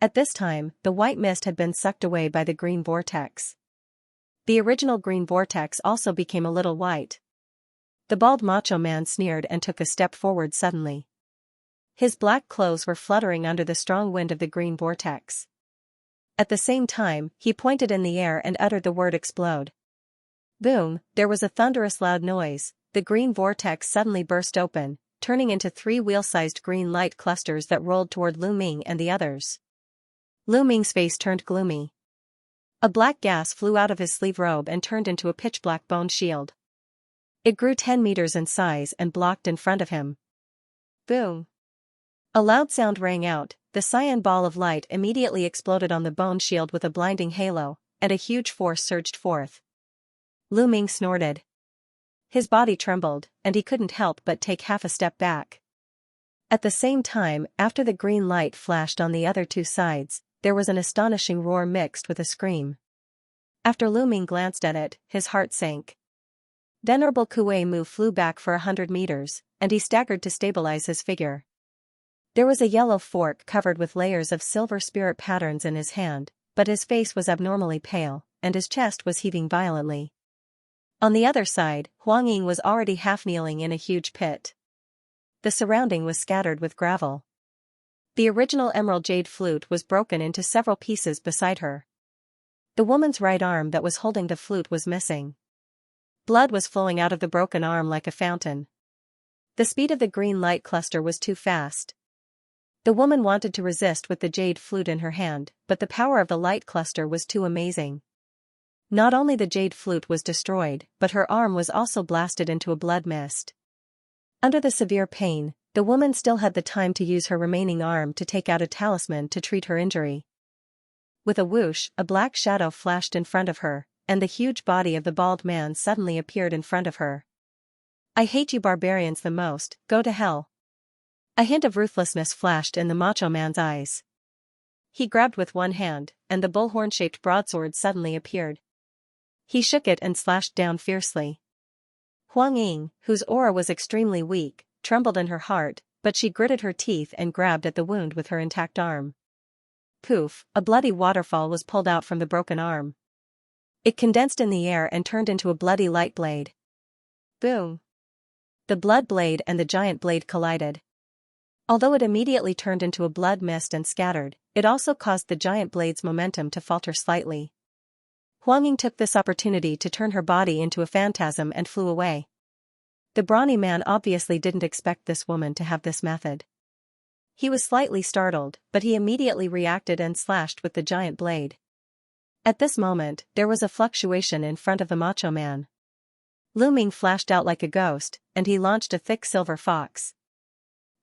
At this time, the white mist had been sucked away by the green vortex. The original green vortex also became a little white. The bald macho man sneered and took a step forward suddenly. His black clothes were fluttering under the strong wind of the green vortex. At the same time, he pointed in the air and uttered the word explode. Boom, there was a thunderous loud noise. The green vortex suddenly burst open, turning into 3 wheel-sized green light clusters that rolled toward Lu Ming and the others. Lu Ming's face turned gloomy. A black gas flew out of his sleeve robe and turned into a pitch-black bone shield. It grew 10 meters in size and blocked in front of him. Boom! A loud sound rang out. The cyan ball of light immediately exploded on the bone shield with a blinding halo, and a huge force surged forth. Lu Ming snorted. His body trembled, and he couldn't help but take half a step back. At the same time, after the green light flashed on the other 2 sides, there was an astonishing roar mixed with a scream. After Lu Ming glanced at it, his heart sank. Venerable Kuei-mu flew back for 100 meters, and he staggered to stabilize his figure. There was a yellow fork covered with layers of silver spirit patterns in his hand, but his face was abnormally pale, and his chest was heaving violently. On the other side, Huang Ying was already half kneeling in a huge pit. The surrounding was scattered with gravel. The original emerald jade flute was broken into several pieces beside her. The woman's right arm that was holding the flute was missing. Blood was flowing out of the broken arm like a fountain. The speed of the green light cluster was too fast. The woman wanted to resist with the jade flute in her hand, but the power of the light cluster was too amazing. Not only the jade flute was destroyed, but her arm was also blasted into a blood mist. Under the severe pain, the woman still had the time to use her remaining arm to take out a talisman to treat her injury. With a whoosh, a black shadow flashed in front of her, and the huge body of the bald man suddenly appeared in front of her. "I hate you barbarians the most, go to hell." A hint of ruthlessness flashed in the macho man's eyes. He grabbed with one hand, and the bullhorn-shaped broadsword suddenly appeared. He shook it and slashed down fiercely. Huang Ying, whose aura was extremely weak, trembled in her heart, but she gritted her teeth and grabbed at the wound with her intact arm. Poof, a bloody waterfall was pulled out from the broken arm. It condensed in the air and turned into a bloody light blade. Boom! The blood blade and the giant blade collided. Although it immediately turned into a blood mist and scattered, it also caused the giant blade's momentum to falter slightly. Huang Ying took this opportunity to turn her body into a phantasm and flew away. The brawny man obviously didn't expect this woman to have this method. He was slightly startled, but he immediately reacted and slashed with the giant blade. At this moment, there was a fluctuation in front of the macho man. Lu Ming flashed out like a ghost, and he launched a thick silver fox.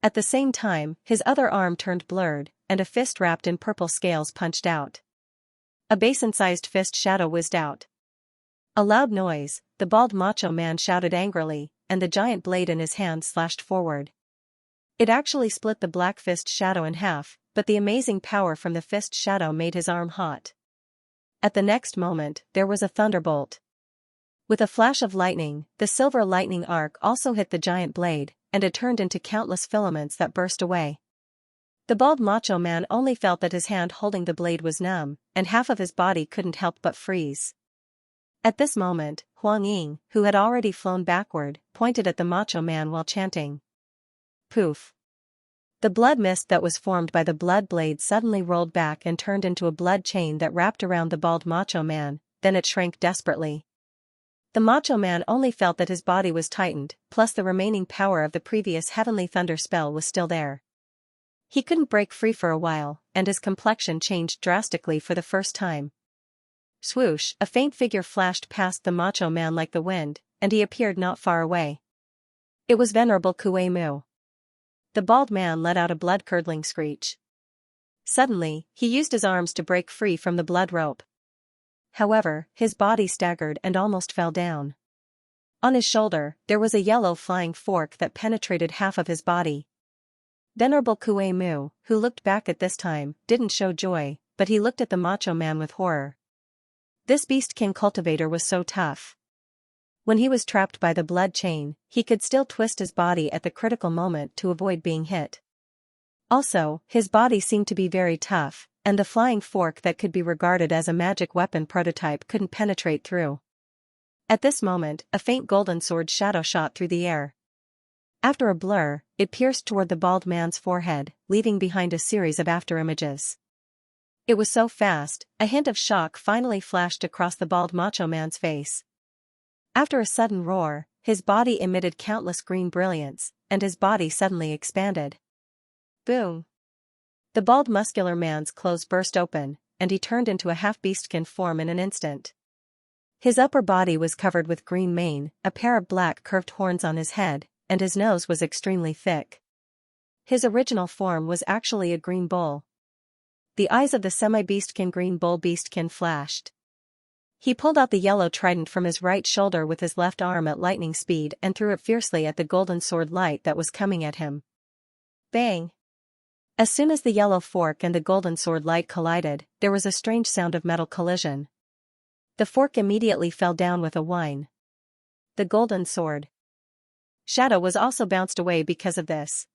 At the same time, his other arm turned blurred, and a fist wrapped in purple scales punched out. A basin-sized fist shadow whizzed out. A loud noise, the bald macho man shouted angrily, and the giant blade in his hand slashed forward. It actually split the black fist shadow in half, but the amazing power from the fist shadow made his arm hot. At the next moment, there was a thunderbolt. With a flash of lightning, the silver lightning arc also hit the giant blade, and it turned into countless filaments that burst away. The bald macho man only felt that his hand holding the blade was numb, and half of his body couldn't help but freeze. At this moment, Huang Ying, who had already flown backward, pointed at the macho man while chanting. Poof! The blood mist that was formed by the blood blade suddenly rolled back and turned into a blood chain that wrapped around the bald macho man, then it shrank desperately. The macho man only felt that his body was tightened, plus the remaining power of the previous heavenly thunder spell was still there. He couldn't break free for a while, and his complexion changed drastically for the first time. Swoosh, a faint figure flashed past the macho man like the wind, and he appeared not far away. It was Venerable Kue Mu. The bald man let out a blood-curdling screech. Suddenly, he used his arms to break free from the blood rope. However, his body staggered and almost fell down. On his shoulder, there was a yellow flying fork that penetrated half of his body. Venerable Kue Mu, who looked back at this time, didn't show joy, but he looked at the macho man with horror. This Beast King cultivator was so tough. When he was trapped by the blood chain, he could still twist his body at the critical moment to avoid being hit. Also, his body seemed to be very tough, and the flying fork that could be regarded as a magic weapon prototype couldn't penetrate through. At this moment, a faint golden sword shadow shot through the air. After a blur, it pierced toward the bald man's forehead, leaving behind a series of afterimages. It was so fast, a hint of shock finally flashed across the bald macho man's face. After a sudden roar, his body emitted countless green brilliance, and his body suddenly expanded. Boom! The bald muscular man's clothes burst open, and he turned into a half-beastkin form in an instant. His upper body was covered with green mane, a pair of black curved horns on his head, and his nose was extremely thick. His original form was actually a green bull. The eyes of the semi-beastkin green bull beastkin flashed. He pulled out the yellow trident from his right shoulder with his left arm at lightning speed and threw it fiercely at the golden sword light that was coming at him. Bang! As soon as the yellow fork and the golden sword light collided, there was a strange sound of metal collision. The fork immediately fell down with a whine. The golden sword shadow was also bounced away because of this.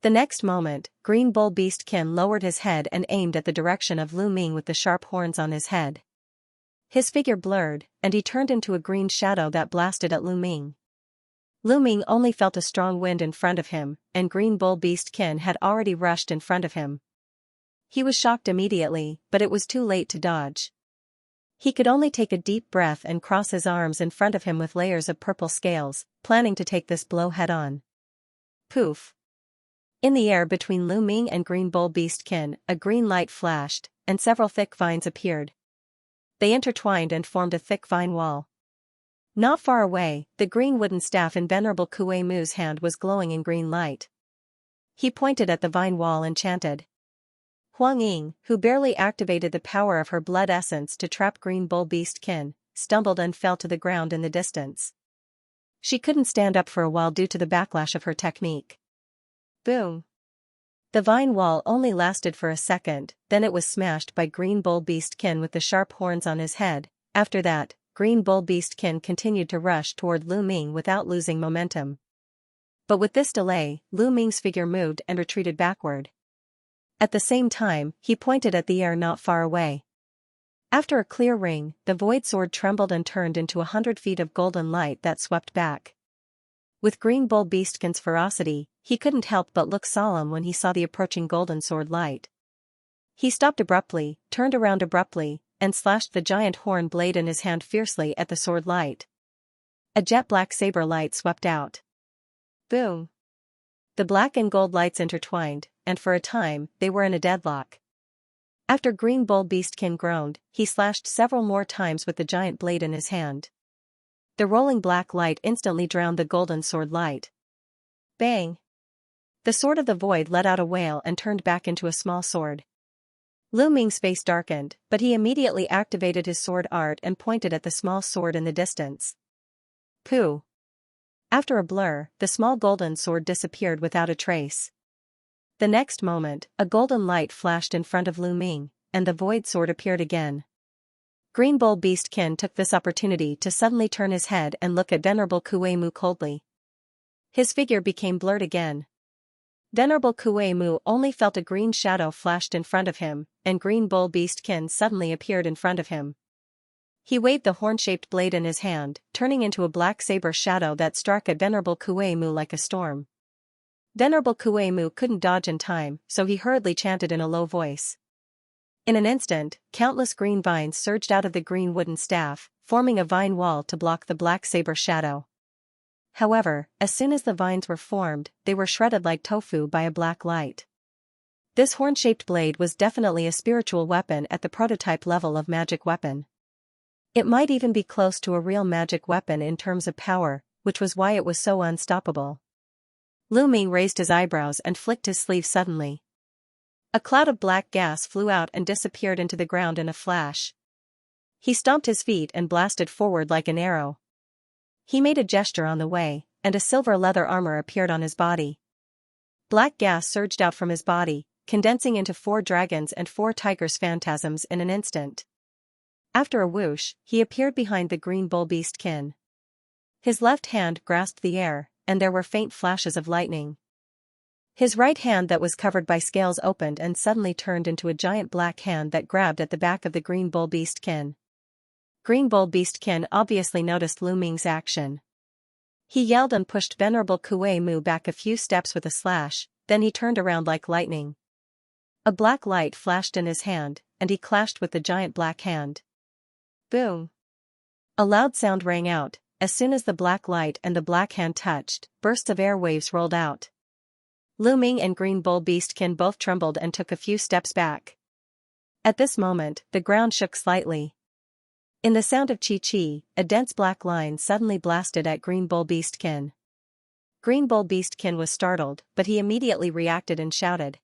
The next moment, Green Bull Beastkin lowered his head and aimed at the direction of Lu Ming with the sharp horns on his head. His figure blurred, and he turned into a green shadow that blasted at Lu Ming. Lu Ming only felt a strong wind in front of him, and Green Bull Beastkin had already rushed in front of him. He was shocked immediately, but it was too late to dodge. He could only take a deep breath and cross his arms in front of him with layers of purple scales, planning to take this blow head-on. Poof! In the air between Lu Ming and Green Bull Beastkin, a green light flashed, and several thick vines appeared. They intertwined and formed a thick vine wall. Not far away, the green wooden staff in Venerable Kue Mu's hand was glowing in green light. He pointed at the vine wall and chanted. Huang Ying, who barely activated the power of her blood essence to trap Green Bull Beastkin, stumbled and fell to the ground in the distance. She couldn't stand up for a while due to the backlash of her technique. Boom! The vine wall only lasted for a second, then it was smashed by Green Bull Beastkin with the sharp horns on his head. After that, Green Bull Beastkin continued to rush toward Lu Ming without losing momentum. But with this delay, Lu Ming's figure moved and retreated backward. At the same time, he pointed at the air not far away. After a clear ring, the void sword trembled and turned into 100 feet of golden light that swept back. With Green Bull Beastkin's ferocity, he couldn't help but look solemn when he saw the approaching golden sword light. He stopped abruptly, turned around abruptly, and slashed the giant horn blade in his hand fiercely at the sword light. A jet black saber light swept out. Boom! The black and gold lights intertwined, and for a time, they were in a deadlock. After Green Bull Beastkin groaned, he slashed several more times with the giant blade in his hand. The rolling black light instantly drowned the golden sword light. Bang! The sword of the void let out a wail and turned back into a small sword. Lu Ming's face darkened, but he immediately activated his sword art and pointed at the small sword in the distance. Pooh! After a blur, the small golden sword disappeared without a trace. The next moment, a golden light flashed in front of Lu Ming, and the void sword appeared again. Green Bull Beastkin took this opportunity to suddenly turn his head and look at Venerable Kue Mu coldly. His figure became blurred again. Venerable Kue Mu only felt a green shadow flashed in front of him, and Green Bull Beastkin suddenly appeared in front of him. He waved the horn-shaped blade in his hand, turning into a black saber shadow that struck at Venerable Kue Mu like a storm. Venerable Kue Mu couldn't dodge in time, so he hurriedly chanted in a low voice. In an instant, countless green vines surged out of the green wooden staff, forming a vine wall to block the black saber shadow. However, as soon as the vines were formed, they were shredded like tofu by a black light. This horn-shaped blade was definitely a spiritual weapon at the prototype level of magic weapon. It might even be close to a real magic weapon in terms of power, which was why it was so unstoppable. Lu Ming raised his eyebrows and flicked his sleeve suddenly. A cloud of black gas flew out and disappeared into the ground in a flash. He stomped his feet and blasted forward like an arrow. He made a gesture on the way, and a silver leather armor appeared on his body. Black gas surged out from his body, condensing into 4 dragons and 4 tigers' phantasms in an instant. After a whoosh, he appeared behind the Green Bull Beastkin. His left hand grasped the air, and there were faint flashes of lightning. His right hand that was covered by scales opened and suddenly turned into a giant black hand that grabbed at the back of the Green Bull Beastkin. Green Bull Beastkin obviously noticed Lu Ming's action. He yelled and pushed Venerable Kue Mu back a few steps with a slash, then he turned around like lightning. A black light flashed in his hand, and he clashed with the giant black hand. Boom! A loud sound rang out. As soon as the black light and the black hand touched, bursts of air waves rolled out. Lu Ming and Green Bull Beastkin both trembled and took a few steps back. At this moment, the ground shook slightly. In the sound of chi-chi, a dense black line suddenly blasted at Green Bull Beastkin. Green Bull Beastkin was startled, but he immediately reacted and shouted.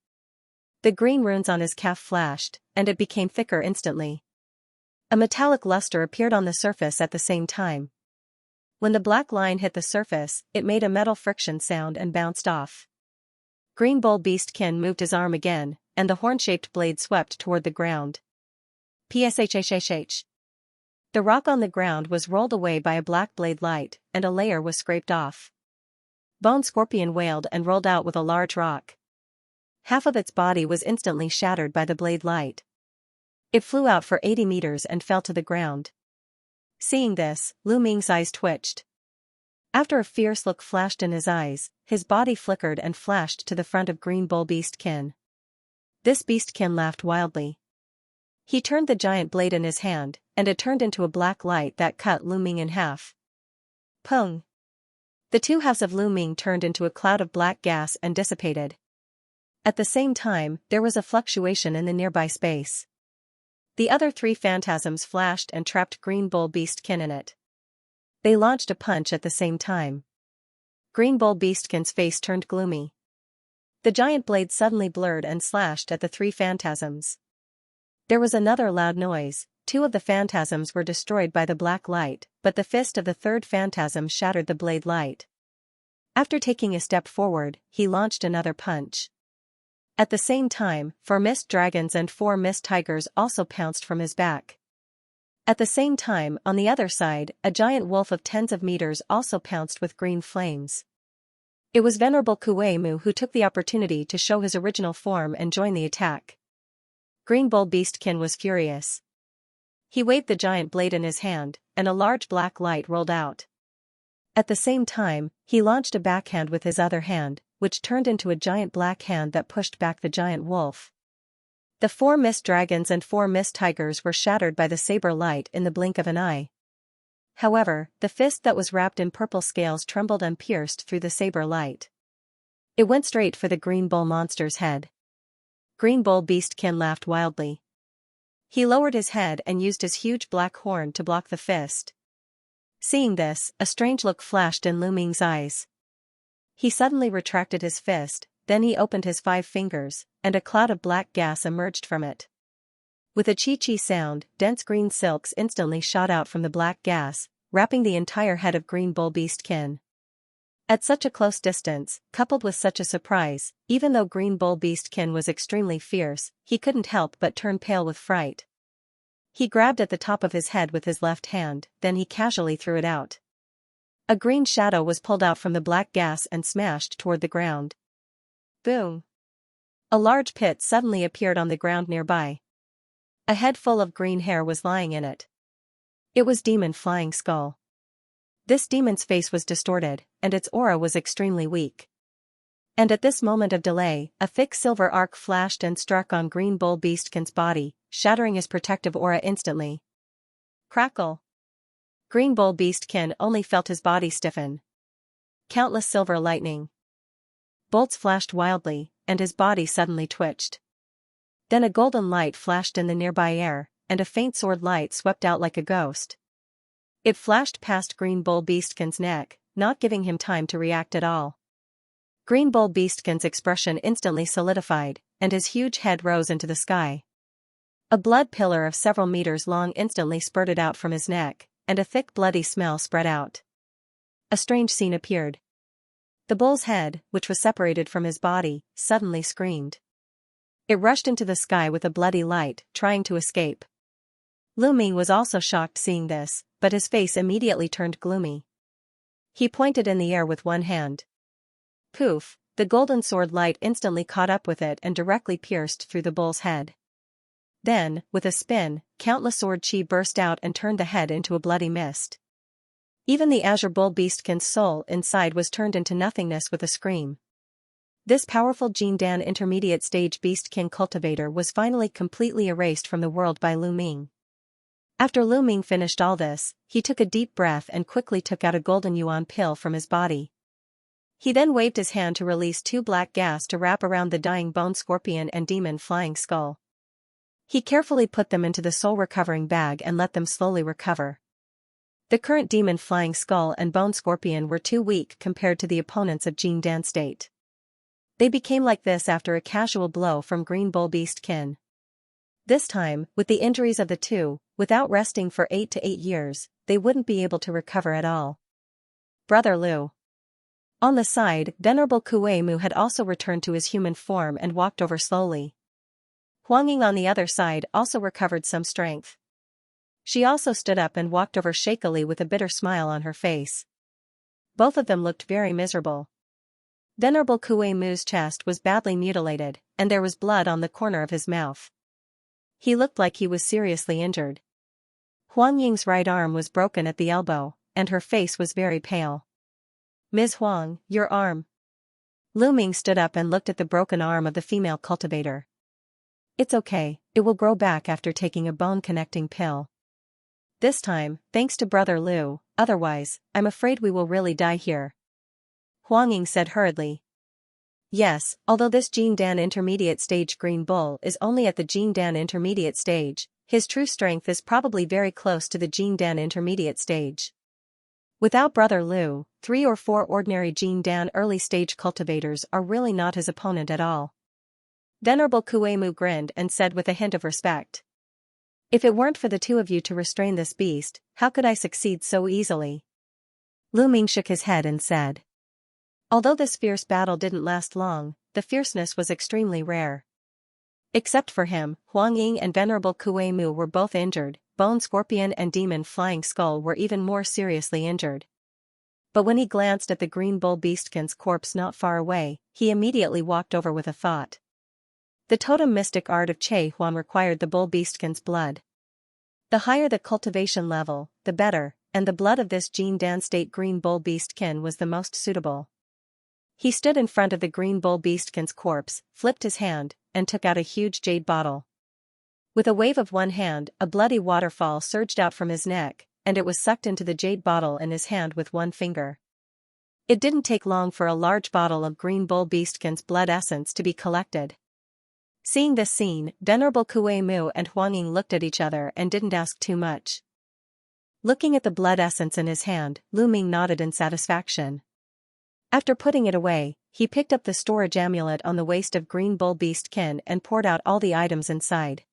The green runes on his calf flashed, and it became thicker instantly. A metallic luster appeared on the surface at the same time. When the black line hit the surface, it made a metal friction sound and bounced off. Green Bull Beastkin moved his arm again, and the horn-shaped blade swept toward the ground. Pshhhh. The rock on the ground was rolled away by a black blade light, and a layer was scraped off. Bone Scorpion wailed and rolled out with a large rock. Half of its body was instantly shattered by the blade light. It flew out for 80 meters and fell to the ground. Seeing this, Lu Ming's eyes twitched. After a fierce look flashed in his eyes, his body flickered and flashed to the front of Green Bull Beastkin. This Beastkin laughed wildly. He turned the giant blade in his hand, and it turned into a black light that cut Lu Ming in half. Pung! The two halves of Lu Ming turned into a cloud of black gas and dissipated. At the same time, there was a fluctuation in the nearby space. The other three phantasms flashed and trapped Green Bull Beastkin in it. They launched a punch at the same time. Green Bull Beastkin's face turned gloomy. The giant blade suddenly blurred and slashed at the three phantasms. There was another loud noise. Two of the phantasms were destroyed by the black light, but the fist of the third phantasm shattered the blade light. After taking a step forward, he launched another punch. At the same time, 4 mist dragons and 4 mist tigers also pounced from his back. At the same time, on the other side, a giant wolf of tens of meters also pounced with green flames. It was Venerable Kuei-mu who took the opportunity to show his original form and join the attack. Green Bull Beastkin was furious. He waved the giant blade in his hand, and a large black light rolled out. At the same time, he launched a backhand with his other hand, which turned into a giant black hand that pushed back the giant wolf. The 4 mist dragons and 4 mist tigers were shattered by the saber light in the blink of an eye. However, the fist that was wrapped in purple scales trembled and pierced through the saber light. It went straight for the Green Bull monster's head. Green Bull Beastkin laughed wildly. He lowered his head and used his huge black horn to block the fist. Seeing this, a strange look flashed in Lu Ming's eyes. He suddenly retracted his fist, then he opened his 5 fingers, and a cloud of black gas emerged from it. With a chi-chi sound, dense green silks instantly shot out from the black gas, wrapping the entire head of Green Bull Beastkin. At such a close distance, coupled with such a surprise, even though Green Bull Beastkin was extremely fierce, he couldn't help but turn pale with fright. He grabbed at the top of his head with his left hand, then he casually threw it out. A green shadow was pulled out from the black gas and smashed toward the ground. Boom! A large pit suddenly appeared on the ground nearby. A head full of green hair was lying in it. It was Demon Flying Skull. This demon's face was distorted, and its aura was extremely weak. And at this moment of delay, a thick silver arc flashed and struck on Green Bull Beastkin's body, shattering his protective aura instantly. Crackle! Green Bull Beastkin only felt his body stiffen. Countless silver lightning bolts flashed wildly, and his body suddenly twitched. Then a golden light flashed in the nearby air, and a faint sword light swept out like a ghost. It flashed past Green Bull Beastkin's neck, not giving him time to react at all. Green Bull Beastkin's expression instantly solidified, and his huge head rose into the sky. A blood pillar of several meters long instantly spurted out from his neck, and a thick bloody smell spread out. A strange scene appeared. The bull's head, which was separated from his body, suddenly screamed. It rushed into the sky with a bloody light, trying to escape. Lu Ming was also shocked seeing this, but his face immediately turned gloomy. He pointed in the air with one hand. Poof! The golden sword light instantly caught up with it and directly pierced through the bull's head. Then, with a spin, countless sword chi burst out and turned the head into a bloody mist. Even the Azure Bull Beastkin's soul inside was turned into nothingness with a scream. This powerful Jindan intermediate stage Beastkin cultivator was finally completely erased from the world by Lu Ming. After Lu Ming finished all this, he took a deep breath and quickly took out a golden yuan pill from his body. He then waved his hand to release 2 black gas to wrap around the dying Bone Scorpion and Demon Flying Skull. He carefully put them into the soul recovering bag and let them slowly recover. The current Demon Flying Skull and Bone Scorpion were too weak compared to the opponents of Jindan State. They became like this after a casual blow from Green Bull Beastkin. This time, with the injuries of the two, without resting for 8 to 8 years, they wouldn't be able to recover at all. Brother Lu. On the side, Venerable Kuei-mu had also returned to his human form and walked over slowly. Huang Ying on the other side also recovered some strength. She also stood up and walked over shakily with a bitter smile on her face. Both of them looked very miserable. Venerable Kuei-mu's chest was badly mutilated, and there was blood on the corner of his mouth. He looked like he was seriously injured. Huang Ying's right arm was broken at the elbow, and her face was very pale. "Ms. Huang, your arm." Lu Ming stood up and looked at the broken arm of the female cultivator. "It's okay, it will grow back after taking a bone-connecting pill. This time, thanks to Brother Liu, otherwise, I'm afraid we will really die here," Huang Ying said hurriedly. Yes, although this Jindan intermediate stage green bull is only at the Jindan intermediate stage, his true strength is probably very close to the Jindan intermediate stage. Without Brother Liu, 3 or 4 ordinary Jindan early stage cultivators are really not his opponent at all. Venerable Kuei-mu grinned and said with a hint of respect. "If it weren't for the two of you to restrain this beast, how could I succeed so easily?" Lu Ming shook his head and said. Although this fierce battle didn't last long, the fierceness was extremely rare. Except for him, Huang Ying and Venerable Kuei-mu were both injured, Bone Scorpion and Demon Flying Skull were even more seriously injured. But when he glanced at the green bull beastkin's corpse not far away, he immediately walked over with a thought. The totem mystic art of Che Huan required the bull beastkin's blood. The higher the cultivation level, the better, and the blood of this Jindan state green bull beastkin was the most suitable. He stood in front of the green bull beastkin's corpse, flipped his hand, and took out a huge jade bottle. With a wave of one hand, a bloody waterfall surged out from his neck, and it was sucked into the jade bottle in his hand with one finger. It didn't take long for a large bottle of green bull beastkin's blood essence to be collected. Seeing this scene, Venerable Kuei-mu and Huang Ying looked at each other and didn't ask too much. Looking at the blood essence in his hand, Lu Ming nodded in satisfaction. After putting it away, he picked up the storage amulet on the waist of green bull beastkin and poured out all the items inside.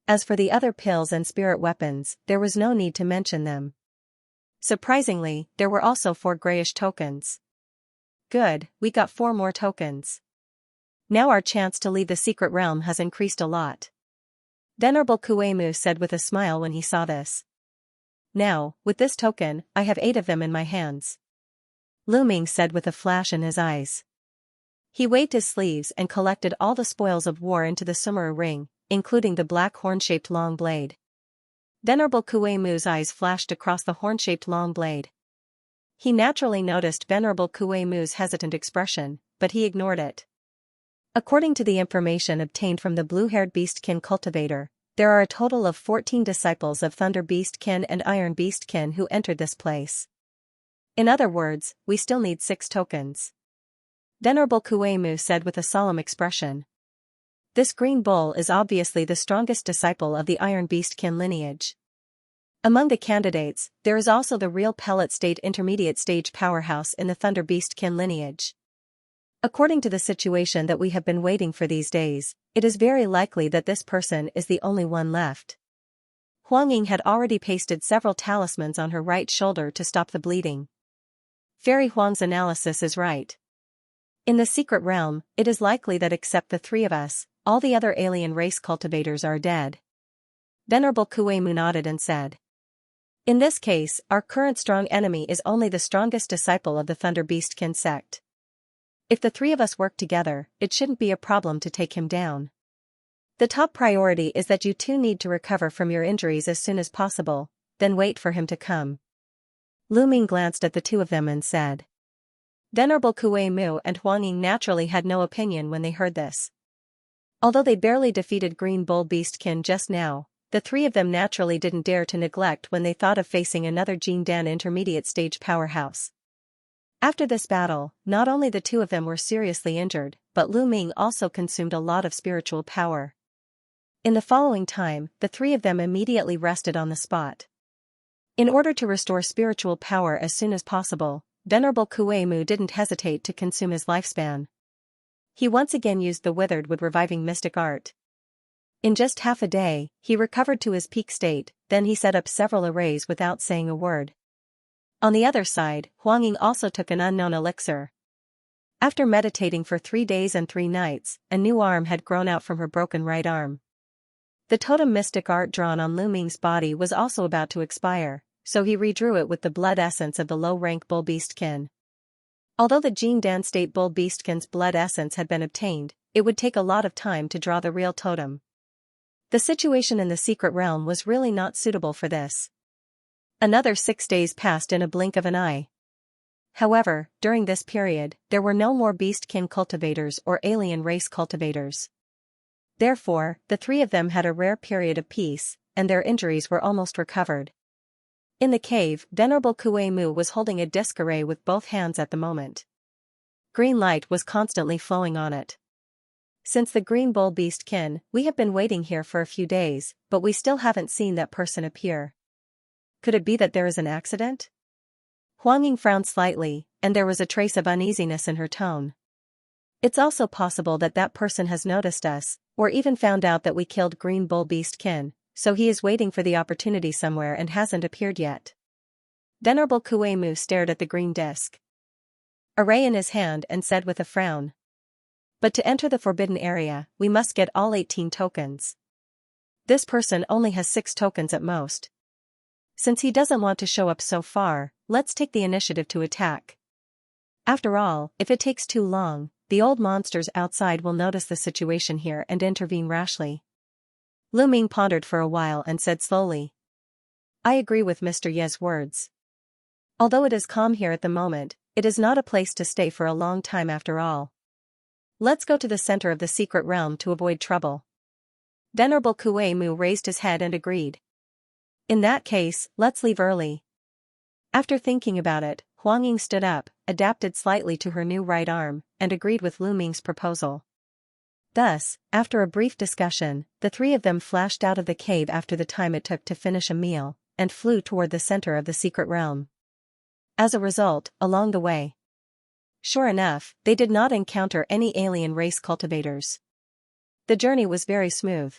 As for the other pills and spirit weapons, there was no need to mention them. Surprisingly, there were also 4 grayish tokens. Good, we got 4 more tokens. Now our chance to leave the secret realm has increased a lot. Venerable Kuei-mu said with a smile when he saw this. Now, with this token, I have 8 of them in my hands. Lu Ming said with a flash in his eyes. He waved his sleeves and collected all the spoils of war into the Sumeru ring, including the black horn-shaped long blade. Venerable Kuei-mu's eyes flashed across the horn-shaped long blade. He naturally noticed Venerable Kuei-mu's hesitant expression, but he ignored it. According to the information obtained from the blue-haired beastkin cultivator, there are a total of 14 disciples of Thunder Beastkin and Iron Beastkin who entered this place. In other words, we still need 6 tokens. Venerable Kuei-mu said with a solemn expression. This green bull is obviously the strongest disciple of the Iron Beastkin lineage. Among the candidates, there is also the real pellet state intermediate stage powerhouse in the Thunder Beastkin lineage. According to the situation that we have been waiting for these days, it is very likely that this person is the only one left. Huang Ying had already pasted several talismans on her right shoulder to stop the bleeding. Fairy Huang's analysis is right. In the secret realm, it is likely that except the 3 of us, all the other alien race cultivators are dead. Venerable Kuei-mu nodded and said. In this case, our current strong enemy is only the strongest disciple of the Thunder Beastkin sect. If the 3 of us work together, it shouldn't be a problem to take him down. The top priority is that you 2 need to recover from your injuries as soon as possible, then wait for him to come. Lu Ming glanced at the 2 of them and said. Venerable Kuei-mu and Huang Ying naturally had no opinion when they heard this. Although they barely defeated Green Bull Beastkin just now, the 3 of them naturally didn't dare to neglect when they thought of facing another Jindan intermediate stage powerhouse. After this battle, not only the 2 of them were seriously injured, but Lu Ming also consumed a lot of spiritual power. In the following time, the 3 of them immediately rested on the spot. In order to restore spiritual power as soon as possible, Venerable Kuei-mu didn't hesitate to consume his lifespan. He once again used the withered wood reviving mystic art. In just half a day, he recovered to his peak state, then he set up several arrays without saying a word. On the other side, Huang Ying also took an unknown elixir. After meditating for 3 days and 3 nights, a new arm had grown out from her broken right arm. The totem mystic art drawn on Lu Ming's body was also about to expire, so he redrew it with the blood essence of the low-rank bull beastkin. Although the Jindan state bull beastkin's blood essence had been obtained, it would take a lot of time to draw the real totem. The situation in the secret realm was really not suitable for this. Another 6 days passed in a blink of an eye. However, during this period, there were no more beastkin cultivators or alien race cultivators. Therefore, the three of them had a rare period of peace, and their injuries were almost recovered. In the cave, Venerable Kue Mu was holding a disc array with both hands at the moment. Green light was constantly flowing on it. Since the green bull beastkin, we have been waiting here for a few days, but we still haven't seen that person appear. Could it be that there is an accident? Huang Ying frowned slightly, and there was a trace of uneasiness in her tone. It's also possible that that person has noticed us, or even found out that we killed Green Bull Beastkin, so he is waiting for the opportunity somewhere and hasn't appeared yet. Venerable Kue Mu stared at the green disc array in his hand and said with a frown. But to enter the forbidden area, we must get all 18 tokens. This person only has 6 tokens at most. Since he doesn't want to show up so far, let's take the initiative to attack. After all, if it takes too long, the old monsters outside will notice the situation here and intervene rashly. Lu Ming pondered for a while and said slowly. I agree with Mr. Ye's words. Although it is calm here at the moment, it is not a place to stay for a long time after all. Let's go to the center of the secret realm to avoid trouble. Venerable Kue Mu raised his head and agreed. In that case, let's leave early. After thinking about it, Huang Ying stood up, adapted slightly to her new right arm, and agreed with Lu Ming's proposal. Thus, after a brief discussion, the three of them flashed out of the cave after the time it took to finish a meal, and flew toward the center of the secret realm. As a result, along the way, sure enough, they did not encounter any alien race cultivators. The journey was very smooth.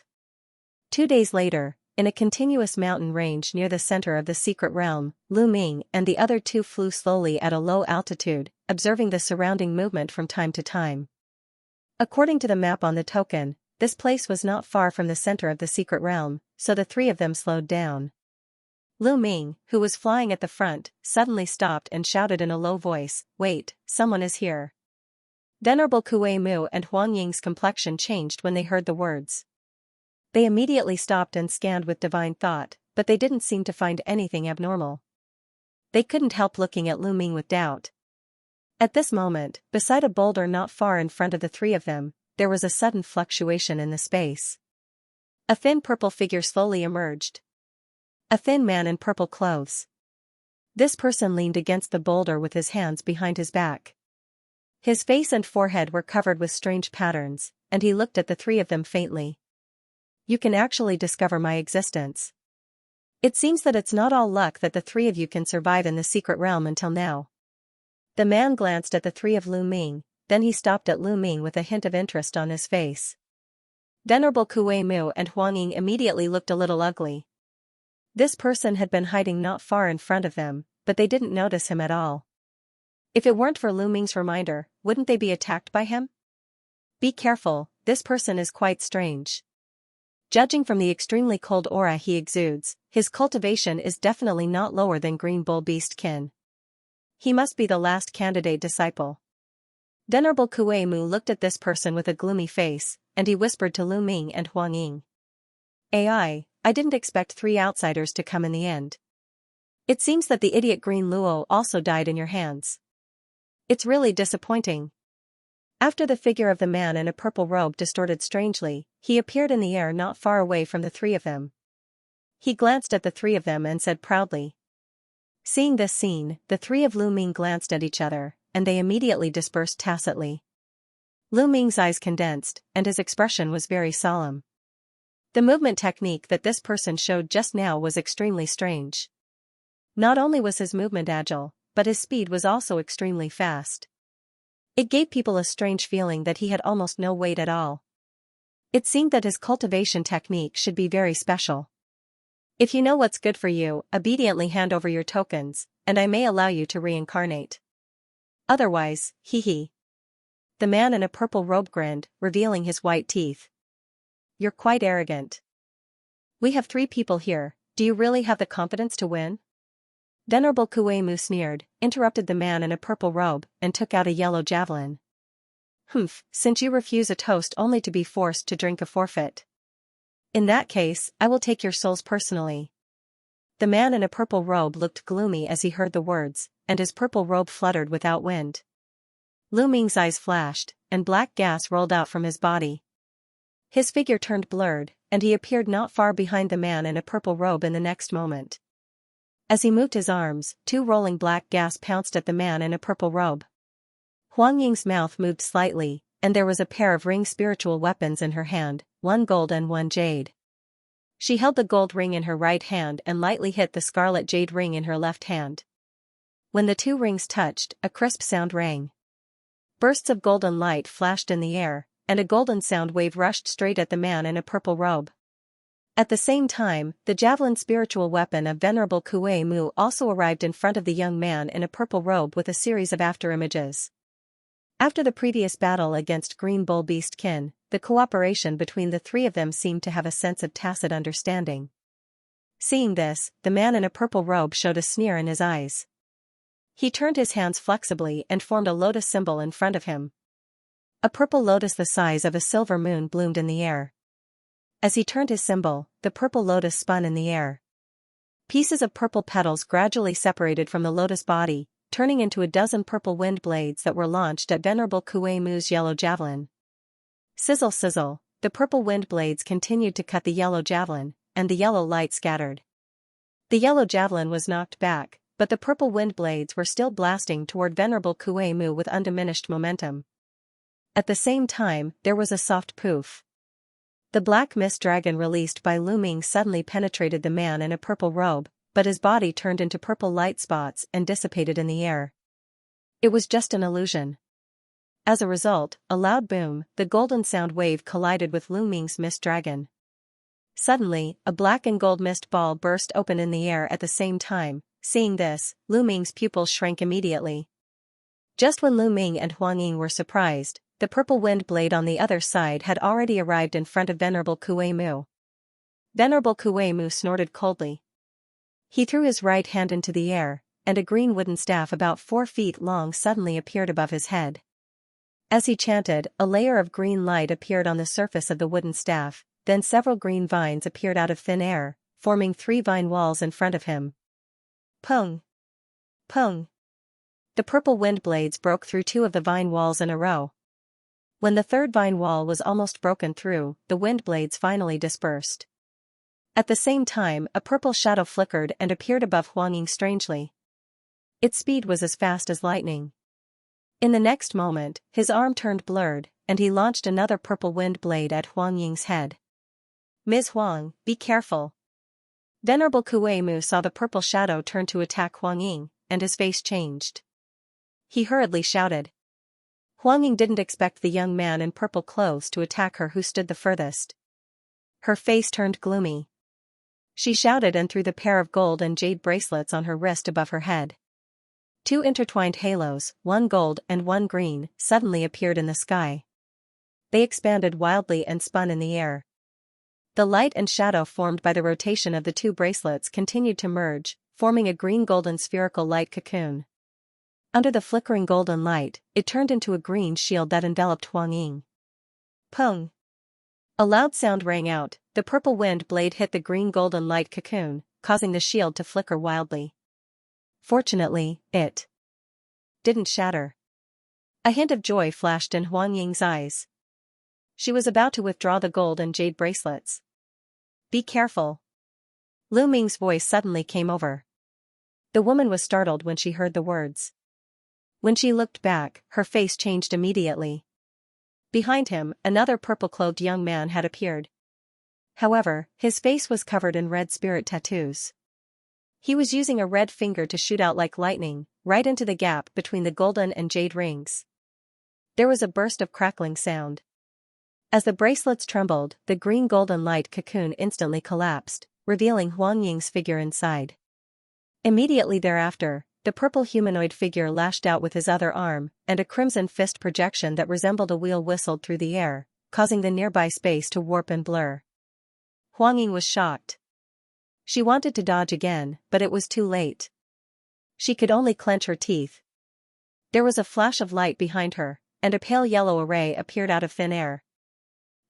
2 days later, in a continuous mountain range near the center of the secret realm, Lu Ming and the other two flew slowly at a low altitude, observing the surrounding movement from time to time. According to the map on the token, this place was not far from the center of the secret realm, so the three of them slowed down. Lu Ming, who was flying at the front, suddenly stopped and shouted in a low voice, "Wait, someone is here." Venerable Kue Mu and Huang Ying's complexion changed when they heard the words. They immediately stopped and scanned with divine thought, but they didn't seem to find anything abnormal. They couldn't help looking at Lu Ming with doubt. At this moment, beside a boulder not far in front of the three of them, there was a sudden fluctuation in the space. A thin purple figure slowly emerged. A thin man in purple clothes. This person leaned against the boulder with his hands behind his back. His face and forehead were covered with strange patterns, and he looked at the three of them faintly. You can actually discover my existence. It seems that it's not all luck that the three of you can survive in the secret realm until now. The man glanced at the three of Lu Ming, then he stopped at Lu Ming with a hint of interest on his face. Venerable Kue Mu and Huang Ying immediately looked a little ugly. This person had been hiding not far in front of them, but they didn't notice him at all. If it weren't for Lu Ming's reminder, wouldn't they be attacked by him? Be careful, this person is quite strange. Judging from the extremely cold aura he exudes, his cultivation is definitely not lower than Green Bull Beastkin. He must be the last candidate disciple. Venerable Kue Mu looked at this person with a gloomy face, and he whispered to Lu Ming and Huang Ying. I didn't expect 3 outsiders to come in the end. It seems that the idiot Green Luo also died in your hands. It's really disappointing. After the figure of the man in a purple robe distorted strangely, he appeared in the air not far away from the three of them. He glanced at the three of them and said proudly. Seeing this scene, the three of Lu Ming glanced at each other, and they immediately dispersed tacitly. Lu Ming's eyes condensed, and his expression was very solemn. The movement technique that this person showed just now was extremely strange. Not only was his movement agile, but his speed was also extremely fast. It gave people a strange feeling that he had almost no weight at all. It seemed that his cultivation technique should be very special. If you know what's good for you, obediently hand over your tokens, and I may allow you to reincarnate. Otherwise, hee. The man in a purple robe grinned, revealing his white teeth. You're quite arrogant. We have 3 people here, do you really have the confidence to win? Venerable Kue Mu sneered, interrupted the man in a purple robe, and took out a yellow javelin. Humph, since you refuse a toast only to be forced to drink a forfeit. In that case, I will take your souls personally. The man in a purple robe looked gloomy as he heard the words, and his purple robe fluttered without wind. Lu Ming's eyes flashed, and black gas rolled out from his body. His figure turned blurred, and he appeared not far behind the man in a purple robe in the next moment. As he moved his arms, two rolling black gas pounced at the man in a purple robe. Huang Ying's mouth moved slightly, and there was a pair of ring spiritual weapons in her hand, one gold and one jade. She held the gold ring in her right hand and lightly hit the scarlet jade ring in her left hand. When the two rings touched, a crisp sound rang. Bursts of golden light flashed in the air, and a golden sound wave rushed straight at the man in a purple robe. At the same time, the javelin spiritual weapon of Venerable Kuei Mu also arrived in front of the young man in a purple robe with a series of afterimages. After the previous battle against Green Bull Beast Kin, the cooperation between the three of them seemed to have a sense of tacit understanding. Seeing this, the man in a purple robe showed a sneer in his eyes. He turned his hands flexibly and formed a lotus symbol in front of him. A purple lotus the size of a silver moon bloomed in the air. As he turned his symbol, the purple lotus spun in the air. Pieces of purple petals gradually separated from the lotus body, turning into a dozen purple wind blades that were launched at Venerable Kuei Mu's yellow javelin. Sizzle sizzle, the purple wind blades continued to cut the yellow javelin, and the yellow light scattered. The yellow javelin was knocked back, but the purple wind blades were still blasting toward Venerable Kuei Mu with undiminished momentum. At the same time, there was a soft poof. The black mist dragon released by Lu Ming suddenly penetrated the man in a purple robe, but his body turned into purple light spots and dissipated in the air. It was just an illusion. As a result, a loud boom, the golden sound wave collided with Lu Ming's mist dragon. Suddenly, a black and gold mist ball burst open in the air at the same time. Seeing this, Lu Ming's pupils shrank immediately. Just when Lu Ming and Huang Ying were surprised, the purple wind blade on the other side had already arrived in front of Venerable Kuei Mu. Venerable Kuei Mu snorted coldly. He threw his right hand into the air, and a green wooden staff about 4 feet long suddenly appeared above his head. As he chanted, a layer of green light appeared on the surface of the wooden staff, then several green vines appeared out of thin air, forming 3 vine walls in front of him. Pung! Pung! The purple wind blades broke through 2 of the vine walls in a row. When the third vine wall was almost broken through, the wind blades finally dispersed. At the same time, a purple shadow flickered and appeared above Huang Ying strangely. Its speed was as fast as lightning. In the next moment, his arm turned blurred, and he launched another purple wind blade at Huang Ying's head. Ms. Huang, be careful. Venerable Kuei Mu saw the purple shadow turn to attack Huang Ying, and his face changed. He hurriedly shouted. Huang Ying didn't expect the young man in purple clothes to attack her who stood the furthest. Her face turned gloomy. She shouted and threw the pair of gold and jade bracelets on her wrist above her head. 2 intertwined halos, one gold and one green, suddenly appeared in the sky. They expanded wildly and spun in the air. The light and shadow formed by the rotation of the 2 bracelets continued to merge, forming a green-golden spherical light cocoon. Under the flickering golden light, it turned into a green shield that enveloped Huang Ying. Pung! A loud sound rang out, the purple wind blade hit the green-golden light cocoon, causing the shield to flicker wildly. Fortunately, it didn't shatter. A hint of joy flashed in Huang Ying's eyes. She was about to withdraw the gold and jade bracelets. Be careful. Lu Ming's voice suddenly came over. The woman was startled when she heard the words. When she looked back, her face changed immediately. Behind him, another purple-clothed young man had appeared. However, his face was covered in red spirit tattoos. He was using a red finger to shoot out like lightning, right into the gap between the golden and jade rings. There was a burst of crackling sound. As the bracelets trembled, the green-golden light cocoon instantly collapsed, revealing Huang Ying's figure inside. Immediately thereafter, the purple humanoid figure lashed out with his other arm, and a crimson fist projection that resembled a wheel whistled through the air, causing the nearby space to warp and blur. Huang Ying was shocked. She wanted to dodge again, but it was too late. She could only clench her teeth. There was a flash of light behind her, and a pale yellow array appeared out of thin air.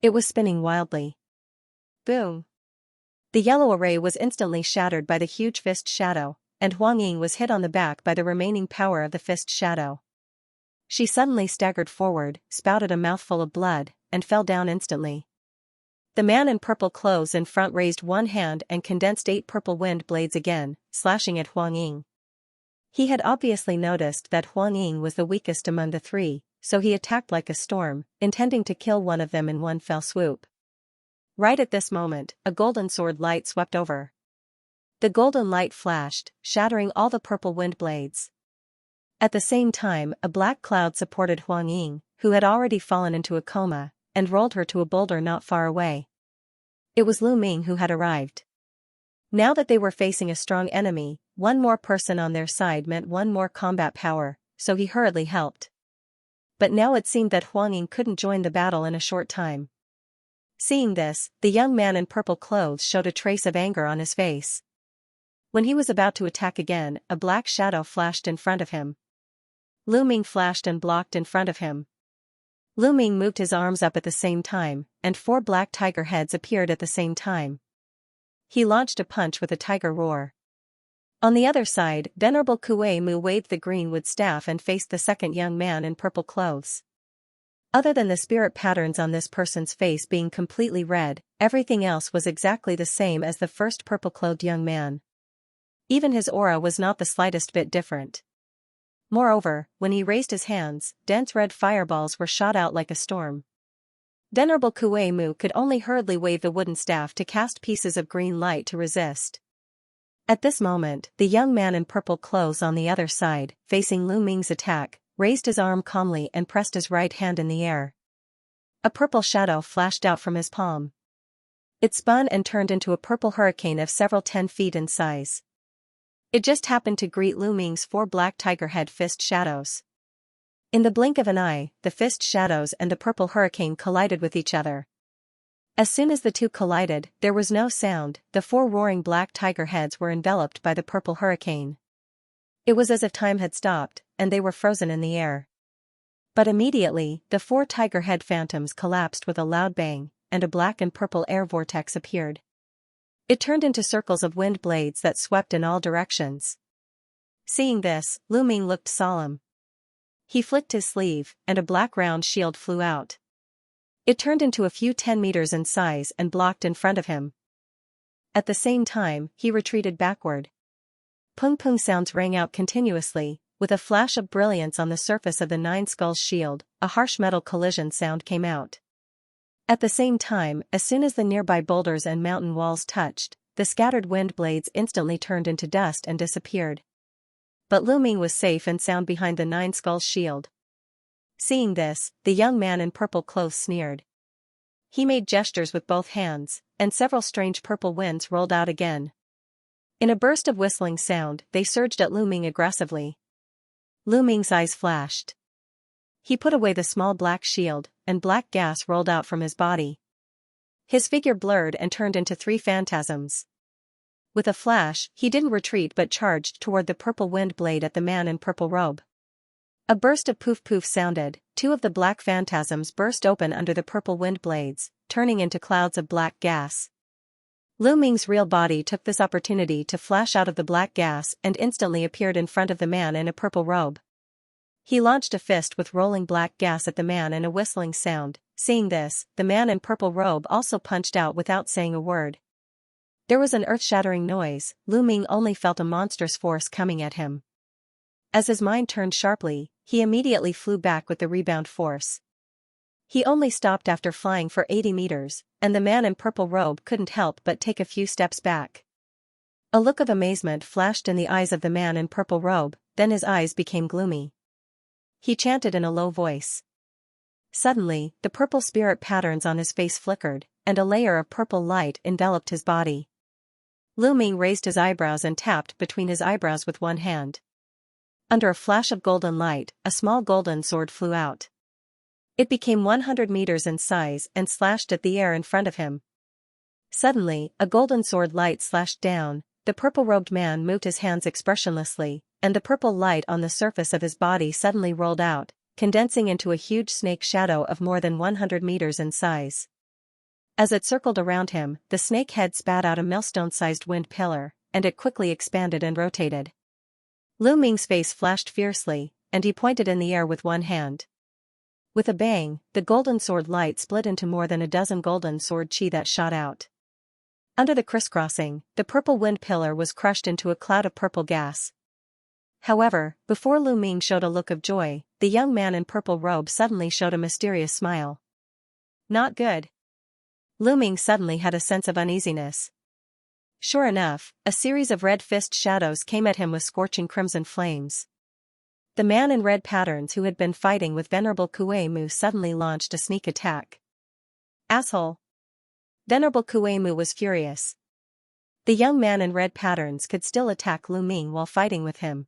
It was spinning wildly. Boom! The yellow array was instantly shattered by the huge fist shadow, and Huang Ying was hit on the back by the remaining power of the fist shadow. She suddenly staggered forward, spouted a mouthful of blood, and fell down instantly. The man in purple clothes in front raised one hand and condensed 8 purple wind blades again, slashing at Huang Ying. He had obviously noticed that Huang Ying was the weakest among the 3, so he attacked like a storm, intending to kill one of them in one fell swoop. Right at this moment, a golden sword light swept over. The golden light flashed, shattering all the purple wind blades. At the same time, a black cloud supported Huang Ying, who had already fallen into a coma, and rolled her to a boulder not far away. It was Lu Ming who had arrived. Now that they were facing a strong enemy, one more person on their side meant one more combat power, so he hurriedly helped. But now it seemed that Huang Ying couldn't join the battle in a short time. Seeing this, the young man in purple clothes showed a trace of anger on his face. When he was about to attack again, a black shadow flashed in front of him. Lu Ming flashed and blocked in front of him. Lu Ming moved his arms up at the same time, and 4 black tiger heads appeared at the same time. He launched a punch with a tiger roar. On the other side, Venerable Kuei Mu waved the greenwood staff and faced the second young man in purple clothes. Other than the spirit patterns on this person's face being completely red, everything else was exactly the same as the first purple-clothed young man. Even his aura was not the slightest bit different. Moreover, when he raised his hands, dense red fireballs were shot out like a storm. Venerable Kuei Mu could only hurriedly wave the wooden staff to cast pieces of green light to resist. At this moment, the young man in purple clothes on the other side, facing Lu Ming's attack, raised his arm calmly and pressed his right hand in the air. A purple shadow flashed out from his palm. It spun and turned into a purple hurricane of several 10 feet in size. It just happened to greet Lu Ming's 4 black tiger head fist shadows. In the blink of an eye, the fist shadows and the purple hurricane collided with each other. As soon as the two collided, there was no sound, the 4 roaring black tiger heads were enveloped by the purple hurricane. It was as if time had stopped, and they were frozen in the air. But immediately, the 4 tiger head phantoms collapsed with a loud bang, and a black and purple air vortex appeared. It turned into circles of wind blades that swept in all directions. Seeing this, Lu Ming looked solemn. He flicked his sleeve, and a black round shield flew out. It turned into a few 10 meters in size and blocked in front of him. At the same time, he retreated backward. Pung-pung sounds rang out continuously, with a flash of brilliance on the surface of the 9 skulls shield, a harsh metal collision sound came out. At the same time, as soon as the nearby boulders and mountain walls touched, the scattered wind blades instantly turned into dust and disappeared. But Lu Ming was safe and sound behind the 9 skulls shield. Seeing this, the young man in purple clothes sneered. He made gestures with both hands, and several strange purple winds rolled out again. In a burst of whistling sound, they surged at Lu Ming aggressively. Lu Ming's eyes flashed. He put away the small black shield, and black gas rolled out from his body. His figure blurred and turned into 3 phantasms. With a flash, he didn't retreat but charged toward the purple wind blade at the man in purple robe. A burst of poof-poof sounded, 2 of the black phantasms burst open under the purple wind blades, turning into clouds of black gas. Lu Ming's real body took this opportunity to flash out of the black gas and instantly appeared in front of the man in a purple robe. He launched a fist with rolling black gas at the man in a whistling sound. Seeing this, the man in purple robe also punched out without saying a word. There was an earth-shattering noise. Lu Ming only felt a monstrous force coming at him. As his mind turned sharply, he immediately flew back with the rebound force. He only stopped after flying for 80 meters, and the man in purple robe couldn't help but take a few steps back. A look of amazement flashed in the eyes of the man in purple robe, then his eyes became gloomy. He chanted in a low voice. Suddenly, the purple spirit patterns on his face flickered, and a layer of purple light enveloped his body. Lu Ming raised his eyebrows and tapped between his eyebrows with one hand. Under a flash of golden light, a small golden sword flew out. It became 100 meters in size and slashed at the air in front of him. Suddenly, a golden sword light slashed down, the purple-robed man moved his hands expressionlessly, and the purple light on the surface of his body suddenly rolled out, condensing into a huge snake shadow of more than 100 meters in size. As it circled around him, the snake head spat out a millstone-sized wind pillar, and it quickly expanded and rotated. Lu Ming's face flashed fiercely, and he pointed in the air with one hand. With a bang, the golden sword light split into more than a dozen golden sword chi that shot out. Under the crisscrossing, the purple wind pillar was crushed into a cloud of purple gas. However, before Lu Ming showed a look of joy, the young man in purple robe suddenly showed a mysterious smile. Not good. Lu Ming suddenly had a sense of uneasiness. Sure enough, a series of red fist shadows came at him with scorching crimson flames. The man in red patterns who had been fighting with Venerable Kuei Mu suddenly launched a sneak attack. Asshole! Venerable Kuei Mu was furious. The young man in red patterns could still attack Lu Ming while fighting with him.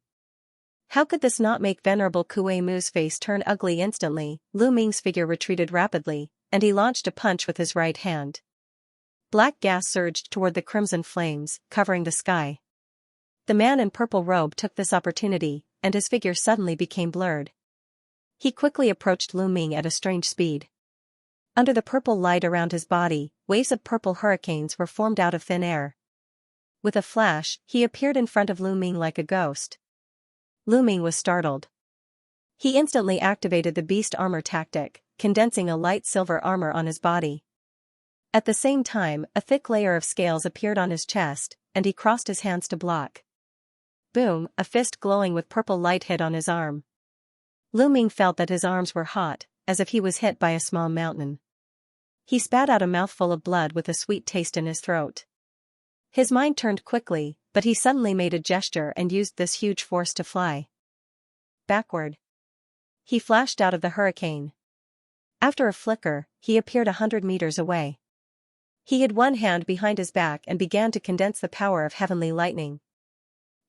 How could this not make Venerable Kuei Mu's face turn ugly instantly? Lu Ming's figure retreated rapidly, and he launched a punch with his right hand. Black gas surged toward the crimson flames, covering the sky. The man in purple robe took this opportunity, and his figure suddenly became blurred. He quickly approached Lu Ming at a strange speed. Under the purple light around his body, waves of purple hurricanes were formed out of thin air. With a flash, he appeared in front of Lu Ming like a ghost. Lu Ming was startled. He instantly activated the beast armor tactic, condensing a light silver armor on his body. At the same time, a thick layer of scales appeared on his chest, and he crossed his hands to block. Boom, a fist glowing with purple light hit on his arm. Lu Ming felt that his arms were hot, as if he was hit by a small mountain. He spat out a mouthful of blood with a sweet taste in his throat. His mind turned quickly, but he suddenly made a gesture and used this huge force to fly backward. He flashed out of the hurricane. After a flicker, he appeared 100 meters away. He hid one hand behind his back and began to condense the power of heavenly lightning.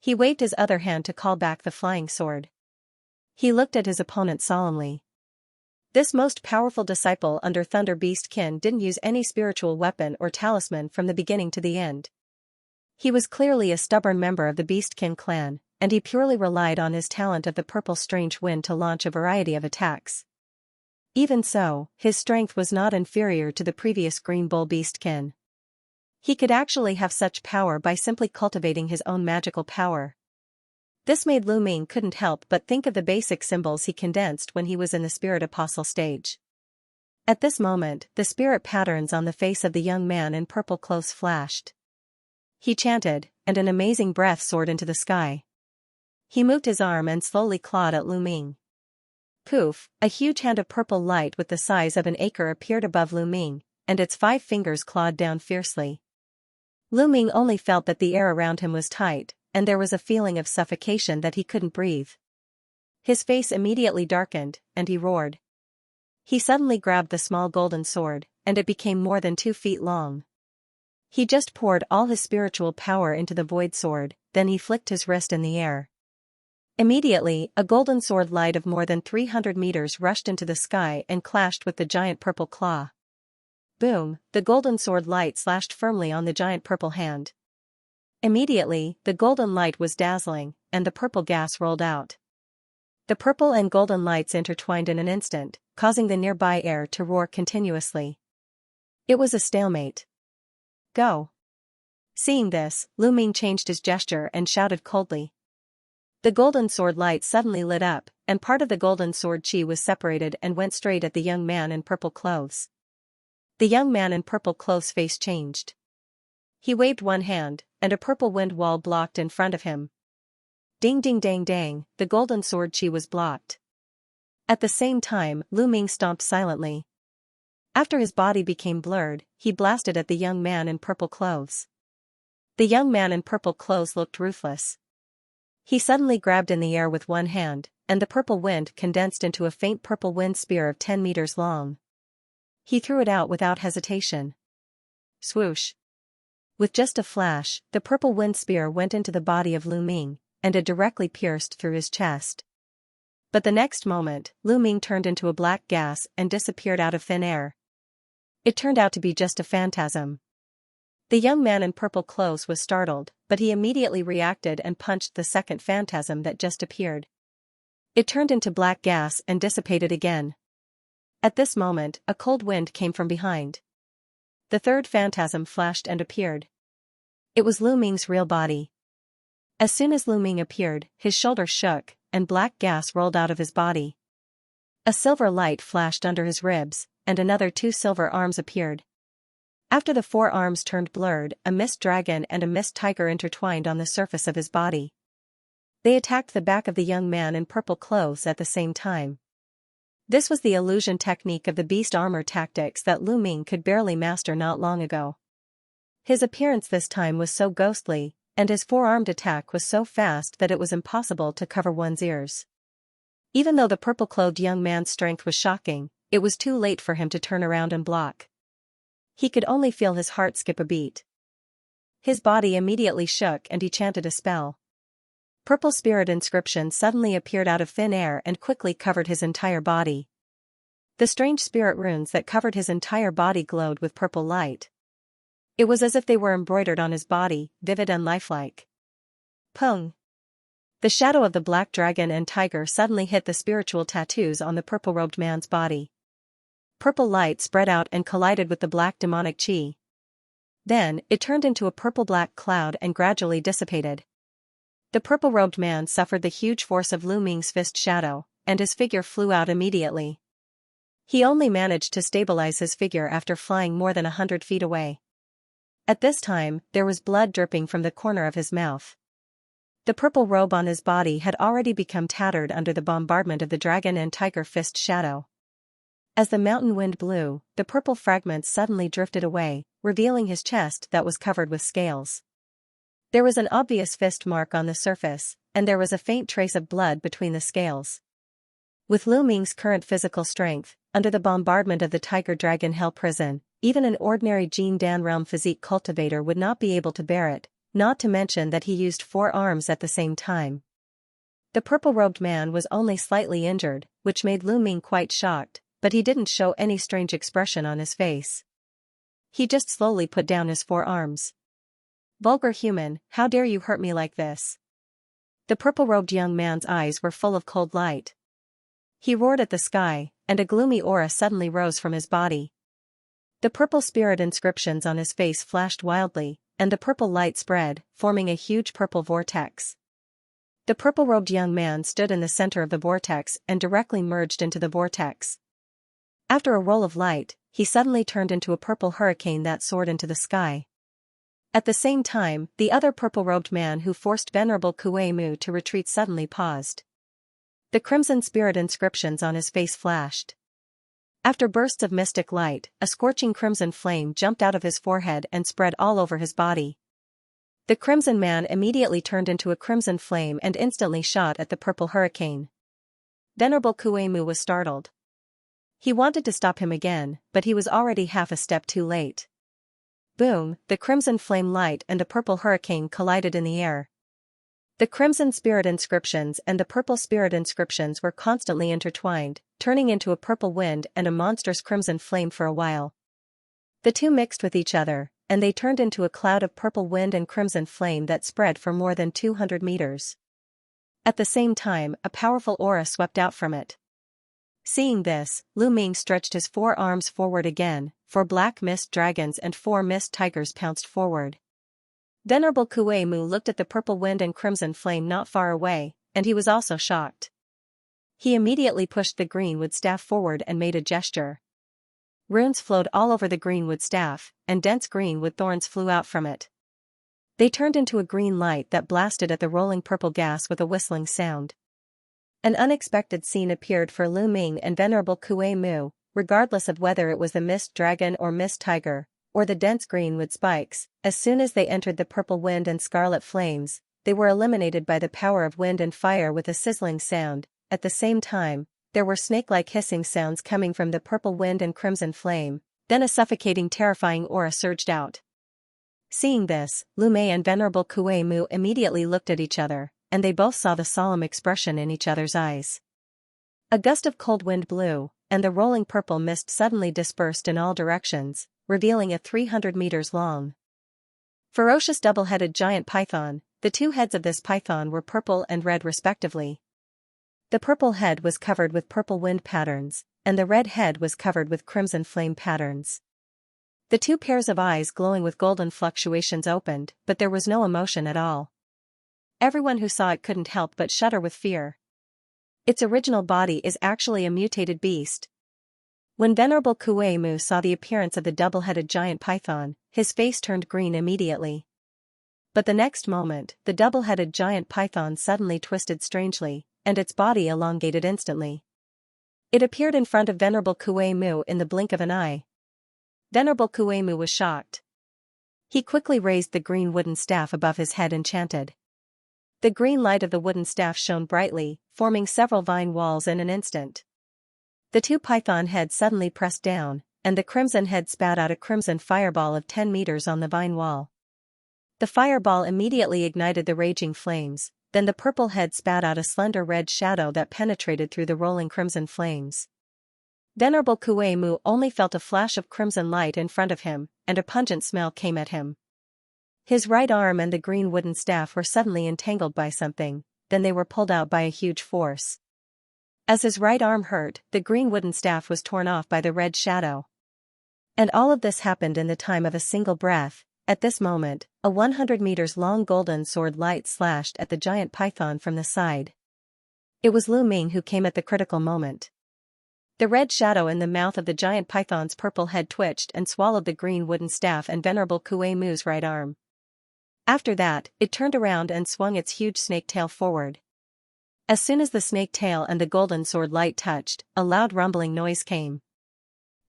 He waved his other hand to call back the flying sword. He looked at his opponent solemnly. This most powerful disciple under Thunder Beast Kin didn't use any spiritual weapon or talisman from the beginning to the end. He was clearly a stubborn member of the Beastkin clan, and he purely relied on his talent of the purple strange wind to launch a variety of attacks. Even so, his strength was not inferior to the previous Green Bull Beastkin. He could actually have such power by simply cultivating his own magical power. This made Lu Ming couldn't help but think of the basic symbols he condensed when he was in the Spirit Apostle stage. At this moment, the spirit patterns on the face of the young man in purple clothes flashed. He chanted, and an amazing breath soared into the sky. He moved his arm and slowly clawed at Lu Ming. Poof, a huge hand of purple light with the size of an acre appeared above Lu Ming, and its 5 fingers clawed down fiercely. Lu Ming only felt that the air around him was tight, and there was a feeling of suffocation that he couldn't breathe. His face immediately darkened, and he roared. He suddenly grabbed the small golden sword, and it became more than 2 feet long. He just poured all his spiritual power into the void sword, then he flicked his wrist in the air. Immediately, a golden sword light of more than 300 meters rushed into the sky and clashed with the giant purple claw. Boom, the golden sword light slashed firmly on the giant purple hand. Immediately, the golden light was dazzling, and the purple gas rolled out. The purple and golden lights intertwined in an instant, causing the nearby air to roar continuously. It was a stalemate. Go. Seeing this, Lu Ming changed his gesture and shouted coldly. The golden sword light suddenly lit up, and part of the golden sword chi was separated and went straight at the young man in purple clothes. The young man in purple clothes' face changed. He waved one hand, and a purple wind wall blocked in front of him. Ding ding dang dang, the golden sword chi was blocked. At the same time, Lu Ming stomped silently. After his body became blurred, he blasted at the young man in purple clothes. The young man in purple clothes looked ruthless. He suddenly grabbed in the air with one hand, and the purple wind condensed into a faint purple wind spear of 10 meters long. He threw it out without hesitation. Swoosh. With just a flash, the purple wind spear went into the body of Lu Ming, and it directly pierced through his chest. But the next moment, Lu Ming turned into a black gas and disappeared out of thin air. It turned out to be just a phantasm. The young man in purple clothes was startled, but he immediately reacted and punched the second phantasm that just appeared. It turned into black gas and dissipated again. At this moment, a cold wind came from behind. the third phantasm flashed and appeared. It was Lu Ming's real body. As soon as Lu Ming appeared, his shoulders shook, and black gas rolled out of his body. A silver light flashed under his ribs, and another 2 silver arms appeared. After the 4 arms turned blurred, a mist dragon and a mist tiger intertwined on the surface of his body. They attacked the back of the young man in purple clothes at the same time. This was the illusion technique of the beast armor tactics that Lu Ming could barely master not long ago. His appearance this time was so ghostly, and his 4-armed attack was so fast that it was impossible to cover one's ears. Even though the purple-clothed young man's strength was shocking, it was too late for him to turn around and block. He could only feel his heart skip a beat. His body immediately shook and he chanted a spell. Purple spirit inscription suddenly appeared out of thin air and quickly covered his entire body. The strange spirit runes that covered his entire body glowed with purple light. It was as if they were embroidered on his body, vivid and lifelike. Pung! The shadow of the black dragon and tiger suddenly hit the spiritual tattoos on the purple-robed man's body. Purple light spread out and collided with the black demonic chi. Then, it turned into a purple-black cloud and gradually dissipated. The purple-robed man suffered the huge force of Lu Ming's fist shadow, and his figure flew out immediately. He only managed to stabilize his figure after flying more than 100 feet away. At this time, there was blood dripping from the corner of his mouth. The purple robe on his body had already become tattered under the bombardment of the dragon and tiger fist shadow. As the mountain wind blew, the purple fragments suddenly drifted away, revealing his chest that was covered with scales. There was an obvious fist mark on the surface, and there was a faint trace of blood between the scales. With Lu Ming's current physical strength, under the bombardment of the tiger-dragon hell prison, even an ordinary Jin Dan realm physique cultivator would not be able to bear it, not to mention that he used 4 arms at the same time. The purple-robed man was only slightly injured, which made Lu Ming quite shocked, but he didn't show any strange expression on his face. He just slowly put down his 4 arms. Vulgar human, how dare you hurt me like this? The purple-robed young man's eyes were full of cold light. He roared at the sky, and a gloomy aura suddenly rose from his body. The purple spirit inscriptions on his face flashed wildly, and the purple light spread, forming a huge purple vortex. The purple-robed young man stood in the center of the vortex and directly merged into the vortex. After a roll of light, he suddenly turned into a purple hurricane that soared into the sky. At the same time, the other purple-robed man who forced Venerable Kuei Mu to retreat suddenly paused. The crimson spirit inscriptions on his face flashed. After bursts of mystic light, a scorching crimson flame jumped out of his forehead and spread all over his body. The crimson man immediately turned into a crimson flame and instantly shot at the purple hurricane. Venerable Kuei Mu was startled. He wanted to stop him again, but he was already half a step too late. Boom, the crimson flame light and the purple hurricane collided in the air. The crimson spirit inscriptions and the purple spirit inscriptions were constantly intertwined, turning into a purple wind and a monstrous crimson flame for a while. The two mixed with each other, and they turned into a cloud of purple wind and crimson flame that spread for more than 200 meters. At the same time, a powerful aura swept out from it. Seeing this, Lu Ming stretched his 4 arms forward again, 4 black mist dragons and 4 mist tigers pounced forward. Venerable Kuei Mu looked at the purple wind and crimson flame not far away, and he was also shocked. He immediately pushed the greenwood staff forward and made a gesture. Runes flowed all over the greenwood staff, and dense greenwood thorns flew out from it. They turned into a green light that blasted at the rolling purple gas with a whistling sound. An unexpected scene appeared for Lu Ming and Venerable Kuei Mu, regardless of whether it was the mist dragon or mist tiger, or the dense greenwood spikes. As soon as they entered the purple wind and scarlet flames, they were eliminated by the power of wind and fire with a sizzling sound. At the same time, there were snake-like hissing sounds coming from the purple wind and crimson flame, then a suffocating terrifying aura surged out. Seeing this, Lu Mei and Venerable Kuei Mu immediately looked at each other, and they both saw the solemn expression in each other's eyes. A gust of cold wind blew, and the rolling purple mist suddenly dispersed in all directions, revealing a 300 meters long, ferocious double-headed giant python. The 2 heads of this python were purple and red respectively. The purple head was covered with purple wind patterns, and the red head was covered with crimson flame patterns. The two pairs of eyes glowing with golden fluctuations opened, but there was no emotion at all. Everyone who saw it couldn't help but shudder with fear. Its original body is actually a mutated beast. When Venerable Kuei-mu saw the appearance of the double-headed giant python, his face turned green immediately. But the next moment, the double-headed giant python suddenly twisted strangely, and its body elongated instantly. It appeared in front of Venerable Kuei-mu in the blink of an eye. Venerable Kuei-mu was shocked. He quickly raised the green wooden staff above his head and chanted. The green light of the wooden staff shone brightly, forming several vine walls in an instant. The two python heads suddenly pressed down, and the crimson head spat out a crimson fireball of 10 meters on the vine wall. The fireball immediately ignited the raging flames, then the purple head spat out a slender red shadow that penetrated through the rolling crimson flames. Venerable Kuei-mu only felt a flash of crimson light in front of him, and a pungent smell came at him. His right arm and the green wooden staff were suddenly entangled by something, then they were pulled out by a huge force. As his right arm hurt, the green wooden staff was torn off by the red shadow. And all of this happened in the time of a single breath. At this moment, a 100 meters long golden sword light slashed at the giant python from the side. It was Lu Ming who came at the critical moment. The red shadow in the mouth of the giant python's purple head twitched and swallowed the green wooden staff and Venerable Kuei-mu's right arm. After that, it turned around and swung its huge snake tail forward. As soon as the snake tail and the golden sword light touched, a loud rumbling noise came.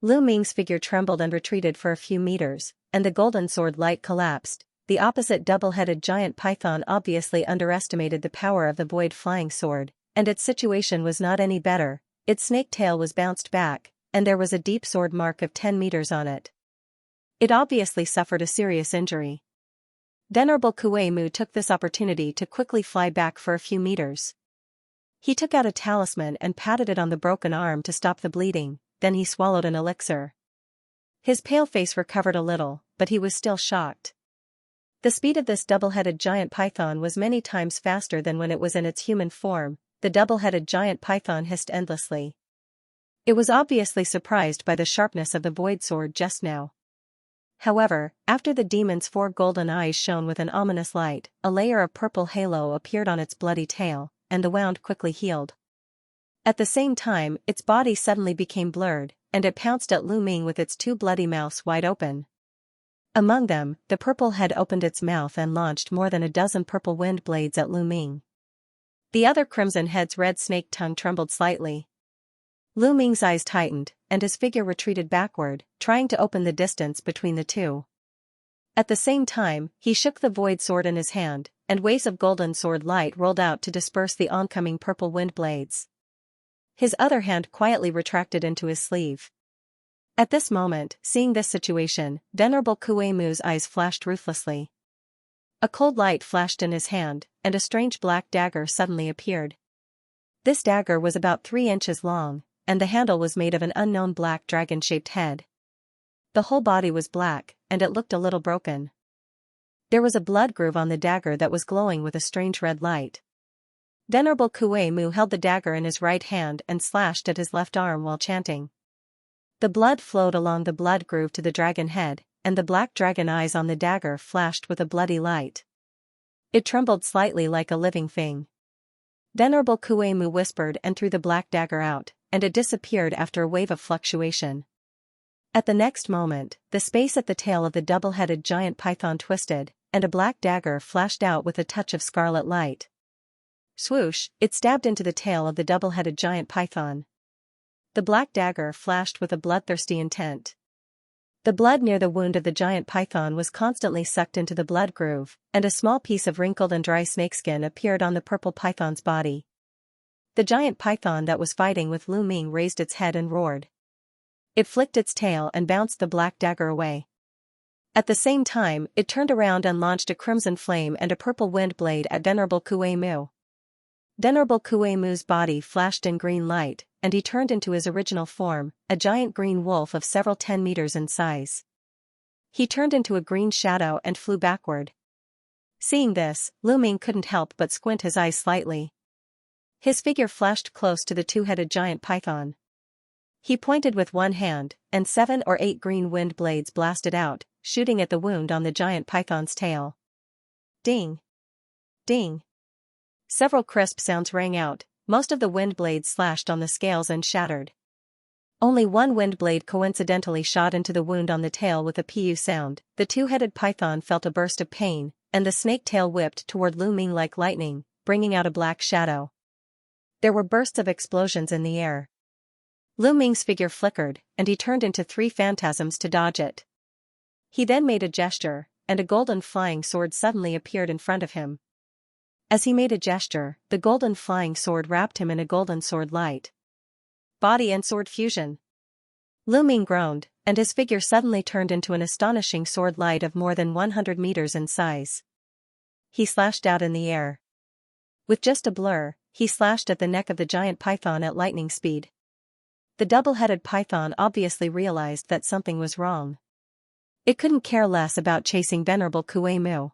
Lu Ming's figure trembled and retreated for a few meters, and the golden sword light collapsed. The opposite double-headed giant python obviously underestimated the power of the void flying sword, and its situation was not any better. Its snake tail was bounced back, and there was a deep sword mark of 10 meters on it. It obviously suffered a serious injury. Venerable Kuei-mu took this opportunity to quickly fly back for a few meters. He took out a talisman and patted it on the broken arm to stop the bleeding, then he swallowed an elixir. His pale face recovered a little, but he was still shocked. The speed of this double-headed giant python was many times faster than when it was in its human form. The double-headed giant python hissed endlessly. It was obviously surprised by the sharpness of the void sword just now. However, after the demon's 4 golden eyes shone with an ominous light, a layer of purple halo appeared on its bloody tail, and the wound quickly healed. At the same time, its body suddenly became blurred, and it pounced at Lu Ming with its 2 bloody mouths wide open. Among them, the purple head opened its mouth and launched more than a dozen purple wind blades at Lu Ming. The other crimson head's red snake tongue trembled slightly. Lu Ming's eyes tightened, and his figure retreated backward, trying to open the distance between the two. At the same time, he shook the void sword in his hand, and waves of golden sword light rolled out to disperse the oncoming purple wind blades. His other hand quietly retracted into his sleeve. At this moment, seeing this situation, Venerable Kuei-mu's eyes flashed ruthlessly. A cold light flashed in his hand, and a strange black dagger suddenly appeared. This dagger was about 3 inches long, and the handle was made of an unknown black dragon-shaped head. The whole body was black, and it looked a little broken. There was a blood groove on the dagger that was glowing with a strange red light. Venerable Kuei-mu held the dagger in his right hand and slashed at his left arm while chanting. The blood flowed along the blood groove to the dragon head, and the black dragon eyes on the dagger flashed with a bloody light. It trembled slightly like a living thing. Venerable Kuei-mu whispered and threw the black dagger out, and it disappeared after a wave of fluctuation. At the next moment, the space at the tail of the double-headed giant python twisted, and a black dagger flashed out with a touch of scarlet light. Swoosh, it stabbed into the tail of the double-headed giant python. The black dagger flashed with a bloodthirsty intent. The blood near the wound of the giant python was constantly sucked into the blood groove, and a small piece of wrinkled and dry snakeskin appeared on the purple python's body. The giant python that was fighting with Lu Ming raised its head and roared. It flicked its tail and bounced the black dagger away. At the same time, it turned around and launched a crimson flame and a purple wind blade at Venerable Kuei-mu. Venerable Kuei-mu's body flashed in green light, and he turned into his original form, a giant green wolf of several 10 meters in size. He turned into a green shadow and flew backward. Seeing this, Lu Ming couldn't help but squint his eyes slightly. His figure flashed close to the 2-headed giant python. He pointed with one hand, and 7 or 8 green wind blades blasted out, shooting at the wound on the giant python's tail. Ding! Ding! Several crisp sounds rang out, most of the wind blades slashed on the scales and shattered. Only one wind blade coincidentally shot into the wound on the tail with a pu sound. The two-headed python felt a burst of pain, and the snake tail whipped toward Lu Ming like lightning, bringing out a black shadow. There were bursts of explosions in the air. Lu Ming's figure flickered, and he turned into 3 phantasms to dodge it. He then made a gesture, and a golden flying sword suddenly appeared in front of him. As he made a gesture, the golden flying sword wrapped him in a golden sword light. Body and sword fusion. Lu Ming groaned, and his figure suddenly turned into an astonishing sword light of more than 100 meters in size. He slashed out in the air. With just a blur, he slashed at the neck of the giant python at lightning speed. The double-headed python obviously realized that something was wrong. It couldn't care less about chasing Venerable Kuei Mu.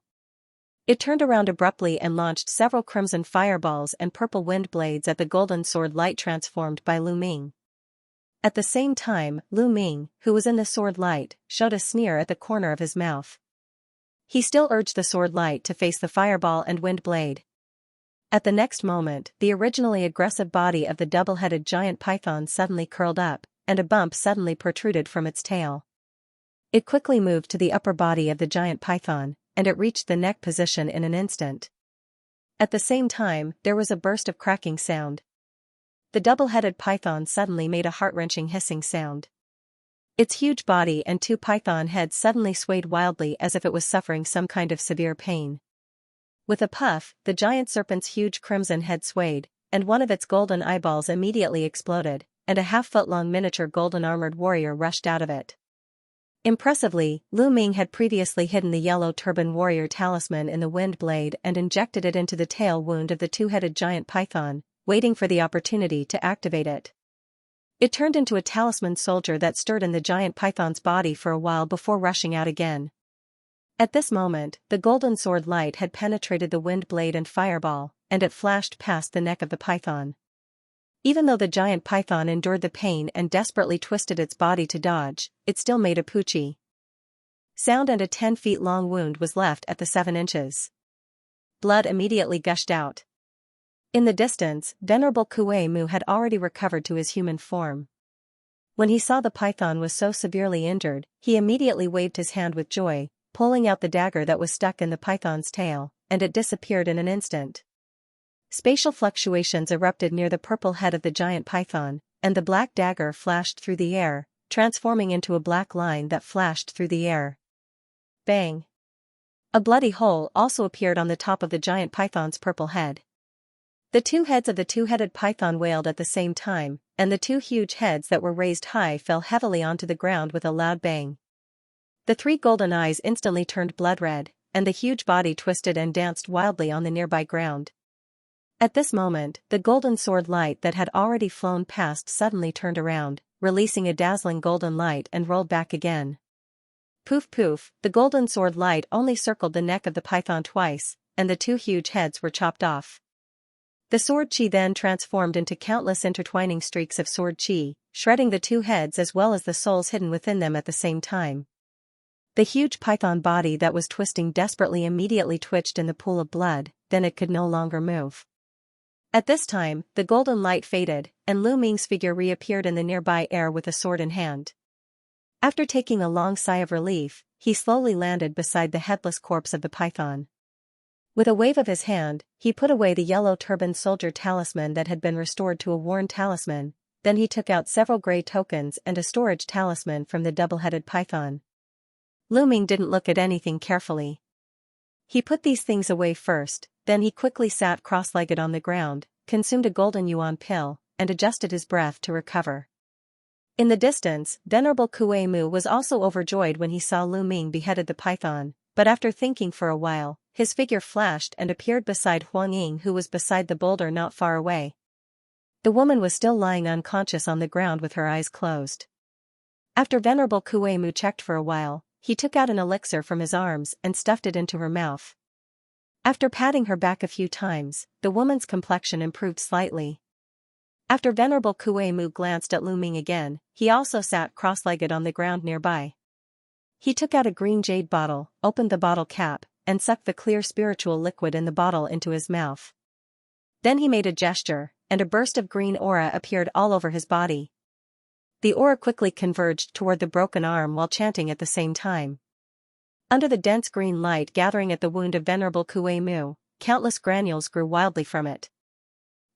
It turned around abruptly and launched several crimson fireballs and purple wind blades at the golden sword light transformed by Lu Ming. At the same time, Lu Ming, who was in the sword light, showed a sneer at the corner of his mouth. He still urged the sword light to face the fireball and wind blade. At the next moment, the originally aggressive body of the double-headed giant python suddenly curled up, and a bump suddenly protruded from its tail. It quickly moved to the upper body of the giant python, and it reached the neck position in an instant. At the same time, there was a burst of cracking sound. The double-headed python suddenly made a heart-wrenching hissing sound. Its huge body and 2 python heads suddenly swayed wildly as if it was suffering some kind of severe pain. With a puff, the giant serpent's huge crimson head swayed, and one of its golden eyeballs immediately exploded, and a half-foot-long miniature golden-armored warrior rushed out of it. Impressively, Lu Ming had previously hidden the yellow turban warrior talisman in the wind blade and injected it into the tail wound of the two-headed giant python, waiting for the opportunity to activate it. It turned into a talisman soldier that stirred in the giant python's body for a while before rushing out again. At this moment, the golden sword light had penetrated the wind blade and fireball, and it flashed past the neck of the python. Even though the giant python endured the pain and desperately twisted its body to dodge, it still made a poochie sound, and a 10 feet long wound was left at the 7 inches. Blood immediately gushed out. In the distance, Venerable Kuei Mu had already recovered to his human form. When he saw the python was so severely injured, he immediately waved his hand with joy, pulling out the dagger that was stuck in the python's tail, and it disappeared in an instant. Spatial fluctuations erupted near the purple head of the giant python, and the black dagger flashed through the air, transforming into a black line that flashed through the air. Bang! A bloody hole also appeared on the top of the giant python's purple head. The 2 heads of the two-headed python wailed at the same time, and the 2 huge heads that were raised high fell heavily onto the ground with a loud bang. The 3 golden eyes instantly turned blood red, and the huge body twisted and danced wildly on the nearby ground. At this moment, the golden sword light that had already flown past suddenly turned around, releasing a dazzling golden light and rolled back again. Poof poof, the golden sword light only circled the neck of the python twice, and the 2 huge heads were chopped off. The sword chi then transformed into countless intertwining streaks of sword chi, shredding the 2 heads as well as the souls hidden within them at the same time. The huge python body that was twisting desperately immediately twitched in the pool of blood, then it could no longer move. At this time, the golden light faded, and Lu Ming's figure reappeared in the nearby air with a sword in hand. After taking a long sigh of relief, he slowly landed beside the headless corpse of the python. With a wave of his hand, he put away the yellow turban soldier talisman that had been restored to a worn talisman, then he took out several gray tokens and a storage talisman from the double-headed python. Lu Ming didn't look at anything carefully. He put these things away first, then he quickly sat cross-legged on the ground, consumed a golden yuan pill, and adjusted his breath to recover. In the distance, Venerable Kuei Mu was also overjoyed when he saw Lu Ming beheaded the python, but after thinking for a while, his figure flashed and appeared beside Huang Ying, who was beside the boulder not far away. The woman was still lying unconscious on the ground with her eyes closed. After Venerable Kuei Mu checked for a while, he took out an elixir from his arms and stuffed it into her mouth. After patting her back a few times, the woman's complexion improved slightly. After Venerable Kue Mu glanced at Lu Ming again, he also sat cross-legged on the ground nearby. He took out a green jade bottle, opened the bottle cap, and sucked the clear spiritual liquid in the bottle into his mouth. Then he made a gesture, and a burst of green aura appeared all over his body. The aura quickly converged toward the broken arm while chanting at the same time. Under the dense green light gathering at the wound of Venerable Kue Mu, countless granules grew wildly from it.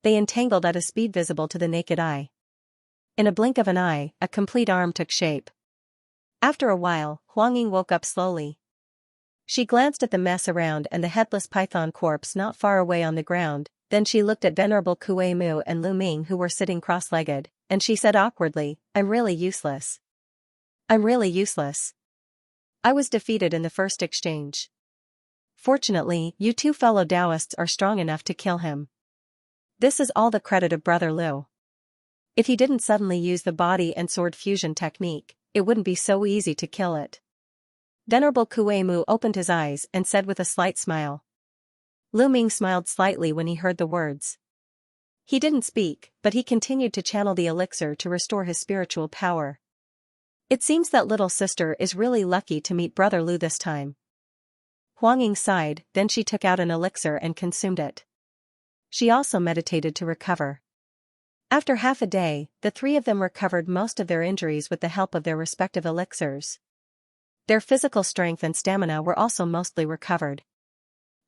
They entangled at a speed visible to the naked eye. In a blink of an eye, a complete arm took shape. After a while, Huangying woke up slowly. She glanced at the mess around and the headless python corpse not far away on the ground, then she looked at Venerable Kue Mu and Lu Ming who were sitting cross-legged, and she said awkwardly, "I'm really useless. I'm really useless. I was defeated in the first exchange. Fortunately, you two fellow Taoists are strong enough to kill him. This is all the credit of Brother Lu. If he didn't suddenly use the body and sword fusion technique, it wouldn't be so easy to kill it." Venerable Kue Mu opened his eyes and said with a slight smile. Lu Ming smiled slightly when he heard the words. He didn't speak, but he continued to channel the elixir to restore his spiritual power. It seems that little sister is really lucky to meet Brother Lu this time. Huangying sighed, then she took out an elixir and consumed it. She also meditated to recover. After half a day, the three of them recovered most of their injuries with the help of their respective elixirs. Their physical strength and stamina were also mostly recovered.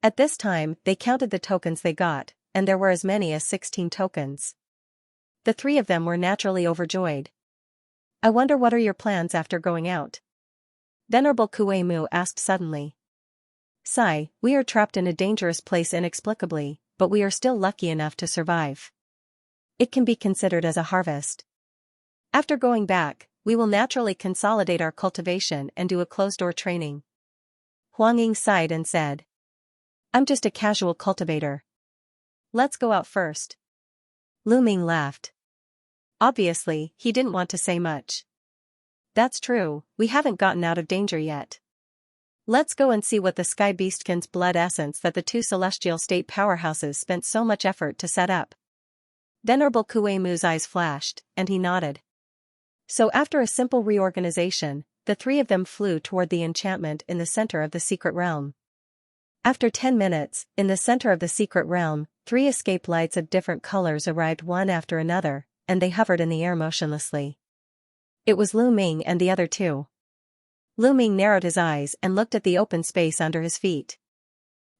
At this time, they counted the tokens they got, and there were as many as 16 tokens. The three of them were naturally overjoyed. "I wonder what are your plans after going out?" Venerable Kue Mu asked suddenly. "Sai, we are trapped in a dangerous place inexplicably, but we are still lucky enough to survive. It can be considered as a harvest. After going back, we will naturally consolidate our cultivation and do a closed-door training." Huangying sighed and said, "I'm just a casual cultivator. Let's go out first." Lu Ming laughed. Obviously, he didn't want to say much. "That's true, we haven't gotten out of danger yet. Let's go and see what the Sky Beastkin's blood essence that the two celestial state powerhouses spent so much effort to set up." Venerable Kue Mu's eyes flashed, and he nodded. So after a simple reorganization, the three of them flew toward the enchantment in the center of the secret realm. After 10 minutes, in the center of the secret realm, 3 escape lights of different colors arrived one after another, and they hovered in the air motionlessly. It was Lu Ming and the other two. Lu Ming narrowed his eyes and looked at the open space under his feet.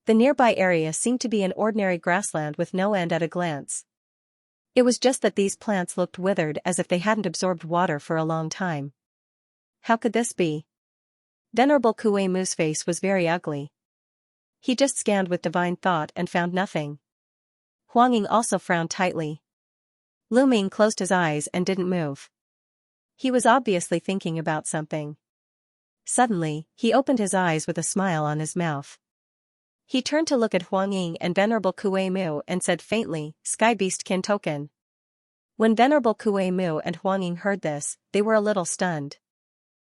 The nearby area seemed to be an ordinary grassland with no end at a glance. It was just that these plants looked withered as if they hadn't absorbed water for a long time. How could this be? Venerable Kue Mu's face was very ugly. He just scanned with divine thought and found nothing. Huangying also frowned tightly. Lu Ming closed his eyes and didn't move. He was obviously thinking about something. Suddenly, he opened his eyes with a smile on his mouth. He turned to look at Huangying and Venerable Kue Mu and said faintly, "Sky Beastkin token." When Venerable Kue Mu and Huangying heard this, they were a little stunned.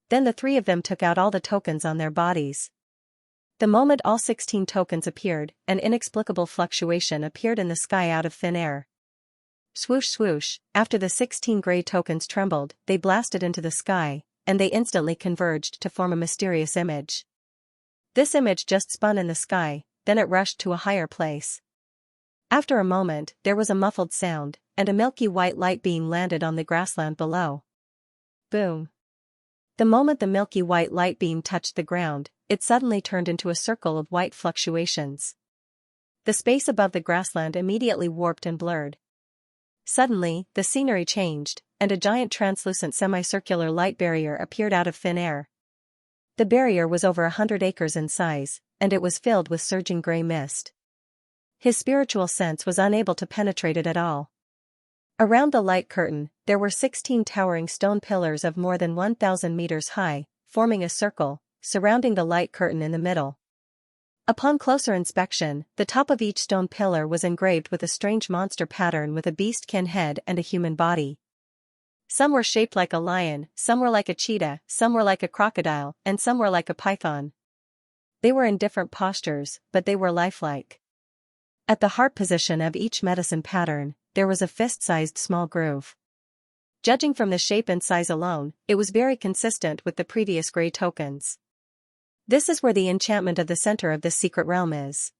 Then the three of them took out all the tokens on their bodies. The moment all 16 tokens appeared, an inexplicable fluctuation appeared in the sky out of thin air. Swoosh swoosh, after the 16 gray tokens trembled, they blasted into the sky, and they instantly converged to form a mysterious image. This image just spun in the sky, then it rushed to a higher place. After a moment, there was a muffled sound, and a milky white light beam landed on the grassland below. Boom. The moment the milky white light beam touched the ground, it suddenly turned into a circle of white fluctuations. The space above the grassland immediately warped and blurred. Suddenly, the scenery changed, and a giant translucent semicircular light barrier appeared out of thin air. The barrier was over 100 acres in size, and it was filled with surging gray mist. His spiritual sense was unable to penetrate it at all. Around the light curtain, there were 16 towering stone pillars of more than 1,000 meters high, forming a circle, surrounding the light curtain in the middle. Upon closer inspection, the top of each stone pillar was engraved with a strange monster pattern with a beastkin head and a human body. Some were shaped like a lion, some were like a cheetah, some were like a crocodile, and some were like a python. They were in different postures, but they were lifelike. At the heart position of each medicine pattern, there was a fist-sized small groove. Judging from the shape and size alone, it was very consistent with the previous gray tokens. This is where the enchantment of the center of this secret realm is.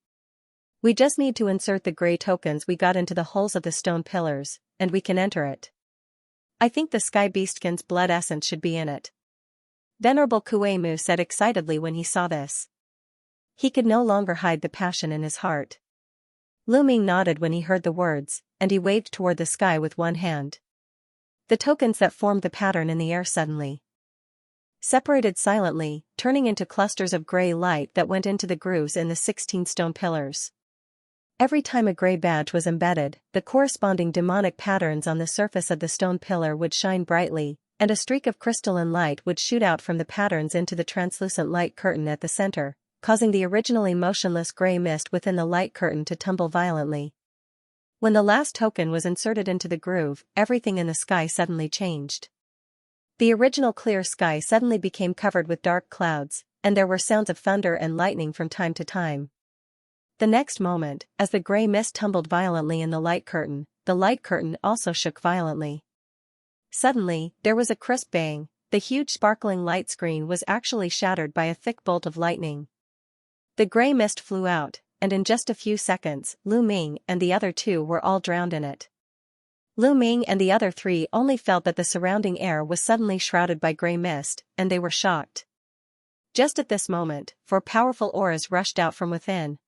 We just need to insert the gray tokens we got into the holes of the stone pillars, and we can enter it. I think the Sky Beastkin's blood essence should be in it. Venerable Kuei-mu said excitedly when he saw this. He could no longer hide the passion in his heart. Lu Ming nodded when he heard the words, and he waved toward the sky with one hand. The tokens that formed the pattern in the air suddenly separated silently, turning into clusters of gray light that went into the grooves in the 16 stone pillars. Every time a gray badge was embedded, the corresponding demonic patterns on the surface of the stone pillar would shine brightly, and a streak of crystalline light would shoot out from the patterns into the translucent light curtain at the center, causing the originally motionless gray mist within the light curtain to tumble violently. When the last token was inserted into the groove, everything in the sky suddenly changed. The original clear sky suddenly became covered with dark clouds, and there were sounds of thunder and lightning from time to time. The next moment, as the gray mist tumbled violently in the light curtain also shook violently. Suddenly, there was a crisp bang. The huge sparkling light screen was actually shattered by a thick bolt of lightning. The gray mist flew out, and in just a few seconds, Lu Ming and the other two were all drowned in it. Lu Ming and the other three only felt that the surrounding air was suddenly shrouded by gray mist, and they were shocked. Just at this moment, 4 powerful auras rushed out from within.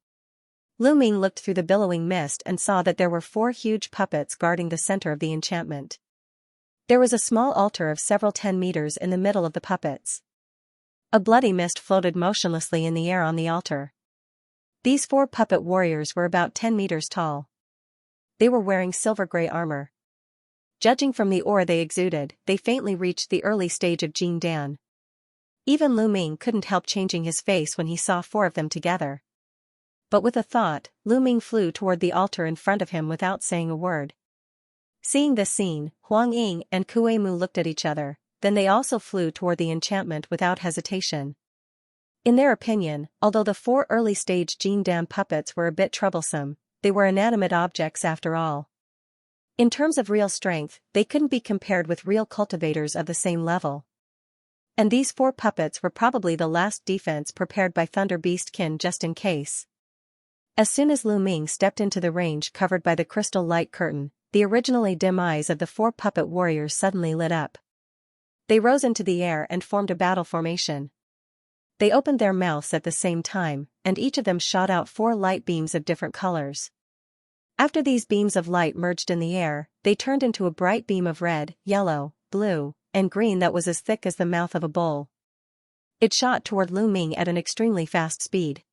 Lu Ming looked through the billowing mist and saw that there were 4 huge puppets guarding the center of the enchantment. There was a small altar of several 10 meters in the middle of the puppets. A bloody mist floated motionlessly in the air on the altar. These 4 puppet warriors were about 10 meters tall. They were wearing silver-gray armor. Judging from the aura they exuded, they faintly reached the early stage of Jing Dan. Even Lu Ming couldn't help changing his face when he saw 4 of them together. But with a thought, Lu Ming flew toward the altar in front of him without saying a word. Seeing this scene, Huang Ying and Kuei-mu looked at each other, then they also flew toward the enchantment without hesitation. In their opinion, although the 4 early-stage Jing Dan puppets were a bit troublesome, they were inanimate objects after all. In terms of real strength, they couldn't be compared with real cultivators of the same level. And these 4 puppets were probably the last defense prepared by Thunder Beastkin just in case. As soon as Lu Ming stepped into the range covered by the crystal light curtain, the originally dim eyes of the 4 puppet warriors suddenly lit up. They rose into the air and formed a battle formation. They opened their mouths at the same time, and each of them shot out 4 light beams of different colors. After these beams of light merged in the air, they turned into a bright beam of red, yellow, blue, and green that was as thick as the mouth of a bull. It shot toward Lu Ming at an extremely fast speed.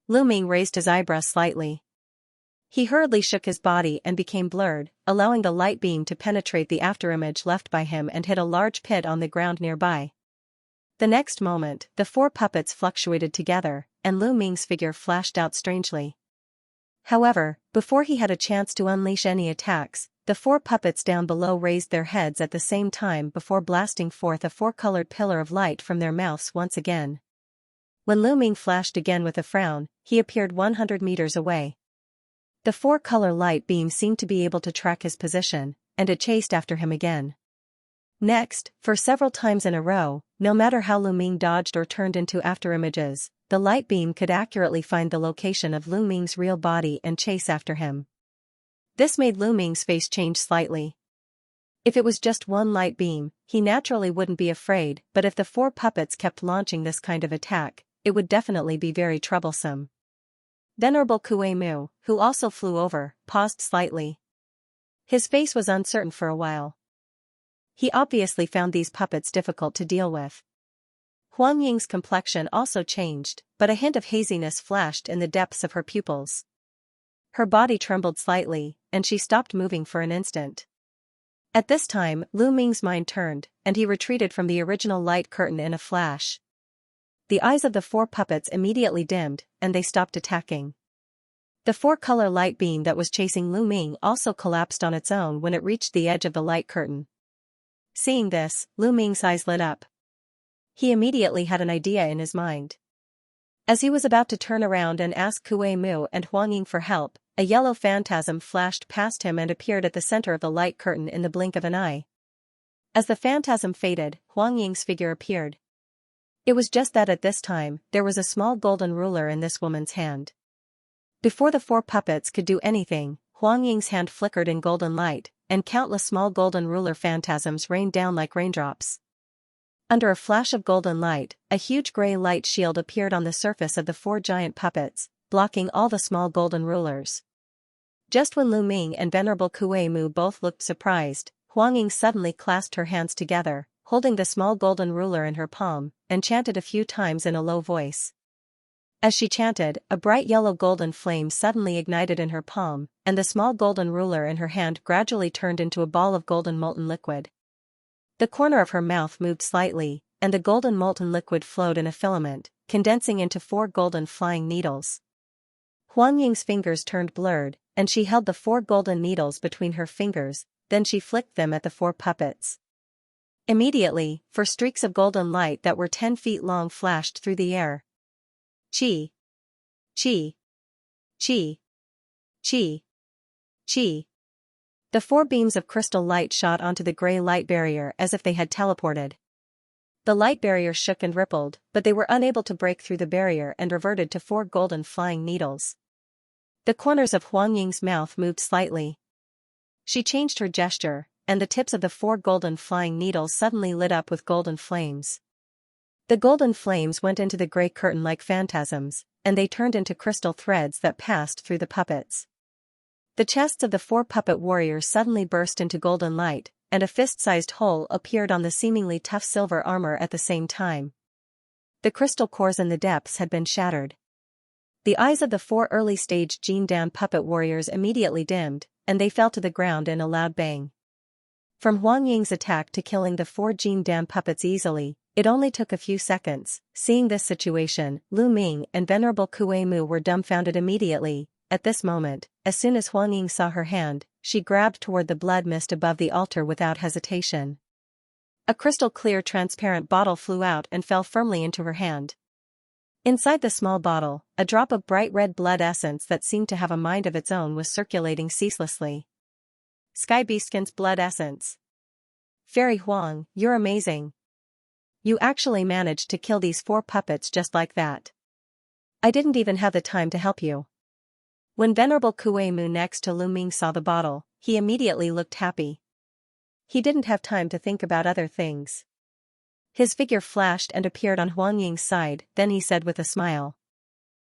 Lu Ming raised his eyebrows slightly. He hurriedly shook his body and became blurred, allowing the light beam to penetrate the afterimage left by him and hit a large pit on the ground nearby. The next moment, the 4 puppets fluctuated together, and Lu Ming's figure flashed out strangely. However, before he had a chance to unleash any attacks, the 4 puppets down below raised their heads at the same time before blasting forth a 4-colored pillar of light from their mouths once again. When Lu Ming flashed again with a frown, he appeared 100 meters away. The 4-color light beam seemed to be able to track his position, and it chased after him again. Next, for several times in a row, no matter how Lu Ming dodged or turned into afterimages, the light beam could accurately find the location of Lu Ming's real body and chase after him. This made Lu Ming's face change slightly. If it was just one light beam, he naturally wouldn't be afraid, but if the 4 puppets kept launching this kind of attack, it would definitely be very troublesome. Venerable Kuei-mu, who also flew over, paused slightly. His face was uncertain for a while. He obviously found these puppets difficult to deal with. Huang Ying's complexion also changed, but a hint of haziness flashed in the depths of her pupils. Her body trembled slightly, and she stopped moving for an instant. At this time, Lu Ming's mind turned, and he retreated from the original light curtain in a flash. The eyes of the 4 puppets immediately dimmed, and they stopped attacking. The 4-color light beam that was chasing Lu Ming also collapsed on its own when it reached the edge of the light curtain. Seeing this, Lu Ming's eyes lit up. He immediately had an idea in his mind. As he was about to turn around and ask Kuei-mu and Huang Ying for help, a yellow phantasm flashed past him and appeared at the center of the light curtain in the blink of an eye. As the phantasm faded, Huang Ying's figure appeared. It was just that at this time, there was a small golden ruler in this woman's hand. Before the four puppets could do anything, Huang Ying's hand flickered in golden light, and countless small golden ruler phantasms rained down like raindrops. Under a flash of golden light, a huge gray light shield appeared on the surface of the four giant puppets, blocking all the small golden rulers. Just when Lu Ming and Venerable Kuei Mu both looked surprised, Huang Ying suddenly clasped her hands together, holding the small golden ruler in her palm, and chanted a few times in a low voice. As she chanted, a bright yellow golden flame suddenly ignited in her palm, and the small golden ruler in her hand gradually turned into a ball of golden molten liquid. The corner of her mouth moved slightly, and the golden molten liquid flowed in a filament, condensing into 4 golden flying needles. Huang Ying's fingers turned blurred, and she held the 4 golden needles between her fingers, then she flicked them at the 4 puppets. Immediately, 4 streaks of golden light that were 10 feet long flashed through the air. Chi. Chi. Chi. Chi. Chi. The 4 beams of crystal light shot onto the gray light barrier as if they had teleported. The light barrier shook and rippled, but they were unable to break through the barrier and reverted to 4 golden flying needles. The corners of Huang Ying's mouth moved slightly. She changed her gesture, and the tips of the 4 golden flying needles suddenly lit up with golden flames. The golden flames went into the gray curtain like phantasms, and they turned into crystal threads that passed through the puppets. The chests of the 4 puppet warriors suddenly burst into golden light, and a fist-sized hole appeared on the seemingly tough silver armor at the same time. The crystal cores in the depths had been shattered. The eyes of the 4 early-stage Jindan puppet warriors immediately dimmed, and they fell to the ground in a loud bang. From Huang Ying's attack to killing the 4 Jindan puppets easily, it only took a few seconds. Seeing this situation, Lu Ming and Venerable Kuei Mu were dumbfounded immediately. At this moment, as soon as Huang Ying saw her hand, she grabbed toward the blood mist above the altar without hesitation. A crystal-clear transparent bottle flew out and fell firmly into her hand. Inside the small bottle, a drop of bright red blood essence that seemed to have a mind of its own was circulating ceaselessly. Sky Beastkin's blood essence. Fairy Huang, you're amazing. You actually managed to kill these 4 puppets just like that. I didn't even have the time to help you. When Venerable Kuei Mu next to Lu Ming saw the bottle, he immediately looked happy. He didn't have time to think about other things. His figure flashed and appeared on Huang Ying's side, then he said with a smile.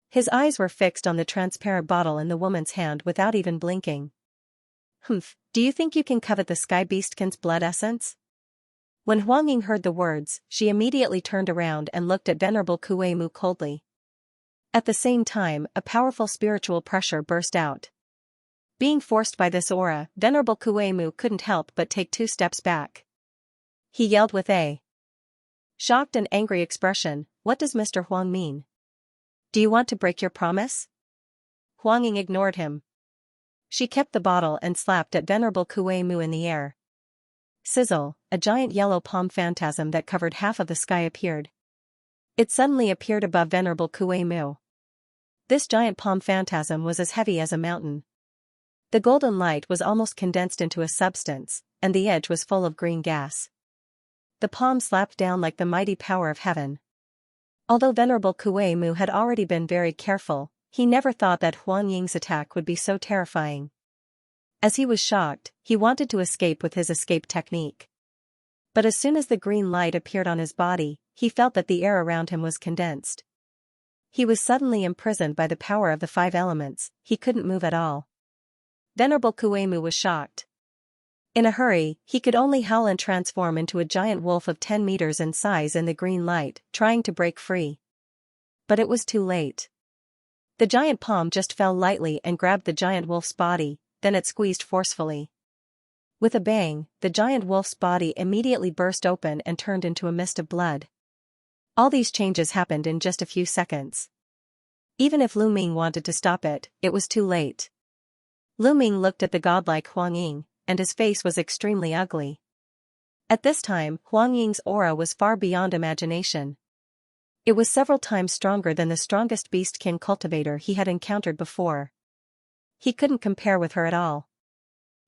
His eyes were fixed on the transparent bottle in the woman's hand without even blinking. Humph, do you think you can covet the Sky Beastkin's blood essence? When Huang Ying heard the words, she immediately turned around and looked at Venerable Kuei Mu coldly. At the same time, a powerful spiritual pressure burst out. Being forced by this aura, Venerable Kuei Mu couldn't help but take 2 steps back. He yelled with a shocked and angry expression, "What does Mr. Huang mean? Do you want to break your promise?" Huang Ying ignored him. She kept the bottle and slapped at Venerable Kuei Mu in the air. Sizzle, a giant yellow palm phantasm that covered half of the sky appeared. It suddenly appeared above Venerable Kuei Mu. This giant palm phantasm was as heavy as a mountain. The golden light was almost condensed into a substance, and the edge was full of green gas. The palm slapped down like the mighty power of heaven. Although Venerable Kuei Mu had already been very careful, he never thought that Huang Ying's attack would be so terrifying. As he was shocked, he wanted to escape with his escape technique. But as soon as the green light appeared on his body, he felt that the air around him was condensed. He was suddenly imprisoned by the power of the 5 elements, he couldn't move at all. Venerable Kuei Mu was shocked. In a hurry, he could only howl and transform into a giant wolf of 10 meters in size in the green light, trying to break free. But it was too late. The giant palm just fell lightly and grabbed the giant wolf's body, then it squeezed forcefully. With a bang, the giant wolf's body immediately burst open and turned into a mist of blood. All these changes happened in just a few seconds. Even if Lu Ming wanted to stop it, it was too late. Lu Ming looked at the godlike Huang Ying, and his face was extremely ugly. At this time, Huang Ying's aura was far beyond imagination. It was several times stronger than the strongest beastkin cultivator he had encountered before. He couldn't compare with her at all.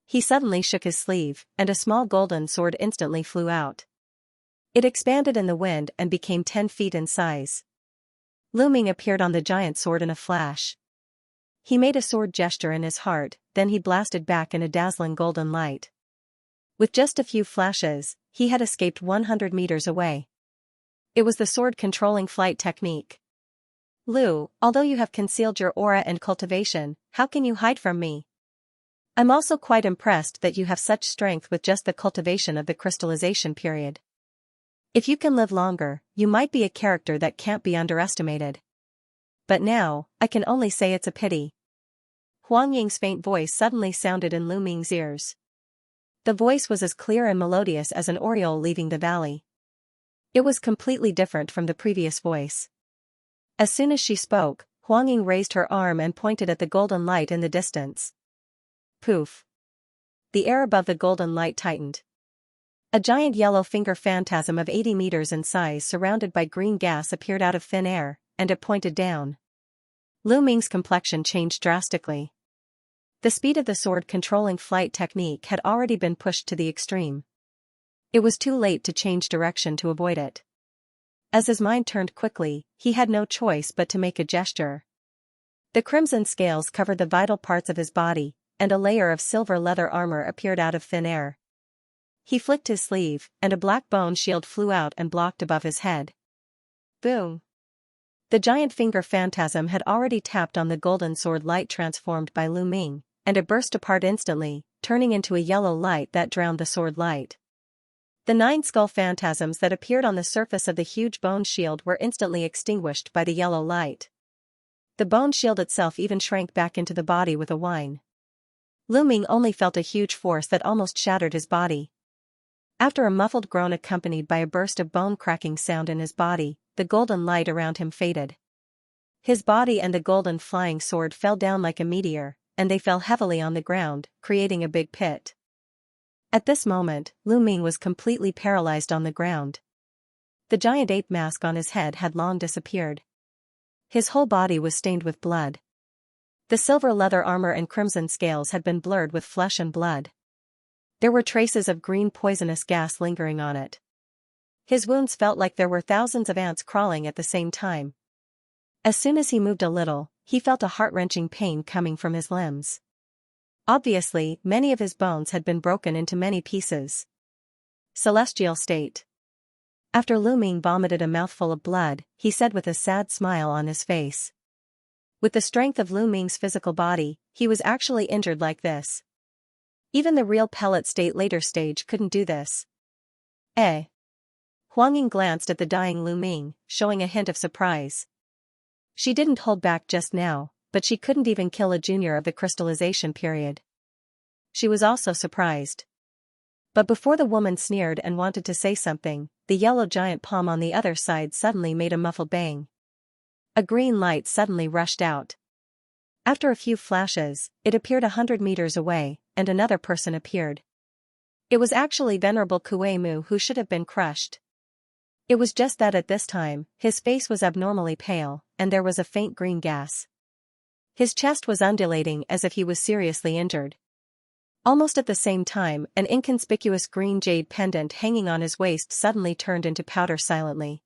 He suddenly shook his sleeve, and a small golden sword instantly flew out. It expanded in the wind and became 10 feet in size. Lu Ming appeared on the giant sword in a flash. He made a sword gesture in his heart, then he blasted back in a dazzling golden light. With just a few flashes, he had escaped 100 meters away. It was the sword-controlling flight technique. Lu, although you have concealed your aura and cultivation, how can you hide from me? I'm also quite impressed that you have such strength with just the cultivation of the crystallization period. If you can live longer, you might be a character that can't be underestimated. But now, I can only say it's a pity. Huang Ying's faint voice suddenly sounded in Lu Ming's ears. The voice was as clear and melodious as an oriole leaving the valley. It was completely different from the previous voice. As soon as she spoke, Huang Ying raised her arm and pointed at the golden light in the distance. Poof! The air above the golden light tightened. A giant yellow finger phantasm of 80 meters in size surrounded by green gas appeared out of thin air, and it pointed down. Lu Ming's complexion changed drastically. The speed of the sword-controlling flight technique had already been pushed to the extreme. It was too late to change direction to avoid it. As his mind turned quickly, he had no choice but to make a gesture. The crimson scales covered the vital parts of his body, and a layer of silver leather armor appeared out of thin air. He flicked his sleeve, and a black bone shield flew out and blocked above his head. Boom! The giant finger phantasm had already tapped on the golden sword light transformed by Lu Ming, and it burst apart instantly, turning into a yellow light that drowned the sword light. The 9 skull phantasms that appeared on the surface of the huge bone shield were instantly extinguished by the yellow light. The bone shield itself even shrank back into the body with a whine. Lu Ming only felt a huge force that almost shattered his body. After a muffled groan accompanied by a burst of bone-cracking sound in his body, the golden light around him faded. His body and the golden flying sword fell down like a meteor, and they fell heavily on the ground, creating a big pit. At this moment, Lu Ming was completely paralyzed on the ground. The giant ape mask on his head had long disappeared. His whole body was stained with blood. The silver leather armor and crimson scales had been blurred with flesh and blood. There were traces of green poisonous gas lingering on it. His wounds felt like there were thousands of ants crawling at the same time. As soon as he moved a little, he felt a heart-wrenching pain coming from his limbs. Obviously, many of his bones had been broken into many pieces. Celestial state. After Lu Ming vomited a mouthful of blood, he said with a sad smile on his face. With the strength of Lu Ming's physical body, he was actually injured like this. Even the real pellet state later stage couldn't do this. Huang Ying glanced at the dying Lu Ming, showing a hint of surprise. She didn't hold back just now, but she couldn't even kill a junior of the crystallization period. She was also surprised. But before the woman sneered and wanted to say something, the yellow giant palm on the other side suddenly made a muffled bang. A green light suddenly rushed out. After a few flashes, it appeared 100 meters away, and another person appeared. It was actually Venerable Kuei Mu who should have been crushed. It was just that at this time, his face was abnormally pale, and there was a faint green gas. His chest was undulating as if he was seriously injured. Almost at the same time, an inconspicuous green jade pendant hanging on his waist suddenly turned into powder silently.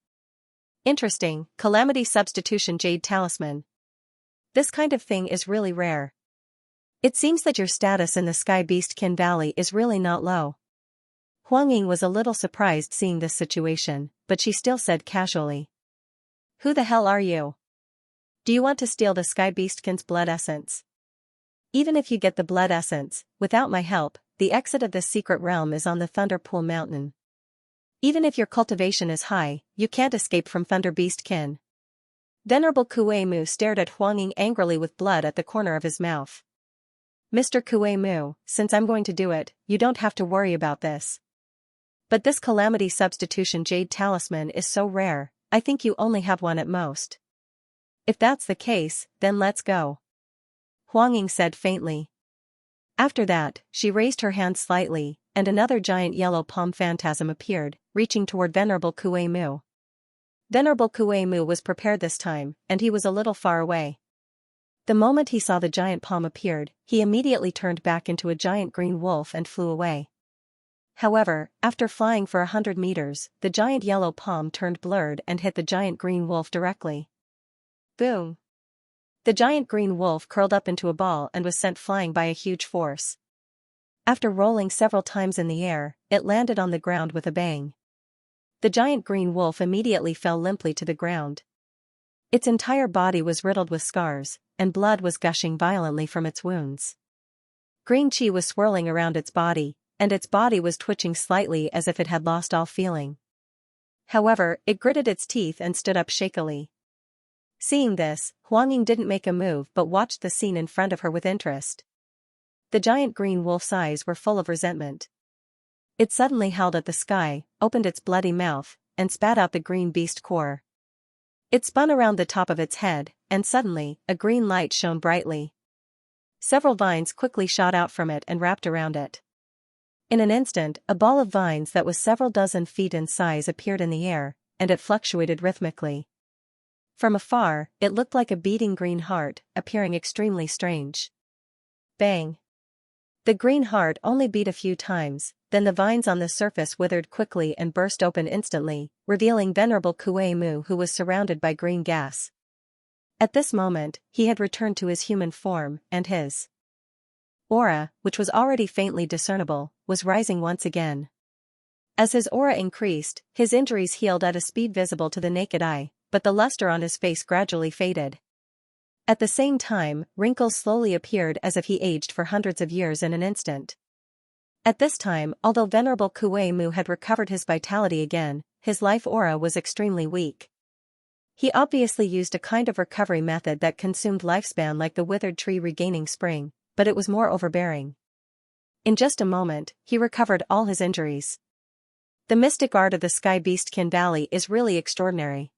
Interesting, calamity substitution jade talisman. This kind of thing is really rare. It seems that your status in the Sky Beastkin Valley is really not low. Huang Ying was a little surprised seeing this situation, but she still said casually. Who the hell are you? Do you want to steal the Sky Beastkin's blood essence? Even if you get the blood essence, without my help, the exit of this secret realm is on the Thunder Pool Mountain. Even if your cultivation is high, you can't escape from Thunder Beastkin. Venerable Kuei Mu stared at Huang Ying angrily with blood at the corner of his mouth. Mr. Kuei Mu, since I'm going to do it, you don't have to worry about this. But this calamity substitution jade talisman is so rare, I think you only have one at most. If that's the case, then let's go. Huang Ying said faintly. After that, she raised her hand slightly, and another giant yellow palm phantasm appeared, reaching toward Venerable Kuei Mu. Venerable Kuei Mu was prepared this time, and he was a little far away. The moment he saw the giant palm appeared, he immediately turned back into a giant green wolf and flew away. However, after flying for 100 meters, the giant yellow palm turned blurred and hit the giant green wolf directly. Boom! The giant green wolf curled up into a ball and was sent flying by a huge force. After rolling several times in the air, it landed on the ground with a bang. The giant green wolf immediately fell limply to the ground. Its entire body was riddled with scars, and blood was gushing violently from its wounds. Green chi was swirling around its body, and its body was twitching slightly as if it had lost all feeling. However, it gritted its teeth and stood up shakily. Seeing this, Huangying didn't make a move but watched the scene in front of her with interest. The giant green wolf's eyes were full of resentment. It suddenly howled at the sky, opened its bloody mouth, and spat out the green beast core. It spun around the top of its head, and suddenly, a green light shone brightly. Several vines quickly shot out from it and wrapped around it. In an instant, a ball of vines that was several dozen feet in size appeared in the air, and it fluctuated rhythmically. From afar, it looked like a beating green heart, appearing extremely strange. Bang! The green heart only beat a few times, then the vines on the surface withered quickly and burst open instantly, revealing Venerable Kuei Mu, who was surrounded by green gas. At this moment, he had returned to his human form, and his aura, which was already faintly discernible, was rising once again. As his aura increased, his injuries healed at a speed visible to the naked eye, but the luster on his face gradually faded. At the same time, wrinkles slowly appeared as if he aged for hundreds of years in an instant. At this time, although Venerable Kuei Mu had recovered his vitality again, his life aura was extremely weak. He obviously used a kind of recovery method that consumed lifespan like the withered tree regaining spring, but it was more overbearing. In just a moment, he recovered all his injuries. The mystic art of the Sky Beastkin Valley is really extraordinary.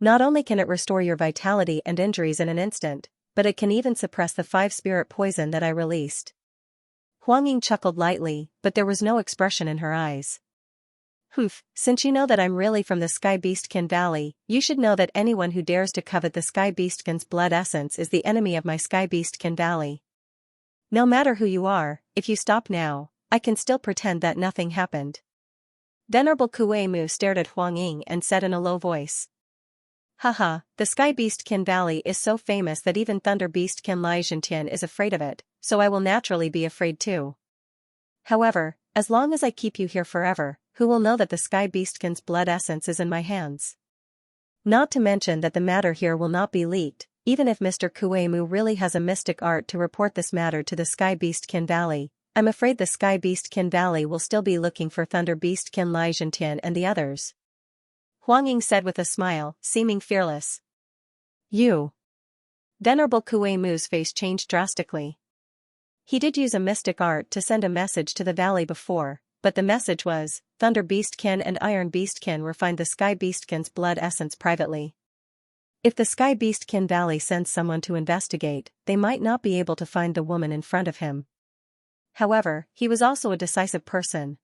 Not only can it restore your vitality and injuries in an instant, but it can even suppress the 5-spirit poison that I released. Huangying chuckled lightly, but there was no expression in her eyes. Humph, since you know that I'm really from the Sky Beastkin Valley, you should know that anyone who dares to covet the Sky Beastkin's blood essence is the enemy of my Sky Beastkin Valley. No matter who you are, if you stop now, I can still pretend that nothing happened. Venerable Kuei Mu stared at Huangying and said in a low voice. Haha, the Sky Beastkin Valley is so famous that even Thunder Beastkin Xianxia is afraid of it, so I will naturally be afraid too. However, as long as I keep you here forever, who will know that the Sky Beastkin's blood essence is in my hands? Not to mention that the matter here will not be leaked, even if Mr. Kuei Mu really has a mystic art to report this matter to the Sky Beastkin Valley. I'm afraid the Sky Beastkin Valley will still be looking for Thunder Beastkin Xianxia and the others. Huangying said with a smile, seeming fearless. You. Venerable Kuei Mu's face changed drastically. He did use a mystic art to send a message to the valley before, but the message was, Thunder Beastkin and Iron Beastkin refined the Sky Beastkin's blood essence privately. If the Sky Beastkin Valley sends someone to investigate, they might not be able to find the woman in front of him. However, he was also a decisive person.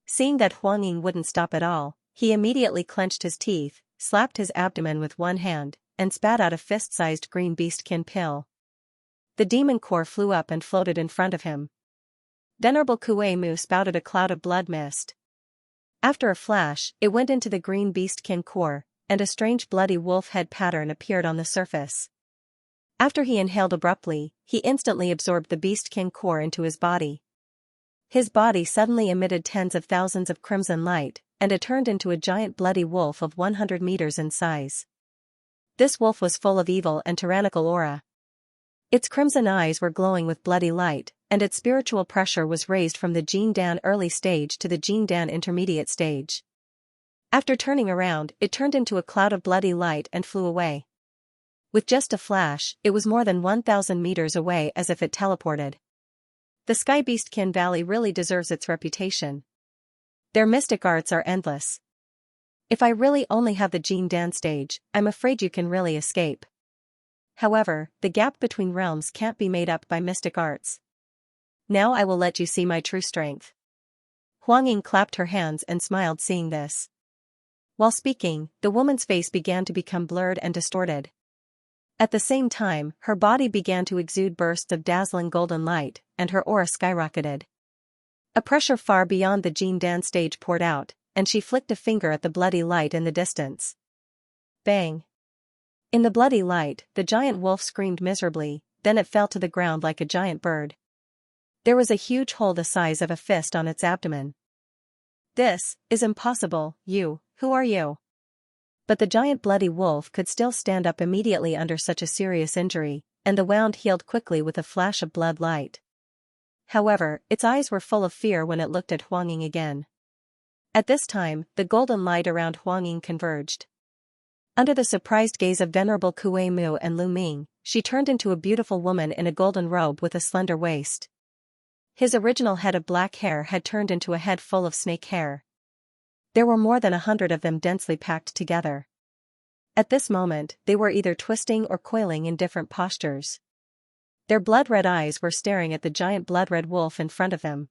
Seeing that Huangying wouldn't stop at all, he immediately clenched his teeth, slapped his abdomen with one hand, and spat out a fist-sized green beastkin pill. The demon core flew up and floated in front of him. Venerable Kuei Mu spouted a cloud of blood mist. After a flash, it went into the green beastkin core, and a strange bloody wolf head pattern appeared on the surface. After he inhaled abruptly, he instantly absorbed the beastkin core into his body. His body suddenly emitted tens of thousands of crimson light, and it turned into a giant bloody wolf of 100 meters in size. This wolf was full of evil and tyrannical aura. Its crimson eyes were glowing with bloody light, and its spiritual pressure was raised from the Jin Dan early stage to the Jin Dan intermediate stage. After turning around, it turned into a cloud of bloody light and flew away. With just a flash, it was more than 1,000 meters away as if it teleported. The Sky Beastkin Valley really deserves its reputation. Their mystic arts are endless. If I really only have the Jin Dan stage, I'm afraid you can really escape. However, the gap between realms can't be made up by mystic arts. Now I will let you see my true strength. Huangying clapped her hands and smiled seeing this. While speaking, the woman's face began to become blurred and distorted. At the same time, her body began to exude bursts of dazzling golden light, and her aura skyrocketed. A pressure far beyond the Jin Dan stage poured out, and she flicked a finger at the bloody light in the distance. Bang! In the bloody light, the giant wolf screamed miserably, then it fell to the ground like a giant bird. There was a huge hole the size of a fist on its abdomen. "This is impossible, who are you?" But the giant bloody wolf could still stand up immediately under such a serious injury, and the wound healed quickly with a flash of blood light. However, its eyes were full of fear when it looked at Huang Ying again. At this time, the golden light around Huang Ying converged. Under the surprised gaze of Venerable Kuei Mu and Lu Ming, she turned into a beautiful woman in a golden robe with a slender waist. His original head of black hair had turned into a head full of snake hair. There were more than 100 of them densely packed together. At this moment, they were either twisting or coiling in different postures. Their blood-red eyes were staring at the giant blood-red wolf in front of them.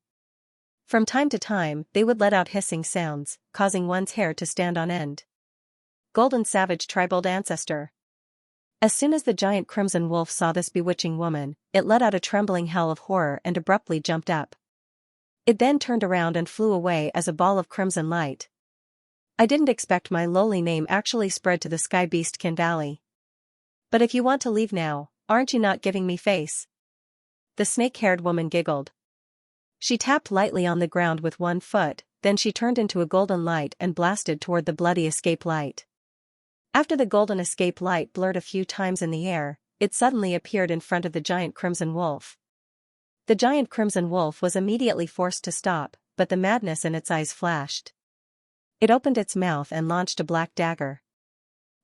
From time to time, they would let out hissing sounds, causing one's hair to stand on end. Golden Savage Tribal Ancestor. As soon as the giant crimson wolf saw this bewitching woman, it let out a trembling howl of horror and abruptly jumped up. It then turned around and flew away as a ball of crimson light. I didn't expect my lowly name actually spread to the Sky Beastkin Valley. But if you want to leave now, aren't you not giving me face? The snake-haired woman giggled. She tapped lightly on the ground with one foot, then she turned into a golden light and blasted toward the bloody escape light. After the golden escape light blurred a few times in the air, it suddenly appeared in front of the giant crimson wolf. The giant crimson wolf was immediately forced to stop, but the madness in its eyes flashed. It opened its mouth and launched a black dagger.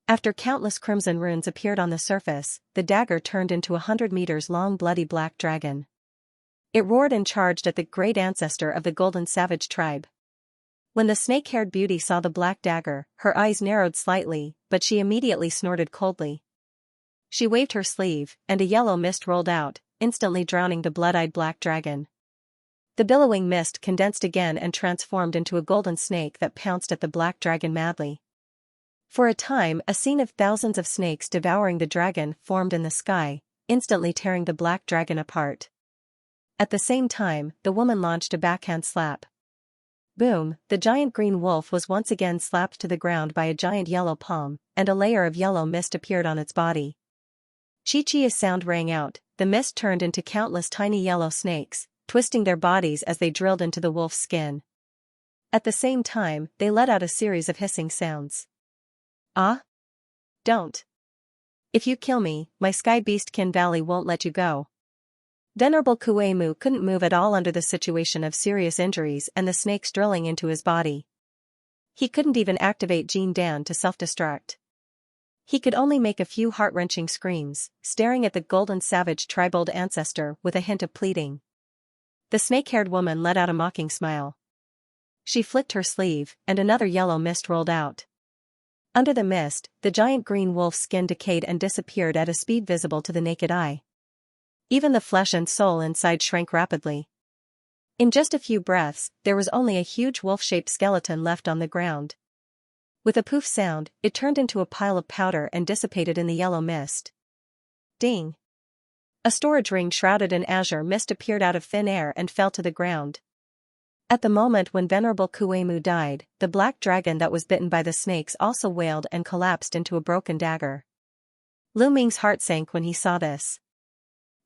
After countless crimson runes appeared on the surface, the dagger turned into a 100 meters long bloody black dragon. It roared and charged at the great ancestor of the Golden Savage tribe. When the snake-haired beauty saw the black dagger, her eyes narrowed slightly, but she immediately snorted coldly. She waved her sleeve, and a yellow mist rolled out, instantly drowning the blood-eyed black dragon. The billowing mist condensed again and transformed into a golden snake that pounced at the black dragon madly. For a time, a scene of thousands of snakes devouring the dragon formed in the sky, instantly tearing the black dragon apart. At the same time, the woman launched a backhand slap. Boom! The giant green wolf was once again slapped to the ground by a giant yellow palm, and a layer of yellow mist appeared on its body. Chi-chi's sound rang out, the mist turned into countless tiny yellow snakes, twisting their bodies as they drilled into the wolf's skin. At the same time, they let out a series of hissing sounds. Ah? Don't. If you kill me, my Sky Beastkin Valley won't let you go. Venerable Kuei Mu couldn't move at all under the situation of serious injuries and the snakes drilling into his body. He couldn't even activate Jin Dan to self-destruct. He could only make a few heart-wrenching screams, staring at the Golden Savage tribal ancestor with a hint of pleading. The snake-haired woman let out a mocking smile. She flicked her sleeve, and another yellow mist rolled out. Under the mist, the giant green wolf's skin decayed and disappeared at a speed visible to the naked eye. Even the flesh and soul inside shrank rapidly. In just a few breaths, there was only a huge wolf-shaped skeleton left on the ground. With a poof sound, it turned into a pile of powder and dissipated in the yellow mist. Ding! A storage ring shrouded in azure mist appeared out of thin air and fell to the ground. At the moment when Venerable Kuei Mu died, the black dragon that was bitten by the snakes also wailed and collapsed into a broken dagger. Lu Ming's heart sank when he saw this.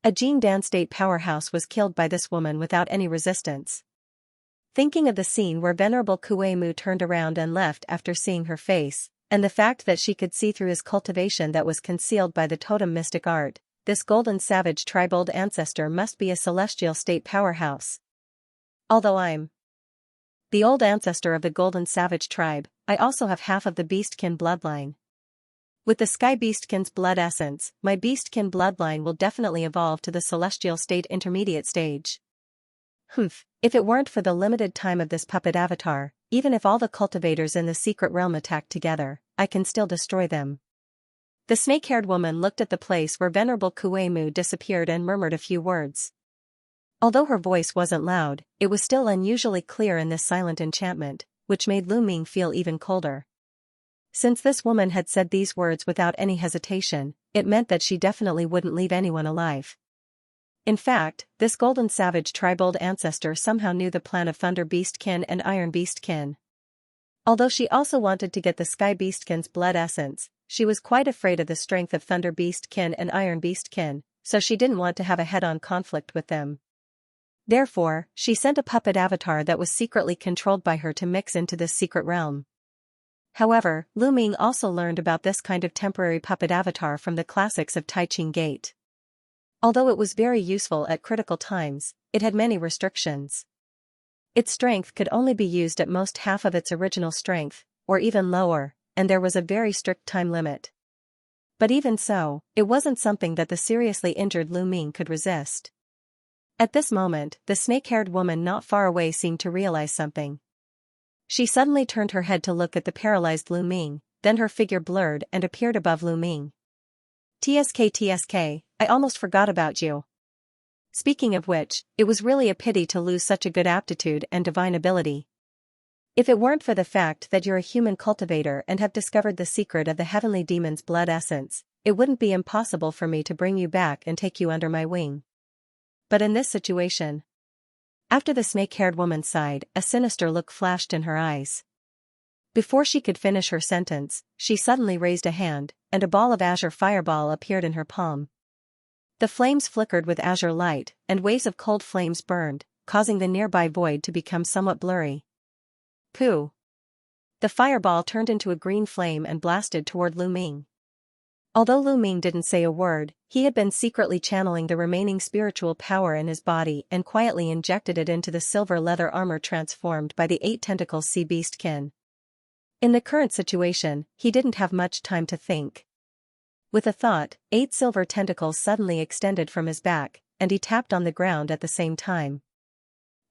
A Jin Dan state powerhouse was killed by this woman without any resistance. Thinking of the scene where Venerable Kuei Mu turned around and left after seeing her face, and the fact that she could see through his cultivation that was concealed by the totem mystic art, this Golden Savage tribal ancestor must be a celestial state powerhouse. Although I'm the old ancestor of the Golden Savage tribe, I also have half of the Beastkin bloodline. With the Sky Beastkin's blood essence, my Beastkin bloodline will definitely evolve to the Celestial State Intermediate stage. Humph, if it weren't for the limited time of this puppet avatar, even if all the cultivators in the secret realm attack together, I can still destroy them. The snake-haired woman looked at the place where Venerable Kuei Mu disappeared and murmured a few words. Although her voice wasn't loud, it was still unusually clear in this silent enchantment, which made Lu Ming feel even colder. Since this woman had said these words without any hesitation, it meant that she definitely wouldn't leave anyone alive. In fact, this golden savage tribal ancestor somehow knew the plan of Thunder Beastkin and Iron Beastkin. Although she also wanted to get the Sky Beastkin's blood essence, she was quite afraid of the strength of Thunder Beastkin and Iron Beastkin, so she didn't want to have a head-on conflict with them. Therefore, she sent a puppet avatar that was secretly controlled by her to mix into this secret realm. However, Lu Ming also learned about this kind of temporary puppet avatar from the classics of Tai Ching Gate. Although it was very useful at critical times, it had many restrictions. Its strength could only be used at most half of its original strength, or even lower, and there was a very strict time limit. But even so, it wasn't something that the seriously injured Lu Ming could resist. At this moment, the snake-haired woman not far away seemed to realize something. She suddenly turned her head to look at the paralyzed Lu Ming, then her figure blurred and appeared above Lu Ming. TSK, I almost forgot about you. Speaking of which, it was really a pity to lose such a good aptitude and divine ability. If it weren't for the fact that you're a human cultivator and have discovered the secret of the heavenly demon's blood essence, it wouldn't be impossible for me to bring you back and take you under my wing. But in this situation... After the snake-haired woman sighed, a sinister look flashed in her eyes. Before she could finish her sentence, she suddenly raised a hand, and a ball of azure fireball appeared in her palm. The flames flickered with azure light, and waves of cold flames burned, causing the nearby void to become somewhat blurry. Pooh! The fireball turned into a green flame and blasted toward Lu Ming. Although Lu Ming didn't say a word, he had been secretly channeling the remaining spiritual power in his body and quietly injected it into the silver leather armor transformed by the 8-tentacle sea beastkin. In the current situation, he didn't have much time to think. With a thought, 8 silver tentacles suddenly extended from his back, and he tapped on the ground at the same time.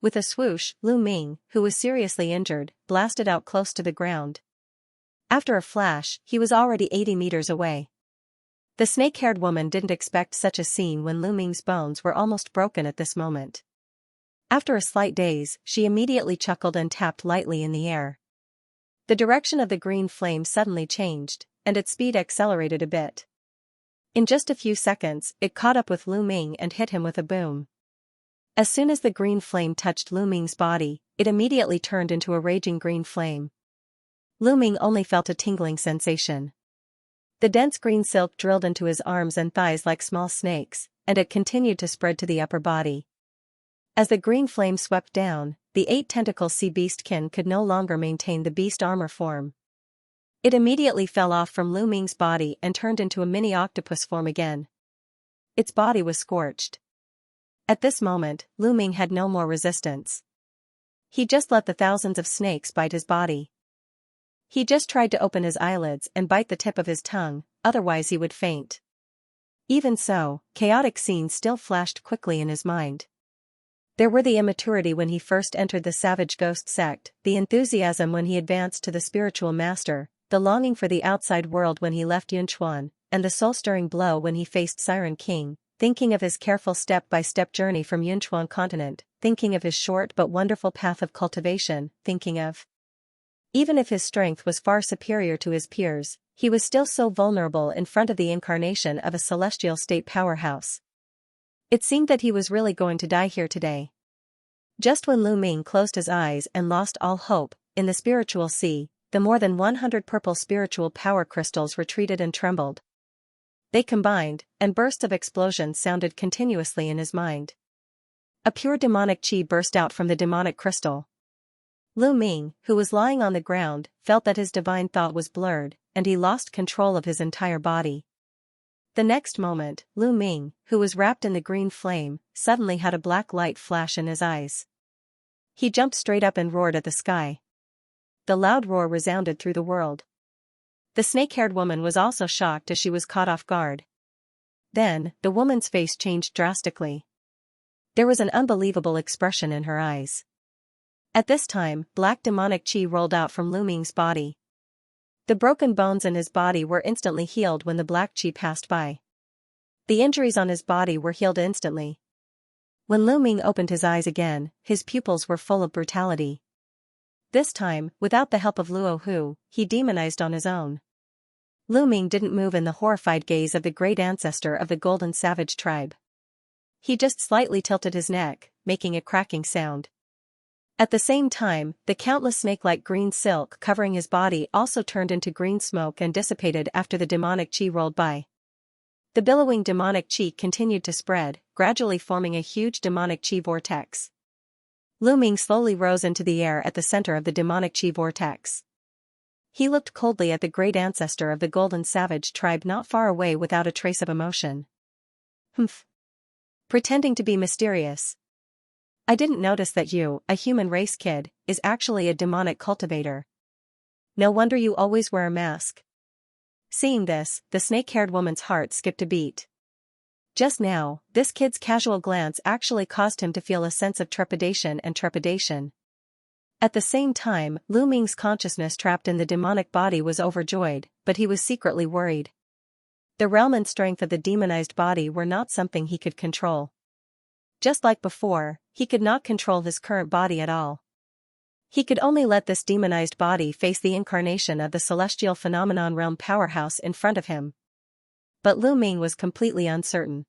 With a swoosh, Lu Ming, who was seriously injured, blasted out close to the ground. After a flash, he was already 80 meters away. The snake-haired woman didn't expect such a scene when Lu Ming's bones were almost broken at this moment. After a slight daze, she immediately chuckled and tapped lightly in the air. The direction of the green flame suddenly changed, and its speed accelerated a bit. In just a few seconds, it caught up with Lu Ming and hit him with a boom. As soon as the green flame touched Lu Ming's body, it immediately turned into a raging green flame. Lu Ming only felt a tingling sensation. The dense green silk drilled into his arms and thighs like small snakes, and it continued to spread to the upper body. As the green flame swept down, the 8-tentacle sea beastkin could no longer maintain the beast armor form. It immediately fell off from Lu Ming's body and turned into a mini octopus form again. Its body was scorched. At this moment, Lu Ming had no more resistance. He just let the thousands of snakes bite his body. He just tried to open his eyelids and bite the tip of his tongue, otherwise he would faint. Even so, chaotic scenes still flashed quickly in his mind. There were the immaturity when he first entered the savage ghost sect, the enthusiasm when he advanced to the spiritual master, the longing for the outside world when he left Yunchuan, and the soul-stirring blow when he faced Siren King, thinking of his careful step-by-step journey from Yunchuan continent, thinking of his short but wonderful path of cultivation, thinking of... Even if his strength was far superior to his peers, he was still so vulnerable in front of the incarnation of a celestial state powerhouse. It seemed that he was really going to die here today. Just when Lu Ming closed his eyes and lost all hope, in the spiritual sea, the more than 100 purple spiritual power crystals retreated and trembled. They combined, and bursts of explosions sounded continuously in his mind. A pure demonic chi burst out from the demonic crystal. Lu Ming, who was lying on the ground, felt that his divine thought was blurred, and he lost control of his entire body. The next moment, Lu Ming, who was wrapped in the green flame, suddenly had a black light flash in his eyes. He jumped straight up and roared at the sky. The loud roar resounded through the world. The snake-haired woman was also shocked as she was caught off guard. Then, the woman's face changed drastically. There was an unbelievable expression in her eyes. At this time, black demonic chi rolled out from Lu Ming's body. The broken bones in his body were instantly healed when the black chi passed by. The injuries on his body were healed instantly. When Lu Ming opened his eyes again, his pupils were full of brutality. This time, without the help of Luo Hu, he demonized on his own. Lu Ming didn't move in the horrified gaze of the great ancestor of the golden savage tribe. He just slightly tilted his neck, making a cracking sound. At the same time, the countless snake-like green silk covering his body also turned into green smoke and dissipated after the demonic chi rolled by. The billowing demonic chi continued to spread, gradually forming a huge demonic chi vortex. Lu Ming slowly rose into the air at the center of the demonic chi vortex. He looked coldly at the great ancestor of the golden savage tribe not far away without a trace of emotion. Humph. Pretending to be mysterious. I didn't notice that you, a human race kid, is actually a demonic cultivator. No wonder you always wear a mask. Seeing this, the snake-haired woman's heart skipped a beat. Just now, this kid's casual glance actually caused him to feel a sense of trepidation. At the same time, Lu Ming's consciousness trapped in the demonic body was overjoyed, but he was secretly worried. The realm and strength of the demonized body were not something he could control. Just like before, he could not control his current body at all. He could only let this demonized body face the incarnation of the celestial phenomenon realm powerhouse in front of him. But Lu Ming was completely uncertain.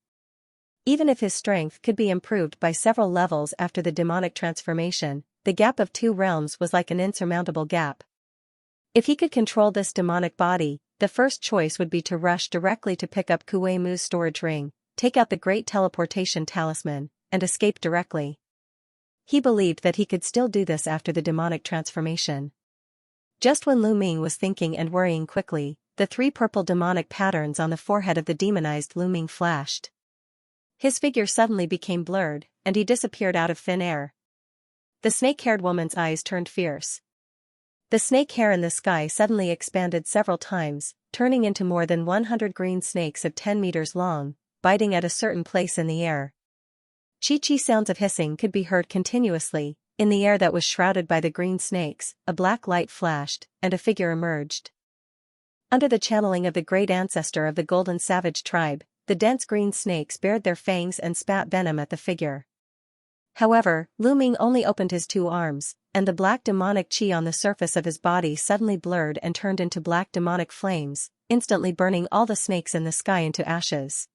Even if his strength could be improved by several levels after the demonic transformation, the gap of two realms was like an insurmountable gap. If he could control this demonic body, the first choice would be to rush directly to pick up Kuei Mu's storage ring, take out the great teleportation talisman, and escape directly. He believed that he could still do this after the demonic transformation. Just when Lu Ming was thinking and worrying quickly, the three purple demonic patterns on the forehead of the demonized Lu Ming flashed. His figure suddenly became blurred, and he disappeared out of thin air. The snake-haired woman's eyes turned fierce. The snake hair in the sky suddenly expanded several times, turning into more than 100 green snakes of 10 meters long, biting at a certain place in the air. Chi-chi sounds of hissing could be heard continuously. In the air that was shrouded by the green snakes, a black light flashed, and a figure emerged. Under the channeling of the great ancestor of the golden savage tribe, the dense green snakes bared their fangs and spat venom at the figure. However, Lu Ming only opened his two arms, and the black demonic chi on the surface of his body suddenly blurred and turned into black demonic flames, instantly burning all the snakes in the sky into ashes.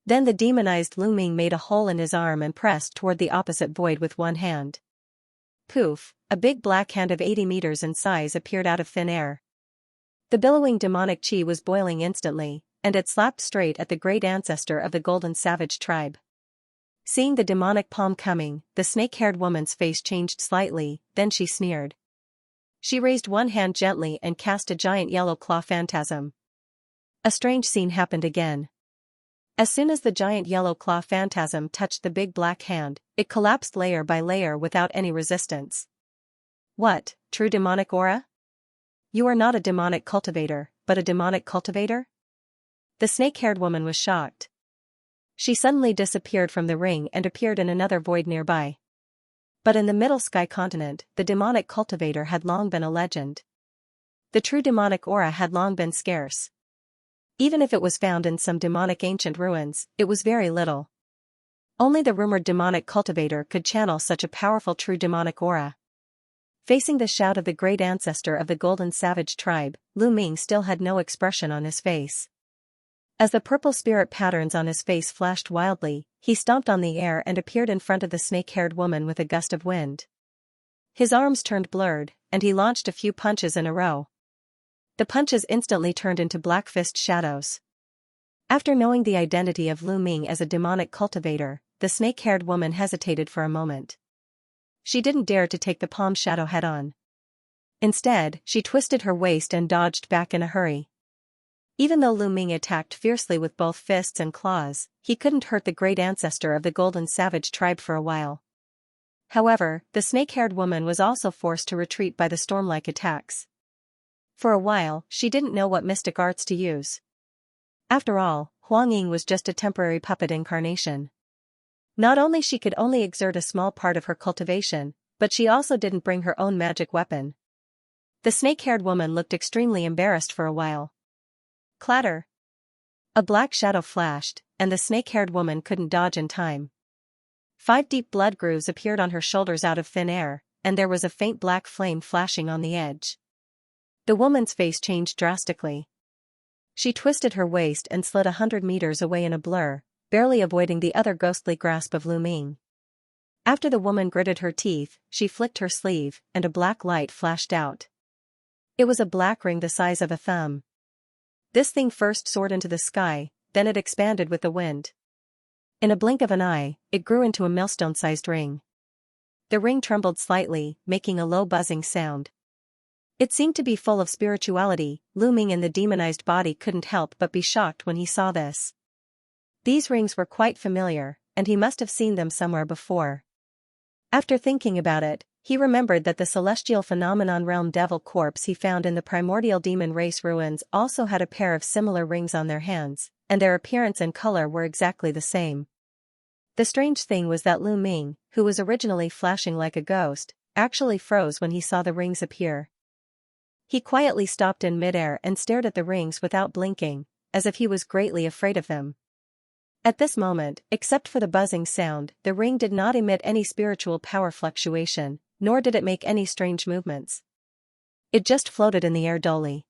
Then the demonized Lu Ming made a hole in his arm and pressed toward the opposite void with one hand. Poof, a big black hand of 80 meters in size appeared out of thin air. The billowing demonic chi was boiling instantly, and it slapped straight at the great ancestor of the golden savage tribe. Seeing the demonic palm coming, the snake-haired woman's face changed slightly, then she sneered. She raised one hand gently and cast a giant yellow claw phantasm. A strange scene happened again. As soon as the giant yellow claw phantasm touched the big black hand, it collapsed layer by layer without any resistance. What, true demonic aura? You are not a demonic cultivator, but a demonic cultivator? The snake-haired woman was shocked. She suddenly disappeared from the ring and appeared in another void nearby. But in the Middle Sky continent, the demonic cultivator had long been a legend. The true demonic aura had long been scarce. Even if it was found in some demonic ancient ruins, it was very little. Only the rumored demonic cultivator could channel such a powerful true demonic aura. Facing the shout of the great ancestor of the golden savage tribe, Lu Ming still had no expression on his face. As the purple spirit patterns on his face flashed wildly, he stomped on the air and appeared in front of the snake-haired woman with a gust of wind. His arms turned blurred, and he launched a few punches in a row. The punches instantly turned into black fist shadows. After knowing the identity of Lu Ming as a demonic cultivator, the snake-haired woman hesitated for a moment. She didn't dare to take the palm shadow head-on. Instead, she twisted her waist and dodged back in a hurry. Even though Lu Ming attacked fiercely with both fists and claws, he couldn't hurt the great ancestor of the golden savage tribe for a while. However, the snake-haired woman was also forced to retreat by the storm-like attacks. For a while, she didn't know what mystic arts to use. After all, Huang Ying was just a temporary puppet incarnation. Not only she could only exert a small part of her cultivation, but she also didn't bring her own magic weapon. The snake-haired woman looked extremely embarrassed for a while. Clatter! A black shadow flashed, and the snake-haired woman couldn't dodge in time. 5 deep blood grooves appeared on her shoulders out of thin air, and there was a faint black flame flashing on the edge. The woman's face changed drastically. She twisted her waist and slid 100 meters away in a blur, barely avoiding the other ghostly grasp of Lu Ming. After the woman gritted her teeth, she flicked her sleeve, and a black light flashed out. It was a black ring the size of a thumb. This thing first soared into the sky, then it expanded with the wind. In a blink of an eye, it grew into a millstone-sized ring. The ring trembled slightly, making a low buzzing sound. It seemed to be full of spirituality. Lu Ming in the demonized body couldn't help but be shocked when he saw this. These rings were quite familiar, and he must have seen them somewhere before. After thinking about it, he remembered that the celestial phenomenon realm devil corpse he found in the primordial demon race ruins also had a pair of similar rings on their hands, and their appearance and color were exactly the same. The strange thing was that Lu Ming, who was originally flashing like a ghost, actually froze when he saw the rings appear. He quietly stopped in midair and stared at the rings without blinking, as if he was greatly afraid of them. At this moment, except for the buzzing sound, the ring did not emit any spiritual power fluctuation, nor did it make any strange movements. It just floated in the air dully.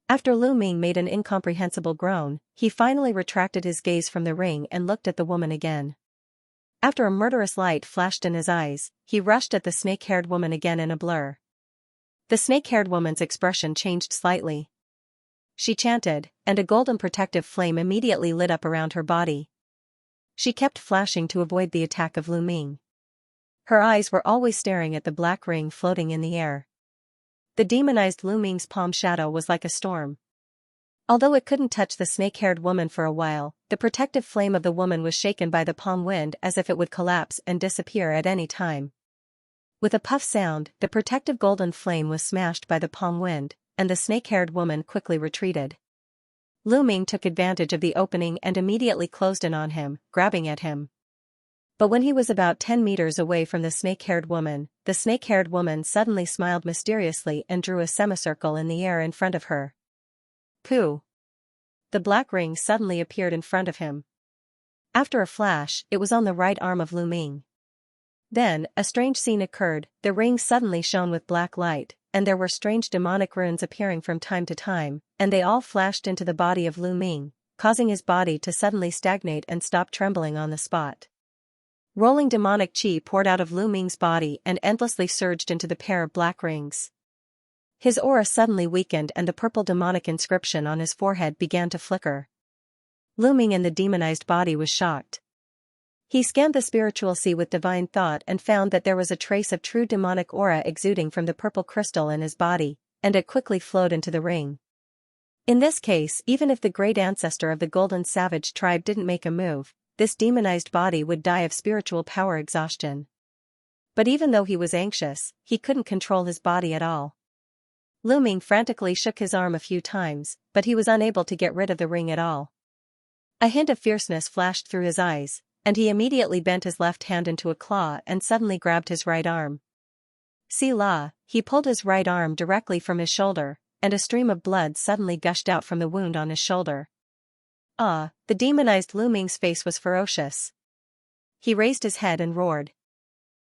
After Lu Ming made an incomprehensible groan, he finally retracted his gaze from the ring and looked at the woman again. After a murderous light flashed in his eyes, he rushed at the snake-haired woman again in a blur. The snake-haired woman's expression changed slightly. She chanted, and a golden protective flame immediately lit up around her body. She kept flashing to avoid the attack of Lu Ming. Her eyes were always staring at the black ring floating in the air. The demonized Lu Ming's palm shadow was like a storm. Although it couldn't touch the snake-haired woman for a while, the protective flame of the woman was shaken by the palm wind as if it would collapse and disappear at any time. With a puff sound, the protective golden flame was smashed by the palm wind, and the snake-haired woman quickly retreated. Lu Ming took advantage of the opening and immediately closed in on him, grabbing at him. But when he was about 10 meters away from the snake-haired woman suddenly smiled mysteriously and drew a semicircle in the air in front of her. Pooh! The black ring suddenly appeared in front of him. After a flash, it was on the right arm of Lu Ming. Then, a strange scene occurred. The ring suddenly shone with black light, and there were strange demonic runes appearing from time to time, and they all flashed into the body of Lu Ming, causing his body to suddenly stagnate and stop trembling on the spot. Rolling demonic chi poured out of Lu Ming's body and endlessly surged into the pair of black rings. His aura suddenly weakened and the purple demonic inscription on his forehead began to flicker. Lu Ming in the demonized body was shocked. He scanned the spiritual sea with divine thought and found that there was a trace of true demonic aura exuding from the purple crystal in his body, and it quickly flowed into the ring. In this case, even if the great ancestor of the Golden Savage tribe didn't make a move, this demonized body would die of spiritual power exhaustion. But even though he was anxious, he couldn't control his body at all. Lu Ming frantically shook his arm a few times, but he was unable to get rid of the ring at all. A hint of fierceness flashed through his eyes, and he immediately bent his left hand into a claw and suddenly grabbed his right arm. See-la, he pulled his right arm directly from his shoulder, and a stream of blood suddenly gushed out from the wound on his shoulder. Ah, the demonized Lu Ming's face was ferocious. He raised his head and roared.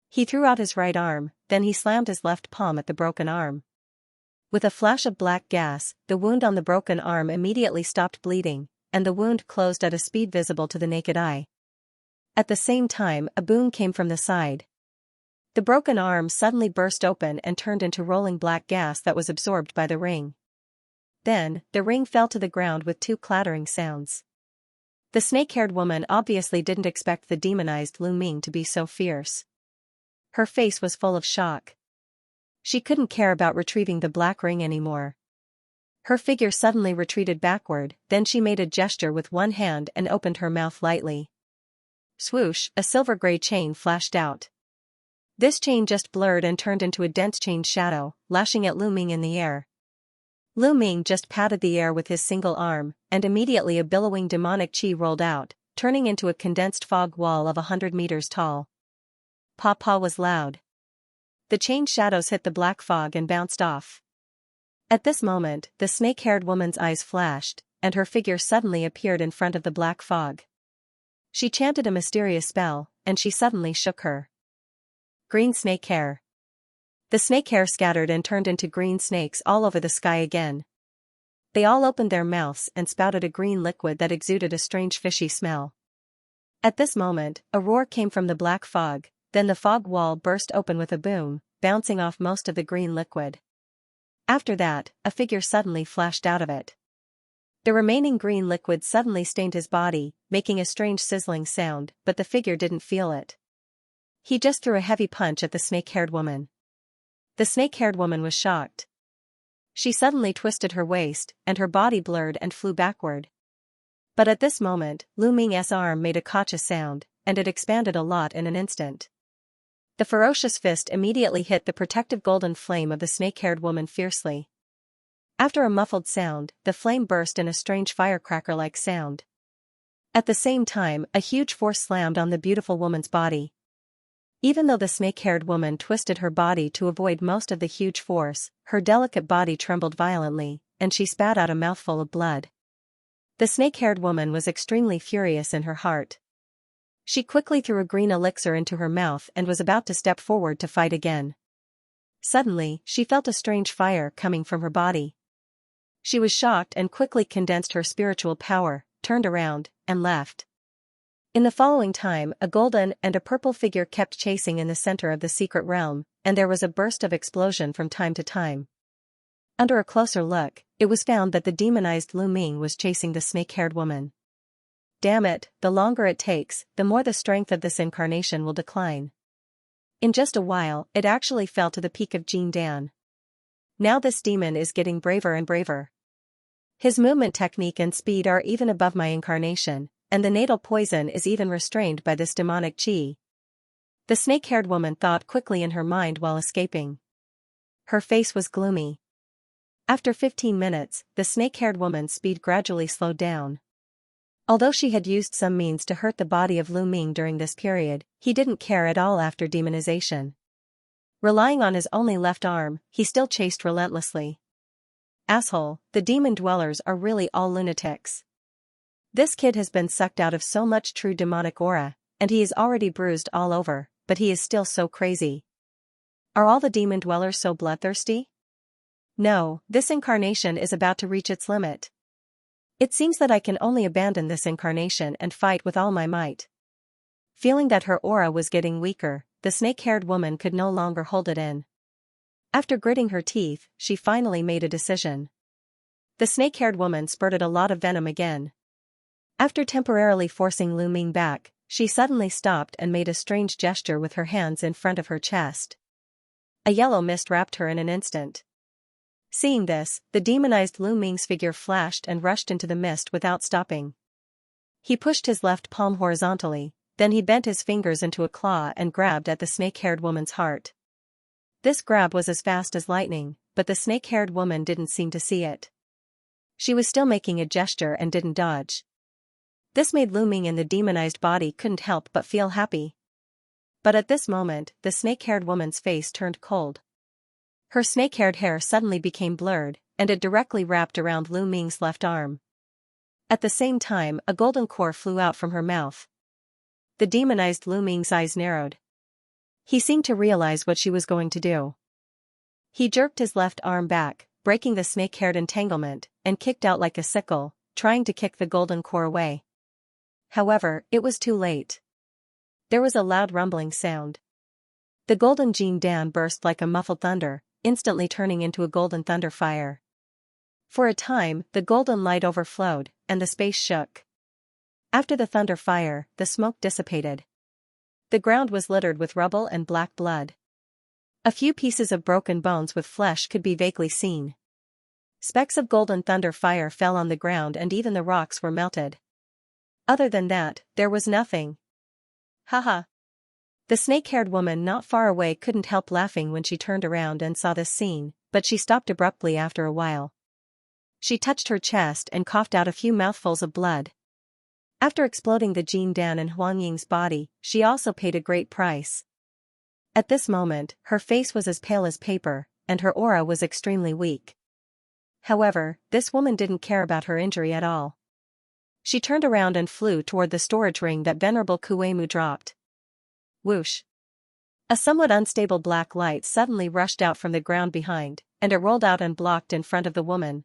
He threw out his right arm, then he slammed his left palm at the broken arm. With a flash of black gas, the wound on the broken arm immediately stopped bleeding, and the wound closed at a speed visible to the naked eye. At the same time, a boom came from the side. The broken arm suddenly burst open and turned into rolling black gas that was absorbed by the ring. Then, the ring fell to the ground with two clattering sounds. The snake-haired woman obviously didn't expect the demonized Lu Ming to be so fierce. Her face was full of shock. She couldn't care about retrieving the black ring anymore. Her figure suddenly retreated backward, then she made a gesture with one hand and opened her mouth lightly. Swoosh, a silver-gray chain flashed out. This chain just blurred and turned into a dense chain shadow, lashing at Lu Ming in the air. Lu Ming just patted the air with his single arm, and immediately a billowing demonic chi rolled out, turning into a condensed fog wall of 100 meters tall. Pa-pa was loud. The chain shadows hit the black fog and bounced off. At this moment, the snake-haired woman's eyes flashed, and her figure suddenly appeared in front of the black fog. She chanted a mysterious spell, and she suddenly shook her green snake hair. The snake hair scattered and turned into green snakes all over the sky again. They all opened their mouths and spouted a green liquid that exuded a strange fishy smell. At this moment, a roar came from the black fog, then the fog wall burst open with a boom, bouncing off most of the green liquid. After that, a figure suddenly flashed out of it. The remaining green liquid suddenly stained his body, making a strange sizzling sound, but the figure didn't feel it. He just threw a heavy punch at the snake-haired woman. The snake-haired woman was shocked. She suddenly twisted her waist, and her body blurred and flew backward. But at this moment, Lu Ming's arm made a cautious sound, and it expanded a lot in an instant. The ferocious fist immediately hit the protective golden flame of the snake-haired woman fiercely. After a muffled sound, the flame burst in a strange firecracker-like sound. At the same time, a huge force slammed on the beautiful woman's body. Even though the snake-haired woman twisted her body to avoid most of the huge force, her delicate body trembled violently, and she spat out a mouthful of blood. The snake-haired woman was extremely furious in her heart. She quickly threw a green elixir into her mouth and was about to step forward to fight again. Suddenly, she felt a strange fire coming from her body. She was shocked and quickly condensed her spiritual power, turned around, and left. In the following time, a golden and a purple figure kept chasing in the center of the secret realm, and there was a burst of explosion from time to time. Under a closer look, it was found that the demonized Lu Ming was chasing the snake-haired woman. Damn it, the longer it takes, the more the strength of this incarnation will decline. In just a while, it actually fell to the peak of Jin Dan. Now this demon is getting braver and braver. His movement technique and speed are even above my incarnation, and the natal poison is even restrained by this demonic chi. The snake-haired woman thought quickly in her mind while escaping. Her face was gloomy. After 15 minutes, the snake-haired woman's speed gradually slowed down. Although she had used some means to hurt the body of Lu Ming during this period, he didn't care at all after demonization. Relying on his only left arm, he still chased relentlessly. Asshole, the demon dwellers are really all lunatics. This kid has been sucked out of so much true demonic aura, and he is already bruised all over, but he is still so crazy. Are all the demon dwellers so bloodthirsty? No, this incarnation is about to reach its limit. It seems that I can only abandon this incarnation and fight with all my might. Feeling that her aura was getting weaker, the snake-haired woman could no longer hold it in. After gritting her teeth, she finally made a decision. The snake-haired woman spurted a lot of venom again. After temporarily forcing Lu Ming back, she suddenly stopped and made a strange gesture with her hands in front of her chest. A yellow mist wrapped her in an instant. Seeing this, the demonized Lu Ming's figure flashed and rushed into the mist without stopping. He pushed his left palm horizontally, then he bent his fingers into a claw and grabbed at the snake-haired woman's heart. This grab was as fast as lightning, but the snake-haired woman didn't seem to see it. She was still making a gesture and didn't dodge. This made Lu Ming in the demonized body couldn't help but feel happy. But at this moment, the snake-haired woman's face turned cold. Her snake-haired hair suddenly became blurred, and it directly wrapped around Lu Ming's left arm. At the same time, a golden core flew out from her mouth. The demonized Lu Ming's eyes narrowed. He seemed to realize what she was going to do. He jerked his left arm back, breaking the snake-haired entanglement, and kicked out like a sickle, trying to kick the golden core away. However, it was too late. There was a loud rumbling sound. The golden Jin Dan burst like a muffled thunder, instantly turning into a golden thunder fire. For a time, the golden light overflowed, and the space shook. After the thunder fire, the smoke dissipated. The ground was littered with rubble and black blood. A few pieces of broken bones with flesh could be vaguely seen. Specks of golden thunder fire fell on the ground and even the rocks were melted. Other than that, there was nothing. Haha. The snake-haired woman not far away couldn't help laughing when she turned around and saw this scene, but she stopped abruptly after a while. She touched her chest and coughed out a few mouthfuls of blood. After exploding the Jin Dan in Huang Ying's body, she also paid a great price. At this moment, her face was as pale as paper, and her aura was extremely weak. However, this woman didn't care about her injury at all. She turned around and flew toward the storage ring that Venerable Kuei-mu dropped. Whoosh! A somewhat unstable black light suddenly rushed out from the ground behind, and it rolled out and blocked in front of the woman.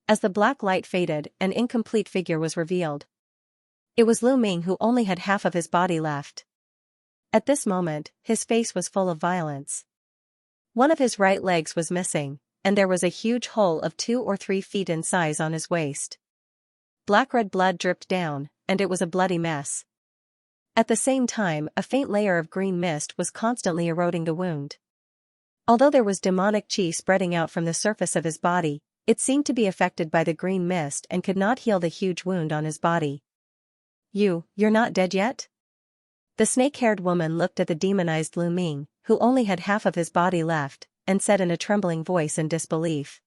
As the black light faded, an incomplete figure was revealed. It was Lu Ming, who only had half of his body left. At this moment, his face was full of violence. One of his right legs was missing, and there was a huge hole of 2 or 3 feet in size on his waist. Black-red blood dripped down, and it was a bloody mess. At the same time, a faint layer of green mist was constantly eroding the wound. Although there was demonic chi spreading out from the surface of his body, it seemed to be affected by the green mist and could not heal the huge wound on his body. You're not dead yet?" The snake-haired woman looked at the demonized Lu Ming, who only had half of his body left, and said in a trembling voice in disbelief.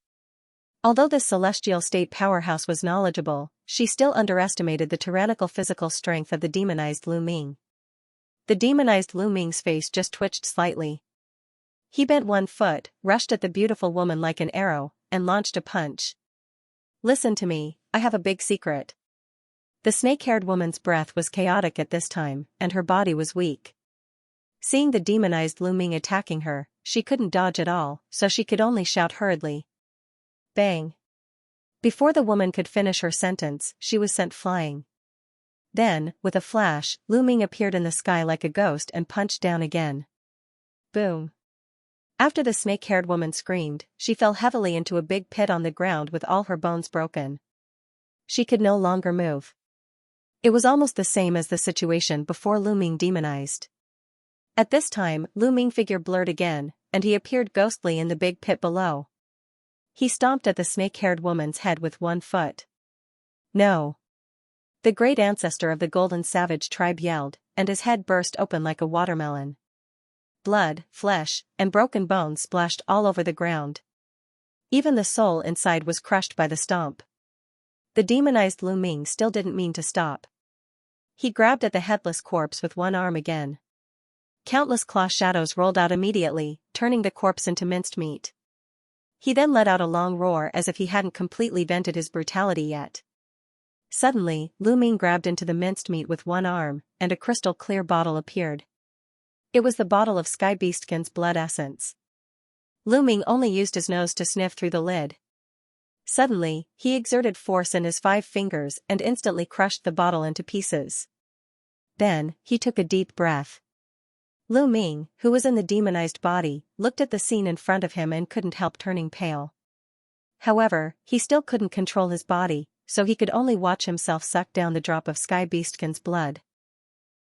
Although this celestial state powerhouse was knowledgeable, she still underestimated the tyrannical physical strength of the demonized Lu Ming. The demonized Lu Ming's face just twitched slightly. He bent one foot, rushed at the beautiful woman like an arrow, and launched a punch. "Listen to me, I have a big secret." The snake-haired woman's breath was chaotic at this time, and her body was weak. Seeing the demonized Lu Ming attacking her, she couldn't dodge at all, so she could only shout hurriedly. Bang! Before the woman could finish her sentence, she was sent flying. Then, with a flash, Lu Ming appeared in the sky like a ghost and punched down again. Boom! After the snake-haired woman screamed, she fell heavily into a big pit on the ground with all her bones broken. She could no longer move. It was almost the same as the situation before Lu Ming demonized. At this time, Lu Ming figure blurred again, and he appeared ghostly in the big pit below. He stomped at the snake-haired woman's head with one foot. No! The great ancestor of the Golden Savage tribe yelled, and his head burst open like a watermelon. Blood, flesh, and broken bones splashed all over the ground. Even the soul inside was crushed by the stomp. The demonized Lu Ming still didn't mean to stop. He grabbed at the headless corpse with one arm again. Countless claw shadows rolled out immediately, turning the corpse into minced meat. He then let out a long roar as if he hadn't completely vented his brutality yet. Suddenly, Lu Ming grabbed into the minced meat with one arm, and a crystal-clear bottle appeared. It was the bottle of Sky Beastkin's blood essence. Lu Ming only used his nose to sniff through the lid. Suddenly, he exerted force in his 5 fingers and instantly crushed the bottle into pieces. Then, he took a deep breath. Lu Ming, who was in the demonized body, looked at the scene in front of him and couldn't help turning pale. However, he still couldn't control his body, so he could only watch himself suck down the drop of Sky Beastkin's blood.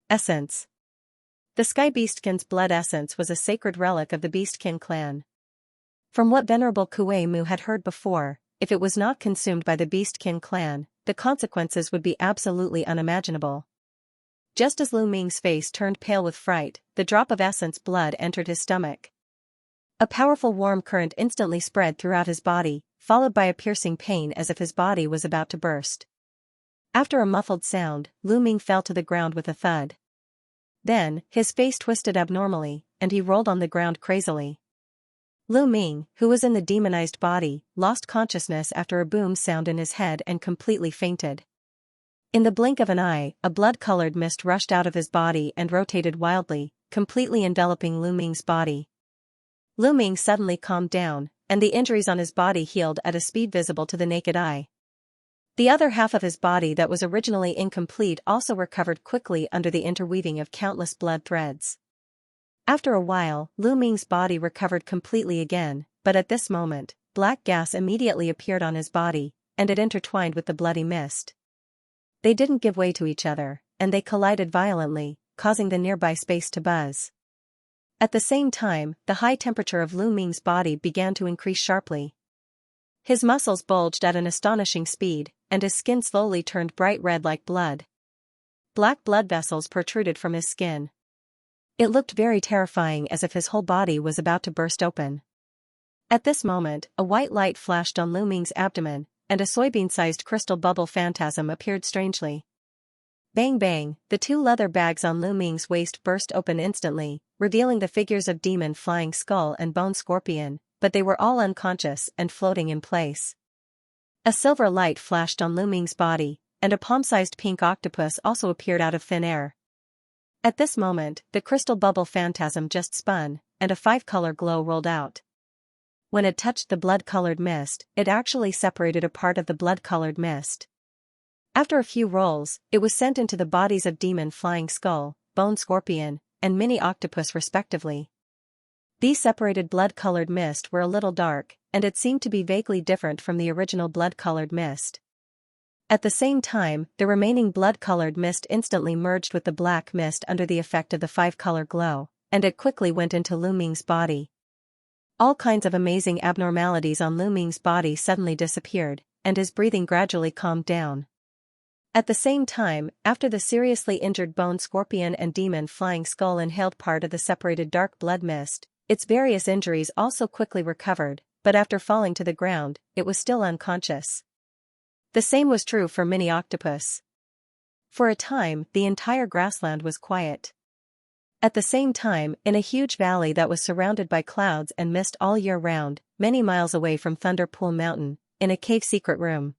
Essence. The Sky Beastkin's blood essence was a sacred relic of the Beastkin clan. From what Venerable Kuei Mu had heard before, if it was not consumed by the Beastkin clan, the consequences would be absolutely unimaginable. Just as Lu Ming's face turned pale with fright, the drop of essence blood entered his stomach. A powerful warm current instantly spread throughout his body, followed by a piercing pain as if his body was about to burst. After a muffled sound, Lu Ming fell to the ground with a thud. Then, his face twisted abnormally, and he rolled on the ground crazily. Lu Ming, who was in the demonized body, lost consciousness after a boom sound in his head and completely fainted. In the blink of an eye, a blood-colored mist rushed out of his body and rotated wildly, completely enveloping Lu Ming's body. Lu Ming suddenly calmed down, and the injuries on his body healed at a speed visible to the naked eye. The other half of his body that was originally incomplete also recovered quickly under the interweaving of countless blood threads. After a while, Lu Ming's body recovered completely again, but at this moment, black gas immediately appeared on his body, and it intertwined with the bloody mist. They didn't give way to each other, and they collided violently, causing the nearby space to buzz. At the same time, the high temperature of Lu Ming's body began to increase sharply. His muscles bulged at an astonishing speed, and his skin slowly turned bright red like blood. Black blood vessels protruded from his skin. It looked very terrifying, as if his whole body was about to burst open. At this moment, a white light flashed on Lu Ming's abdomen, and a soybean-sized crystal bubble phantasm appeared strangely. Bang bang, the 2 leather bags on Lu Ming's waist burst open instantly, revealing the figures of Demon Flying Skull and Bone Scorpion, but they were all unconscious and floating in place. A silver light flashed on Lu Ming's body, and a palm-sized pink octopus also appeared out of thin air. At this moment, the crystal bubble phantasm just spun, and a 5-color glow rolled out. When it touched the blood-colored mist, it actually separated a part of the blood-colored mist. After a few rolls, it was sent into the bodies of Demon Flying Skull, Bone Scorpion, and Mini Octopus respectively. These separated blood-colored mist were a little dark, and it seemed to be vaguely different from the original blood-colored mist. At the same time, the remaining blood-colored mist instantly merged with the black mist under the effect of the 5-color glow, and it quickly went into Lu Ming's body. All kinds of amazing abnormalities on Lu Ming's body suddenly disappeared, and his breathing gradually calmed down. At the same time, after the seriously injured Bone Scorpion and Demon Flying Skull inhaled part of the separated dark blood mist, its various injuries also quickly recovered, but after falling to the ground, it was still unconscious. The same was true for Mini Octopus. For a time, the entire grassland was quiet. At the same time, in a huge valley that was surrounded by clouds and mist all year round, many miles away from Thunder Pool Mountain, in a cave secret room.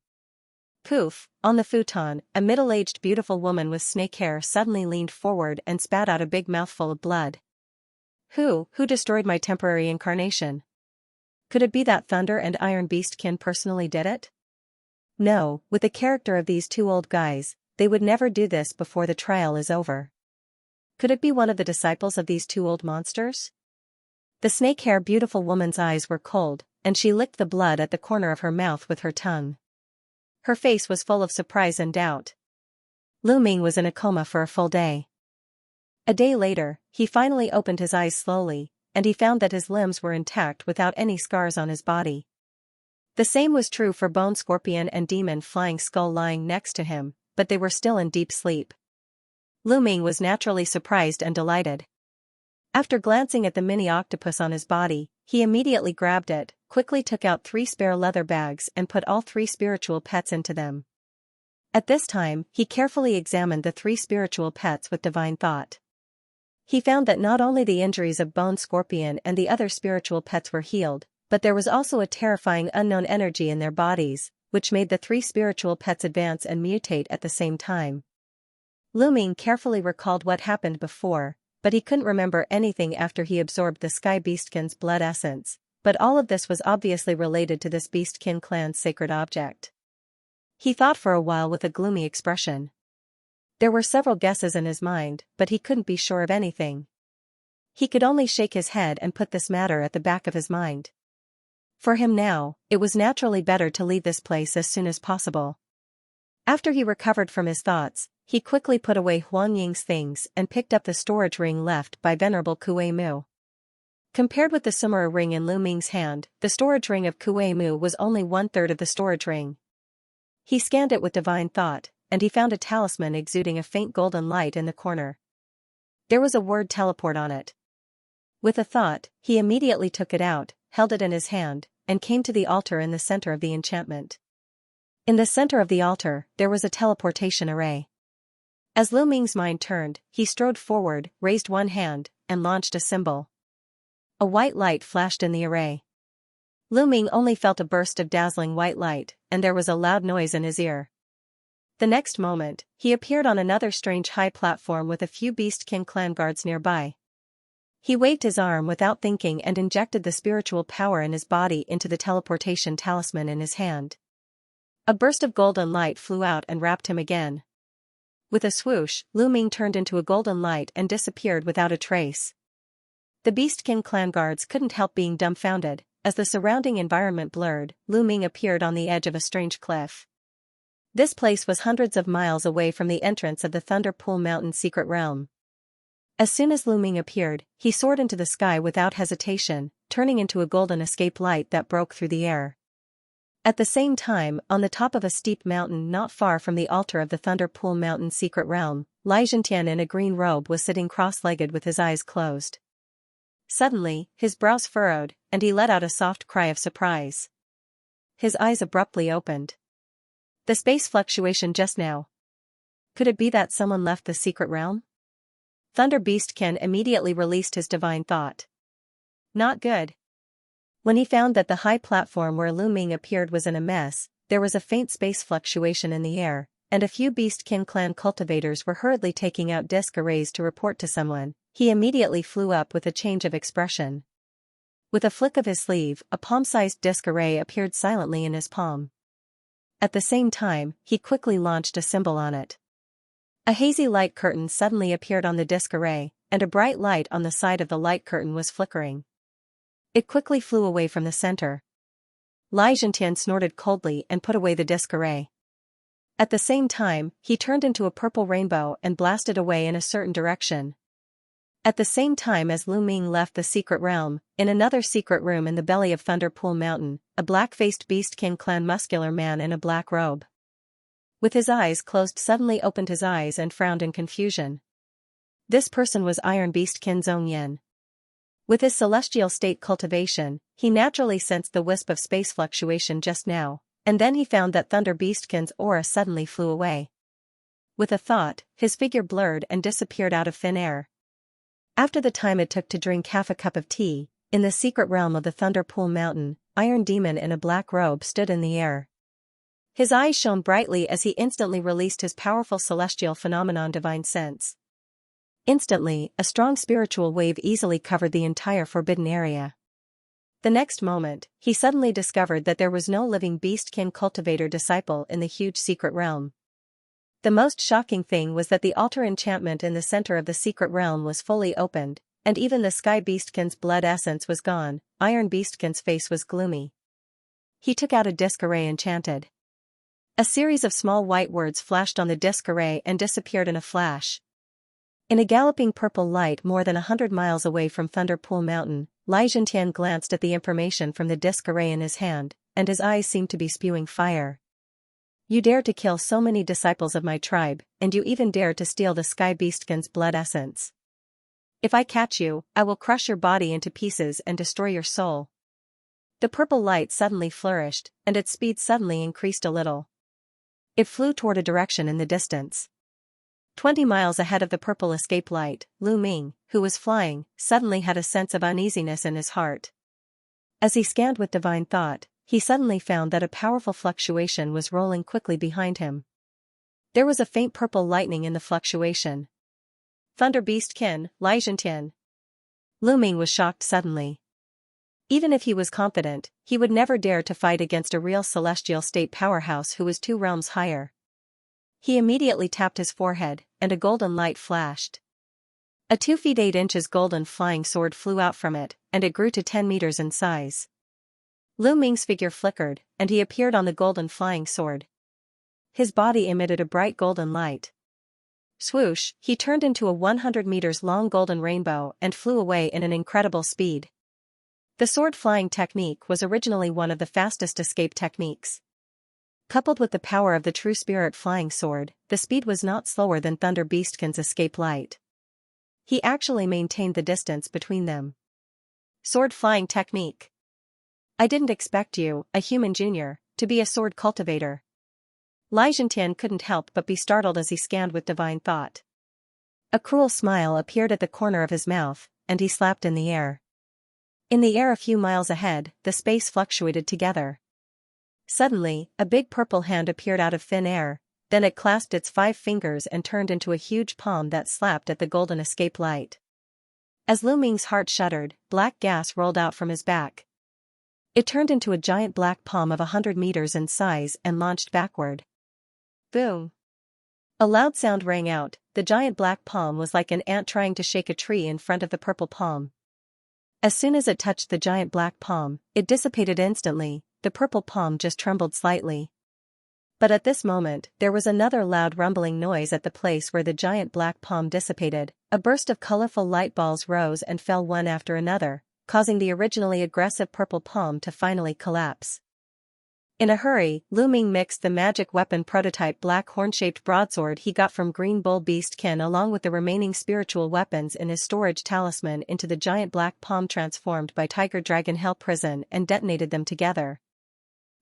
Poof, on the futon, a middle-aged beautiful woman with snake hair suddenly leaned forward and spat out a big mouthful of blood. Who destroyed my temporary incarnation? Could it be that Thunder and Iron Beastkin personally did it? No, with the character of these two old guys, they would never do this before the trial is over. Could it be one of the disciples of these two old monsters? The snake-hair beautiful woman's eyes were cold, and she licked the blood at the corner of her mouth with her tongue. Her face was full of surprise and doubt. Lu Ming was in a coma for a full day. A day later, he finally opened his eyes slowly, and he found that his limbs were intact without any scars on his body. The same was true for Bone Scorpion and Demon Flying Skull lying next to him, but they were still in deep sleep. Lu Ming was naturally surprised and delighted. After glancing at the mini octopus on his body, he immediately grabbed it, quickly took out 3 spare leather bags and put all 3 spiritual pets into them. At this time, he carefully examined the 3 spiritual pets with divine thought. He found that not only the injuries of Bone Scorpion and the other spiritual pets were healed, but there was also a terrifying unknown energy in their bodies, which made the 3 spiritual pets advance and mutate at the same time. Lu Ming carefully recalled what happened before, but he couldn't remember anything after he absorbed the Sky Beastkin's blood essence, but all of this was obviously related to this Beastkin clan's sacred object. He thought for a while with a gloomy expression. There were several guesses in his mind, but he couldn't be sure of anything. He could only shake his head and put this matter at the back of his mind. For him now, it was naturally better to leave this place as soon as possible. After he recovered from his thoughts, he quickly put away Huang Ying's things and picked up the storage ring left by Venerable Kuei Mu. Compared with the Sumera ring in Lu Ming's hand, the storage ring of Kuei Mu was only 1/3 of the storage ring. He scanned it with divine thought, and he found a talisman exuding a faint golden light in the corner. There was a word teleport on it. With a thought, he immediately took it out, held it in his hand, and came to the altar in the center of the enchantment. In the center of the altar, there was a teleportation array. As Lu Ming's mind turned, he strode forward, raised one hand, and launched a symbol. A white light flashed in the array. Lu Ming only felt a burst of dazzling white light, and there was a loud noise in his ear. The next moment, he appeared on another strange high platform with a few Beastkin clan guards nearby. He waved his arm without thinking and injected the spiritual power in his body into the teleportation talisman in his hand. A burst of golden light flew out and wrapped him again. With a swoosh, Lu Ming turned into a golden light and disappeared without a trace. The Beastkin clan guards couldn't help being dumbfounded. As the surrounding environment blurred, Lu Ming appeared on the edge of a strange cliff. This place was hundreds of miles away from the entrance of the Thunder Pool Mountain secret realm. As soon as Lu Ming appeared, he soared into the sky without hesitation, turning into a golden escape light that broke through the air. At the same time, on the top of a steep mountain not far from the altar of the Thunder Pool Mountain secret realm, Xianxia in a green robe was sitting cross-legged with his eyes closed. Suddenly, his brows furrowed, and he let out a soft cry of surprise. His eyes abruptly opened. The space fluctuation just now. Could it be that someone left the secret realm? Thunder Beastkin immediately released his divine thought. Not good. When he found that the high platform where Lu Ming appeared was in a mess, there was a faint space fluctuation in the air, and a few Beastkin clan cultivators were hurriedly taking out disc arrays to report to someone, he immediately flew up with a change of expression. With a flick of his sleeve, a palm-sized disc array appeared silently in his palm. At the same time, he quickly launched a symbol on it. A hazy light curtain suddenly appeared on the disc array, and a bright light on the side of the light curtain was flickering. It quickly flew away from the center. Xianxia snorted coldly and put away the disc array. At the same time, he turned into a purple rainbow and blasted away in a certain direction. At the same time as Lu Ming left the secret realm, in another secret room in the belly of Thunder Pool Mountain, a black-faced Beastkin clan muscular man in a black robe, with his eyes closed, suddenly opened his eyes and frowned in confusion. This person was Iron Beastkin Zhongyan. With his celestial state cultivation, he naturally sensed the wisp of space fluctuation just now, and then he found that Thunder Beastkin's aura suddenly flew away. With a thought, his figure blurred and disappeared out of thin air. After the time it took to drink half a cup of tea, in the secret realm of the Thunder Pool Mountain, Iron Demon in a black robe stood in the air. His eyes shone brightly as he instantly released his powerful celestial phenomenon Divine Sense. Instantly, a strong spiritual wave easily covered the entire forbidden area. The next moment, he suddenly discovered that there was no living Beastkin cultivator disciple in the huge secret realm. The most shocking thing was that the altar enchantment in the center of the secret realm was fully opened, and even the Sky Beastkin's blood essence was gone. Iron Beastkin's face was gloomy. He took out a disc array and chanted. A series of small white words flashed on the disc array and disappeared in a flash. In a galloping purple light more than 100 miles away from Thunder Pool Mountain, Xianxia glanced at the information from the disc array in his hand, and his eyes seemed to be spewing fire. You dare to kill so many disciples of my tribe, and you even dare to steal the Sky Beastkin's blood essence. If I catch you, I will crush your body into pieces and destroy your soul. The purple light suddenly flourished, and its speed suddenly increased a little. It flew toward a direction in the distance. 20 miles ahead of the purple escape light, Lu Ming, who was flying, suddenly had a sense of uneasiness in his heart. As he scanned with divine thought, he suddenly found that a powerful fluctuation was rolling quickly behind him. There was a faint purple lightning in the fluctuation. Thunder Beastkin, Xianxia. Lu Ming was shocked suddenly. Even if he was confident, he would never dare to fight against a real celestial state powerhouse who was 2 realms higher. He immediately tapped his forehead, and a golden light flashed. A 2 feet 8 inches golden flying sword flew out from it, and it grew to 10 meters in size. Lu Ming's figure flickered, and he appeared on the golden flying sword. His body emitted a bright golden light. Swoosh, he turned into a 100 meters long golden rainbow and flew away in an incredible speed. The sword flying technique was originally one of the fastest escape techniques. Coupled with the power of the true spirit flying sword, the speed was not slower than Thunder Beastkin's escape light. He actually maintained the distance between them. Sword flying technique. I didn't expect you, a human junior, to be a sword cultivator. Xianxia couldn't help but be startled as he scanned with divine thought. A cruel smile appeared at the corner of his mouth, and he slapped in the air. In the air a few miles ahead, the space fluctuated together. Suddenly, a big purple hand appeared out of thin air, then it clasped its 5 fingers and turned into a huge palm that slapped at the golden escape light. As Lu Ming's heart shuddered, black gas rolled out from his back. It turned into a giant black palm of 100 meters in size and launched backward. Boom! A loud sound rang out. The giant black palm was like an ant trying to shake a tree in front of the purple palm. As soon as it touched the giant black palm, it dissipated instantly. The purple palm just trembled slightly. But at this moment, there was another loud rumbling noise at the place where the giant black palm dissipated. A burst of colorful light balls rose and fell one after another, causing the originally aggressive purple palm to finally collapse. In a hurry, Lu Ming mixed the magic weapon prototype black horn-shaped broadsword he got from Green Bull Beastkin along with the remaining spiritual weapons in his storage talisman into the giant black palm transformed by Tiger Dragon Hell Prison and detonated them together.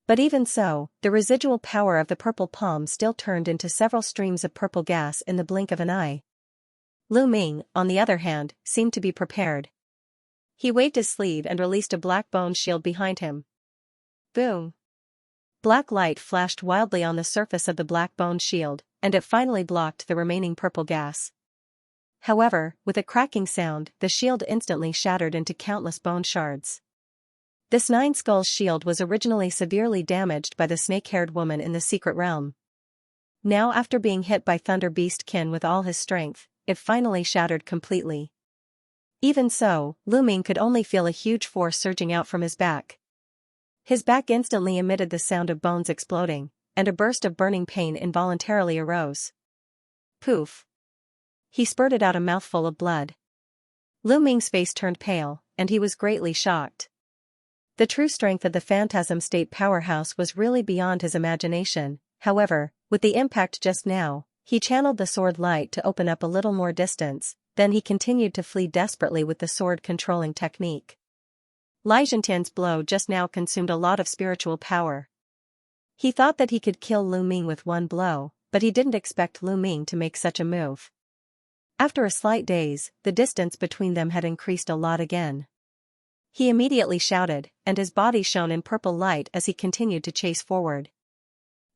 But even so, the residual power of the purple palm still turned into several streams of purple gas in the blink of an eye. Lu Ming, on the other hand, seemed to be prepared. He waved his sleeve and released a black bone shield behind him. Boom! Black light flashed wildly on the surface of the black bone shield, and it finally blocked the remaining purple gas. However, with a cracking sound, the shield instantly shattered into countless bone shards. This Nine Skulls shield was originally severely damaged by the snake-haired woman in the secret realm. Now, after being hit by Thunder Beastkin with all his strength, it finally shattered completely. Even so, Lu Ming could only feel a huge force surging out from his back. His back instantly emitted the sound of bones exploding, and a burst of burning pain involuntarily arose. Poof! He spurted out a mouthful of blood. Lu Ming's face turned pale, and he was greatly shocked. The true strength of the Phantasm State powerhouse was really beyond his imagination. However, with the impact just now, he channeled the sword light to open up a little more distance, then he continued to flee desperately with the sword controlling technique. Xianxia's blow just now consumed a lot of spiritual power. He thought that he could kill Lu Ming with one blow, but he didn't expect Lu Ming to make such a move. After a slight daze, the distance between them had increased a lot again. He immediately shouted, and his body shone in purple light as he continued to chase forward.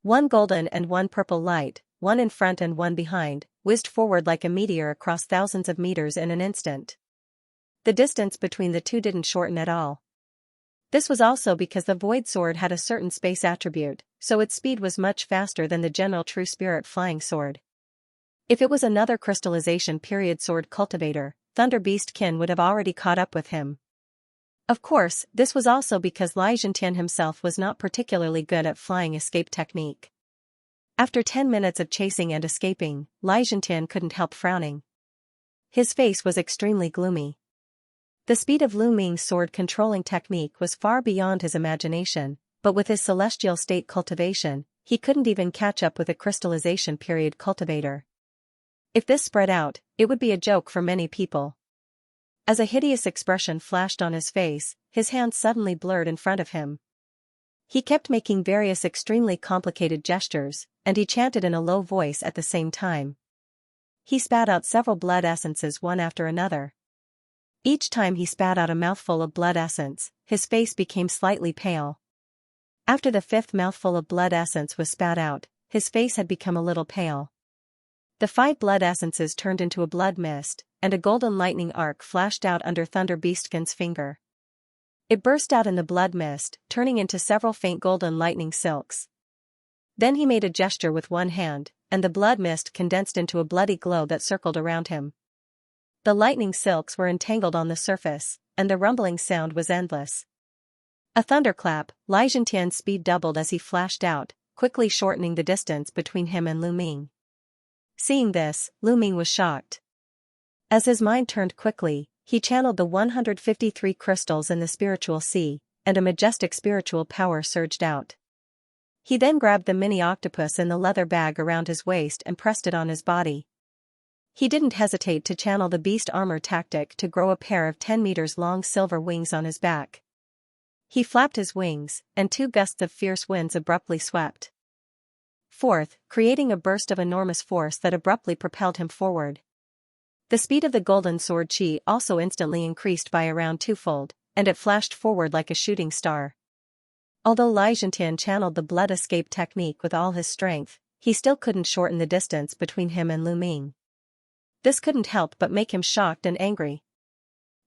One golden and one purple light, one in front and one behind, whizzed forward like a meteor across thousands of meters in an instant. The distance between the two didn't shorten at all. This was also because the Void Sword had a certain space attribute, so its speed was much faster than the general True Spirit Flying Sword. If it was another crystallization period sword cultivator, Thunder Beastkin would have already caught up with him. Of course, this was also because Xianxia himself was not particularly good at flying escape technique. After 10 minutes of chasing and escaping, Xianxia couldn't help frowning. His face was extremely gloomy. The speed of Lu Ming's sword controlling technique was far beyond his imagination, but with his celestial state cultivation, he couldn't even catch up with a crystallization period cultivator. If this spread out, it would be a joke for many people. As a hideous expression flashed on his face, his hands suddenly blurred in front of him. He kept making various extremely complicated gestures, and he chanted in a low voice at the same time. He spat out several blood essences one after another. Each time he spat out a mouthful of blood essence, his face became slightly pale. After the 5th mouthful of blood essence was spat out, his face had become a little pale. The 5 blood essences turned into a blood mist, and a golden lightning arc flashed out under Thunder Beastkin's finger. It burst out in the blood mist, turning into several faint golden lightning silks. Then he made a gesture with one hand, and the blood mist condensed into a bloody glow that circled around him. The lightning silks were entangled on the surface, and the rumbling sound was endless. A thunderclap, Xianxia's speed doubled as he flashed out, quickly shortening the distance between him and Lu Ming. Seeing this, Lu Ming was shocked. As his mind turned quickly, he channeled the 153 crystals in the spiritual sea, and a majestic spiritual power surged out. He then grabbed the mini octopus in the leather bag around his waist and pressed it on his body. He didn't hesitate to channel the beast armor tactic to grow a pair of 10 meters long silver wings on his back. He flapped his wings, and 2 gusts of fierce winds abruptly swept forth, creating a burst of enormous force that abruptly propelled him forward. The speed of the golden sword chi also instantly increased by around 2-fold, and it flashed forward like a shooting star. Although Xianxia channeled the blood escape technique with all his strength, he still couldn't shorten the distance between him and Lu Ming. This couldn't help but make him shocked and angry.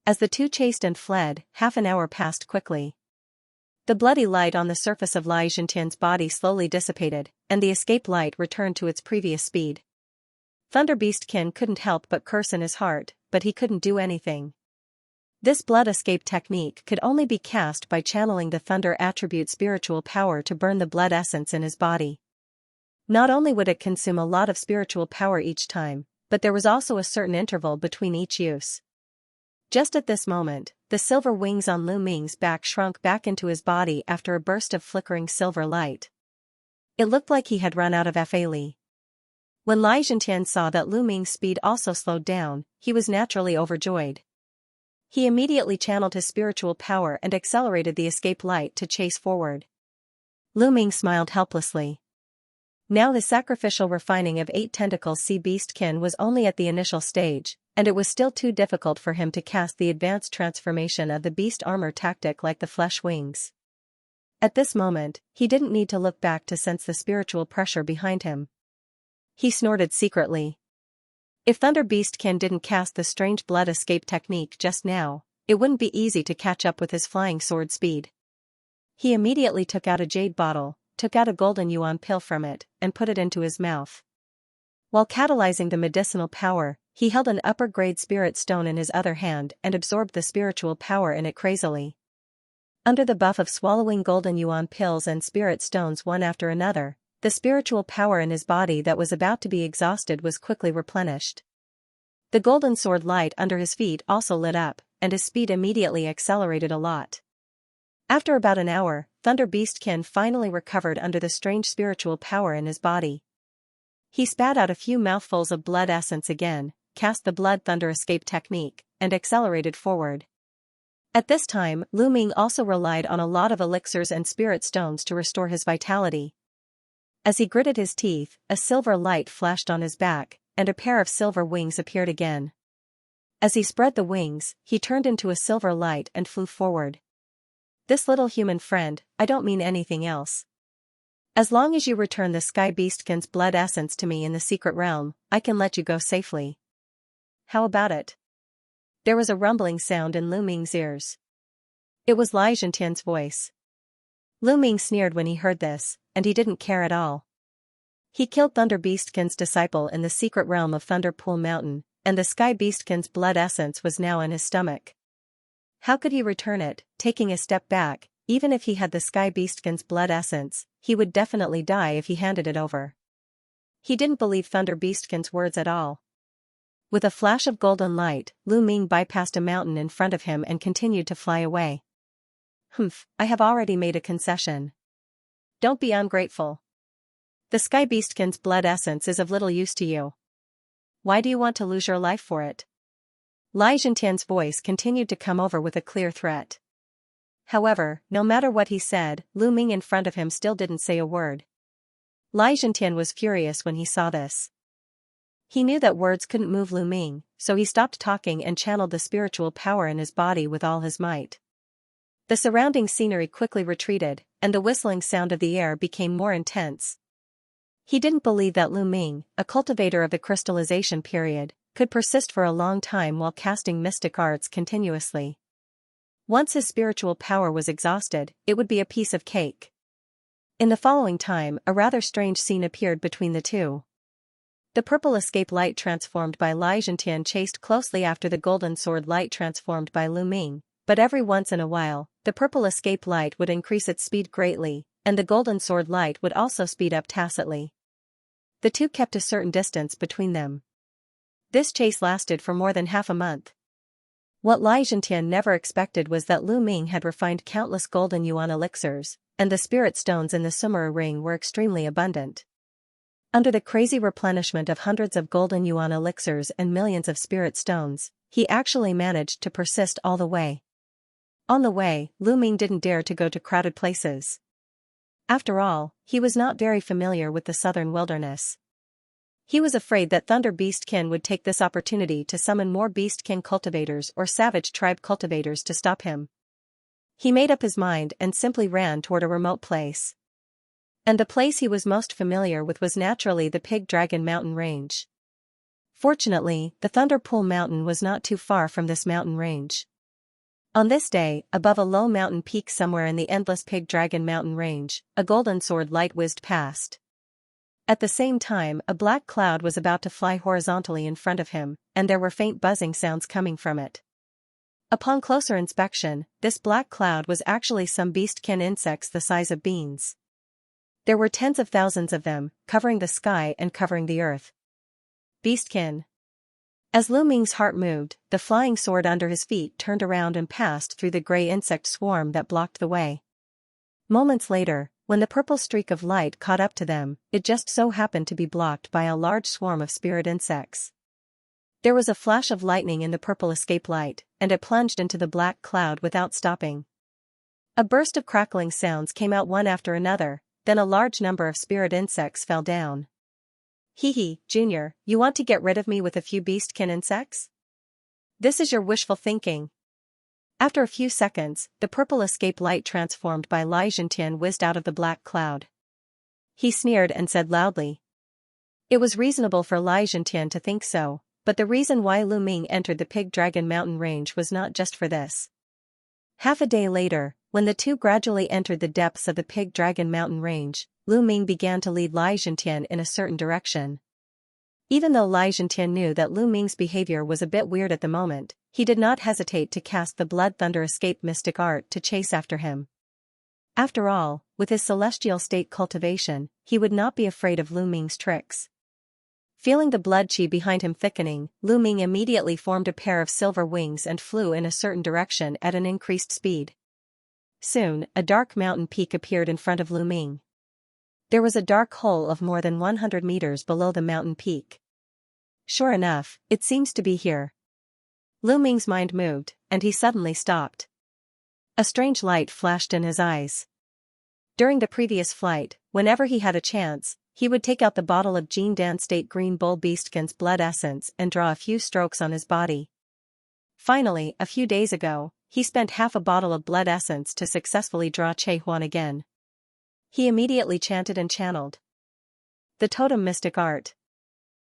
As the two chased and fled, half an hour passed quickly. The bloody light on the surface of Xianxia's body slowly dissipated, and the escape light returned to its previous speed. Thunder Beastkin couldn't help but curse in his heart, but he couldn't do anything. This blood escape technique could only be cast by channeling the thunder attribute spiritual power to burn the blood essence in his body. Not only would it consume a lot of spiritual power each time, but there was also a certain interval between each use. Just at this moment, the silver wings on Lu Ming's back shrunk back into his body after a burst of flickering silver light. It looked like he had run out of Fa. When Xianxia saw that Lu Ming's speed also slowed down, he was naturally overjoyed. He immediately channeled his spiritual power and accelerated the escape light to chase forward. Lu Ming smiled helplessly. Now his sacrificial refining of 8 tentacles sea beastkin was only at the initial stage, and it was still too difficult for him to cast the advanced transformation of the beast armor tactic like the flesh wings. At this moment, he didn't need to look back to sense the spiritual pressure behind him. He snorted secretly. If Thunder Beastkin didn't cast the strange blood escape technique just now, it wouldn't be easy to catch up with his flying sword speed. He immediately took out a jade bottle, took out a golden yuan pill from it, and put it into his mouth. While catalyzing the medicinal power, he held an upper-grade spirit stone in his other hand and absorbed the spiritual power in it crazily. Under the buff of swallowing golden yuan pills and spirit stones one after another, the spiritual power in his body that was about to be exhausted was quickly replenished. The golden sword light under his feet also lit up, and his speed immediately accelerated a lot. After about an hour, Thunder Beastkin finally recovered under the strange spiritual power in his body. He spat out a few mouthfuls of blood essence again, cast the blood thunder escape technique, and accelerated forward. At this time, Lu Ming also relied on a lot of elixirs and spirit stones to restore his vitality. As he gritted his teeth, a silver light flashed on his back, and a pair of silver wings appeared again. As he spread the wings, he turned into a silver light and flew forward. This little human friend, I don't mean anything else. As long as you return the Sky Beastkin's blood essence to me in the secret realm, I can let you go safely. How about it? There was a rumbling sound in Lu Ming's ears. It was Lai Zhentian's voice. Lu Ming sneered when he heard this, and he didn't care at all. He killed Thunder Beastkin's disciple in the secret realm of Thunder Pool Mountain, and the Sky Beastkin's blood essence was now in his stomach. How could he return it? Taking a step back, even if he had the Sky Beastkin's blood essence, he would definitely die if he handed it over. He didn't believe Thunder Beastkin's words at all. With a flash of golden light, Lu Ming bypassed a mountain in front of him and continued to fly away. Humph, I have already made a concession. Don't be ungrateful. The Sky Beastkin's blood essence is of little use to you. Why do you want to lose your life for it? Lai Zhentian's voice continued to come over with a clear threat. However, no matter what he said, Lu Ming in front of him still didn't say a word. Lai Zhentian was furious when he saw this. He knew that words couldn't move Lu Ming, so he stopped talking and channeled the spiritual power in his body with all his might. The surrounding scenery quickly retreated, and the whistling sound of the air became more intense. He didn't believe that Lu Ming, a cultivator of the crystallization period, could persist for a long time while casting mystic arts continuously. Once his spiritual power was exhausted, it would be a piece of cake. In the following time, a rather strange scene appeared between the two. The purple escape light transformed by Lai Zhentian chased closely after the golden sword light transformed by Lu Ming, but every once in a while, the purple escape light would increase its speed greatly, and the golden sword light would also speed up tacitly. The two kept a certain distance between them. This chase lasted for more than half a month. What Lai Zhentian never expected was that Lu Ming had refined countless golden yuan elixirs, and the spirit stones in the Sumera ring were extremely abundant. Under the crazy replenishment of hundreds of golden yuan elixirs and millions of spirit stones, he actually managed to persist all the way. On the way, Lu Ming didn't dare to go to crowded places. After all, he was not very familiar with the southern wilderness. He was afraid that Thunder Beastkin would take this opportunity to summon more Beastkin cultivators or savage tribe cultivators to stop him. He made up his mind and simply ran toward a remote place. And the place he was most familiar with was naturally the Pig Dragon Mountain range. Fortunately, the Thunder Pool Mountain was not too far from this mountain range. On this day, above a low mountain peak somewhere in the endless Pig Dragon Mountain range, a golden sword light whizzed past. At the same time, a black cloud was about to fly horizontally in front of him, and there were faint buzzing sounds coming from it. Upon closer inspection, this black cloud was actually some beastkin insects the size of beans. There were tens of thousands of them, covering the sky and covering the earth. Beastkin. As Lu Ming's heart moved, the flying sword under his feet turned around and passed through the gray insect swarm that blocked the way. Moments later, when the purple streak of light caught up to them, it just so happened to be blocked by a large swarm of spirit insects. There was a flash of lightning in the purple escape light, and it plunged into the black cloud without stopping. A burst of crackling sounds came out one after another, then a large number of spirit insects fell down. Hee, Junior, you want to get rid of me with a few beastkin insects? This is your wishful thinking. After a few seconds, the purple escape light transformed by Xianxia whizzed out of the black cloud. He sneered and said loudly. It was reasonable for Xianxia to think so, but the reason why Lu Ming entered the Pig Dragon Mountain range was not just for this. Half a day later, when the two gradually entered the depths of the Pig Dragon Mountain range, Lu Ming began to lead Xianxia in a certain direction. Even though Xianxia knew that Lu Ming's behavior was a bit weird at the moment, he did not hesitate to cast the Blood Thunder Escape mystic art to chase after him. After all, with his celestial state cultivation, he would not be afraid of Lu Ming's tricks. Feeling the blood chi behind him thickening, Lu Ming immediately formed a pair of silver wings and flew in a certain direction at an increased speed. Soon, a dark mountain peak appeared in front of Lu Ming. There was a dark hole of more than 100 meters below the mountain peak. Sure enough, it seems to be here. Lu Ming's mind moved, and he suddenly stopped. A strange light flashed in his eyes. During the previous flight, whenever he had a chance, he would take out the bottle of Jindan State Green Bull Beastkin's blood essence and draw a few strokes on his body. Finally, a few days ago, he spent half a bottle of blood essence to successfully draw Che Huan again. He immediately chanted and channeled the totem mystic art.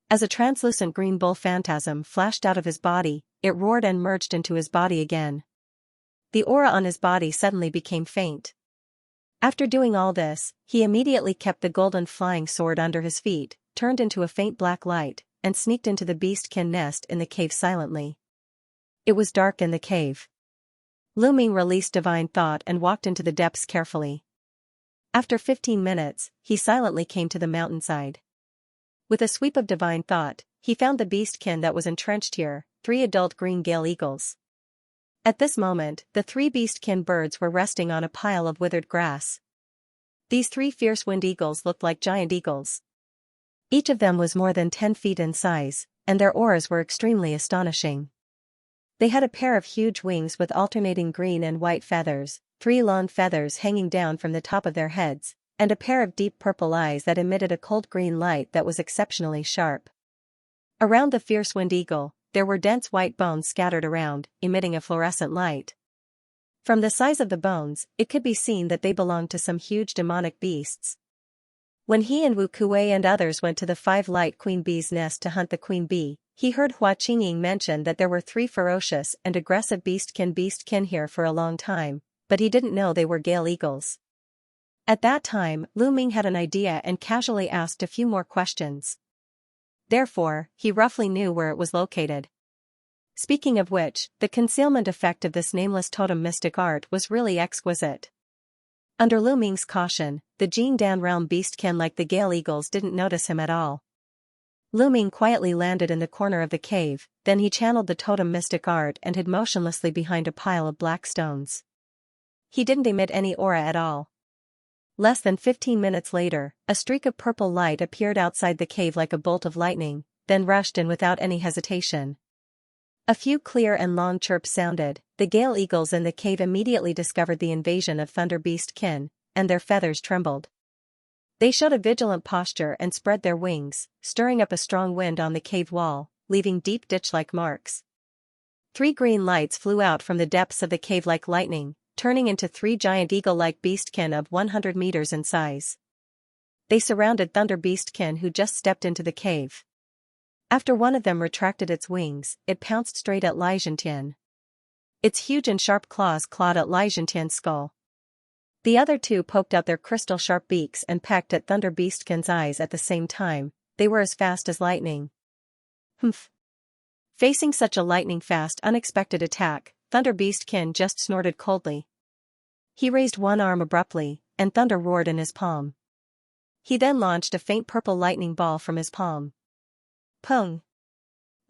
As a translucent green bull phantasm flashed out of his body, it roared and merged into his body again. The aura on his body suddenly became faint. After doing all this, he immediately kept the golden flying sword under his feet, turned into a faint black light, and sneaked into the beastkin nest in the cave silently. It was dark in the cave. Lu Ming released divine thought and walked into the depths carefully. After 15 minutes, he silently came to the mountainside. With a sweep of divine thought, he found the beastkin that was entrenched here, 3 adult green gale eagles. At this moment, the 3 beastkin birds were resting on a pile of withered grass. These 3 fierce wind eagles looked like giant eagles. Each of them was more than 10 feet in size, and their auras were extremely astonishing. They had a pair of huge wings with alternating green and white feathers, 3 long feathers hanging down from the top of their heads, and a pair of deep purple eyes that emitted a cold green light that was exceptionally sharp. Around the fierce wind eagle, there were dense white bones scattered around, emitting a fluorescent light. From the size of the bones, it could be seen that they belonged to some huge demonic beasts. When he and Wu Kuei and others went to the 5 light queen bee's nest to hunt the queen bee, he heard Hua Qingying mention that there were 3 ferocious and aggressive beastkin here for a long time, but he didn't know they were gale eagles. At that time, Lu Ming had an idea and casually asked a few more questions. Therefore, he roughly knew where it was located. Speaking of which, the concealment effect of this nameless totem mystic art was really exquisite. Under Lu Ming's caution, the Jindan realm beastkin like the gale eagles didn't notice him at all. Lu Ming quietly landed in the corner of the cave, then he channeled the totem mystic art and hid motionlessly behind a pile of black stones. He didn't emit any aura at all. Less than 15 minutes later, a streak of purple light appeared outside the cave like a bolt of lightning, then rushed in without any hesitation. A few clear and long chirps sounded. The gale eagles in the cave immediately discovered the invasion of Thunder Beastkin, and their feathers trembled. They showed a vigilant posture and spread their wings, stirring up a strong wind on the cave wall, leaving deep ditch-like marks. 3 green lights flew out from the depths of the cave like lightning, turning into 3 giant eagle-like beastkin of 100 meters in size. They surrounded Thunder Beastkin who just stepped into the cave. After one of them retracted its wings, it pounced straight at Xianxia. Its huge and sharp claws clawed at Xianxia's skull. The other 2 poked out their crystal-sharp beaks and pecked at Thunder Beastkin's eyes at the same time. They were as fast as lightning. Humph. Facing such a lightning-fast unexpected attack, Thunder Beastkin just snorted coldly. He raised one arm abruptly, and thunder roared in his palm. He then launched a faint purple lightning ball from his palm. Pung!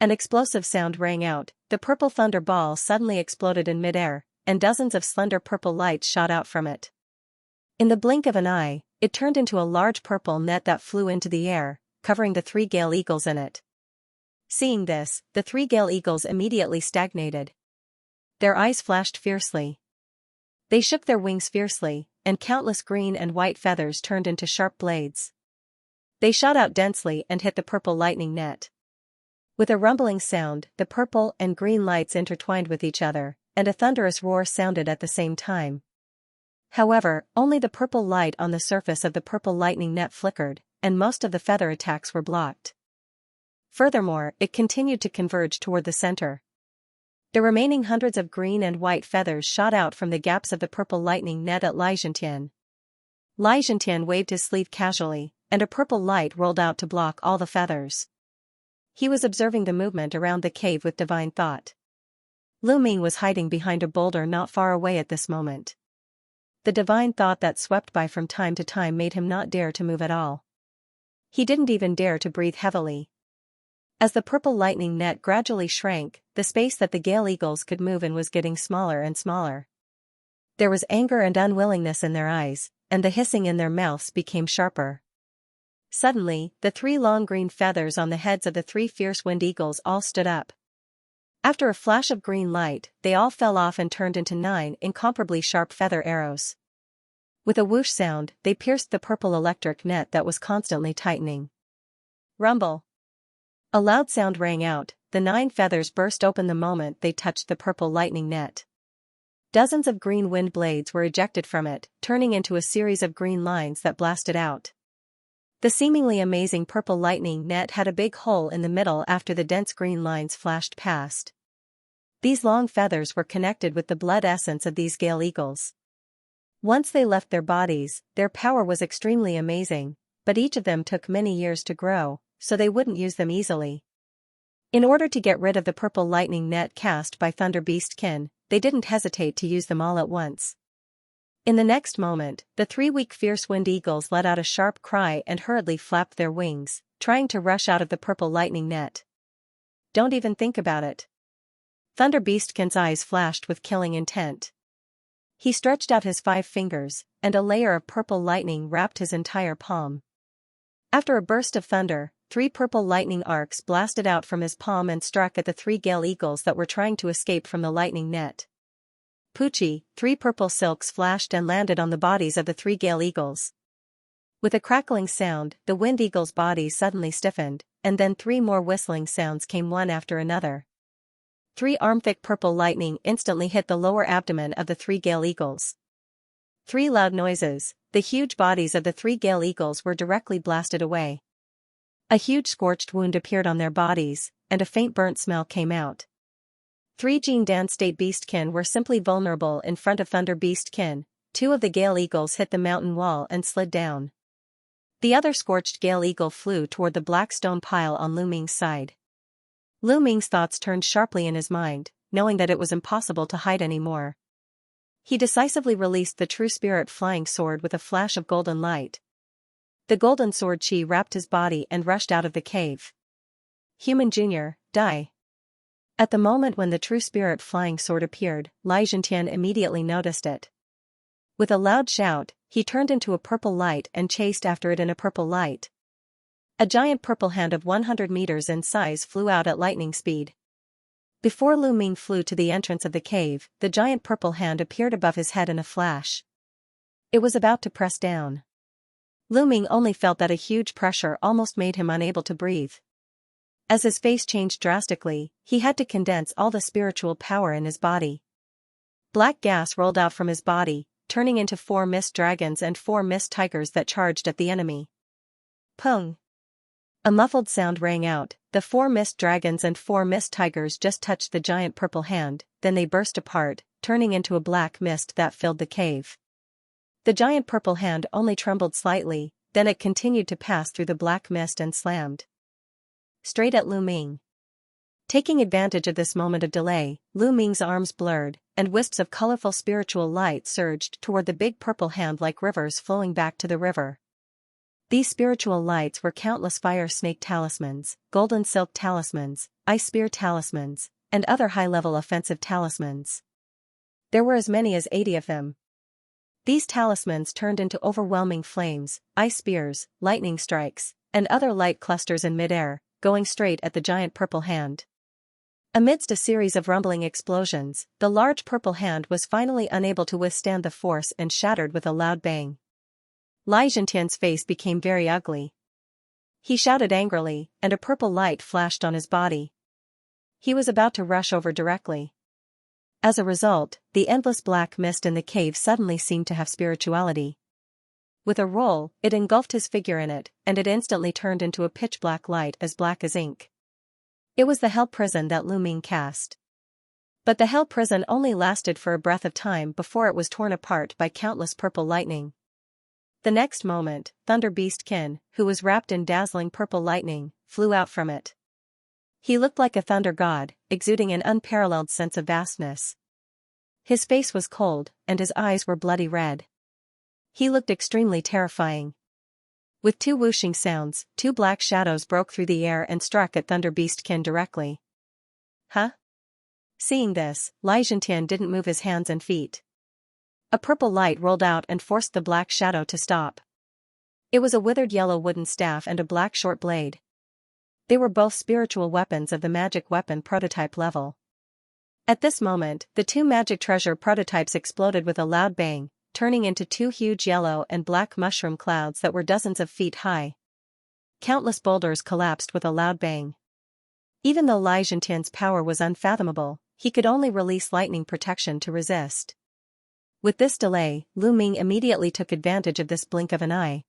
An explosive sound rang out, the purple thunder ball suddenly exploded in midair, and dozens of slender purple lights shot out from it. In the blink of an eye, it turned into a large purple net that flew into the air, covering the 3 gale eagles in it. Seeing this, the 3 gale eagles immediately stagnated. Their eyes flashed fiercely. They shook their wings fiercely, and countless green and white feathers turned into sharp blades. They shot out densely and hit the purple lightning net. With a rumbling sound, the purple and green lights intertwined with each other, and a thunderous roar sounded at the same time. However, only the purple light on the surface of the purple lightning net flickered, and most of the feather attacks were blocked. Furthermore, it continued to converge toward the center. The remaining hundreds of green and white feathers shot out from the gaps of the purple lightning net at Xianxia. Xianxia waved his sleeve casually, and a purple light rolled out to block all the feathers. He was observing the movement around the cave with divine thought. Lu Ming was hiding behind a boulder not far away at this moment. The divine thought that swept by from time to time made him not dare to move at all. He didn't even dare to breathe heavily. As the purple lightning net gradually shrank, the space that the Gale Eagles could move in was getting smaller and smaller. There was anger and unwillingness in their eyes, and the hissing in their mouths became sharper. Suddenly, the 3 long green feathers on the heads of the 3 fierce wind eagles all stood up. After a flash of green light, they all fell off and turned into 9 incomparably sharp feather arrows. With a whoosh sound, they pierced the purple electric net that was constantly tightening. Rumble! A loud sound rang out, the 9 feathers burst open the moment they touched the purple lightning net. Dozens of green wind blades were ejected from it, turning into a series of green lines that blasted out. The seemingly amazing purple lightning net had a big hole in the middle after the dense green lines flashed past. These long feathers were connected with the blood essence of these Gale Eagles. Once they left their bodies, their power was extremely amazing, but each of them took many years to grow, so they wouldn't use them easily. In order to get rid of the purple lightning net cast by Thunder Beastkin, they didn't hesitate to use them all at once. In the next moment, the 3 weak fierce wind eagles let out a sharp cry and hurriedly flapped their wings, trying to rush out of the purple lightning net. Don't even think about it. Thunder Beastkin's eyes flashed with killing intent. He stretched out his 5 fingers, and a layer of purple lightning wrapped his entire palm. After a burst of thunder, 3 purple lightning arcs blasted out from his palm and struck at the 3 Gale Eagles that were trying to escape from the lightning net. Poochie, 3 purple silks flashed and landed on the bodies of the 3 Gale Eagles. With a crackling sound, the wind eagles' bodies suddenly stiffened, and then 3 more whistling sounds came one after another. 3 arm-thick purple lightning instantly hit the lower abdomen of the 3 Gale Eagles. 3 loud noises, the huge bodies of the 3 Gale Eagles were directly blasted away. A huge scorched wound appeared on their bodies, and a faint burnt smell came out. 3 Xianxia State Beastkin were simply vulnerable in front of Thunder Beastkin. 2 of the Gale Eagles hit the mountain wall and slid down. The other scorched Gale Eagle flew toward the black stone pile on Lu Ming's side. Lu Ming's thoughts turned sharply in his mind, knowing that it was impossible to hide anymore. He decisively released the True Spirit flying sword with a flash of golden light. The golden sword chi wrapped his body and rushed out of the cave. Human Jr., die. At the moment when the True Spirit flying sword appeared, Xianxia immediately noticed it. With a loud shout, he turned into a purple light and chased after it in a purple light. A giant purple hand of 100 meters in size flew out at lightning speed. Before Lu Ming flew to the entrance of the cave, the giant purple hand appeared above his head in a flash. It was about to press down. Lu Ming only felt that a huge pressure almost made him unable to breathe. As his face changed drastically, he had to condense all the spiritual power in his body. Black gas rolled out from his body, turning into 4 mist dragons and 4 mist tigers that charged at the enemy. Pung! A muffled sound rang out. The 4 mist dragons and 4 mist tigers just touched the giant purple hand, then they burst apart, turning into a black mist that filled the cave. The giant purple hand only trembled slightly, then it continued to pass through the black mist and slammed straight at Lu Ming. Taking advantage of this moment of delay, Lu Ming's arms blurred, and wisps of colorful spiritual light surged toward the big purple hand like rivers flowing back to the river. These spiritual lights were countless fire snake talismans, golden silk talismans, ice spear talismans, and other high-level offensive talismans. There were as many as 80 of them. These talismans turned into overwhelming flames, ice spears, lightning strikes, and other light clusters in midair, going straight at the giant purple hand. Amidst a series of rumbling explosions, the large purple hand was finally unable to withstand the force and shattered with a loud bang. Xianxia's face became very ugly. He shouted angrily, and a purple light flashed on his body. He was about to rush over directly. As a result, the endless black mist in the cave suddenly seemed to have spirituality. With a roll, it engulfed his figure in it, and it instantly turned into a pitch-black light as black as ink. It was the hell prison that Lu Ming cast. But the hell prison only lasted for a breath of time before it was torn apart by countless purple lightning. The next moment, Thunder Beast Qin, who was wrapped in dazzling purple lightning, flew out from it. He looked like a thunder god, exuding an unparalleled sense of vastness. His face was cold, and his eyes were bloody red. He looked extremely terrifying. With two whooshing sounds, two black shadows broke through the air and struck at Thunder Beast Qin directly. Huh? Seeing this, Xianxia didn't move his hands and feet. A purple light rolled out and forced the black shadow to stop. It was a withered yellow wooden staff and a black short blade. They were both spiritual weapons of the magic weapon prototype level. At this moment, the two magic treasure prototypes exploded with a loud bang, turning into two huge yellow and black mushroom clouds that were dozens of feet high. Countless boulders collapsed with a loud bang. Even though Xianxia's power was unfathomable, he could only release lightning protection to resist. With this delay, Lu Ming immediately took advantage of this blink of an eye.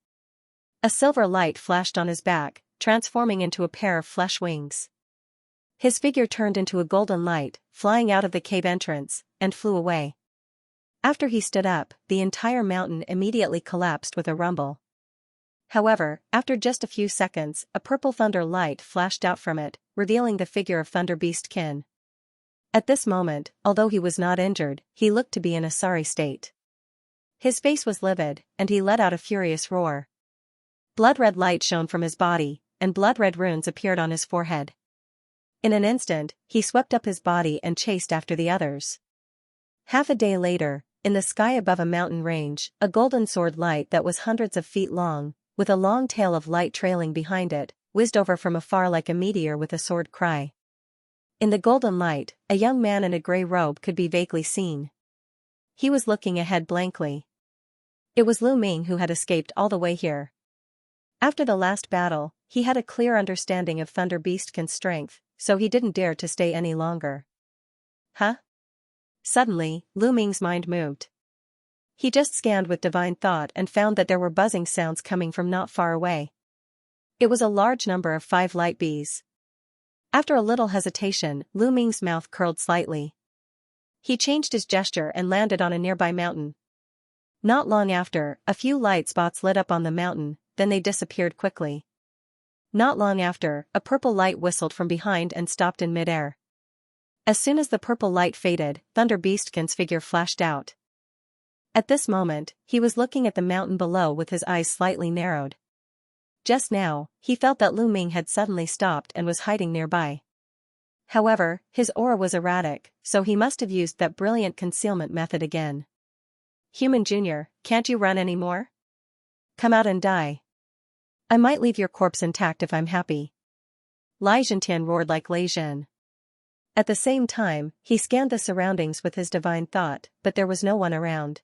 A silver light flashed on his back, transforming into a pair of flesh wings. His figure turned into a golden light, flying out of the cave entrance, and flew away. After he stood up, the entire mountain immediately collapsed with a rumble. However, after just a few seconds, a purple thunder light flashed out from it, revealing the figure of Thunder Beast Qin. At this moment, although he was not injured, he looked to be in a sorry state. His face was livid, and he let out a furious roar. Blood-red light shone from his body, and blood-red runes appeared on his forehead. In an instant, he swept up his body and chased after the others. Half a day later, in the sky above a mountain range, a golden sword light that was hundreds of feet long, with a long tail of light trailing behind it, whizzed over from afar like a meteor with a sword cry. In the golden light, a young man in a grey robe could be vaguely seen. He was looking ahead blankly. It was Lu Ming who had escaped all the way here. After the last battle, he had a clear understanding of Thunder Beast Qin's strength, so he didn't dare to stay any longer. Huh? Suddenly, Lu Ming's mind moved. He just scanned with divine thought and found that there were buzzing sounds coming from not far away. It was a large number of 5 light bees. After a little hesitation, Lu Ming's mouth curled slightly. He changed his gesture and landed on a nearby mountain. Not long after, a few light spots lit up on the mountain, then they disappeared quickly. Not long after, a purple light whistled from behind and stopped in midair. As soon as the purple light faded, Thunder Beast Qin's figure flashed out. At this moment, he was looking at the mountain below with his eyes slightly narrowed. Just now, he felt that Lu Ming had suddenly stopped and was hiding nearby. However, his aura was erratic, so he must have used that brilliant concealment method again. Human Jr., can't you run anymore? Come out and die. I might leave your corpse intact if I'm happy. Xianxia roared like Lei Zhen. At the same time, he scanned the surroundings with his divine thought, but there was no one around.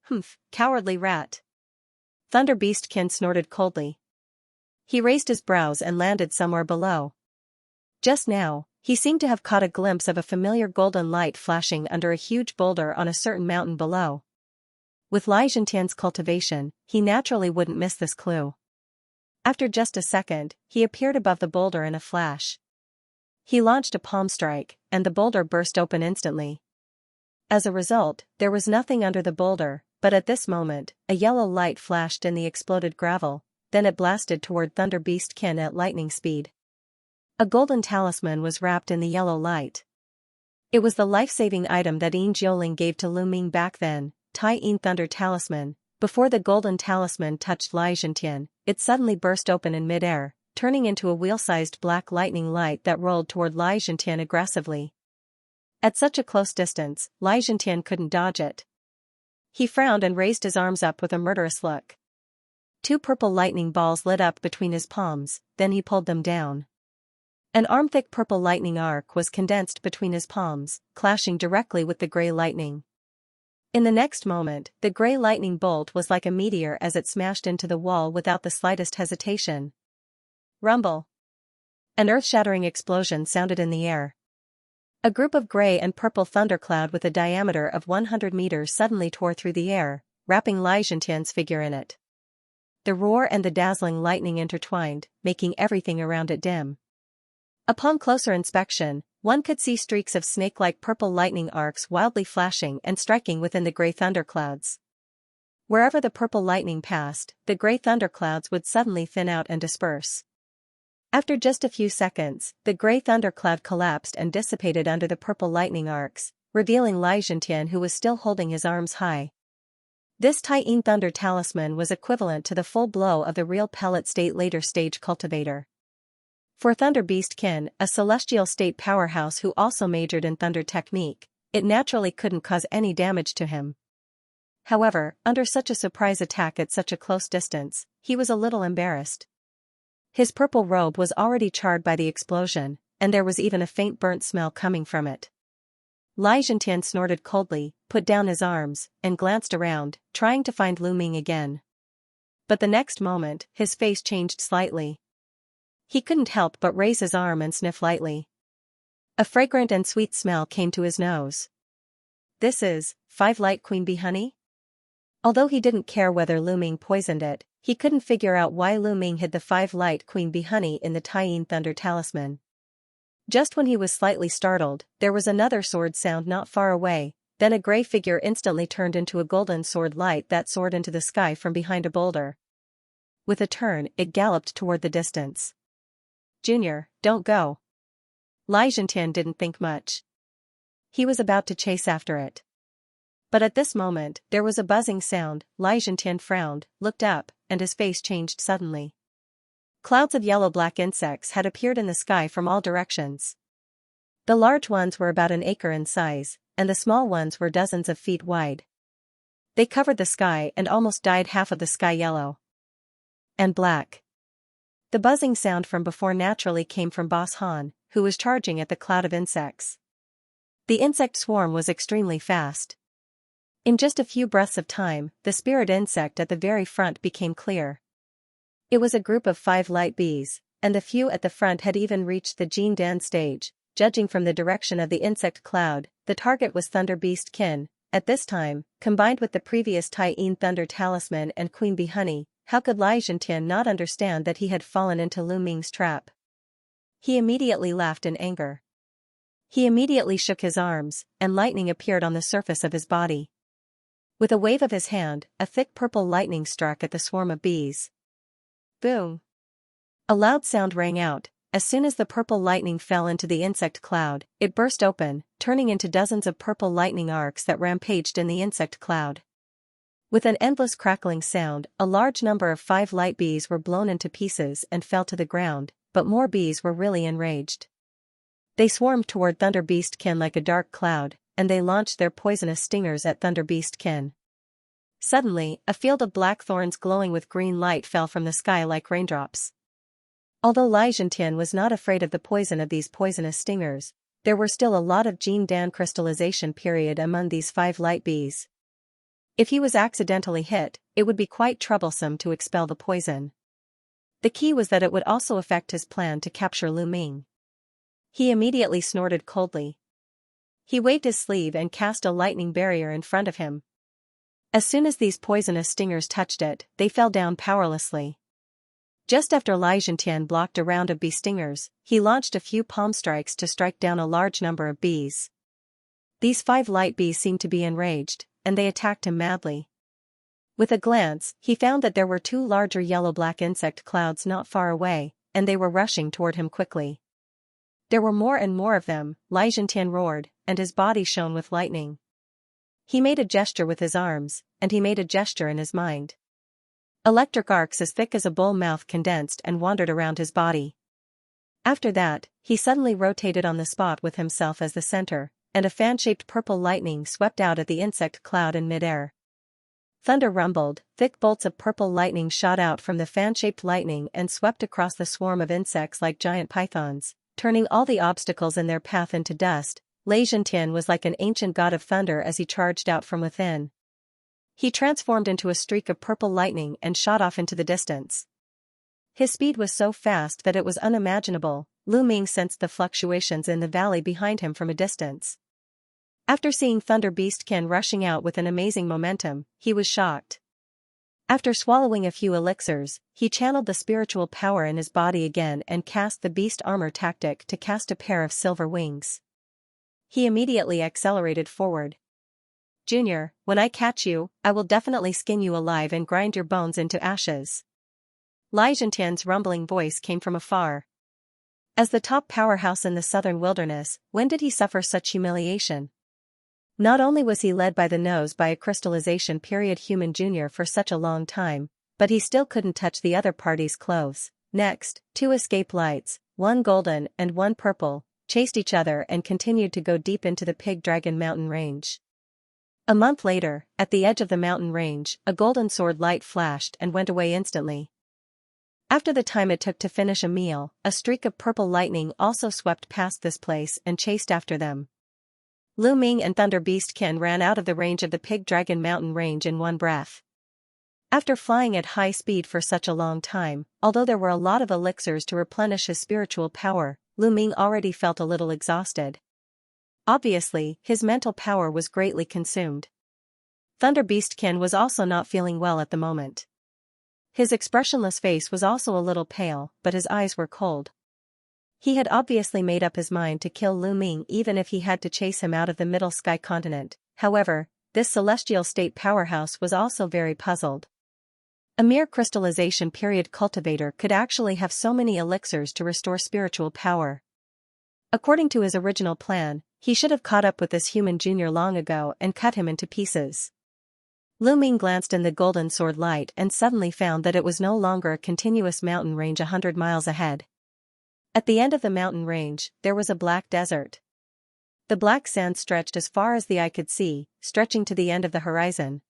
Humph, cowardly rat. Thunder Beast Qin snorted coldly. He raised his brows and landed somewhere below. Just now, he seemed to have caught a glimpse of a familiar golden light flashing under a huge boulder on a certain mountain below. With Xianxia's cultivation, he naturally wouldn't miss this clue. After just a second, he appeared above the boulder in a flash. He launched a palm strike, and the boulder burst open instantly. As a result, there was nothing under the boulder, but at this moment, a yellow light flashed in the exploded gravel, then it blasted toward Thunder Beast Qin at lightning speed. A golden talisman was wrapped in the yellow light. It was the life-saving item that Yin Jiuling gave to Lu Ming back then, Tai Yin Thunder Talisman. Before the golden talisman touched Xianxia, it suddenly burst open in midair, turning into a wheel-sized black lightning light that rolled toward Xianxia aggressively. At such a close distance, Xianxia couldn't dodge it. He frowned and raised his arms up with a murderous look. 2 purple lightning balls lit up between his palms, then he pulled them down. An arm-thick purple lightning arc was condensed between his palms, clashing directly with the gray lightning. In the next moment, the gray lightning bolt was like a meteor as it smashed into the wall without the slightest hesitation. Rumble. An earth-shattering explosion sounded in the air. A group of gray and purple thundercloud with a diameter of 100 meters suddenly tore through the air, wrapping Xianxia's figure in it. The roar and the dazzling lightning intertwined, making everything around it dim. Upon closer inspection, one could see streaks of snake-like purple lightning arcs wildly flashing and striking within the gray thunderclouds. Wherever the purple lightning passed, the gray thunderclouds would suddenly thin out and disperse. After just a few seconds, the gray thundercloud collapsed and dissipated under the purple lightning arcs, revealing Xianxia, who was still holding his arms high. This Tian Thunder Talisman was equivalent to the full blow of the real pellet state later stage Cultivator. For Thunder Beast Qin, a celestial state powerhouse who also majored in thunder technique, it naturally couldn't cause any damage to him. However, under such a surprise attack at such a close distance, he was a little embarrassed. His purple robe was already charred by the explosion, and there was even a faint burnt smell coming from it. Xianxia snorted coldly, put down his arms, and glanced around, trying to find Lu Ming again. But the next moment, his face changed slightly. He couldn't help but raise his arm and sniff lightly. A fragrant and sweet smell came to his nose. This is 5 Light Queen Bee honey? Although he didn't care whether Lu Ming poisoned it, he couldn't figure out why Lu Ming hid the 5 Light Queen Bee honey in the Tian Thunder Talisman. Just when he was slightly startled, there was another sword sound not far away, then a gray figure instantly turned into a golden sword light that soared into the sky from behind a boulder. With a turn, it galloped toward the distance. "Junior, don't go." Xianxia didn't think much. He was about to chase after it. But at this moment, there was a buzzing sound. Xianxia frowned, looked up, and his face changed suddenly. Clouds of yellow-black insects had appeared in the sky from all directions. The large ones were about an acre in size, and the small ones were dozens of feet wide. They covered the sky and almost dyed half of the sky yellow and black. The buzzing sound from before naturally came from Boss Han, who was charging at the cloud of insects. The insect swarm was extremely fast. In just a few breaths of time, the spirit insect at the very front became clear. It was a group of 5 light bees, and the few at the front had even reached the Jindan stage. Judging from the direction of the insect cloud, the target was Thunder Beast Qin. At this time, combined with the previous Tian Thunder Talisman and Queen Bee Honey, how could Xianxia not understand that he had fallen into Lu Ming's trap? He immediately laughed in anger. He immediately shook his arms, and lightning appeared on the surface of his body. With a wave of his hand, a thick purple lightning struck at the swarm of bees. Boom! A loud sound rang out. As soon as the purple lightning fell into the insect cloud, it burst open, turning into dozens of purple lightning arcs that rampaged in the insect cloud. With an endless crackling sound, a large number of 5 light bees were blown into pieces and fell to the ground, but more bees were really enraged. They swarmed toward Thunder Beast Qin like a dark cloud, and they launched their poisonous stingers at Thunder Beast Qin. Suddenly, a field of black thorns glowing with green light fell from the sky like raindrops. Although Xianxia was not afraid of the poison of these poisonous stingers, there were still a lot of Jindan crystallization period among these 5 light bees. If he was accidentally hit, it would be quite troublesome to expel the poison. The key was that it would also affect his plan to capture Lu Ming. He immediately snorted coldly. He waved his sleeve and cast a lightning barrier in front of him. As soon as these poisonous stingers touched it, they fell down powerlessly. Just after Xianxia blocked a round of bee stingers, he launched a few palm strikes to strike down a large number of bees. These 5 light bees seemed to be enraged, and they attacked him madly. With a glance, he found that there were 2 larger yellow-black insect clouds not far away, and they were rushing toward him quickly. There were more and more of them. Xianxia roared, and his body shone with lightning. He made a gesture with his arms, and he made a gesture in his mind. Electric arcs as thick as a bull mouth condensed and wandered around his body. After that, he suddenly rotated on the spot with himself as the center, and a fan-shaped purple lightning swept out at the insect cloud in midair. Thunder rumbled, thick bolts of purple lightning shot out from the fan-shaped lightning and swept across the swarm of insects like giant pythons, turning all the obstacles in their path into dust. Xianxia was like an ancient god of thunder as he charged out from within. He transformed into a streak of purple lightning and shot off into the distance. His speed was so fast that it was unimaginable. Lu Ming sensed the fluctuations in the valley behind him from a distance. After seeing Thunder Beastkin rushing out with an amazing momentum, he was shocked. After swallowing a few elixirs, he channeled the spiritual power in his body again and cast the beast armor tactic to cast a pair of silver wings. He immediately accelerated forward. "Junior, when I catch you, I will definitely skin you alive and grind your bones into ashes." Xianxia's rumbling voice came from afar. As the top powerhouse in the southern wilderness, when did he suffer such humiliation? Not only was he led by the nose by a crystallization period human junior for such a long time, but he still couldn't touch the other party's clothes. Next, two escape lights, one golden and one purple, chased each other and continued to go deep into the Pig Dragon mountain range. A month later, at the edge of the mountain range, a golden sword light flashed and went away instantly. After the time it took to finish a meal, a streak of purple lightning also swept past this place and chased after them. Lu Ming and Thunder Beastkin ran out of the range of the Pig Dragon mountain range in one breath. After flying at high speed for such a long time, although there were a lot of elixirs to replenish his spiritual power, Lu Ming already felt a little exhausted. Obviously, his mental power was greatly consumed. Thunder Beastkin was also not feeling well at the moment. His expressionless face was also a little pale, but his eyes were cold. He had obviously made up his mind to kill Lu Ming even if he had to chase him out of the Middle Sky continent. However, this celestial state powerhouse was also very puzzled. A mere crystallization period cultivator could actually have so many elixirs to restore spiritual power. According to his original plan, he should have caught up with this human junior long ago and cut him into pieces. Lu Ming glanced in the golden sword light and suddenly found that it was no longer a continuous mountain range 100 miles ahead. At the end of the mountain range, there was a black desert. The black sand stretched as far as the eye could see, stretching to the end of the horizon.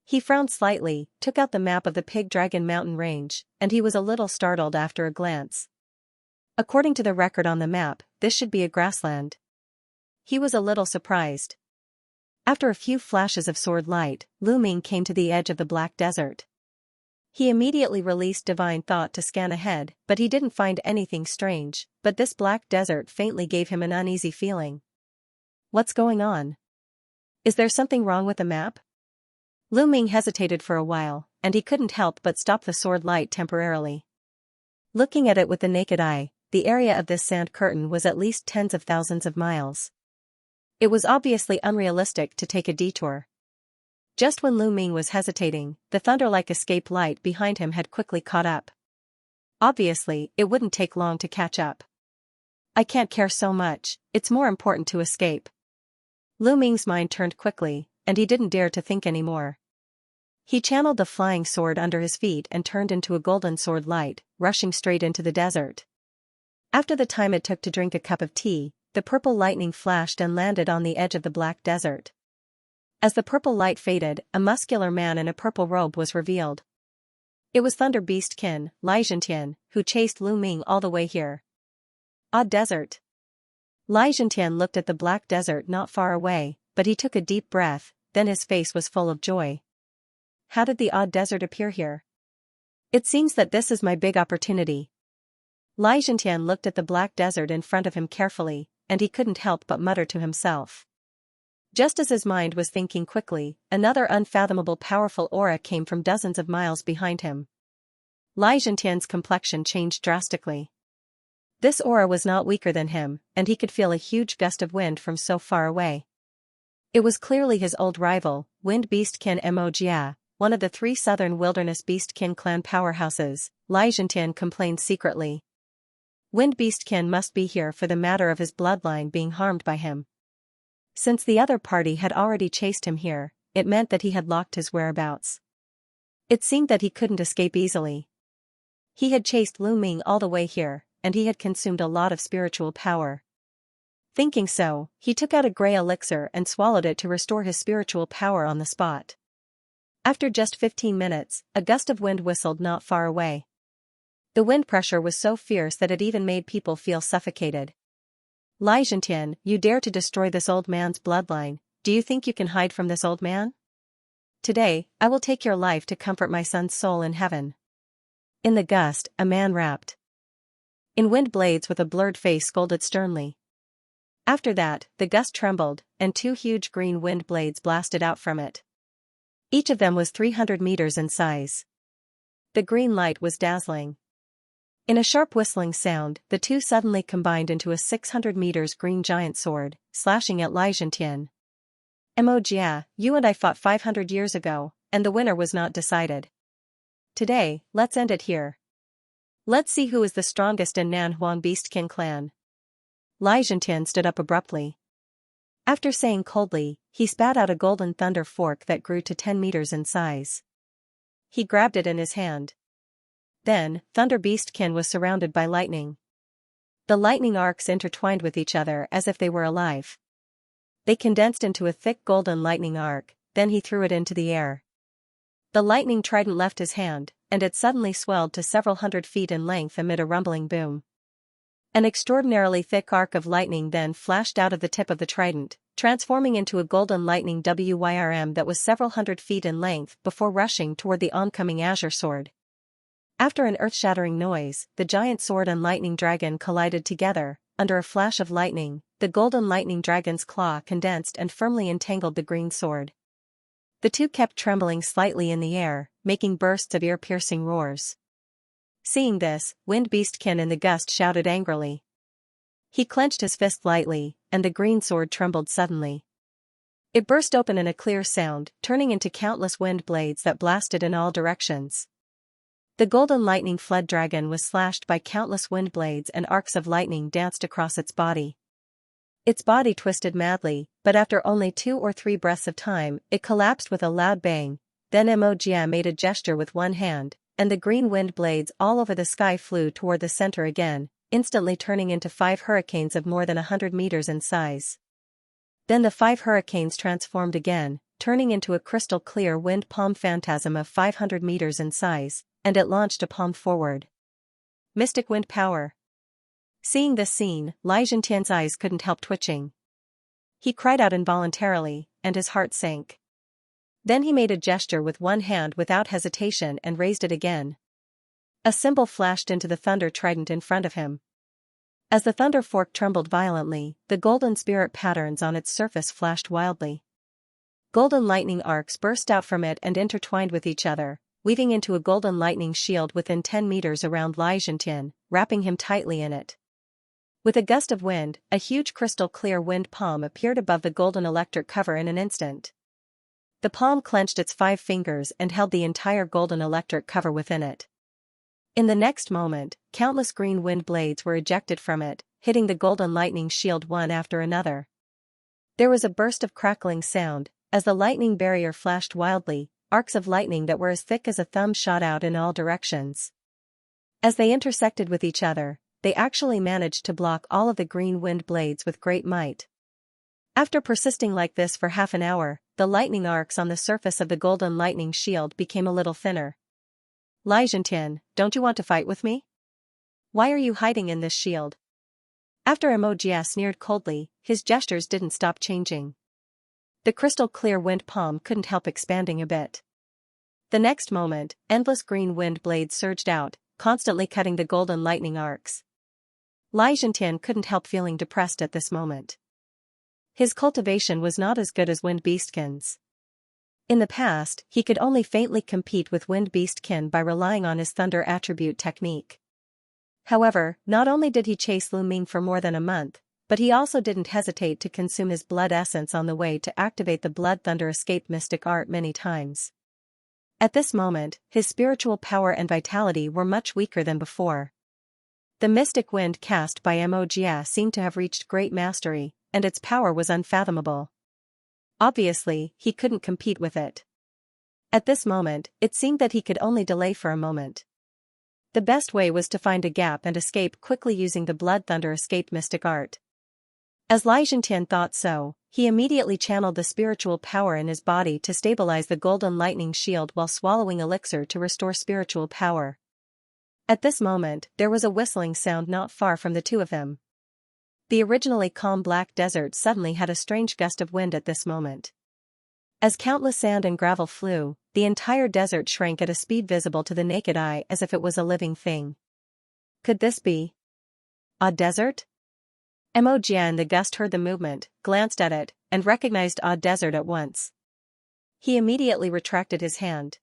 He frowned slightly, took out the map of the Pig Dragon mountain range, and he was a little startled after a glance. According to the record on the map, this should be a grassland. He was a little surprised. After a few flashes of sword light, Lu Ming came to the edge of the black desert. He immediately released divine thought to scan ahead, but he didn't find anything strange, but this black desert faintly gave him an uneasy feeling. What's going on? Is there something wrong with the map? Lu Ming hesitated for a while, and he couldn't help but stop the sword light temporarily. Looking at it with the naked eye, the area of this sand curtain was at least tens of thousands of miles. It was obviously unrealistic to take a detour. Just when Lu Ming was hesitating, the thunder-like escape light behind him had quickly caught up. Obviously, it wouldn't take long to catch up. I can't care so much, it's more important to escape. Lu Ming's mind turned quickly, and he didn't dare to think anymore. He channeled the flying sword under his feet and turned into a golden sword light, rushing straight into the desert. After the time it took to drink a cup of tea, the purple lightning flashed and landed on the edge of the black desert. As the purple light faded, a muscular man in a purple robe was revealed. It was Thunder Beastkin, Xianxia, who chased Lu Ming all the way here. Odd desert. Xianxia looked at the black desert not far away, but he took a deep breath, then his face was full of joy. How did the odd desert appear here? It seems that this is my big opportunity. Xianxia looked at the black desert in front of him carefully, and he couldn't help but mutter to himself. Just as his mind was thinking quickly, another unfathomable powerful aura came from dozens of miles behind him. Xianxia's complexion changed drastically. This aura was not weaker than him, and he could feel a huge gust of wind from so far away. It was clearly his old rival, Wind Beastkin Mo, one of the 3 southern wilderness Beastkin clan powerhouses. Xianxia complained secretly. Wind Beastkin must be here for the matter of his bloodline being harmed by him. Since the other party had already chased him here, it meant that he had locked his whereabouts. It seemed that he couldn't escape easily. He had chased Lu Ming all the way here, and he had consumed a lot of spiritual power. Thinking so, he took out a gray elixir and swallowed it to restore his spiritual power on the spot. After just 15 minutes, a gust of wind whistled not far away. The wind pressure was so fierce that it even made people feel suffocated. Xianxia, you dare to destroy this old man's bloodline, do you think you can hide from this old man? Today, I will take your life to comfort my son's soul in heaven. In the gust, a man rapped. In wind blades with a blurred face scolded sternly. After that, the gust trembled, and 2 huge green wind blades blasted out from it. Each of them was 300 meters in size. The green light was dazzling. In a sharp whistling sound, the two suddenly combined into a 600 meters green giant sword, slashing at Xianxia. Emoji, you and I fought 500 years ago, and the winner was not decided. Today, let's end it here. Let's see who is the strongest in Nan Huang Beastkin clan. Xianxia stood up abruptly. After saying coldly, he spat out a golden thunder fork that grew to 10 meters in size. He grabbed it in his hand. Then, Thunder Beastkin was surrounded by lightning. The lightning arcs intertwined with each other as if they were alive. They condensed into a thick golden lightning arc, then he threw it into the air. The lightning trident left his hand, and it suddenly swelled to several hundred feet in length amid a rumbling boom. An extraordinarily thick arc of lightning then flashed out of the tip of the trident, transforming into a golden lightning wyrm that was several hundred feet in length before rushing toward the oncoming azure sword. After an earth-shattering noise, the giant sword and lightning dragon collided together. Under a flash of lightning, the golden lightning dragon's claw condensed and firmly entangled the green sword. The two kept trembling slightly in the air, making bursts of ear-piercing roars. Seeing this, Wind Beastkin in the gust shouted angrily. He clenched his fist lightly, and the green sword trembled suddenly. It burst open in a clear sound, turning into countless wind blades that blasted in all directions. The golden lightning fled dragon was slashed by countless wind blades, and arcs of lightning danced across its body. Its body twisted madly, but after only 2 or 3 breaths of time, it collapsed with a loud bang. Then Emoji made a gesture with one hand, and the green wind blades all over the sky flew toward the center again, instantly turning into 5 hurricanes of more than 100 meters in size. Then the 5 hurricanes transformed again, turning into a crystal-clear wind palm phantasm of 500 meters in size, and it launched a palm forward. Mystic wind power. Seeing this scene, Xianxia's eyes couldn't help twitching. He cried out involuntarily, and his heart sank. Then he made a gesture with one hand without hesitation and raised it again. A symbol flashed into the thunder trident in front of him. As the thunder fork trembled violently, the golden spirit patterns on its surface flashed wildly. Golden lightning arcs burst out from it and intertwined with each other, weaving into a golden lightning shield within 10 meters around Xianxia, wrapping him tightly in it. With a gust of wind, a huge crystal-clear wind palm appeared above the golden electric cover in an instant. The palm clenched its 5 fingers and held the entire golden electric cover within it. In the next moment, countless green wind blades were ejected from it, hitting the golden lightning shield one after another. There was a burst of crackling sound, as the lightning barrier flashed wildly, arcs of lightning that were as thick as a thumb shot out in all directions. As they intersected with each other, they actually managed to block all of the green wind blades with great might. After persisting like this for half an hour, the lightning arcs on the surface of the golden lightning shield became a little thinner. Xianxia, don't you want to fight with me? Why are you hiding in this shield? After Emoji sneered coldly, his gestures didn't stop changing. The crystal-clear wind palm couldn't help expanding a bit. The next moment, endless green wind blades surged out, constantly cutting the golden lightning arcs. Xianxia couldn't help feeling depressed at this moment. His cultivation was not as good as Wind Beastkin's. In the past, he could only faintly compete with Wind Beastkin by relying on his thunder attribute technique. However, not only did he chase Lu Ming for more than a month, but he also didn't hesitate to consume his blood essence on the way to activate the blood thunder escape mystic art many times. At this moment, his spiritual power and vitality were much weaker than before. The mystic wind cast by Emoji seemed to have reached great mastery, and its power was unfathomable. Obviously, he couldn't compete with it. At this moment, it seemed that he could only delay for a moment. The best way was to find a gap and escape quickly using the blood thunder escape mystic art. As Xianxia thought so, he immediately channeled the spiritual power in his body to stabilize the golden lightning shield while swallowing elixir to restore spiritual power. At this moment, there was a whistling sound not far from the two of them. The originally calm black desert suddenly had a strange gust of wind at this moment. As countless sand and gravel flew, the entire desert shrank at a speed visible to the naked eye as if it was a living thing. Could this be? Odd Desert? Mo Jia in the gust heard the movement, glanced at it, and recognized Odd Desert at once. He immediately retracted his hand.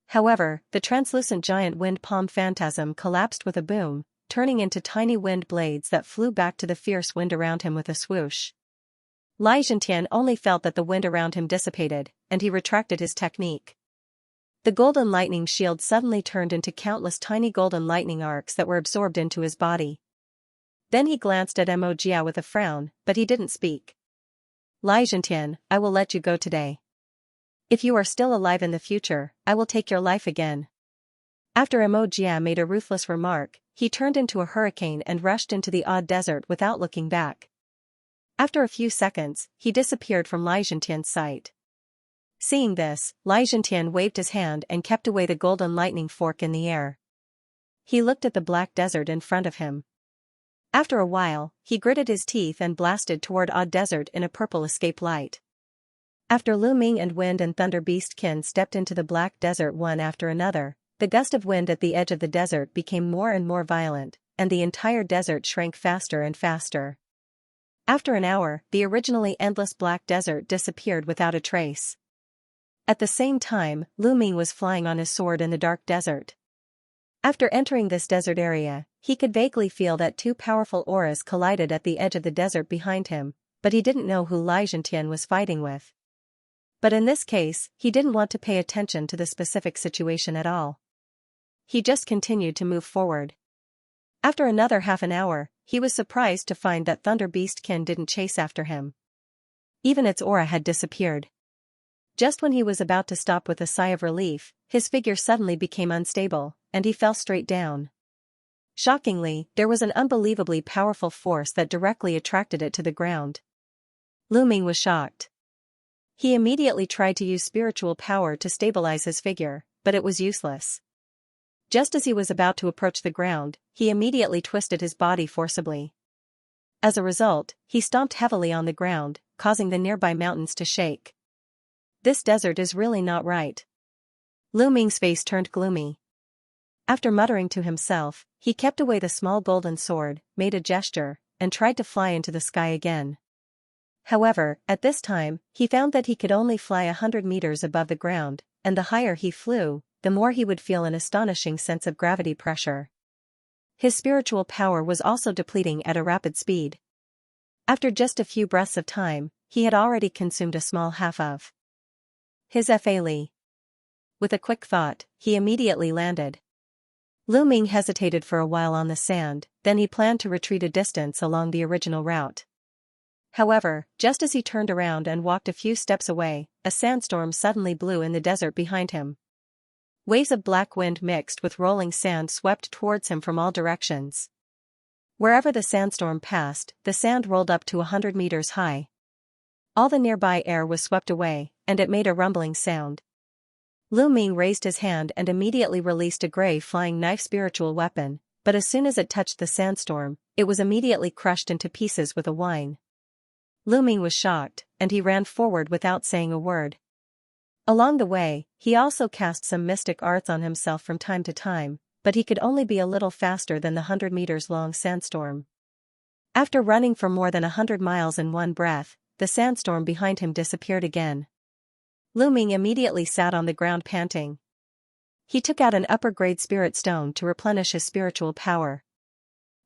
However, the translucent giant wind palm phantasm collapsed with a boom, turning into tiny wind blades that flew back to the fierce wind around him with a swoosh. Xianxia only felt that the wind around him dissipated, and he retracted his technique. The golden lightning shield suddenly turned into countless tiny golden lightning arcs that were absorbed into his body. Then he glanced at Mo Jia with a frown, but he didn't speak. Xianxia, I will let you go today. If you are still alive in the future, I will take your life again. After Mo Jia made a ruthless remark, he turned into a hurricane and rushed into the Odd Desert without looking back. After a few seconds, he disappeared from Xianxia's sight. Seeing this, Xianxia waved his hand and kept away the golden lightning fork in the air. He looked at the black desert in front of him. After a while, he gritted his teeth and blasted toward Odd Desert in a purple escape light. After Lu Ming and Wind and Thunder Beastkin stepped into the black desert one after another, the gust of wind at the edge of the desert became more and more violent, and the entire desert shrank faster and faster. After an hour, the originally endless black desert disappeared without a trace. At the same time, Lu Ming was flying on his sword in the dark desert. After entering this desert area, he could vaguely feel that two powerful auras collided at the edge of the desert behind him, but he didn't know who Xianxia was fighting with. But in this case, he didn't want to pay attention to the specific situation at all. He just continued to move forward. After another half an hour, he was surprised to find that Thunder Beastkin didn't chase after him. Even its aura had disappeared. Just when he was about to stop with a sigh of relief, his figure suddenly became unstable, and he fell straight down. Shockingly, there was an unbelievably powerful force that directly attracted it to the ground. Lu Ming was shocked. He immediately tried to use spiritual power to stabilize his figure, but it was useless. Just as he was about to approach the ground, he immediately twisted his body forcibly. As a result, he stomped heavily on the ground, causing the nearby mountains to shake. This desert is really not right. Lu Ming's face turned gloomy. After muttering to himself, he kept away the small golden sword, made a gesture, and tried to fly into the sky again. However, at this time, he found that he could only fly 100 meters above the ground, and the higher he flew, the more he would feel an astonishing sense of gravity pressure. His spiritual power was also depleting at a rapid speed. After just a few breaths of time, he had already consumed a small half of his Fa. With a quick thought, he immediately landed. Lu Ming hesitated for a while on the sand, then he planned to retreat a distance along the original route. However, just as he turned around and walked a few steps away, a sandstorm suddenly blew in the desert behind him. Waves of black wind mixed with rolling sand swept towards him from all directions. Wherever the sandstorm passed, the sand rolled up to 100 meters high. All the nearby air was swept away, and it made a rumbling sound. Lu Ming raised his hand and immediately released a gray flying knife spiritual weapon, but as soon as it touched the sandstorm, it was immediately crushed into pieces with a whine. Lu Ming was shocked, and he ran forward without saying a word. Along the way, he also cast some mystic arts on himself from time to time, but he could only be a little faster than the 100 meters long sandstorm. After running for more than 100 miles in one breath, the sandstorm behind him disappeared again. Lu Ming immediately sat on the ground panting. He took out an upper-grade spirit stone to replenish his spiritual power.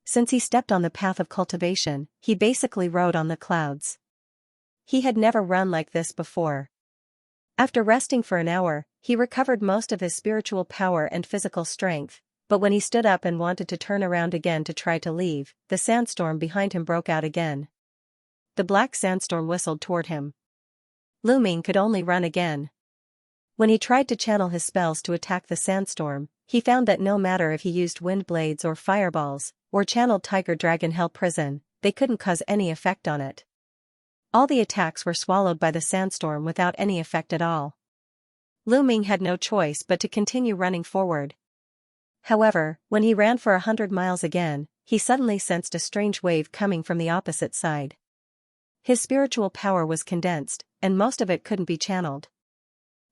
Since he stepped on the path of cultivation, he basically rode on the clouds. He had never run like this before. After resting for an hour, he recovered most of his spiritual power and physical strength, but when he stood up and wanted to turn around again to try to leave, the sandstorm behind him broke out again. The black sandstorm whistled toward him. Lu Ming could only run again. When he tried to channel his spells to attack the sandstorm, he found that no matter if he used wind blades or fireballs, or channeled Tiger Dragon Hell Prison, they couldn't cause any effect on it. All the attacks were swallowed by the sandstorm without any effect at all. Lu Ming had no choice but to continue running forward. However, when he ran for 100 miles again, he suddenly sensed a strange wave coming from the opposite side. His spiritual power was condensed, and most of it couldn't be channeled.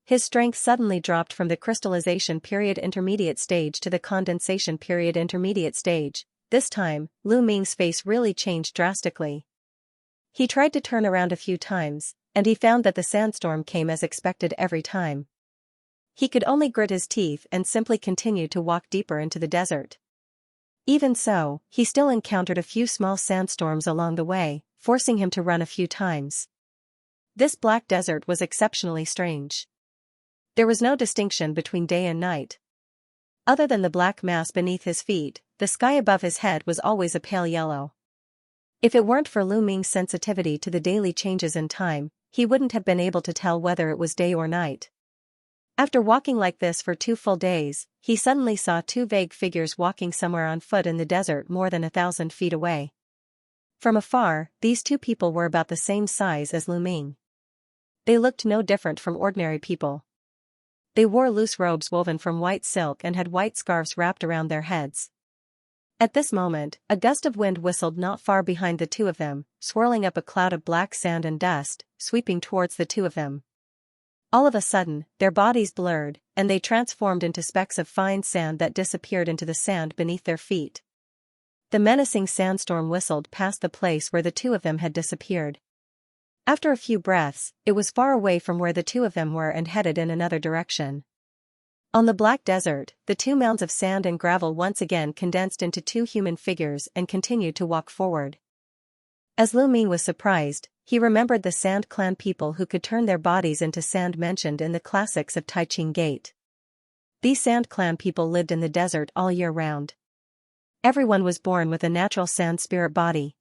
His strength suddenly dropped from the crystallization period intermediate stage to the condensation period intermediate stage, this time, Lu Ming's face really changed drastically. He tried to turn around a few times, and he found that the sandstorm came as expected every time. He could only grit his teeth and simply continue to walk deeper into the desert. Even so, he still encountered a few small sandstorms along the way, forcing him to run a few times. This black desert was exceptionally strange. There was no distinction between day and night. Other than the black mass beneath his feet, the sky above his head was always a pale yellow. If it weren't for Lu Ming's sensitivity to the daily changes in time, he wouldn't have been able to tell whether it was day or night. After walking like this for 2 full days, he suddenly saw 2 vague figures walking somewhere on foot in the desert more than 1,000 feet away. From afar, these 2 people were about the same size as Lu Ming. They looked no different from ordinary people. They wore loose robes woven from white silk and had white scarves wrapped around their heads. At this moment, a gust of wind whistled not far behind the 2 of them, swirling up a cloud of black sand and dust, sweeping towards the 2 of them. All of a sudden, their bodies blurred, and they transformed into specks of fine sand that disappeared into the sand beneath their feet. The menacing sandstorm whistled past the place where the 2 of them had disappeared. After a few breaths, it was far away from where the 2 of them were and headed in another direction. On the black desert, the 2 mounds of sand and gravel once again condensed into 2 human figures and continued to walk forward. As Lu Ming was surprised, he remembered the Sand Clan people who could turn their bodies into sand mentioned in the classics of Tai Ching Gate. These Sand Clan people lived in the desert all year round. Everyone was born with a natural sand spirit body.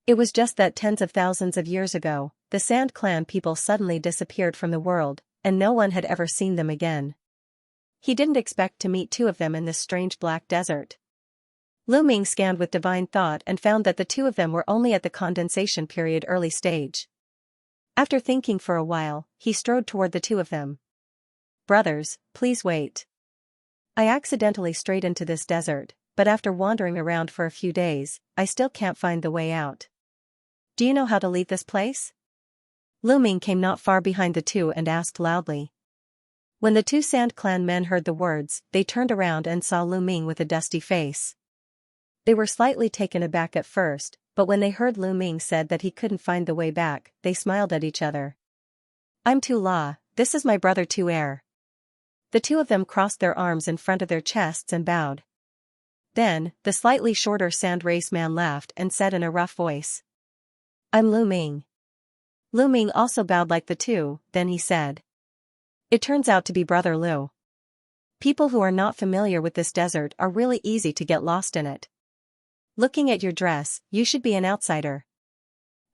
It was just that tens of thousands of years ago, the Sand Clan people suddenly disappeared from the world, and no one had ever seen them again. He didn't expect to meet 2 of them in this strange black desert. Lu Ming scanned with divine thought and found that the 2 of them were only at the condensation period early stage. After thinking for a while, he strode toward the 2 of them. "Brothers, please wait. I accidentally strayed into this desert, but after wandering around for a few days, I still can't find the way out. Do you know how to leave this place?" Lu Ming came not far behind the 2 and asked loudly. When the 2 Sand Clan men heard the words, they turned around and saw Lu Ming with a dusty face. They were slightly taken aback at first, but when they heard Lu Ming said that he couldn't find the way back, they smiled at each other. "I'm Tu La, this is my brother Tu Er." The 2 of them crossed their arms in front of their chests and bowed. Then, the slightly shorter Sand Race man laughed and said in a rough voice, "I'm Lu Ming." Lu Ming also bowed like the 2, then he said, "It turns out to be Brother Lu. People who are not familiar with this desert are really easy to get lost in it. Looking at your dress, you should be an outsider.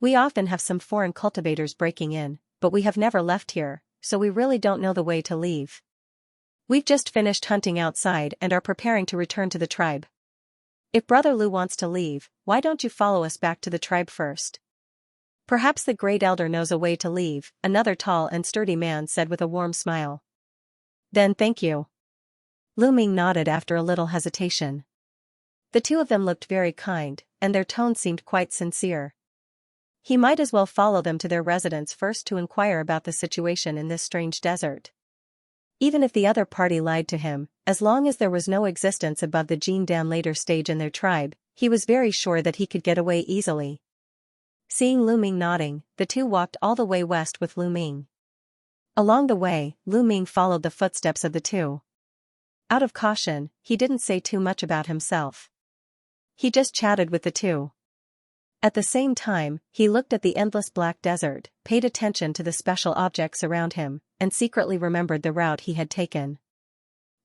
We often have some foreign cultivators breaking in, but we have never left here, so we really don't know the way to leave. We've just finished hunting outside and are preparing to return to the tribe. If Brother Lu wants to leave, why don't you follow us back to the tribe first? Perhaps the Great Elder knows a way to leave," another tall and sturdy man said with a warm smile. "Then thank you." Lu Ming nodded after a little hesitation. The 2 of them looked very kind, and their tone seemed quite sincere. He might as well follow them to their residence first to inquire about the situation in this strange desert. Even if the other party lied to him, as long as there was no existence above the Jin Dan later stage in their tribe, he was very sure that he could get away easily. Seeing Lu Ming nodding, the 2 walked all the way west with Lu Ming. Along the way, Lu Ming followed the footsteps of the 2. Out of caution, he didn't say too much about himself. He just chatted with the 2. At the same time, he looked at the endless black desert, paid attention to the special objects around him, and secretly remembered the route he had taken.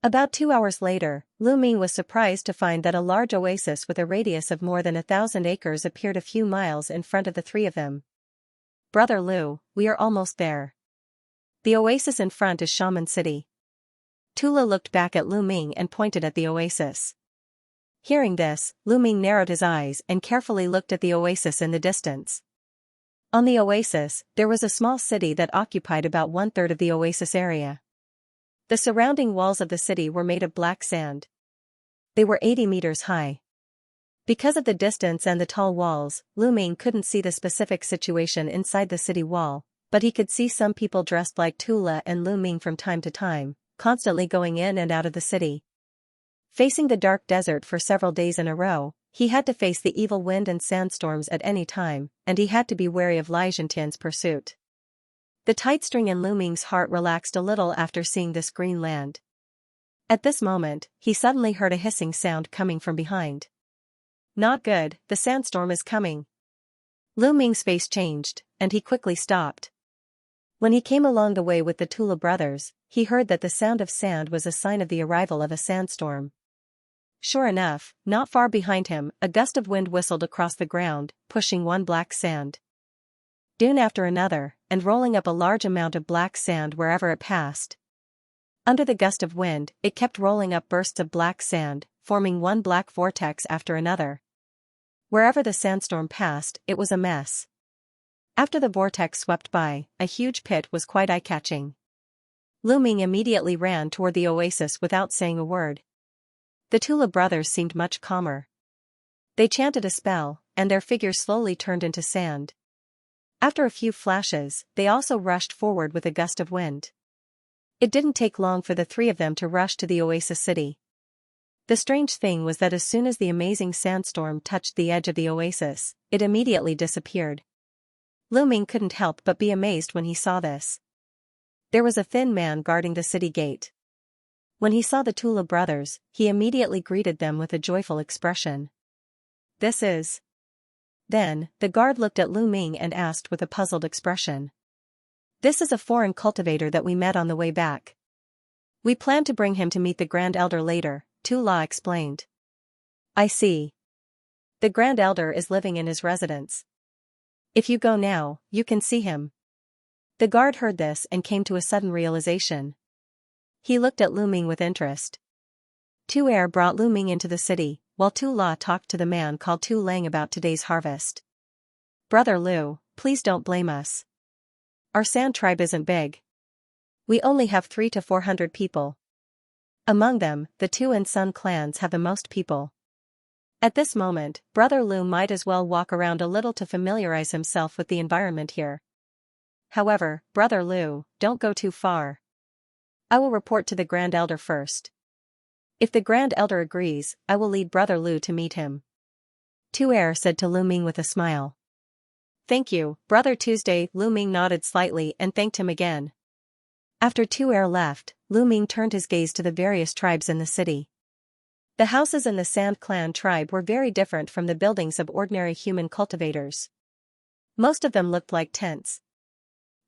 About 2 hours later, Lu Ming was surprised to find that a large oasis with a radius of more than 1,000 acres appeared a few miles in front of the 3 of them. "Brother Lu, we are almost there. The oasis in front is Shaman City." Tula looked back at Lu Ming and pointed at the oasis. Hearing this, Lu Ming narrowed his eyes and carefully looked at the oasis in the distance. On the oasis, there was a small city that occupied about 1/3 of the oasis area. The surrounding walls of the city were made of black sand. They were 80 meters high. Because of the distance and the tall walls, Lu Ming couldn't see the specific situation inside the city wall, but he could see some people dressed like Tula and Lu Ming from time to time, constantly going in and out of the city. Facing the dark desert for several days in a row, he had to face the evil wind and sandstorms at any time, and he had to be wary of Lai Zhantian's pursuit. The tight string in Lu Ming's heart relaxed a little after seeing this green land. At this moment, he suddenly heard a hissing sound coming from behind. Not good, the sandstorm is coming. Lu Ming's face changed, and he quickly stopped. When he came along the way with the Tula brothers, he heard that the sound of sand was a sign of the arrival of a sandstorm. Sure enough, not far behind him, a gust of wind whistled across the ground, pushing one black sand dune after another, and rolling up a large amount of black sand wherever it passed. Under the gust of wind, it kept rolling up bursts of black sand, forming one black vortex after another. Wherever the sandstorm passed, it was a mess. After the vortex swept by, a huge pit was quite eye-catching. Lu Ming immediately ran toward the oasis without saying a word. The Tula brothers seemed much calmer. They chanted a spell, and their figures slowly turned into sand. After a few flashes, they also rushed forward with a gust of wind. It didn't take long for the three of them to rush to the oasis city. The strange thing was that as soon as the amazing sandstorm touched the edge of the oasis, it immediately disappeared. Lu Ming couldn't help but be amazed when he saw this. There was a thin man guarding the city gate. When he saw the Tula brothers, he immediately greeted them with a joyful expression. This is... Then, the guard looked at Lu Ming and asked with a puzzled expression. This is a foreign cultivator that we met on the way back. We plan to bring him to meet the Grand Elder later, Tula explained. I see. The Grand Elder is living in his residence. If you go now, you can see him. The guard heard this and came to a sudden realization. He looked at Lu Ming with interest. Tu brought Lu Ming into the city, while Tula talked to the man called Tu Lang about today's harvest. Brother Lu, please don't blame us. Our sand tribe isn't big. We only have 300 to 400 people. Among them, the Tu and Sun clans have the most people. At this moment, Brother Lu might as well walk around a little to familiarize himself with the environment here. However, Brother Lu, don't go too far. I will report to the Grand Elder first. If the Grand Elder agrees, I will lead Brother Lu to meet him. Tu said to Lu Ming with a smile. Thank you, Brother Tuesday. Lu Ming nodded slightly and thanked him again. After Tu left, Lu Ming turned his gaze to the various tribes in the city. The houses in the Sand Clan tribe were very different from the buildings of ordinary human cultivators. Most of them looked like tents.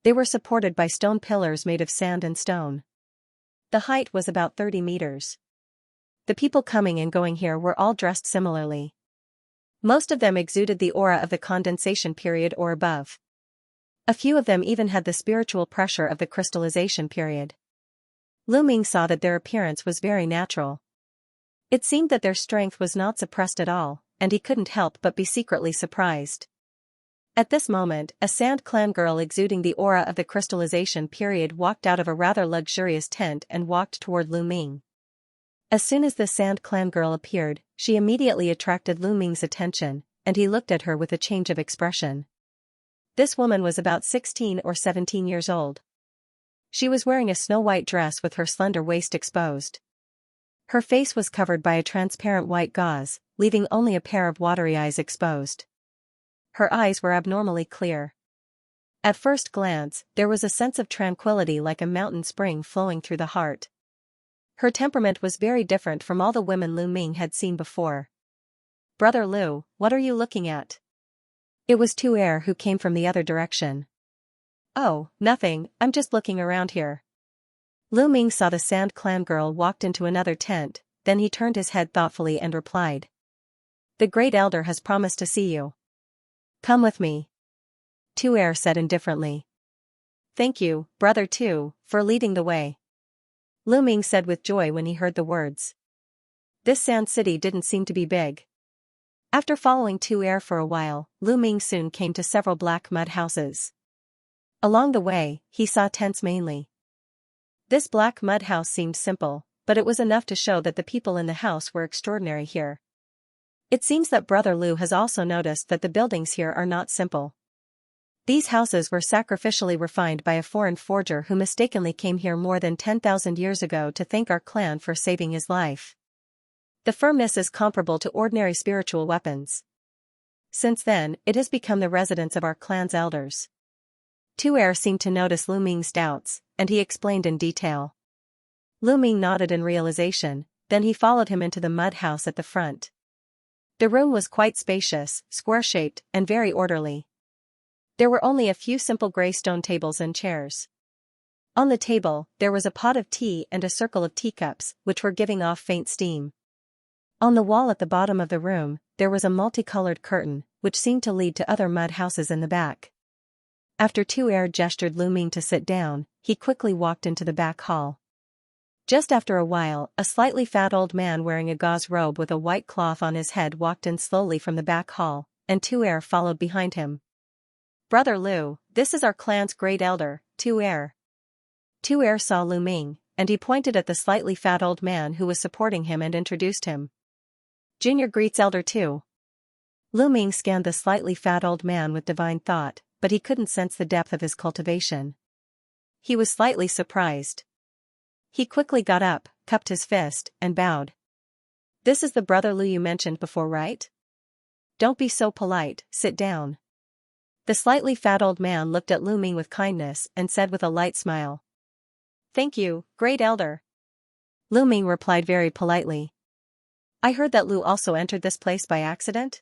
They were supported by stone pillars made of sand and stone. The height was about 30 meters. The people coming and going here were all dressed similarly. Most of them exuded the aura of the condensation period or above. A few of them even had the spiritual pressure of the crystallization period. Lu Ming saw that their appearance was very natural. It seemed that their strength was not suppressed at all, and he couldn't help but be secretly surprised. At this moment, a Sand Clan girl exuding the aura of the crystallization period walked out of a rather luxurious tent and walked toward Lu Ming. As soon as the Sand Clan girl appeared, she immediately attracted Lu Ming's attention, and he looked at her with a change of expression. This woman was about 16 or 17 years old. She was wearing a snow-white dress with her slender waist exposed. Her face was covered by a transparent white gauze, leaving only a pair of watery eyes exposed. Her eyes were abnormally clear. At first glance, there was a sense of tranquility like a mountain spring flowing through the heart. Her temperament was very different from all the women Lu Ming had seen before. Brother Lu, what are you looking at? It was Tu who came from the other direction. Oh, nothing, I'm just looking around here. Lu Ming saw the Sand Clan girl walked into another tent, then he turned his head thoughtfully and replied. The Great Elder has promised to see you. Come with me. Tu said indifferently. Thank you, Brother Tu, for leading the way. Lu Ming said with joy when he heard the words. This sand city didn't seem to be big. After following Tu for a while, Lu Ming soon came to several black mud houses. Along the way, he saw tents mainly. This black mud house seemed simple, but it was enough to show that the people in the house were extraordinary here. It seems that Brother Lu has also noticed that the buildings here are not simple. These houses were sacrificially refined by a foreign forger who mistakenly came here more than 10,000 years ago to thank our clan for saving his life. The firmness is comparable to ordinary spiritual weapons. Since then, it has become the residence of our clan's elders. Tu'er seemed to notice Lu Ming's doubts, and he explained in detail. Lu Ming nodded in realization, then he followed him into the mud house at the front. The room was quite spacious, square-shaped, and very orderly. There were only a few simple gray stone tables and chairs. On the table, there was a pot of tea and a circle of teacups, which were giving off faint steam. On the wall at the bottom of the room, there was a multicolored curtain, which seemed to lead to other mud houses in the back. After Tu'er gestured Lu Ming to sit down, he quickly walked into the back hall. Just after a while, a slightly fat old man wearing a gauze robe with a white cloth on his head walked in slowly from the back hall, and Tu'er followed behind him. "Brother Lu, this is our clan's great elder, Tu'er." Tu'er saw Lu Ming, and he pointed at the slightly fat old man who was supporting him and introduced him. "Junior greets Elder Tu." Lu Ming scanned the slightly fat old man with divine thought, but he couldn't sense the depth of his cultivation. He was slightly surprised. He quickly got up, cupped his fist, and bowed. "This is the brother Lu you mentioned before, right? Don't be so polite, sit down." The slightly fat old man looked at Lu Ming with kindness and said with a light smile, "Thank you, great elder." Lu Ming replied very politely, "I heard that Lu also entered this place by accident?"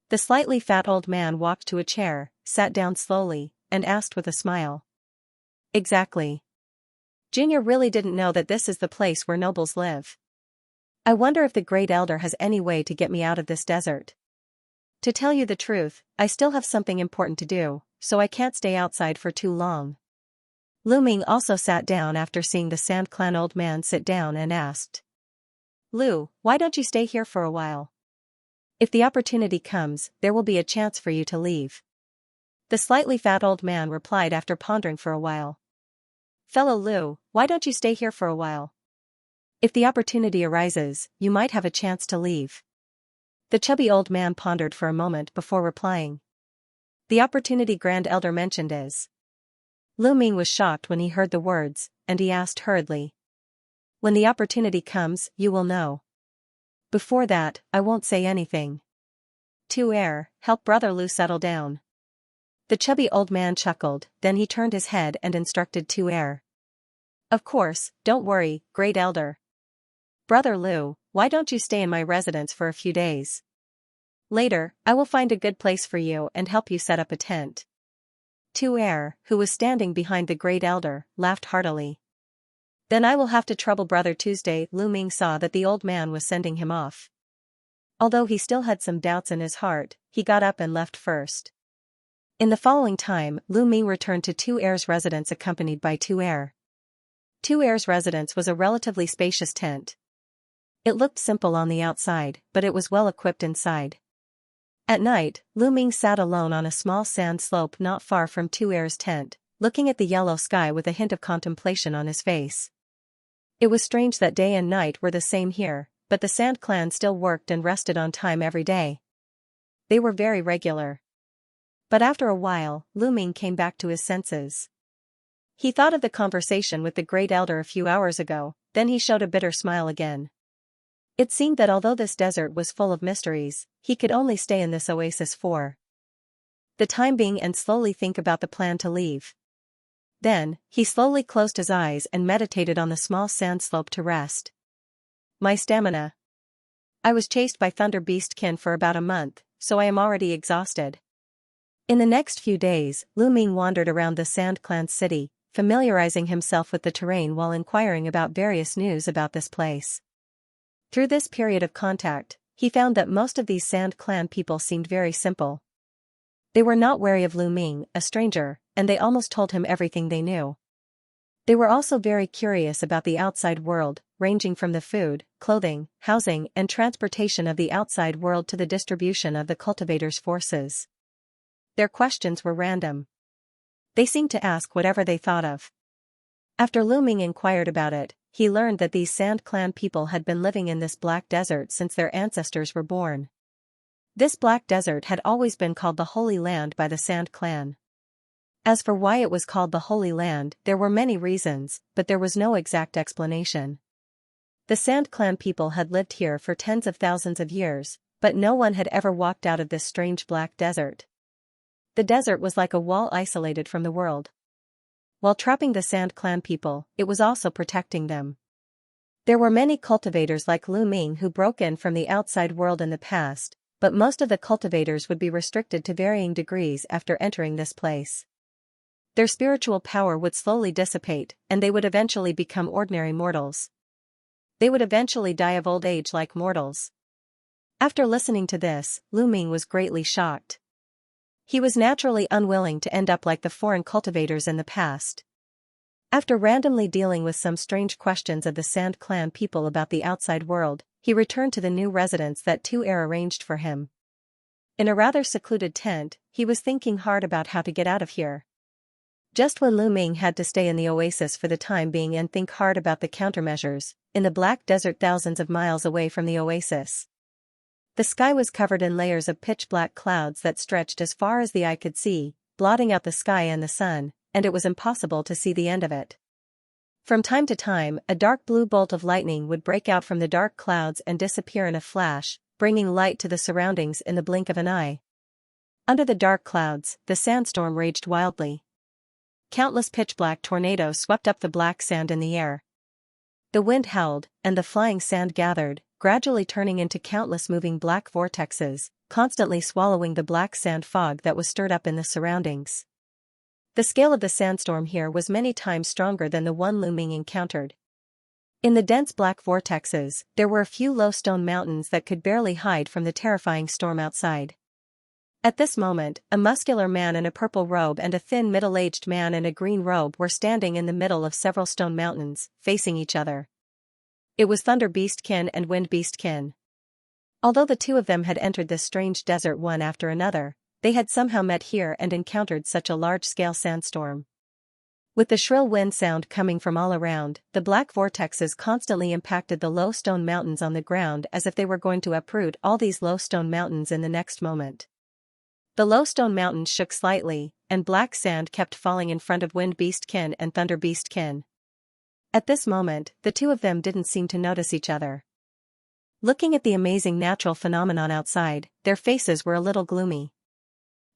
The slightly fat old man walked to a chair, sat down slowly, and asked with a smile. "Exactly. Junior really didn't know that this is the place where nobles live. I wonder if the great elder has any way to get me out of this desert. To tell you the truth, I still have something important to do, so I can't stay outside for too long." Lu Ming also sat down after seeing the Sand Clan old man sit down and asked, "Lu, why don't you stay here for a while? If the opportunity comes, there will be a chance for you to leave." The slightly fat old man replied after pondering for a while. "Fellow Lu, why don't you stay here for a while? If the opportunity arises, you might have a chance to leave." The chubby old man pondered for a moment before replying. "The opportunity Grand Elder mentioned is..." Lu Ming was shocked when he heard the words, and he asked hurriedly. "When the opportunity comes, you will know. Before that, I won't say anything. Tu'er, help brother Lu settle down." The chubby old man chuckled, then he turned his head and instructed Tu'er. "Of course, don't worry, great elder. Brother Lu, why don't you stay in my residence for a few days? Later, I will find a good place for you and help you set up a tent." Tu'er, who was standing behind the great elder, laughed heartily. "Then I will have to trouble Brother Tuesday." Lu Ming saw that the old man was sending him off. Although he still had some doubts in his heart, he got up and left first. In the following time, Lu Ming returned to Tu'er's residence accompanied by Tu'er. Tu'er's residence was a relatively spacious tent. It looked simple on the outside, but it was well equipped inside. At night, Lu Ming sat alone on a small sand slope not far from Tu'er's tent, looking at the yellow sky with a hint of contemplation on his face. It was strange that day and night were the same here, but the Sand Clan still worked and rested on time every day. They were very regular. But after a while, Lu Ming came back to his senses. He thought of the conversation with the great elder a few hours ago, then he showed a bitter smile again. It seemed that although this desert was full of mysteries, he could only stay in this oasis for the time being and slowly think about the plan to leave. Then, he slowly closed his eyes and meditated on the small sand slope to rest. "My stamina. I was chased by Thunder Beast kin for about a month, so I am already exhausted." In the next few days, Lu Ming wandered around the Sand Clan city, familiarizing himself with the terrain while inquiring about various news about this place. Through this period of contact, he found that most of these Sand Clan people seemed very simple. They were not wary of Lu Ming, a stranger, and they almost told him everything they knew. They were also very curious about the outside world, ranging from the food, clothing, housing, and transportation of the outside world to the distribution of the cultivators' forces. Their questions were random. They seemed to ask whatever they thought of. After Lu Ming inquired about it, he learned that these Sand Clan people had been living in this black desert since their ancestors were born. This black desert had always been called the Holy Land by the Sand Clan. As for why it was called the Holy Land, there were many reasons, but there was no exact explanation. The Sand Clan people had lived here for tens of thousands of years, but no one had ever walked out of this strange black desert. The desert was like a wall isolated from the world. While trapping the Sand Clan people, it was also protecting them. There were many cultivators like Lu Ming who broke in from the outside world in the past, but most of the cultivators would be restricted to varying degrees after entering this place. Their spiritual power would slowly dissipate, and they would eventually become ordinary mortals. They would eventually die of old age like mortals. After listening to this, Lu Ming was greatly shocked. He was naturally unwilling to end up like the foreign cultivators in the past. After randomly dealing with some strange questions of the Sand Clan people about the outside world, he returned to the new residence that Tu Er arranged for him. In a rather secluded tent, he was thinking hard about how to get out of here. Just when Lu Ming had to stay in the oasis for the time being and think hard about the countermeasures, in the black desert thousands of miles away from the oasis, the sky was covered in layers of pitch-black clouds that stretched as far as the eye could see, blotting out the sky and the sun, and it was impossible to see the end of it. From time to time, a dark blue bolt of lightning would break out from the dark clouds and disappear in a flash, bringing light to the surroundings in the blink of an eye. Under the dark clouds, the sandstorm raged wildly. Countless pitch-black tornadoes swept up the black sand in the air. The wind howled, and the flying sand gathered, gradually turning into countless moving black vortexes, constantly swallowing the black sand fog that was stirred up in the surroundings. The scale of the sandstorm here was many times stronger than the one Lu Ming encountered. In the dense black vortexes, there were a few low stone mountains that could barely hide from the terrifying storm outside. At this moment, a muscular man in a purple robe and a thin middle-aged man in a green robe were standing in the middle of several stone mountains, facing each other. It was Thunder Beastkin and Wind Beastkin. Although the two of them had entered this strange desert one after another, they had somehow met here and encountered such a large-scale sandstorm. With the shrill wind sound coming from all around, the black vortexes constantly impacted the low stone mountains on the ground as if they were going to uproot all these low stone mountains in the next moment. The low stone mountains shook slightly, and black sand kept falling in front of Wind Beastkin and Thunder Beastkin. At this moment, the two of them didn't seem to notice each other. Looking at the amazing natural phenomenon outside, their faces were a little gloomy.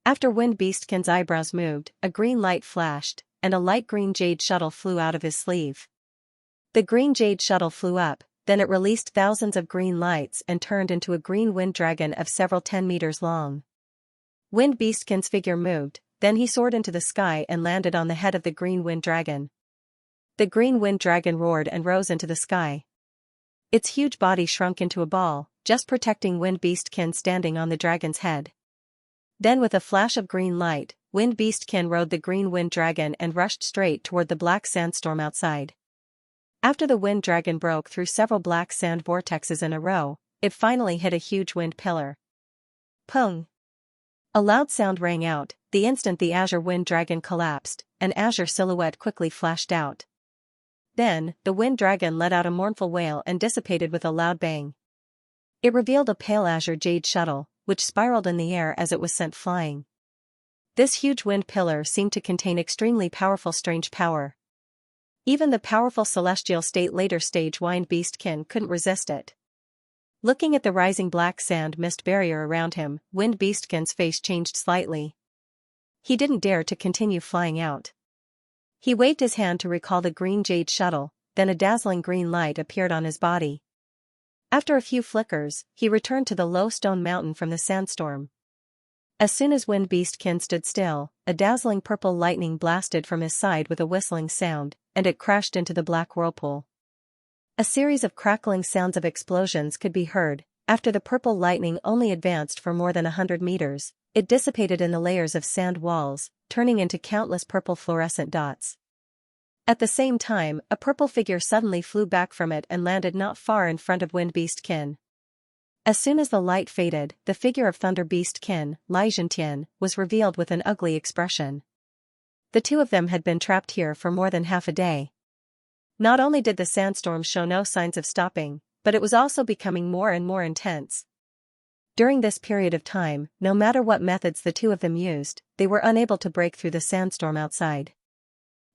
After Wind Beastkin's eyebrows moved, a green light flashed, and a light green jade shuttle flew out of his sleeve. The green jade shuttle flew up, then it released thousands of green lights and turned into a green wind dragon of several 10 meters long. Wind Beastkin's figure moved, then he soared into the sky and landed on the head of the green wind dragon. The green wind dragon roared and rose into the sky. Its huge body shrunk into a ball, just protecting Wind Beastkin standing on the dragon's head. Then with a flash of green light, Wind Beastkin rode the green wind dragon and rushed straight toward the black sandstorm outside. After the wind dragon broke through several black sand vortexes in a row, it finally hit a huge wind pillar. Pung! A loud sound rang out. The instant the azure wind dragon collapsed, an azure silhouette quickly flashed out. Then, the wind dragon let out a mournful wail and dissipated with a loud bang. It revealed a pale azure jade shuttle, which spiraled in the air as it was sent flying. This huge wind pillar seemed to contain extremely powerful strange power. Even the powerful celestial state later stage Wind Beastkin couldn't resist it. Looking at the rising black sand mist barrier around him, Wind Beastkin's face changed slightly. He didn't dare to continue flying out. He waved his hand to recall the green jade shuttle, then a dazzling green light appeared on his body. After a few flickers, he returned to the low stone mountain from the sandstorm. As soon as Wind Beastkin stood still, a dazzling purple lightning blasted from his side with a whistling sound, and it crashed into the black whirlpool. A series of crackling sounds of explosions could be heard. After the purple lightning only advanced for more than 100 meters, it dissipated in the layers of sand walls, turning into countless purple fluorescent dots. At the same time, a purple figure suddenly flew back from it and landed not far in front of Wind Beastkin. As soon as the light faded, the figure of Thunder Beastkin, Xianxia, was revealed with an ugly expression. The two of them had been trapped here for more than half a day. Not only did the sandstorm show no signs of stopping, but it was also becoming more and more intense. During this period of time, no matter what methods the two of them used, they were unable to break through the sandstorm outside.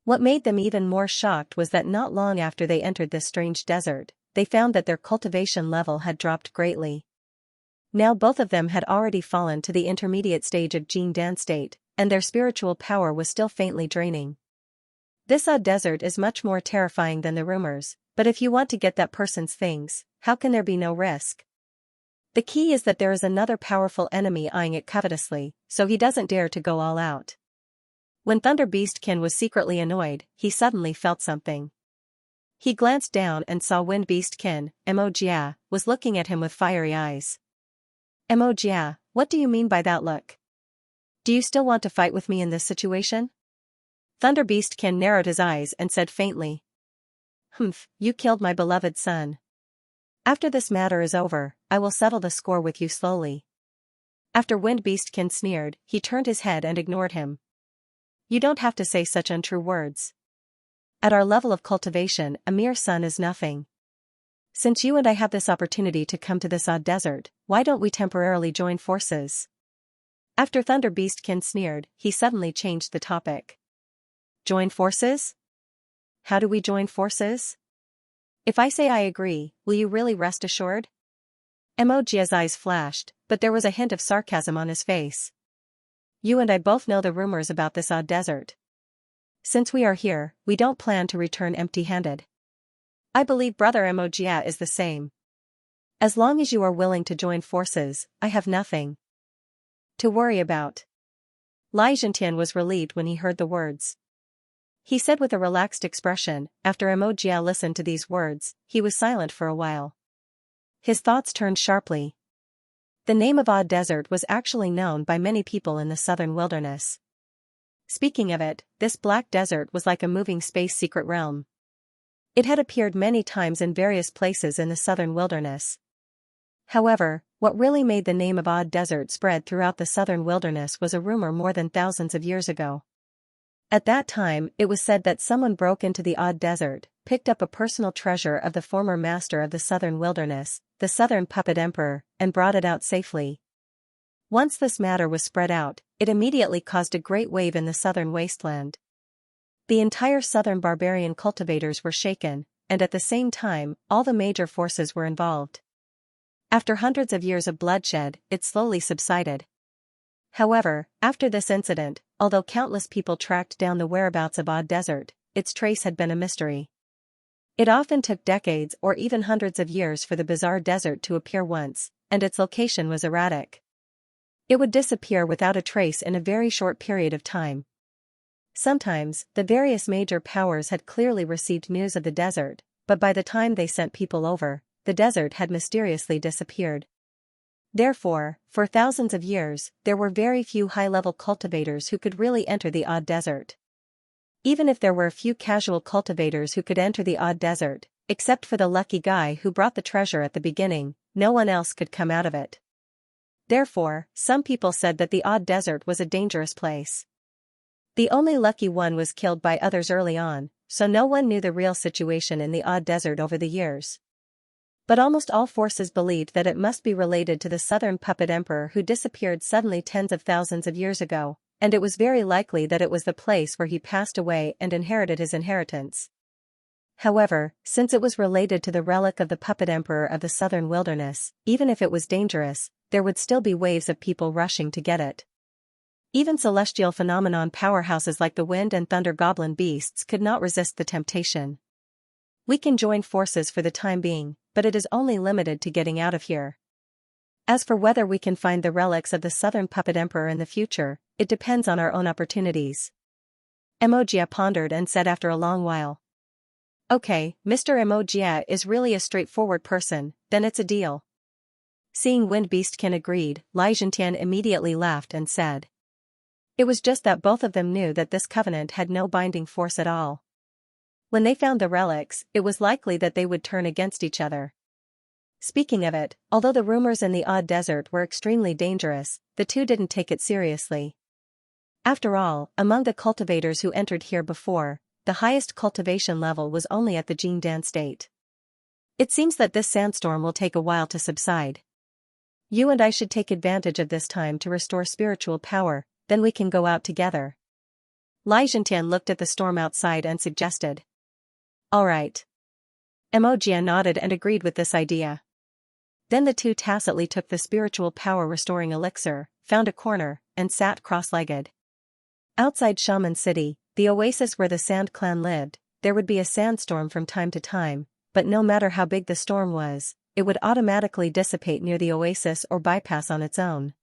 What made them even more shocked was that not long after they entered this strange desert, they found that their cultivation level had dropped greatly. Now both of them had already fallen to the intermediate stage of Jing Dan state, and their spiritual power was still faintly draining. This odd desert is much more terrifying than the rumors, but if you want to get that person's things, how can there be no risk? The key is that there is another powerful enemy eyeing it covetously, so he doesn't dare to go all out. When Thunder Beastkin was secretly annoyed, he suddenly felt something. He glanced down and saw Wind Beastkin, Mo, was looking at him with fiery eyes. Mo, what do you mean by that look? Do you still want to fight with me in this situation? Thunder Beastkin narrowed his eyes and said faintly. Humph, you killed my beloved son. After this matter is over, I will settle the score with you slowly. After Wind Beastkin sneered, he turned his head and ignored him. You don't have to say such untrue words. At our level of cultivation, a mere son is nothing. Since you and I have this opportunity to come to this odd desert, why don't we temporarily join forces? After Thunder Beastkin sneered, he suddenly changed the topic. Join forces? How do we join forces? If I say I agree, will you really rest assured? Mo's eyes flashed, but there was a hint of sarcasm on his face. You and I both know the rumors about this odd desert. Since we are here, we don't plan to return empty-handed. I believe Brother Mo is the same. As long as you are willing to join forces, I have nothing to worry about. Xianxia was relieved when he heard the words. He said with a relaxed expression. After Mo listened to these words, he was silent for a while. His thoughts turned sharply. The name of Odd Desert was actually known by many people in the southern wilderness. Speaking of it, this black desert was like a moving space secret realm. It had appeared many times in various places in the southern wilderness. However, what really made the name of Odd Desert spread throughout the southern wilderness was a rumor more than thousands of years ago. At that time, it was said that someone broke into the Odd Desert, picked up a personal treasure of the former master of the southern wilderness, the Southern Puppet Emperor, and brought it out safely. Once this matter was spread out, it immediately caused a great wave in the southern wasteland. The entire southern barbarian cultivators were shaken, and at the same time, all the major forces were involved. After hundreds of years of bloodshed, it slowly subsided. However, after this incident, although countless people tracked down the whereabouts of Odd Desert, its trace had been a mystery. It often took decades or even hundreds of years for the bizarre desert to appear once, and its location was erratic. It would disappear without a trace in a very short period of time. Sometimes, the various major powers had clearly received news of the desert, but by the time they sent people over, the desert had mysteriously disappeared. Therefore, for thousands of years, there were very few high-level cultivators who could really enter the Odd Desert. Even if there were a few casual cultivators who could enter the Odd Desert, except for the lucky guy who brought the treasure at the beginning, no one else could come out of it. Therefore, some people said that the Odd Desert was a dangerous place. The only lucky one was killed by others early on, so no one knew the real situation in the Odd Desert over the years. But almost all forces believed that it must be related to the Southern Puppet Emperor who disappeared suddenly tens of thousands of years ago, and it was very likely that it was the place where he passed away and inherited his inheritance. However, since it was related to the relic of the Puppet Emperor of the Southern Wilderness, even if it was dangerous, there would still be waves of people rushing to get it. Even celestial phenomenon powerhouses like the Wind and Thunder Goblin beasts could not resist the temptation. We can join forces for the time being, but it is only limited to getting out of here. As for whether we can find the relics of the Southern Puppet Emperor in the future, it depends on our own opportunities. Emogia pondered and said after a long while. Okay, Mr. Emogia is really a straightforward person, then it's a deal. Seeing Wind Beastkin agreed, Xianxia immediately laughed and said. It was just that both of them knew that this covenant had no binding force at all. When they found the relics, it was likely that they would turn against each other. Speaking of it, although the rumors in the Odd Desert were extremely dangerous, the two didn't take it seriously. After all, among the cultivators who entered here before, the highest cultivation level was only at the Jingdan state. It seems that this sandstorm will take a while to subside. You and I should take advantage of this time to restore spiritual power, then we can go out together. Xianxia looked at the storm outside and suggested. All right. Xianxia nodded and agreed with this idea. Then the two tacitly took the spiritual power-restoring elixir, found a corner, and sat cross-legged. Outside Shaman City, the oasis where the Sand Clan lived, there would be a sandstorm from time to time, but no matter how big the storm was, it would automatically dissipate near the oasis or bypass on its own.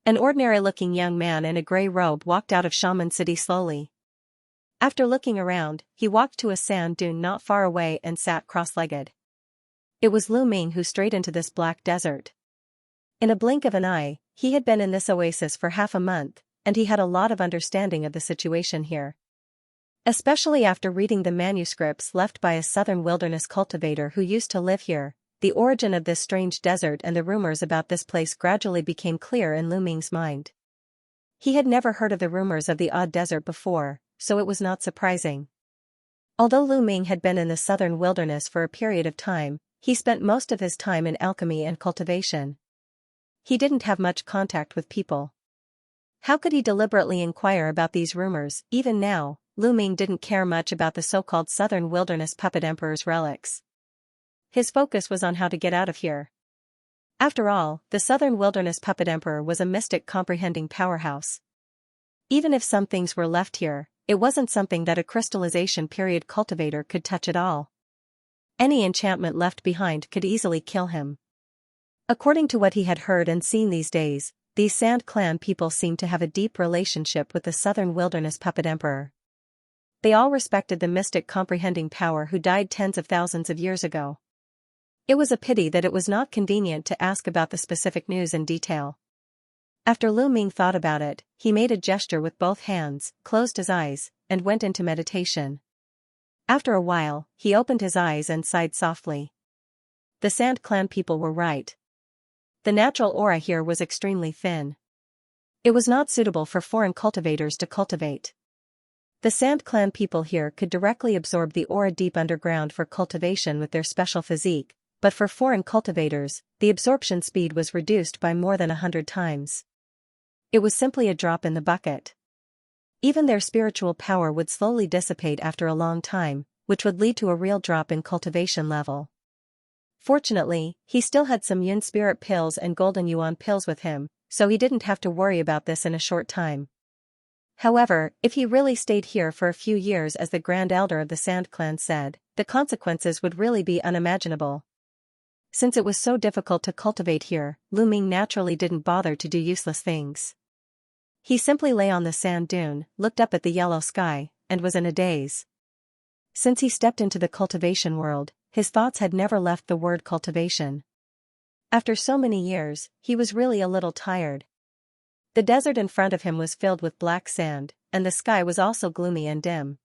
An ordinary-looking young man in a gray robe walked out of Shaman City slowly. After looking around, he walked to a sand dune not far away and sat cross-legged. It was Lu Ming who strayed into this black desert. In a blink of an eye, he had been in this oasis for half a month, and he had a lot of understanding of the situation here. Especially after reading the manuscripts left by a southern wilderness cultivator who used to live here, the origin of this strange desert and the rumors about this place gradually became clear in Lu Ming's mind. He had never heard of the rumors of the odd desert before, so it was not surprising. Although Lu Ming had been in the southern wilderness for a period of time, he spent most of his time in alchemy and cultivation. He didn't have much contact with people. How could he deliberately inquire about these rumors? Even now, Lu Ming didn't care much about the so-called southern wilderness puppet emperor's relics. His focus was on how to get out of here. After all, the southern wilderness puppet emperor was a mystic comprehending powerhouse. Even if some things were left here, it wasn't something that a crystallization period cultivator could touch at all. Any enchantment left behind could easily kill him. According to what he had heard and seen these days, these Sand Clan people seemed to have a deep relationship with the southern wilderness puppet emperor. They all respected the mystic comprehending power who died tens of thousands of years ago. It was a pity that it was not convenient to ask about the specific news in detail. After Lu Ming thought about it, he made a gesture with both hands, closed his eyes, and went into meditation. After a while, he opened his eyes and sighed softly. The Sand Clan people were right. The natural aura here was extremely thin. It was not suitable for foreign cultivators to cultivate. The Sand Clan people here could directly absorb the aura deep underground for cultivation with their special physique, but for foreign cultivators, the absorption speed was reduced by more than 100 times. It was simply a drop in the bucket. Even their spiritual power would slowly dissipate after a long time, which would lead to a real drop in cultivation level. Fortunately, he still had some Yun spirit pills and golden yuan pills with him, so he didn't have to worry about this in a short time. However, if he really stayed here for a few years, as the Grand Elder of the Sand Clan said, the consequences would really be unimaginable. Since it was so difficult to cultivate here, Lu Ming naturally didn't bother to do useless things. He simply lay on the sand dune, looked up at the yellow sky, and was in a daze. Since he stepped into the cultivation world, his thoughts had never left the word cultivation. After so many years, he was really a little tired. The desert in front of him was filled with black sand, and the sky was also gloomy and dim.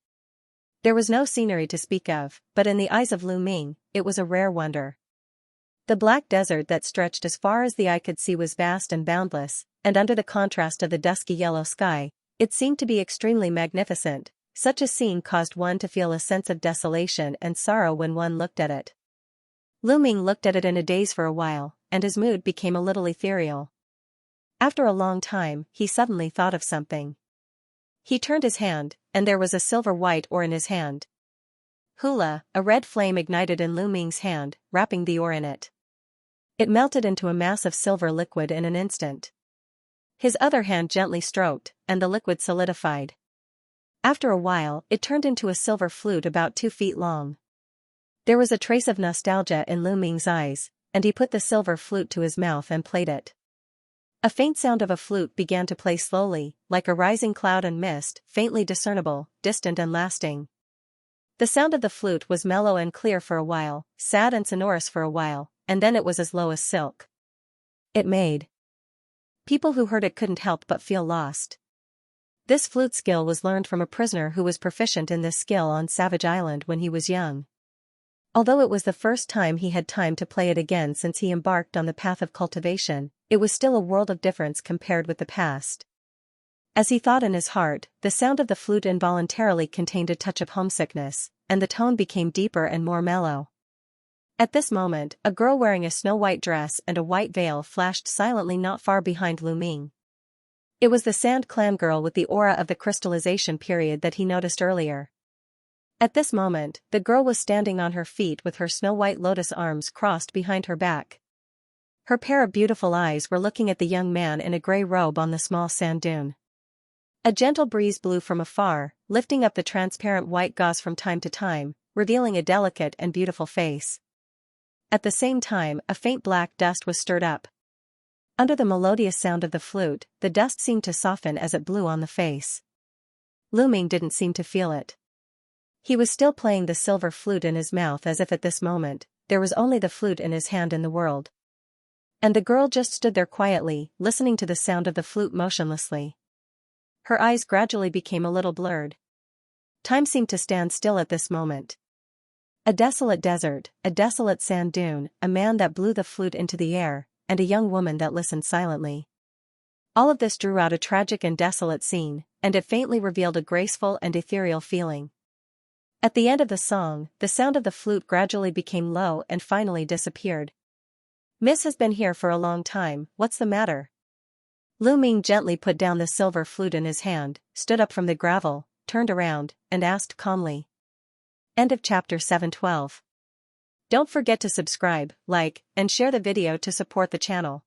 There was no scenery to speak of, but in the eyes of Lu Ming, it was a rare wonder. The black desert that stretched as far as the eye could see was vast and boundless, and under the contrast of the dusky yellow sky, it seemed to be extremely magnificent. Such a scene caused one to feel a sense of desolation and sorrow when one looked at it. Lu Ming looked at it in a daze for a while, and his mood became a little ethereal. After a long time, he suddenly thought of something. He turned his hand, and there was a silver-white ore in his hand. Hula, a red flame ignited in Lu Ming's hand, wrapping the ore in it. It melted into a mass of silver liquid in an instant. His other hand gently stroked, and the liquid solidified. After a while, it turned into a silver flute about 2 feet long. There was a trace of nostalgia in Lu Ming's eyes, and he put the silver flute to his mouth and played it. A faint sound of a flute began to play slowly, like a rising cloud and mist, faintly discernible, distant and lasting. The sound of the flute was mellow and clear for a while, sad and sonorous for a while, and then it was as low as silk. It made people who heard it couldn't help but feel lost. This flute skill was learned from a prisoner who was proficient in this skill on Savage Island when he was young. Although it was the first time he had time to play it again since he embarked on the path of cultivation, it was still a world of difference compared with the past. As he thought in his heart, the sound of the flute involuntarily contained a touch of homesickness, and the tone became deeper and more mellow. At this moment, a girl wearing a snow-white dress and a white veil flashed silently not far behind Lu Ming. It was the Sand Clan girl with the aura of the crystallization period that he noticed earlier. At this moment, the girl was standing on her feet with her snow-white lotus arms crossed behind her back. Her pair of beautiful eyes were looking at the young man in a gray robe on the small sand dune. A gentle breeze blew from afar, lifting up the transparent white gauze from time to time, revealing a delicate and beautiful face. At the same time, a faint black dust was stirred up. Under the melodious sound of the flute, the dust seemed to soften as it blew on the face. Lu Ming didn't seem to feel it. He was still playing the silver flute in his mouth as if at this moment, there was only the flute in his hand in the world. And the girl just stood there quietly, listening to the sound of the flute motionlessly. Her eyes gradually became a little blurred. Time seemed to stand still at this moment. A desolate desert, a desolate sand dune, a man that blew the flute into the air, and a young woman that listened silently. All of this drew out a tragic and desolate scene, and it faintly revealed a graceful and ethereal feeling. At the end of the song, the sound of the flute gradually became low and finally disappeared. "Miss has been here for a long time, what's the matter?" Lu Ming gently put down the silver flute in his hand, stood up from the gravel, turned around, and asked calmly. End of chapter 712. Don't forget to subscribe, like, and share the video to support the channel.